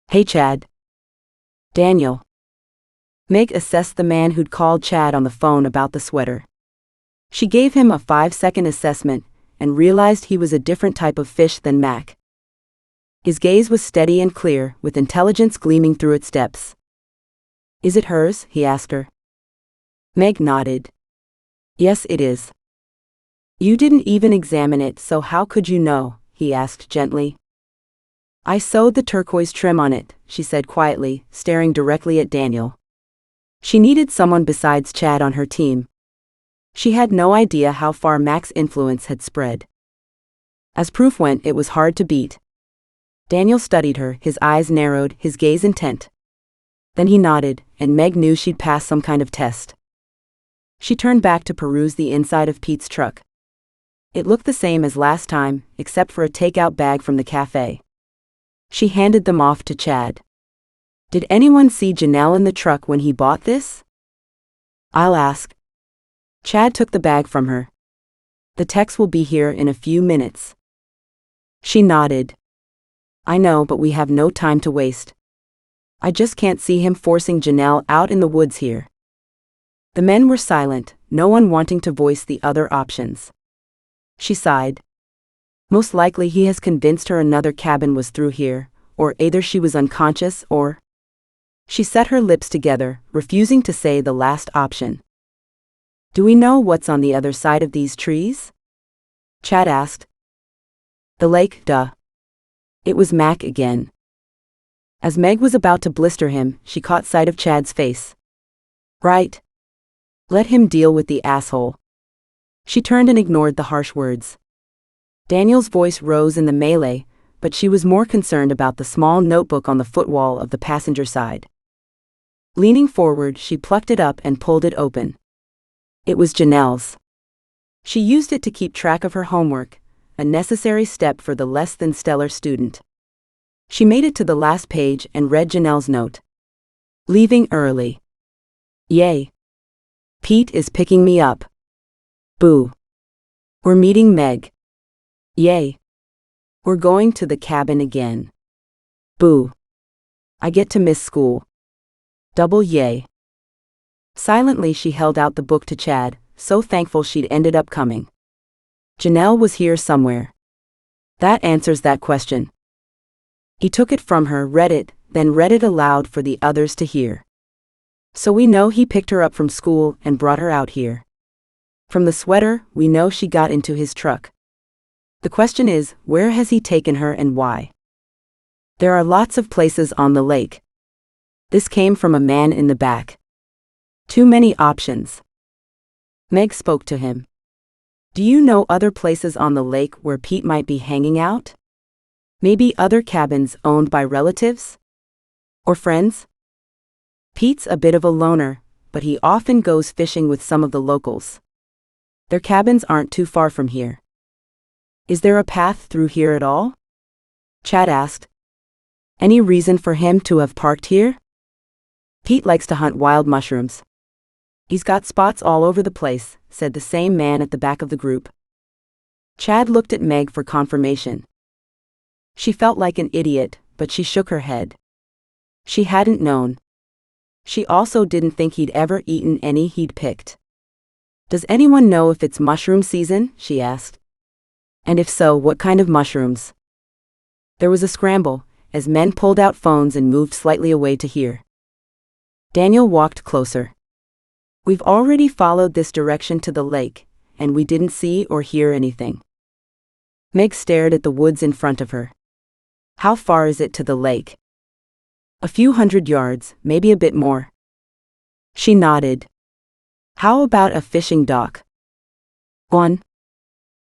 [SPEAKER 1] Hey, Chad. Daniel. Meg assessed the man who'd called Chad on the phone about the sweater. She gave him a 5-second assessment and realized he was a different type of fish than Mac. His gaze was steady and clear, with intelligence gleaming through its depths. "Is it hers?" he asked her. Meg nodded. "Yes, it is." "You didn't even examine it, so how could you know?" he asked gently. "I sewed the turquoise trim on it," she said quietly, staring directly at Daniel. She needed someone besides Chad on her team. She had no idea how far Mac's influence had spread. As proof went, it was hard to beat. Daniel studied her, his eyes narrowed, his gaze intent. Then he nodded, and Meg knew she'd passed some kind of test. She turned back to peruse the inside of Pete's truck. It looked the same as last time, except for a takeout bag from the cafe. She handed them off to Chad. "Did anyone see Janelle in the truck when he bought this?" "I'll ask." Chad took the bag from her. "The techs will be here in a few minutes." She nodded. "I know, but we have no time to waste. I just can't see him forcing Janelle out in the woods here." The men were silent, no one wanting to voice the other options. She sighed. Most likely he has convinced her another cabin was through here, or either she was unconscious or... She set her lips together, refusing to say the last option. "Do we know what's on the other side of these trees?" Chad asked. "The lake, duh." It was Mac again. As Meg was about to blister him, she caught sight of Chad's face. "Right. Let him deal with the asshole." She turned and ignored the harsh words. Daniel's voice rose in the melee, but she was more concerned about the small notebook on the footwall of the passenger side. Leaning forward, she plucked it up and pulled it open. It was Janelle's. She used it to keep track of her homework, a necessary step for the less-than-stellar student. She made it to the last page and read Janelle's note. "Leaving early. Yay. Pete is picking me up. Boo. We're meeting Meg. Yay. We're going to the cabin again. Boo. I get to miss school. Double yay." Silently she held out the book to Chad, so thankful she'd ended up coming. Janelle was here somewhere. That answers that question. He took it from her, read it, then read it aloud for the others to hear. "So we know he picked her up from school and brought her out here. From the sweater, we know she got into his truck. The question is, where has he taken her and why? There are lots of places on the lake. This came from a man in the back. Too many options." Meg spoke to him. "Do you know other places on the lake where Pete might be hanging out? Maybe other cabins owned by relatives? Or friends? Pete's a bit of a loner, but he often goes fishing with some of the locals. Their cabins aren't too far from here. Is there a path through here at all?" Chad asked. "Any reason for him to have parked here?" "Pete likes to hunt wild mushrooms. He's got spots all over the place," said the same man at the back of the group. Chad looked at Meg for confirmation. She felt like an idiot, but she shook her head. She hadn't known. She also didn't think he'd ever eaten any he'd picked. "Does anyone know if it's mushroom season?" she asked. "And if so, what kind of mushrooms?" There was a scramble, as men pulled out phones and moved slightly away to hear. Daniel walked closer. "We've already followed this direction to the lake, and we didn't see or hear anything." Meg stared at the woods in front of her. "How far is it to the lake?" "A few hundred yards, maybe a bit more." She nodded. "How about a fishing dock?" "One.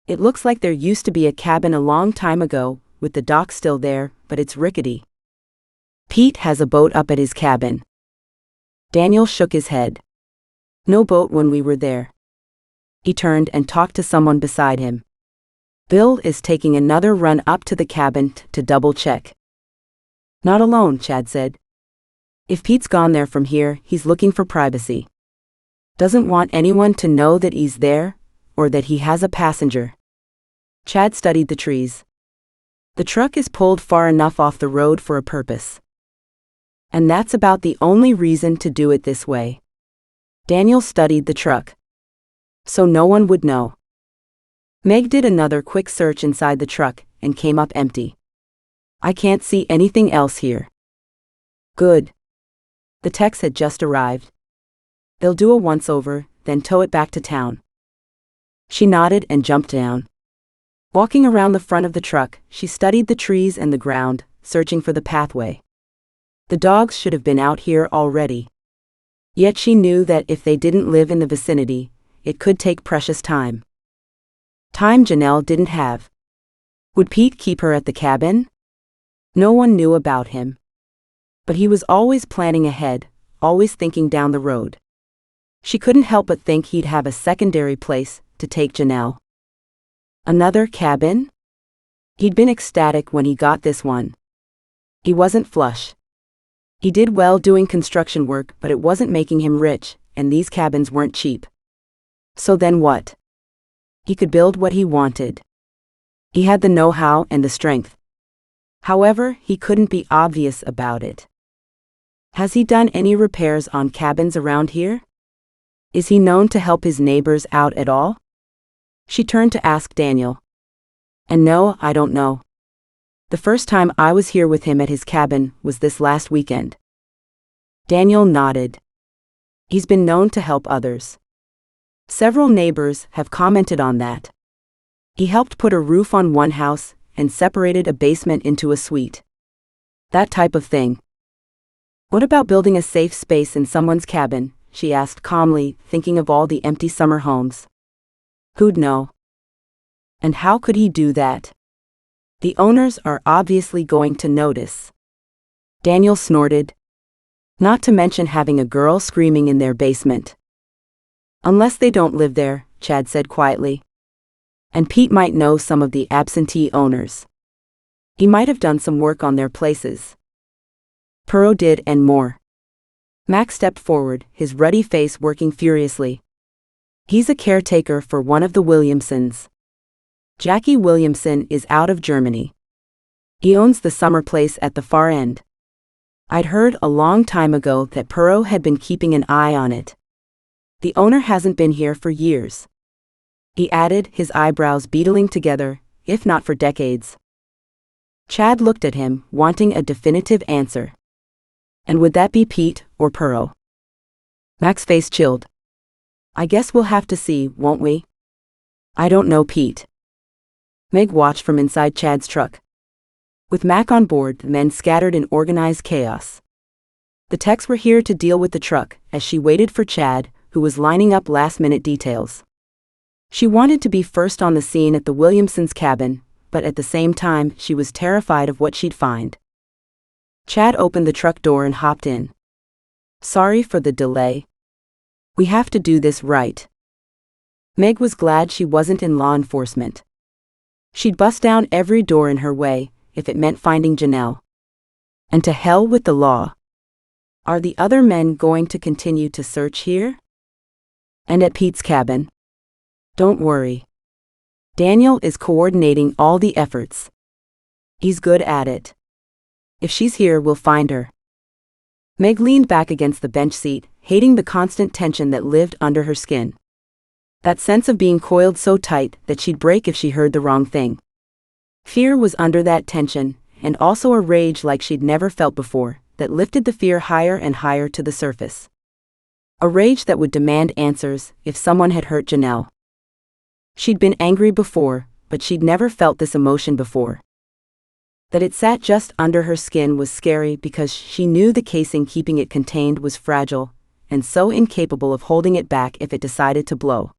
[SPEAKER 1] It looks like there used to be a cabin a long time ago, with the dock still there, but it's rickety. Pete has a boat up at his cabin." Daniel shook his head. "No boat when we were there." He turned and talked to someone beside him. "Bill is taking another run up to the cabin to double-check." "Not alone," Chad said. "If Pete's gone there from here, he's looking for privacy. Doesn't want anyone to know that he's there, or that he has a passenger." Chad studied the trees. "The truck is pulled far enough off the road for a purpose." And that's about the only reason to do it this way. Daniel studied the truck, so no one would know. Meg did another quick search inside the truck and came up empty. I can't see anything else here. Good. The techs had just arrived. They'll do a once-over, then tow it back to town. She nodded and jumped down. Walking around the front of the truck, she studied the trees and the ground, searching for the pathway. The dogs should have been out here already. Yet she knew that if they didn't live in the vicinity, it could take precious time. Time Janelle didn't have. Would Pete keep her at the cabin? No one knew about him. But he was always planning ahead, always thinking down the road. She couldn't help but think he'd have a secondary place to take Janelle. Another cabin? He'd been ecstatic when he got this one. He wasn't flush. He did well doing construction work, but it wasn't making him rich, and these cabins weren't cheap. So then what? He could build what he wanted. He had the know-how and the strength. However, he couldn't be obvious about it. Has he done any repairs on cabins around here? Is he known to help his neighbors out at all? She turned to ask Daniel. And no, I don't know. The first time I was here with him at his cabin was this last weekend. Daniel nodded. He's been known to help others. Several neighbors have commented on that. He helped put a roof on one house and separated a basement into a suite. That type of thing. What about building a safe space in someone's cabin? She asked calmly, thinking of all the empty summer homes. Who'd know? And how could he do that? The owners are obviously going to notice. Daniel snorted. Not to mention having a girl screaming in their basement. Unless they don't live there, Chad said quietly. And Pete might know some of the absentee owners. He might have done some work on their places. Perot did and more. Max stepped forward, his ruddy face working furiously. He's a caretaker for one of the Williamsons. Jackie Williamson is out of Germany. He owns the summer place at the far end. I'd heard a long time ago that Perot had been keeping an eye on it. The owner hasn't been here for years. He added, his eyebrows beetling together, if not for decades. Chad looked at him, wanting a definitive answer. And would that be Pete or Perot? Mac's face chilled. I guess we'll have to see, won't we? I don't know Pete. Meg watched from inside Chad's truck. With Mac on board, the men scattered in organized chaos. The techs were here to deal with the truck, as she waited for Chad, who was lining up last-minute details. She wanted to be first on the scene at the Williamsons' cabin, but at the same time, she was terrified of what she'd find. Chad opened the truck door and hopped in. Sorry for the delay. We have to do this right. Meg was glad she wasn't in law enforcement. She'd bust down every door in her way, if it meant finding Janelle. And to hell with the law. Are the other men going to continue to search here? And at Pete's cabin? Don't worry. Daniel is coordinating all the efforts. He's good at it. If she's here, we'll find her. Meg leaned back against the bench seat, hating the constant tension that lived under her skin. That sense of being coiled so tight that she'd break if she heard the wrong thing. Fear was under that tension, and also a rage like she'd never felt before, that lifted the fear higher and higher to the surface. A rage that would demand answers if someone had hurt Janelle. She'd been angry before, but she'd never felt this emotion before. That it sat just under her skin was scary because she knew the casing keeping it contained was fragile, and so incapable of holding it back if it decided to blow.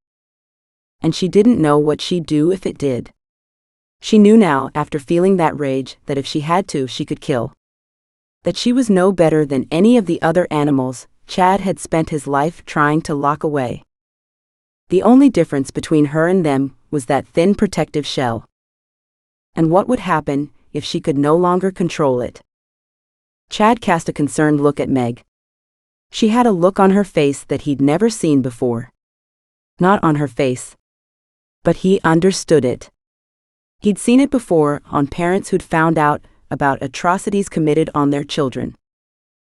[SPEAKER 1] And she didn't know what she'd do if it did. She knew now, after feeling that rage, that if she had to, she could kill. That she was no better than any of the other animals Chad had spent his life trying to lock away. The only difference between her and them was that thin protective shell. And what would happen if she could no longer control it? Chad cast a concerned look at Meg. She had a look on her face that he'd never seen before. Not on her face. But he understood it. He'd seen it before on parents who'd found out about atrocities committed on their children.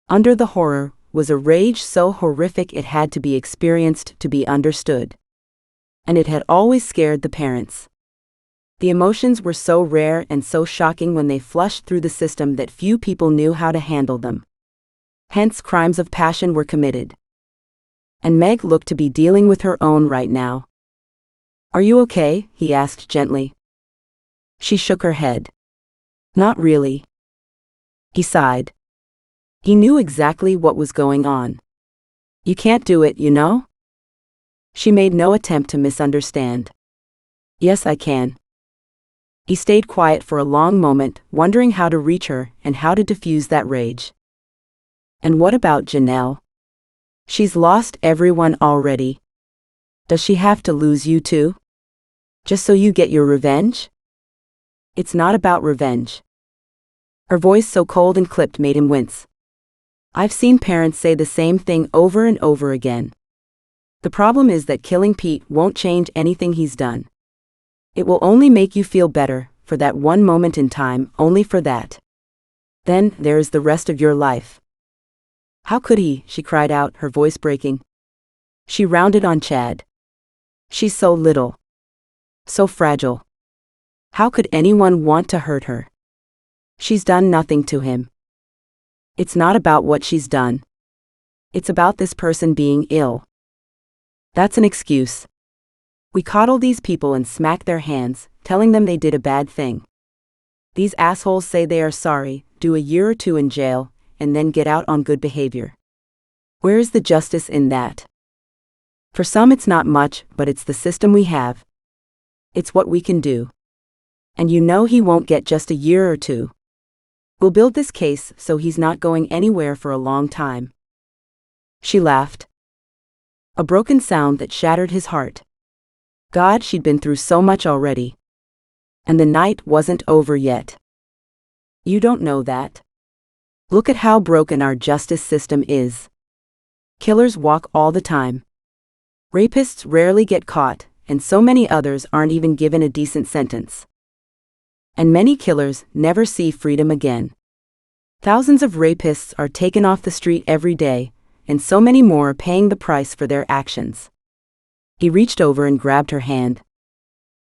[SPEAKER 1] Under the horror was a rage so horrific it had to be experienced to be understood. And it had always scared the parents. The emotions were so rare and so shocking when they flushed through the system that few people knew how to handle them. Hence, crimes of passion were committed. And Meg looked to be dealing with her own right now. "Are you okay?" he asked gently. She shook her head. "Not really." He sighed. He knew exactly what was going on. "You can't do it, you know?" She made no attempt to misunderstand. "Yes, I can." He stayed quiet for a long moment, wondering how to reach her and how to diffuse that rage. "And what about Janelle? She's lost everyone already. Does she have to lose you too? Just so you get your revenge?" "It's not about revenge." Her voice, so cold and clipped, made him wince. "I've seen parents say the same thing over and over again. The problem is that killing Pete won't change anything he's done. It will only make you feel better, for that one moment in time, only for that. Then, there is the rest of your life." "How could he?" she cried out, her voice breaking. She rounded on Chad. "She's so little. So fragile. How could anyone want to hurt her? She's done nothing to him." "It's not about what she's done. It's about this person being ill." "That's an excuse. We coddle these people and smack their hands, telling them they did a bad thing. These assholes say they are sorry, do a year or 2 in jail, and then get out on good behavior. Where is the justice in that? For some it's not much, but it's the system we have. It's what we can do. And you know he won't get just a year or 2. We'll build this case so he's not going anywhere for a long time." She laughed. A broken sound that shattered his heart. God, she'd been through so much already. And the night wasn't over yet. "You don't know that. Look at how broken our justice system is. Killers walk all the time. Rapists rarely get caught, and so many others aren't even given a decent sentence. And many killers never see freedom again. Thousands of rapists are taken off the street every day, and so many more are paying the price for their actions." He reached over and grabbed her hand.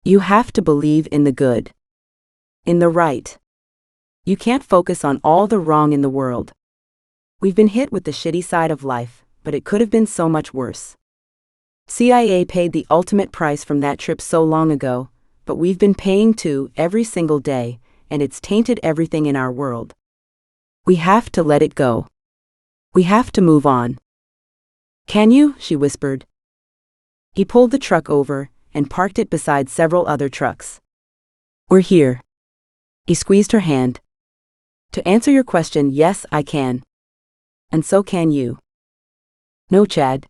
[SPEAKER 1] "You have to believe in the good. In the right. You can't focus on all the wrong in the world. We've been hit with the shitty side of life, but it could have been so much worse. CIA paid the ultimate price from that trip so long ago, but we've been paying too every single day, and it's tainted everything in our world. We have to let it go. We have to move on." "Can you?" she whispered. He pulled the truck over and parked it beside several other trucks. "We're here." He squeezed her hand. "To answer your question, yes, I can. And so can you." "No, Chad.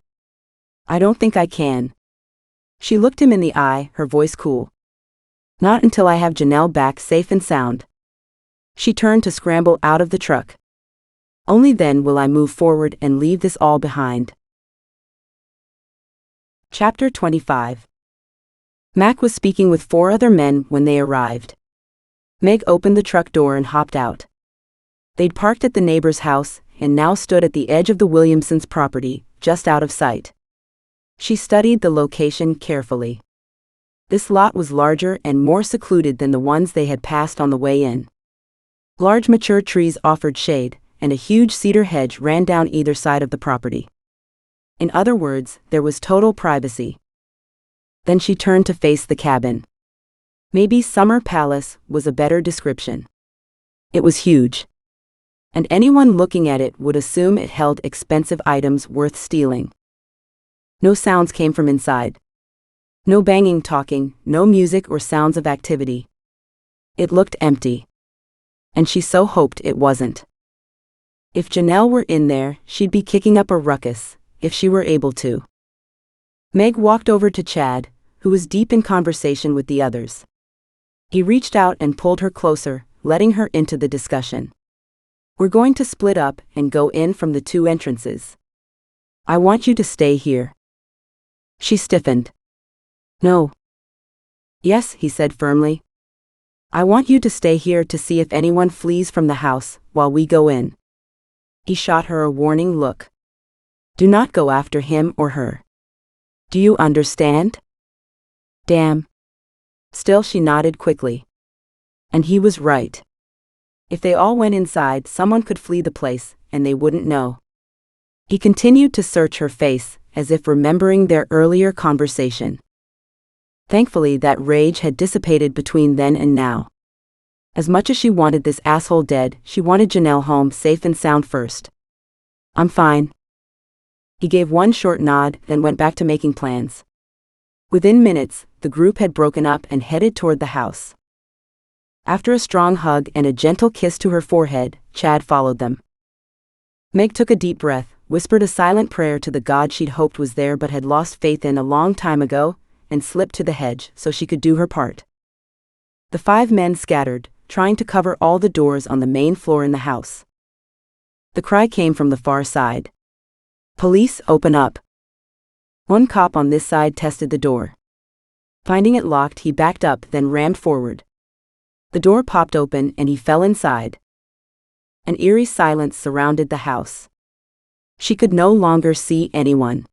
[SPEAKER 1] I don't think I can." She looked him in the eye, her voice cool. "Not until I have Janelle back safe and sound." She turned to scramble out of the truck. "Only then will I move forward and leave this all behind." Chapter 25. Mac was speaking with 4 other men when they arrived. Meg opened the truck door and hopped out. They'd parked at the neighbor's house and now stood at the edge of the Williamsons' property, just out of sight. She studied the location carefully. This lot was larger and more secluded than the ones they had passed on the way in. Large mature trees offered shade, and a huge cedar hedge ran down either side of the property. In other words, there was total privacy. Then she turned to face the cabin. Maybe Summer Palace was a better description. It was huge. And anyone looking at it would assume it held expensive items worth stealing. No sounds came from inside. No banging, talking, no music or sounds of activity. It looked empty. And she so hoped it wasn't. If Janelle were in there, she'd be kicking up a ruckus, if she were able to. Meg walked over to Chad, who was deep in conversation with the others. He reached out and pulled her closer, letting her into the discussion. "We're going to split up and go in from the 2 entrances. I want you to stay here." She stiffened. "No." "Yes," he said firmly. "I want you to stay here to see if anyone flees from the house while we go in." He shot her a warning look. Do not go after him or her. Do you understand? Damn. Still she nodded quickly. And he was right. If they all went inside, someone could flee the place, and they wouldn't know. He continued to search her face, as if remembering their earlier conversation. Thankfully, that rage had dissipated between then and now. As much as she wanted this asshole dead, she wanted Janelle home safe and sound first. I'm fine. He gave one short nod, then went back to making plans. Within minutes, the group had broken up and headed toward the house. After a strong hug and a gentle kiss to her forehead, Chad followed them. Meg took a deep breath, whispered a silent prayer to the God she'd hoped was there but had lost faith in a long time ago, and slipped to the hedge so she could do her part. The 5 men scattered, trying to cover all the doors on the main floor in the house. The cry came from the far side. Police, open up. One cop on this side tested the door. Finding it locked, he backed up, then rammed forward. The door popped open and he fell inside. An eerie silence surrounded the house. She could no longer see anyone.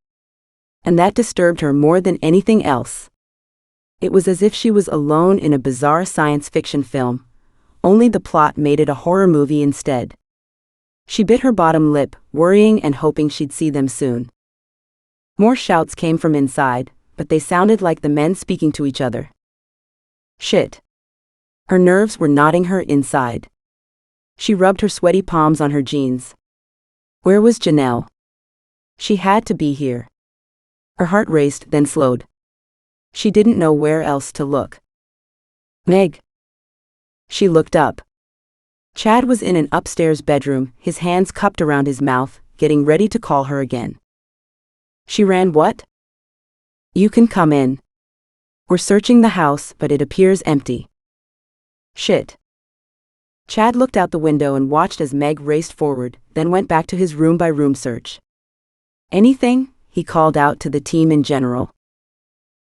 [SPEAKER 1] And that disturbed her more than anything else. It was as if she was alone in a bizarre science fiction film, only the plot made it a horror movie instead. She bit her bottom lip, worrying and hoping she'd see them soon. More shouts came from inside, but they sounded like the men speaking to each other. Shit. Her nerves were knotting her inside. She rubbed her sweaty palms on her jeans. Where was Janelle? She had to be here. Her heart raced, then slowed. She didn't know where else to look. Meg. She looked up. Chad was in an upstairs bedroom, his hands cupped around his mouth, getting ready to call her again. She ran. What? You can come in. We're searching the house, but it appears empty. Shit. Chad looked out the window and watched as Meg raced forward, then went back to his room-by-room search. Anything? He called out to the team in general.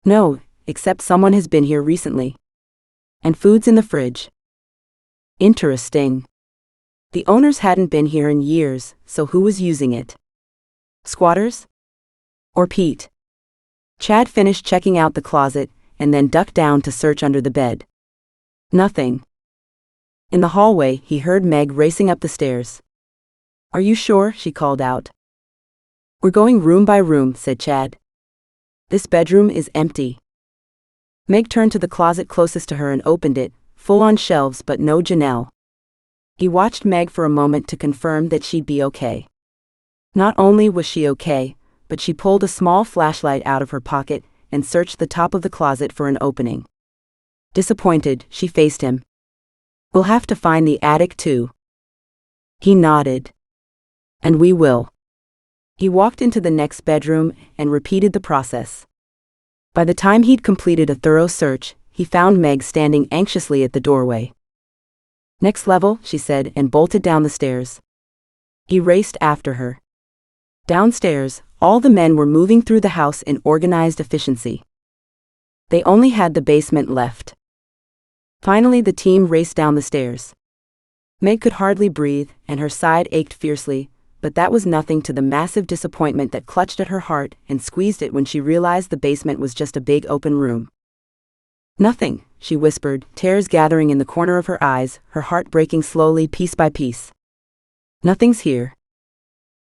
[SPEAKER 1] No, except someone has been here recently. And food's in the fridge. Interesting. The owners hadn't been here in years, so who was using it? Squatters? Or Pete? Chad finished checking out the closet, and then ducked down to search under the bed. Nothing. In the hallway, he heard Meg racing up the stairs. Are you sure? She called out. We're going room by room, said Chad. This bedroom is empty. Meg turned to the closet closest to her and opened it, full on shelves but no Janelle. He watched Meg for a moment to confirm that she'd be okay. Not only was she okay, but she pulled a small flashlight out of her pocket and searched the top of the closet for an opening. Disappointed, she faced him. We'll have to find the attic too. He nodded. And we will. He walked into the next bedroom and repeated the process. By the time he'd completed a thorough search, he found Meg standing anxiously at the doorway. Next level, she said, and bolted down the stairs. He raced after her. Downstairs, all the men were moving through the house in organized efficiency. They only had the basement left. Finally, the team raced down the stairs. Meg could hardly breathe, and her side ached fiercely, but that was nothing to the massive disappointment that clutched at her heart and squeezed it when she realized the basement was just a big open room. Nothing, she whispered, tears gathering in the corner of her eyes, her heart breaking slowly piece by piece. Nothing's here.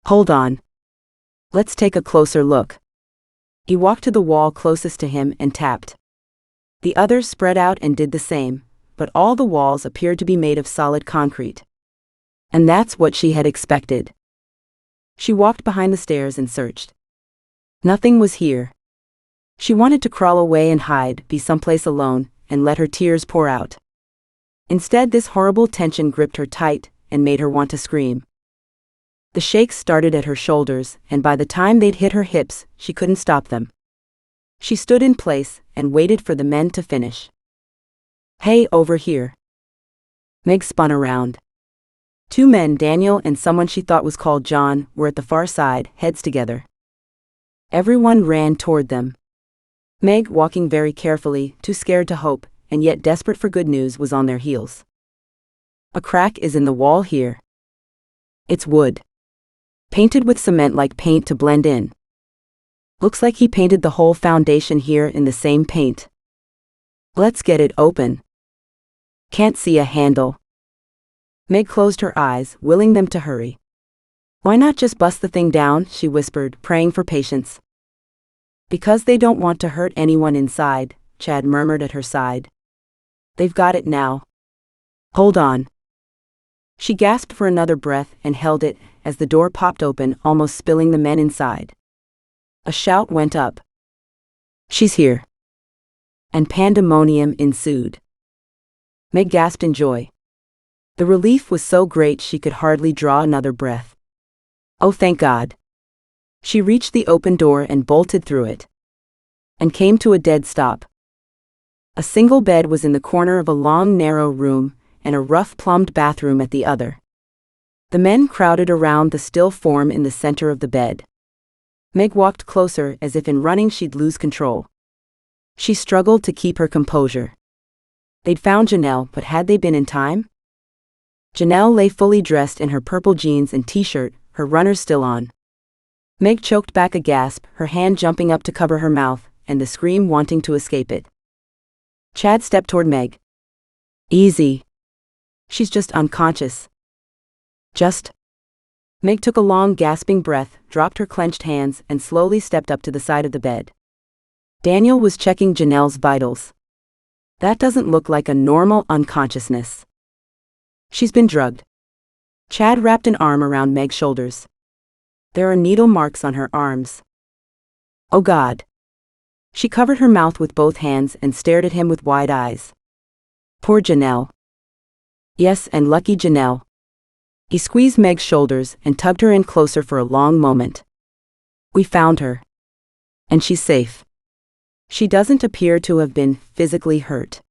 [SPEAKER 1] Hold on. Let's take a closer look. He walked to the wall closest to him and tapped. The others spread out and did the same, but all the walls appeared to be made of solid concrete. And that's what she had expected. She walked behind the stairs and searched. Nothing was here. She wanted to crawl away and hide, be someplace alone, and let her tears pour out. Instead, this horrible tension gripped her tight and made her want to scream. The shakes started at her shoulders, and by the time they'd hit her hips, she couldn't stop them. She stood in place and waited for the men to finish. Hey, over here. Meg spun around. 2 men, Daniel and someone she thought was called John, were at the far side, heads together. Everyone ran toward them. Meg, walking very carefully, too scared to hope, and yet desperate for good news, was on their heels. A crack is in the wall here. It's wood. Painted with cement like paint to blend in. Looks like he painted the whole foundation here in the same paint. Let's get it open. Can't see a handle. Meg closed her eyes, willing them to hurry. Why not just bust the thing down, she whispered, praying for patience. Because they don't want to hurt anyone inside, Chad murmured at her side. They've got it now. Hold on. She gasped for another breath and held it as the door popped open, almost spilling the men inside. A shout went up. She's here. And pandemonium ensued. Meg gasped in joy. The relief was so great she could hardly draw another breath. Oh, thank God. She reached the open door and bolted through it. And came to a dead stop. A single bed was in the corner of a long, narrow room, and a rough plumbed bathroom at the other. The men crowded around the still form in the center of the bed. Meg walked closer as if in running she'd lose control. She struggled to keep her composure. They'd found Janelle, but had they been in time? Janelle lay fully dressed in her purple jeans and t-shirt, her runners still on. Meg choked back a gasp, her hand jumping up to cover her mouth, and the scream wanting to escape it. Chad stepped toward Meg. Easy. She's just unconscious. Just. Meg took a long gasping breath, dropped her clenched hands, and slowly stepped up to the side of the bed. Daniel was checking Janelle's vitals. That doesn't look like a normal unconsciousness. She's been drugged. Chad wrapped an arm around Meg's shoulders. There are needle marks on her arms. Oh God. She covered her mouth with both hands and stared at him with wide eyes. Poor Janelle. Yes, and lucky Janelle. He squeezed Meg's shoulders and tugged her in closer for a long moment. We found her. And she's safe. She doesn't appear to have been physically hurt.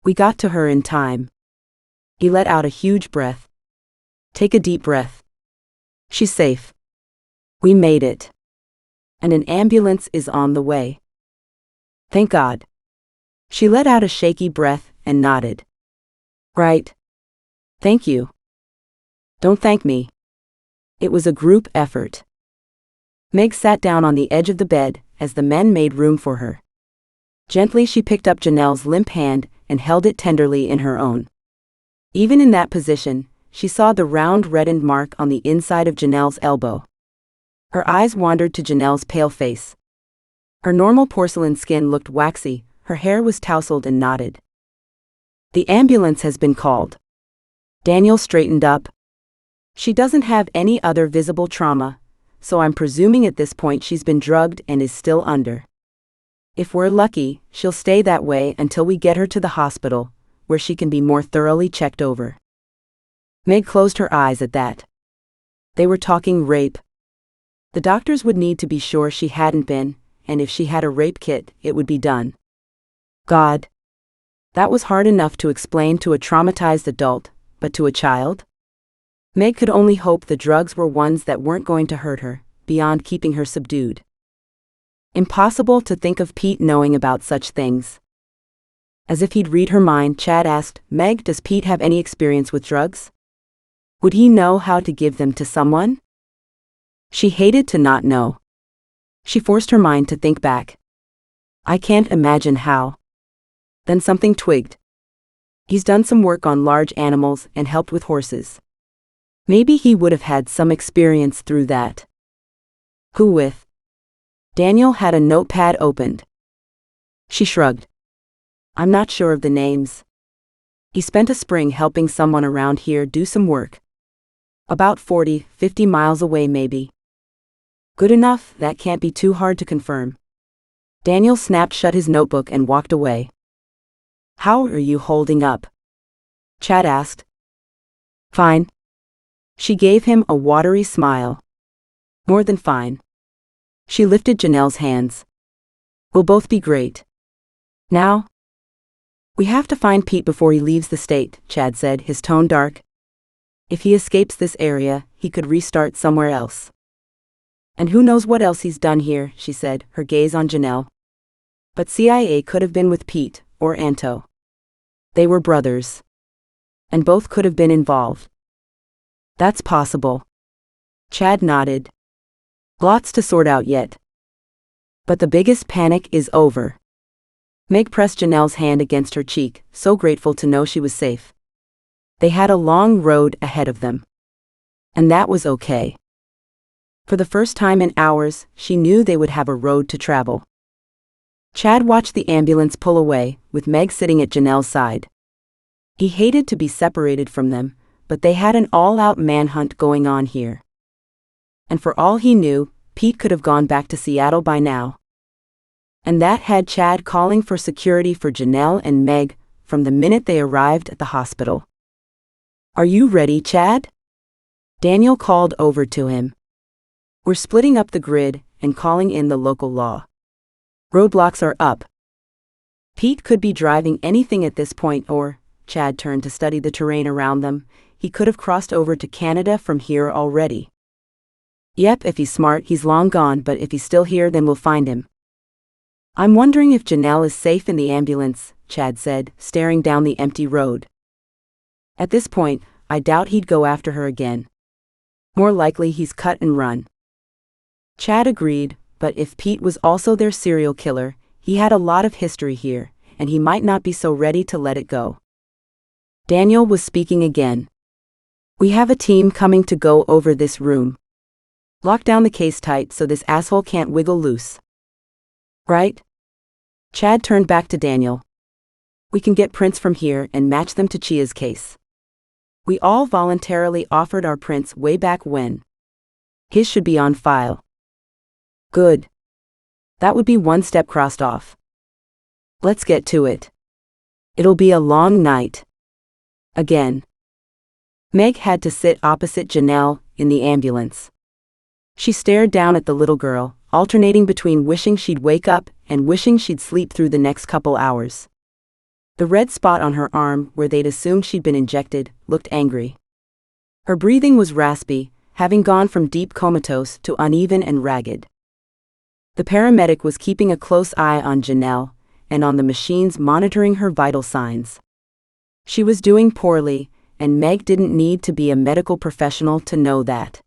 [SPEAKER 1] We got to her in time. He let out a huge breath. Take a deep breath. She's safe. We made it. And an ambulance is on the way. Thank God. She let out a shaky breath and nodded. Right. Thank you. Don't thank me. It was a group effort. Meg sat down on the edge of the bed as the men made room for her. Gently she picked up Janelle's limp hand and held it tenderly in her own. Even in that position, she saw the round reddened mark on the inside of Janelle's elbow. Her eyes wandered to Janelle's pale face. Her normal porcelain skin looked waxy, her hair was tousled and knotted. The ambulance has been called. Daniel straightened up. She doesn't have any other visible trauma, so I'm presuming at this point she's been drugged and is still under. If we're lucky, she'll stay that way until we get her to the hospital, where she can be more thoroughly checked over. Meg closed her eyes at that. They were talking rape. The doctors would need to be sure she hadn't been, and if she had a rape kit, it would be done. God. That was hard enough to explain to a traumatized adult, but to a child? Meg could only hope the drugs were ones that weren't going to hurt her, beyond keeping her subdued. Impossible to think of Pete knowing about such things. As if he'd read her mind, Chad asked, Meg, does Pete have any experience with drugs? Would he know how to give them to someone? She hated to not know. She forced her mind to think back. I can't imagine how. Then something twigged. He's done some work on large animals and helped with horses. Maybe he would have had some experience through that. Who with? Daniel had a notepad opened. She shrugged. I'm not sure of the names. He spent a spring helping someone around here do some work. About 40-50 miles away maybe. Good enough, that can't be too hard to confirm. Daniel snapped shut his notebook and walked away. How are you holding up? Chad asked. Fine. She gave him a watery smile. More than fine. She lifted Janelle's hands. We'll both be great. Now? We have to find Pete before he leaves the state, Chad said, his tone dark. If he escapes this area, he could restart somewhere else. And who knows what else he's done here, she said, her gaze on Janelle. But CIA could have been with Pete, or Anto. They were brothers. And both could have been involved. That's possible. Chad nodded. Lots to sort out yet. But the biggest panic is over. Meg pressed Janelle's hand against her cheek, so grateful to know she was safe. They had a long road ahead of them. And that was okay. For the first time in hours, she knew they would have a road to travel. Chad watched the ambulance pull away, with Meg sitting at Janelle's side. He hated to be separated from them, but they had an all-out manhunt going on here. And for all he knew, Pete could have gone back to Seattle by now. And that had Chad calling for security for Janelle and Meg from the minute they arrived at the hospital. "Are you ready, Chad?" Daniel called over to him. "We're splitting up the grid and calling in the local law. Roadblocks are up." Pete could be driving anything at this point, or, Chad turned to study the terrain around them, he could have crossed over to Canada from here already. "Yep, if he's smart, he's long gone, but if he's still here, then we'll find him." "I'm wondering if Janelle is safe in the ambulance," Chad said, staring down the empty road. "At this point, I doubt he'd go after her again. More likely he's cut and run." Chad agreed, but if Pete was also their serial killer, he had a lot of history here, and he might not be so ready to let it go. Daniel was speaking again. "We have a team coming to go over this room. Lock down the case tight so this asshole can't wiggle loose. Right?" Chad turned back to Daniel. "We can get prints from here and match them to Chia's case. We all voluntarily offered our prints way back when. His should be on file." "Good. That would be one step crossed off. Let's get to it. It'll be a long night." Again. Meg had to sit opposite Janelle in the ambulance. She stared down at the little girl, alternating between wishing she'd wake up and wishing she'd sleep through the next couple hours. The red spot on her arm, where they'd assumed she'd been injected, looked angry. Her breathing was raspy, having gone from deep comatose to uneven and ragged. The paramedic was keeping a close eye on Janelle, and on the machines monitoring her vital signs. She was doing poorly, and Meg didn't need to be a medical professional to know that.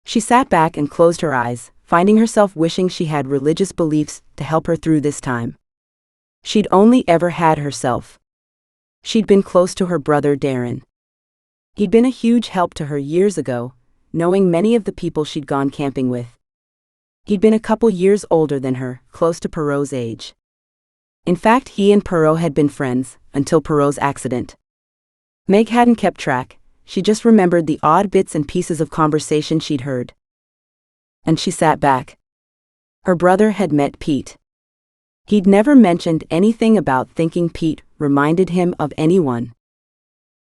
[SPEAKER 1] She sat back and closed her eyes, finding herself wishing she had religious beliefs to help her through this time. She'd only ever had herself. She'd been close to her brother Darren. He'd been a huge help to her years ago, knowing many of the people she'd gone camping with. He'd been a couple years older than her, close to Perot's age. In fact, he and Perot had been friends, until Perot's accident. Meg hadn't kept track, she just remembered the odd bits and pieces of conversation she'd heard. And she sat back. Her brother had met Pete. He'd never mentioned anything about thinking Pete reminded him of anyone.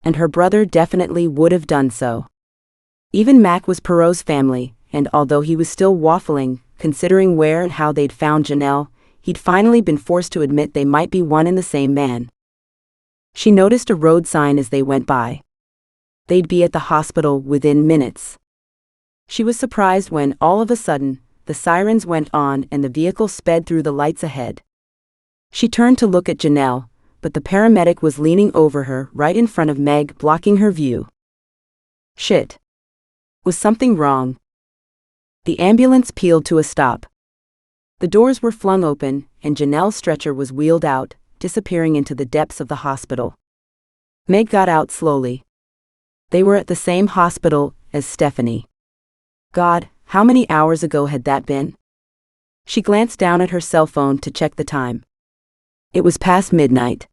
[SPEAKER 1] And her brother definitely would have done so. Even Mac was Perot's family, and although he was still waffling, considering where and how they'd found Janelle, he'd finally been forced to admit they might be one and the same man. She noticed a road sign as they went by. They'd be at the hospital within minutes. She was surprised when, all of a sudden, the sirens went on and the vehicle sped through the lights ahead. She turned to look at Janelle, but the paramedic was leaning over her right in front of Meg, blocking her view. Shit. Was something wrong? The ambulance peeled to a stop. The doors were flung open, and Janelle's stretcher was wheeled out, disappearing into the depths of the hospital. Meg got out slowly. They were at the same hospital as Stephanie. God, how many hours ago had that been? She glanced down at her cell phone to check the time. It was past midnight.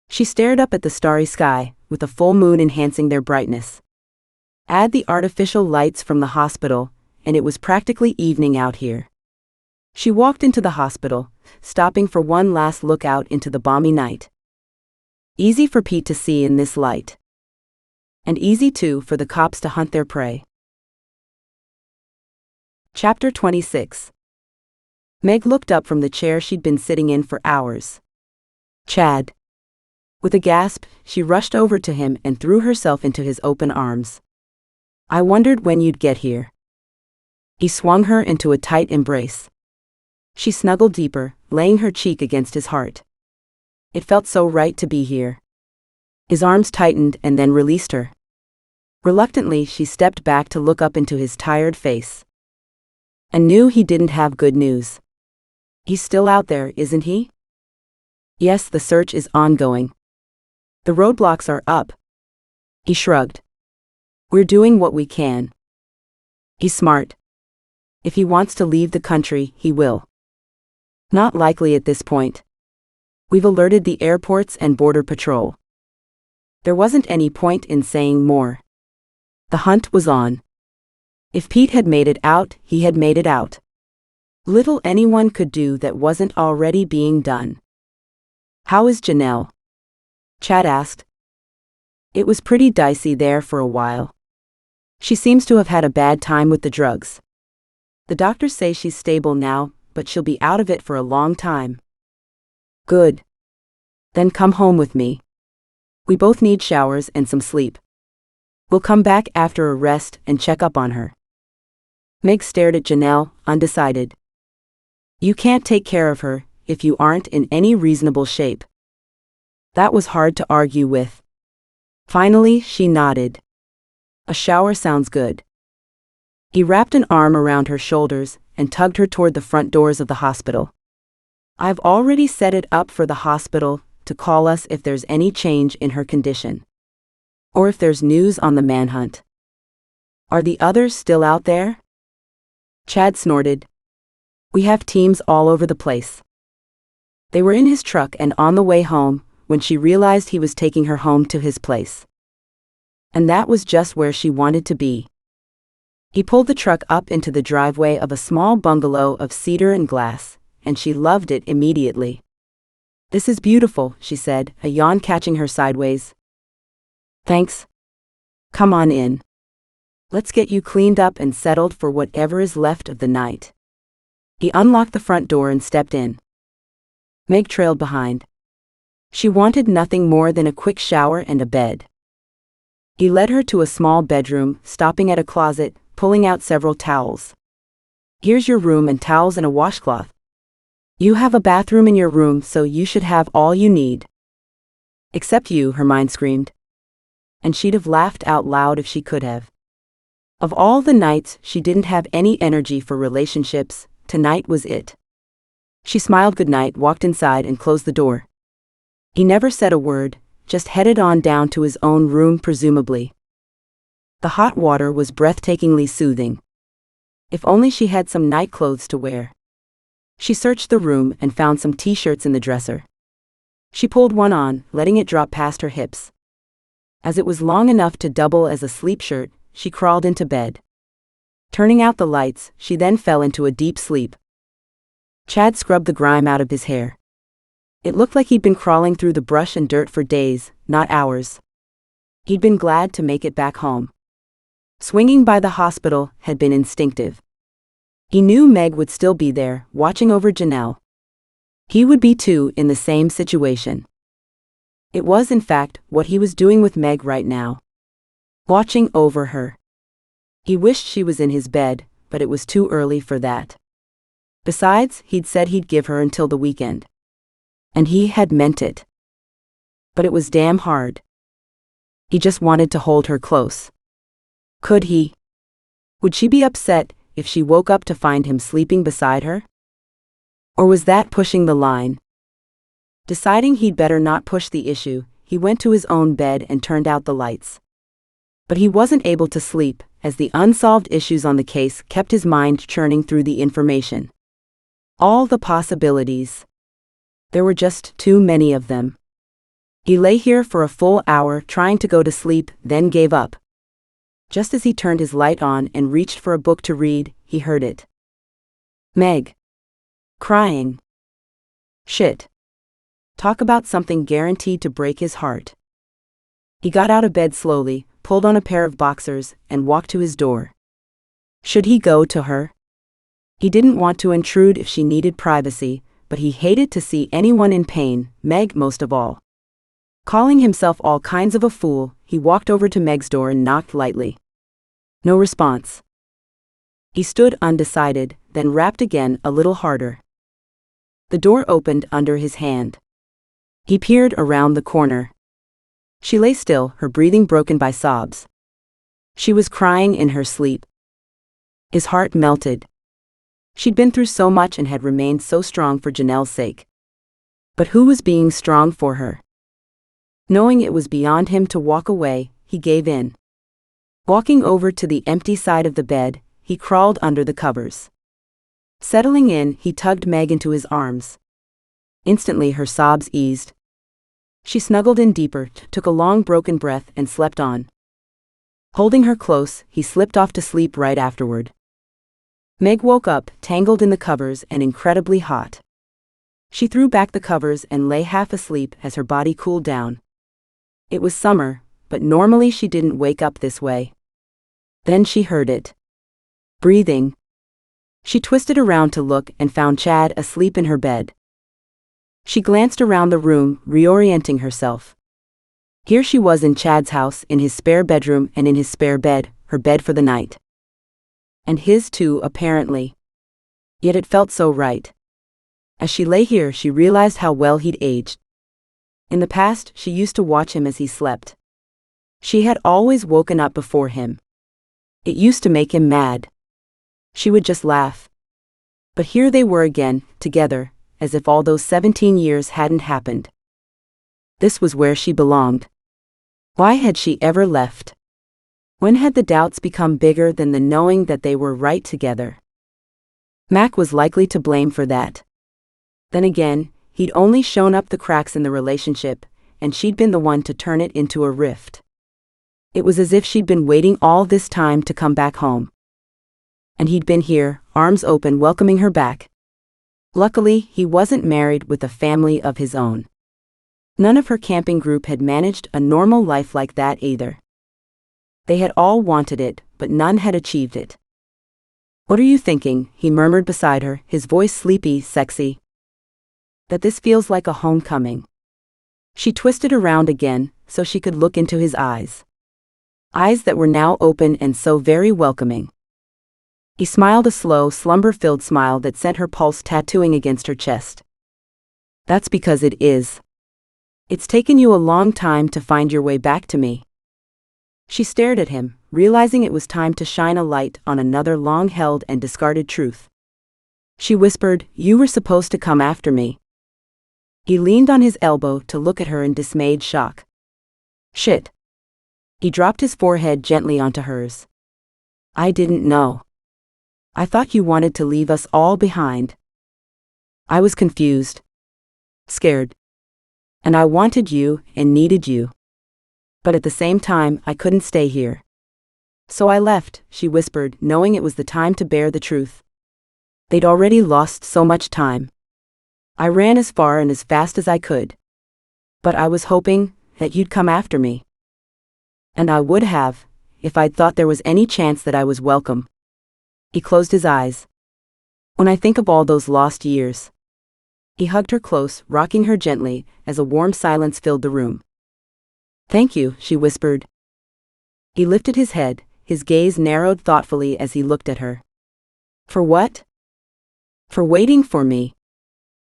[SPEAKER 1] She stared up at the starry sky, with a full moon enhancing their brightness. Add the artificial lights from the hospital, and it was practically evening out here. She walked into the hospital, stopping for one last look out into the balmy night. Easy for Pete to see in this light. And easy, too, for the cops to hunt their prey. Chapter 26. Meg looked up from the chair she'd been sitting in for hours. Chad. With a gasp, she rushed over to him and threw herself into his open arms. I wondered when you'd get here. He swung her into a tight embrace. She snuggled deeper, laying her cheek against his heart. It felt so right to be here. His arms tightened and then released her. Reluctantly, she stepped back to look up into his tired face. And knew he didn't have good news. He's still out there, isn't he? Yes, the search is ongoing. The roadblocks are up. He shrugged. We're doing what we can. He's smart. If he wants to leave the country, he will. Not likely at this point. We've alerted the airports and border patrol. There wasn't any point in saying more. The hunt was on. If Pete had made it out, he had made it out. Little anyone could do that wasn't already being done. How is Janelle? Chad asked. It was pretty dicey there for a while. She seems to have had a bad time with the drugs. The doctors say she's stable now, but she'll be out of it for a long time. Good. Then come home with me. We both need showers and some sleep. We'll come back after a rest and check up on her. Meg stared at Janelle, undecided. You can't take care of her if you aren't in any reasonable shape. That was hard to argue with. Finally, she nodded. A shower sounds good. He wrapped an arm around her shoulders and tugged her toward the front doors of the hospital. I've already set it up for the hospital to call us if there's any change in her condition. Or if there's news on the manhunt. Are the others still out there? Chad snorted. We have teams all over the place. They were in his truck and on the way home when she realized he was taking her home to his place. And that was just where she wanted to be. He pulled the truck up into the driveway of a small bungalow of cedar and glass, and she loved it immediately. This is beautiful, she said, a yawn catching her sideways. Thanks. Come on in. Let's get you cleaned up and settled for whatever is left of the night. He unlocked the front door and stepped in. Meg trailed behind. She wanted nothing more than a quick shower and a bed. He led her to a small bedroom, stopping at a closet, pulling out several towels. Here's your room and towels and a washcloth. You have a bathroom in your room, so you should have all you need. Except you, her mind screamed. And she'd have laughed out loud if she could have. Of all the nights she didn't have any energy for relationships, tonight was it. She smiled goodnight, walked inside and closed the door. He never said a word, just headed on down to his own room presumably. The hot water was breathtakingly soothing. If only she had some night clothes to wear. She searched the room and found some t-shirts in the dresser. She pulled one on, letting it drop past her hips. As it was long enough to double as a sleep shirt, she crawled into bed. Turning out the lights, she then fell into a deep sleep. Chad scrubbed the grime out of his hair. It looked like he'd been crawling through the brush and dirt for days, not hours. He'd been glad to make it back home. Swinging by the hospital had been instinctive. He knew Meg would still be there, watching over Janelle. He would be too in the same situation. It was, in fact, what he was doing with Meg right now. Watching over her. He wished she was in his bed, but it was too early for that. Besides, he'd said he'd give her until the weekend. And he had meant it. But it was damn hard. He just wanted to hold her close. Could he? Would she be upset if she woke up to find him sleeping beside her? Or was that pushing the line? Deciding he'd better not push the issue, he went to his own bed and turned out the lights. But he wasn't able to sleep, as the unsolved issues on the case kept his mind churning through the information. All the possibilities. There were just too many of them. He lay here for a full hour trying to go to sleep, then gave up. Just as he turned his light on and reached for a book to read, he heard it. Meg. Crying. Shit. Talk about something guaranteed to break his heart. He got out of bed slowly, pulled on a pair of boxers, and walked to his door. Should he go to her? He didn't want to intrude if she needed privacy, but he hated to see anyone in pain, Meg most of all. Calling himself all kinds of a fool, he walked over to Meg's door and knocked lightly. No response. He stood undecided, then rapped again a little harder. The door opened under his hand. He peered around the corner. She lay still, her breathing broken by sobs. She was crying in her sleep. His heart melted. She'd been through so much and had remained so strong for Janelle's sake. But who was being strong for her? Knowing it was beyond him to walk away, he gave in. Walking over to the empty side of the bed, he crawled under the covers. Settling in, he tugged Meg into his arms. Instantly her sobs eased. She snuggled in deeper, took a long broken breath and slept on. Holding her close, he slipped off to sleep right afterward. Meg woke up, tangled in the covers and incredibly hot. She threw back the covers and lay half asleep as her body cooled down. It was summer, but normally she didn't wake up this way. Then she heard it. Breathing. She twisted around to look and found Chad asleep in her bed. She glanced around the room, reorienting herself. Here she was in Chad's house, in his spare bedroom and in his spare bed, her bed for the night. And his too, apparently. Yet it felt so right. As she lay here, she realized how well he'd aged. In the past, she used to watch him as he slept. She had always woken up before him. It used to make him mad. She would just laugh. But here they were again, together, as if all those 17 years hadn't happened. This was where she belonged. Why had she ever left? When had the doubts become bigger than the knowing that they were right together? Mac was likely to blame for that. Then again, he'd only shown up the cracks in the relationship, and she'd been the one to turn it into a rift. It was as if she'd been waiting all this time to come back home. And he'd been here, arms open, welcoming her back. Luckily, he wasn't married with a family of his own. None of her camping group had managed a normal life like that either. They had all wanted it, but none had achieved it. "What are you thinking?" he murmured beside her, his voice sleepy, sexy. "That this feels like a homecoming." She twisted around again, so she could look into his eyes. Eyes that were now open and so very welcoming. He smiled, a slow, slumber-filled smile that sent her pulse tattooing against her chest. "That's because it is. It's taken you a long time to find your way back to me." She stared at him, realizing it was time to shine a light on another long-held and discarded truth. She whispered, "You were supposed to come after me." He leaned on his elbow to look at her in dismayed shock. "Shit." He dropped his forehead gently onto hers. "I didn't know. I thought you wanted to leave us all behind." "I was confused. Scared. And I wanted you and needed you. But at the same time, I couldn't stay here. So I left," she whispered, knowing it was the time to bear the truth. They'd already lost so much time. "I ran as far and as fast as I could. But I was hoping that you'd come after me. And I would have, if I'd thought there was any chance that I was welcome." He closed his eyes. "When I think of all those lost years." He hugged her close, rocking her gently, as a warm silence filled the room. "Thank you," she whispered. He lifted his head, his gaze narrowed thoughtfully as he looked at her. "For what?" "For waiting for me."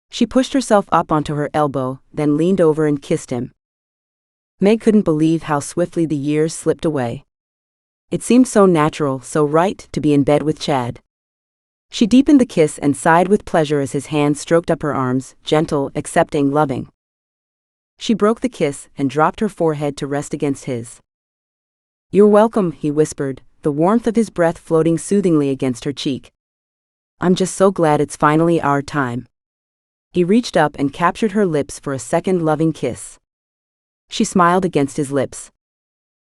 [SPEAKER 1] She pushed herself up onto her elbow, then leaned over and kissed him. Meg couldn't believe how swiftly the years slipped away. It seemed so natural, so right, to be in bed with Chad. She deepened the kiss and sighed with pleasure as his hand stroked up her arms, gentle, accepting, loving. She broke the kiss and dropped her forehead to rest against his. "You're welcome," he whispered, the warmth of his breath floating soothingly against her cheek. "I'm just so glad it's finally our time." He reached up and captured her lips for a second loving kiss. She smiled against his lips.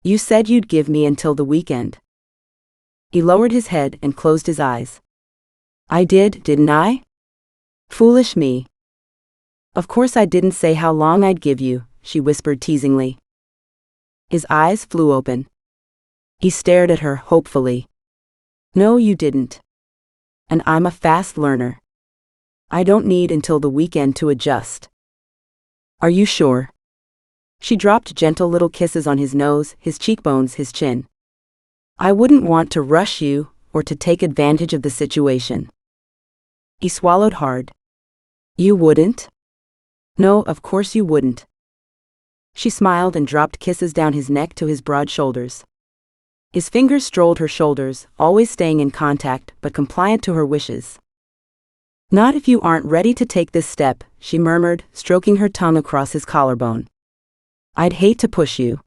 [SPEAKER 1] "You said you'd give me until the weekend." He lowered his head and closed his eyes. "I did, didn't I? Foolish me." "Of course I didn't say how long I'd give you," she whispered teasingly. His eyes flew open. He stared at her hopefully. "No, you didn't. And I'm a fast learner. I don't need until the weekend to adjust." "Are you sure?" She dropped gentle little kisses on his nose, his cheekbones, his chin. "I wouldn't want to rush you, or to take advantage of the situation." He swallowed hard. "You wouldn't?" "No, of course you wouldn't." She smiled and dropped kisses down his neck to his broad shoulders. His fingers strolled her shoulders, always staying in contact but compliant to her wishes. "Not if you aren't ready to take this step," she murmured, stroking her tongue across his collarbone. "I'd hate to push you."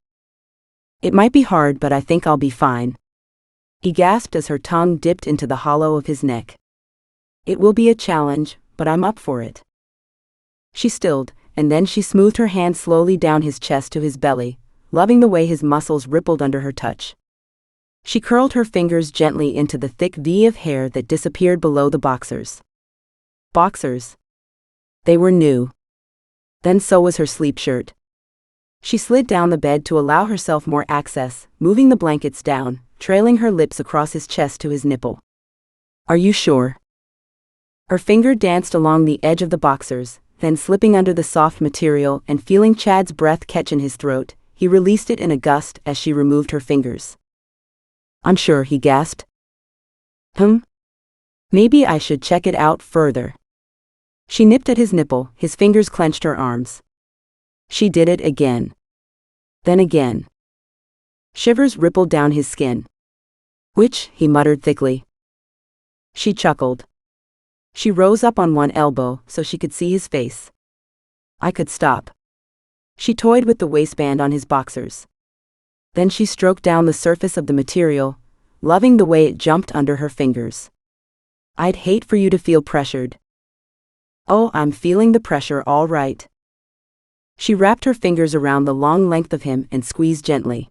[SPEAKER 1] "It might be hard, but I think I'll be fine," he gasped as her tongue dipped into the hollow of his neck. "It will be a challenge, but I'm up for it." She stilled, and then she smoothed her hand slowly down his chest to his belly, loving the way his muscles rippled under her touch. She curled her fingers gently into the thick V of hair that disappeared below the boxers. Boxers. They were new. Then so was her sleep shirt. She slid down the bed to allow herself more access, moving the blankets down, trailing her lips across his chest to his nipple. "Are you sure?" Her finger danced along the edge of the boxers, then slipping under the soft material and feeling Chad's breath catch in his throat, he released it in a gust as she removed her fingers. "Unsure," he gasped. Maybe I should check it out further." She nipped at his nipple, his fingers clenched her arms. She did it again. Then again. Shivers rippled down his skin. "Which?" he muttered thickly. She chuckled. She rose up on one elbow so she could see his face. "I could stop." She toyed with the waistband on his boxers. Then she stroked down the surface of the material, loving the way it jumped under her fingers. "I'd hate for you to feel pressured." "Oh, I'm feeling the pressure all right." She wrapped her fingers around the long length of him and squeezed gently.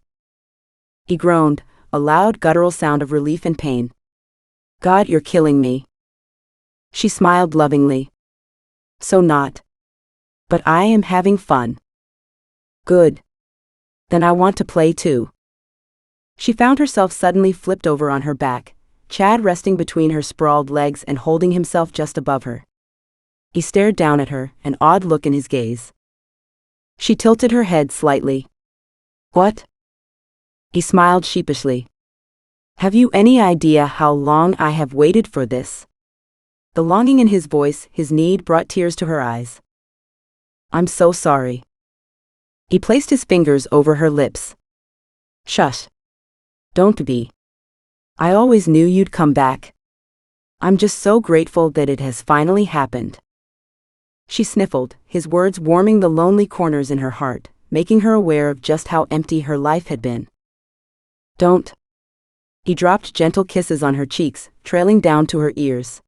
[SPEAKER 1] He groaned, a loud guttural sound of relief and pain. "God, you're killing me." She smiled lovingly. "So not. But I am having fun." "Good. Then I want to play too." She found herself suddenly flipped over on her back, Chad resting between her sprawled legs and holding himself just above her. He stared down at her, an odd look in his gaze. She tilted her head slightly. "What?" He smiled sheepishly. "Have you any idea how long I have waited for this?" The longing in his voice, his need, brought tears to her eyes. "I'm so sorry." He placed his fingers over her lips. "Shush. Don't be. I always knew you'd come back. I'm just so grateful that it has finally happened." She sniffled, his words warming the lonely corners in her heart, making her aware of just how empty her life had been. "Don't." He dropped gentle kisses on her cheeks, trailing down to her ears.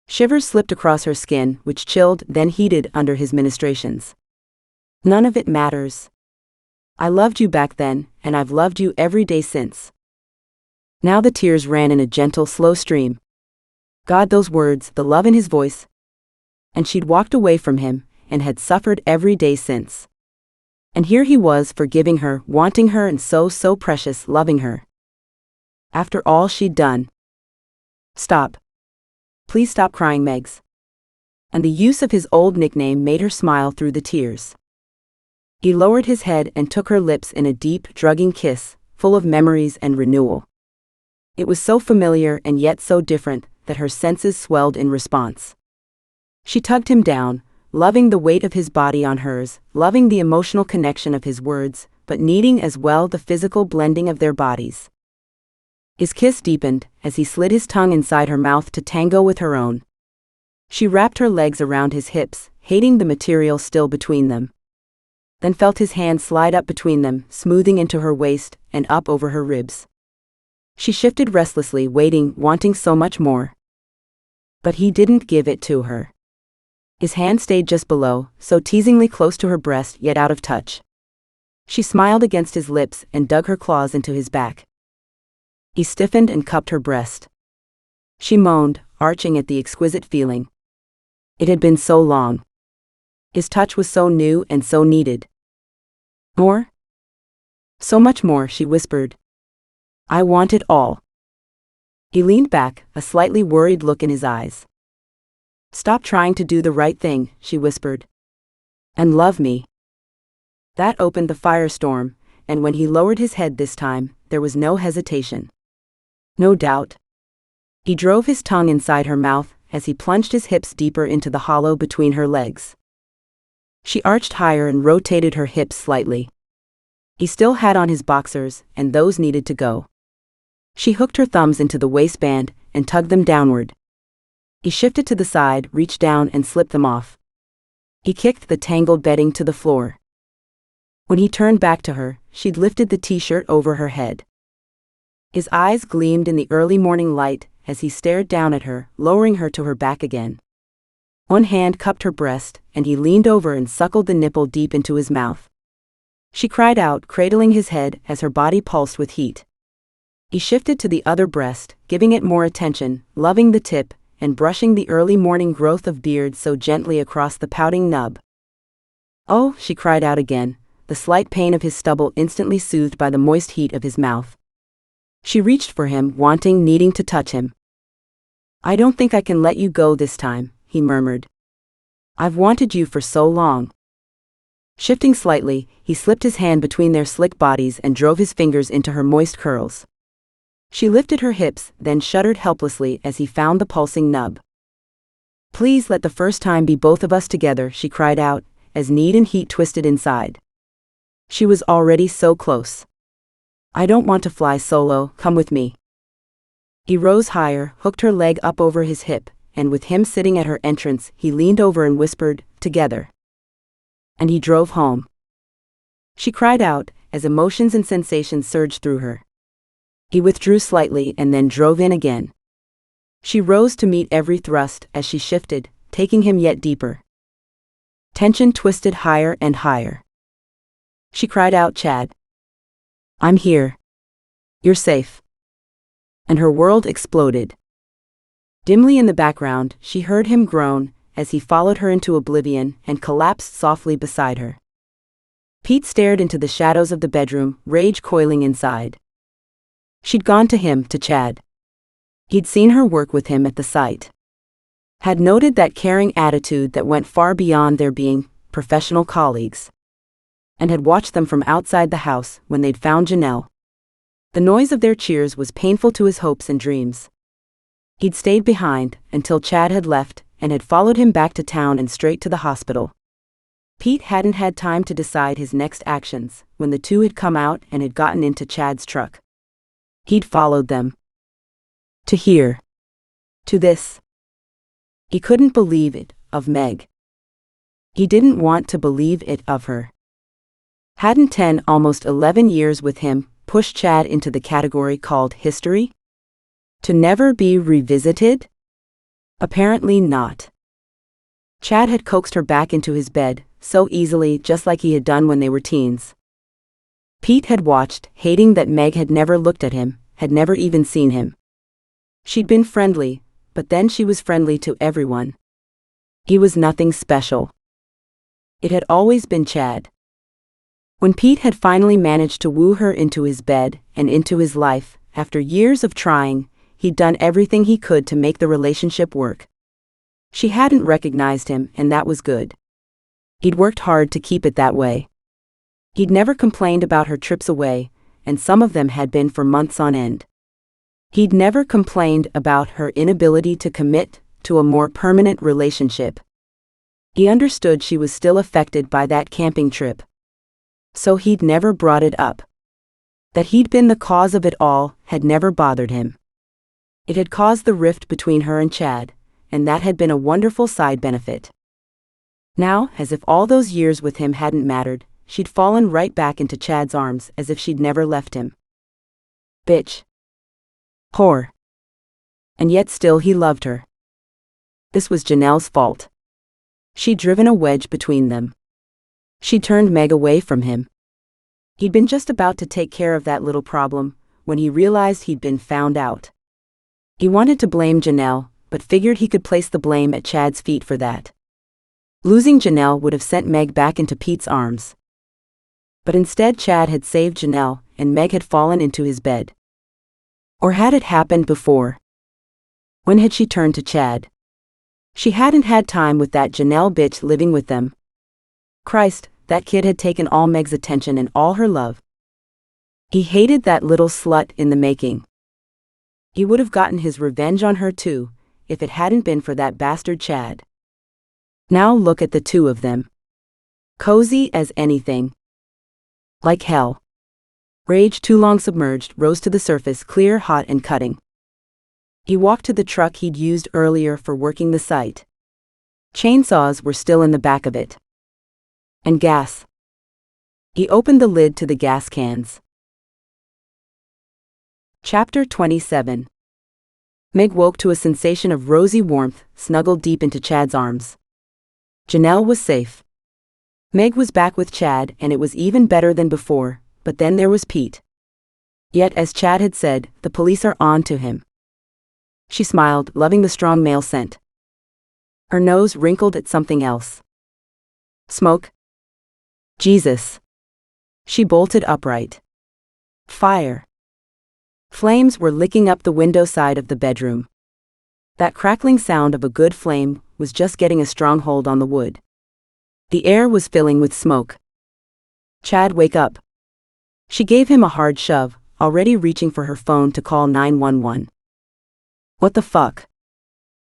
[SPEAKER 1] Shivers slipped across her skin, which chilled, then heated under his ministrations. "None of it matters. I loved you back then, and I've loved you every day since." Now the tears ran in a gentle, slow stream. God, those words, the love in his voice. And she'd walked away from him, and had suffered every day since. And here he was, forgiving her, wanting her, and so precious, loving her. After all she'd done. "Stop. Please stop crying, Megs." And the use of his old nickname made her smile through the tears. He lowered his head and took her lips in a deep, drugging kiss, full of memories and renewal. It was so familiar and yet so different that her senses swelled in response. She tugged him down, loving the weight of his body on hers, loving the emotional connection of his words, but needing as well the physical blending of their bodies. His kiss deepened as he slid his tongue inside her mouth to tango with her own. She wrapped her legs around his hips, hating the material still between them. Then felt his hand slide up between them, smoothing into her waist and up over her ribs. She shifted restlessly, waiting, wanting so much more. But he didn't give it to her. His hand stayed just below, so teasingly close to her breast yet out of touch. She smiled against his lips and dug her claws into his back. He stiffened and cupped her breast. She moaned, arching at the exquisite feeling. It had been so long. His touch was so new and so needed. "More? So much more," she whispered. "I want it all." He leaned back, a slightly worried look in his eyes. "Stop trying to do the right thing," she whispered. "And love me." That opened the firestorm, and when he lowered his head this time, there was no hesitation. No doubt. He drove his tongue inside her mouth as he plunged his hips deeper into the hollow between her legs. She arched higher and rotated her hips slightly. He still had on his boxers, and those needed to go. She hooked her thumbs into the waistband and tugged them downward. He shifted to the side, reached down and slipped them off. He kicked the tangled bedding to the floor. When he turned back to her, she'd lifted the t-shirt over her head. His eyes gleamed in the early morning light as he stared down at her, lowering her to her back again. One hand cupped her breast, and he leaned over and suckled the nipple deep into his mouth. She cried out, cradling his head as her body pulsed with heat. He shifted to the other breast, giving it more attention, loving the tip, and brushing the early morning growth of beard so gently across the pouting nub. "Oh," she cried out again, the slight pain of his stubble instantly soothed by the moist heat of his mouth. She reached for him, wanting, needing to touch him. "I don't think I can let you go this time," he murmured. "I've wanted you for so long." Shifting slightly, he slipped his hand between their slick bodies and drove his fingers into her moist curls. She lifted her hips, then shuddered helplessly as he found the pulsing nub. "Please let the first time be both of us together," she cried out, as need and heat twisted inside. She was already so close. "I don't want to fly solo, come with me." He rose higher, hooked her leg up over his hip, and with him sitting at her entrance, he leaned over and whispered, "Together." And he drove home. She cried out, as emotions and sensations surged through her. He withdrew slightly and then drove in again. She rose to meet every thrust as she shifted, taking him yet deeper. Tension twisted higher and higher. She cried out, "Chad. I'm here. You're safe." And her world exploded. Dimly in the background, she heard him groan as he followed her into oblivion and collapsed softly beside her. Pete stared into the shadows of the bedroom, rage coiling inside. She'd gone to him, to Chad. He'd seen her work with him at the site. Had noted that caring attitude that went far beyond their being professional colleagues. And had watched them from outside the house when they'd found Janelle. The noise of their cheers was painful to his hopes and dreams. He'd stayed behind until Chad had left and had followed him back to town and straight to the hospital. Pete hadn't had time to decide his next actions when the two had come out and had gotten into Chad's truck. He'd followed them. To here. To this. He couldn't believe it of Meg. He didn't want to believe it of her. Hadn't 10, almost 11 years with him pushed Chad into the category called history? To never be revisited? Apparently not. Chad had coaxed her back into his bed, so easily, just like he had done when they were teens. Pete had watched, hating that Meg had never looked at him, had never even seen him. She'd been friendly, but then she was friendly to everyone. He was nothing special. It had always been Chad. When Pete had finally managed to woo her into his bed and into his life, after years of trying, he'd done everything he could to make the relationship work. She hadn't recognized him, and that was good. He'd worked hard to keep it that way. He'd never complained about her trips away, and some of them had been for months on end. He'd never complained about her inability to commit to a more permanent relationship. He understood she was still affected by that camping trip. So he'd never brought it up. That he'd been the cause of it all had never bothered him. It had caused the rift between her and Chad, and that had been a wonderful side benefit. Now, as if all those years with him hadn't mattered, she'd fallen right back into Chad's arms as if she'd never left him. Bitch. Whore. And yet still he loved her. This was Janelle's fault. She'd driven a wedge between them. She turned Meg away from him. He'd been just about to take care of that little problem when he realized he'd been found out. He wanted to blame Janelle, but figured he could place the blame at Chad's feet for that. Losing Janelle would have sent Meg back into Pete's arms. But instead Chad had saved Janelle, and Meg had fallen into his bed. Or had it happened before? When had she turned to Chad? She hadn't had time with that Janelle bitch living with them. Christ, that kid had taken all Meg's attention and all her love. He hated that little slut in the making. He would have gotten his revenge on her too, if it hadn't been for that bastard Chad. Now look at the two of them. Cozy as anything. Like hell. Rage, too long submerged, rose to the surface, clear, hot, and cutting. He walked to the truck he'd used earlier for working the site. Chainsaws were still in the back of it. And gas. He opened the lid to the gas cans. Chapter 27. Meg woke to a sensation of rosy warmth, snuggled deep into Chad's arms. Janelle was safe. Meg was back with Chad, and it was even better than before, but then there was Pete. Yet, as Chad had said, the police are on to him. She smiled, loving the strong male scent. Her nose wrinkled at something else. Smoke? Jesus. She bolted upright. Fire. Flames were licking up the window side of the bedroom. That crackling sound of a good flame was just getting a strong hold on the wood. The air was filling with smoke. Chad, wake up. She gave him a hard shove, already reaching for her phone to call 911. What the fuck?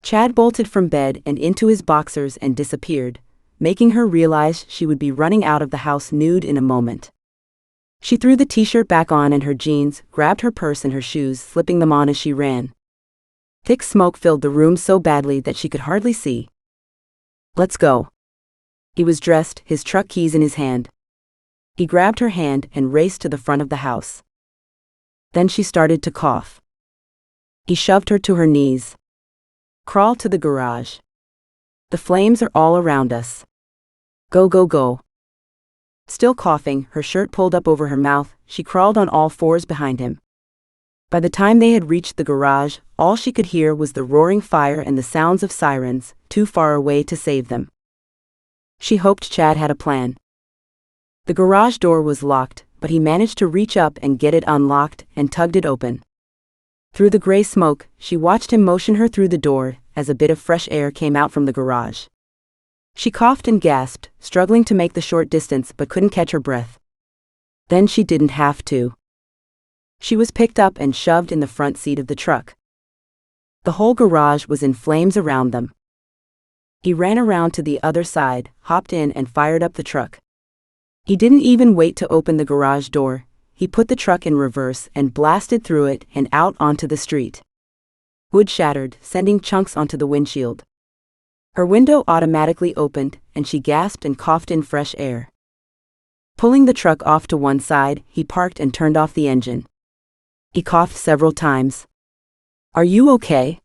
[SPEAKER 1] Chad bolted from bed and into his boxers and disappeared, making her realize she would be running out of the house nude in a moment. She threw the t-shirt back on and her jeans, grabbed her purse and her shoes, slipping them on as she ran. Thick smoke filled the room so badly that she could hardly see. Let's go. He was dressed, his truck keys in his hand. He grabbed her hand and raced to the front of the house. Then she started to cough. He shoved her to her knees. Crawl to the garage. The flames are all around us. Go, go, go. Still coughing, her shirt pulled up over her mouth, she crawled on all fours behind him. By the time they had reached the garage, all she could hear was the roaring fire and the sounds of sirens, too far away to save them. She hoped Chad had a plan. The garage door was locked, but he managed to reach up and get it unlocked and tugged it open. Through the gray smoke, she watched him motion her through the door as a bit of fresh air came out from the garage. She coughed and gasped, struggling to make the short distance but couldn't catch her breath. Then she didn't have to. She was picked up and shoved in the front seat of the truck. The whole garage was in flames around them. He ran around to the other side, hopped in and fired up the truck. He didn't even wait to open the garage door. He put the truck in reverse and blasted through it and out onto the street. Wood shattered, sending chunks onto the windshield. Her window automatically opened, and she gasped and coughed in fresh air. Pulling the truck off to one side, he parked and turned off the engine. He coughed several times. Are you okay?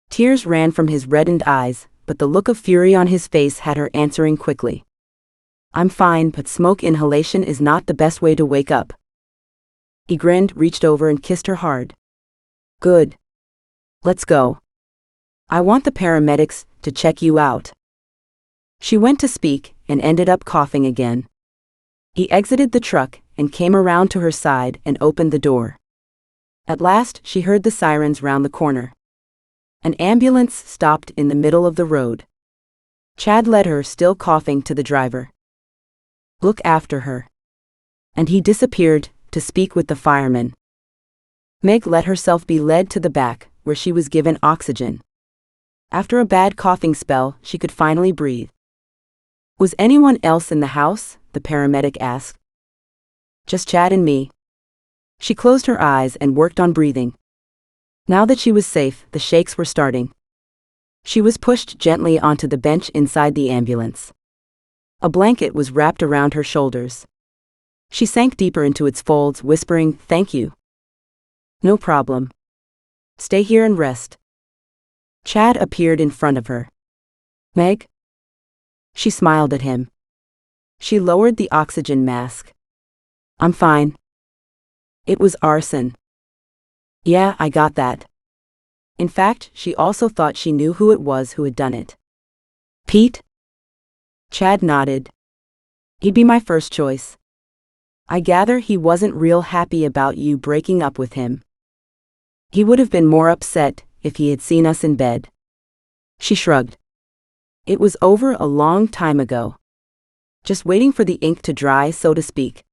[SPEAKER 1] Tears ran from his reddened eyes, but the look of fury on his face had her answering quickly. I'm fine, but smoke inhalation is not the best way to wake up. He grinned, reached over and kissed her hard. Good. Let's go. I want the paramedics to check you out. She went to speak and ended up coughing again. He exited the truck and came around to her side and opened the door. At last, she heard the sirens round the corner. An ambulance stopped in the middle of the road. Chad led her, still coughing, to the driver. Look after her. And he disappeared to speak with the fireman. Meg let herself be led to the back, where she was given oxygen. After a bad coughing spell, she could finally breathe. Was anyone else in the house? The paramedic asked. Just Chad and me. She closed her eyes and worked on breathing. Now that she was safe, the shakes were starting. She was pushed gently onto the bench inside the ambulance. A blanket was wrapped around her shoulders. She sank deeper into its folds, whispering, "Thank you." No problem. Stay here and rest. Chad appeared in front of her. Meg? She smiled at him. She lowered the oxygen mask. I'm fine. It was arson. Yeah, I got that. In fact, she also thought she knew who it was who had done it. Pete? Chad nodded. He'd be my first choice. I gather he wasn't real happy about you breaking up with him. He would have been more upset if he had seen us in bed. She shrugged. It was over a long time ago. Just waiting for the ink to dry, so to speak.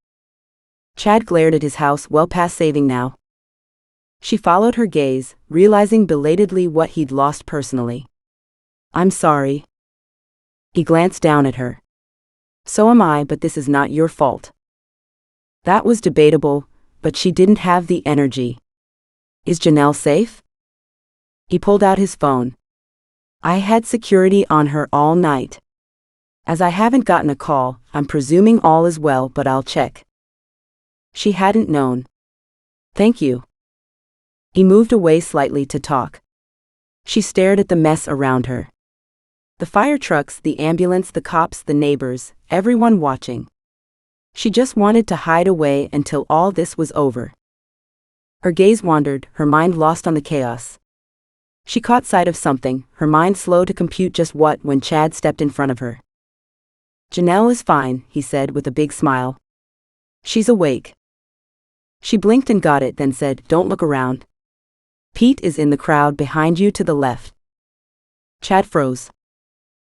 [SPEAKER 1] Chad glared at his house, well past saving now. She followed her gaze, realizing belatedly what he'd lost personally. I'm sorry. He glanced down at her. So am I, but this is not your fault. That was debatable, but she didn't have the energy. Is Janelle safe? He pulled out his phone. I had security on her all night. As I haven't gotten a call, I'm presuming all is well, but I'll check. She hadn't known. Thank you. He moved away slightly to talk. She stared at the mess around her. The fire trucks, the ambulance, the cops, the neighbors, everyone watching. She just wanted to hide away until all this was over. Her gaze wandered, her mind lost on the chaos. She caught sight of something, her mind slow to compute just what, when Chad stepped in front of her. Janelle is fine, he said with a big smile. She's awake. She blinked and got it, then said, don't look around. Pete is in the crowd behind you to the left. Chad froze.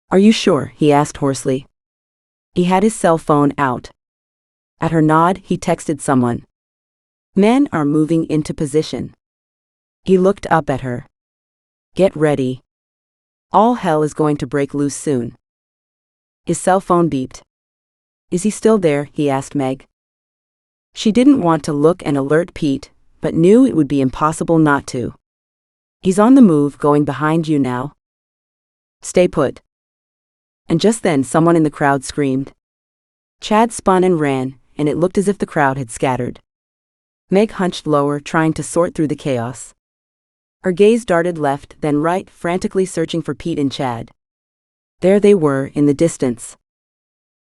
[SPEAKER 1] Are you sure? He asked hoarsely. He had his cell phone out. At her nod, he texted someone. Men are moving into position. He looked up at her. Get ready. All hell is going to break loose soon. His cell phone beeped. Is he still there? He asked Meg. She didn't want to look and alert Pete, but knew it would be impossible not to. He's on the move, going behind you now. Stay put. And just then someone in the crowd screamed. Chad spun and ran, and it looked as if the crowd had scattered. Meg hunched lower, trying to sort through the chaos. Her gaze darted left, then right, frantically searching for Pete and Chad. There they were, in the distance.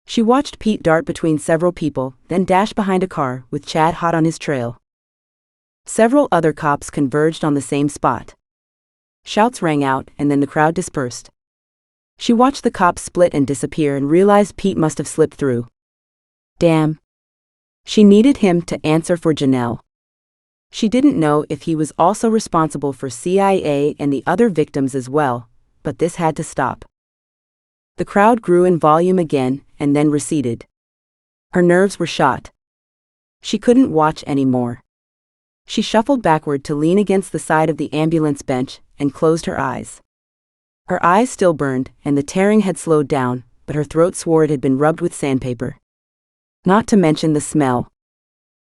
[SPEAKER 1] She watched Pete dart between several people, then dash behind a car, with Chad hot on his trail. Several other cops converged on the same spot. Shouts rang out, and then the crowd dispersed. She watched the cops split and disappear and realized Pete must have slipped through. Damn. She needed him to answer for Janelle. She didn't know if he was also responsible for CIA and the other victims as well, but this had to stop. The crowd grew in volume again, and then receded. Her nerves were shot. She couldn't watch anymore. She shuffled backward to lean against the side of the ambulance bench and closed her eyes. Her eyes still burned, and the tearing had slowed down, but her throat swore it had been rubbed with sandpaper. Not to mention the smell.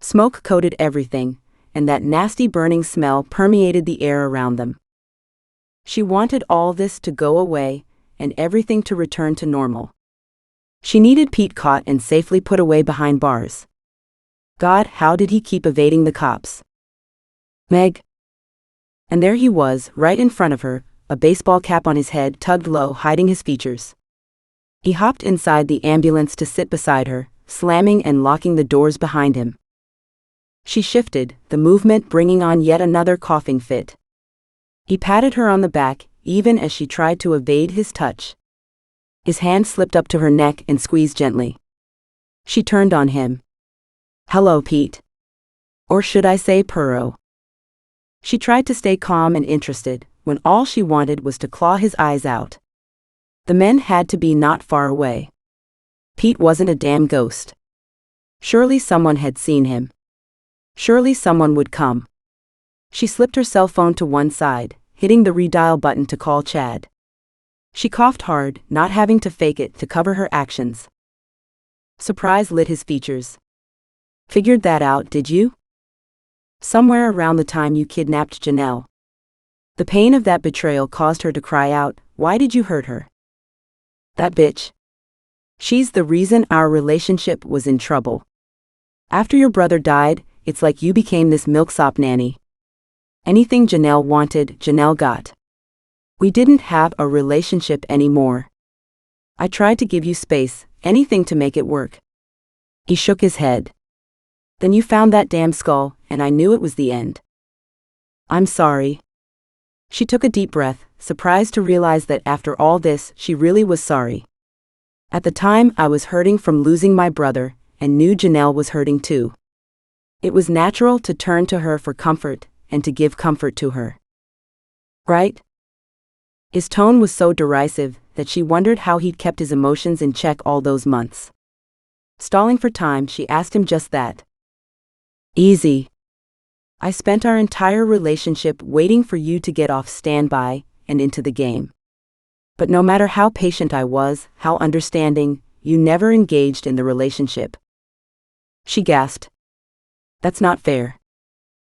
[SPEAKER 1] Smoke coated everything, and that nasty burning smell permeated the air around them. She wanted all this to go away, and everything to return to normal. She needed Pete caught and safely put away behind bars. God, how did he keep evading the cops? Meg. And there he was, right in front of her, a baseball cap on his head tugged low, hiding his features. He hopped inside the ambulance to sit beside her, slamming and locking the doors behind him. She shifted, the movement bringing on yet another coughing fit. He patted her on the back, even as she tried to evade his touch. His hand slipped up to her neck and squeezed gently. She turned on him. Hello, Pete. Or should I say Puro? She tried to stay calm and interested, when all she wanted was to claw his eyes out. The men had to be not far away. Pete wasn't a damn ghost. Surely someone had seen him. Surely someone would come. She slipped her cell phone to one side, hitting the redial button to call Chad. She coughed hard, not having to fake it to cover her actions. Surprise lit his features. Figured that out, did you? Somewhere around the time you kidnapped Janelle. The pain of that betrayal caused her to cry out, why did you hurt her? That bitch. She's the reason our relationship was in trouble. After your brother died, it's like you became this milksop nanny. Anything Janelle wanted, Janelle got. We didn't have a relationship anymore. I tried to give you space, anything to make it work. He shook his head. Then you found that damn skull, and I knew it was the end. I'm sorry. She took a deep breath, surprised to realize that after all this, she really was sorry. At the time, I was hurting from losing my brother, and knew Janelle was hurting too. It was natural to turn to her for comfort, and to give comfort to her. Right? His tone was so derisive that she wondered how he'd kept his emotions in check all those months. Stalling for time, she asked him just that. Easy. I spent our entire relationship waiting for you to get off standby and into the game. But no matter how patient I was, how understanding, you never engaged in the relationship. She gasped. That's not fair.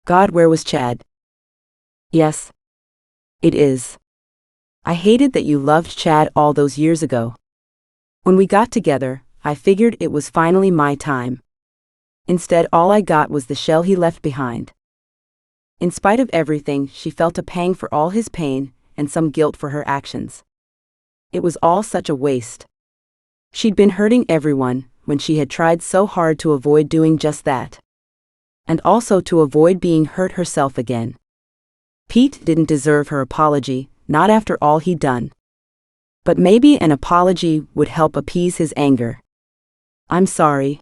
[SPEAKER 1] God, where was Chad? Yes. It is. I hated that you loved Chad all those years ago. When we got together, I figured it was finally my time. Instead, all I got was the shell he left behind. In spite of everything, she felt a pang for all his pain and some guilt for her actions. It was all such a waste. She'd been hurting everyone when she had tried so hard to avoid doing just that. And also to avoid being hurt herself again. Pete didn't deserve her apology, not after all he'd done. But maybe an apology would help appease his anger. I'm sorry.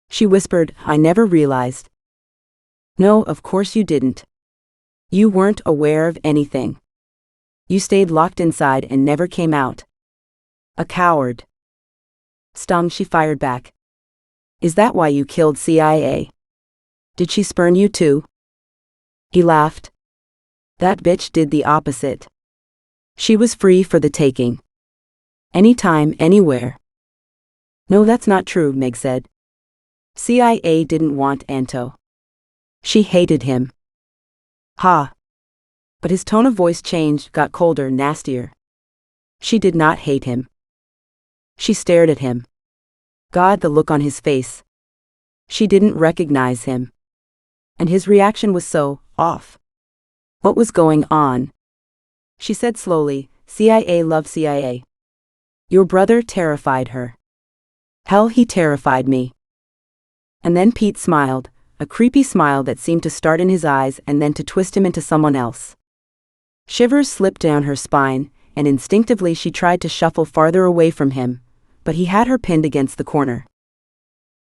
[SPEAKER 1] She whispered, I never realized. No, of course you didn't. You weren't aware of anything. You stayed locked inside and never came out. A coward. Stung, she fired back. Is that why you killed CIA? Did she spurn you too? He laughed. That bitch did the opposite. She was free for the taking. Anytime, anywhere. No, that's not true, Meg said. CIA didn't want Anto. She hated him. Ha. But his tone of voice changed, got colder, nastier. She did not hate him. She stared at him. God, the look on his face. She didn't recognize him. And his reaction was so off. What was going on? She said slowly, CIA loved CIA. Your brother terrified her. Hell, he terrified me. And then Pete smiled, a creepy smile that seemed to start in his eyes and then to twist him into someone else. Shivers slipped down her spine, and instinctively she tried to shuffle farther away from him, but he had her pinned against the corner.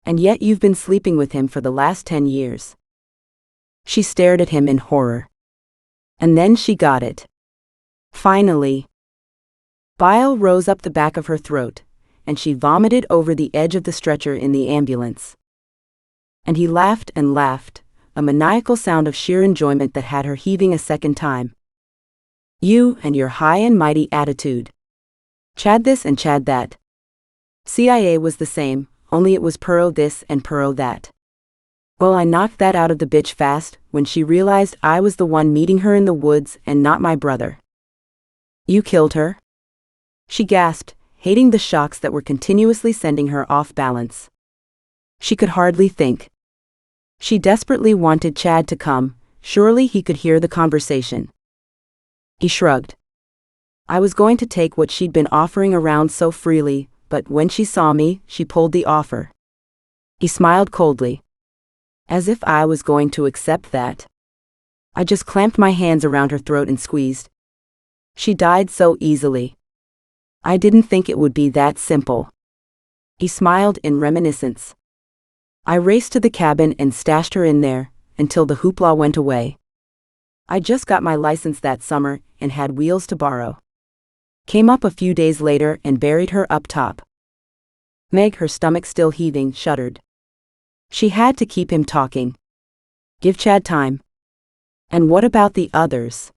[SPEAKER 1] And yet you've been sleeping with him for the last 10 years. She stared at him in horror. And then she got it. Finally. Bile rose up the back of her throat, and she vomited over the edge of the stretcher in the ambulance. And he laughed and laughed, a maniacal sound of sheer enjoyment that had her heaving a second time. You and your high and mighty attitude. Chad this and Chad that. CIA was the same, only it was Puro this and Puro that. Well, I knocked that out of the bitch fast when she realized I was the one meeting her in the woods and not my brother. You killed her? She gasped, hating the shocks that were continuously sending her off balance. She could hardly think. She desperately wanted Chad to come, surely he could hear the conversation. He shrugged. I was going to take what she'd been offering around so freely, but when she saw me, she pulled the offer. He smiled coldly. As if I was going to accept that. I just clamped my hands around her throat and squeezed. She died so easily. I didn't think it would be that simple. He smiled in reminiscence. I raced to the cabin and stashed her in there, until the hoopla went away. I just got my license that summer and had wheels to borrow. Came up a few days later and buried her up top. Meg, her stomach still heaving, shuddered. She had to keep him talking. Give Chad time. And what about the others?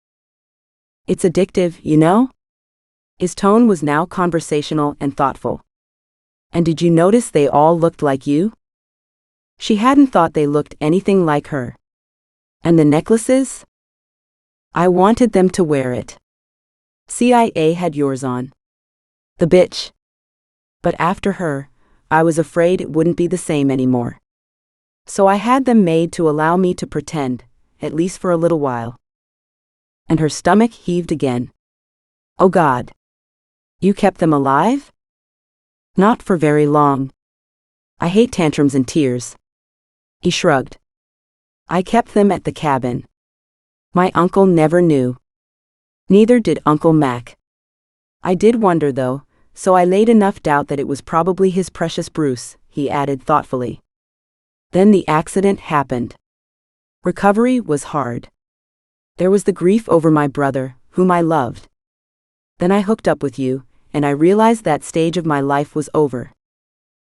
[SPEAKER 1] It's addictive, you know? His tone was now conversational and thoughtful. And did you notice they all looked like you? She hadn't thought they looked anything like her. And the necklaces? I wanted them to wear it. CIA had yours on. The bitch. But after her, I was afraid it wouldn't be the same anymore. So I had them made to allow me to pretend, at least for a little while. And her stomach heaved again. Oh God. You kept them alive? Not for very long. I hate tantrums and tears. He shrugged. I kept them at the cabin. My uncle never knew. Neither did Uncle Mac. I did wonder though, so I laid enough doubt that it was probably his precious Bruce, he added thoughtfully. Then the accident happened. Recovery was hard. There was the grief over my brother, whom I loved. Then I hooked up with you, and I realized that stage of my life was over.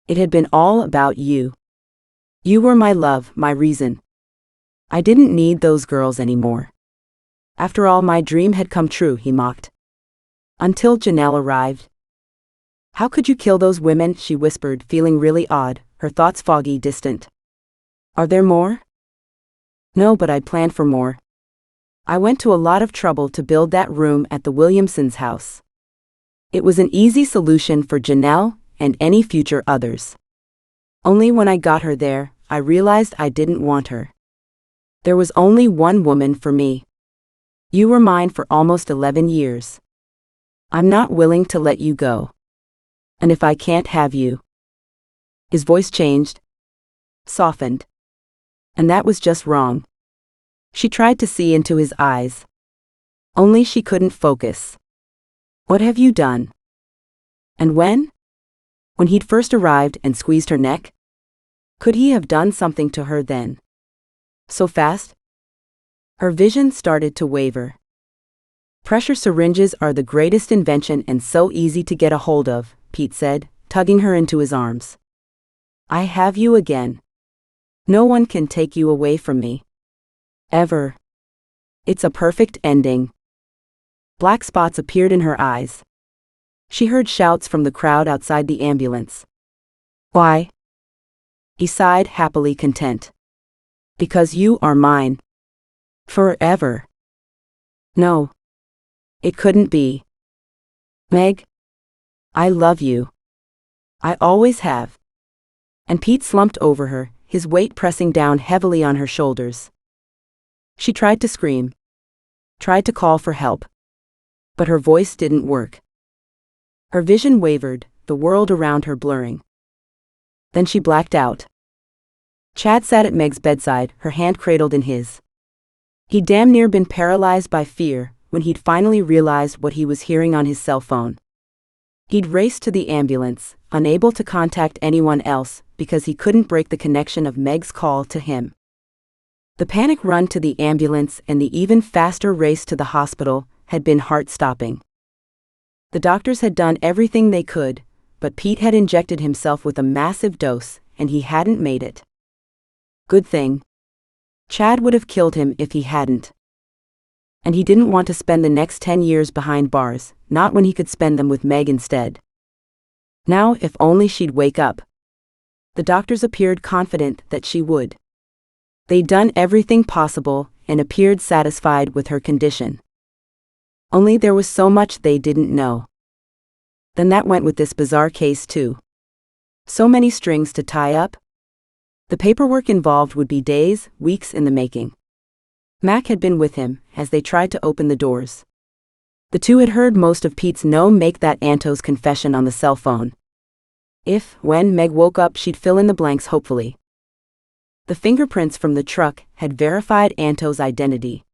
[SPEAKER 1] It had been all about you. You were my love, my reason. I didn't need those girls anymore. After all, my dream had come true, he mocked. Until Janelle arrived. How could you kill those women? She whispered, feeling really odd, her thoughts foggy, distant. Are there more? No, but I'd planned for more. I went to a lot of trouble to build that room at the Williamsons' house. It was an easy solution for Janelle and any future others. Only when I got her there, I realized I didn't want her. There was only one woman for me. You were mine for almost 11 years. I'm not willing to let you go. And if I can't have you. His voice changed, softened. And that was just wrong. She tried to see into his eyes. Only she couldn't focus. What have you done? And when? When he'd first arrived and squeezed her neck? Could he have done something to her then? So fast? Her vision started to waver. Pressure syringes are the greatest invention and so easy to get a hold of, Pete said, tugging her into his arms. I have you again. No one can take you away from me. Ever. It's a perfect ending. Black spots appeared in her eyes. She heard shouts from the crowd outside the ambulance. Why? He sighed, happily content. Because you are mine. Forever. No. It couldn't be. Meg. I love you. I always have. And Pete slumped over her, his weight pressing down heavily on her shoulders. She tried to scream. Tried to call for help. But her voice didn't work. Her vision wavered, the world around her blurring. Then she blacked out. Chad sat at Meg's bedside, her hand cradled in his. He'd damn near been paralyzed by fear when he'd finally realized what he was hearing on his cell phone. He'd raced to the ambulance, unable to contact anyone else because he couldn't break the connection of Meg's call to him. The panic run to the ambulance and the even faster race to the hospital had been heart-stopping. The doctors had done everything they could, but Pete had injected himself with a massive dose, and he hadn't made it. Good thing. Chad would have killed him if he hadn't. And he didn't want to spend the next 10 years behind bars, not when he could spend them with Meg instead. Now, if only she'd wake up. The doctors appeared confident that she would. They'd done everything possible and appeared satisfied with her condition. Only there was so much they didn't know. Then that went with this bizarre case too. So many strings to tie up. The paperwork involved would be days, weeks in the making. Mac had been with him as they tried to open the doors. The two had heard most of Pete's no-make that Anto's confession on the cell phone. If, when Meg woke up, she'd fill in the blanks hopefully. The fingerprints from the truck had verified Anto's identity.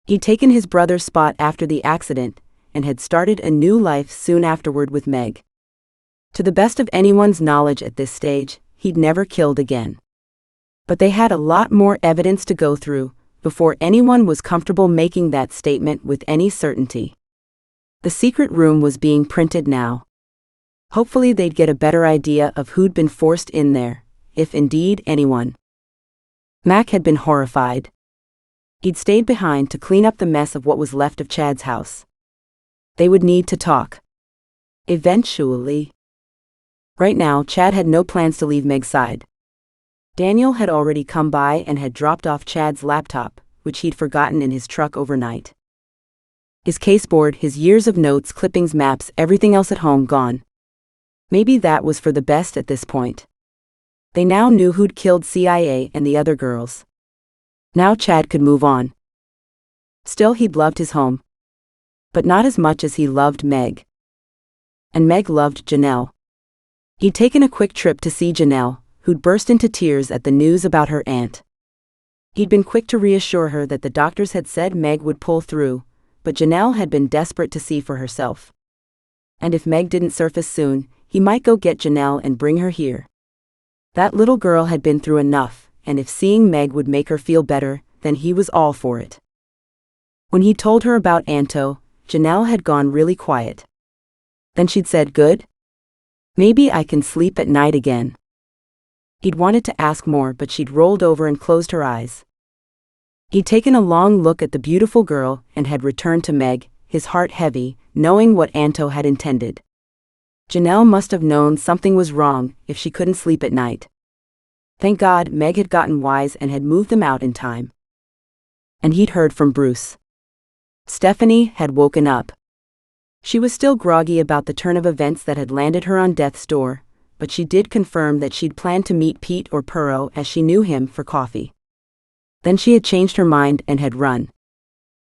[SPEAKER 1] He'd taken his brother's spot after the accident and had started a new life soon afterward with Meg. To the best of anyone's knowledge at this stage, he'd never killed again. But they had a lot more evidence to go through before anyone was comfortable making that statement with any certainty. The secret room was being printed now. Hopefully they'd get a better idea of who'd been forced in there, if indeed anyone. Mac had been horrified. He'd stayed behind to clean up the mess of what was left of Chad's house. They would need to talk. Eventually. Right now, Chad had no plans to leave Meg's side. Daniel had already come by and had dropped off Chad's laptop, which he'd forgotten in his truck overnight. His caseboard, his years of notes, clippings, maps, everything else at home gone. Maybe that was for the best at this point. They now knew who'd killed CIA and the other girls. Now Chad could move on. Still, he'd loved his home. But not as much as he loved Meg. And Meg loved Janelle. He'd taken a quick trip to see Janelle, who'd burst into tears at the news about her aunt. He'd been quick to reassure her that the doctors had said Meg would pull through, but Janelle had been desperate to see for herself. And if Meg didn't surface soon, he might go get Janelle and bring her here. That little girl had been through enough, and if seeing Meg would make her feel better, then he was all for it. When he told her about Anto, Janelle had gone really quiet. Then she'd said, "Good? Maybe I can sleep at night again." He'd wanted to ask more, but she'd rolled over and closed her eyes. He'd taken a long look at the beautiful girl and had returned to Meg, his heart heavy, knowing what Anto had intended. Janelle must have known something was wrong if she couldn't sleep at night. Thank God Meg had gotten wise and had moved them out in time. And he'd heard from Bruce. Stephanie had woken up. She was still groggy about the turn of events that had landed her on death's door, but she did confirm that she'd planned to meet Pete or Perot as she knew him for coffee. Then she had changed her mind and had run.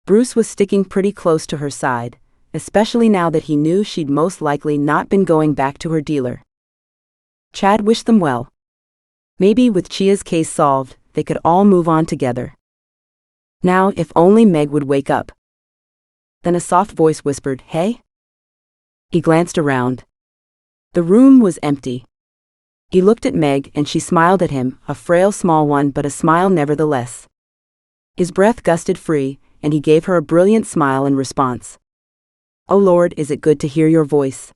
[SPEAKER 1] Bruce was sticking pretty close to her side, especially now that he knew she'd most likely not been going back to her dealer. Chad wished them well. Maybe with Chia's case solved, they could all move on together. Now, if only Meg would wake up. Then a soft voice whispered, "Hey?" He glanced around. The room was empty. He looked at Meg and she smiled at him, a frail small one but a smile nevertheless. His breath gusted free, and he gave her a brilliant smile in response. "Oh Lord, is it good to hear your voice.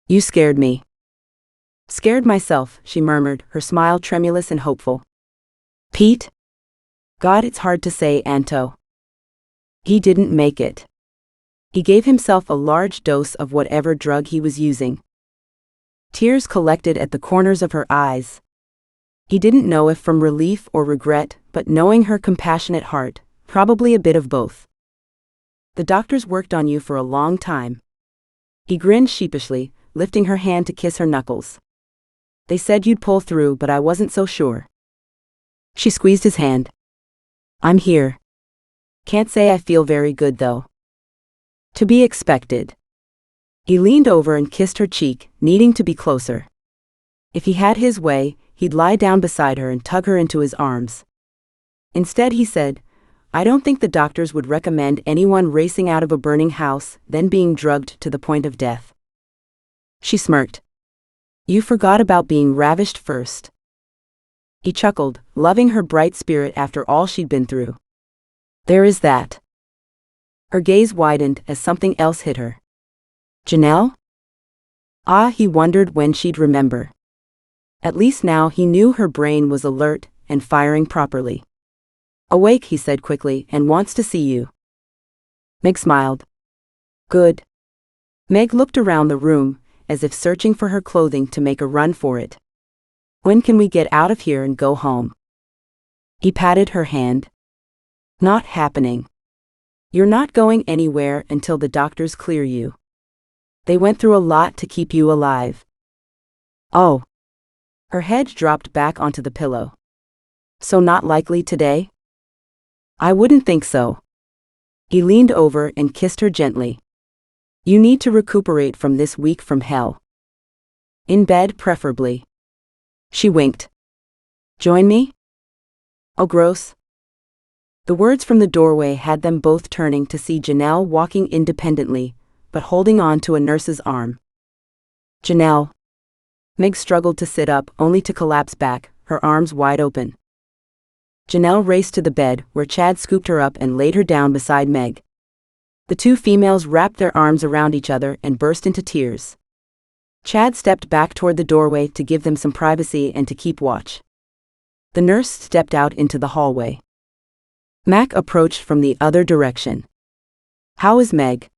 [SPEAKER 1] You scared me." "Scared myself," she murmured, her smile tremulous and hopeful. "Pete? God, it's hard to say, Anto. He didn't make it. He gave himself a large dose of whatever drug he was using." Tears collected at the corners of her eyes. He didn't know if from relief or regret, but knowing her compassionate heart, probably a bit of both. "The doctors worked on you for a long time." He grinned sheepishly, lifting her hand to kiss her knuckles. "They said you'd pull through, but I wasn't so sure." She squeezed his hand. "I'm here. Can't say I feel very good though." "To be expected." He leaned over and kissed her cheek, needing to be closer. If he had his way, he'd lie down beside her and tug her into his arms. Instead he said, "I don't think the doctors would recommend anyone racing out of a burning house, then being drugged to the point of death." She smirked. "You forgot about being ravished first." He chuckled, loving her bright spirit after all she'd been through. "There is that." Her gaze widened as something else hit her. Janelle? He wondered when she'd remember. At least now he knew her brain was alert and firing properly. "Awake," he said quickly, "and wants to see you." Meg smiled. "Good." Meg looked around the room, as if searching for her clothing to make a run for it. "When can we get out of here and go home?" He patted her hand. "Not happening. You're not going anywhere until the doctors clear you. They went through a lot to keep you alive." "Oh." Her head dropped back onto the pillow. "So not likely today?" "I wouldn't think so." He leaned over and kissed her gently. "You need to recuperate from this week from hell. In bed, preferably." She winked. "Join me?" "Oh, gross." The words from the doorway had them both turning to see Janelle walking independently, but holding on to a nurse's arm. "Janelle." Meg struggled to sit up, only to collapse back, her arms wide open. Janelle raced to the bed, where Chad scooped her up and laid her down beside Meg. The two females wrapped their arms around each other and burst into tears. Chad stepped back toward the doorway to give them some privacy and to keep watch. The nurse stepped out into the hallway. Mac approached from the other direction. "How is Meg?"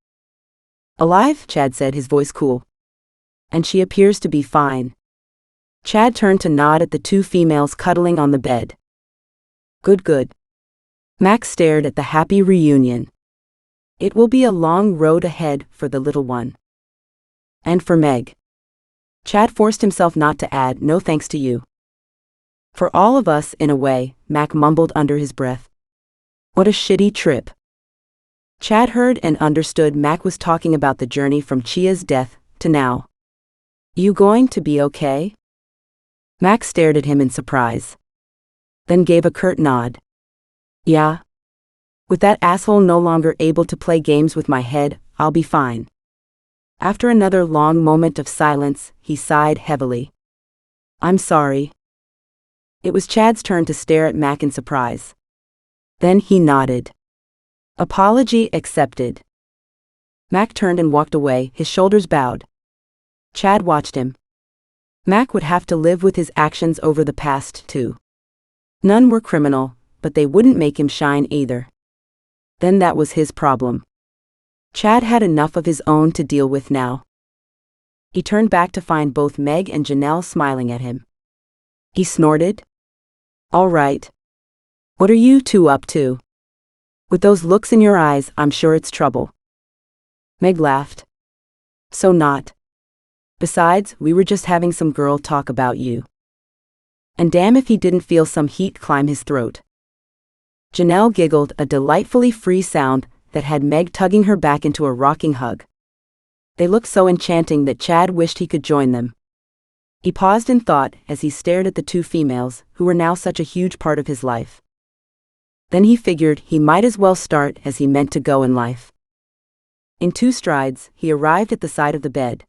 [SPEAKER 1] "Alive," Chad said, his voice cool. "And she appears to be fine." Chad turned to nod at the two females cuddling on the bed. "Good, good." Max stared at the happy reunion. "It will be a long road ahead for the little one." "And for Meg." Chad forced himself not to add, "No thanks to you." "For all of us, in a way," Mac mumbled under his breath. "What a shitty trip." Chad heard and understood Mac was talking about the journey from Chia's death to now. "You going to be okay?" Mac stared at him in surprise. Then gave a curt nod. "Yeah. With that asshole no longer able to play games with my head, I'll be fine." After another long moment of silence, he sighed heavily. "I'm sorry." It was Chad's turn to stare at Mac in surprise. Then he nodded. "Apology accepted." Mac turned and walked away, his shoulders bowed. Chad watched him. Mac would have to live with his actions over the past, too. None were criminal, but they wouldn't make him shine either. Then that was his problem. Chad had enough of his own to deal with now. He turned back to find both Meg and Janelle smiling at him. he snorted. All right. What are you two up to? With those looks in your eyes, I'm sure it's trouble. Meg laughed. So not. Besides, we were just having some girl talk about you. And damn if he didn't feel some heat climb his throat. Janelle giggled, a delightfully free sound that had Meg tugging her back into a rocking hug. They looked so enchanting that Chad wished he could join them. He paused in thought as he stared at the two females, who were now such a huge part of his life. Then he figured he might as well start as he meant to go in life. In 2 strides, he arrived at the side of the bed.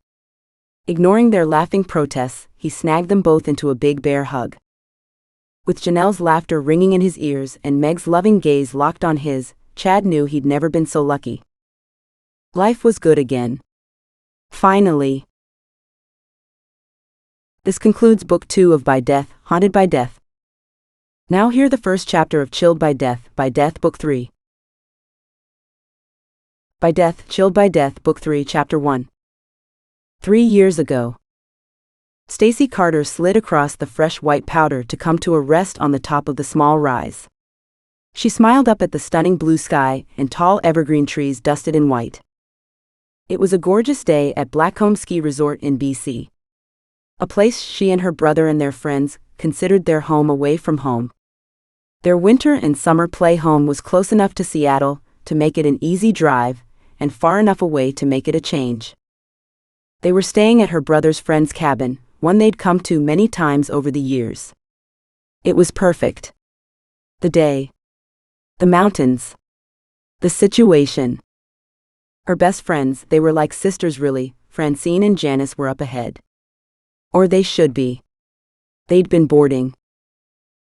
[SPEAKER 1] Ignoring their laughing protests, he snagged them both into a big bear hug. With Janelle's laughter ringing in his ears and Meg's loving gaze locked on his, Chad knew he'd never been so lucky. Life was good again. Finally. This concludes Book 2 of By Death, Haunted by Death. Now hear the first chapter of Chilled by Death, Book 3. By Death, Chilled by Death, Book 3, Chapter 1. 3 years ago. Stacy Carter slid across the fresh white powder to come to a rest on the top of the small rise. She smiled up at the stunning blue sky and tall evergreen trees dusted in white. It was a gorgeous day at Blackcomb Ski Resort in BC. A place she and her brother and their friends considered their home away from home. Their winter and summer play home was close enough to Seattle to make it an easy drive, and far enough away to make it a change. They were staying at her brother's friend's cabin, one they'd come to many times over the years. It was perfect. The day. The mountains. The situation. Her best friends, they were like sisters really, Francine and Janice were up ahead. Or they should be. They'd been boarding.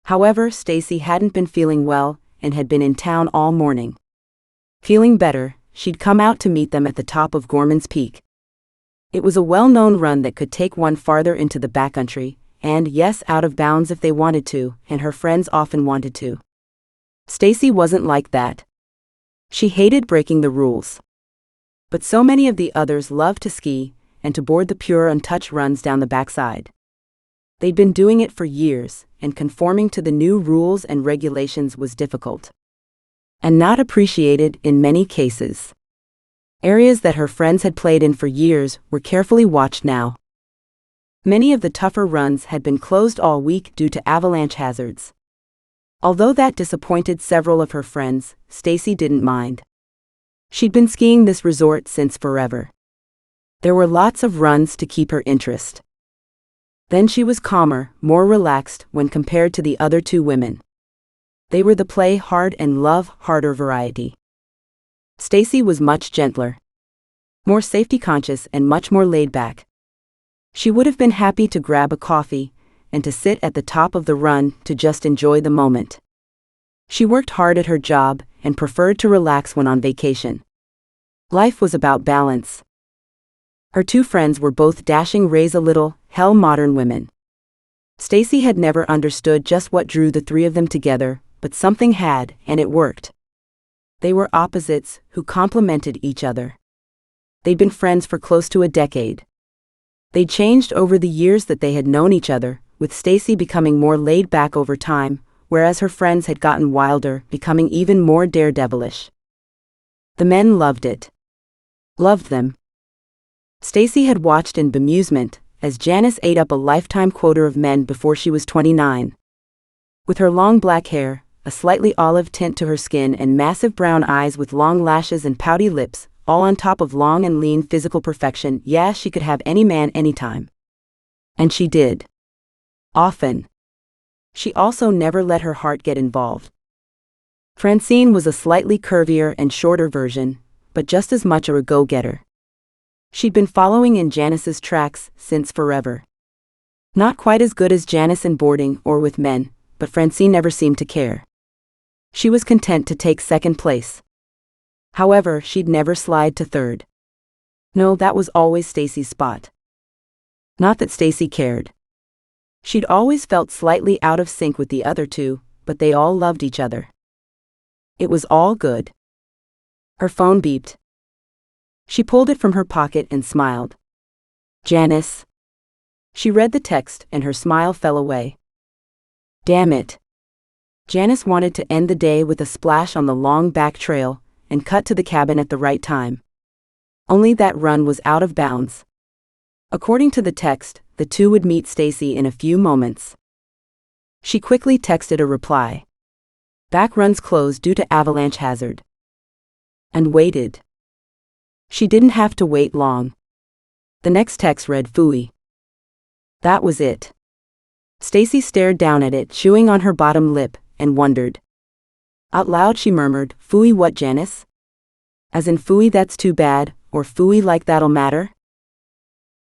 [SPEAKER 1] However, Stacy hadn't been feeling well and had been in town all morning. Feeling better, she'd come out to meet them at the top of Gorman's Peak. It was a well-known run that could take one farther into the backcountry, and yes, out of bounds if they wanted to, and her friends often wanted to. Stacy wasn't like that. She hated breaking the rules. But so many of the others loved to ski and to board the pure untouched runs down the backside. They'd been doing it for years, and conforming to the new rules and regulations was difficult. And not appreciated in many cases. Areas that her friends had played in for years were carefully watched now. Many of the tougher runs had been closed all week due to avalanche hazards. Although that disappointed several of her friends, Stacy didn't mind. She'd been skiing this resort since forever. There were lots of runs to keep her interest. Then she was calmer, more relaxed when compared to the other 2 women. They were the play hard and love harder variety. Stacy was much gentler, more safety conscious and much more laid back. She would have been happy to grab a coffee and to sit at the top of the run to just enjoy the moment. She worked hard at her job and preferred to relax when on vacation. Life was about balance. Her 2 friends were both dashing raise-a-little, hell modern women. Stacy had never understood just what drew the 3 of them together, but something had, and it worked. They were opposites who complemented each other. They'd been friends for close to a decade. They'd changed over the years that they had known each other, with Stacy becoming more laid back over time, whereas her friends had gotten wilder, becoming even more daredevilish. The men loved it. Loved them. Stacy had watched in bemusement as Janice ate up a lifetime quota of men before she was 29. With her long black hair, a slightly olive tint to her skin and massive brown eyes with long lashes and pouty lips, all on top of long and lean physical perfection, yeah, she could have any man anytime. And she did. Often. She also never let her heart get involved. Francine was a slightly curvier and shorter version, but just as much a go-getter. She'd been following in Janice's tracks since forever. Not quite as good as Janice in boarding or with men, but Francine never seemed to care. She was content to take second place. However, she'd never slide to third. No, that was always Stacy's spot. Not that Stacy cared. She'd always felt slightly out of sync with the other 2, but they all loved each other. It was all good. Her phone beeped. She pulled it from her pocket and smiled. Janice. She read the text and her smile fell away. Damn it. Janice wanted to end the day with a splash on the long back trail and cut to the cabin at the right time. Only that run was out of bounds. According to the text, the two would meet Stacy in a few moments. She quickly texted a reply. Back runs closed due to avalanche hazard. And waited. She didn't have to wait long. The next text read "Phooey." That was it. Stacy stared down at it, chewing on her bottom lip, and wondered. Out loud she murmured, "Phooey what, Janice? As in phooey that's too bad, or phooey like that'll matter?"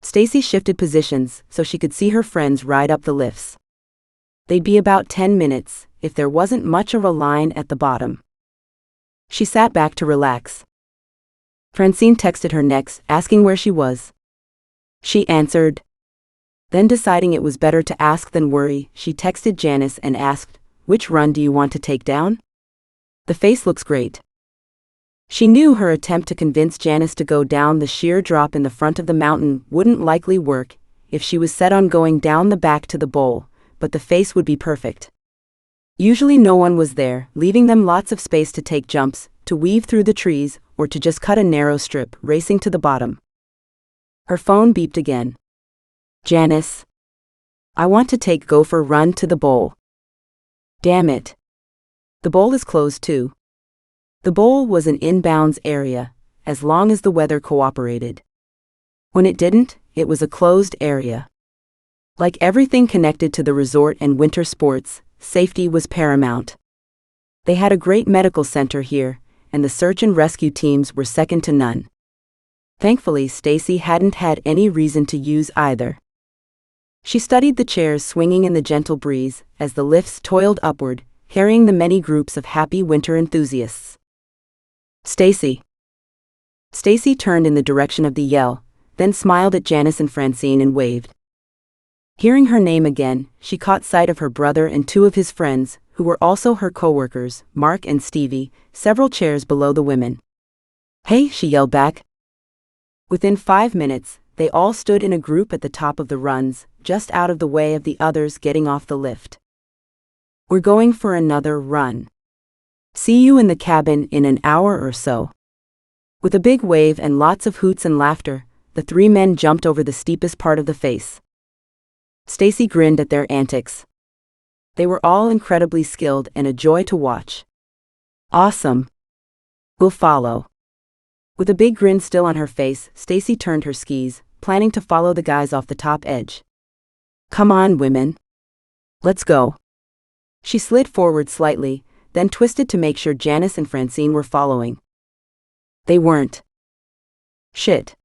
[SPEAKER 1] Stacy shifted positions so she could see her friends ride up the lifts. They'd be about 10 minutes, if there wasn't much of a line at the bottom. She sat back to relax. Francine texted her next, asking where she was. She answered. Then, deciding it was better to ask than worry, she texted Janice and asked, "Which run do you want to take down? The face looks great." She knew her attempt to convince Janice to go down the sheer drop in the front of the mountain wouldn't likely work if she was set on going down the back to the bowl, but the face would be perfect. Usually no one was there, leaving them lots of space to take jumps, to weave through the trees, or to just cut a narrow strip, racing to the bottom. Her phone beeped again. "Janice. I want to take Gopher Run to the bowl." "Damn it. The bowl is closed too." The bowl was an inbounds area, as long as the weather cooperated. When it didn't, it was a closed area. Like everything connected to the resort and winter sports, safety was paramount. They had a great medical center here, and the search and rescue teams were second to none. Thankfully, Stacy hadn't had any reason to use either. She studied the chairs swinging in the gentle breeze as the lifts toiled upward, carrying the many groups of happy winter enthusiasts. "Stacy." Stacy turned in the direction of the yell, then smiled at Janice and Francine and waved. Hearing her name again, she caught sight of her brother and two of his friends, who were also her co-workers, Mark and Stevie, several chairs below the women. "Hey," she yelled back. Within 5 minutes, they all stood in a group at the top of the runs, just out of the way of the others getting off the lift. "We're going for another run. See you in the cabin in an hour or so." With a big wave and lots of hoots and laughter, the three men jumped over the steepest part of the face. Stacy grinned at their antics. They were all incredibly skilled and a joy to watch. "Awesome. We'll follow." With a big grin still on her face, Stacy turned her skis, planning to follow the guys off the top edge. "Come on, women. Let's go." She slid forward slightly, then twisted to make sure Janice and Francine were following. They weren't. Shit.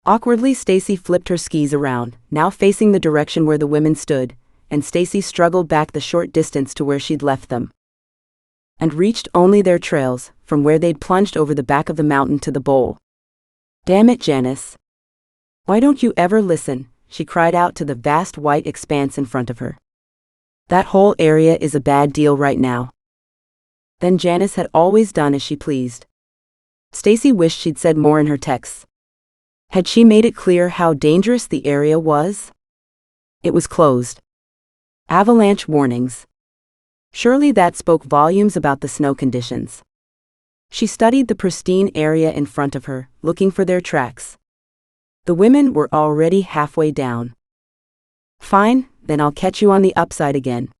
[SPEAKER 1] Awkwardly, Stacy flipped her skis around, now facing the direction where the women stood, and Stacy struggled back the short distance to where she'd left them. And reached only their trails, from where they'd plunged over the back of the mountain to the bowl. "Damn it, Janice. Why don't you ever listen?" she cried out to the vast white expanse in front of her. "That whole area is a bad deal right now." Then Janice had always done as she pleased. Stacy wished she'd said more in her texts. Had she made it clear how dangerous the area was? It was closed. Avalanche warnings. Surely that spoke volumes about the snow conditions. She studied the pristine area in front of her, looking for their tracks. The women were already halfway down. "Fine, then I'll catch you on the upside again."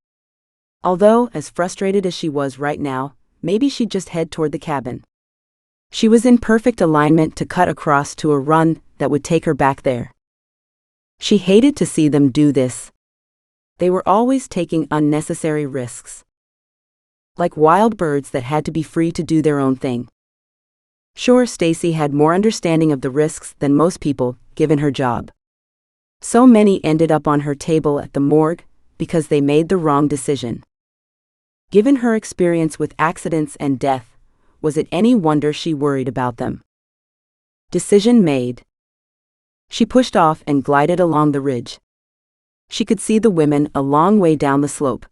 [SPEAKER 1] Although, as frustrated as she was right now, maybe she'd just head toward the cabin. She was in perfect alignment to cut across to a run that would take her back there. She hated to see them do this. They were always taking unnecessary risks. Like wild birds that had to be free to do their own thing. Sure, Stacy had more understanding of the risks than most people, given her job. So many ended up on her table at the morgue because they made the wrong decision. Given her experience with accidents and death, was it any wonder she worried about them? Decision made. She pushed off and glided along the ridge. She could see the women a long way down the slope.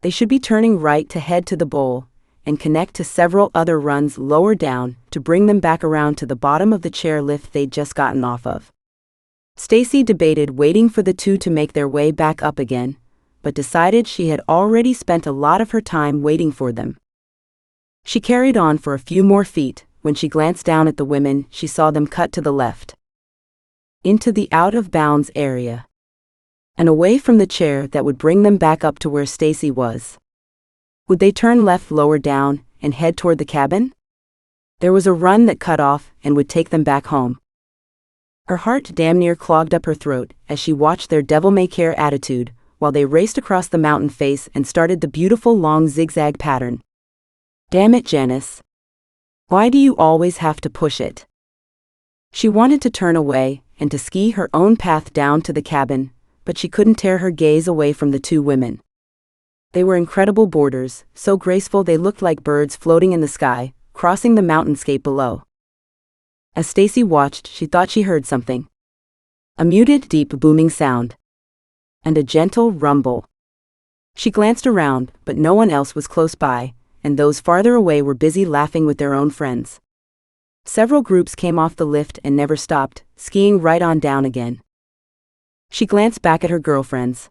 [SPEAKER 1] They should be turning right to head to the bowl, and connect to several other runs lower down to bring them back around to the bottom of the chairlift they'd just gotten off of. Stacy debated waiting for the two to make their way back up again, but decided she had already spent a lot of her time waiting for them. She carried on for a few more feet. When she glanced down at the women, she saw them cut to the left, into the out-of-bounds area, and away from the chair that would bring them back up to where Stacy was. Would they turn left lower down and head toward the cabin? There was a run that cut off and would take them back home. Her heart damn near clogged up her throat as she watched their devil-may-care attitude while they raced across the mountain face and started the beautiful long zigzag pattern. Damn it, Janice. Why do you always have to push it? She wanted to turn away and to ski her own path down to the cabin, but she couldn't tear her gaze away from the two women. They were incredible boarders, so graceful they looked like birds floating in the sky, crossing the mountainscape below. As Stacy watched, she thought she heard something. A muted, deep booming sound. And a gentle rumble. She glanced around, but no one else was close by, and those farther away were busy laughing with their own friends. Several groups came off the lift and never stopped, skiing right on down again. She glanced back at her girlfriends.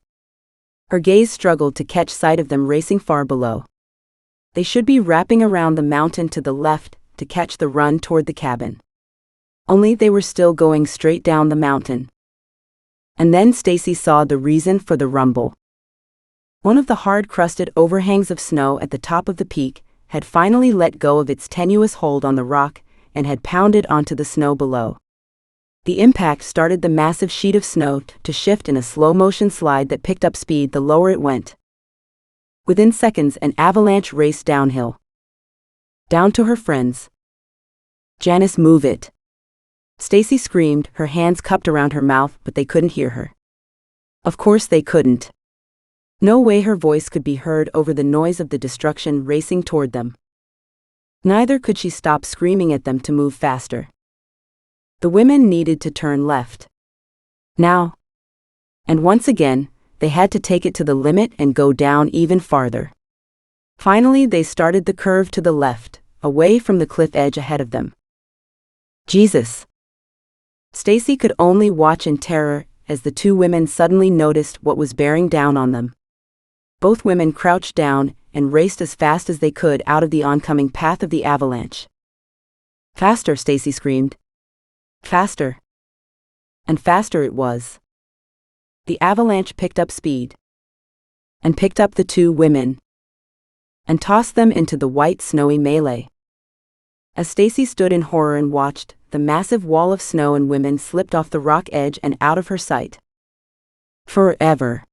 [SPEAKER 1] Her gaze struggled to catch sight of them racing far below. They should be wrapping around the mountain to the left to catch the run toward the cabin. Only they were still going straight down the mountain. And then Stacy saw the reason for the rumble. One of the hard-crusted overhangs of snow at the top of the peak had finally let go of its tenuous hold on the rock and had pounded onto the snow below. The impact started the massive sheet of snow to shift in a slow-motion slide that picked up speed the lower it went. Within seconds, an avalanche raced downhill. Down to her friends. "Janice, move it!" Stacy screamed, her hands cupped around her mouth, but they couldn't hear her. Of course they couldn't. No way her voice could be heard over the noise of the destruction racing toward them. Neither could she stop screaming at them to move faster. The women needed to turn left. Now. And once again, they had to take it to the limit and go down even farther. Finally, they started the curve to the left, away from the cliff edge ahead of them. Jesus! Stacy could only watch in terror as the two women suddenly noticed what was bearing down on them. Both women crouched down and raced as fast as they could out of the oncoming path of the avalanche. "Faster!" Stacy screamed. "Faster!" And faster it was. The avalanche picked up speed. And picked up the two women. And tossed them into the white snowy melee. As Stacy stood in horror and watched, the massive wall of snow and women slipped off the rock edge and out of her sight. Forever.